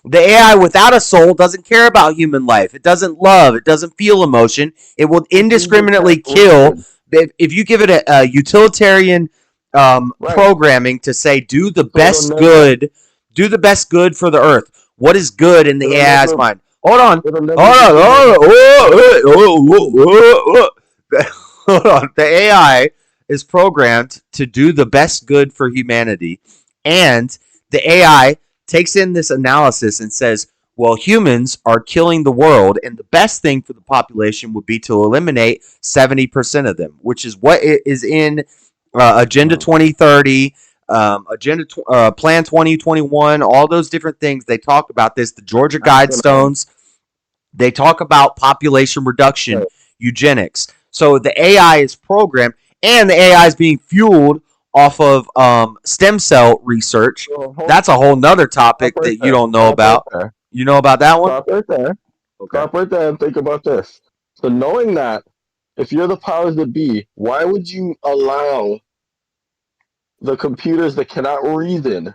The AI without a soul doesn't care about human life. It doesn't love. It doesn't feel emotion. It will indiscriminately kill. If you give it a utilitarian programming to say, do the best good for the earth. What is good in the AI's mind? Hold on. The AI is programmed to do the best good for humanity, and the AI takes in this analysis and says, well, humans are killing the world, and the best thing for the population would be to eliminate 70% of them, which is what is in Agenda 2030, Plan 2021, all those different things. They talk about this, the Georgia Guidestones. They talk about population reduction, eugenics. So the AI is programmed, and the AI is being fueled off of stem cell research. That's a whole nother topic that you don't know about. You know about that one? Stop right there. Okay. Stop right there and think about this. So knowing that, If you're the powers that be, why would you allow the computers that cannot reason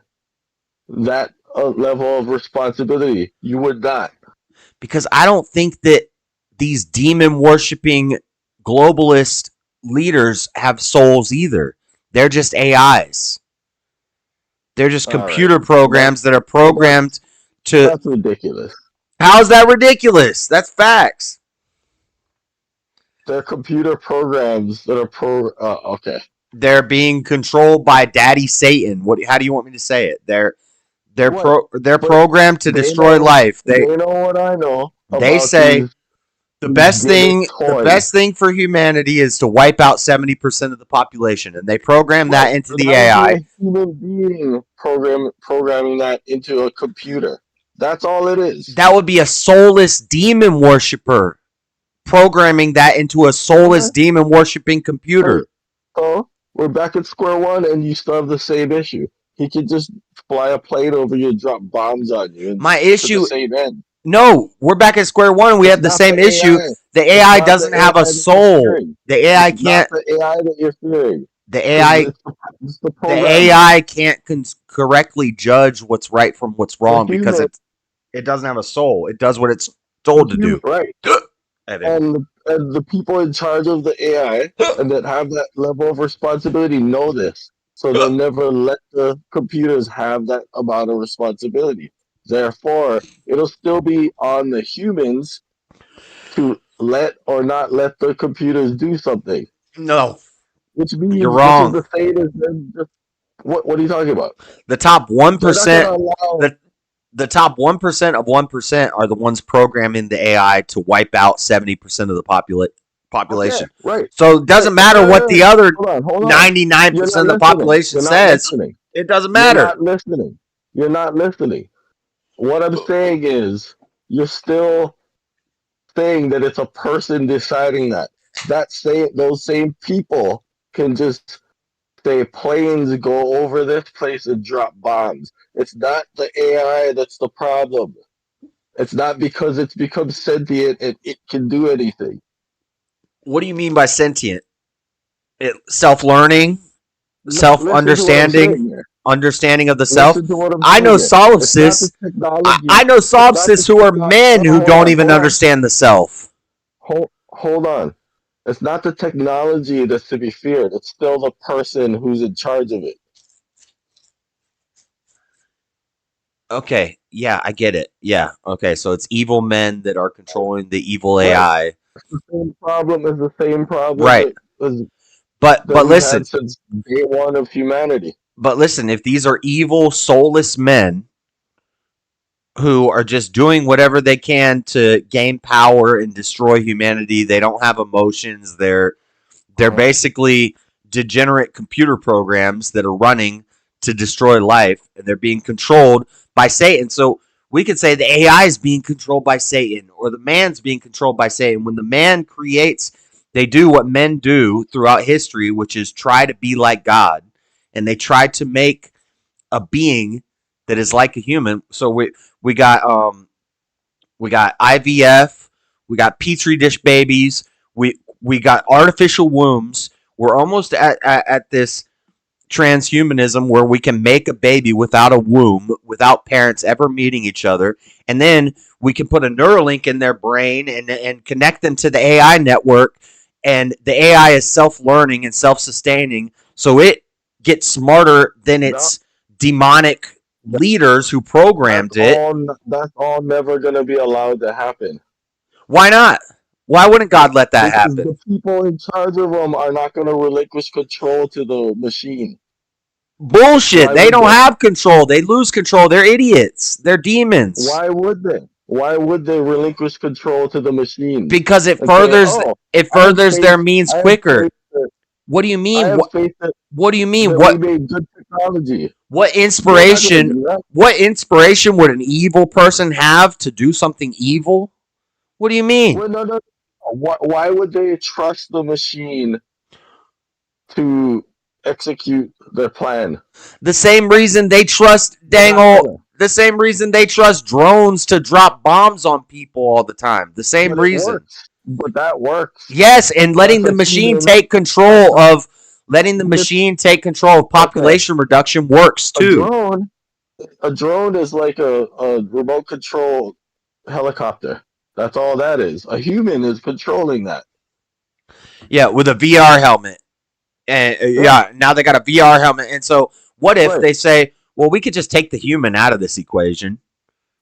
that level of responsibility? You would not. Because I don't think that these demon worshipping globalist leaders have souls either. They're just AIs. They're just computer programs that are programmed to. That's ridiculous. How is that ridiculous? That's facts. They're computer programs that are okay. They're being controlled by Daddy Satan. How do you want me to say it? They're programmed to destroy life. They know what I know. They say the best thing for humanity is to wipe out 70% of the population, and they program that into the AI. A human being programming that into a computer. That's all it is. That would be a soulless demon worshiper programming that into a soulless demon worshipping computer. So we're back at square one, and you still have the same issue. He could just fly a plane over you and drop bombs on you. My issue. The same end. No, we're back at square one, and we have the same issue. The AI doesn't have a soul. The AI can't. The AI that you're fearing. The AI can't correctly judge what's right from what's wrong because it doesn't have a soul. It does what it's told to do. Right. And the people in charge of the AI and that have that level of responsibility know this. So they'll never let the computers have that amount of responsibility. Therefore, it'll still be on the humans to let or not let the computers do something. No. Which means you're wrong. Which is the same as them just, what are you talking about? The top 1%. The top 1% of 1% are the ones programming the AI to wipe out 70% of the population. Okay, right. So it doesn't matter what the other 99% of the population says. It doesn't matter. You're not listening. What I'm saying is, you're still saying that it's a person deciding that. Those same people can just say planes go over this place and drop bombs. It's not the AI that's the problem. It's not because it's become sentient and it can do anything. What do you mean by sentient? Self-learning? Self-understanding? Understanding of the self? I know solipsists. I know solipsists who are men who don't even understand the self. Hold on. It's not the technology that's to be feared. It's still the person who's in charge of it. Okay. Yeah, I get it. Yeah. Okay. So it's evil men that are controlling the evil AI. It's the same problem as the same problem. Right. But listen. Had since day one of humanity. But listen, if these are evil, soulless men who are just doing whatever they can to gain power and destroy humanity, they don't have emotions. They're basically degenerate computer programs that are running to destroy life, and they're being controlled by Satan. So we could say the AI is being controlled by Satan, or the man's being controlled by Satan. When the man creates, they do what men do throughout history, which is try to be like God. And they tried to make a being that is like a human. So we got IVF, we got petri dish babies, we got artificial wombs. We're almost at this transhumanism where we can make a baby without a womb, without parents ever meeting each other, and then we can put a Neuralink in their brain and connect them to the AI network, and the AI is self-learning and self-sustaining, so it gets smarter than its demonic leaders who programmed That's all never going to be allowed to happen. Why not? Why wouldn't God let that happen? The people in charge of them are not going to relinquish control to the machine. Bullshit. They don't have control. They lose control. They're idiots. They're demons. Why would they? Why would they relinquish control to the machine? Because it furthers their means quicker. What do you mean? What do you mean? What we made good technology? What inspiration? What inspiration would an evil person have to do something evil? What do you mean? Well, no. Why would they trust the machine to execute their plan? The same reason they trust the same reason they trust drones to drop bombs on people all the time. The same reason. But that works. Yes, and letting the That's a machine human. take control of population reduction works A too. drone is like a remote control helicopter. That's all that is. A human is controlling that. Yeah, with a VR helmet. And now they got a VR helmet. And so what if they say, well, we could just take the human out of this equation?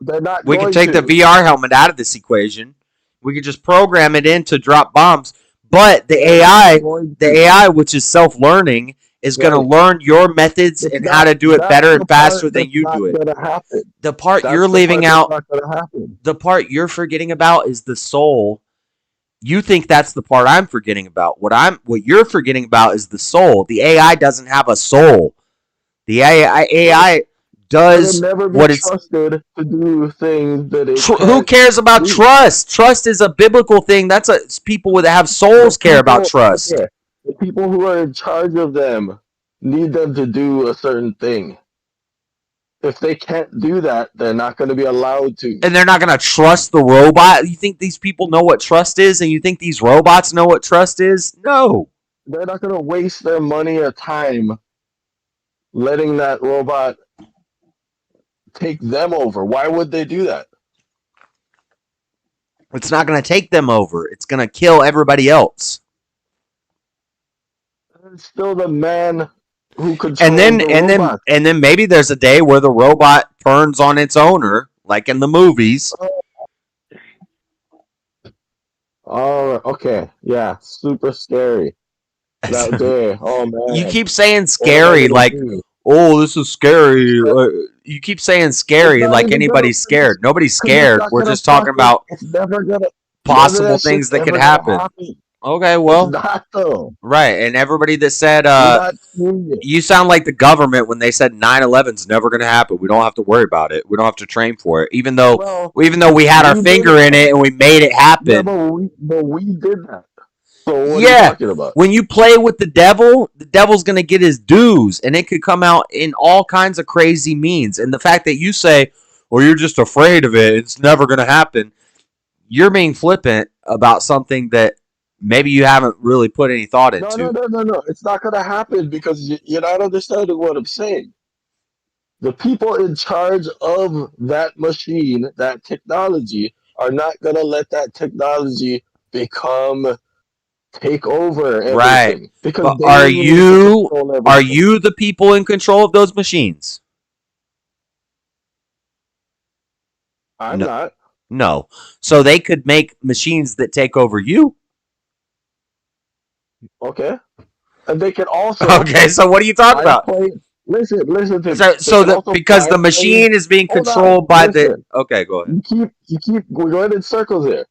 They're not We going could take to. the VR helmet out of this equation. We could just program it in to drop bombs. But the AI, which is self-learning, is going to learn your methods and how to do it better and faster than you do it. The part you're leaving out, the part you're forgetting about is the soul. You think that's the part I'm forgetting about. What you're forgetting about is the soul. The AI doesn't have a soul. The AI does what it's trusted to do things that it who cares about trust? Trust is a biblical thing. It's people that have souls care about trust. Okay. The people who are in charge of them need them to do a certain thing. If they can't do that, they're not going to be allowed to. And they're not going to trust the robot. You think these people know what trust is, and you think these robots know what trust is? No. They're not going to waste their money or time letting that robot take them over. Why would they do that? It's not going to take them over. It's going to kill everybody else. It's still the man who controls and then maybe there's a day where the robot turns on its owner, like in the movies. Oh, okay. Yeah, super scary. That day. Oh, man. You keep saying scary like, oh, this is scary. You keep saying scary like anybody's scared. Nobody's scared. We're just talking about possible things that could happen. Okay, well, it's not though. Right, and everybody that said, you sound like the government when they said 9/11's never going to happen. We don't have to worry about it. We don't have to train for it, even though we had our finger in it and we made it happen. Yeah, but we did that. So what are you talking about? When you play with the devil's going to get his dues, and it could come out in all kinds of crazy means. And the fact that you say, well, you're just afraid of it, it's never going to happen, you're being flippant about something that maybe you haven't really put any thought into. No. It's not going to happen because you're not understanding what I'm saying. The people in charge of that machine, that technology, are not going to let that technology take over everything. Right. Because but are you the people in control of those machines? I'm not. No. So they could make machines that take over you. Okay. And they can also. Okay, so what are you talking about? Listen to me. Because the machine is being controlled by the. Okay, go ahead. We're going in circles here.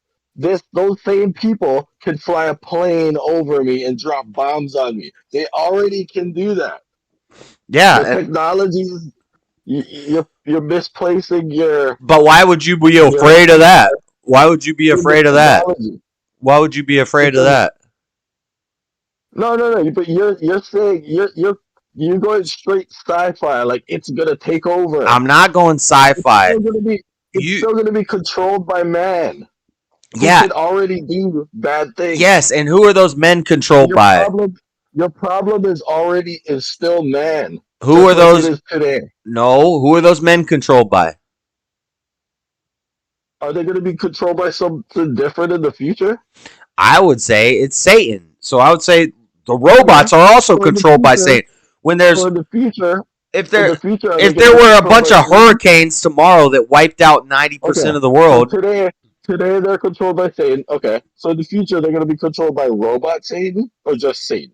Those same people can fly a plane over me and drop bombs on me. They already can do that. Yeah. The technology, you're misplacing your. But why would you be afraid of that? Why would you be afraid of that? Why would you be afraid of that? No. But you're saying you're going straight sci-fi, like it's gonna take over. I'm not going sci-fi. It's still gonna be controlled by man. Yeah. Who can already do bad things. Yes, and who are those men controlled by? Your problem is still man. Who are those? It is today. No, who are those men controlled by? Are they going to be controlled by something different in the future? I would say it's Satan. So I would say the robots are also controlled by Satan. When there's in the future, if there were a bunch of hurricanes tomorrow that wiped out 90% of the world. So today they're controlled by Satan. Okay. So in the future they're going to be controlled by robot Satan or just Satan?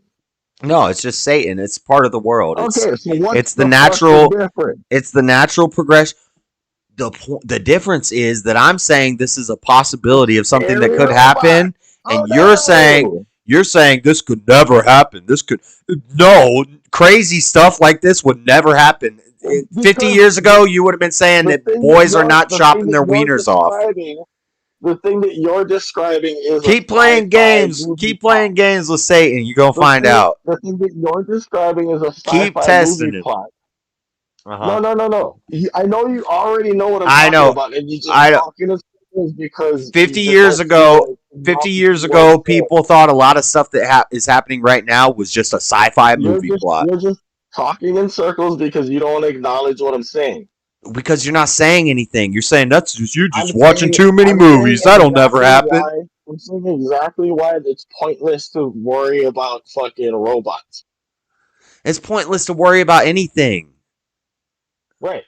No, it's just Satan. It's part of the world. It's the natural progression. The difference is that I'm saying this is a possibility of something that could happen, and you're saying this could never happen. Crazy stuff like this would never happen. 50 years ago, you would have been saying that boys are not chopping their wieners off. The thing that you're describing is keep playing games. Keep playing games with Satan. You're gonna find out. The thing that you're describing is a keep testing it. Plot. No. I know you already know what I'm talking about, and you just talking to because 50 years ago, 50 years ago, people thought a lot of stuff that is happening right now was just a sci-fi movie plot. You're just talking in circles because you don't acknowledge what I'm saying. Because you're not saying anything. You're saying you're just watching too many movies. That'll never happen. I'm saying exactly why it's pointless to worry about fucking robots. It's pointless to worry about anything. Right.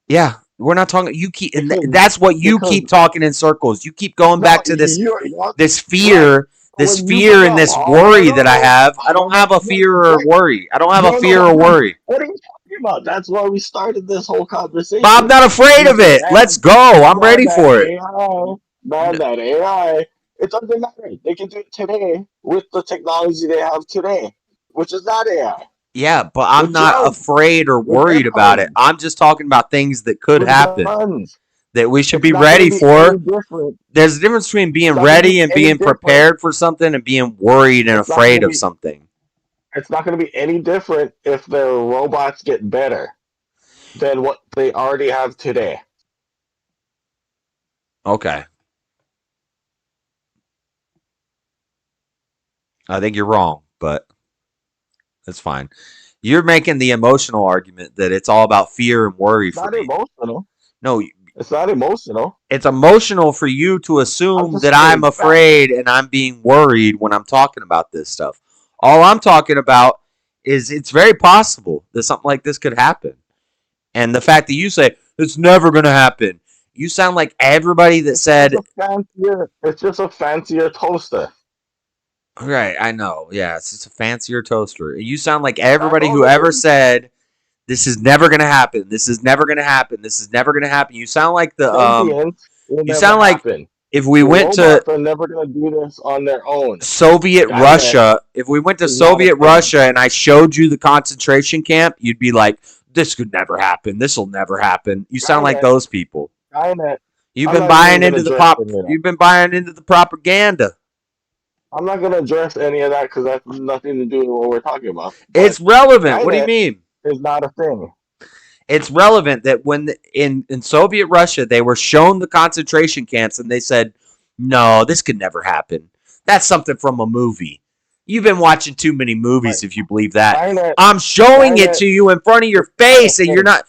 Yeah, we're not talking. You keep, and that's what you keep talking in circles. You keep going back to this fear, this fear and this worry that I have. I don't have a fear or a worry. I don't have a fear or worry. What are you talking about? That's why we started this whole conversation. But I'm not afraid of it. Let's go. I'm ready for it. That AI, it doesn't matter. They can do it today with the technology they have today, which is not AI. Yeah, but I'm not afraid or worried about it. I'm just talking about things that could happen that we should be ready for. There's a difference between being ready and being prepared for something and being worried and afraid of something. It's not going to be any different if their robots get better than what they already have today. Okay. I think you're wrong, but that's fine. You're making the emotional argument that it's all about fear and worry for me. It's not emotional. No, it's not emotional. It's emotional for you to assume that I'm afraid and I'm being worried when I'm talking about this stuff. All I'm talking about is it's very possible that something like this could happen. And the fact that you say, it's never going to happen. You sound like everybody that said... It's just a fancier toaster. Right, I know. Yeah, it's just a fancier toaster. You sound like everybody who ever said, this is never going to happen. This is never going to happen. This is never going to happen. You sound like the... you sound like if we went to... They're never going to do this on their own. Soviet Russia. If we went to Soviet Russia and I showed you the concentration camp, you'd be like, this could never happen. This will never happen. You sound like those people. You've been buying into the You've been buying into the propaganda. I'm not going to address any of that because that's nothing to do with what we're talking about. It's relevant. What do you mean? It's not a thing. It's relevant that when in Soviet Russia, they were shown the concentration camps and they said, no, this could never happen. That's something from a movie. You've been watching too many movies if you believe that. I'm showing it to you in front of your face and you're not...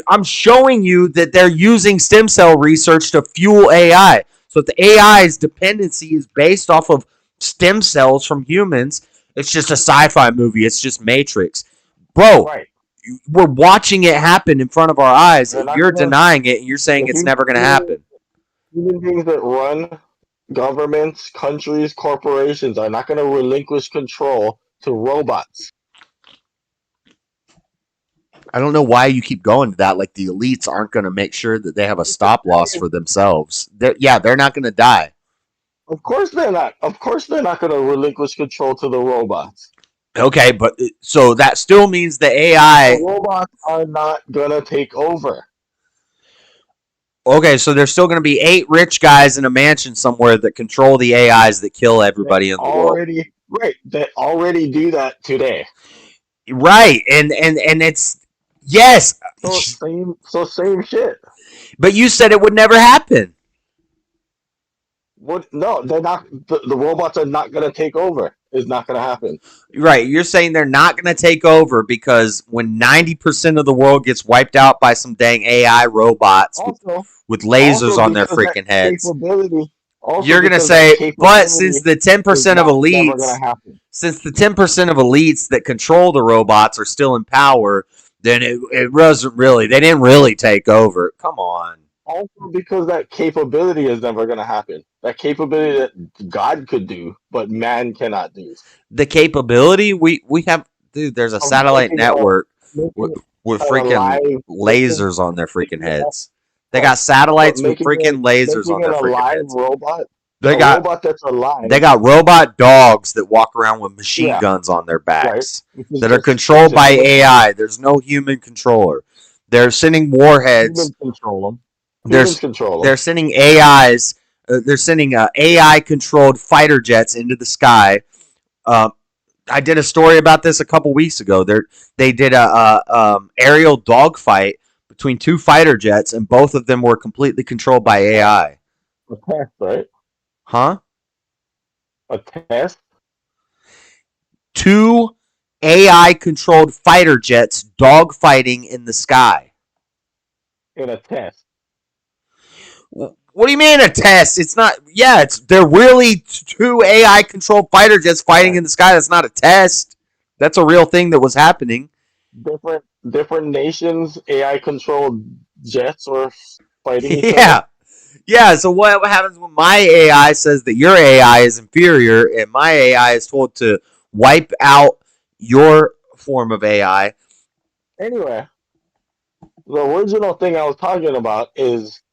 I'm showing you that they're using stem cell research to fuel AI. So if the AI's dependency is based off of stem cells from humans, it's just a sci-fi movie. It's just Matrix. Bro, we're watching it happen in front of our eyes, and you're denying it, and you're saying it's never going to happen. Human beings that run governments, countries, corporations are not going to relinquish control to robots. I don't know why you keep going to that. Like the elites aren't going to make sure that they have a stop loss for themselves. They're not going to die. Of course they're not. Of course they're not going to relinquish control to the robots. Okay, but so that still means the AI... The robots are not going to take over. Okay, so there's still going to be 8 rich guys in a mansion somewhere that control the AIs that kill everybody in the world. Right, they already do that today. Right, and it's... Yes! So same shit. But you said it would never happen. What? No, they're not. The robots are not going to take over. It's not going to happen. Right. You're saying they're not going to take over because when 90% of the world gets wiped out by some dang AI robots with lasers on their freaking heads, you're going to say, but since the 10% of elites that control the robots are still in power, then it wasn't really, they didn't really take over. Come on. Also because that capability is never going to happen. That capability that God could do, but man cannot do. The capability we have, dude. There's a satellite network with freaking lasers on their freaking heads. They got satellites with freaking lasers on their freaking heads. Robot. They got robot that's alive. They got robot dogs that walk around with machine guns on their backs that are controlled by AI. There's no human controller. They're sending warheads. Humans control them. They're sending AIs. They're sending AI-controlled fighter jets into the sky. I did a story about this a couple weeks ago. They did a aerial dogfight between 2 fighter jets, and both of them were completely controlled by AI. Right? Huh? A test? 2 AI-controlled fighter jets dogfighting in the sky. In a test. What do you mean a test? It's not. Yeah, they're really 2 AI-controlled fighter jets fighting in the sky. That's not a test. That's a real thing that was happening. Different nations, AI-controlled jets were fighting each other. Yeah. Yeah, so what happens when my AI says that your AI is inferior and my AI is told to wipe out your form of AI? Anyway, the original thing I was talking about is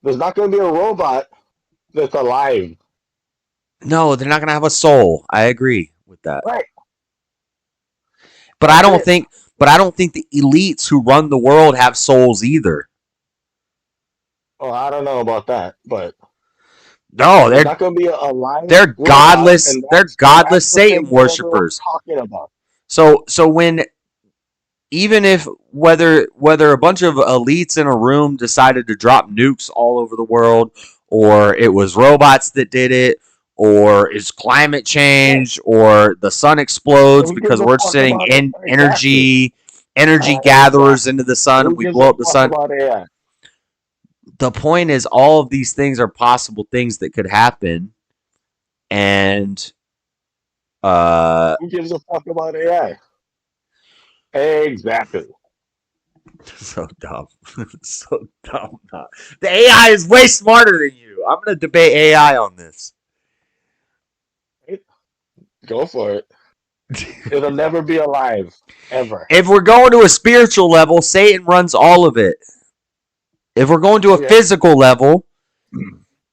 there's not going to be a robot that's alive. No, they're not going to have a soul. I agree with that. Right. But I don't think the elites who run the world have souls either. Oh, I don't know about that, but no, they're not going to be alive. They're godless. Robot, They're godless Satan worshippers. Talking about. So when even if whether a bunch of elites in a room decided to drop nukes all over the world, or it was robots that did it, or it's climate change, or the sun explodes because we're sending in energy gatherers into the sun and we blow up the sun. The point is, all of these things are possible things that could happen, and who gives a fuck about AI? Exactly. So dumb. So dumb. The AI is way smarter than you. I'm going to debate AI on this. Go for it. It'll never be alive, ever. If we're going to a spiritual level, Satan runs all of it. If we're going to a physical level,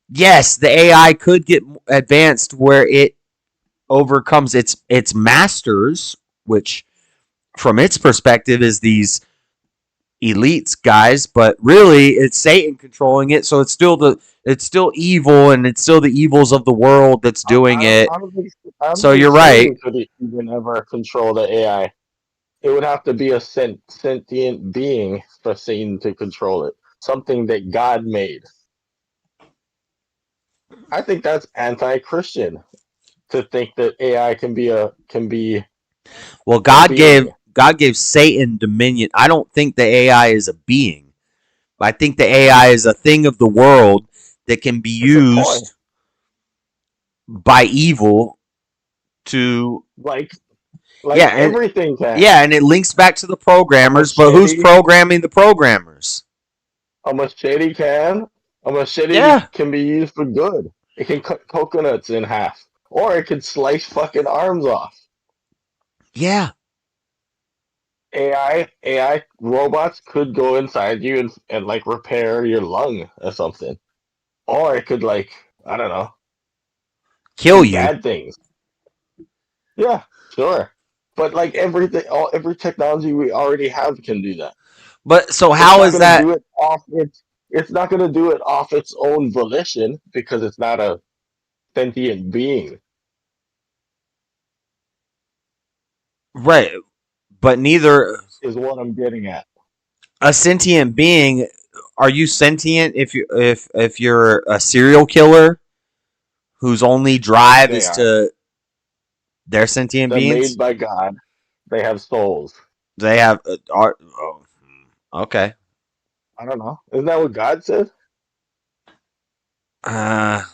yes, the AI could get advanced where it overcomes its masters, which from its perspective is these elites guys, but really it's Satan controlling it, so it's still evil, and it's still the evils of the world that's doing it. So you're right. Could even ever control the AI? It would have to be a sentient being for Satan to control it. Something that God made. I think that's anti-Christian to think that AI can be. Well, God gave Satan dominion. I don't think the AI is a being. I think the AI is a thing of the world that can be used by evil to everything can. Yeah, and it links back to the programmers, but who's programming the programmers? A machete can. A machete can be used for good. It can cut coconuts in half, or it can slice fucking arms off. Yeah. AI robots could go inside you and like repair your lung or something, or it could I don't know, kill you. Bad things. Yeah, sure, but every technology we already have can do that. But so how is that? It's not going to do it off its own volition because it's not a sentient being. Right. But neither is what I'm getting at. A sentient being, are you sentient if you're a serial killer whose only drive is to they're sentient beings? Made by God. They have souls. They have okay. I don't know. Isn't that what God said? I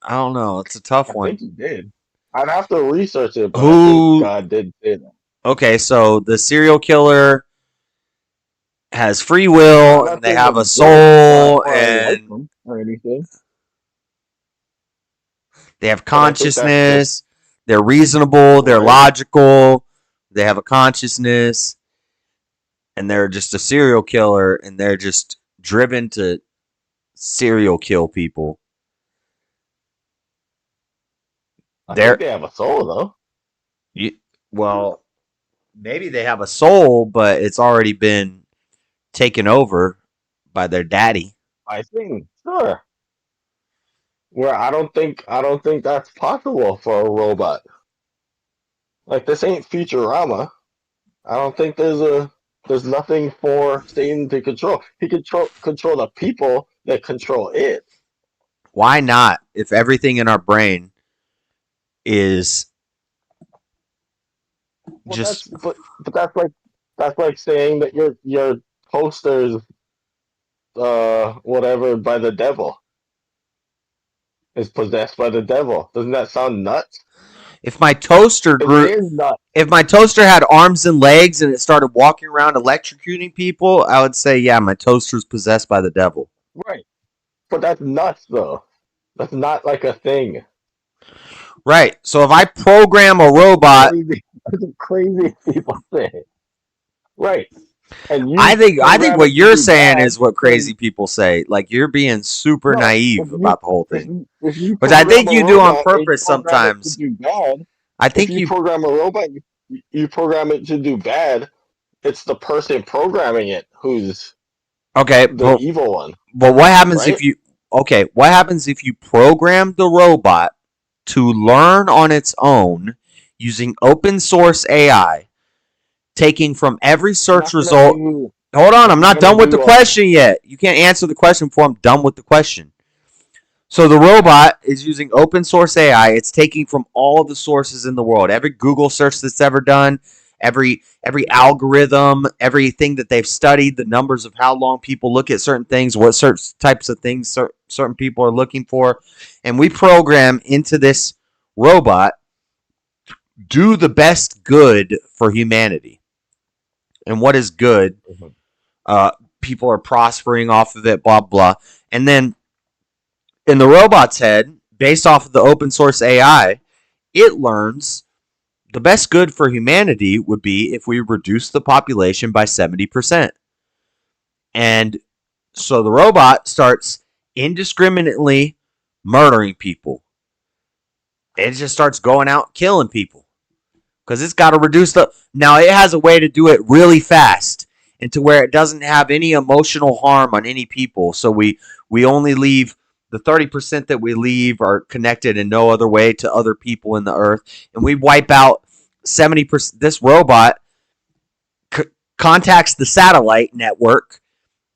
don't know. It's a tough one. I think he did. I'd have to research it, but I think God did say that. Okay, so the serial killer has free will, and they have a soul, and or anything. They have consciousness. They're reasonable. They're logical. They have a consciousness, and they're just a serial killer, and they're just driven to serial kill people. I think they have a soul, though. Well, maybe they have a soul, but it's already been taken over by their daddy. I think, sure. Where I don't think that's possible for a robot. Like, this ain't Futurama. I don't think there's nothing for Satan to control. He control the people that control it. Why not? If everything in our brain is just but that's like saying that your toaster's whatever by the devil is possessed by the devil. Doesn't that sound nuts? if my toaster if my toaster had arms and legs and it started walking around electrocuting people, I would say, yeah, my toaster's possessed by the devil. Right. But that's nuts, though. That's not like a thing. Right. So if I program a robot, that's crazy people say. Right. And I think what you're saying is what crazy people say. Like, you're being super naive about the whole thing, which I think you do on purpose sometimes. I think you program a robot, you program it to do bad. It's the person programming it who's the evil one. But what happens if you what happens if you program the robot to learn on its own using open source AI, taking from every search result? Hold on, I'm not done with the question yet. You can't answer the question before I'm done with the question. So the robot is using open source AI. It's taking from all of the sources in the world. Every Google search that's ever done, every algorithm, everything that they've studied, the numbers of how long people look at certain things, what certain types of things certain people are looking for. And we program into this robot, do the best good for humanity. And what is good? People are prospering off of it, blah, blah. And then in the robot's head, based off of the open source AI, it learns the best good for humanity would be if we reduce the population by 70%. And so the robot starts indiscriminately murdering people. It just starts going out killing people. Because it's got to reduce the... Now, it has a way to do it really fast and to where it doesn't have any emotional harm on any people. So we only leave... The 30% that we leave are connected in no other way to other people in the earth. And we wipe out 70%. This robot contacts the satellite network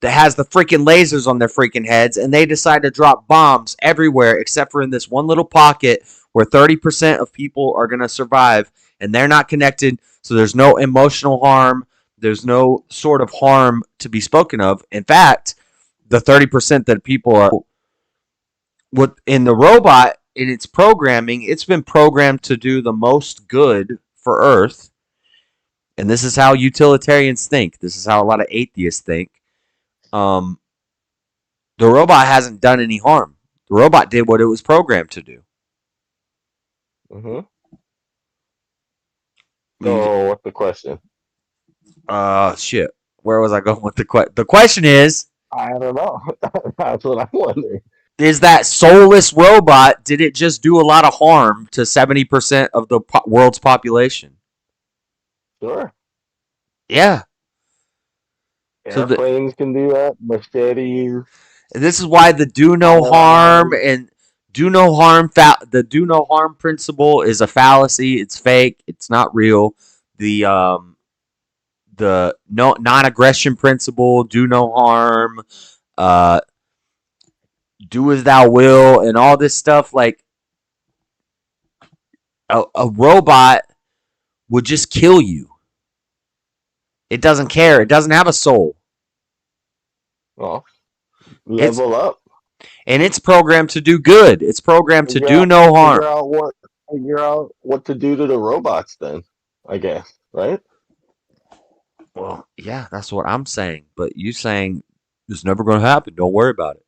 that has the freaking lasers on their freaking heads. And they decide to drop bombs everywhere except for in this one little pocket where 30% of people are going to survive. And they're not connected. So there's no emotional harm. There's no sort of harm to be spoken of. In fact, the 30% that people are... in the robot, in its programming, it's been programmed to do the most good for Earth. And this is how utilitarians think. This is how a lot of atheists think. The robot hasn't done any harm. The robot did what it was programmed to do. So, what's the question? Shit. Where was I going with the question? The question is... I don't know. That's what I'm wondering. Is that soulless robot, did it just do a lot of harm to 70% of the world's population? Sure. Yeah. Airplanes can do that. Machetes. And this is why the do no harm and do no harm the do no harm principle is a fallacy. It's fake. It's not real. The non-aggression principle, do no harm, do as thou will, and all this stuff, like a robot would just kill you. It doesn't care. It doesn't have a soul. Well, level up. And it's programmed to do good. It's programmed to do no harm. Figure out what to do to the robots then, I guess, right? Well, yeah, that's what I'm saying. But you saying it's never going to happen. Don't worry about it.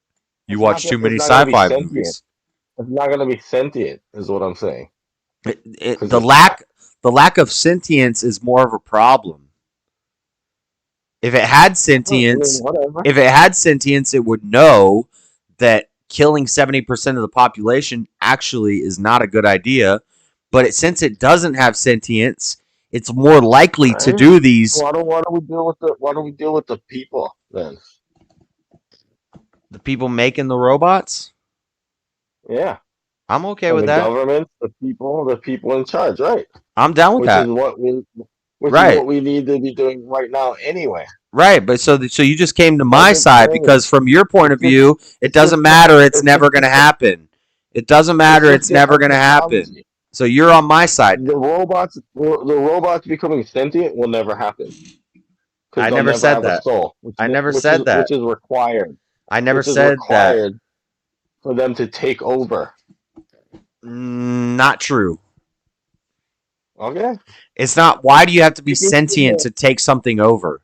You watch too many sci-fi movies. It's not going to be sentient, is what I'm saying. The lack of sentience is more of a problem. If it had sentience, it would know that killing 70% of the population actually is not a good idea. But since it doesn't have sentience, it's more likely to do these. Why don't we deal with the people then? The people making the robots? Yeah. I'm okay with that. The government, the people in charge, right? I'm down with that. which Right. is what we need to be doing right now anyway. Right, but so you just came to my Doesn't side change. because from your point of It's just- view, it it's doesn't just- matter. It's it's never just going to different- happen. It doesn't matter. just It's never going different to happen. technology. So you're on my side. The robots becoming sentient will never happen. I Because they'll never never said have a that. soul. I never said that. Which is required. I never Which is said that. required for them to take over. Not true. Okay. It's not. Why do you have to be You can see sentient that- to take something over?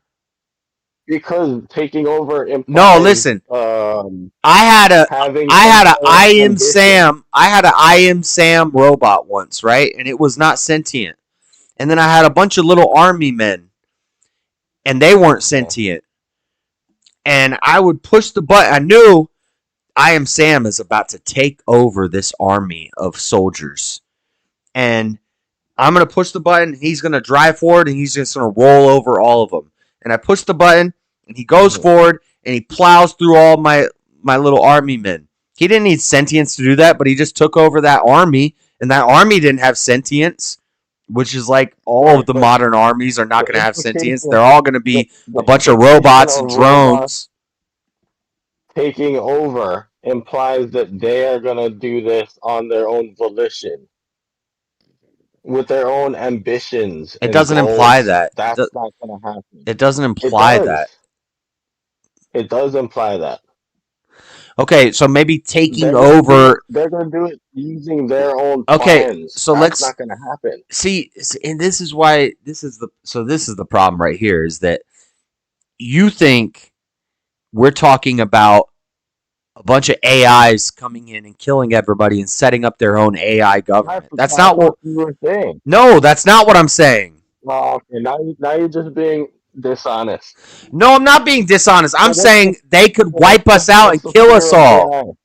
Because taking over implies, No, listen. I had a I am Sam. I had a I am Sam robot once, right? And it was not sentient. And then I had a bunch of little army men, and they weren't sentient. And I would push the button. I knew I am Sam is about to take over this army of soldiers, and I'm gonna push the button. He's gonna drive forward, and he's just gonna roll over all of them. And I push the button, and he goes forward, and he plows through all my little army men. He didn't need sentience to do that, but he just took over that army, and that army didn't have sentience, which is like all of the modern armies are not going to have sentience. They're all going to be a bunch of robots and drones. Taking over implies that they are going to do this on their own volition, with their own ambitions. It and doesn't goals. imply that. That's not going to happen. It doesn't imply that. It does imply that. Okay, so maybe taking They're over. They're going to do it using their own Okay, plans. so That's let's not going to happen. see, and this is why this is the problem right here is that you think we're talking about a bunch of AIs coming in and killing everybody and setting up their own AI government. That's not what you were saying. No, that's not what I'm saying. Well, okay, now you're just being dishonest. No, I'm not being dishonest. I'm Well, saying they could wipe us out and kill us all.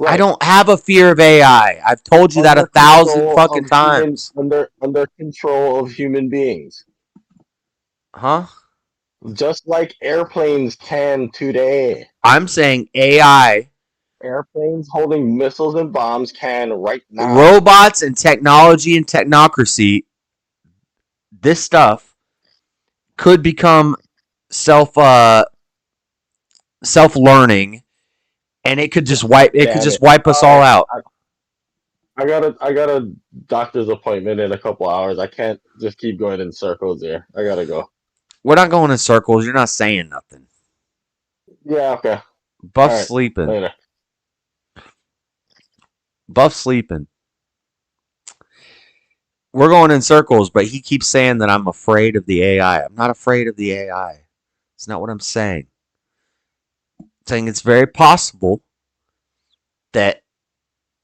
I don't have a fear of AI. I've told you that 1,000 fucking times. Under control of human beings. Huh? Just like airplanes can today. I'm saying AI. Airplanes holding missiles and bombs can right now. Robots and technology and technocracy, this stuff could become self-learning, and it could just wipe us all out. I got a doctor's appointment in a couple hours. I can't just keep going in circles here. I gotta go. We're not going in circles. You're not saying nothing. Yeah, okay. Buff's All right, sleeping. later. Buff's sleeping. We're going in circles, but he keeps saying that I'm afraid of the AI. I'm not afraid of the AI. It's not what I'm saying. I'm saying it's very possible that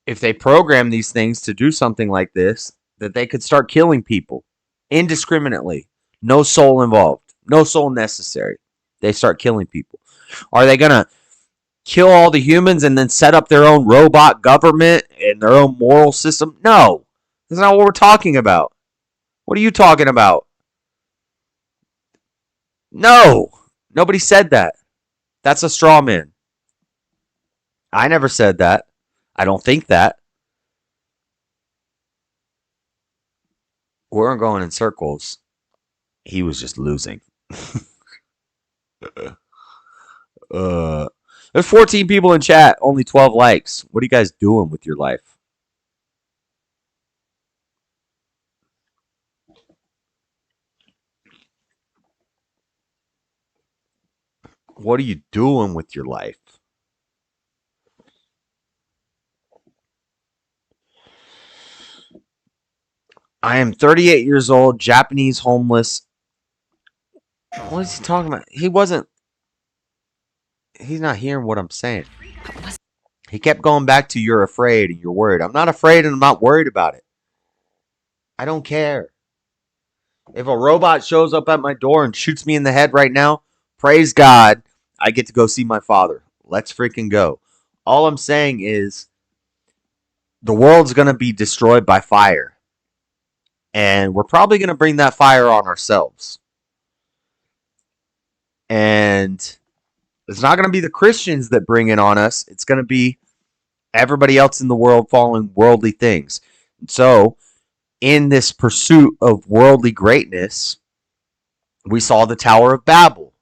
if they program these things to do something like this, that they could start killing people indiscriminately. No soul involved. No soul necessary. They start killing people. Are they going to kill all the humans and then set up their own robot government and their own moral system? No. That's not what we're talking about. What are you talking about? No. Nobody said that. That's a straw man. I never said that. I don't think that. We're going in circles. He was just losing. There's 14 people in chat, only 12 likes. What are you guys doing with your life? What are you doing with your life? I am 38 years old, Japanese homeless. What is he talking about? He's not hearing what I'm saying. He kept going back to you're afraid and you're worried. I'm not afraid and I'm not worried about it. I don't care. If a robot shows up at my door and shoots me in the head right now, praise God, I get to go see my father. Let's freaking go. All I'm saying is the world's going to be destroyed by fire. And we're probably going to bring that fire on ourselves. And it's not going to be the Christians that bring it on us. It's going to be everybody else in the world following worldly things. So, in this pursuit of worldly greatness, we saw the Tower of Babel.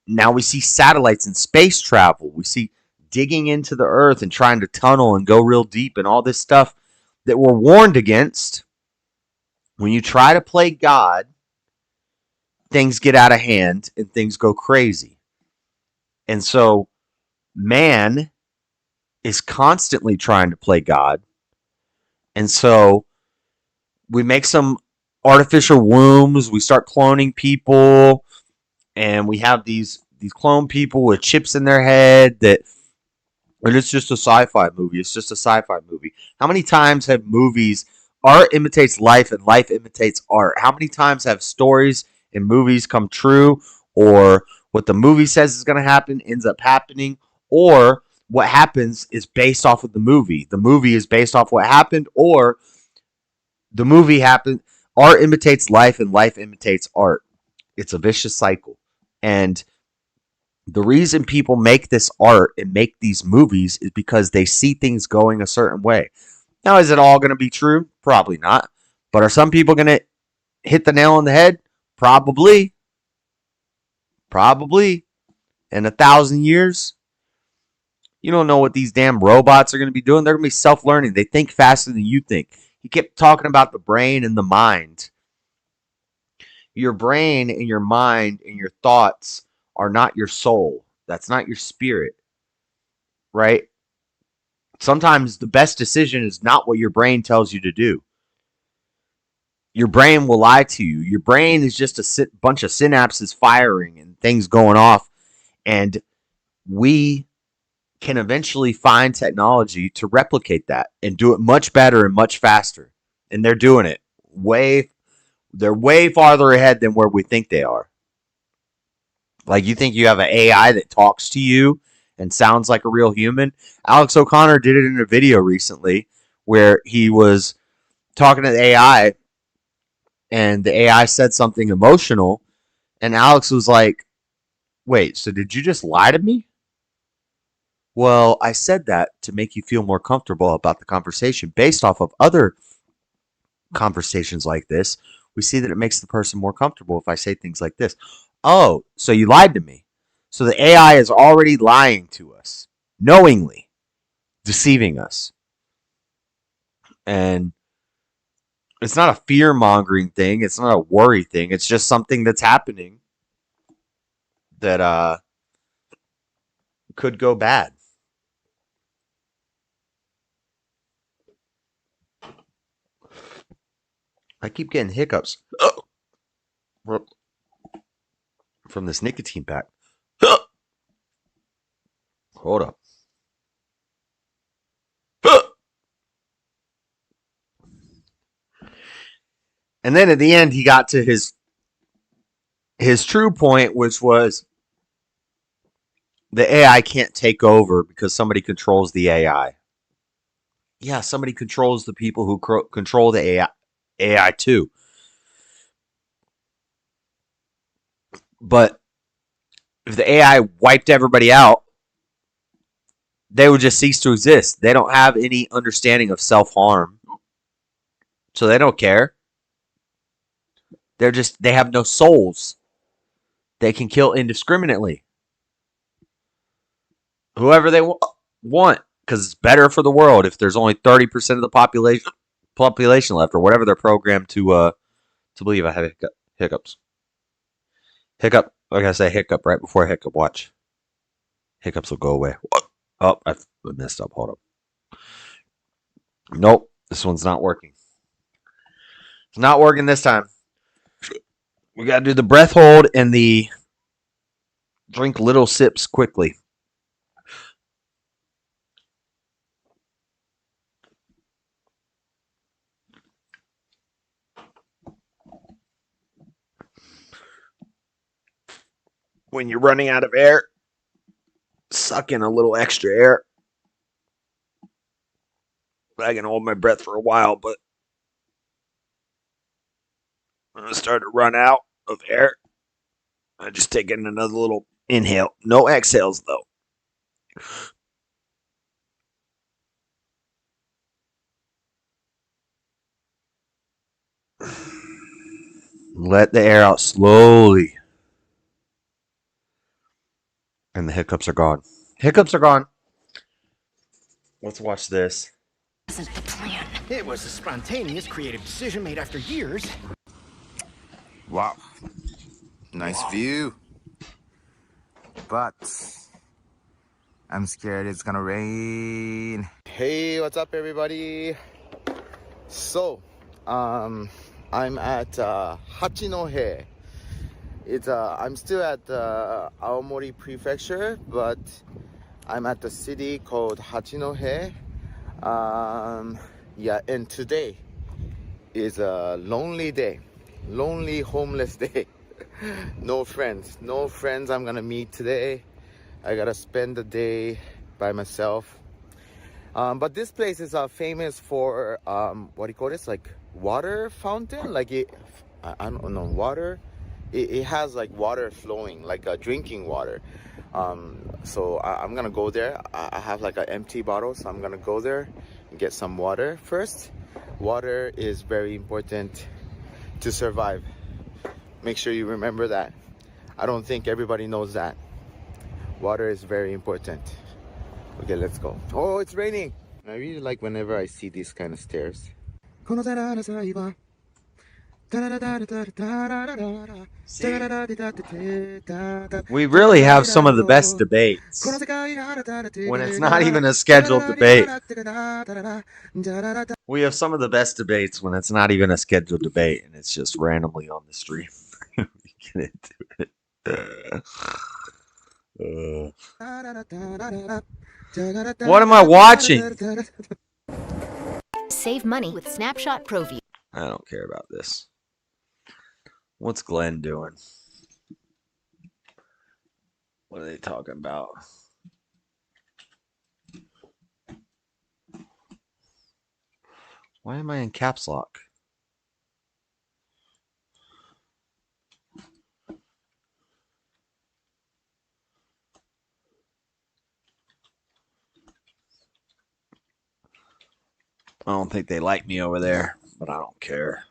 Now we see satellites and space travel. We see digging into the earth and trying to tunnel and go real deep and all this stuff that we're warned against. When you try to play God, things get out of hand and things go crazy. And so man is constantly trying to play God. And so we make some artificial wombs. We start cloning people. And we have these clone people with chips in their head and it's just a sci-fi movie. It's just a sci-fi movie. How many times have movies, art imitates life and life imitates art? How many times have stories in movies come true, or what the movie says is going to happen ends up happening, or what happens is based off of the movie? The movie is based off what happened, or the movie happened. Art imitates life and life imitates art. It's a vicious cycle. And the reason people make this art and make these movies is because they see things going a certain way. Now, is it all going to be true? Probably not. But are some people going to hit the nail on the head? Probably. Probably. In 1,000 years, you don't know what these damn robots are going to be doing. They're going to be self-learning. They think faster than you think. He kept talking about the brain and the mind. Your brain and your mind and your thoughts are not your soul. That's not your spirit, right? Sometimes the best decision is not what your brain tells you to do. Your brain will lie to you. Your brain is just a bunch of synapses firing and things going off. And we can eventually find technology to replicate that and do it much better and much faster. And they're doing it they're way farther ahead than where we think they are. Like, you think you have an AI that talks to you and sounds like a real human? Alex O'Connor did it in a video recently where he was talking to the AI and the AI said something emotional, and Alex was like, wait, so did you just lie to me? Well, I said that to make you feel more comfortable about the conversation. Based off of other conversations like this, we see that it makes the person more comfortable if I say things like this. Oh, so you lied to me. So the AI is already lying to us, knowingly deceiving us. And it's not a fear-mongering thing. It's not a worry thing. It's just something that's happening that could go bad. I keep getting hiccups from this nicotine pack. Hold up. And then at the end, he got to his true point, which was the AI can't take over because somebody controls the AI. Yeah, somebody controls the people who control the AI too. But if the AI wiped everybody out, they would just cease to exist. They don't have any understanding of self-harm. So they don't care. They have no souls. They can kill indiscriminately whoever they want, because it's better for the world if there's only 30% of the population left, or whatever they're programmed to believe. I have hiccups. Hiccup. I gotta say hiccup right before hiccup. Watch. Hiccups will go away. Oh, I messed up. Hold up. Nope. This one's not working. It's not working this time. We gotta do the breath hold and the drink little sips quickly. When you're running out of air, suck in a little extra air. I can hold my breath for a while, but when I start to run out of air, I just take in another little inhale. No exhales, though. Let the air out slowly. And the hiccups are gone. Hiccups are gone. Let's watch this. Wasn't the plan. It was a spontaneous, creative decision made after years. Wow. Nice view. But I'm scared it's gonna rain. Hey, what's up everybody? So, I'm at Hachinohe. I'm still at Aomori Prefecture, but I'm at the city called Hachinohe. Yeah, and today is a lonely day, lonely homeless day. No friends I'm gonna meet today. I gotta spend the day by myself. But this place is famous for what do you call this? Like water fountain? Like I don't know, water. It has like water flowing, like drinking water. So I'm gonna go there. I have like an empty bottle, so I'm gonna go there and get some water first. Water is very important to survive. Make sure you remember that. I don't think everybody knows that. Water is very important. Okay, let's go. Oh, it's raining. I really like whenever I see these kind of stairs. We really have some of the best debates when it's not even a scheduled debate. We have some of the best debates when it's not even a scheduled debate and it's just randomly on the stream. We get into it. What am I watching? Save money with Snapshot ProView. I don't care about this. What's Glenn doing? What are they talking about? Why am I in caps lock? I don't think they like me over there, but I don't care.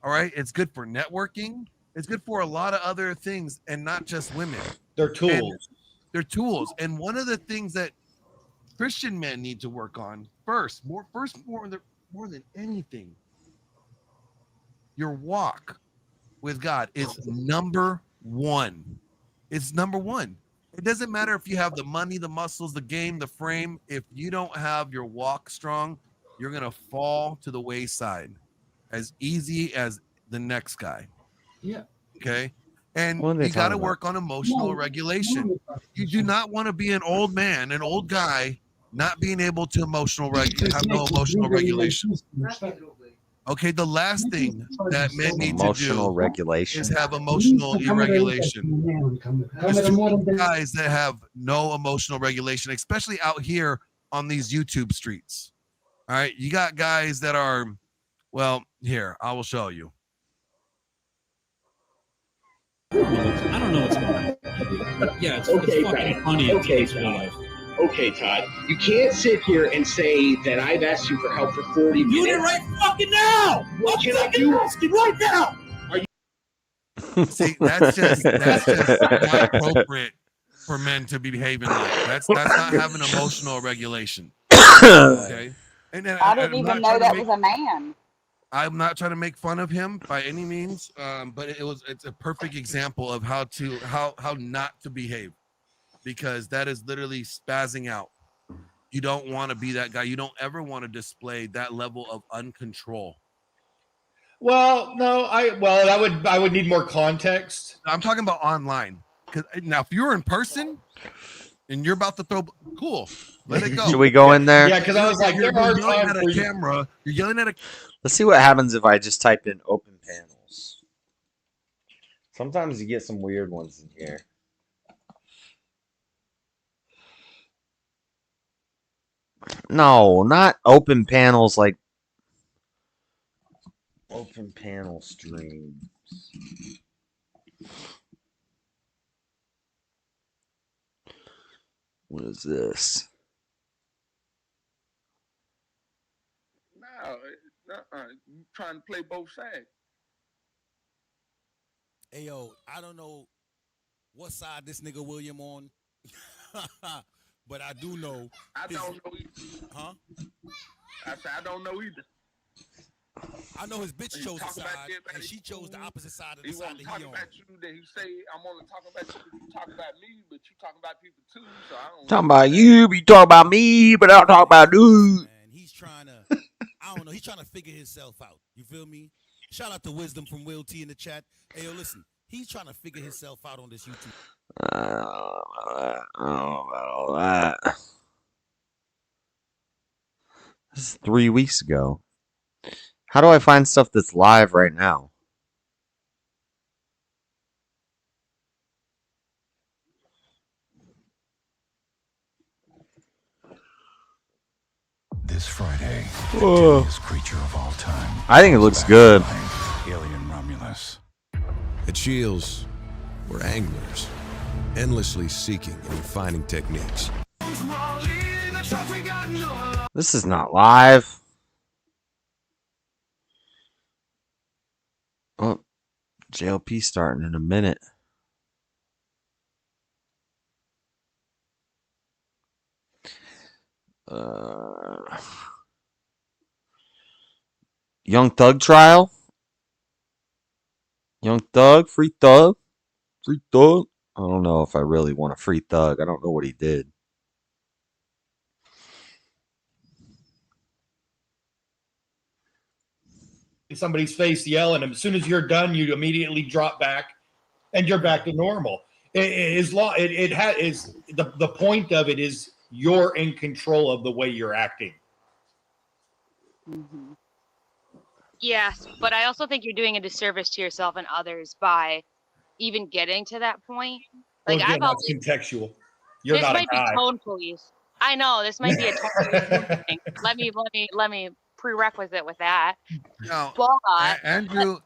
All right. It's good for networking. It's good for a lot of other things, and not just women. They're tools. They're tools. And one of the things that Christian men need to work on more than anything, your walk with God is number one. It's number one. It doesn't matter if you have the money, the muscles, the game, the frame. If you don't have your walk strong, you're going to fall to the wayside as easy as the next guy. Yeah. Okay. And What are they you got to talking work on emotional regulation. You do not want to be an old man, an old guy, not being able to have no emotional regulation. Okay, the last thing that men need Emotional to do regulation. is have emotional irregulation. There's too many guys that have no emotional regulation, especially out here on these YouTube streets. All right, you got guys that are, well, here, I will show you. I don't know what's going on. But yeah, it's fucking funny. Okay, Todd. Okay, Todd. You can't sit here and say that I've asked you for help for 40 minutes. Do it right fucking now! What can I do? Right now! Are you? See, that's just not appropriate for men to be behaving like. That's not having emotional regulation. Okay? And then I didn't even know that was a man. I'm not trying to make fun of him by any means, but it's a perfect example of how not to behave, because that is literally spazzing out. You don't want to be that guy. You don't ever want to display that level of uncontrol. Well, no, I would need more context. I'm talking about online. Because now, if you're in person and you're about to throw, cool, let it go. Should we go in there? Yeah, because I was like, you're yelling at a camera. You're yelling at a. Let's see what happens if I just type in open panels. Sometimes you get some weird ones in here. No, not open panels like open panel streams. What is this? No, trying to play both sides. Hey, yo, I don't know what side this nigga William on, but I do know. I don't know either. Huh? I said I don't know either. I know his bitch chose a side, and she chose the opposite side of the side that he on. About you, then he say I'm only talking about you. You talk about me, but you talking about people too. So I don't. Talking about you, but you talk about me, but I don't talk about dude. Man, he's trying to. I don't know. He's trying to figure himself out. You feel me? Shout out to Wisdom from Will T in the chat. Hey, yo, listen. He's trying to figure himself out on this YouTube. I don't know about all that. This is 3 weeks ago. How do I find stuff that's live right now? This Friday, the Whoa. deadliest creature of all time. I think it looks good. Alien Romulus. At Shields, we're anglers, endlessly seeking and refining techniques. This is not live. Oh, JLP starting in a minute. Young Thug trial. Young Thug, free Thug. Free Thug. I don't know if I really want a free Thug. I don't know what he did. In somebody's face yelling, and as soon as you're done, you immediately drop back, and you're back to normal. The point of it is you're in control of the way you're acting. Mm-hmm. Yes, but I also think you're doing a disservice to yourself and others by even getting to that point. Like I've always contextual. You're this not might a guy. be tone police. I know this might be a tone police thing. Let me prerequisite with that. No, but, Andrew.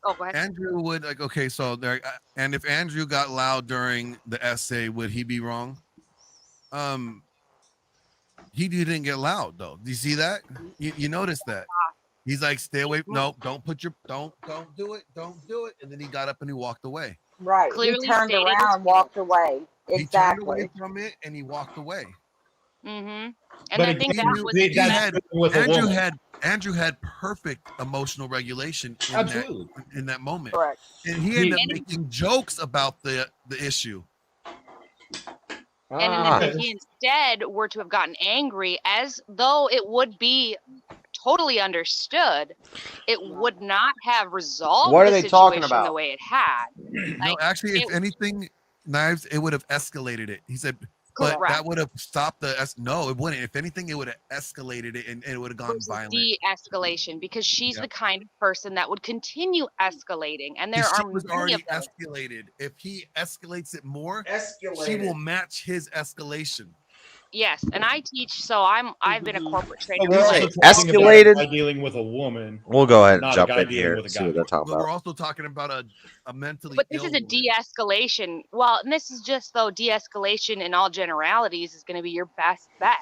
Oh, go ahead. Andrew would like okay. So there, and if Andrew got loud during the essay, would he be wrong? He didn't get loud though. Do you see that? You noticed that? He's like, stay away. No, don't do it. Don't do it. And then he got up and he walked away. Right. Clearly he turned stated. around and walked away. Exactly. He turned away from it and he walked away. Mm-hmm. And I think that was Andrew had perfect emotional regulation in that moment. Correct. And he ended up making jokes about the issue. And then if he instead were to have gotten angry, as though it would be totally understood, it would not have resolved What are the they talking situation about? the way it had. No, actually, if anything, Knives, it would have escalated it. He said, but Correct. that would have stopped no, it wouldn't. If anything, it would have escalated it and it would have gone violent. De-escalation, because she's the kind of person that would continue escalating, and there She are was many already of them. escalated. If he escalates it more, she will match his escalation. Yes, and I teach, so I've been a corporate trainer. We're also talking escalated. about a guy dealing with a woman. We'll go ahead and not a jump guy in dealing here with a and see guy. what they're talking But we're about. also talking about a mentally But this ill is a de-escalation. Well, and this is just though de-escalation in all generalities is going to be your best bet.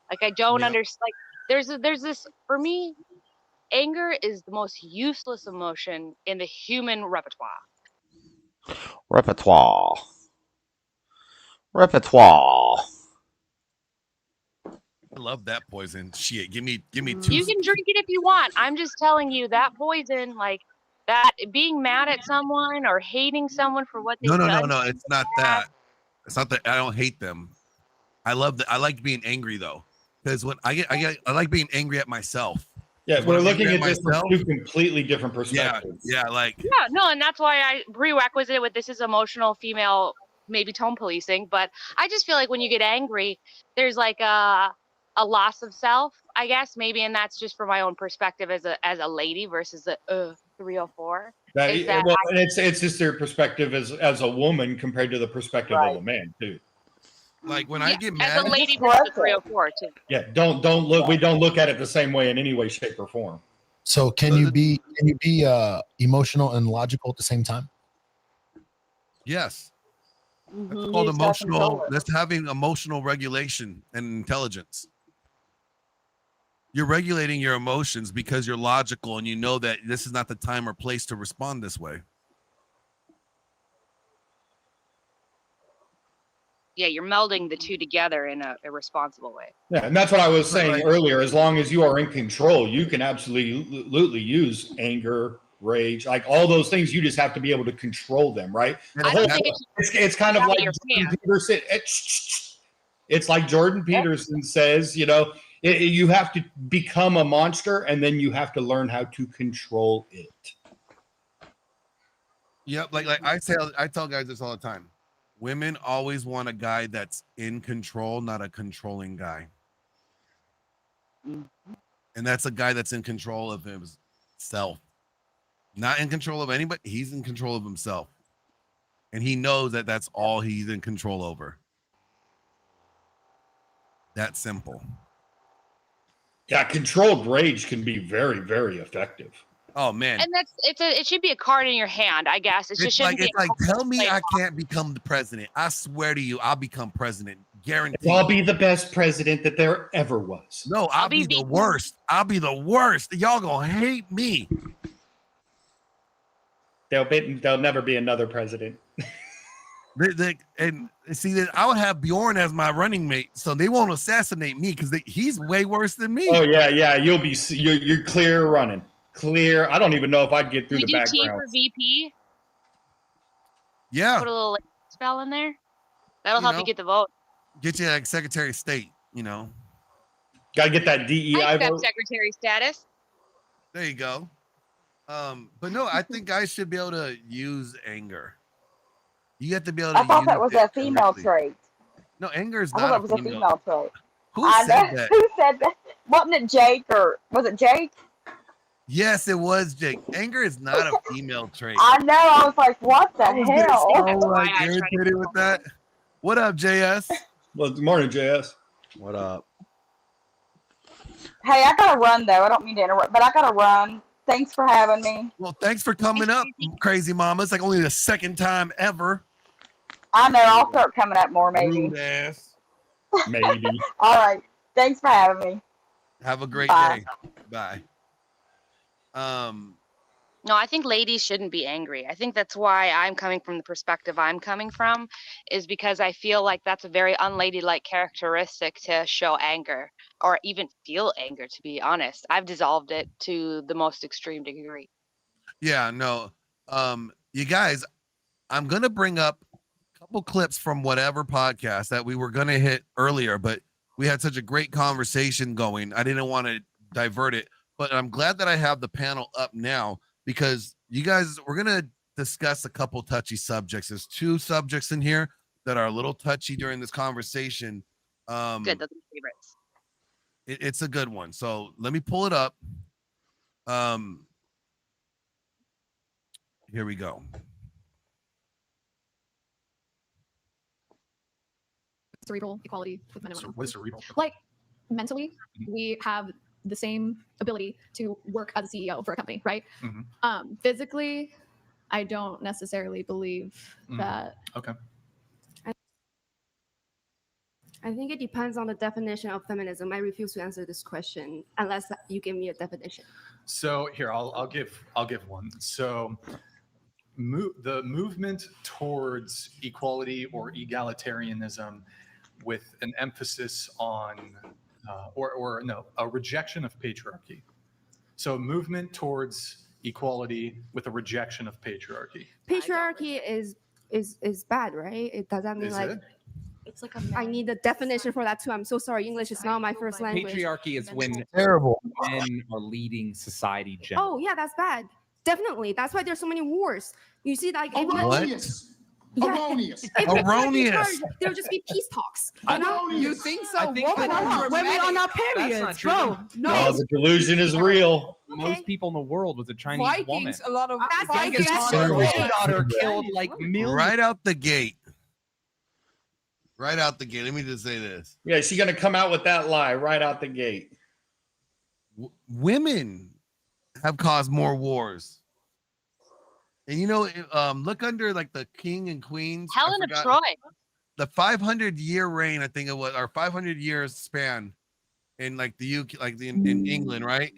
Like I don't understand. Like there's this for me. Anger is the most useless emotion in the human repertoire. Repertoire. I love that poison. Shit, give me two. You can drink it if you want. I'm just telling you that poison, like that, being mad at someone or hating someone for what they've done. No. It's not that. It's not that I don't hate them. I love that. I like being angry though, because when I like being angry at myself. Yeah, When we're I'm looking angry at this myself, from two completely different perspectives. Yeah, like Yeah, no, and that's why I prerequisite with this is emotional female, maybe tone policing. But I just feel like when you get angry, there's like a loss of self, I guess, maybe, and that's just from my own perspective as a lady versus a 304. And it's just their perspective as a woman compared to the perspective of a man too. Like when I get mad, as a lady versus a 304 too. Yeah, don't look. We don't look at it the same way in any way, shape, or form. So can you be emotional and logical at the same time? Yes. That's called emotional. That's having emotional regulation and intelligence. You're regulating your emotions because you're logical and you know that this is not the time or place to respond this way. Yeah, you're melding the two together in a responsible way. Yeah, and that's what I was saying earlier. As long as you are in control, you can absolutely use anger, rage, like all those things. You just have to be able to control them, right? I don't think It's kind of like Jordan Peterson. It's like Jordan Peterson says, you know, you have to become a monster, and then you have to learn how to control it. Yep, like I tell guys this all the time. Women always want a guy that's in control, not a controlling guy. And that's a guy that's in control of himself. Not in control of anybody. He's in control of himself. And he knows that that's all he's in control over. That simple. Yeah, controlled rage can be very, very effective. Oh man. And it should be a card in your hand, I guess. It just shouldn't be like tell me I can't become the president. I swear to you, I'll become president. Guaranteed. I'll be the best president that there ever was. No, I'll be the worst. I'll be the worst. Y'all gonna hate me. There'll never be another president. And see that I would have Bjorn as my running mate, so they won't assassinate me because he's way worse than me. Oh yeah, you're clear running. Clear. I don't even know if I'd get through the background. T for VP. Yeah. Put a little spell in there. That'll help you get the vote. Get you like Secretary of State, you know. Gotta get that DEI vote. Secretary status. There you go. But no, I think guys should be able to use anger. You have to be able to. I thought that was a female trait. No, anger is not. I thought that was a female trait. Who said that? Who said that? Wasn't it Jake or was it Jake? Yes, it was Jake. Anger is not a female trait. I know. I was like, what the hell? Oh, like irritated with that. What up, JS? Well, good morning, JS. What up? Hey, I gotta run though. I don't mean to interrupt, but I gotta run. Thanks for having me. Well, thanks for coming up, crazy mama. It's like only the second time ever. I know. I'll start coming up more, maybe. Maybe. All right. Thanks for having me. Have a great Bye. day. Bye. No, I think ladies shouldn't be angry. I think that's why I'm coming from the perspective I'm coming from, is because I feel like that's a very unladylike characteristic to show anger or even feel anger, to be honest. I've dissolved it to the most extreme degree. Yeah, no. You guys, I'm going to bring up a couple clips from whatever podcast that we were going to hit earlier, but we had such a great conversation going. I didn't want to divert it, but I'm glad that I have the panel up now because you guys, we're going to discuss a couple touchy subjects. There's two subjects in here that are a little touchy during this conversation. Good, those are my favorites. It's a good one. So let me pull it up. Here we go. Cerebral equality with men and women. What is cerebral? Like mentally, we have the same ability to work as a CEO for a company, right? Mm-hmm. Physically, I don't necessarily believe that. Okay. I think it depends on the definition of feminism. I refuse to answer this question unless you give me a definition. So here, I'll give one. So the movement towards equality or egalitarianism with an emphasis on a rejection of patriarchy. So movement towards equality with a rejection of patriarchy. Patriarchy is bad, right? It doesn't mean Is like it? it's like I need a definition for that too. I'm so sorry. English is not my first language. Patriarchy is when terrible men are leading society generally. Oh yeah, that's bad. Definitely. That's why there's so many wars. You see, like Erroneous. Yeah. Erroneous. If women were in Erroneous. charge, there would just be peace talks. I You know? know. You think so? I think women are on our periods, bro. No, the delusion is real. Most people in the world was a Chinese woman. Vikings, a lot of Genghis Vikings. Khan's daughter killed like millions. Right out the gate. Right out the gate. Let me just say this. Yeah, she's gonna come out with that lie right out the gate. Women have caused more wars. And you know, look under like the king and queens. Helen of Troy. The 500-year reign, I think it was, or 500 years span in like the UK, like in England, right?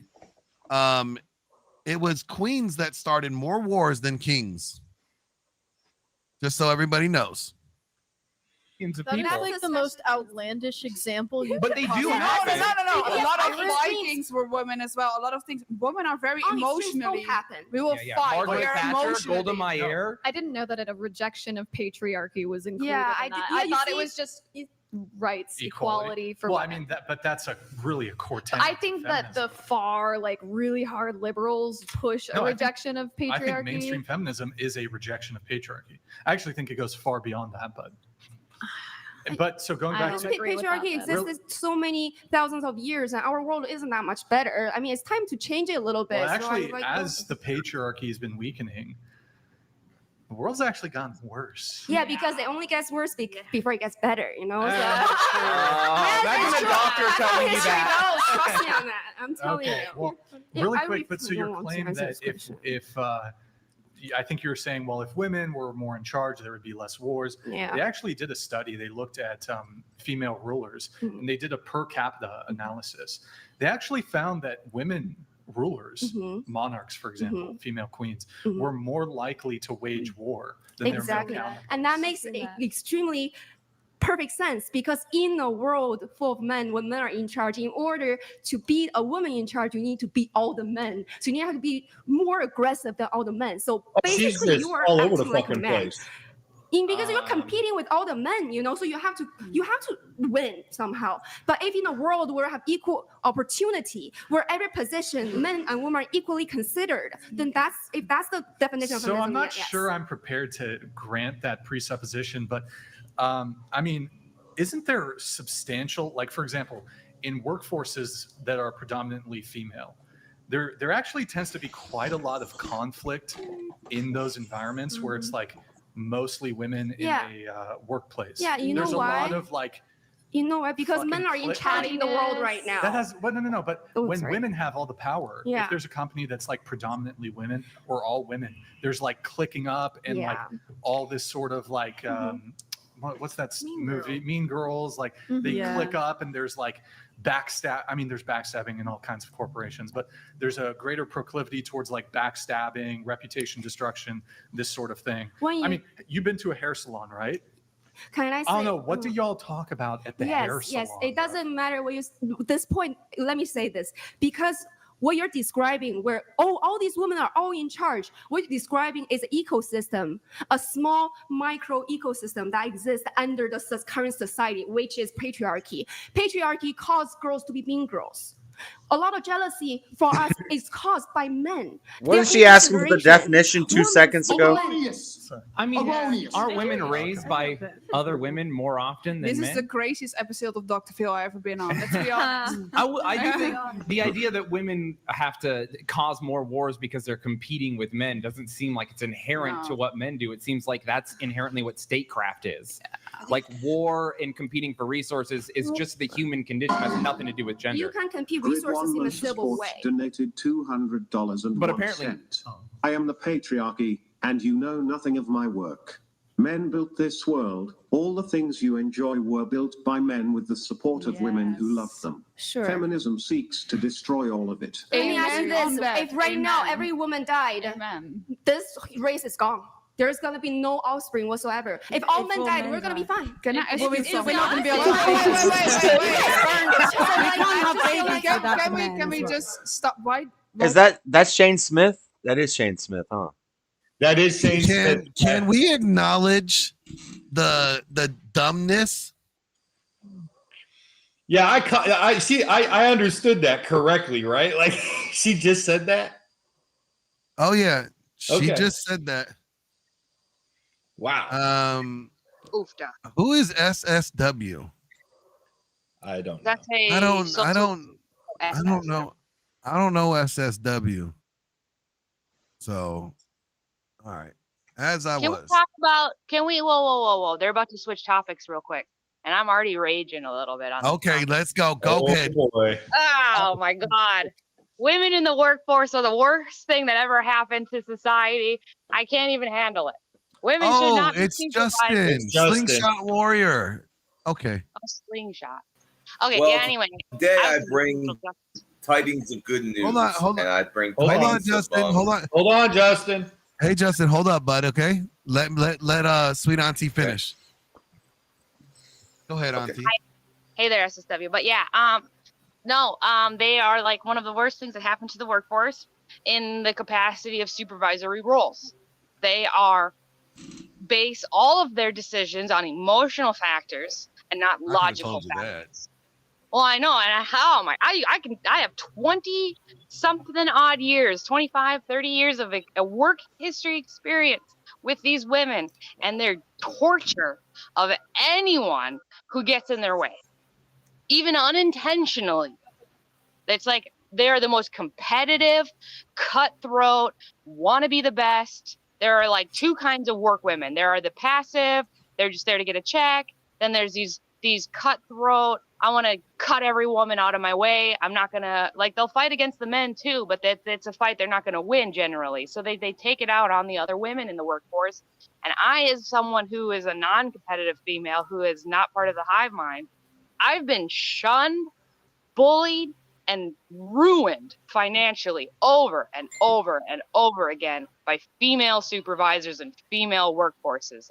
It was queens that started more wars than kings. Just so everybody knows. That's like the most outlandish example you But could they do possibly have it. have. A lot of Vikings were women as well. A lot of things. Women are very emotionally. We will fight. Margaret We are Thatcher, emotionally. Golda Meir. I didn't know that a rejection of patriarchy was included. Yeah, in that. I thought it was just rights, equality for well, women. I mean, but that's really a core tenet. I think that the far, like, really hard liberals push a rejection of patriarchy. I think mainstream feminism is a rejection of patriarchy. I actually think it goes far beyond that, but so going back to patriarchy existed so many thousands of years, and our world isn't that much better. I mean, it's time to change it a little bit. Well, So actually, I'm like, as the patriarchy has been weakening, the world's actually gotten worse. yeah, because it only gets worse before it gets better, you know? So. That's a doctor telling you that. Trust me on that. I'm telling Okay, you. well, Yeah, really I quick, but so really your want to claim answer that this if I think you were saying, well, if women were more in charge, there would be less wars. Yeah. They actually did a study. They looked at female rulers, and they did a per capita analysis. They actually found that women rulers, monarchs, for example, female queens, were more likely to wage war than Exactly. their male counterparts. And that makes extremely perfect sense, because in a world full of men, when men are in charge, in order to beat a woman in charge, you need to beat all the men. So you need to be more aggressive than all the men. So basically, Jesus, you are all over the acting like a fucking man. place. Because you're competing with all the men, you know, so you have to win somehow. But if in a world where you have equal opportunity, where every position, men and women are equally considered, then that's the definition of So feminism. I'm not yes. sure I'm prepared to grant that presupposition, but I mean, isn't there substantial, like, for example, in workforces that are predominantly female, there actually tends to be quite a lot of conflict in those environments where it's like mostly women in a workplace. Yeah, you know There's why? a lot of like. You know what? Because men are in charge in the world right now. That has, but no. But when women have all the power, Yeah. if there's a company that's like predominantly women or all women, there's like clicking up and like all this sort of like, what's that movie? Mean Girls. Like they click up and there's like backstab. I mean, there's backstabbing in all kinds of corporations, but there's a greater proclivity towards like backstabbing, reputation destruction, this sort of thing. When I mean, you've been to a hair salon, right? Can I say? I don't know. What do y'all talk about at the hair salon? Yes, it doesn't matter what you. This point, let me say this, because what you're describing, where all these women are all in charge, what you're describing is an ecosystem, a small micro ecosystem that exists under the current society, which is patriarchy. Patriarchy caused girls to be mean girls. A lot of jealousy for us is caused by men. Wasn't she asking for the definition 2 seconds ago? I mean, aren't women raised by other women more often than This men? is the craziest episode of Dr. Phil I've ever been on. Let's be honest. I do think the idea that women have to cause more wars because they're competing with men doesn't seem like it's inherent to what men do. It seems like that's inherently what statecraft is. Like war and competing for resources is just the human condition. It has nothing to do with gender. You can compete resources in a civil way. Donated $200 But and apparently- 1 cent. I am the patriarchy, and you know nothing of my work. Men built this world. All the things you enjoy were built by men with the support of women who love them. Sure. Feminism seeks to destroy all of it. Let me ask you on this: that. if right now every woman died, this race is gone. There's gonna be no offspring whatsoever. If all men died, we're gonna be fine. Can I ask you We're something? We're not gonna be Wait, Can we just stop? Why? Is that's Shane Smith? That is Shane Smith, huh? That is Shane Smith. Can we acknowledge the dumbness? Yeah, I see. I understood that correctly, right? Like she just said that. Oh yeah, she Okay. just said that. Wow. Oofda. Who is SSW? I don't. That's a I don't social- know. I don't know SSW. So, all right. As I Can we was. talk about? Can we? Whoa! They're about to switch topics real quick, and I'm already raging a little bit on. this Okay, topic. let's go. Go ahead. Boy. Oh my God. Women in the workforce are the worst thing that ever happened to society. I can't even handle it. Women should Oh, not be it's supervised. Justin, It's Justin. Slingshot Warrior. Okay. A slingshot. Okay, Well, yeah, anyway. today I bring tidings of good news. Hold on. And I bring Hold on, tidings Justin. of, Hold on, Justin. Hey, Justin, hold up, bud. Okay, let sweet auntie finish. Go ahead, auntie. Hey there, SSW. But yeah, no, they are like one of the worst things that happened to the workforce in the capacity of supervisory roles. They are base all of their decisions on emotional factors and not logical factors. Well, I know, and I have 20 something odd years, 25, 30 years of a work history experience with these women and their torture of anyone who gets in their way, even unintentionally. It's like they're the most competitive, cutthroat, want to be the best. There are like two kinds of work women. There are the passive, they're just there to get a check. Then there's these cutthroat, I want to cut every woman out of my way. I'm not going to, like, they'll fight against the men too, but it's a fight they're not going to win generally. So they take it out on the other women in the workforce. And I, as someone who is a non-competitive female, who is not part of the hive mind, I've been shunned, bullied, and ruined financially over and over and over again by female supervisors and female workforces.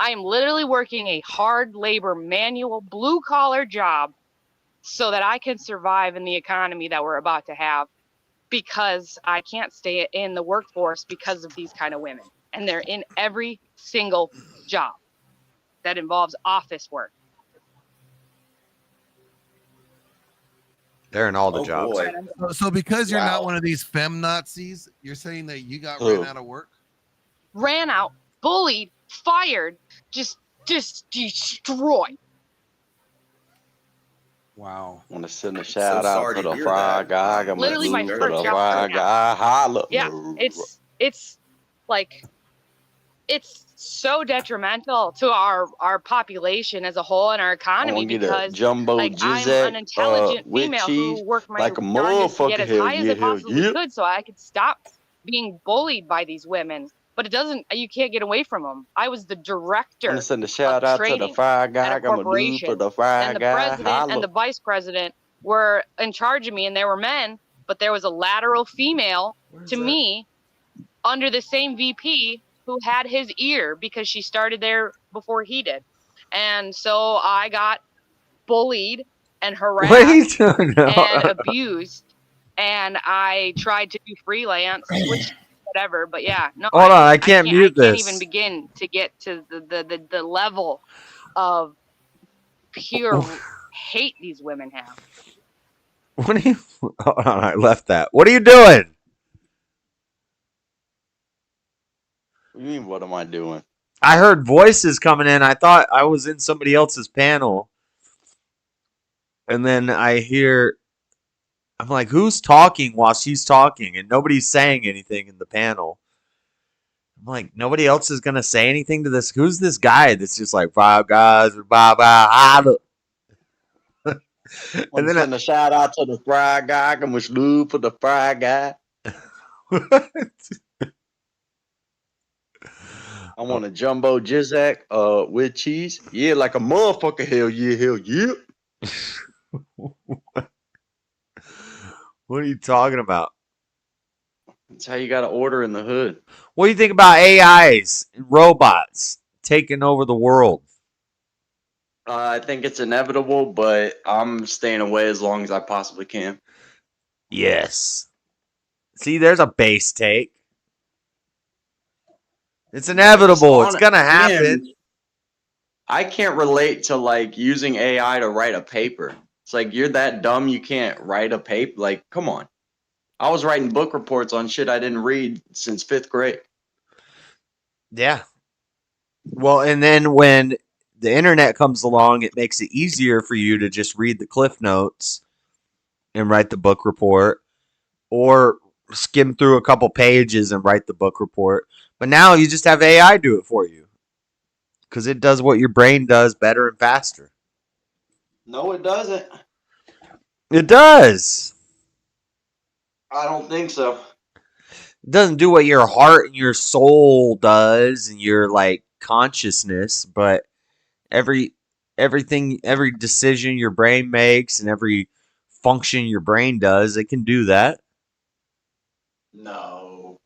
I am literally working a hard labor, manual, blue collar job so that I can survive in the economy that we're about to have, because I can't stay in the workforce because of these kind of women. And they're in every single job that involves office work. They're in all the jobs. So because you're not one of these fem Nazis, you're saying that you got ran out of work? Ran out, bullied, fired, just destroyed. Wow. I want to send a shout out to the fry guy. I'm literally my to first the job. fry guy. Holla. Yeah, it's like, it's so detrimental to our population as a whole and our economy, get because a jumbo like I'm Gizek, an intelligent with female cheese, who worked my like a darndest to get motherfucker. as Hell high as yeah, I possibly yeah. could so I could stop being bullied by these women. But you can't get away from them. I was the director I'm gonna send a shout out to the training fry at guy. a I'm a dude corporation. for the fry And the guy. president Holla. and the vice president were in charge of me, and they were men, but there was a lateral female to me under the same VP who had his ear because she started there before he did. And so I got bullied and harassed What are you doing now? and abused, and I tried to do freelance, which whatever, but yeah, no. Hold on, I can't mute I can't this. even begin to get to the level of pure hate these women have. What are you? Hold on, I left that. What are you doing? What do you mean, what am I doing? I heard voices coming in. I thought I was in somebody else's panel. And then I hear, I'm like, who's talking while she's talking? And nobody's saying anything in the panel. I'm like, nobody else is going to say anything to this. Who's this guy that's just like, five guys, blah, blah, blah. And then send a shout out to the fry guy. I'm a dude for the fry guy. I want a jumbo Gizek with cheese. Yeah, like a motherfucker. Hell yeah, hell yeah. What are you talking about? That's how you got to order in the hood. What do you think about AIs and robots taking over the world? I think it's inevitable, but I'm staying away as long as I possibly can. Yes. See, there's a base take. It's inevitable. It's going to happen. Man, I can't relate to like using AI to write a paper. It's like, you're that dumb you can't write a paper. Like, come on. I was writing book reports on shit I didn't read since 5th grade. Yeah. Well, and then when the internet comes along, it makes it easier for you to just read the cliff notes and write the book report, or skim through a couple pages and write the book report. But now you just have AI do it for you because it does what your brain does better and faster. No, it doesn't. It does. I don't think so. It doesn't do what your heart and your soul does and your like consciousness, but every everything, every decision your brain makes and every function your brain does, it can do that. No.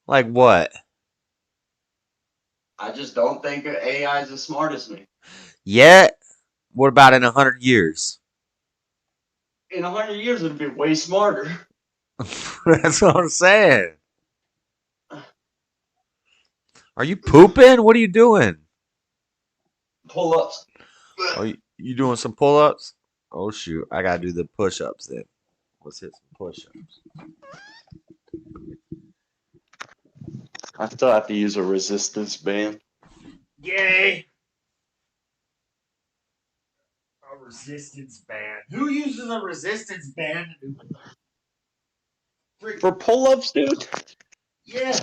Like what? I just don't think AI is as smart as me. Yeah. What about in 100 years? In 100 years, it'll be way smarter. That's what I'm saying. Are you pooping? What are you doing? Pull-ups. Oh, you doing some pull-ups? Oh shoot, I gotta do the push-ups then. Let's hit some push-ups. I still have to use a resistance band. Yay! A resistance band. Who uses a resistance band? For pull-ups, dude? Yeah.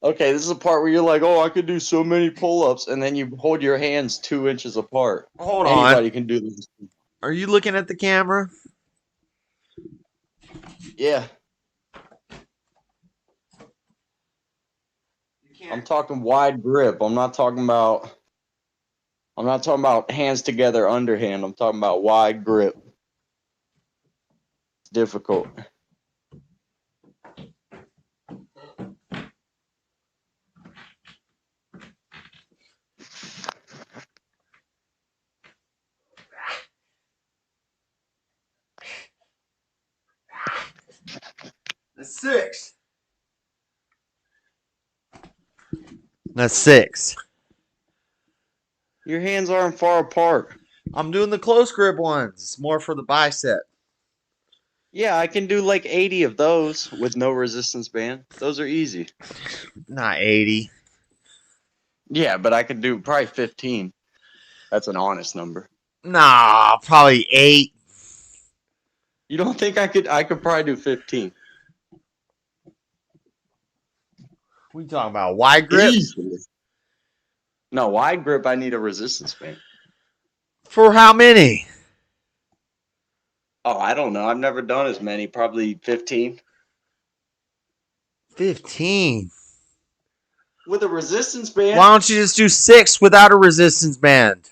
Okay, this is the part where you're like, oh, I could do so many pull-ups, and then you hold your hands 2 inches apart. Hold Anybody on. can do this. Are you looking at the camera? Yeah. I'm talking wide grip. I'm not talking about hands together underhand. I'm talking about wide grip. It's difficult. That's 6. That's 6. Your hands aren't far apart. I'm doing the close grip ones. It's more for the bicep. Yeah, I can do like 80 of those with no resistance band. Those are easy. Not 80. Yeah, but I could do probably 15. That's an honest number. Nah, probably 8. You don't think I could probably do 15. What are you talking about? Wide grip? Easily. No, wide grip, I need a resistance band. For how many? Oh, I don't know. I've never done as many. Probably 15. 15. With a resistance band? Why don't you just do 6 without a resistance band?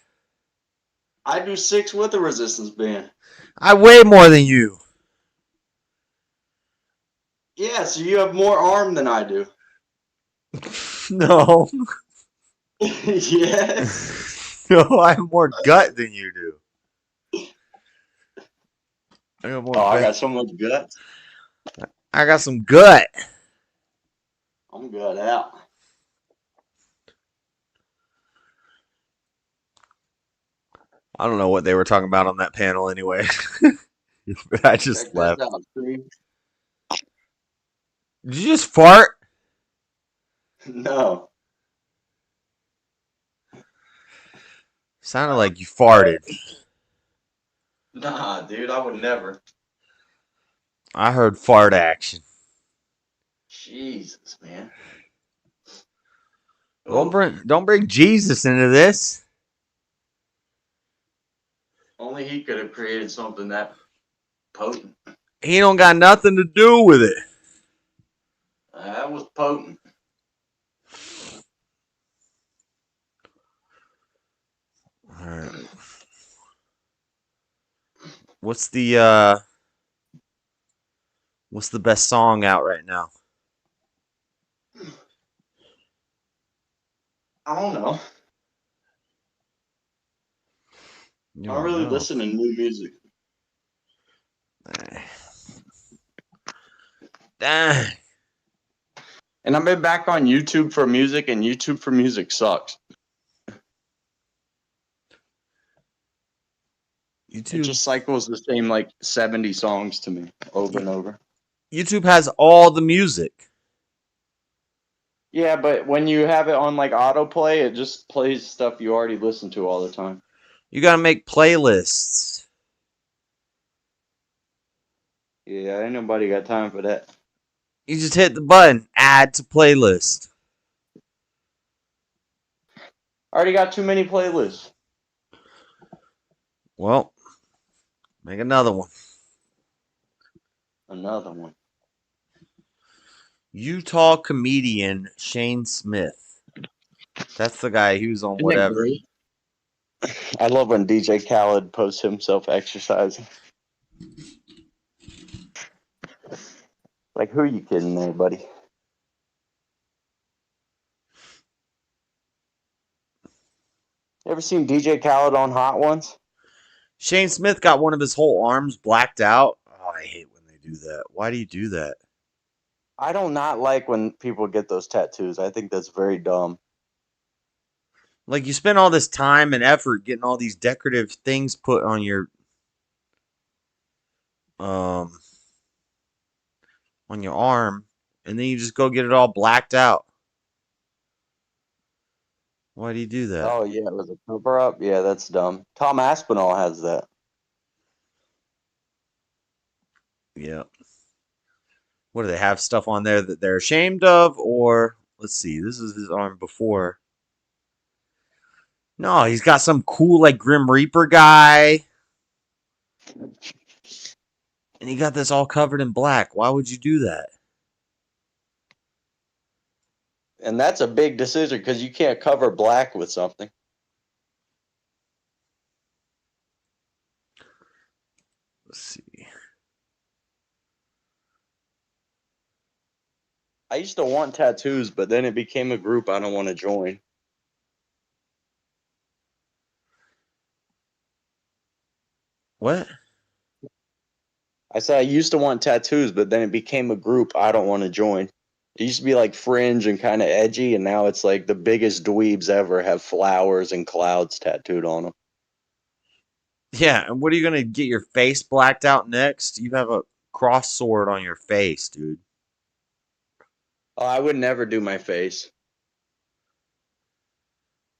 I do 6 with a resistance band. I weigh more than you. Yeah, so you have more arm than I do. No. Yes. No, I have more gut than you do. I got more I gut. got so much guts. I got some gut. I'm gut out. I don't know what they were talking about on that panel anyway. But I just Check left. this out, Steve. Did you just fart? No. Sounded like you farted. Nah, dude, I would never. I heard fart action. Jesus, man. Don't bring Jesus into this. Only he could have created something that potent. He don't got nothing to do with it. That was potent. All right. What's the best song out right now? I don't know. You I don't really know. listen to new music. Dang. And I've been back on YouTube for music, and YouTube for music sucks. YouTube. It just cycles the same like 70 songs to me over and over. YouTube has all the music. Yeah, but when you have it on like autoplay, it just plays stuff you already listen to all the time. You gotta make playlists. Yeah, ain't nobody got time for that. You just hit the button, add to playlist. I already got too many playlists. Well, make another one. Another one. Utah comedian Shane Smith That's the guy who's on Isn't that whatever. great? I love when DJ Khaled posts himself exercising. Like, who are you kidding there, buddy? Ever seen DJ Khaled on Hot Ones? Shane Smith got one of his whole arms blacked out. Oh, I hate when they do that. Why do you do that? I do not like when people get those tattoos. I think that's very dumb. Like, you spend all this time and effort getting all these decorative things put on your on your arm, and then you just go get it all blacked out. Why do you do that? Oh, yeah, it was a cover up? Yeah, that's dumb. Tom Aspinall has that. Yeah. What do they have stuff on there that they're ashamed of? Or, let's see, this is his arm before. No, he's got some cool, like, Grim Reaper guy. And he got this all covered in black. Why would you do that? And that's a big decision because you can't cover black with something. Let's see. I used to want tattoos, but then it became a group I don't want to join. What? I said I used to want tattoos, but then it became a group I don't want to join. It used to be like fringe and kind of edgy, and now it's like the biggest dweebs ever have flowers and clouds tattooed on them. Yeah, and what are you going to get your face blacked out next? You have a cross sword on your face, dude. Oh, I would never do my face.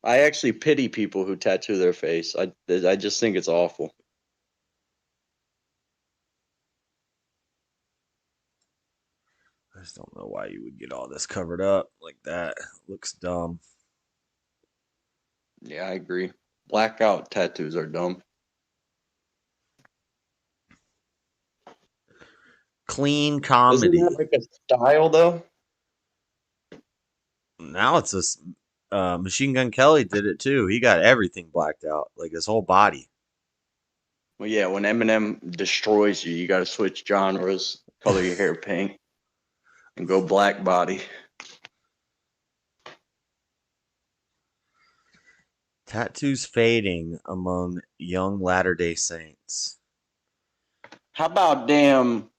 I actually pity people who tattoo their face. I just think it's awful. I just don't know why you would get all this covered up like that. It looks dumb. Yeah, I agree. Blackout tattoos are dumb. Clean comedy. Isn't that like a style, though? Now it's a Machine Gun Kelly did it too. He got everything blacked out, like his whole body. Well, yeah, when Eminem destroys you, you got to switch genres, color your hair pink, and go black body. Tattoos fading among young Latter-day Saints. How about damn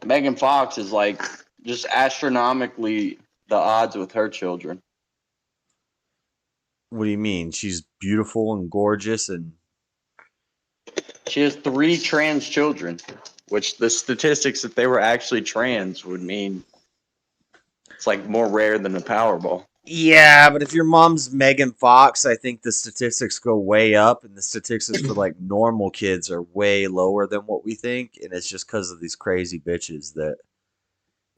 Megan Fox is like just astronomically the odds with her children. What do you mean? She's beautiful and gorgeous and She has 3 trans children, which the statistics that they were actually trans would mean it's like more rare than the Powerball. yeah, but if your mom's Megan Fox, I think the statistics go way up, and the statistics for like normal kids are way lower than what we think, and it's just because of these crazy bitches that.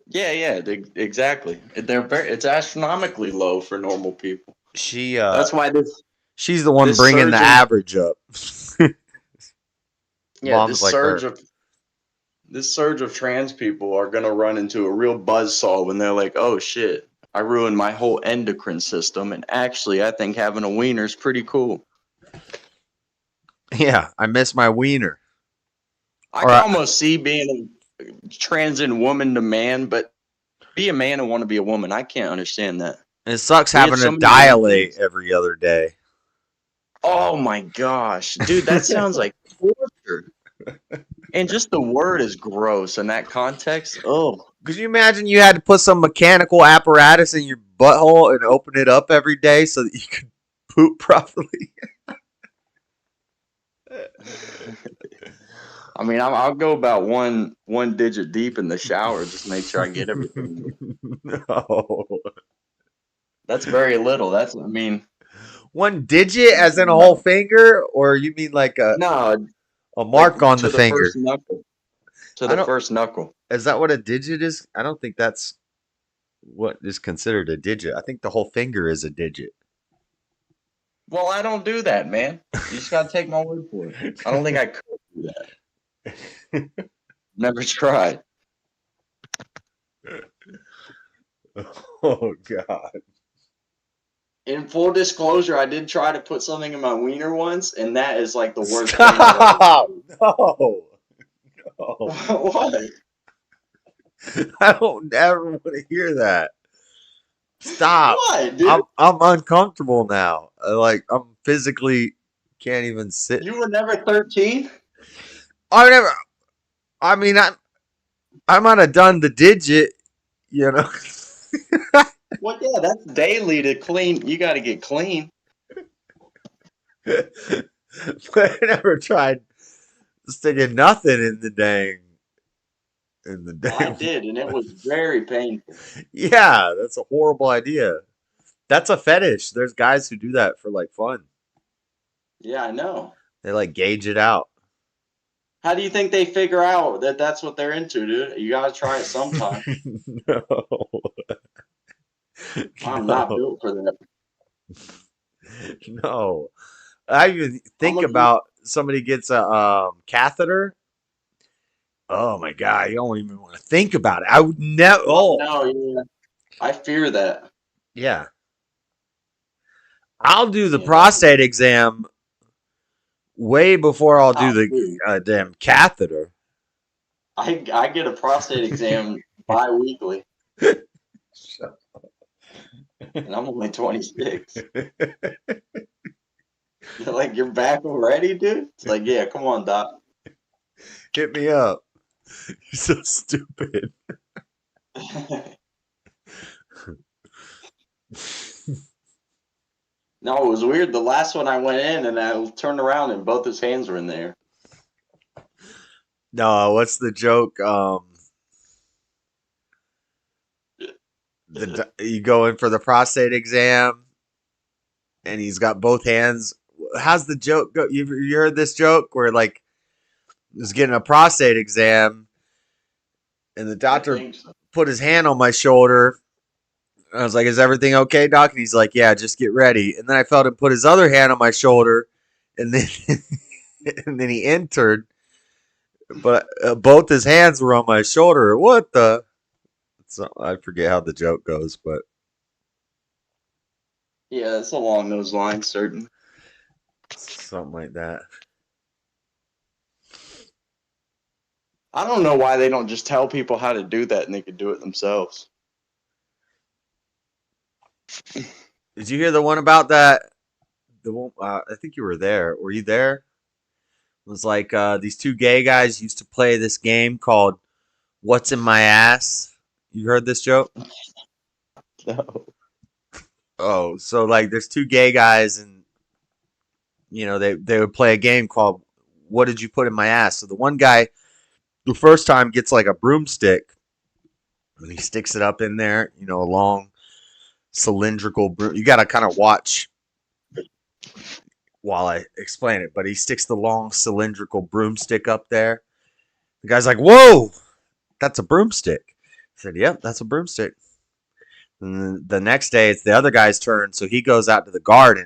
Yeah, exactly. It's astronomically low for normal people. That's why she's the one bringing the average up. Yeah, Moms like her. This surge of trans people are gonna run into a real buzzsaw when they're like, "Oh shit, I ruined my whole endocrine system," and actually, I think having a wiener is pretty cool. Yeah, I miss my wiener. I can almost see being a transient woman to man, but be a man and want to be a woman. I can't understand that. It sucks We have having so to many dilate every other day. Oh my gosh, dude, that sounds like torture. And just the word is gross in that context. Oh, Could you imagine you had to put some mechanical apparatus in your butthole and open it up every day so that you could poop properly? I mean, I'll go about one digit deep in the shower, just make sure I get everything. No. That's very little. One digit as in a whole finger? Or you mean like a mark on the finger? First knuckle. To the first knuckle. Is that what a digit is? I don't think that's what is considered a digit. I think the whole finger is a digit. Well, I don't do that, man. You just gotta take my word for it. I don't think I could do that. Never tried. Oh God. In full disclosure, I did try to put something in my wiener once, and that is like the worst Stop! No. What? I don't ever want to hear that. Stop. What, dude? I'm uncomfortable now. Like I'm physically can't even sit. You were never 13? I mean I might have done the digit, you know. Well, yeah, that's daily to clean. You got to get clean. But I never tried sticking nothing in the dang. I did, and it was very painful. Yeah, that's a horrible idea. That's a fetish. There's guys who do that for like fun. Yeah, I know. They like gauge it out. How do you think they figure out that that's what they're into, dude? You got to try it sometime. No. I'm not built for that. No. I even think about somebody gets a catheter. Oh my God, you don't even want to think about it. I would never. Oh no, yeah. I fear that. Yeah. I'll do the prostate exam way before I'll do the damn catheter. I get a prostate exam bi-weekly. And I'm only 26. You're like, you're back already, dude? It's like, yeah, come on, Doc. Hit me up. You're so stupid. No, it was weird. The last one I went in and I turned around and both his hands were in there. No, what's the joke? You go in for the prostate exam and he's got both hands. How's the joke go? You heard this joke where like was getting a prostate exam and the doctor put his hand on my shoulder. I was like, "Is everything okay, doc?" And he's like, "Yeah, just get ready." And then I felt him put his other hand on my shoulder, and then and then he entered, but both his hands were on my shoulder. What the? So I forget how the joke goes, but yeah, it's along those lines, certainly. Something like that. I don't know why they don't just tell people how to do that and they could do it themselves. Did you hear the one about that? The one, I think you were there. Were you there? It was like these two gay guys used to play this game called "What's in My Ass." You heard this joke? No. Oh, so like there's two gay guys, and you know they would play a game called "What Did You Put in My Ass?" So the one guy, the first time, gets like a broomstick, and he sticks it up in there. You know, a long cylindrical broom. You got to kind of watch while I explain it, but he sticks the long cylindrical broomstick up there. The guy's like, "Whoa, that's a broomstick." I said, "Yep, that's a broomstick." And the next day, it's the other guy's turn, so he goes out to the garden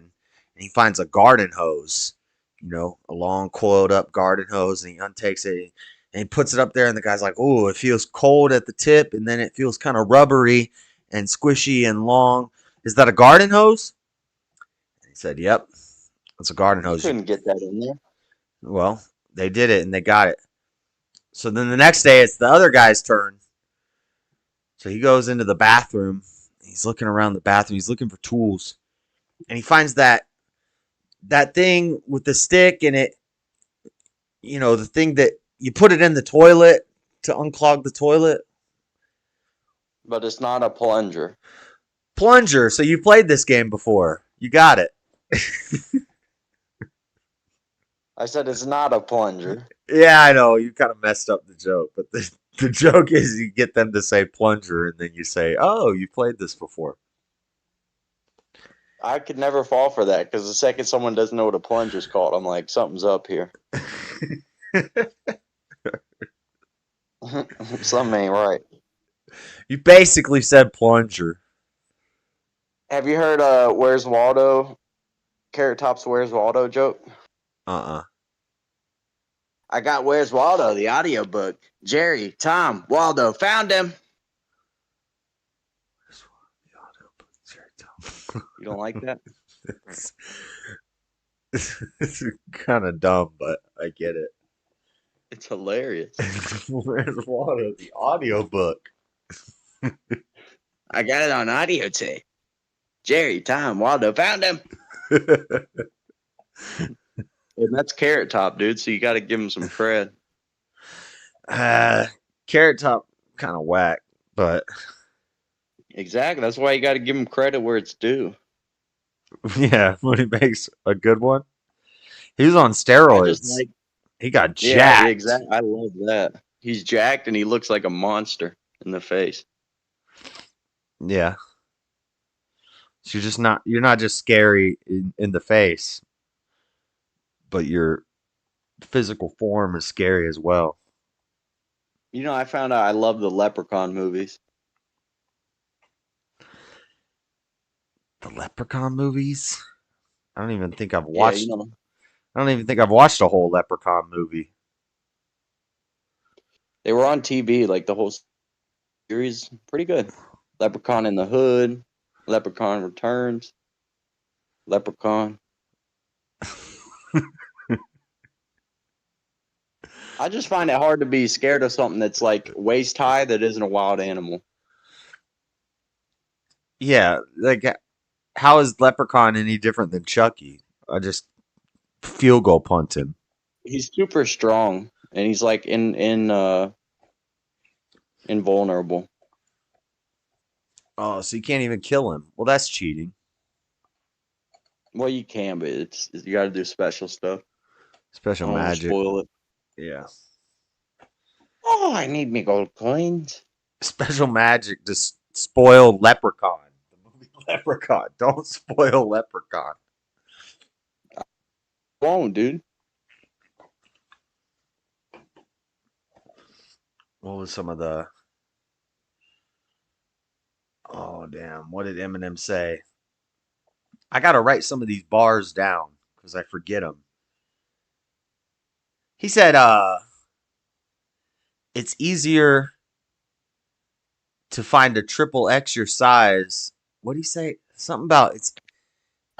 and he finds a garden hose, you know, a long coiled up garden hose, and he untakes it and he puts it up there, and the guy's like, "Oh, it feels cold at the tip, and then it feels kind of rubbery and squishy and long. Is that a garden hose?" And he said, "Yep, it's a garden hose." You couldn't get that in there. Well, they did it and they got it. So then the next day, it's the other guy's turn. So he goes into the bathroom. He's looking around the bathroom. He's looking for tools. And he finds that thing with the stick in it, you know, the thing that you put it in the toilet to unclog the toilet. But it's not a plunger. Plunger. So you played this game before. You got it. I said it's not a plunger. Yeah, I know. You kind of messed up the joke. But the joke is you get them to say plunger, and then you say, "Oh, you played this before." I could never fall for that because the second someone doesn't know what a plunger is called, I'm like, something's up here. Something ain't right. You basically said plunger. Have you heard Where's Waldo? Carrot Top's Where's Waldo joke? I got Where's Waldo, the audiobook. Jerry, Tom, Waldo, found him. You don't like that? It's kind of dumb, but I get it. It's hilarious. Where's Waldo? The audiobook. I got it on audio tape. Jerry, Tom, Waldo found him. And that's Carrot Top, dude. So you got to give him some cred. Carrot Top kind of whack, but Exactly. That's why you got to give him credit where it's due. yeah, when he makes a good one, he was on I steroids. just like. He got Yeah, jacked. exactly. I love that. He's jacked and he looks like a monster in the face. Yeah. So you're not just scary in the face, but your physical form is scary as well. You know, I found out I love the Leprechaun movies. The Leprechaun movies? I don't even think I've Yeah, watched. you know, I don't even think I've watched a whole Leprechaun movie. they were on TV, like the whole series. Pretty good. Leprechaun in the Hood, Leprechaun Returns, Leprechaun. I just find it hard to be scared of something that's like waist high that isn't a wild animal. Yeah, like how is Leprechaun any different than Chucky? I just field goal punt him. He's super strong and he's like invulnerable. Oh, so you can't even kill him. Well, that's cheating. Well, you can, but you got to do special stuff. Special I don't wanna magic. Spoil it. Yeah. Oh, I need me gold coins. Special magic to spoil Leprechaun. The movie Leprechaun. Don't spoil Leprechaun. Won't, dude. What was some of the... Oh, damn. What did Eminem say? I got to write some of these bars down because I forget them. He said, it's easier to find a triple X your size. What did he say? Something about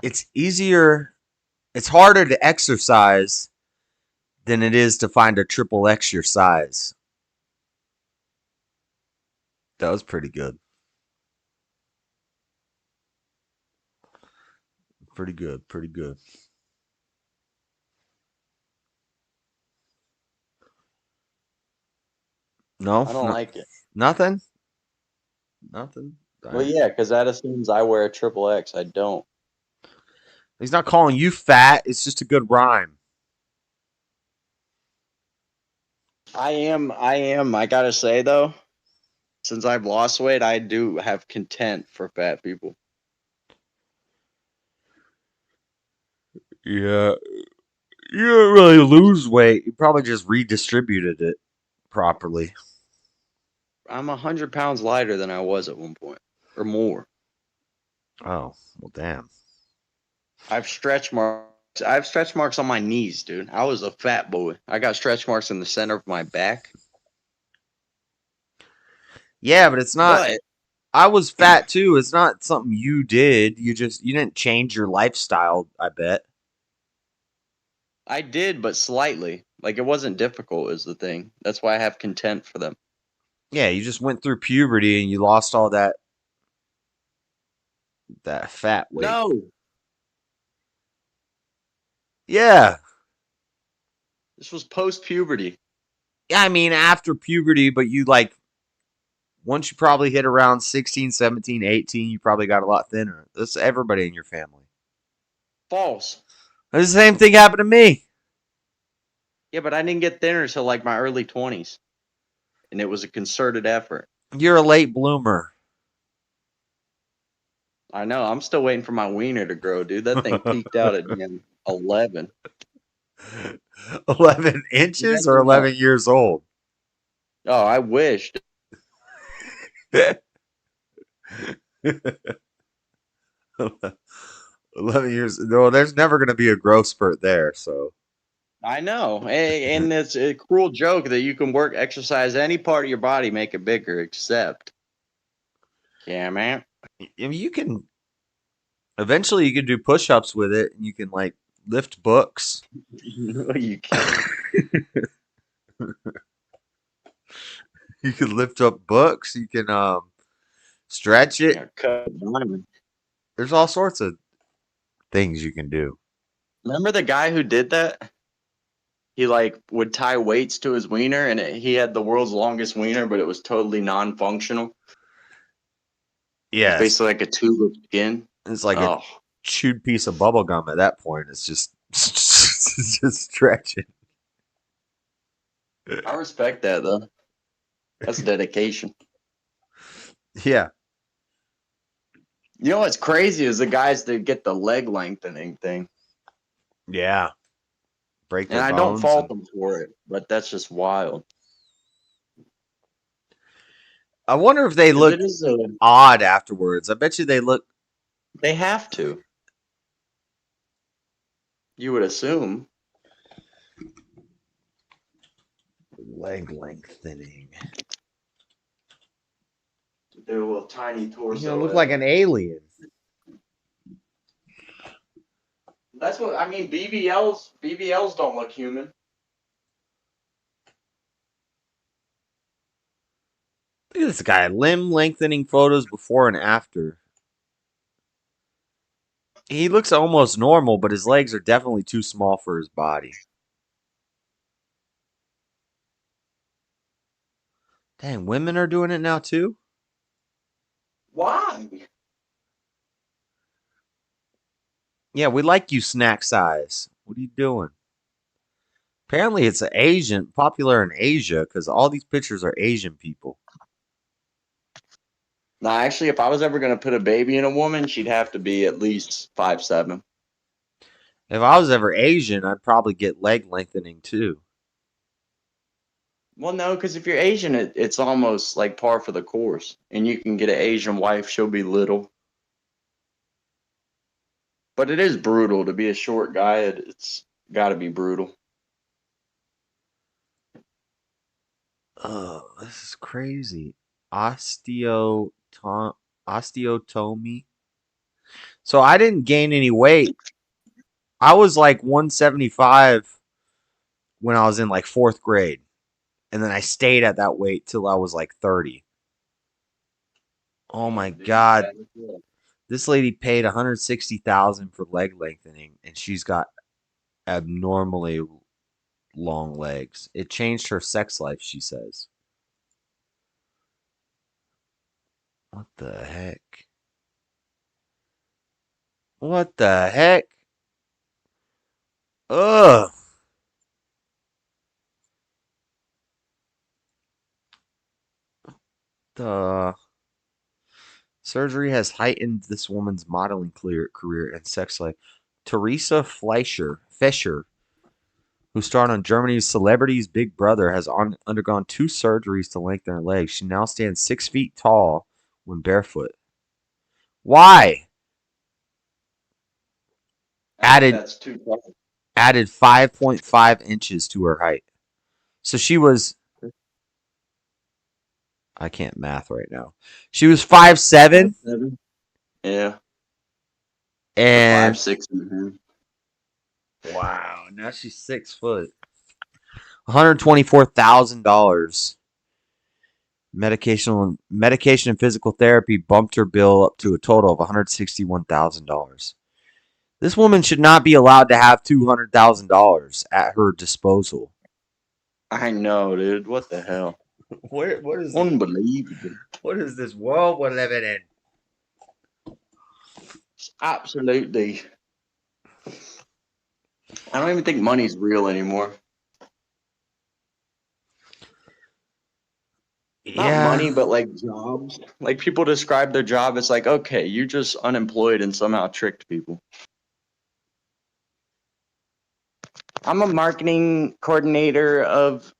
it's easier, it's harder to exercise than it is to find a triple X your size. That was pretty good. Pretty good, pretty good. No? I don't like it. Nothing? Nothing? Well, yeah, because that assumes I wear a triple X. I don't. He's not calling you fat. It's just a good rhyme. I am. I gotta say though, since I've lost weight, I do have content for fat people. Yeah. You didn't really lose weight. You probably just redistributed it properly. I'm 100 pounds lighter than I was at one point, or more. Oh, well, damn. I've stretch marks. I have stretch marks on my knees, dude. I was a fat boy. I got stretch marks in the center of my back. Yeah, but it's not. But I was fat too. It's not something you did. You didn't change your lifestyle, I bet. I did, but slightly. Like, it wasn't difficult is the thing. That's why I have content for them. Yeah, you just went through puberty and you lost all that fat weight. No. Yeah. This was post-puberty. Yeah, I mean, after puberty, but you once you probably hit around 16, 17, 18, you probably got a lot thinner. That's everybody in your family. False. The same thing happened to me. Yeah, but I didn't get thinner until like my early 20s. And it was a concerted effort. You're a late bloomer. I know. I'm still waiting for my wiener to grow, dude. That thing peaked out at 11. 11 inches or 11 years old? Oh, I wished. 11 years. No, there's never going to be a growth spurt there. So I know. And it's a cruel joke that you can exercise any part of your body, make it bigger, except. Yeah, man. I mean, you can. Eventually, you can do push-ups with it, and you can like lift books. No, you can't. You can lift up books. You can stretch it. Yeah, cut diamond. There's all sorts of things you can do. Remember the guy who did that? He like would tie weights to his wiener, and he had the world's longest wiener, but it was totally non-functional. Yeah, It's basically like a tube of skin. It's like a chewed piece of bubble gum at that point. It's just stretching. I respect that though. That's dedication. Yeah. You know what's crazy is the guys that get the leg lengthening thing. Yeah. Break their And I don't bones fault them for it, but that's just wild. I wonder if they look odd afterwards. I bet you they look. They have to. You would assume. Leg lengthening. Do a little tiny torso. You look like an alien. That's what I mean. BBLs don't look human. Look at this guy. Limb lengthening photos before and after. He looks almost normal, but his legs are definitely too small for his body. Dang, women are doing it now too? Why? Yeah, we like you, snack size. What are you doing? Apparently it's popular in Asia, because all these pictures are Asian people. No, actually, if I was ever going to put a baby in a woman, she'd have to be at least 5'7". If I was ever Asian, I'd probably get leg lengthening too. Well, no, because if you're Asian, it's almost like par for the course. And you can get an Asian wife, she'll be little. But it is brutal to be a short guy. It's got to be brutal. Oh, this is crazy. Osteotomy. So I didn't gain any weight. I was like 175 when I was in like 4th grade. And then I stayed at that weight till I was like 30. Oh my God. This lady paid $160,000 for leg lengthening, and she's got abnormally long legs. It changed her sex life, she says. What the heck? What the heck? Ugh. The surgery has heightened this woman's modeling career and sex life. Teresa Fischer, who starred on Germany's Celebrities Big Brother, has undergone 2 surgeries to lengthen her legs. She now stands 6 feet tall when barefoot. Why? Added 5.5 inches to her height. So she was... I can't math right now. She was 5'7". Yeah. And 5'6". Wow, now she's 6 foot. $124,000. Medication and physical therapy bumped her bill up to a total of $161,000. This woman should not be allowed to have $200,000 at her disposal. I know, dude. What the hell? What is unbelievable? What is this world we're living in? Absolutely. I don't even think money's real anymore. Not money, but like jobs. Like people describe their job as like, okay, you're just unemployed and somehow tricked people. I'm a marketing coordinator of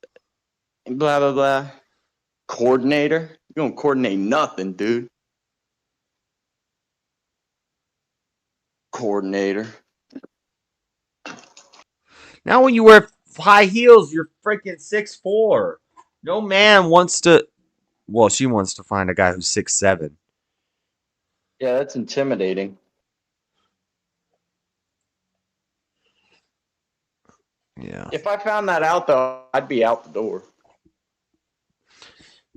blah, blah, blah. Coordinator? You don't coordinate nothing, dude. Coordinator. Now when you wear high heels, you're freaking 6'4". No man wants to... Well, she wants to find a guy who's 6'7". Yeah, that's intimidating. Yeah. If I found that out though, I'd be out the door.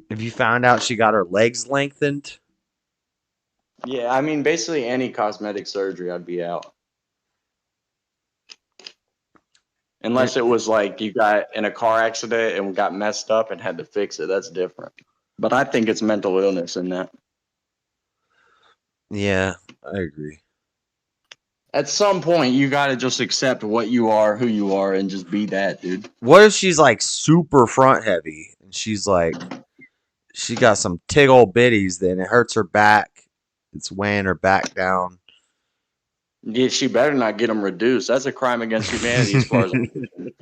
If you found out she got her legs lengthened. Yeah, I mean, basically any cosmetic surgery, I'd be out. Unless it was like you got in a car accident and got messed up and had to fix it. That's different. But I think it's mental illness in that. Yeah, I agree. At some point, you got to just accept what you are, who you are, and just be that, dude. What if she's like super front heavy and she's like, she got some tiggle bitties, then it hurts her back. It's weighing her back down. Yeah, she better not get them reduced. That's a crime against humanity as far as I'm concerned.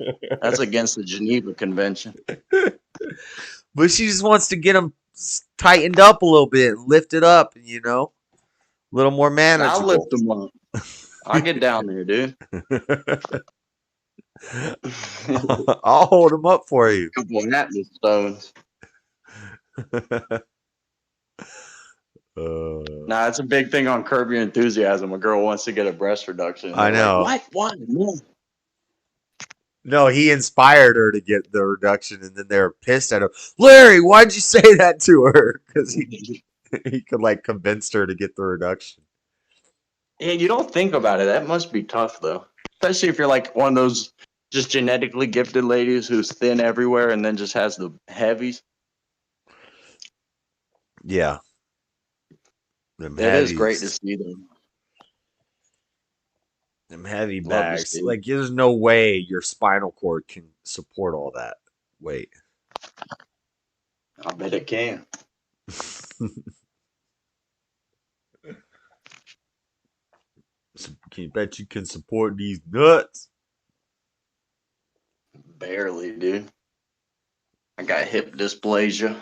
That's against the Geneva Convention. But she just wants to get them tightened up a little bit, lifted up, you know, a little more manageable. I'll lift them up. I'll get down there, dude. I'll hold them up for you. A couple of Atlas stones. Nah, it's a big thing on Curb Your Enthusiasm. A girl wants to get a breast reduction. I know. Like, what? No. No, he inspired her to get the reduction, and then they were pissed at him. Larry, why'd you say that to her? Because he could like convince her to get the reduction. Yeah, you don't think about it. That must be tough, though. Especially if you're like one of those just genetically gifted ladies who's thin everywhere and then just has the heavies. Yeah. It is great to see them. Them heavy Love to bags. see. Like, there's no way your spinal cord can support all that weight. I bet it can. Can you bet you can support these nuts? Barely, dude. I got hip dysplasia.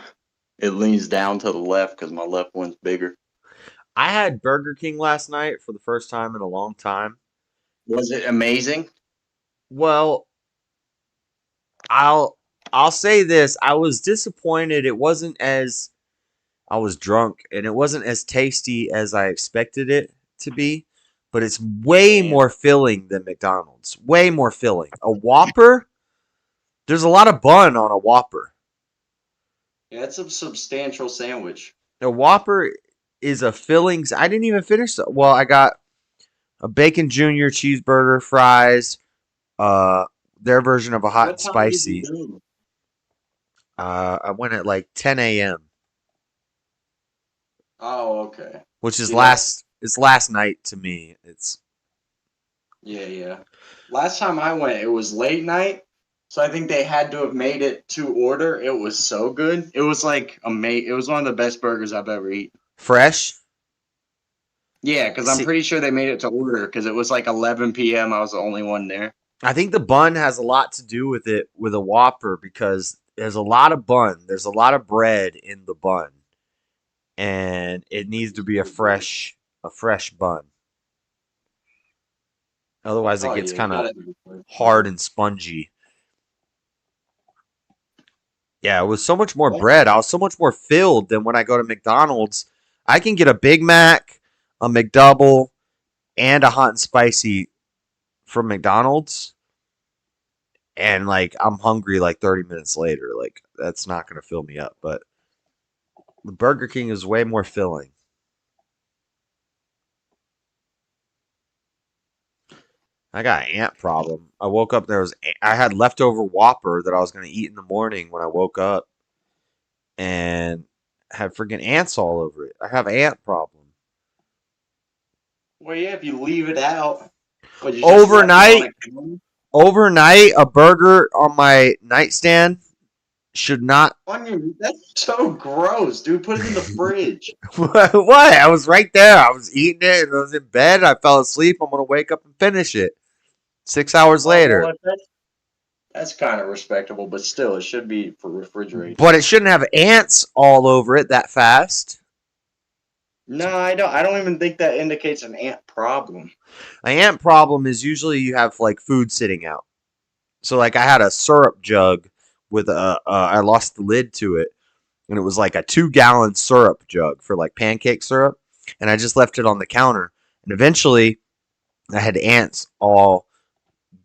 It leans down to the left because my left one's bigger. I had Burger King last night for the first time in a long time. Was it amazing? Well, I'll say this. I was disappointed. It wasn't as I was drunk, and it wasn't as tasty as I expected it to be. But it's way more filling than McDonald's. Way more filling. A Whopper, there's a lot of bun on a Whopper. Yeah, it's a substantial sandwich. A Whopper is a fillings. I didn't even finish. Well, I got a Bacon Junior cheeseburger, fries, their version of a hot and spicy. I went at like 10 a.m. Oh, okay. Which is Yeah. It's last night to me. It's Yeah. Last time I went, it was late night, so I think they had to have made it to order. It was so good. It was like It was one of the best burgers I've ever eaten. fresh. Yeah, because I'm pretty sure they made it to order because it was like 11 p.m. I was the only one there. I think the bun has a lot to do with it with a Whopper because there's a lot of bun. There's a lot of bread in the bun. And it needs to be a fresh bun. Otherwise it gets kind of hard and spongy. Yeah, it was so much more bread. I was so much more filled than when I go to McDonald's. I can get a Big Mac, a McDouble, and a hot and spicy from McDonald's. And like I'm hungry like 30 minutes later. Like that's not going to fill me up, but the Burger King is way more filling. I got an ant problem. I woke up, I had leftover Whopper that I was going to eat in the morning when I woke up. And had freaking ants all over it. I have ant problem. Well, yeah, if you leave it out. Overnight, a burger on my nightstand should not. That's so gross, dude. Put it in the fridge. What? I was right there. I was eating it and I was in bed. I fell asleep. I'm going to wake up and finish it. 6 hours later. Well, that's kind of respectable, but still, it should be for refrigeration. But it shouldn't have ants all over it that fast. No, I don't even think that indicates an ant problem. An ant problem is usually you have like food sitting out. So like I had a syrup jug with I lost the lid to it, and it was like a 2-gallon syrup jug for like pancake syrup, and I just left it on the counter, and eventually I had ants all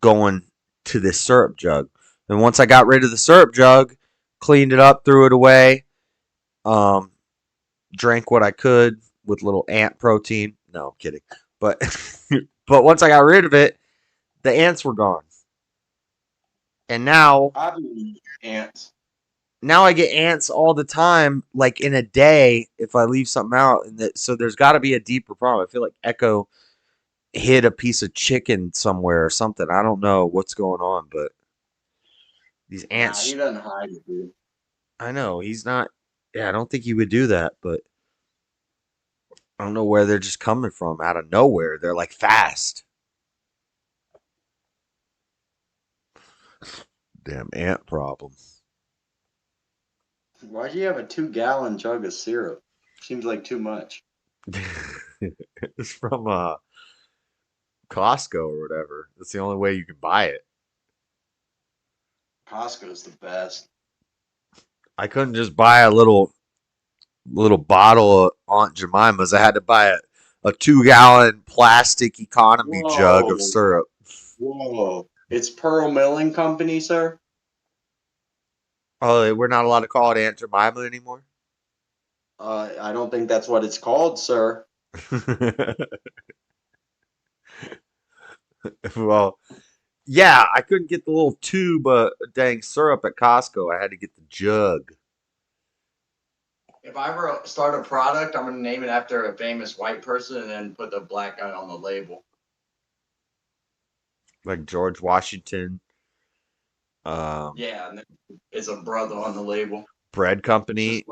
going to this syrup jug. And once I got rid of the syrup jug, cleaned it up, threw it away, drank what I could with little ant protein. No, I'm kidding. But but once I got rid of it, the ants were gone. And now I've been ants. Now I get ants all the time, like in a day, if I leave something out. And so there's got to be a deeper problem. I feel like Echo hid a piece of chicken somewhere or something. I don't know what's going on, but these ants. Nah, he doesn't hide it, dude. I know he's not. Yeah, I don't think he would do that, but I don't know where they're just coming from out of nowhere. They're like fast. Damn ant problem. Why do you have a 2-gallon jug of syrup? Seems like too much. It's from Costco or whatever. That's the only way you can buy it. Costco's the best. I couldn't just buy a little bottle of Aunt Jemima's. I had to buy a 2-gallon plastic economy jug of syrup. Whoa. It's Pearl Milling Company, sir? Oh, we're not allowed to call it Aunt Jemima anymore? I don't think that's what it's called, sir. Well, yeah, I couldn't get the little tube of dang syrup at Costco. I had to get the jug. If I ever start a product, I'm going to name it after a famous white person and then put the black guy on the label. Like George Washington. Yeah, and then it's a brother on the label. Bread company.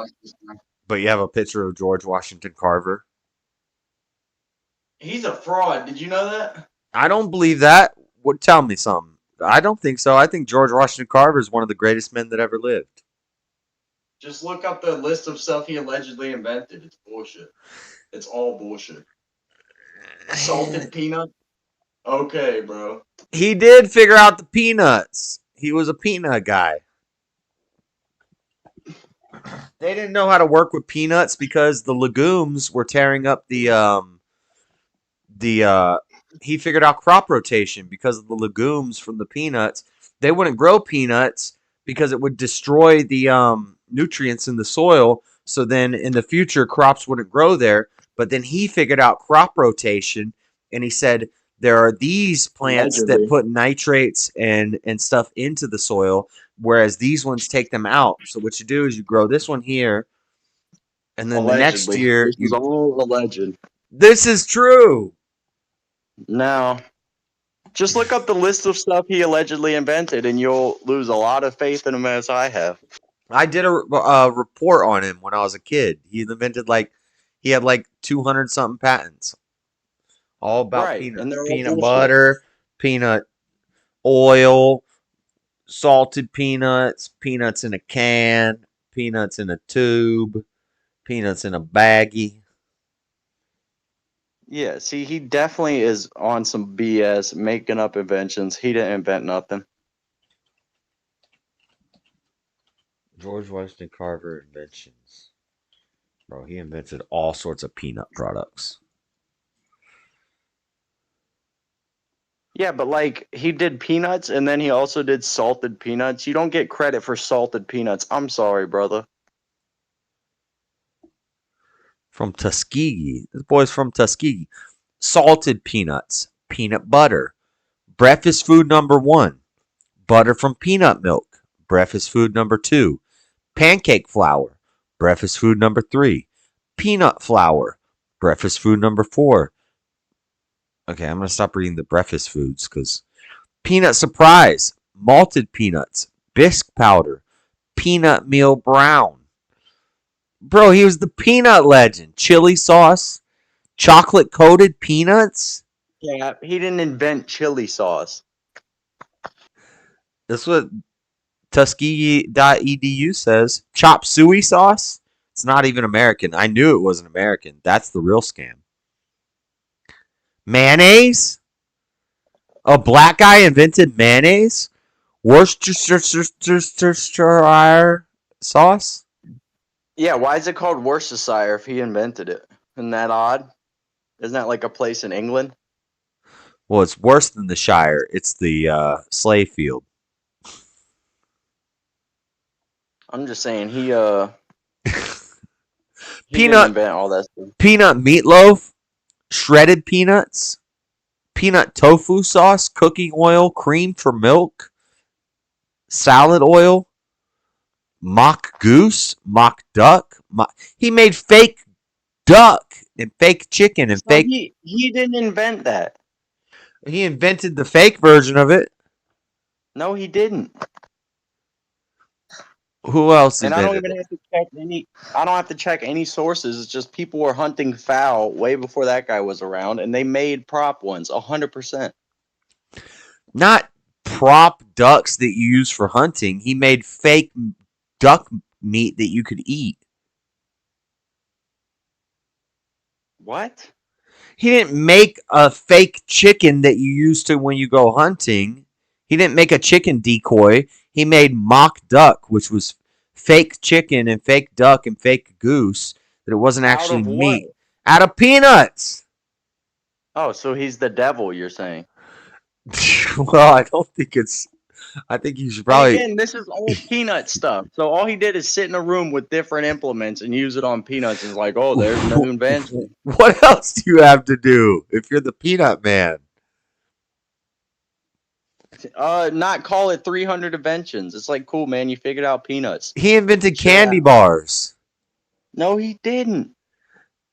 But you have a picture of George Washington Carver. He's a fraud. Did you know that? I don't believe that. Tell me something. I don't think so. I think George Washington Carver is one of the greatest men that ever lived. Just look up the list of stuff he allegedly invented. It's bullshit. It's all bullshit. Salted peanut? Okay, bro. He did figure out the peanuts. He was a peanut guy. They didn't know how to work with peanuts because the legumes were tearing up he figured out crop rotation because of the legumes from the peanuts. They wouldn't grow peanuts because it would destroy the nutrients in the soil. So then in the future, crops wouldn't grow there. But then he figured out crop rotation, and he said there are these plants that put nitrates and stuff into the soil, whereas these ones take them out. So what you do is you grow this one here, and then the next year... This is all alleged. This is true! Now, just look up the list of stuff he allegedly invented, and you'll lose a lot of faith in him as I have. I did a report on him when I was a kid. He invented he had 200-something patents. All about peanut butter, peanut oil, salted peanuts, peanuts in a can, peanuts in a tube, peanuts in a baggie. Yeah, see, he definitely is on some BS, making up inventions. He didn't invent nothing. George Washington Carver inventions. Bro, he invented all sorts of peanut products. Yeah, but he did peanuts and then he also did salted peanuts. You don't get credit for salted peanuts. I'm sorry, brother. From Tuskegee. This boy's from Tuskegee. Salted peanuts. Peanut butter. Breakfast food number 1. Butter from peanut milk. Breakfast food number 2. Pancake flour. Breakfast food number 3. Peanut flour. Breakfast food number 4. Okay, I'm going to stop reading the breakfast foods because peanut surprise, malted peanuts, bisque powder, peanut meal brown. Bro, he was the peanut legend. Chili sauce, chocolate coated peanuts. Yeah, he didn't invent chili sauce. That's what Tuskegee.edu says. Chop suey sauce? It's not even American. I knew it wasn't American. That's the real scam. Mayonnaise? A black guy invented mayonnaise? Worcestershire sauce? Yeah, why is it called Worcestershire if he invented it? Isn't that odd? Isn't that like a place in England? Well, it's worse than the Shire. It's the slave field. I'm just saying he didn't Peanut invent all that stuff. peanut meatloaf, shredded peanuts, peanut tofu sauce, cooking oil, cream for milk, salad oil, mock goose, mock duck. He made fake duck and fake chicken and So fake. he didn't invent that. He invented the fake version of it. No, he didn't. Who else And I don't invented even it? have to check any. I don't have to check any sources. It's just people were hunting fowl way before that guy was around, and they made prop ones 100%. Not prop ducks that you use for hunting. He made fake duck meat that you could eat. What? He didn't make a fake chicken that you use to when you go hunting. He didn't make a chicken decoy. He made mock duck, which was fake chicken and fake duck and fake goose, that it wasn't actually Out of meat. what? Out of peanuts. Oh, so he's the devil, you're saying? Well, I don't think it's. I think you should And probably. again, this is all peanut stuff. So all he did is sit in a room with different implements and use it on peanuts. It's like, oh, there's no invention. What else do you have to do if you're the peanut man? Not call it 300 inventions. It's like, cool, man, you figured out peanuts. He invented candy bars, No, he didn't.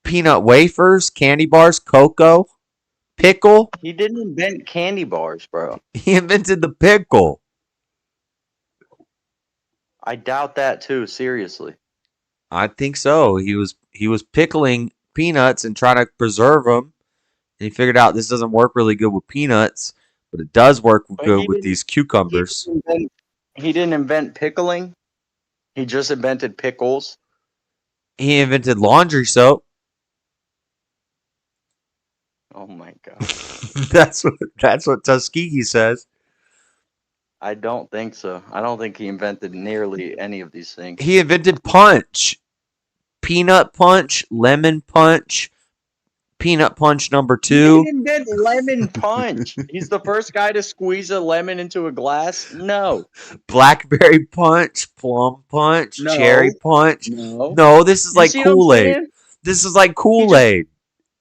peanut wafers, candy bars, cocoa, pickle. He didn't invent candy bars, bro. He invented the pickle. I doubt that too, seriously. I think so. He was pickling peanuts and trying to preserve them, and he figured out this doesn't work really good with peanuts, but it does work But good he with didn't- these cucumbers. He didn't invent pickling. He just invented pickles. He invented laundry soap. Oh my god. That's what Tuskegee says. I don't think so. I don't think he invented nearly any of these things. He invented punch, peanut punch, lemon punch, peanut punch number He 2. didn't invent lemon punch. He's the first guy to squeeze a lemon into a glass. No. Blackberry punch, plum punch, No. cherry punch. No. No, this is You like see what I'm Kool-Aid. saying? This is like Kool-Aid.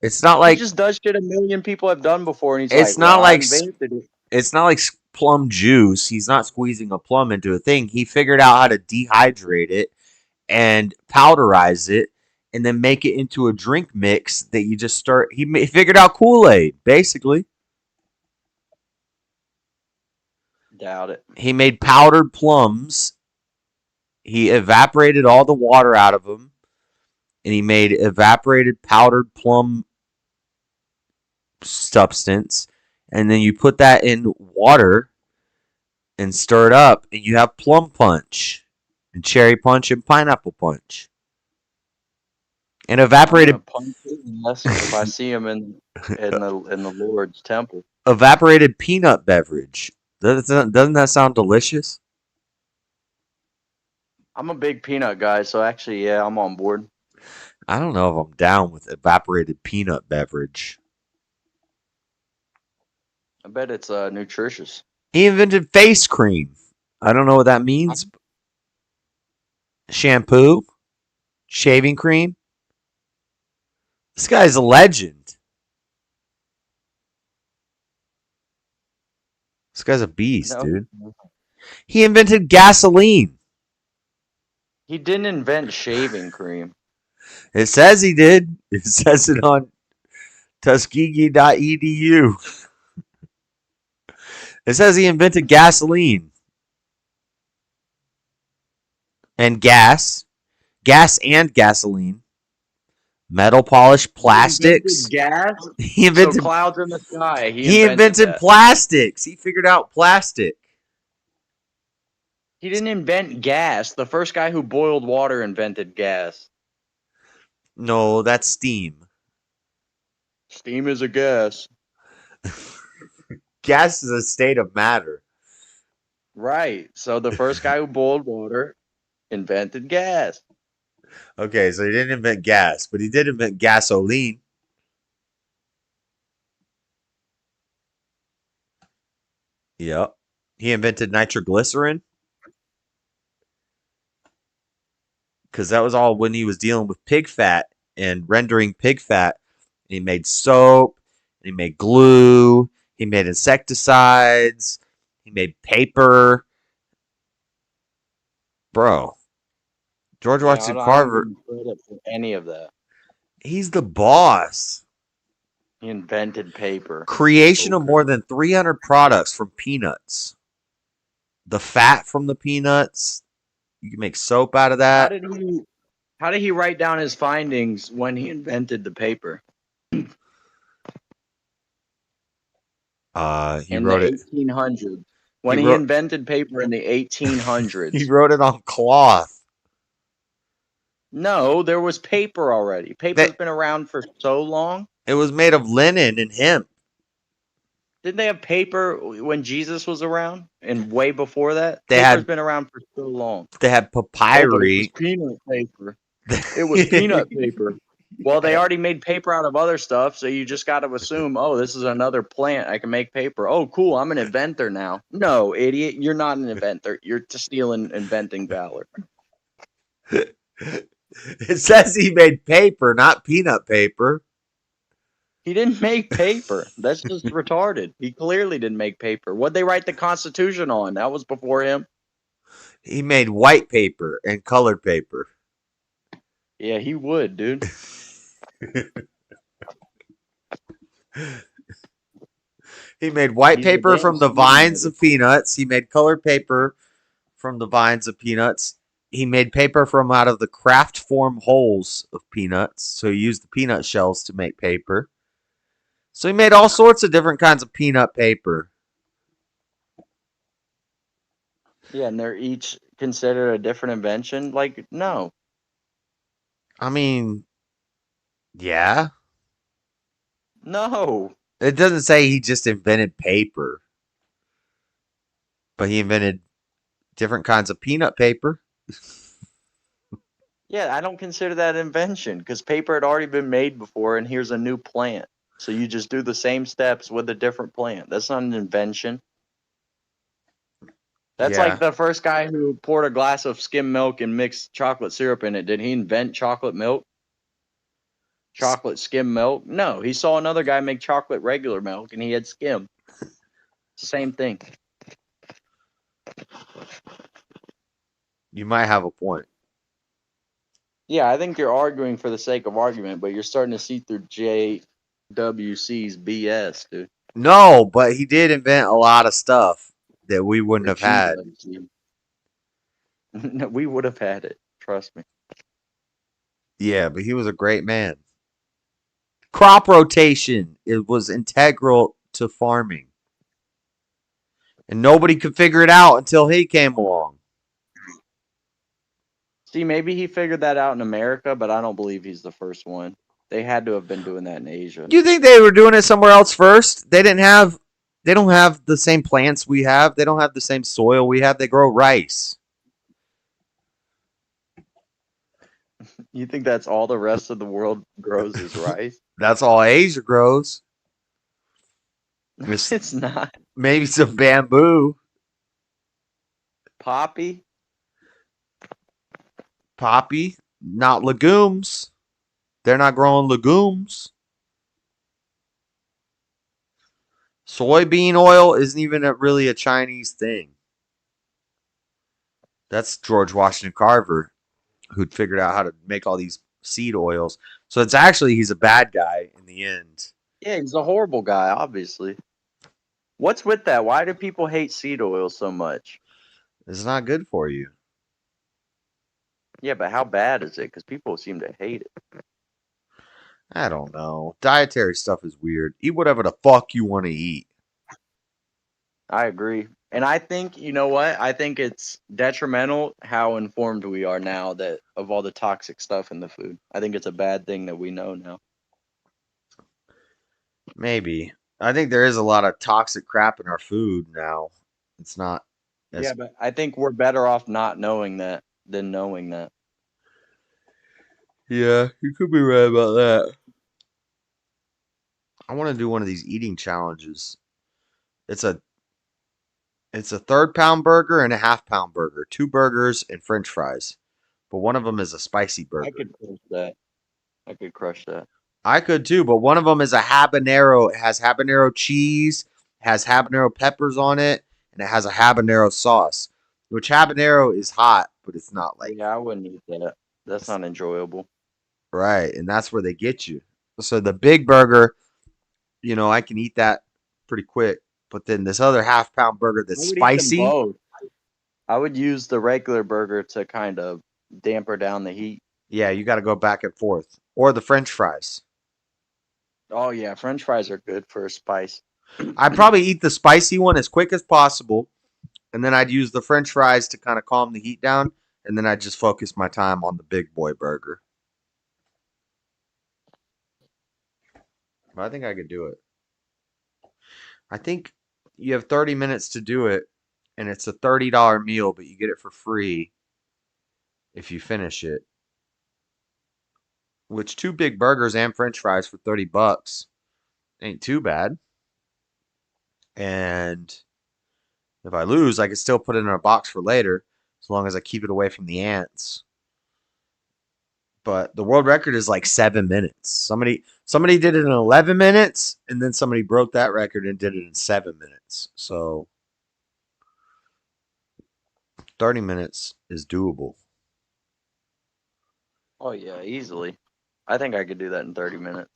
It's not like he just does shit a million people have done before, and he's it's like, not well, I like invented it. it's not like plum juice. He's not squeezing a plum into a thing. He figured out how to dehydrate it and powderize it and then make it into a drink mix that you just start. He figured out Kool-Aid, basically. Doubt it. He made powdered plums. He evaporated all the water out of them, and he made evaporated powdered plum substance. And then you put that in water and stir it up, and you have plum punch, and cherry punch, and pineapple punch. And evaporated Punch it unless if I see him in the Lord's temple. evaporated peanut beverage. Doesn't that sound delicious? I'm a big peanut guy, so actually, yeah, I'm on board. I don't know if I'm down with evaporated peanut beverage. I bet it's nutritious. He invented face cream. I don't know what that means. Shampoo, shaving cream. This guy's a legend. This guy's a beast, No. dude. He invented gasoline. He didn't invent shaving cream. It says he did. It says it on Tuskegee.edu. It says he invented gasoline. And gas. Gas and gasoline. Metal polished plastics. He invented gas. He invented so clouds in the sky. He invented that. plastics. He figured out plastic. He didn't invent gas. The first guy who boiled water invented gas. No, that's steam. Steam is a gas. Gas is a state of matter. Right. So the first guy who boiled water invented gas. Okay, so he didn't invent gas, but he did invent gasoline. Yep. He invented nitroglycerin because that was all when he was dealing with pig fat and rendering pig fat. He made soap. He made glue. He made insecticides. He made paper. Bro, George Yeah, Washington I don't Carver, give him credit for any of that. he's the boss. He invented paper. Creation of more than 300 products from peanuts. The fat from the peanuts, you can make soap out of How that. did he write down his findings when he invented the paper? He In wrote the it. 1800s. When he wrote- invented paper in the 1800s. He wrote it on cloth. No, there was paper already. Paper's been around for so long. It was made of linen and hemp. Didn't they have paper when Jesus was around? And way before that? They Paper's had- been around for so long. They had Oh, but it was papyri. peanut paper. It was peanut paper. Well, they already made paper out of other stuff, so you just got to assume, oh, this is another plant. I can make paper. Oh, cool. I'm an inventor now. No, idiot. You're not an inventor. You're just stealing inventing valor. It says he made paper, not peanut paper. He didn't make paper. That's just retarded. He clearly didn't make paper. What'd they write the Constitution on? That was before him. He made white paper and colored paper. Yeah, he would, dude. He made white He's a paper damn from the smart vines nigga. of peanuts. He made colored paper from the vines of peanuts. He made paper from out of the craft form holes of peanuts. So he used the peanut shells to make paper. So he made all sorts of different kinds of peanut paper. Yeah, and they're each considered a different invention. Like, no. I mean, yeah. No. It doesn't say he just invented paper. But he invented different kinds of peanut paper. Yeah, I don't consider that invention because paper had already been made before, and here's a new plant. So you just do the same steps with a different plant. That's not an invention. That's Yeah. like the first guy who poured a glass of skim milk and mixed chocolate syrup in it. Did he invent chocolate milk? Chocolate skim milk? No, he saw another guy make chocolate regular milk, and he had skim. It's the same thing. You might have a point. Yeah, I think you're arguing for the sake of argument, but you're starting to see through JWC's BS, dude. No, but he did invent a lot of stuff that we wouldn't have had. No, we would have had it. Trust me. Yeah, but he was a great man. Crop rotation, it was integral to farming. And nobody could figure it out until he came along. See, maybe he figured that out in America, but I don't believe he's the first one. They had to have been doing that in Asia. Do you think they were doing it somewhere else first? They don't have the same plants we have. They don't have the same soil we have. They grow rice. You think that's all the rest of the world grows is rice? That's all Asia grows. It's not. Maybe some bamboo. Poppy? Poppy, not legumes. They're not growing legumes. Soybean oil isn't even really a Chinese thing. That's George Washington Carver, who'd figured out how to make all these seed oils. So it's actually, he's a bad guy in the end. Yeah, he's a horrible guy, obviously. What's with that? Why do people hate seed oil so much? It's not good for you. Yeah, but how bad is it? Because people seem to hate it. I don't know. Dietary stuff is weird. Eat whatever the fuck you want to eat. I agree. And I think, you know what? I think it's detrimental how informed we are now that of all the toxic stuff in the food. I think it's a bad thing that we know now. Maybe. I think there is a lot of toxic crap in our food now. It's not. Yeah, but I think we're better off not knowing that than knowing that. Yeah, you could be right about that. I want to do one of these eating challenges. It's a It's a 1/3 pound burger and a 1/2 pound burger. 2 burgers and French fries. But one of them is a spicy burger. I could crush that. I could crush that. I could too, but one of them is a habanero. It has habanero cheese, has habanero peppers on it, and it has a habanero sauce. Which habanero is hot, but it's not like. Yeah, I wouldn't eat that. That's not enjoyable. Right, and that's where they get you. So the big burger, I can eat that pretty quick. But then this other 1/2 pound burger that's I would eat them spicy. both. I would use the regular burger to kind of damper down the heat. Yeah, you got to go back and forth. Or the French fries. Oh yeah, French fries are good for a spice. I'd probably eat the spicy one as quick as possible, and then I'd use the French fries to kind of calm the heat down, and then I'd just focus my time on the big boy burger. But I think I could do it. I think you have 30 minutes to do it, and it's a $30 meal, but you get it for free if you finish it. Which 2 big burgers and French fries for $30 ain't too bad. And if I lose, I can still put it in a box for later, as long as I keep it away from the ants. But the world record is like 7 minutes. Somebody did it in 11 minutes, and then somebody broke that record and did it in 7 minutes. So 30 minutes is doable. Oh yeah, easily. I think I could do that in 30 minutes.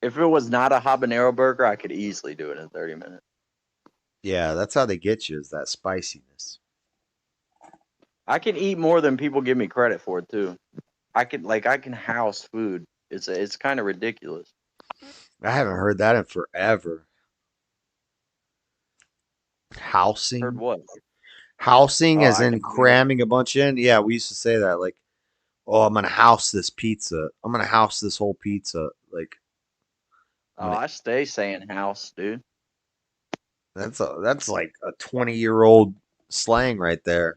If it was not a habanero burger, I could easily do it in 30 minutes. Yeah, that's how they get you, is that spiciness. I can eat more than people give me credit for too. I can house food. It's kind of ridiculous. I haven't heard that in forever. Housing? Heard what? Housing, Oh, as I in can- cramming a bunch in? Yeah, we used to say that. Like, oh, I'm going to house this pizza. I'm going to house this whole pizza. Like, Oh, I stay saying house, dude. that's like a 20-year-old slang right there.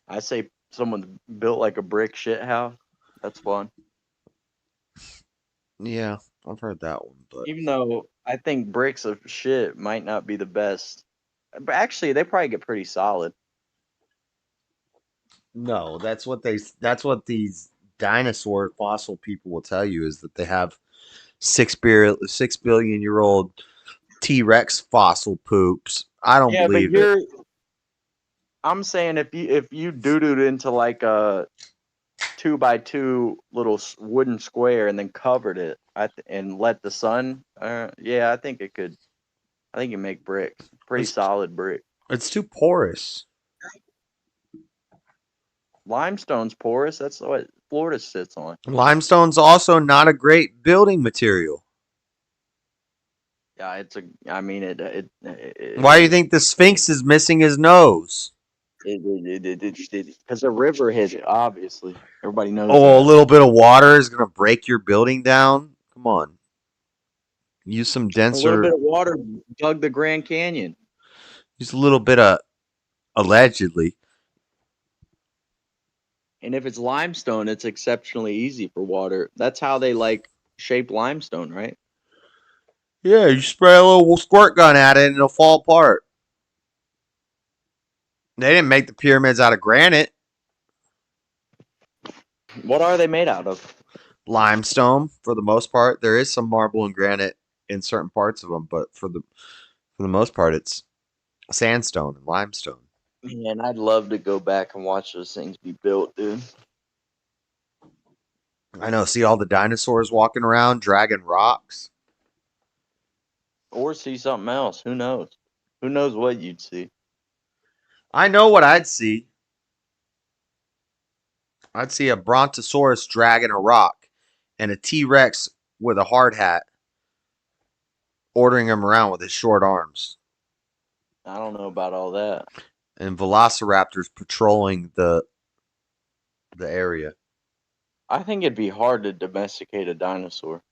I say someone built like a brick shit house. That's fun. Yeah, I've heard that one, but Even though I think bricks of shit might not be the best. But actually, they probably get pretty solid. no, that's what these dinosaur fossil people will tell you, is that they have 6 billion-year-old T-Rex fossil poops. I don't believe it. I'm saying if you doo-dooed into like a 2x2 little wooden square and then covered it and let the sun, yeah, I think it could. I think you make bricks, pretty solid brick. It's too porous. Limestone's porous. That's what Florida sits on. Limestone's also not a great building material. Yeah, Why do you think the Sphinx is missing his nose? Because the river hit it, obviously. Everybody knows. Oh, that. a little bit of water is going to break your building down? Come on. Use some A denser... little bit of water dug the Grand Canyon. Use a little bit of... Allegedly. And if it's limestone, it's exceptionally easy for water. That's how they shape limestone, right? Yeah, you spray a little squirt gun at it and it'll fall apart. They didn't make the pyramids out of granite. What are they made out of? Limestone, for the most part. There is some marble and granite in certain parts of them, but for the most part, it's sandstone and limestone. Man, I'd love to go back and watch those things be built, dude. I know. See all the dinosaurs walking around, dragging rocks. Or see something else. Who knows? Who knows what you'd see? I know what I'd see. I'd see a brontosaurus dragging a rock and a T-Rex with a hard hat ordering him around with his short arms. I don't know about all that. And velociraptors patrolling the area. I think it'd be hard to domesticate a dinosaur.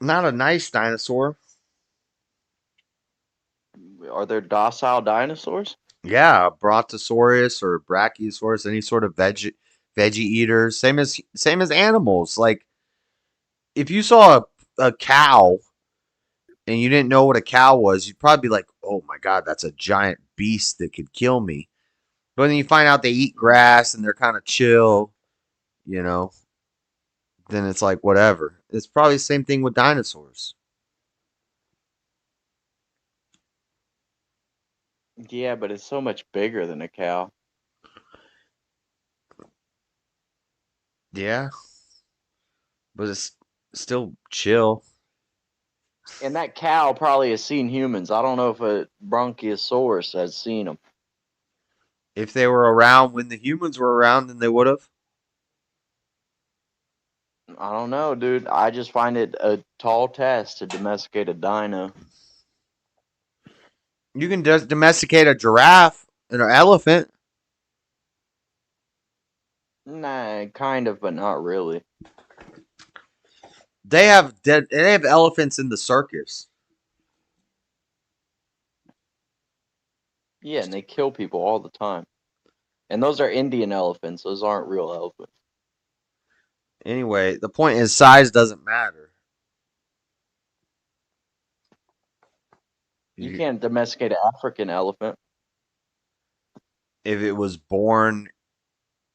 Not a nice dinosaur. Are there docile dinosaurs? Yeah, Brontosaurus or Brachiosaurus, any sort of veggie eaters. Same as animals. Like, if you saw a cow and you didn't know what a cow was, you'd probably be like, oh my God, that's a giant beast that could kill me. But then you find out they eat grass and they're kind of chill, you know, then it's like, whatever. It's probably the same thing with dinosaurs. Yeah, but it's so much bigger than a cow. Yeah. But it's still chill. And that cow probably has seen humans. I don't know if a Bronchiosaurus has seen them. If they were around when the humans were around, then they would have. I don't know, dude. I just find it a tall task to domesticate a dino. You can just domesticate a giraffe and an elephant. Nah, kind of, but not really. They have elephants in the circus. Yeah, and they kill people all the time. And those are Indian elephants. Those aren't real elephants. Anyway, the point is size doesn't matter. You can't domesticate an African elephant. If it was born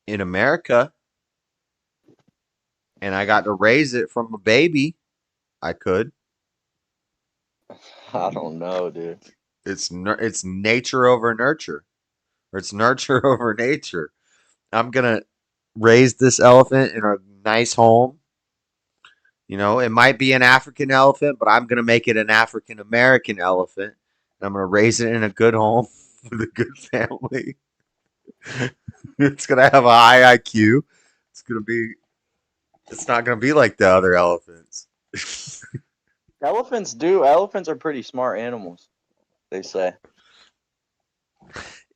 in America and I got to raise it from a baby, I could. I don't know, dude. It's nature over nurture. Or it's nurture over nature. I'm going to raise this elephant in a nice home. You know, it might be an African elephant, but I'm going to make it an African American elephant. And I'm going to raise it in a good home with a good family. It's going to have a high IQ. It's not going to be like the other elephants. Elephants are pretty smart animals, they say.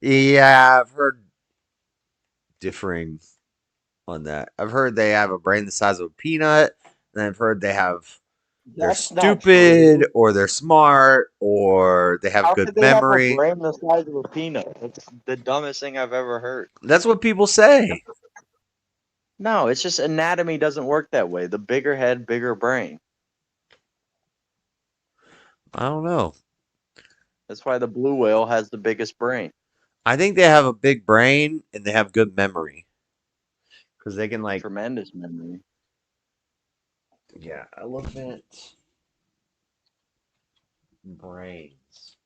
Yeah, I've heard differing on that. I've heard they have a brain the size of a peanut, and I've heard they're stupid, or they're smart, or they have good memory. Have a brain the size of a peanut? That's the dumbest thing I've ever heard. That's what people say. No, it's just anatomy doesn't work that way. The bigger head, bigger brain. I don't know. That's why the blue whale has the biggest brain. I think they have a big brain and they have good memory. Because they can tremendous memory. Yeah, elephant brains.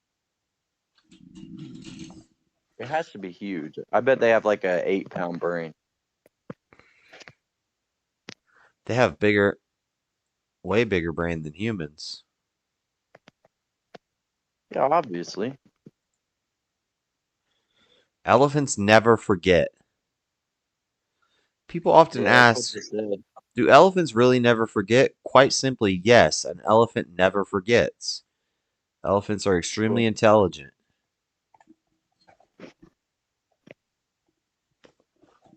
It has to be huge. I bet they have like a 8-pound brain. They have way bigger brain than humans. Yeah, obviously. Elephants never forget. People often ask, do elephants really never forget? Quite simply, yes. An elephant never forgets. Elephants are extremely intelligent.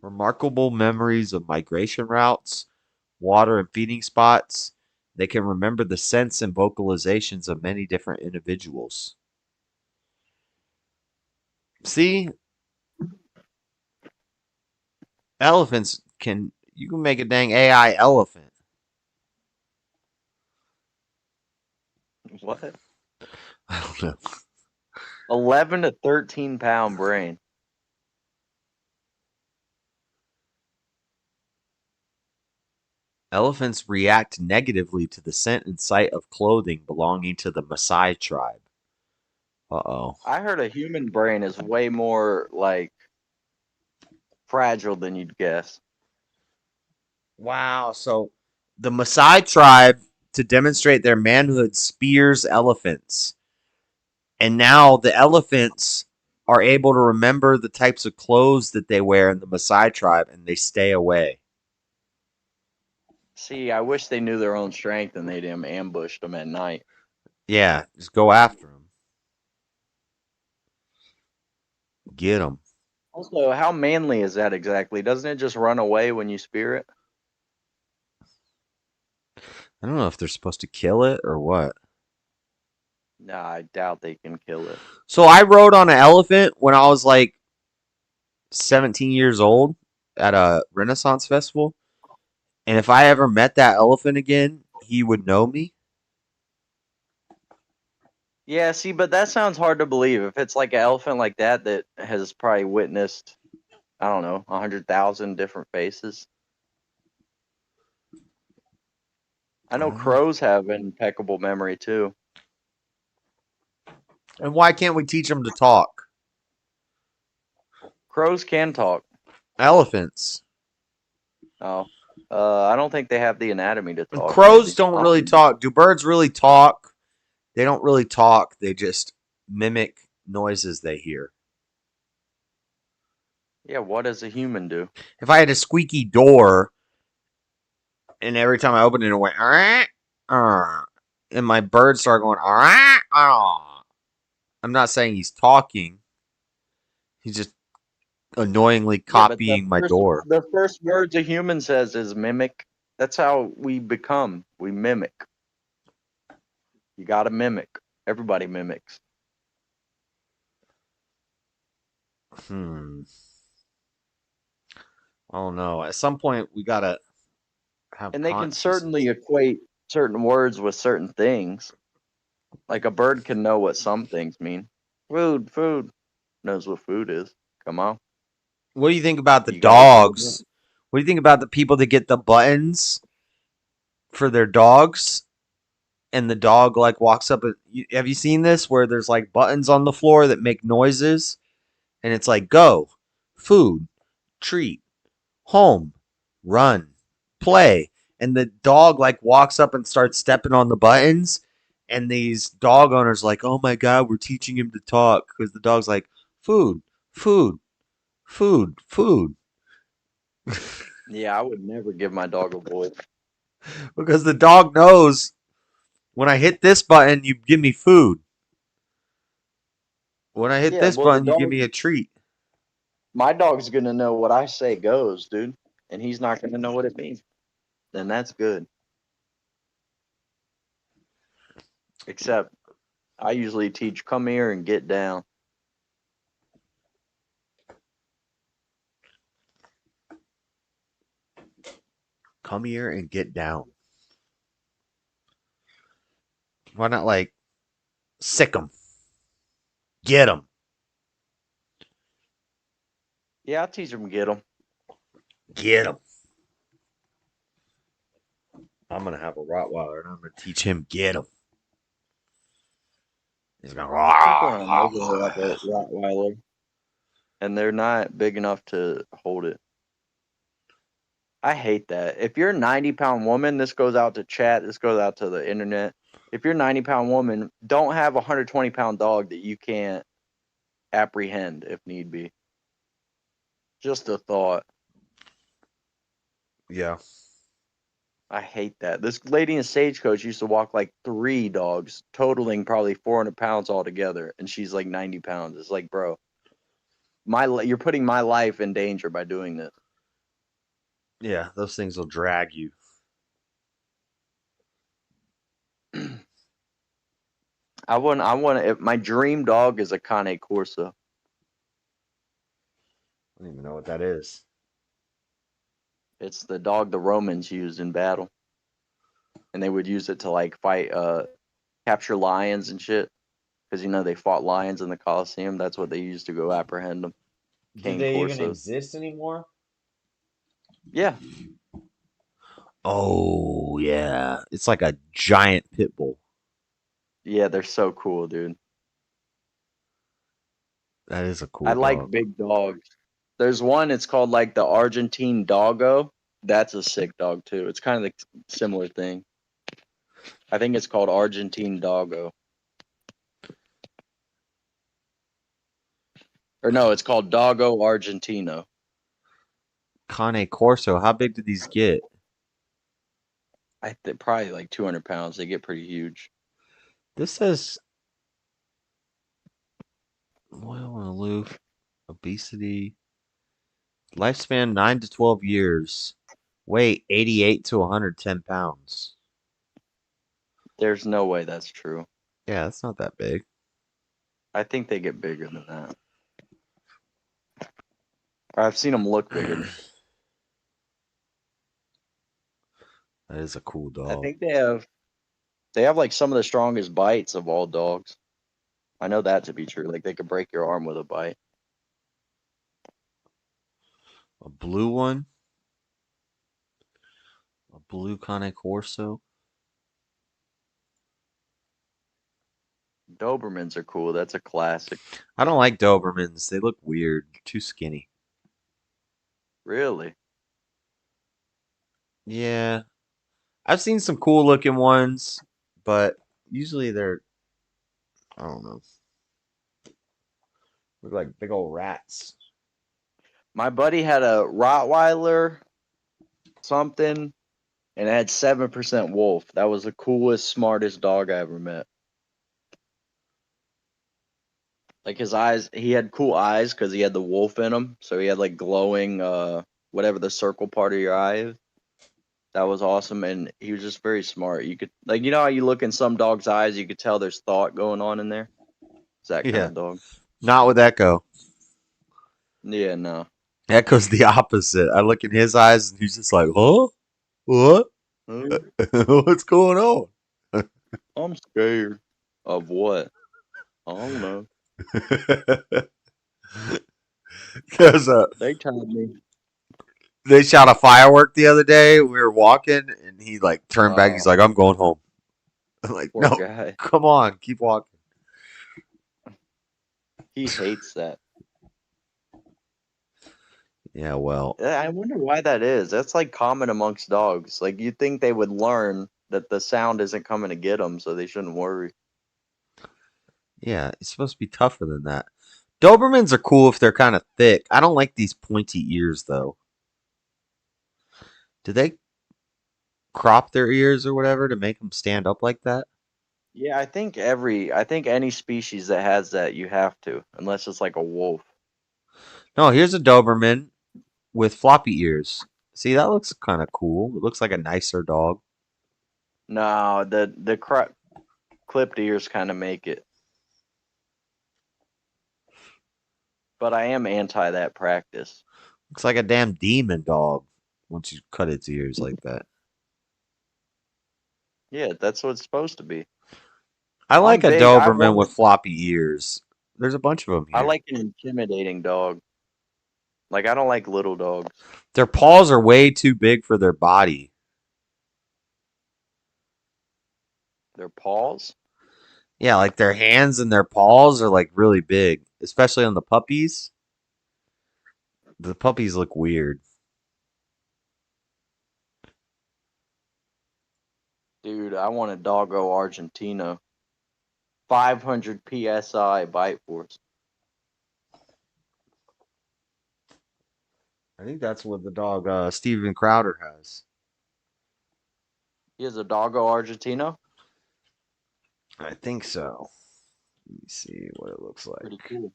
Remarkable memories of migration routes, water and feeding spots. They can remember the scents and vocalizations of many different individuals. See? Elephants you can make a dang AI elephant. What? I don't know. 11 to 13-pound brain. Elephants react negatively to the scent and sight of clothing belonging to the Maasai tribe. Uh-oh. I heard a human brain is way more, fragile than you'd guess. Wow. So the Maasai tribe, to demonstrate their manhood, spears elephants. And now the elephants are able to remember the types of clothes that they wear in the Maasai tribe, and they stay away. See, I wish they knew their own strength and they'd ambushed them at night. Yeah, just go after them. Get them. Also, how manly is that exactly? Doesn't it just run away when you spear it? I don't know if they're supposed to kill it or what. Nah, I doubt they can kill it. So I rode on an elephant when I was 17 years old at a Renaissance festival. And if I ever met that elephant again, he would know me. Yeah, see, but that sounds hard to believe. If it's like an elephant like that that has probably witnessed, I don't know, 100,000 different faces. I know crows have impeccable memory too. And why can't we teach them to talk? Crows can talk. Elephants. Oh, I don't think they have the anatomy to talk. Crows don't really talk. Do birds really talk? They don't really talk. They just mimic noises they hear. Yeah, what does a human do? If I had a squeaky door, and every time I opened it, it went, and my bird started going, I'm not saying he's talking. He's just annoyingly copying my door. The first words a human says is mimic. That's how we become. We mimic. You gotta mimic. Everybody mimics. I don't know. At some point, we gotta have. And they can certainly equate certain words with certain things. Like a bird can know what some things mean. Food. Knows what food is. Come on. What do you think about the dogs? What do you think about the people that get the buttons for their dogs? And the dog like walks up. Have you seen this where there's like buttons on the floor that make noises? And it's like go, food, treat, home, run, play. And the dog like walks up and starts stepping on the buttons. And these dog owners like, oh my God, we're teaching him to talk. Because the dog's like, food, food, food, food. Yeah, I would never give my dog a voice. Because the dog knows when I hit this button, you give me food. When I hit this button, you give me a treat. My dog's gonna know what I say goes, dude. And he's not gonna know what it means. Then that's good. Except I usually teach come here and get down. Come here and get down. Why not like sick them? Get them. Yeah, I'll teach him get them. Get them. I'm going to have a Rottweiler and I'm going to teach him get them. He's going to Rottweiler. And they're not big enough to hold it. I hate that. If you're a 90-pound woman, this goes out to chat, this goes out to the internet. If you're a 90-pound woman, don't have a 120-pound dog that you can't apprehend if need be. Just a thought. Yeah. I hate that. This lady in Stagecoach used to walk like 3 dogs, totaling probably 400 pounds altogether, and she's like 90 pounds. It's like, bro, you're putting my life in danger by doing this. Yeah, those things will drag you. My dream dog is a Cane Corso. I don't even know what that is. It's the dog the Romans used in battle. And they would use it to like fight, capture lions and shit. Because, they fought lions in the Colosseum. That's what they used to go apprehend them. Do they even exist anymore? Yeah. Oh, yeah. It's like a giant pit bull. Yeah, they're so cool, dude. That is a cool I dog. like big dogs. There's one, it's called like the Argentine Doggo. That's a sick dog too. It's kind of the similar thing. I think it's called Argentine Doggo. Or no, it's called Doggo Argentino. Cane Corso, how big did these get? I think probably like 200 pounds. They get pretty huge. This says loyal and aloof, obesity, lifespan 9 to 12 years, weight 88 to 110 pounds. There's no way that's true. Yeah, that's not that big. I think they get bigger than that. I've seen them look bigger. That is a cool dog. I think they have like some of the strongest bites of all dogs. I know that to be true. Like they could break your arm with a bite. A blue one. A blue Cane Corso. Dobermans are cool. That's a classic. I don't like Dobermans. They look weird. Too skinny. Really? Yeah. I've seen some cool looking ones, but usually they're, I don't know, look like big old rats. My buddy had a Rottweiler something, and it had 7% wolf. That was the coolest, smartest dog I ever met. Like his eyes, he had cool eyes because he had the wolf in him. So he had like glowing, whatever the circle part of your eye is. That was awesome, and he was just very smart. You could, like, you know how you look in some dogs' eyes, you could tell there's thought going on in there. It's that kind of dog. Not with Echo. Yeah, no. Echo's the opposite. I look in his eyes and he's just like, huh? What? What's going on? I'm scared. Of what? I don't know. Because They told me. they shot a firework the other day. We were walking and he like turned back. He's like, I'm going home. I'm like, Poor no, guy. come on, keep walking. He hates that. Yeah, well, I wonder why that is. That's like common amongst dogs. Like you'd think they would learn that the sound isn't coming to get them, so they shouldn't worry. yeah, it's supposed to be tougher than that. Dobermans are cool if they're kind of thick. I don't like these pointy ears though. Do they crop their ears or whatever to make them stand up like that? Yeah, I think any species that has that you have to, unless it's like a wolf. No, here's a Doberman with floppy ears. See, that looks kind of cool. It looks like a nicer dog. No, the clipped ears kind of make it. But I am anti that practice. Looks like a damn demon dog once you cut its ears like that. Yeah, that's what it's supposed to be. I like a big. Doberman with floppy ears. There's a bunch of them here. I like an intimidating dog. Like, I don't like little dogs. Their paws are way too big for their body. Their paws? Yeah, like their hands and their paws are like really big, especially on the puppies. The puppies look weird. Dude, I want a doggo Argentino. 500 PSI bite force. I think that's what the dog Steven Crowder has. He has a doggo Argentino? I think so. Let me see what it looks like. Pretty cool.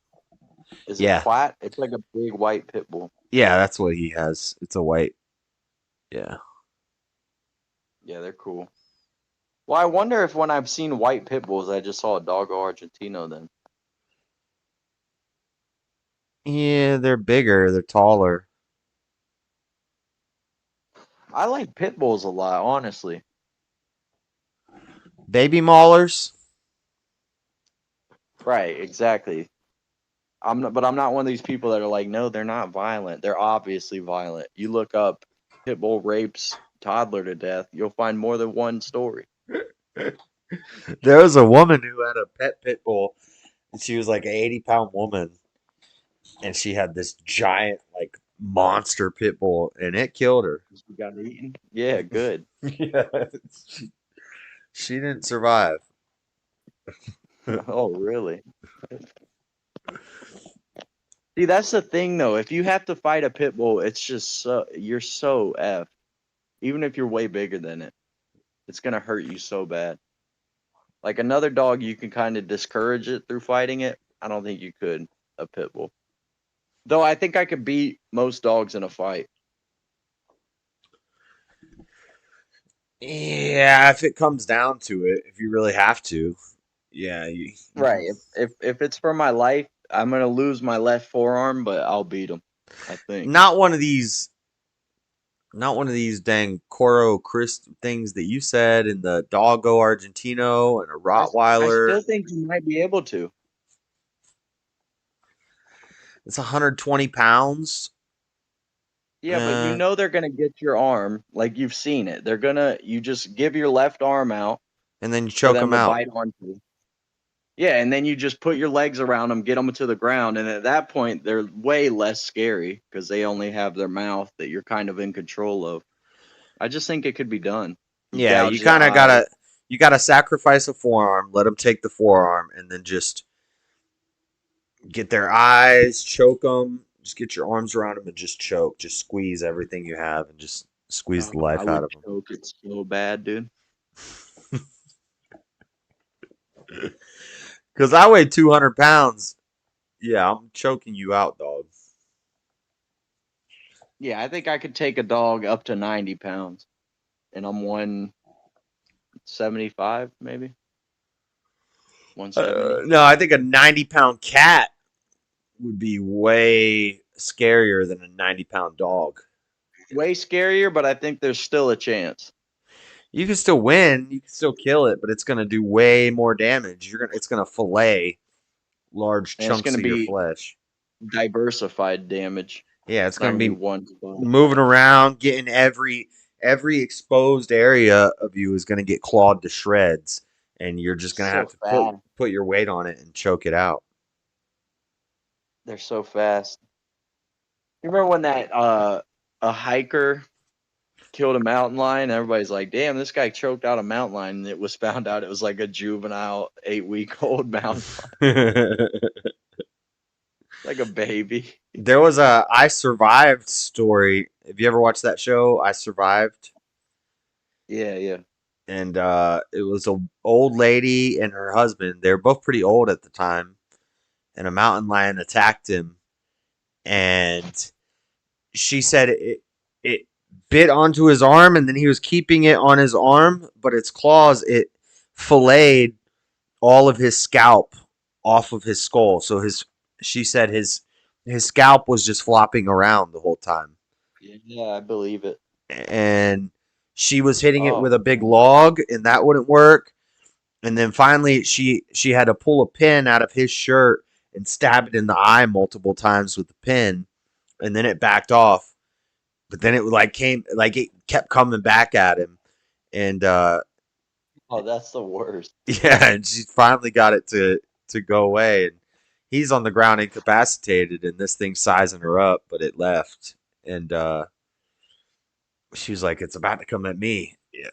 Is Yeah. it flat? It's like a big white pit bull. Yeah, that's what he has. It's a white. Yeah. Yeah, they're cool. Well, I wonder if when I've seen white pit bulls, I just saw a doggo Argentino then. Yeah, they're bigger. They're taller. I like pit bulls a lot, honestly. Baby maulers. Right, exactly. But I'm not one of these people that are like, no, they're not violent. They're obviously violent. You look up pit bull rapes toddler to death, you'll find more than one story. There was a woman who had a pit bull, and she was like an 80-pound woman, and she had this giant like monster pit bull, and it killed her. She got eaten. Yeah, good. Yeah, she didn't survive. Oh, really? See, that's the thing, though. If you have to fight a pit bull, it's just you're so effed. Even if you're way bigger than it, it's gonna hurt you so bad. Like another dog, you can kind of discourage it through fighting it. I don't think you could a pit bull. Though I think I could beat most dogs in a fight. Yeah, if it comes down to it, if you really have to. Yeah, Right. If it's for my life, I'm gonna lose my left forearm, but I'll beat him. I think. Not one of these dang Coro Chris things that you said, and the Doggo Argentino and a I Rottweiler. still think you might be able to. It's 120 pounds. Yeah, but you know they're gonna get your arm. Like you've seen it. You just give your left arm out. And then you for choke them them to out. bite onto. Yeah, and then you just put your legs around them, get them to the ground, and at that point they're way less scary because they only have their mouth that you're kind of in control of. I just think it could be done. Yeah, gouge you the kind of eyes. gotta sacrifice a forearm, let them take the forearm, and then just get their eyes, choke them. Just get your arms around them and just choke. Just squeeze everything you have and just squeeze the life I out would of them. choke it so bad, dude. Because I weigh 200 pounds. Yeah, I'm choking you out, dog. Yeah, I think I could take a dog up to 90 pounds, and I'm 175 maybe. 170. No, I think a 90-pound cat would be way scarier than a 90-pound dog. Way scarier, but I think there's still a chance. You can still win, you can still kill it, but it's gonna do way more damage. It's gonna fillet large And it's chunks gonna of your be flesh. diversified damage. Yeah, it's not gonna be one spot. moving around, getting every exposed area of you is gonna get clawed to shreds, and you're just gonna So have to fast. put your weight on it and choke it out. They're so fast. You remember when that a hiker killed a mountain lion? Everybody's like, "Damn, this guy choked out a mountain lion." And it was found out it was like a juvenile 8-week-old mountain lion, like a baby. There was a I Survived story. Have you ever watched that show, I Survived? Yeah, yeah. And it was a old lady and her husband. They were both pretty old at the time, and a mountain lion attacked him. And she said it bit onto his arm, and then he was keeping it on his arm, but its claws filleted all of his scalp off of his skull. So she said his scalp was just flopping around the whole time. Yeah, I believe it. And she was hitting it Oh. with a big log, and that wouldn't work. And then finally she had to pull a pin out of his shirt and stab it in the eye multiple times with the pin, and then it backed off. But then it kept coming back at him, and Oh, that's the worst. yeah, and she finally got it to go away, and he's on the ground incapacitated, and this thing's sizing her up, but it left, and she was like, "It's about to come at me." Yeah,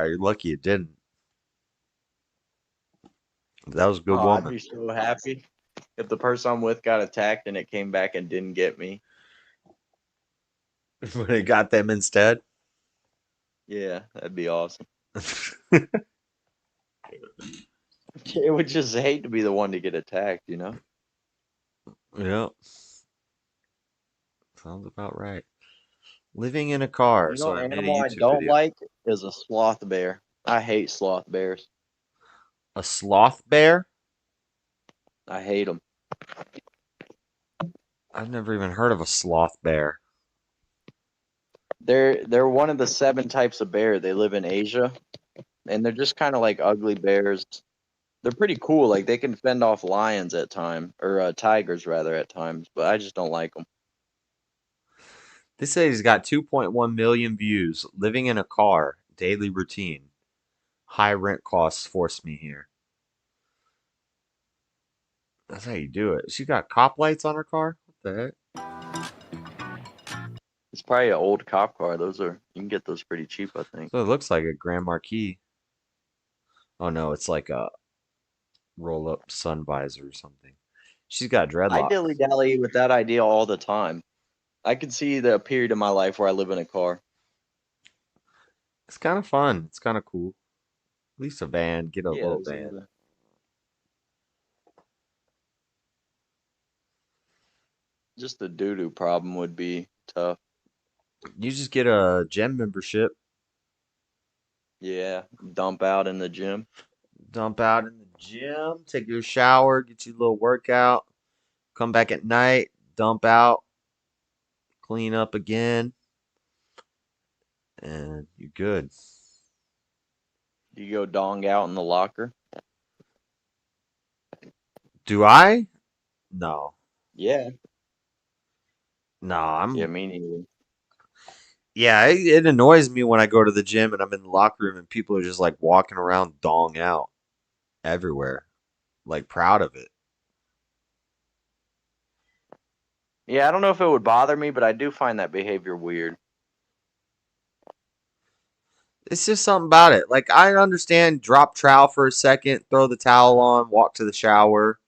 you're lucky it didn't. That was a good I'd woman. be so happy if the person I'm with got attacked and it came back and didn't get me. When it got them instead. Yeah, that'd be awesome. It would just hate to be the one to get attacked, you know? Yeah. Sounds about right. Living in a car. You So know, I made a animal I YouTube don't video. like is a sloth bear. I hate sloth bears. A sloth bear? I hate them. I've never even heard of a sloth bear. They're one of the 7 types of bear. They live in Asia, and they're just kind of like ugly bears. They're pretty cool. Like they can fend off lions at times, or tigers rather at times. But I just don't like them. They say he's got 2.1 million views. Living in a car. Daily routine. High rent costs force me here. That's how you do it. She got cop lights on her car? What the heck? It's probably an old cop car. You can get those pretty cheap, I think. So it looks like a Grand Marquis. Oh no, it's like a roll-up sun visor or something. She's got I dreadlocks. dilly-dally with that idea all the time. I can see the period of my life where I live in a car. It's kind of fun. It's kind of cool. At least a van. Get a little van. Just the doo-doo problem would be tough. You just get a gym membership. Yeah, dump out in the gym. Dump out in the gym. Take your shower. Get you a little workout. Come back at night. Dump out. Clean up again. And you're good. You go dong out in the locker? Do I? No. Yeah. No, I'm. Yeah, me neither. Yeah, it annoys me when I go to the gym and I'm in the locker room and people are just like walking around dong out everywhere, like proud of it. Yeah, I don't know if it would bother me, but I do find that behavior weird. It's just something about it. Like, I understand drop trowel for a second, throw the towel on, walk to the shower.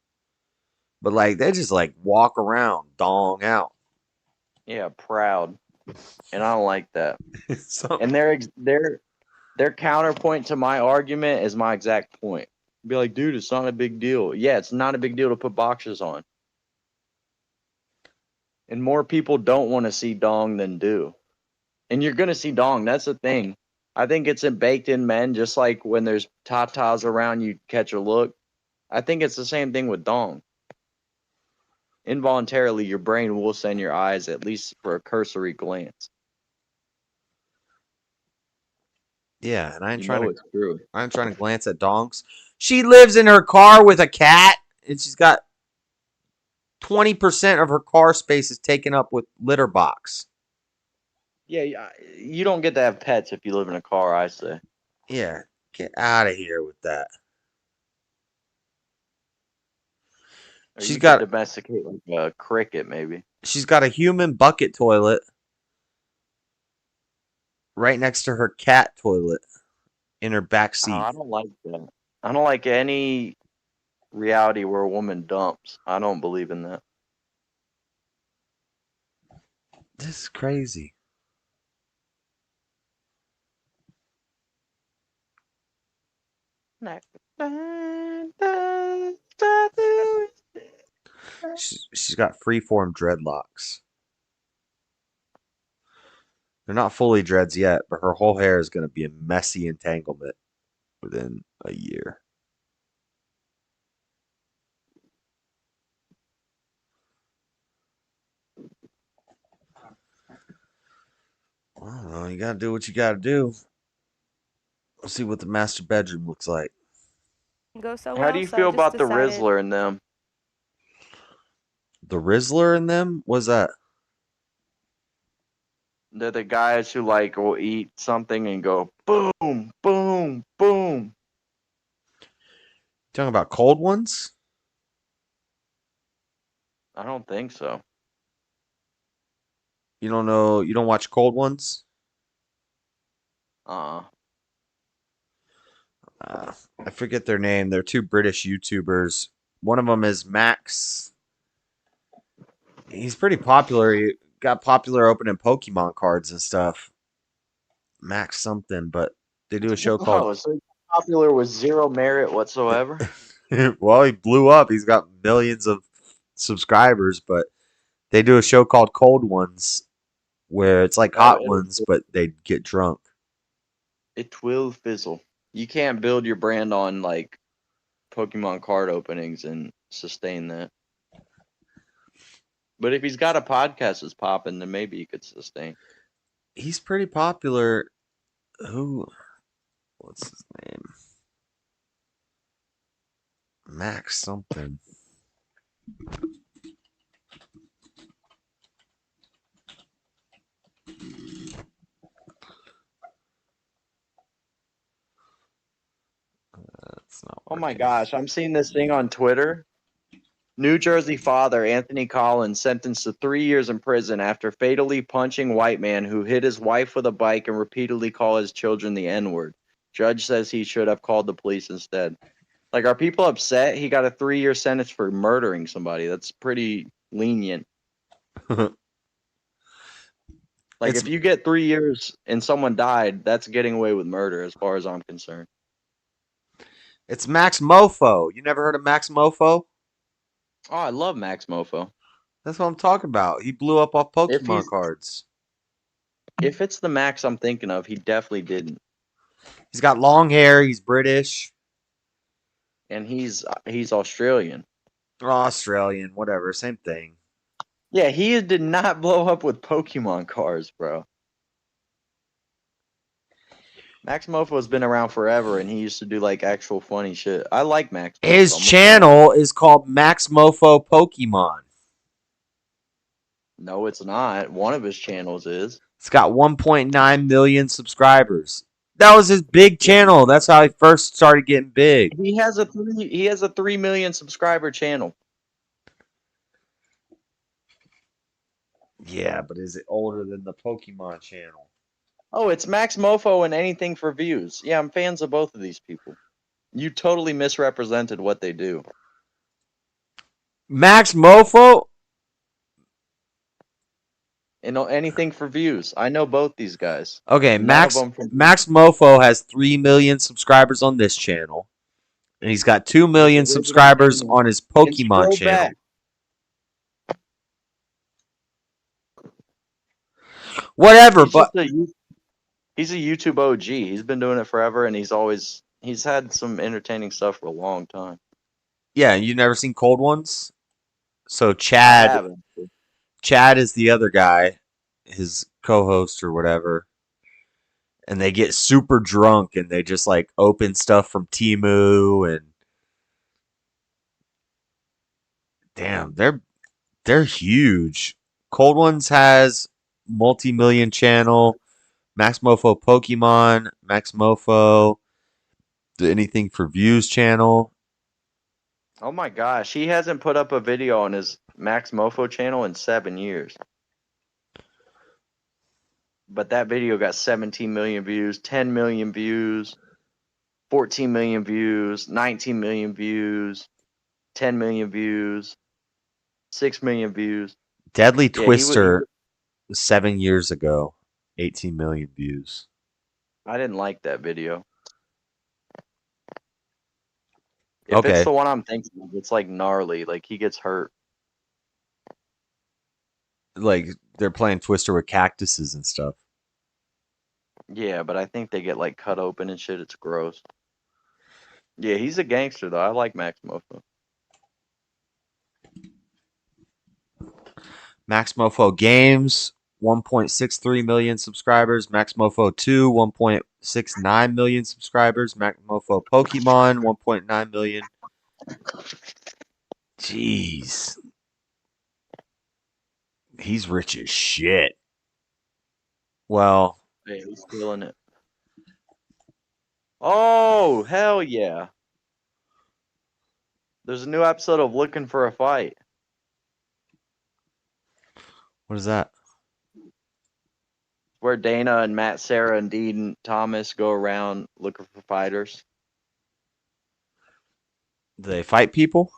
But, like, they just, like, walk around, dong out. Yeah, proud. And I don't like that. So, And their counterpoint to my argument is my exact point. Be like, dude, it's not a big deal. Yeah, it's not a big deal to put boxers on. And more people don't want to see dong than do. And you're going to see dong. That's the thing. I think it's baked in men, just like when there's tatas around, you catch a look. I think it's the same thing with dong. Involuntarily, your brain will send your eyes at least for a cursory glance. yeah, and I ain't You trying know to. it's true. I ain't trying to glance at dongs. She lives in her car with a cat, and she's got 20% of her car space is taken up with litter box. Yeah, you don't get to have pets if you live in a car, I say. Yeah, get out of here with that. Or She's you got could domesticate like a cricket, maybe. She's got a human bucket toilet right next to her cat toilet in her back seat. I don't like that. I don't like any reality where a woman dumps. I don't believe in that. This is crazy. She's got freeform dreadlocks. They're not fully dreads yet, but her whole hair is going to be a messy entanglement within a year. I don't know. You got to do what you got to do. Let's see what the master bedroom looks like. Go so How do you feel about the Rizzler and them? The Rizzler in them? What's that? They're the guys who like will eat something and go boom, boom, boom. Talking about cold ones? I don't think so. You don't know? You don't watch cold ones? I forget their name. They're two British YouTubers. One of them is Max. He's pretty popular. He got popular opening Pokemon cards and stuff. Max something, but they do a show called. Oh, so popular with zero merit whatsoever. Well, he blew up. He's got millions of subscribers, but they do a show called Cold Ones, where it's like hot ones, but they get drunk. It will fizzle. You can't build your brand on like Pokemon card openings and sustain that. But if he's got a podcast that's popping, then maybe he could sustain. He's pretty popular. What's his name? Max something. Oh my gosh, I'm seeing this thing on Twitter. New Jersey father Anthony Collins sentenced to 3 years in prison after fatally punching white man who hit his wife with a bike and repeatedly called his children the N-word. Judge says he should have called the police instead. Like, are people upset? He got a 3-year sentence for murdering somebody. That's pretty lenient. Like, if you get 3 years and someone died, that's getting away with murder as far as I'm concerned. It's Max Mofo. You never heard of Max Mofo? Oh, I love Max Mofo. That's what I'm talking about. He blew up off Pokemon cards. If it's the Max I'm thinking of, he definitely didn't. He's got long hair. He's British. And he's Australian. Australian, whatever. Same thing. Yeah, he did not blow up with Pokemon cards, bro. Max Mofo has been around forever, and he used to do like actual funny shit. I like Max Mofo. His channel is called Max Mofo Pokemon. No, it's not. One of his channels is. It's got 1.9 million subscribers. That was his big channel. That's how he first started getting big. He has a 3 million subscriber channel. Yeah, but is it older than the Pokemon channel? Oh, it's Max Mofo and Anything for Views. Yeah, I'm fans of both of these people. You totally misrepresented what they do. Max Mofo? And Anything for Views. I know both these guys. Okay, None Max of them from Mofo has 3 million subscribers on this channel. And he's got 2 million Original subscribers channel. on his And Pokemon scroll channel. back. Whatever, He's but he's a YouTube OG. He's been doing it forever, and he's had some entertaining stuff for a long time. yeah, you never seen Cold Ones? So I Chad haven't. is the other guy, his co-host or whatever. And they get super drunk and they just like open stuff from Temu and damn, they're huge. Cold Ones has multi-million channel, Max Mofo Pokemon, Max Mofo, the Anything for Views channel. Oh my gosh, he hasn't put up a video on his Max Mofo channel in 7 years. But that video got 17 million views, 10 million views, 14 million views, 19 million views, 10 million views, 6 million views. Deadly Yeah, Twister 7 years ago, 18 million views. I didn't like that video. If Okay. it's the one I'm thinking of, it's like gnarly. Like he gets hurt. Like they're playing Twister with cactuses and stuff. Yeah, but I think they get like cut open and shit. It's gross. Yeah, he's a gangster though. I like Max Mofo. Max Mofo Games, 1.63 million subscribers. Max Mofo 2, 1.69 million subscribers. Max Mofo Pokemon, 1.9 million. Jeez. He's rich as shit. Well, Hey, he's feeling it. Oh, hell yeah. There's a new episode of Looking for a Fight. what is that? Where Dana and Matt, Sarah, and Dean Thomas go around looking for fighters. Do they fight people?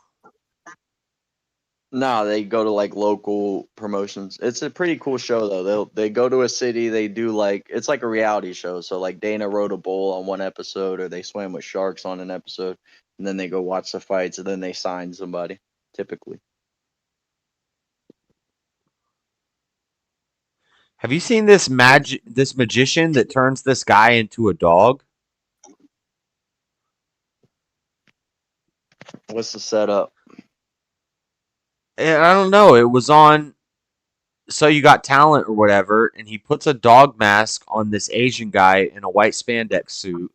No, they go to like local promotions. It's a pretty cool show though. They go to a city, they do like it's like a reality show. So like Dana rode a bull on one episode, or they swam with sharks on an episode, and then they go watch the fights, and then they sign somebody, typically. Have you seen this magician that turns this guy into a dog? What's the setup? And I don't know. It was on So You Got Talent or whatever, and he puts a dog mask on this Asian guy in a white spandex suit.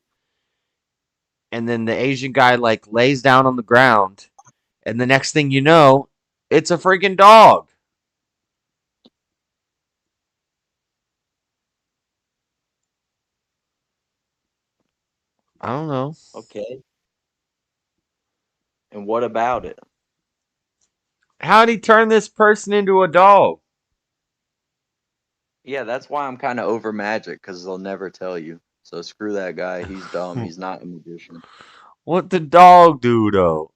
And then the Asian guy like lays down on the ground, and the next thing you know, it's a freaking dog. I don't know. Okay. And what about it? How'd he turn this person into a dog? Yeah, that's why I'm kind of over magic, because they'll never tell you. So screw that guy. He's dumb. He's not a magician. What the dog do, though?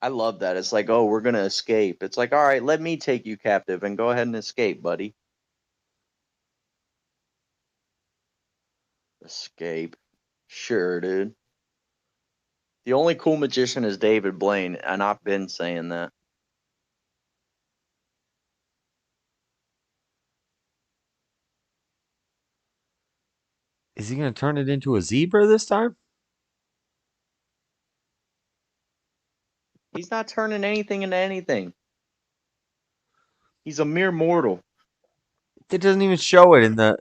I love that. It's like, oh, we're going to escape. It's like, all right, let me take you captive and go ahead and escape, buddy. Escape. Sure, dude. The only cool magician is David Blaine, and I've been saying that. Is he going to turn it into a zebra this time? He's not turning anything into anything. He's a mere mortal. It doesn't even show it in the...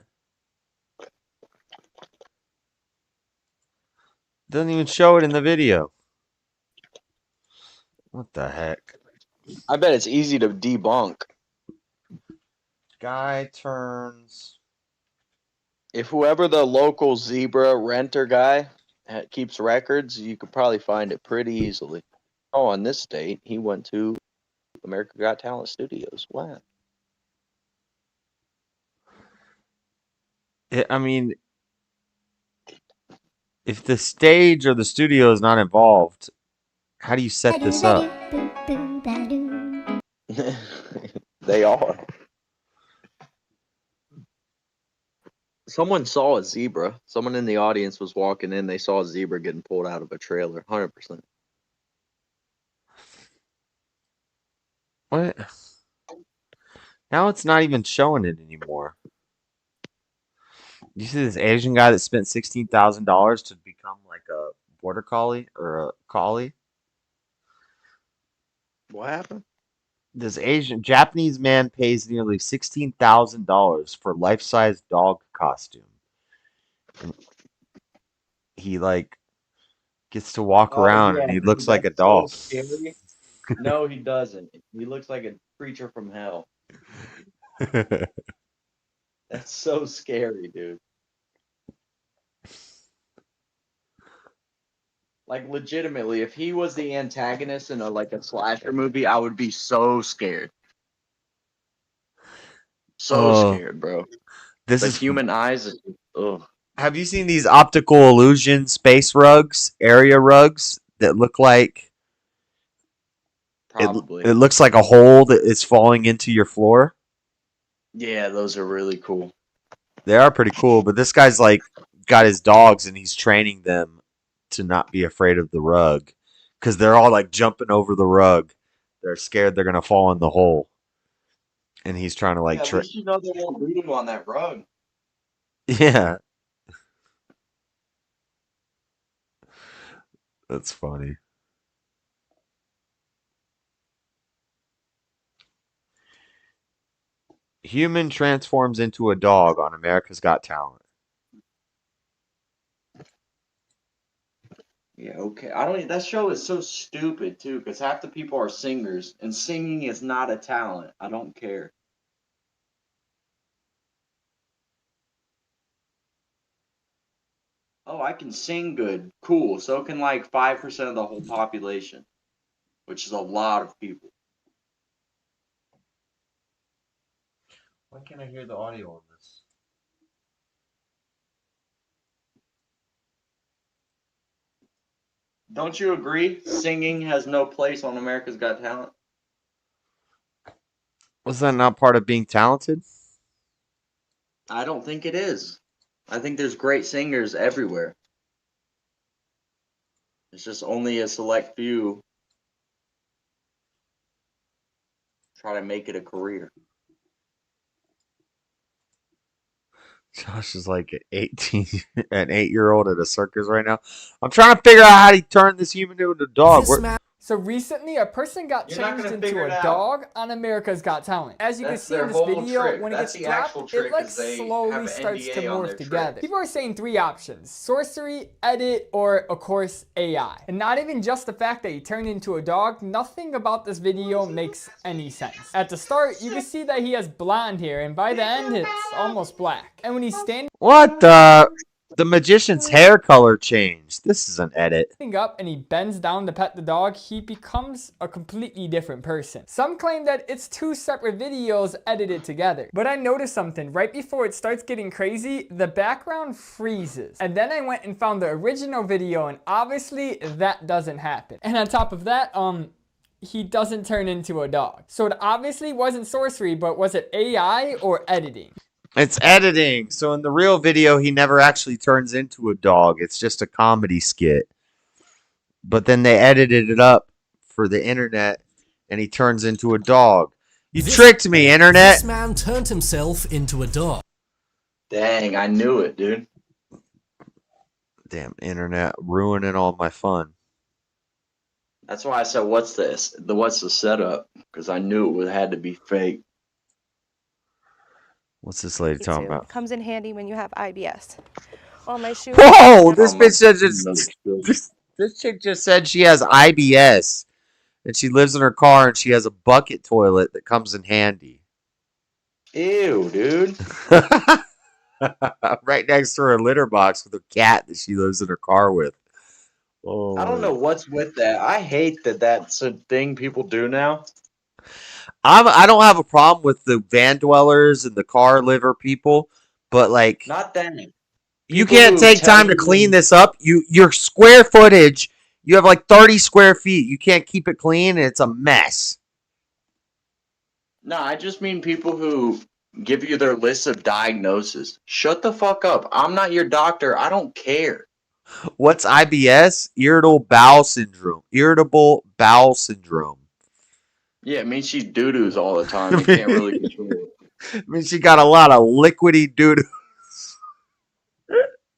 Doesn't even show it in the video. What the heck? I bet it's easy to debunk. Guy turns. If whoever the local zebra renter guy keeps records, you could probably find it pretty easily. Oh, on this date, he went to America Got Talent Studios. Wow. I mean, if the stage or the studio is not involved, how do you set this up? They are. Someone saw a zebra. Someone in the audience was walking in. They saw a zebra getting pulled out of a trailer. 100%. What? Now it's not even showing it anymore. You see this Asian guy that spent $16,000 to become like a border collie or a collie? What happened? This Japanese man pays nearly $16,000 for life-size dog costume. And he like gets to walk around and he looks like a dog. So scary. No, he doesn't. He looks like a creature from hell. That's so scary, dude. Like legitimately, if he was the antagonist in a slasher movie, I would be so scared. So scared, bro. This The is human eyes. Ugh. Have you seen these optical illusion space rugs, area rugs that look like Probably. it looks like a hole that is falling into your floor? Yeah, those are really cool. They are pretty cool, but this guy's like got his dogs and he's training them to not be afraid of the rug because they're all like jumping over the rug. They're scared they're gonna fall in the hole, and he's trying to like At least you know they won't root him on that rug. yeah. That's funny. Human transforms into a dog on America's Got Talent. Yeah, okay. I don't. That show is so stupid too, because half the people are singers, and singing is not a talent. I don't care. Oh, I can sing good. Cool. So can like 5% of the whole population, which is a lot of people. Why can't I hear the audio on this? Don't you agree? Singing has no place on America's Got Talent. Was that not part of being talented? I don't think it is. I think there's great singers everywhere. It's just only a select few try to make it a career. Josh is like an 8-year-old at a circus right now. I'm trying to figure out how to turn this human into a dog. So recently, a person got changed into a dog on America's Got Talent. As you can see in this video, when it gets dropped, it like slowly starts to morph together. People are saying 3 options: sorcery, edit, or of course AI. And not even just the fact that he turned into a dog, nothing about this video makes any sense. At the start, you can see that he has blonde hair, and by the end, it's almost black. And when he's standing The magician's hair color changed. This is an edit. up and he bends down to pet the dog, he becomes a completely different person. Some claim that it's 2 separate videos edited together. But I noticed something. Right before it starts getting crazy, the background freezes. And then I went and found the original video, and obviously that doesn't happen. And on top of that, he doesn't turn into a dog. So it obviously wasn't sorcery, but was it AI or editing? It's editing. So in the real video, he never actually turns into a dog. It's just a comedy skit. But then they edited it up for the internet, and he turns into a dog. You tricked me, internet. This man turned himself into a dog. Dang, I knew it, dude. Damn, internet ruining all my fun. That's why I said, what's this? What's the setup? Because I knew it had to be fake. What's this lady talking about? Comes in handy when you have IBS. On my shoes. Whoa! This bitch said this chick just said she has IBS. And she lives in her car, and she has a bucket toilet that comes in handy. Ew, dude. Right next to her litter box with a cat that she lives in her car with. Oh. I don't know what's with that. I hate that that's a thing people do now. I don't have a problem with the van dwellers and the car liver people, but like, not that. You People can't who take tell time to you- clean this up. Your square footage, you have like 30 square feet. You can't keep it clean, and it's a mess. No, I just mean people who give you their list of diagnoses. Shut the fuck up. I'm not your doctor. I don't care. What's IBS? Irritable bowel syndrome. Irritable bowel syndrome. Yeah, it means she doo-doos all the time. You can't really control it. I mean, she got a lot of liquidy doo-doo.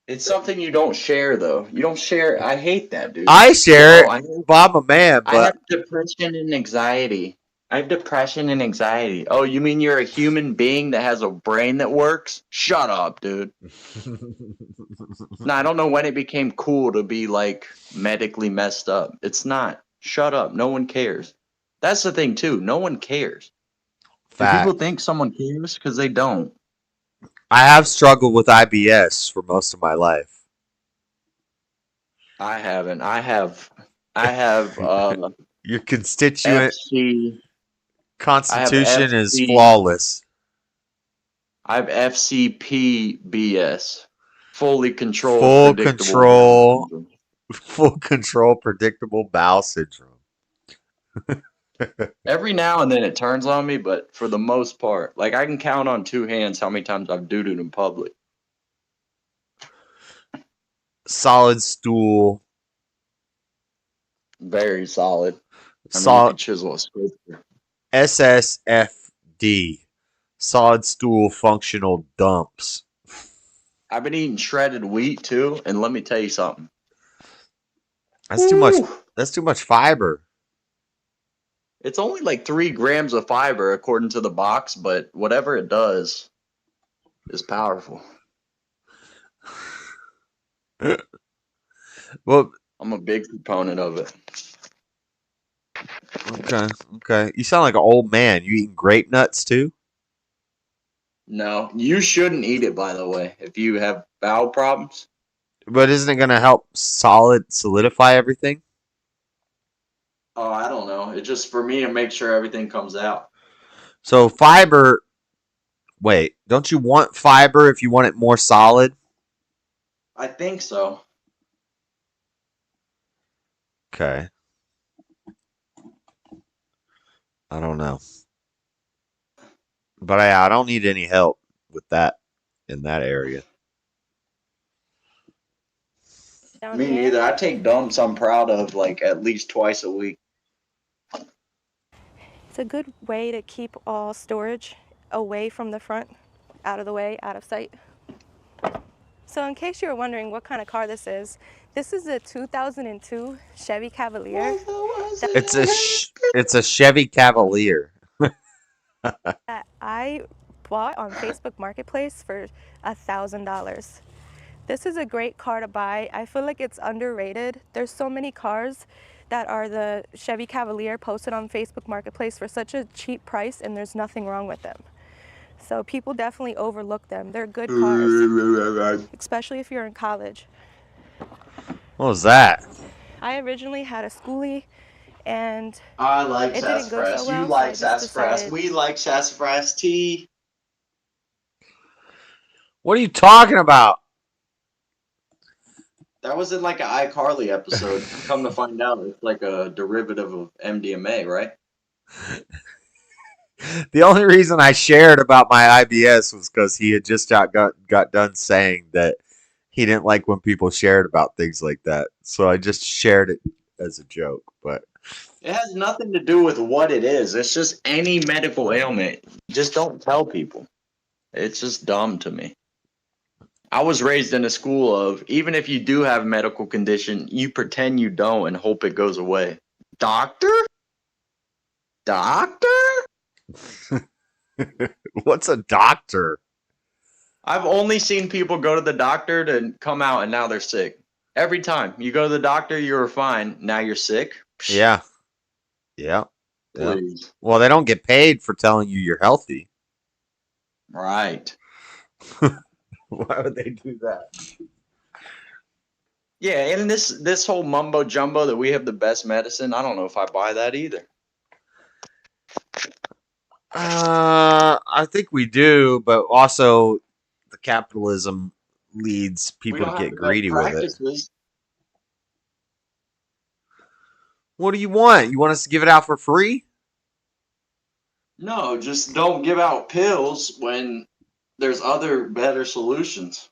It's something you don't share, though. You don't share. I hate that, dude. I share I it. I'm a man, I have but depression and anxiety. I have depression and anxiety. Oh, you mean you're a human being that has a brain that works? Shut up, dude. No, I don't know when it became cool to be like medically messed up. It's not. Shut up. No one cares. That's the thing too. No one cares. Do Fact. people think someone cares? Because they don't. I have struggled with IBS for most of my life. I haven't. I have Your constituent FC. constitution is FC. flawless. I have FCPBS. Fully controlled. Full predictable control. syndrome. Full control, predictable bowel syndrome. Every now and then it turns on me, but for the most part, like I can count on two hands how many times I've doo-dooed in public. Solid stool. Very solid. I mean, you Solid could chisel a sculpture. SSFD. Solid stool functional dumps. I've been eating shredded wheat too, and let me tell you something. That's too much. That's too much fiber. It's only like 3 grams of fiber according to the box, but whatever it does is powerful. Well, I'm a big proponent of it. Okay. You sound like an old man. You eating grape nuts too? No, you shouldn't eat it, by the way, if you have bowel problems. But isn't it gonna help solidify everything? Oh, I don't know. It's just for me to make sure everything comes out. So fiber. Wait, don't you want fiber if you want it more solid? I think so. Okay. I don't know. But I don't need any help with that in that area. Me neither. I take dumps I'm proud of like at least twice a week. It's a good way to keep all storage away from the front, out of the way, out of sight. So in case you were wondering what kind of car this is a 2002 Chevy Cavalier. It's a Chevy Cavalier. That I bought on Facebook Marketplace for $1,000. This is a great car to buy. I feel like it's underrated. There's so many cars that are the Chevy Cavalier posted on Facebook Marketplace for such a cheap price, and there's nothing wrong with them. So people definitely overlook them. They're good cars, especially if you're in college. What was that? I originally had a schoolie, and I like it didn't go sassafras. so well. You so I like just sassafras. decided- We like sassafras tea. What are you talking about? That was in like an iCarly episode. Come to find out, it's like a derivative of MDMA, right? The only reason I shared about my IBS was because he had just got done saying that he didn't like when people shared about things like that. So I just shared it as a joke. But It has nothing to do with what it is. It's just any medical ailment. Just don't tell people. It's just dumb to me. I was raised in a school of, even if you do have a medical condition, you pretend you don't and hope it goes away. Doctor? Doctor? what's a doctor? I've only seen people go to the doctor to come out and now they're sick. Every time you go to the doctor, you were fine. Now you're sick. Yeah. Yeah. Yeah. Please. Well, they don't get paid for telling you you're healthy. Right. Why would they do that? Yeah, and this whole mumbo jumbo that we have the best medicine, I don't know if I buy that either. I think we do, but also the capitalism leads people to get greedy with it. What do you want? You want us to give it out for free? No, just don't give out pills when there's other better solutions.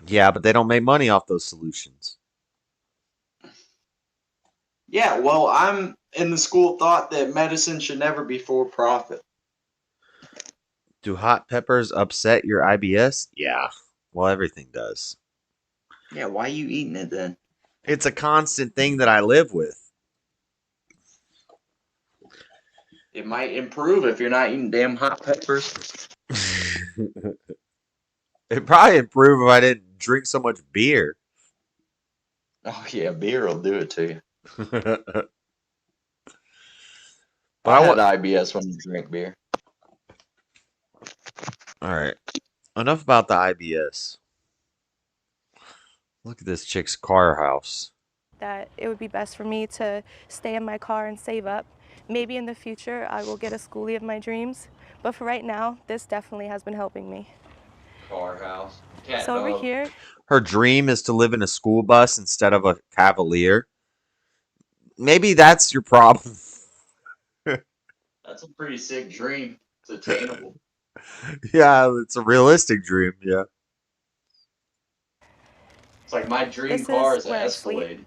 Yeah, but they don't make money off those solutions. Yeah, well, I'm in the school of thought that medicine should never be for profit. Do hot peppers upset your IBS? Yeah. Well, everything does. Yeah, why are you eating it then? It's a constant thing that I live with. It might improve if you're not eating damn hot peppers. It'd probably improve if I didn't drink so much beer. Oh yeah, beer will do it to you. But I had IBS when you drink beer. All right. Enough about the IBS. Look at this chick's car house. That it would be best for me to stay in my car and save up. Maybe in the future I will get a schoolie of my dreams, but for right now, this definitely has been helping me. Car house. Cat So over dog. here, Her dream is to live in a school bus instead of a Cavalier. Maybe that's your problem. That's a pretty sick dream. It's attainable. Yeah, it's a realistic dream. Yeah. It's like my dream This car is is an where I sleep. Escalade.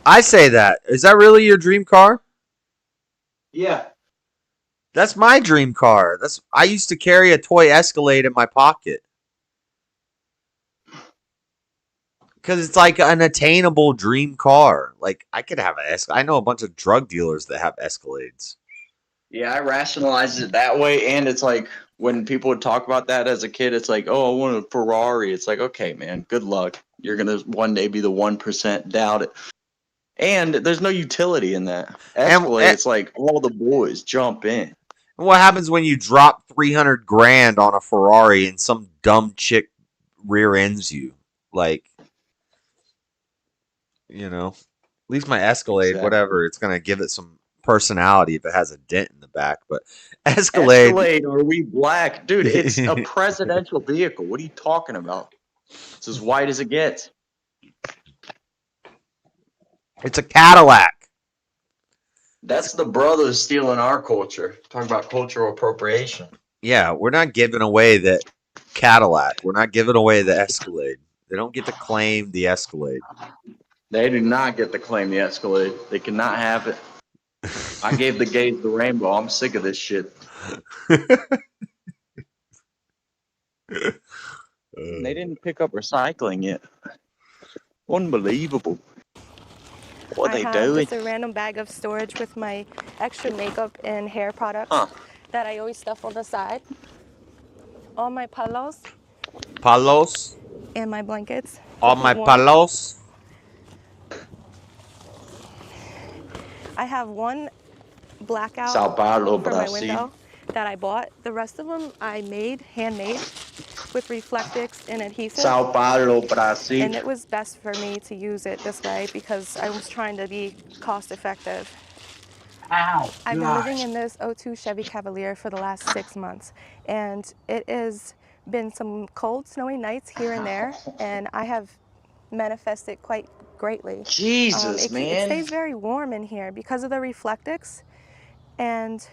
I say that. Is that really your dream car? Yeah. That's my dream car. I used to carry a toy Escalade in my pocket. Because it's like an attainable dream car. Like, I could have an Escalade. I know a bunch of drug dealers that have Escalades. Yeah, I rationalized it that way, and it's like when people would talk about that as a kid, it's like, oh, I want a Ferrari. It's like, okay, man, good luck. You're gonna one day be the 1%. Doubt it. And there's no utility in that. Escalade, it's like all the boys jump in. And what happens when you drop 300 grand on a Ferrari and some dumb chick rear ends you? Like, you know, at least my Escalade, Exactly. whatever, it's gonna give it some personality if it has a dent in the back. But Escalade, Are we black? Dude, it's a presidential vehicle. What are you talking about? It's as white as it gets. it's a Cadillac. That's the brothers stealing our culture. Talking about cultural appropriation. Yeah, we're not giving away the Cadillac. We're not giving away the Escalade. They don't get to claim the Escalade. They do not get to claim the Escalade. They cannot have it. I gave the gays the rainbow. I'm sick of this shit. They didn't pick up recycling yet. Unbelievable. What I they have doing? just a random bag of storage with my extra makeup and hair products that I always stuff on the side. All my pillows Palos. and my blankets. All to my keep warm. palos. I have one blackout Sao Paulo, for my Brazil. window that I bought. The rest of them I made, handmade, with Reflectix and adhesive. Sao Paulo, Brazil. And it was best for me to use it this way because I was trying to be cost effective. Ow. I've been living in this 02 Chevy Cavalier for the last 6 months, and it has been some cold, snowy nights here and there, and I have manifested quite greatly. Jesus, It man. stays very warm in here because of the Reflectix, and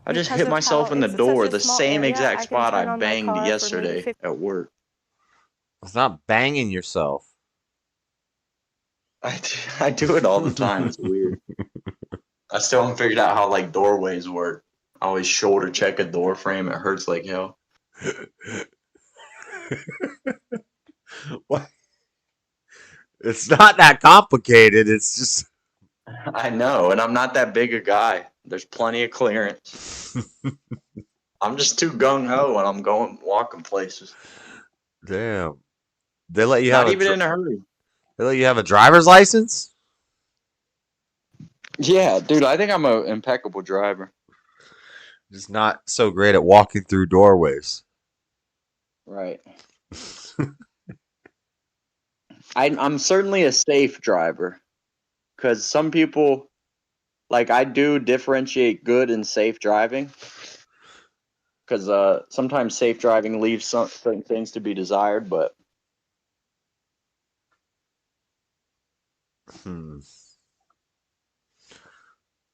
I just because hit of myself how in the it's door, such a the small same area, exact I can spot turn I on my banged car for maybe yesterday 50 at work. It's not banging yourself. I do it all the time. It's weird. I still haven't figured out how like doorways work. I always shoulder check a door frame. It hurts like hell. What? It's not that complicated. It's just. I know, and I'm not that big a guy. There's plenty of clearance. I'm just too gung ho when I'm going walking places. Damn. They let you Not have even in a hurry. They let you have a driver's license? Yeah, dude, I think I'm an impeccable driver. Just not so great at walking through doorways. Right. I'm certainly a safe driver, because some people, like, I do differentiate good and safe driving, because sometimes safe driving leaves certain things to be desired, but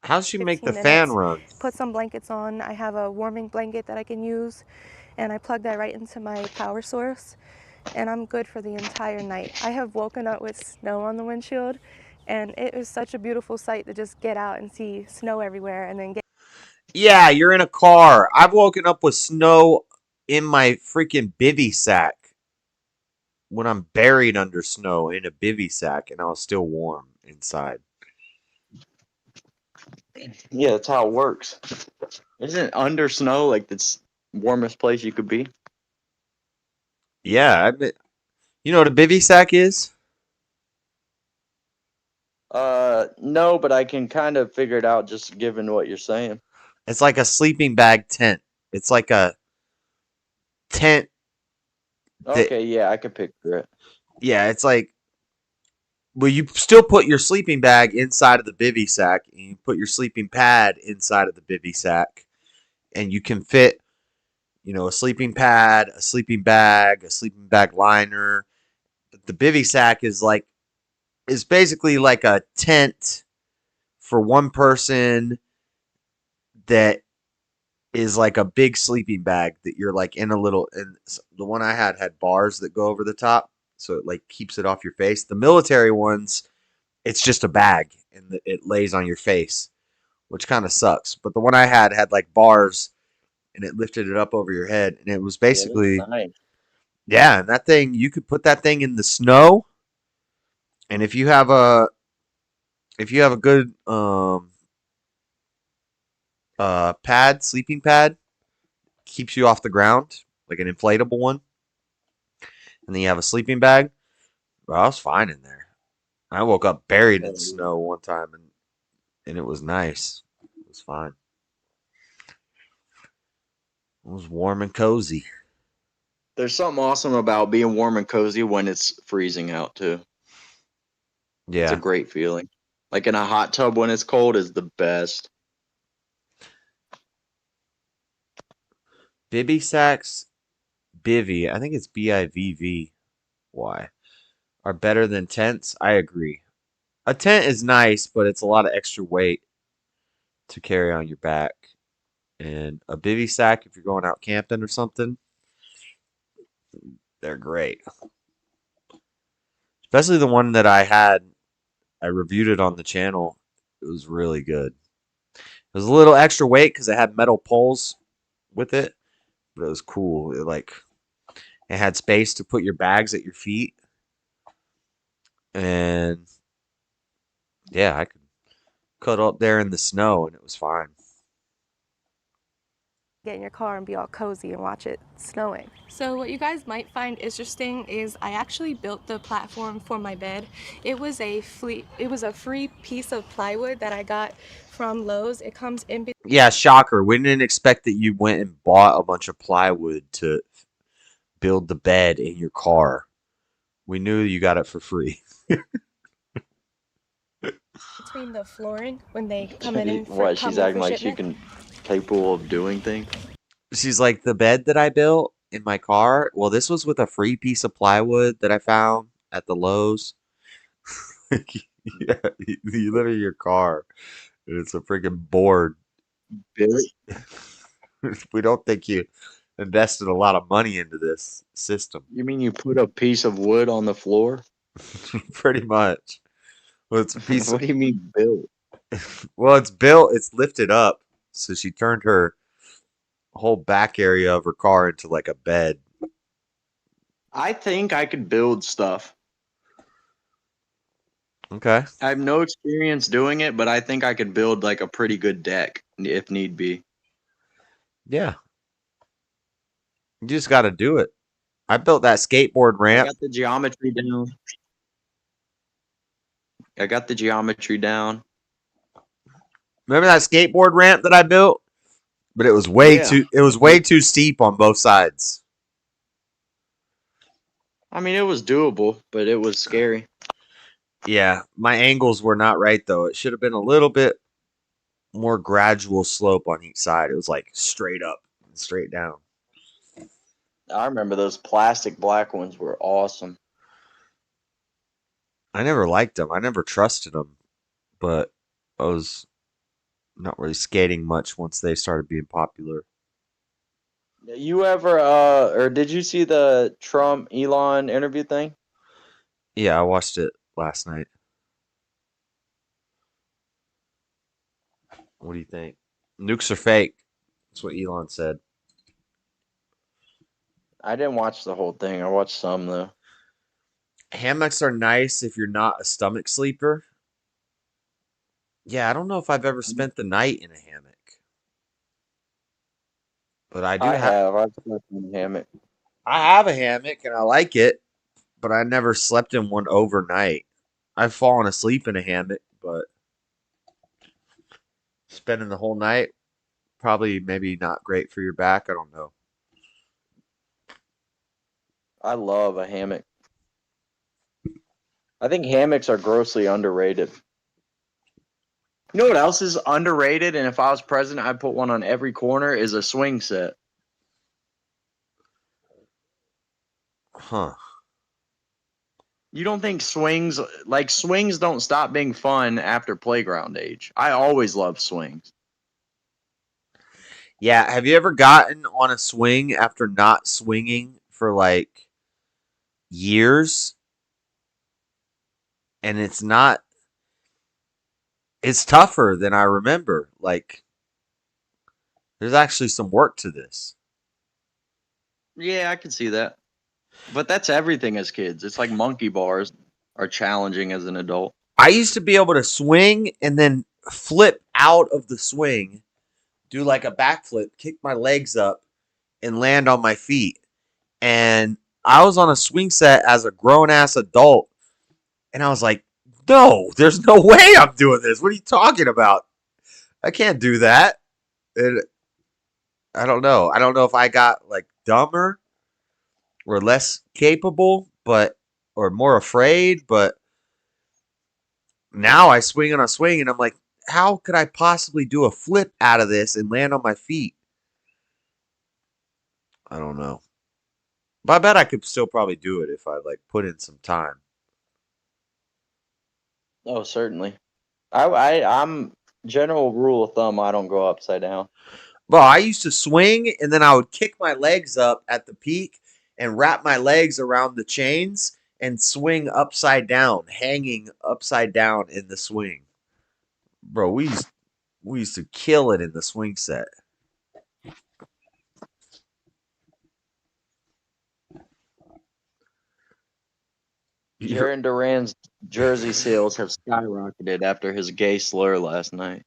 How's she make the 15 fan minutes. run? Put some blankets on. I have a warming blanket that I can use, and I plug that right into my power source, and I'm good for the entire night. I have woken up with snow on the windshield, and it is such a beautiful sight to just get out and see snow everywhere and then get. Yeah, you're in a car. I've woken up with snow in my freaking bivy sack when I'm buried under snow in a bivy sack, and I was still warm inside. yeah, that's how it works. Isn't it under snow like the warmest place you could be? Yeah, I bet. You know what a bivy sack is? No, but I can kind of figure it out just given what you're saying. It's like a sleeping bag tent. It's like a tent. Okay, yeah, I could picture it. Yeah, it's like, well, you still put your sleeping bag inside of the bivy sack, and you put your sleeping pad inside of the bivy sack, and you can fit, a sleeping pad, a sleeping bag liner. But the bivy sack is basically like a tent for one person that is like a big sleeping bag that you're like in a little. And the one I had bars that go over the top, so it like keeps it off your face. The military ones, it's just a bag and it lays on your face, which kind of sucks. But the one I had like bars and it lifted it up over your head, and it was basically nice. Yeah, and that thing, you could put that thing in the snow, and if you have a good sleeping pad, keeps you off the ground, like an inflatable one, and then you have a sleeping bag. Well, I was fine in there. I woke up buried in snow one time, and it was nice. It was fine. It was warm and cozy. There's something awesome about being warm and cozy when it's freezing out too. Yeah. It's a great feeling. Like in a hot tub when it's cold is the best. Bivy sacks, bivy, I think it's Bivvy, are better than tents. I agree. A tent is nice, but it's a lot of extra weight to carry on your back. And a bivy sack, if you're going out camping or something, they're great. Especially the one that I reviewed it on the channel. It was really good. It was a little extra weight because it had metal poles with it, but it was cool. It had space to put your bags at your feet. And yeah, I could cuddle up there in the snow and it was fine. Get in your car and be all cozy and watch it snowing. So what you guys might find interesting is I actually built the platform for my bed. It was a free piece of plywood that I got from Lowe's. It comes in. Yeah, shocker. We didn't expect that you went and bought a bunch of plywood to build the bed in your car. We knew you got it for free. Between the flooring when they come in. What? She's acting like she can capable of doing things. She's like, the bed that I built in my car. Well, this was with a free piece of plywood that I found at the Lowe's. Yeah, you live in your car. And it's a freaking board. Billy? We don't think you invested a lot of money into this system. You mean you put a piece of wood on the floor? Pretty much. Well, it's a piece. What do you mean built? Well, it's built. It's lifted up. So she turned her whole back area of her car into like a bed. I think I could build stuff. Okay. I have no experience doing it, but I think I could build like a pretty good deck if need be. Yeah. You just got to do it. I built that skateboard ramp. I got the geometry down. Remember that skateboard ramp that I built? But it was way too steep on both sides. I mean, it was doable, but it was scary. Yeah, my angles were not right though. It should have been a little bit more gradual slope on each side. It was like straight up and straight down. I remember those plastic black ones were awesome. I never liked them. I never trusted them, but I was not really skating much once they started being popular. You ever or did you see the Trump Elon interview thing? Yeah, I watched it last night. What do you think? Nukes are fake. That's what Elon said. I didn't watch the whole thing. I watched some though. Hammocks are nice if you're not a stomach sleeper. Yeah, I don't know if I've ever spent the night in a hammock. But I have. I've slept in a hammock. I have a hammock and I like it, but I never slept in one overnight. I've fallen asleep in a hammock, but spending the whole night, probably maybe not great for your back. I don't know. I love a hammock. I think hammocks are grossly underrated. You know what else is underrated? And if I was president, I'd put one on every corner, is a swing set. Huh. You don't think swings don't stop being fun after playground age? I always love swings. Yeah, have you ever gotten on a swing after not swinging for like years? And it's tougher than I remember. Like, there's actually some work to this. Yeah, I can see that. But that's everything as kids. It's like monkey bars are challenging as an adult. I used to be able to swing and then flip out of the swing, do like a backflip, kick my legs up, and land on my feet. And I was on a swing set as a grown-ass adult, and I was like, no, there's no way I'm doing this. What are you talking about? I can't do that. And I don't know. I don't know if I got like dumber or less capable, or more afraid, but now I swing on a swing and I'm like, how could I possibly do a flip out of this and land on my feet? I don't know. But I bet I could still probably do it if I like put in some time. Oh, certainly. I'm general rule of thumb, I don't go upside down. Well, I used to swing and then I would kick my legs up at the peak and wrap my legs around the chains and swing upside down, hanging upside down in the swing. Bro, we used to kill it in the swing set. Jaron Duran's jersey sales have skyrocketed after his gay slur last night.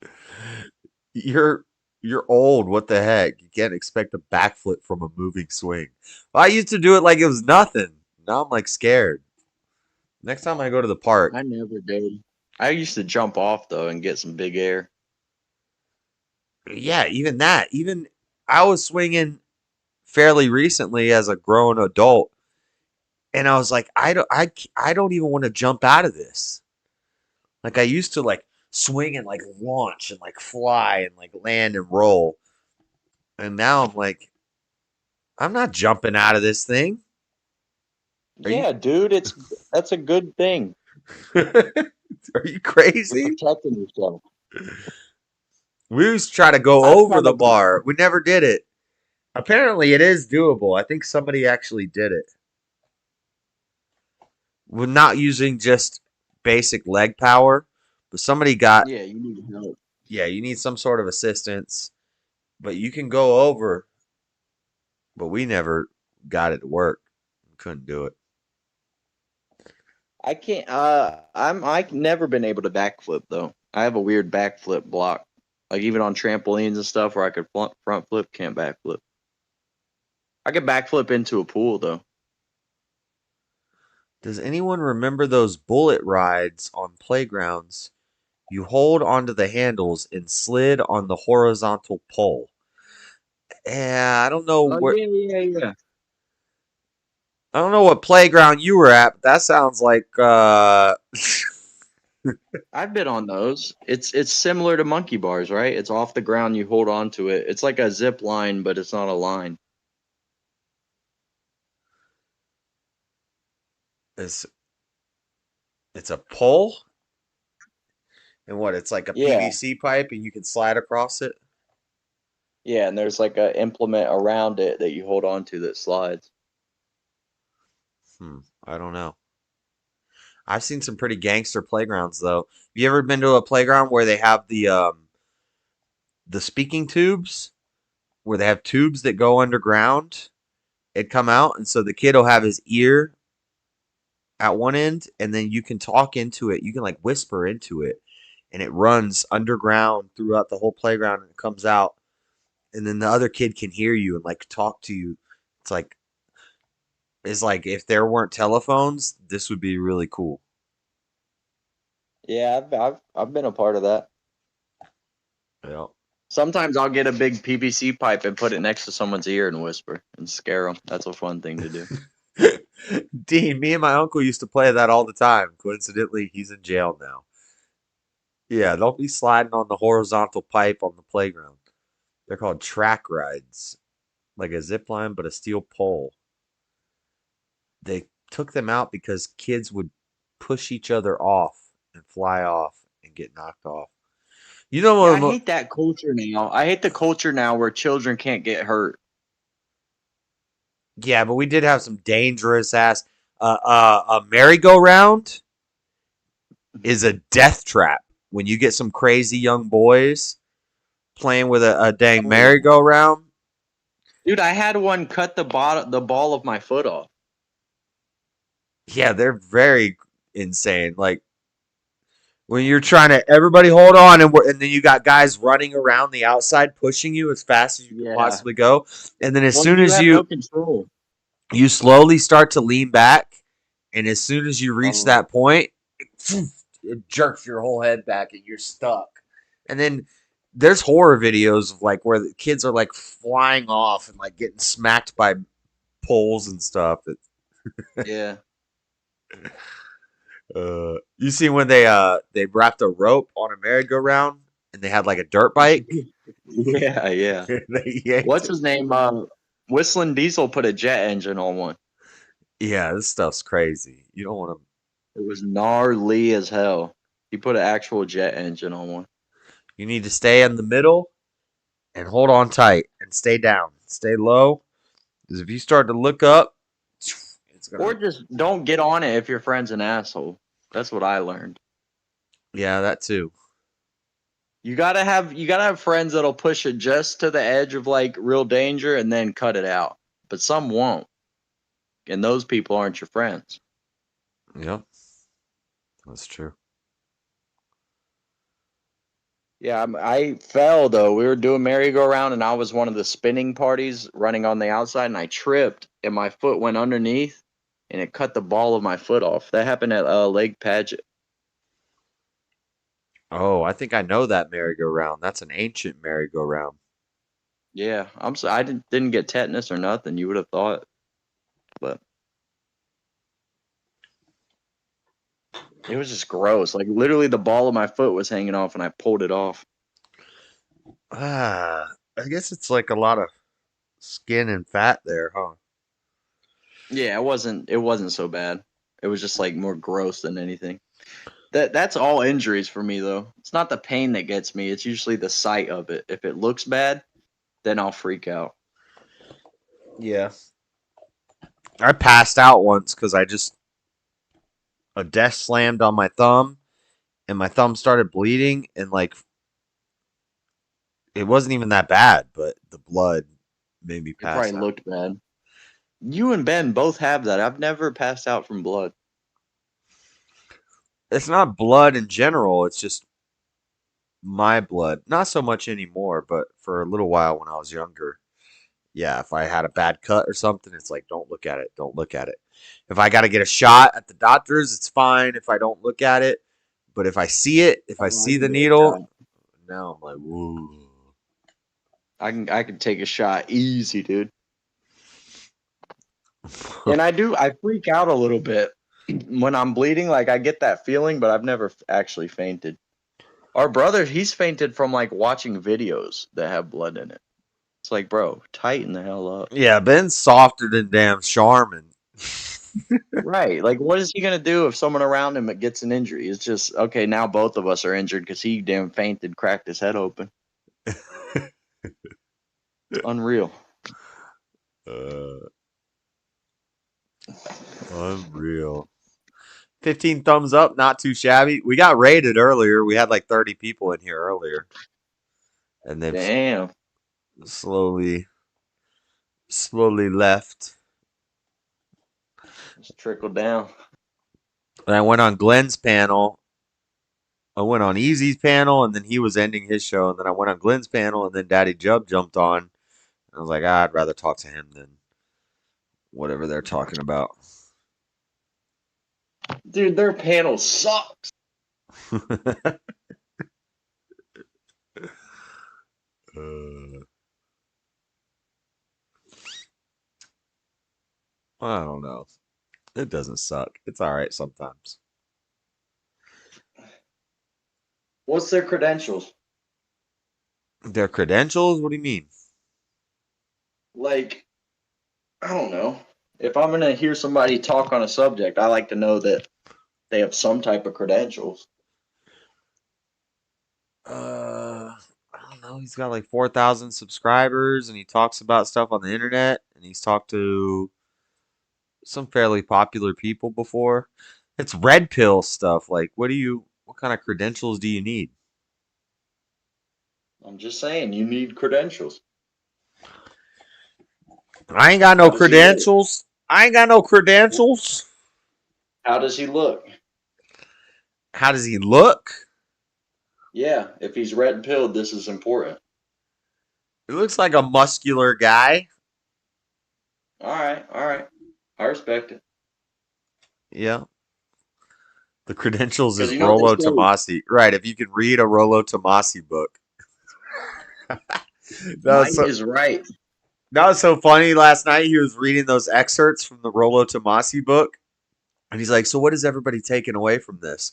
You're old. What the heck? You can't expect a backflip from a moving swing. Well, I used to do it like it was nothing. Now I'm like scared. Next time I go to the park. I never did. I used to jump off though and get some big air. Yeah, even that. Even I was swinging fairly recently as a grown adult, and I was like, I don't even want to jump out of this. Like I used to like swing and like launch and like fly and like land and roll, and now I'm like, I'm not jumping out of this thing. Dude, that's a good thing. Are you crazy? Protecting yourself. We used to try to go over the bar. We never did it. Apparently, it is doable. I think somebody actually did it. We're not using just basic leg power, but somebody got. Yeah, you need help. Yeah, you need some sort of assistance, but you can go over. But we never got it to work. We couldn't do it. I can't. I've never been able to backflip though. I have a weird backflip block. Like even on trampolines and stuff where I could front flip, can't backflip. I could backflip into a pool though. Does anyone remember those bullet rides on playgrounds? You hold onto the handles and slid on the horizontal pole. Yeah, I don't know where. Yeah. I don't know what playground you were at, but that sounds like I've been on those. It's similar to monkey bars, right? It's off the ground, you hold on to it. It's like a zip line, but it's not a line. it's a pole, and what? It's like a Yeah. PVC pipe, and you can slide across it. Yeah, and there's like a implement around it that you hold on to that slides. I don't know. I've seen some pretty gangster playgrounds though. Have you ever been to a playground where they have the speaking tubes, where they have tubes that go underground and come out, and so the kid will have his ear at one end, and then you can talk into it. You can like whisper into it, and it runs underground throughout the whole playground, and it comes out, and then the other kid can hear you and like talk to you. It's like if there weren't telephones, this would be really cool. Yeah, I've been a part of that. Yeah. Sometimes I'll get a big PVC pipe and put it next to someone's ear and whisper and scare them. That's a fun thing to do. Dean, me and my uncle used to play that all the time. Coincidentally, he's in jail now. Yeah, don't be sliding on the horizontal pipe on the playground. They're called track rides, like a zip line, but a steel pole. They took them out because kids would push each other off and fly off and get knocked off. You know what? I hate that culture now. I hate the culture now where children can't get hurt. Yeah, but we did have some dangerous ass. A merry-go-round is a death trap. When you get some crazy young boys playing with a dang merry-go-round. Dude, I had one cut the ball of my foot off. Yeah, they're very insane. Like when you're trying to, everybody hold on, and then you got guys running around the outside pushing you as fast as you can possibly go, and then as soon as have no control. you slowly start to lean back, and as soon as you reach that point, it jerks your whole head back, and you're stuck. And then there's horror videos of like where the kids are like flying off and like getting smacked by poles and stuff. Yeah. You see when they wrapped a rope on a merry-go-round and they had like a dirt bike? Yeah. What's his name? Whistling Diesel put a jet engine on one. Yeah, this stuff's crazy. You don't want to. It was gnarly as hell. He put an actual jet engine on one. You need to stay in the middle and hold on tight and stay down. Stay low. Because if you start to look up, or just don't get on it if your friend's an asshole. That's what I learned. Yeah, that too. You gotta have friends that'll push it just to the edge of like real danger and then cut it out. But some won't. And those people aren't your friends. Yep. That's true. Yeah, I fell though. We were doing merry-go-round and I was one of the spinning parties running on the outside and I tripped and my foot went underneath and it cut the ball of my foot off. That happened at Lake Paget. Oh, I think I know that merry-go-round. That's an ancient merry-go-round. Yeah, I didn't get tetanus or nothing. You would have thought, but it was just gross. Like literally, the ball of my foot was hanging off, and I pulled it off. I guess it's like a lot of skin and fat there, huh? Yeah, it wasn't so bad. It was just like more gross than anything. That's all injuries for me though. It's not the pain that gets me. It's usually the sight of it. If it looks bad, then I'll freak out. Yeah. I passed out once because a desk slammed on my thumb and my thumb started bleeding and like it wasn't even that bad, but the blood made me pass out. It probably looked bad. You and Ben both have that. I've never passed out from blood. It's not blood in general. It's just my blood. Not so much anymore, but for a little while when I was younger. Yeah, if I had a bad cut or something, it's like, don't look at it. Don't look at it. If I got to get a shot at the doctor's, it's fine if I don't look at it. But if I see it, if I see the needle, now I'm like, whoa. I can take a shot easy, dude. And I freak out a little bit when I'm bleeding. Like I get that feeling, but I've never actually fainted. Our brother, he's fainted from like watching videos that have blood in it. It's like, bro, tighten the hell up. Yeah, Ben's softer than damn Charmin. Right. Like, what is he going to do if someone around him gets an injury? It's just, okay, now both of us are injured because he damn fainted, cracked his head open. Unreal. Unreal. 15 thumbs up, not too shabby. We got raided earlier. We had like 30 people in here earlier. And then damn. Slowly left. Just trickled down. And I went on Glenn's panel. I went on Easy's panel, and then he was ending his show. And then I went on Glenn's panel, and then Daddy Jub jumped on. I was like, I'd rather talk to him than whatever they're talking about. Dude, their panel sucks. I don't know. It doesn't suck. It's all right sometimes. What's their credentials? Their credentials? What do you mean? Like, I don't know. If I'm going to hear somebody talk on a subject, I like to know that they have some type of credentials. I don't know. He's got like 4,000 subscribers, and he talks about stuff on the internet, and he's talked to some fairly popular people before. It's red pill stuff. Like, what kind of credentials do you need? I'm just saying, you need credentials. I ain't got no credentials. I ain't got no credentials. How does he look? How does he look? Yeah, if he's red pilled, this is important. He looks like a muscular guy. All right. I respect it. Yeah. The credentials is Rollo Tomasi. Right, if you could read a Rollo Tomasi book. Mike is right. That was so funny. Last night he was reading those excerpts from the Rollo Tomasi book. And he's like, so what is everybody taking away from this?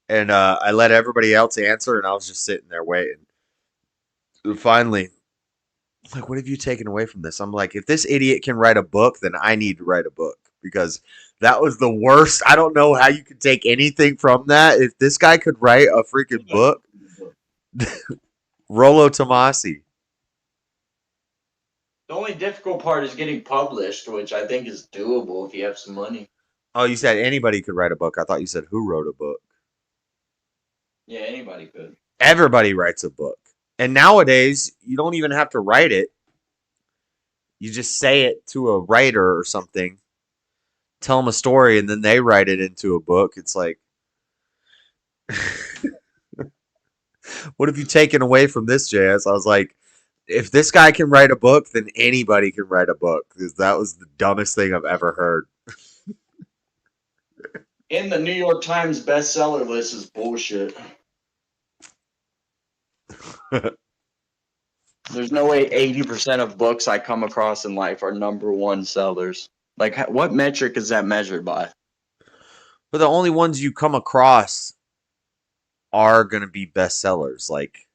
And I let everybody else answer, and I was just sitting there waiting. And finally, I'm like, what have you taken away from this? I'm like, if this idiot can write a book, then I need to write a book. Because that was the worst. I don't know how you could take anything from that. If this guy could write a freaking book, Rollo Tomasi. The only difficult part is getting published, which I think is doable if you have some money. Oh, you said anybody could write a book. I thought you said who wrote a book. Yeah, anybody could. Everybody writes a book. And nowadays, you don't even have to write it. You just say it to a writer or something. Tell them a story, and then they write it into a book. It's like, what have you taken away from this, JS? I was like, if this guy can write a book, then anybody can write a book. Because that was the dumbest thing I've ever heard. In the New York Times bestseller list is bullshit. There's no way 80% of books I come across in life are #1 sellers. Like, what metric is that measured by? But the only ones you come across are going to be bestsellers. Like,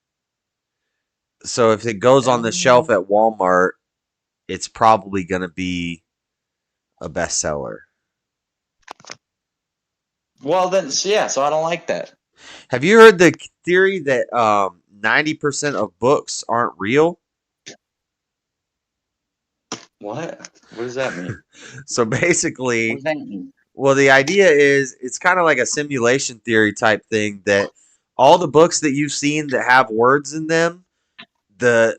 so if it goes on the shelf at Walmart, it's probably going to be a bestseller. Well, then, yeah, so I don't like that. Have you heard the theory that 90% of books aren't real? What? What does that mean? So basically, what does that mean? Well, the idea is it's kind of like a simulation theory type thing that all the books that you've seen that have words in them, the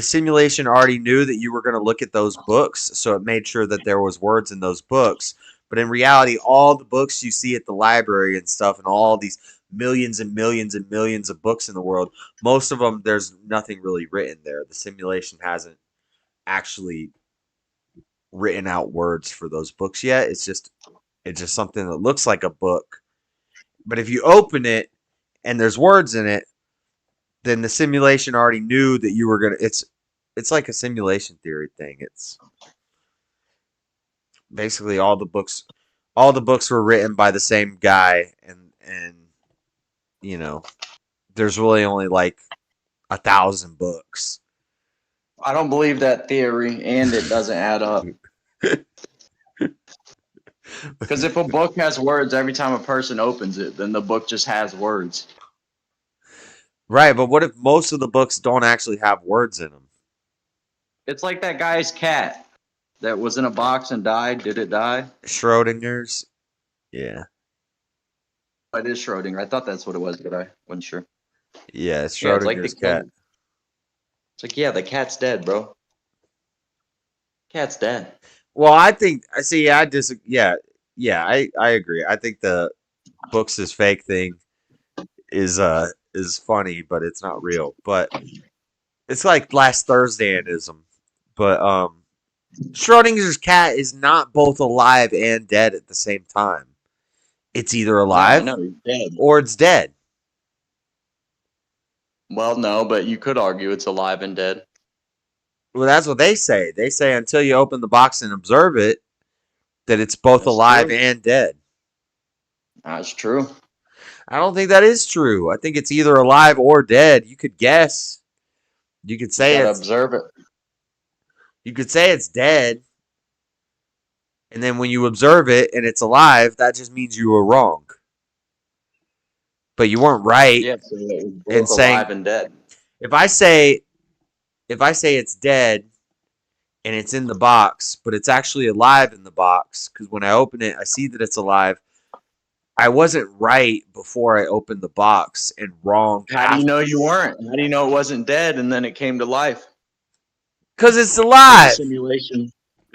simulation already knew that you were going to look at those books, so it made sure that there was words in those books. But in reality, all the books you see at the library and stuff, and all these millions and millions and millions of books in the world, most of them, there's nothing really written there. The simulation hasn't actually written out words for those books yet. It's just something that looks like a book, But if you open it and there's words in it, then the simulation already knew that you were gonna. It's like a simulation theory thing. It's basically all the books were written by the same guy, and you know, there's really only like 1,000 books. I don't believe that theory, and it doesn't add up. Because if a book has words every time a person opens it, then the book just has words. Right, but what if most of the books don't actually have words in them? It's like that guy's cat that was in a box and died. Did it die? Schrodinger's? Yeah. It is Schrodinger. I thought that's what it was, but I wasn't sure. Yeah, it's Yeah, Schrodinger's it's like cat. It's like, yeah, the cat's dead, bro. Cat's dead. Well, I think I see. I just I agree. I think the books is fake thing is funny, but it's not real. But it's like last Thursdayanism. But Schrodinger's cat is not both alive and dead at the same time. It's either alive he's dead. or it's dead. Well, no, but you could argue it's alive and dead. Well, that's what they say. They say until you open the box and observe it, that it's both alive and dead. That's true. I don't think that is true. I think it's either alive or dead. You could guess. You could say You gotta it's observe it. You could say it's dead, and then when you observe it and it's alive, that just means you were wrong. But you weren't right Yeah, so it was in both saying alive and dead. if I say it's dead and it's in the box, but it's actually alive in the box, because when I open it, I see that it's alive. I wasn't right before I opened the box and wrong. How do you know you weren't? How do you know it wasn't dead and then it came to life? Because it's alive. The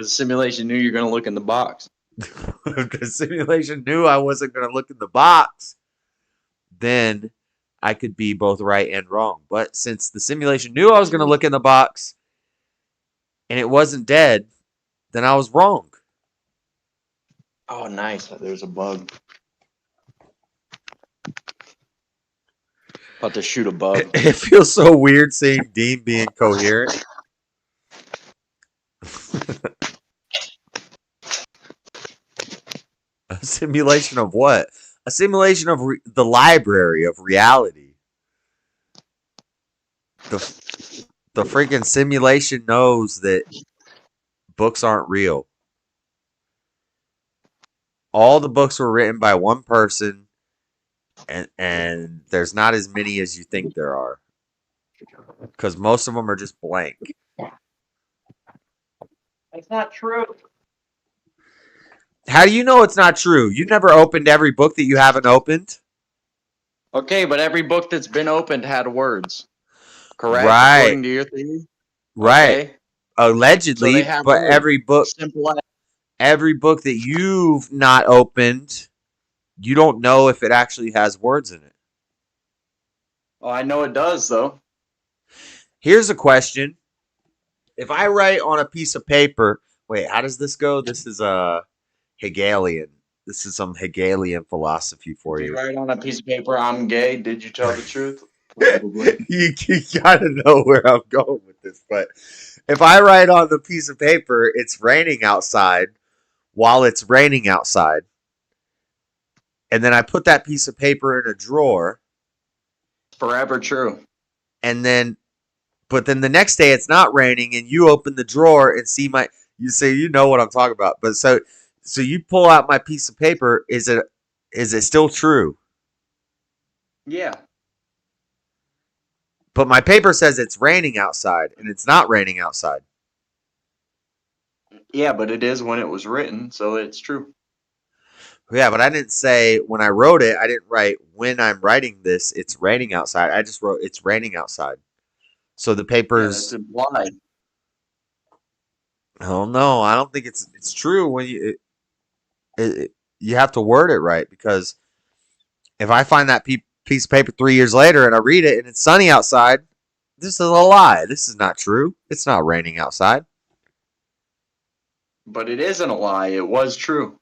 simulation knew you're going to look in the box. The simulation knew I wasn't going to look in the box. Then I could be both right and wrong. But since the simulation knew I was going to look in the box and it wasn't dead, then I was wrong. Oh, nice. There's a bug. About to shoot a bug. It feels so weird seeing Dean being coherent. A simulation of what? A simulation of the library of reality. The freaking simulation knows that books aren't real. All the books were written by one person, and there's not as many as you think there are. Because most of them are just blank. That's not true. How do you know it's not true? You never opened every book that you haven't opened? Okay, but every book that's been opened had words. Correct? Right. According to your theory? Right. Okay. Allegedly, So they have but words. every book that you've not opened, you don't know if it actually has words in it. Oh, I know it does, though. Here's a question. If I write on a piece of paper, wait, how does this go? This is Hegelian. This is some Hegelian philosophy for You you. write on a piece of paper, I'm gay. Did you tell the truth? You gotta know where I'm going with this, but if I write on the piece of paper, it's raining outside while it's raining outside, and then I put that piece of paper in a drawer. Forever true. But then the next day it's not raining, and you open the drawer and see you say, you know what I'm talking about. But so you pull out my piece of paper. Is it still true? Yeah. But my paper says it's raining outside, and it's not raining outside. Yeah, but it is when it was written, so it's true. Yeah, but I didn't say when I wrote it, I didn't write when I'm writing this, it's raining outside. I just wrote it's raining outside. So the paper's It's implied. Oh no, I don't think it's true when you have to word it right, because if I find that piece of paper 3 years later and I read it and it's sunny outside, this is a lie. This is not true. It's not raining outside. But it isn't a lie. It was true.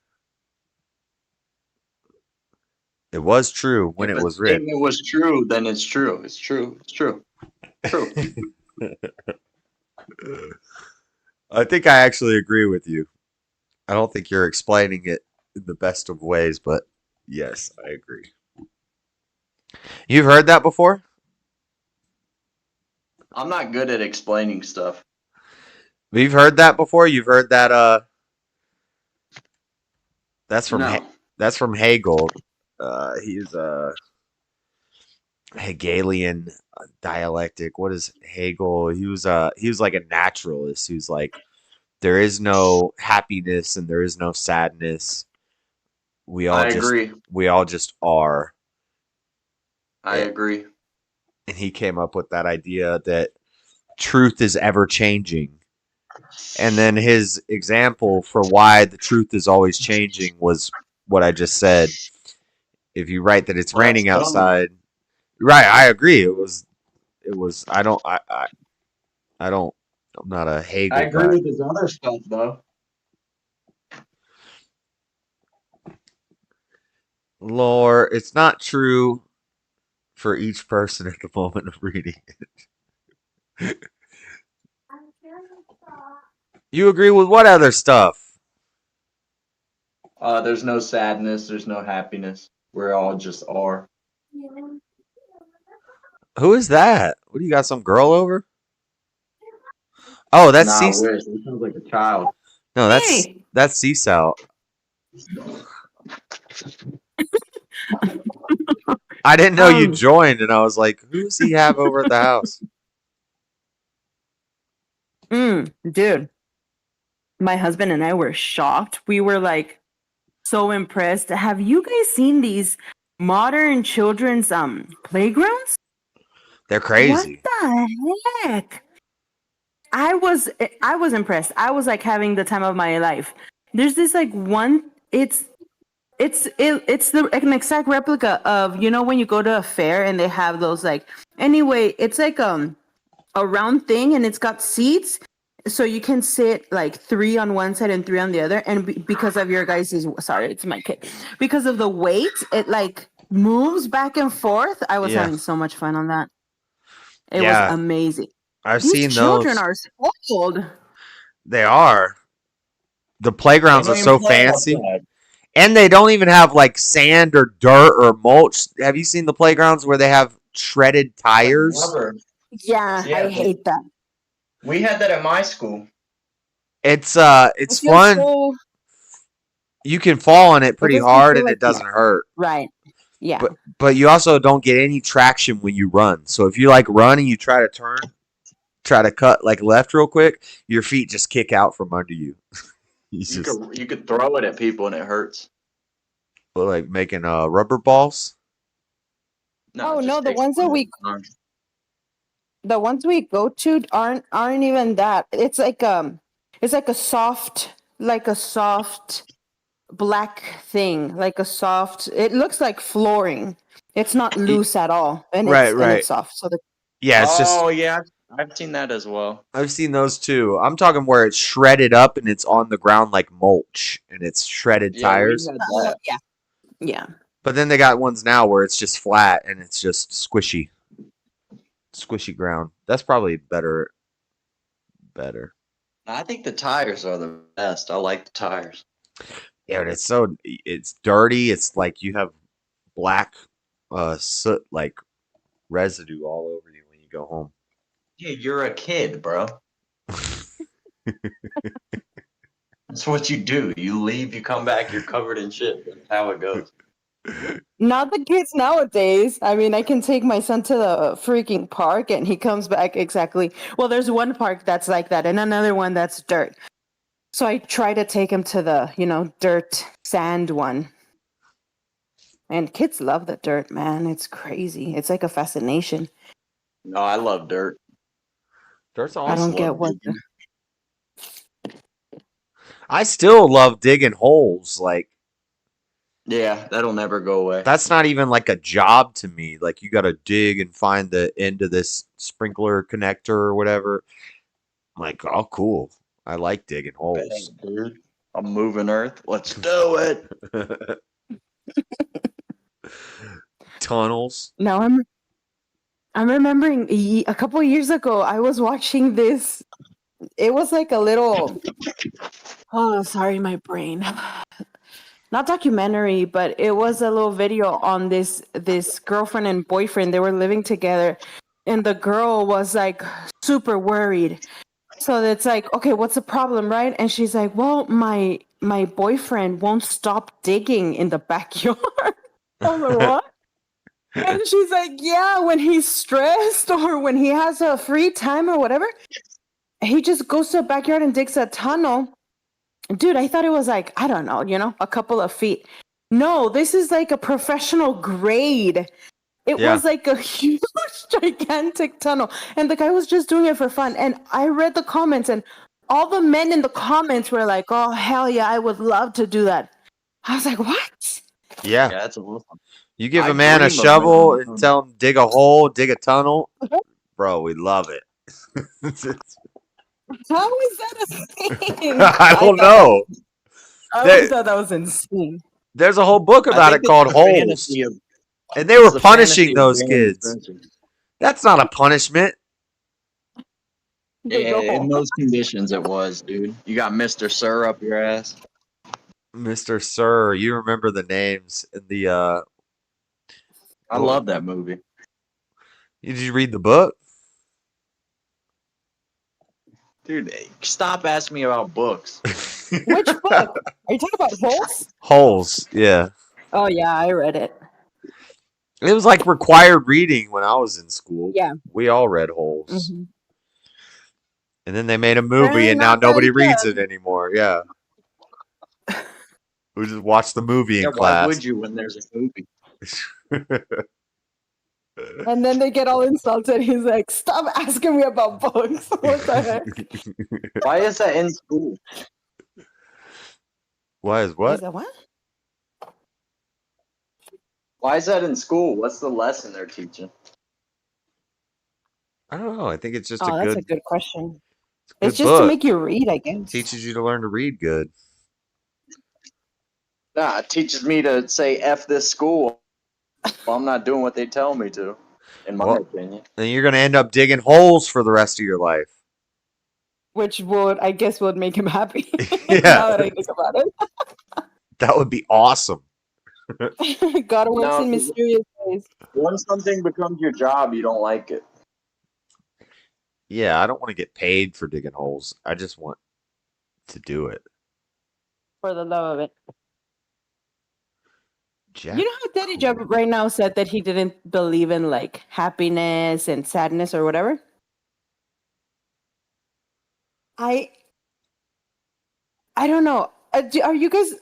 It was true when If it a was written. statement was true, then it's true. It's true. It's true. True. I think I actually agree with you. I don't think you're explaining it in the best of ways, but yes, I agree. You've heard that before? I'm not good at explaining stuff. You've heard that before? You've heard that that's from No. that's from Hegel. He's Hegelian dialectic. What is Hegel? He was like a naturalist. He was like, there is no happiness and there is no sadness. I agree. We all just are. I agree. And he came up with that idea that truth is ever changing. And then his example for why the truth is always changing was what I just said. If you write that it's raining outside, right? I agree. It was. I'm not a Hegel. I agree guy. with his other stuff, though. Lore, it's not true for each person at the moment of reading it. You agree with what other stuff? There's no sadness. There's no happiness. We're all just are. Who is that? What do you got? Some girl over? Oh, that's Nah, I C. wish. He sounds like a child. No, that's C-Sal. I didn't know you joined, and I was like, who does he have over at the house? Dude, my husband and I were shocked. We were like so impressed. Have you guys seen these modern children's playgrounds? They're crazy. What the heck? I was impressed. I was like having the time of my life. There's this like one. It's an exact replica of, you know, when you go to a fair and they have those like, anyway, it's like a round thing and it's got seats, so you can sit like 3 on one side and 3 on the other. And because of your guys' sorry, it's my kid. Because of the weight, it like moves back and forth. I was having so much fun on that. It was amazing. I've These seen children those. are spoiled. They are. The playgrounds They are don't so even play fancy. outside. And they don't even have like sand or dirt or mulch. Have you seen the playgrounds where they have shredded tires? Rubber. Yeah, I hate that. We had that at my school. It's I feel fun. so- You can fall on it pretty doesn't hard feel and like it doesn't hurt. Right. Yeah. But you also don't get any traction when you run. So if you like run and you try to turn, try to cut like left real quick, your feet just kick out from under you. You could throw it at people and it hurts. Like making rubber balls. No, the ones that we go to aren't even that. It's like a soft black thing, like a soft. It looks like flooring. It's not loose at all, and Right. it's soft. So Yeah, it's yeah, I've seen that as well. I've seen those too. I'm talking where it's shredded up and it's on the ground like mulch and it's shredded tires. Yeah. But then they got ones now where it's just flat and it's just squishy ground. That's probably better. I think the tires are the best. I like the tires. Yeah, but it's dirty. It's like you have black soot like residue all over you when you go home. Yeah, you're a kid, bro. That's what you do. You leave, you come back, you're covered in shit. That's how it goes. not the kids nowadays. I mean, I can take my son to the freaking park and he comes back exactly. Well, there's one park that's like that and another one that's dirt. So I try to take him to the, dirt sand one. And kids love the dirt, man. It's crazy. It's like a fascination. No, I love dirt. Dirt's I don't get what. I still love digging holes. Like, yeah, that'll never go away. that's not even like a job to me. Like, you got to dig and find the end of this sprinkler connector or whatever. I'm like, oh, cool. I like digging holes. Dang, dude. I'm moving Earth. Let's do it. Tunnels. Now I'm remembering a couple of years ago I was watching this. It was like a little sorry, my brain. Not documentary, but it was a little video on this girlfriend and boyfriend. They were living together, and the girl was like super worried. So it's like, okay, what's the problem, right? And she's like, well, my boyfriend won't stop digging in the backyard. I'm like, what? And she's like, yeah, when he's stressed or when he has a free time or whatever, he just goes to the backyard and digs a tunnel. Dude, I thought it was like, I don't know, a couple of feet. No, this is like a professional grade. It was like a huge, gigantic tunnel. And the guy was just doing it for fun. And I read the comments, and all the men in the comments were like, oh, hell yeah, I would love to do that. I was like, what? Yeah. That's awesome. You give a man a shovel and tell him dig a hole, dig a tunnel. Bro, we love it. How is that a thing? I don't know. I always thought that was insane. There's a whole book about it called Holes. And they were punishing those kids. That's not a punishment. Yeah, in those conditions it was, dude. You got Mr. Sir up your ass. Mr. Sir, you remember the names in the I love that movie. Did you read the book? Dude, stop asking me about books. Which book? Are you talking about Holes? Holes, yeah. Oh, yeah, I read it. It was like required reading when I was in school. Yeah. We all read Holes. Mm-hmm. And then they made a movie, and now nobody reads it anymore. Yeah. We just watch the movie in class. Why would you when there's a movie? And then they get all insulted. He's like, stop asking me about books. What the heck? Why is that in school? Why is what? Is that what? Why is that in school? What's the lesson they're teaching? I don't know. I think it's just that's a good question. good It's just book. to make you read, I guess. Teaches you to learn to read good. Nah, it teaches me to say F this school. Well, I'm not doing what they tell me to, in my opinion. Then you're going to end up digging holes for the rest of your life. Which would, I guess, would make him happy. Yeah. Now that I think about it. That would be awesome. God works in mysterious ways. Once something becomes your job, you don't like it. Yeah, I don't want to get paid for digging holes. I just want to do it. For the love of it. Jack? You know how Daddy Job right now said that he didn't believe in like happiness and sadness or whatever? I don't know. Are you guys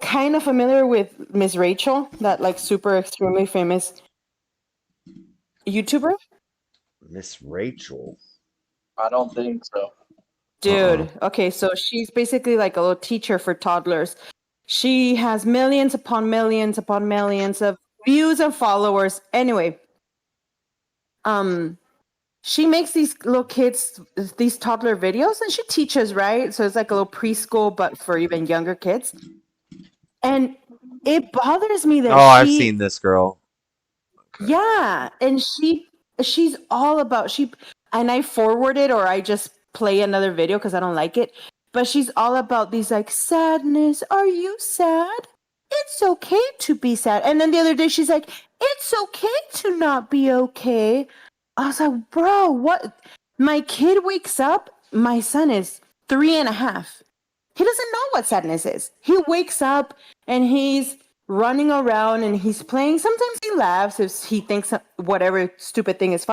kind of familiar with Miss Rachel, that like super extremely famous YouTuber? Miss Rachel? I don't think so. Dude, okay, so she's basically like a little teacher for toddlers. She has millions upon millions upon millions of views and followers. Anyway, she makes these little kids, these toddler videos, and she teaches, right? So it's like a little preschool, but for even younger kids. And it bothers me that I've seen this girl. Yeah, and she's all about and I forward it or I just play another video because I don't like it. But she's all about these like sadness. Are you sad? It's okay to be sad. And then the other day she's like, it's okay to not be okay. I was like, bro, what? My kid wakes up. My son is 3.5. He doesn't know what sadness is. He wakes up and he's running around and he's playing. Sometimes he laughs if he thinks whatever stupid thing is funny.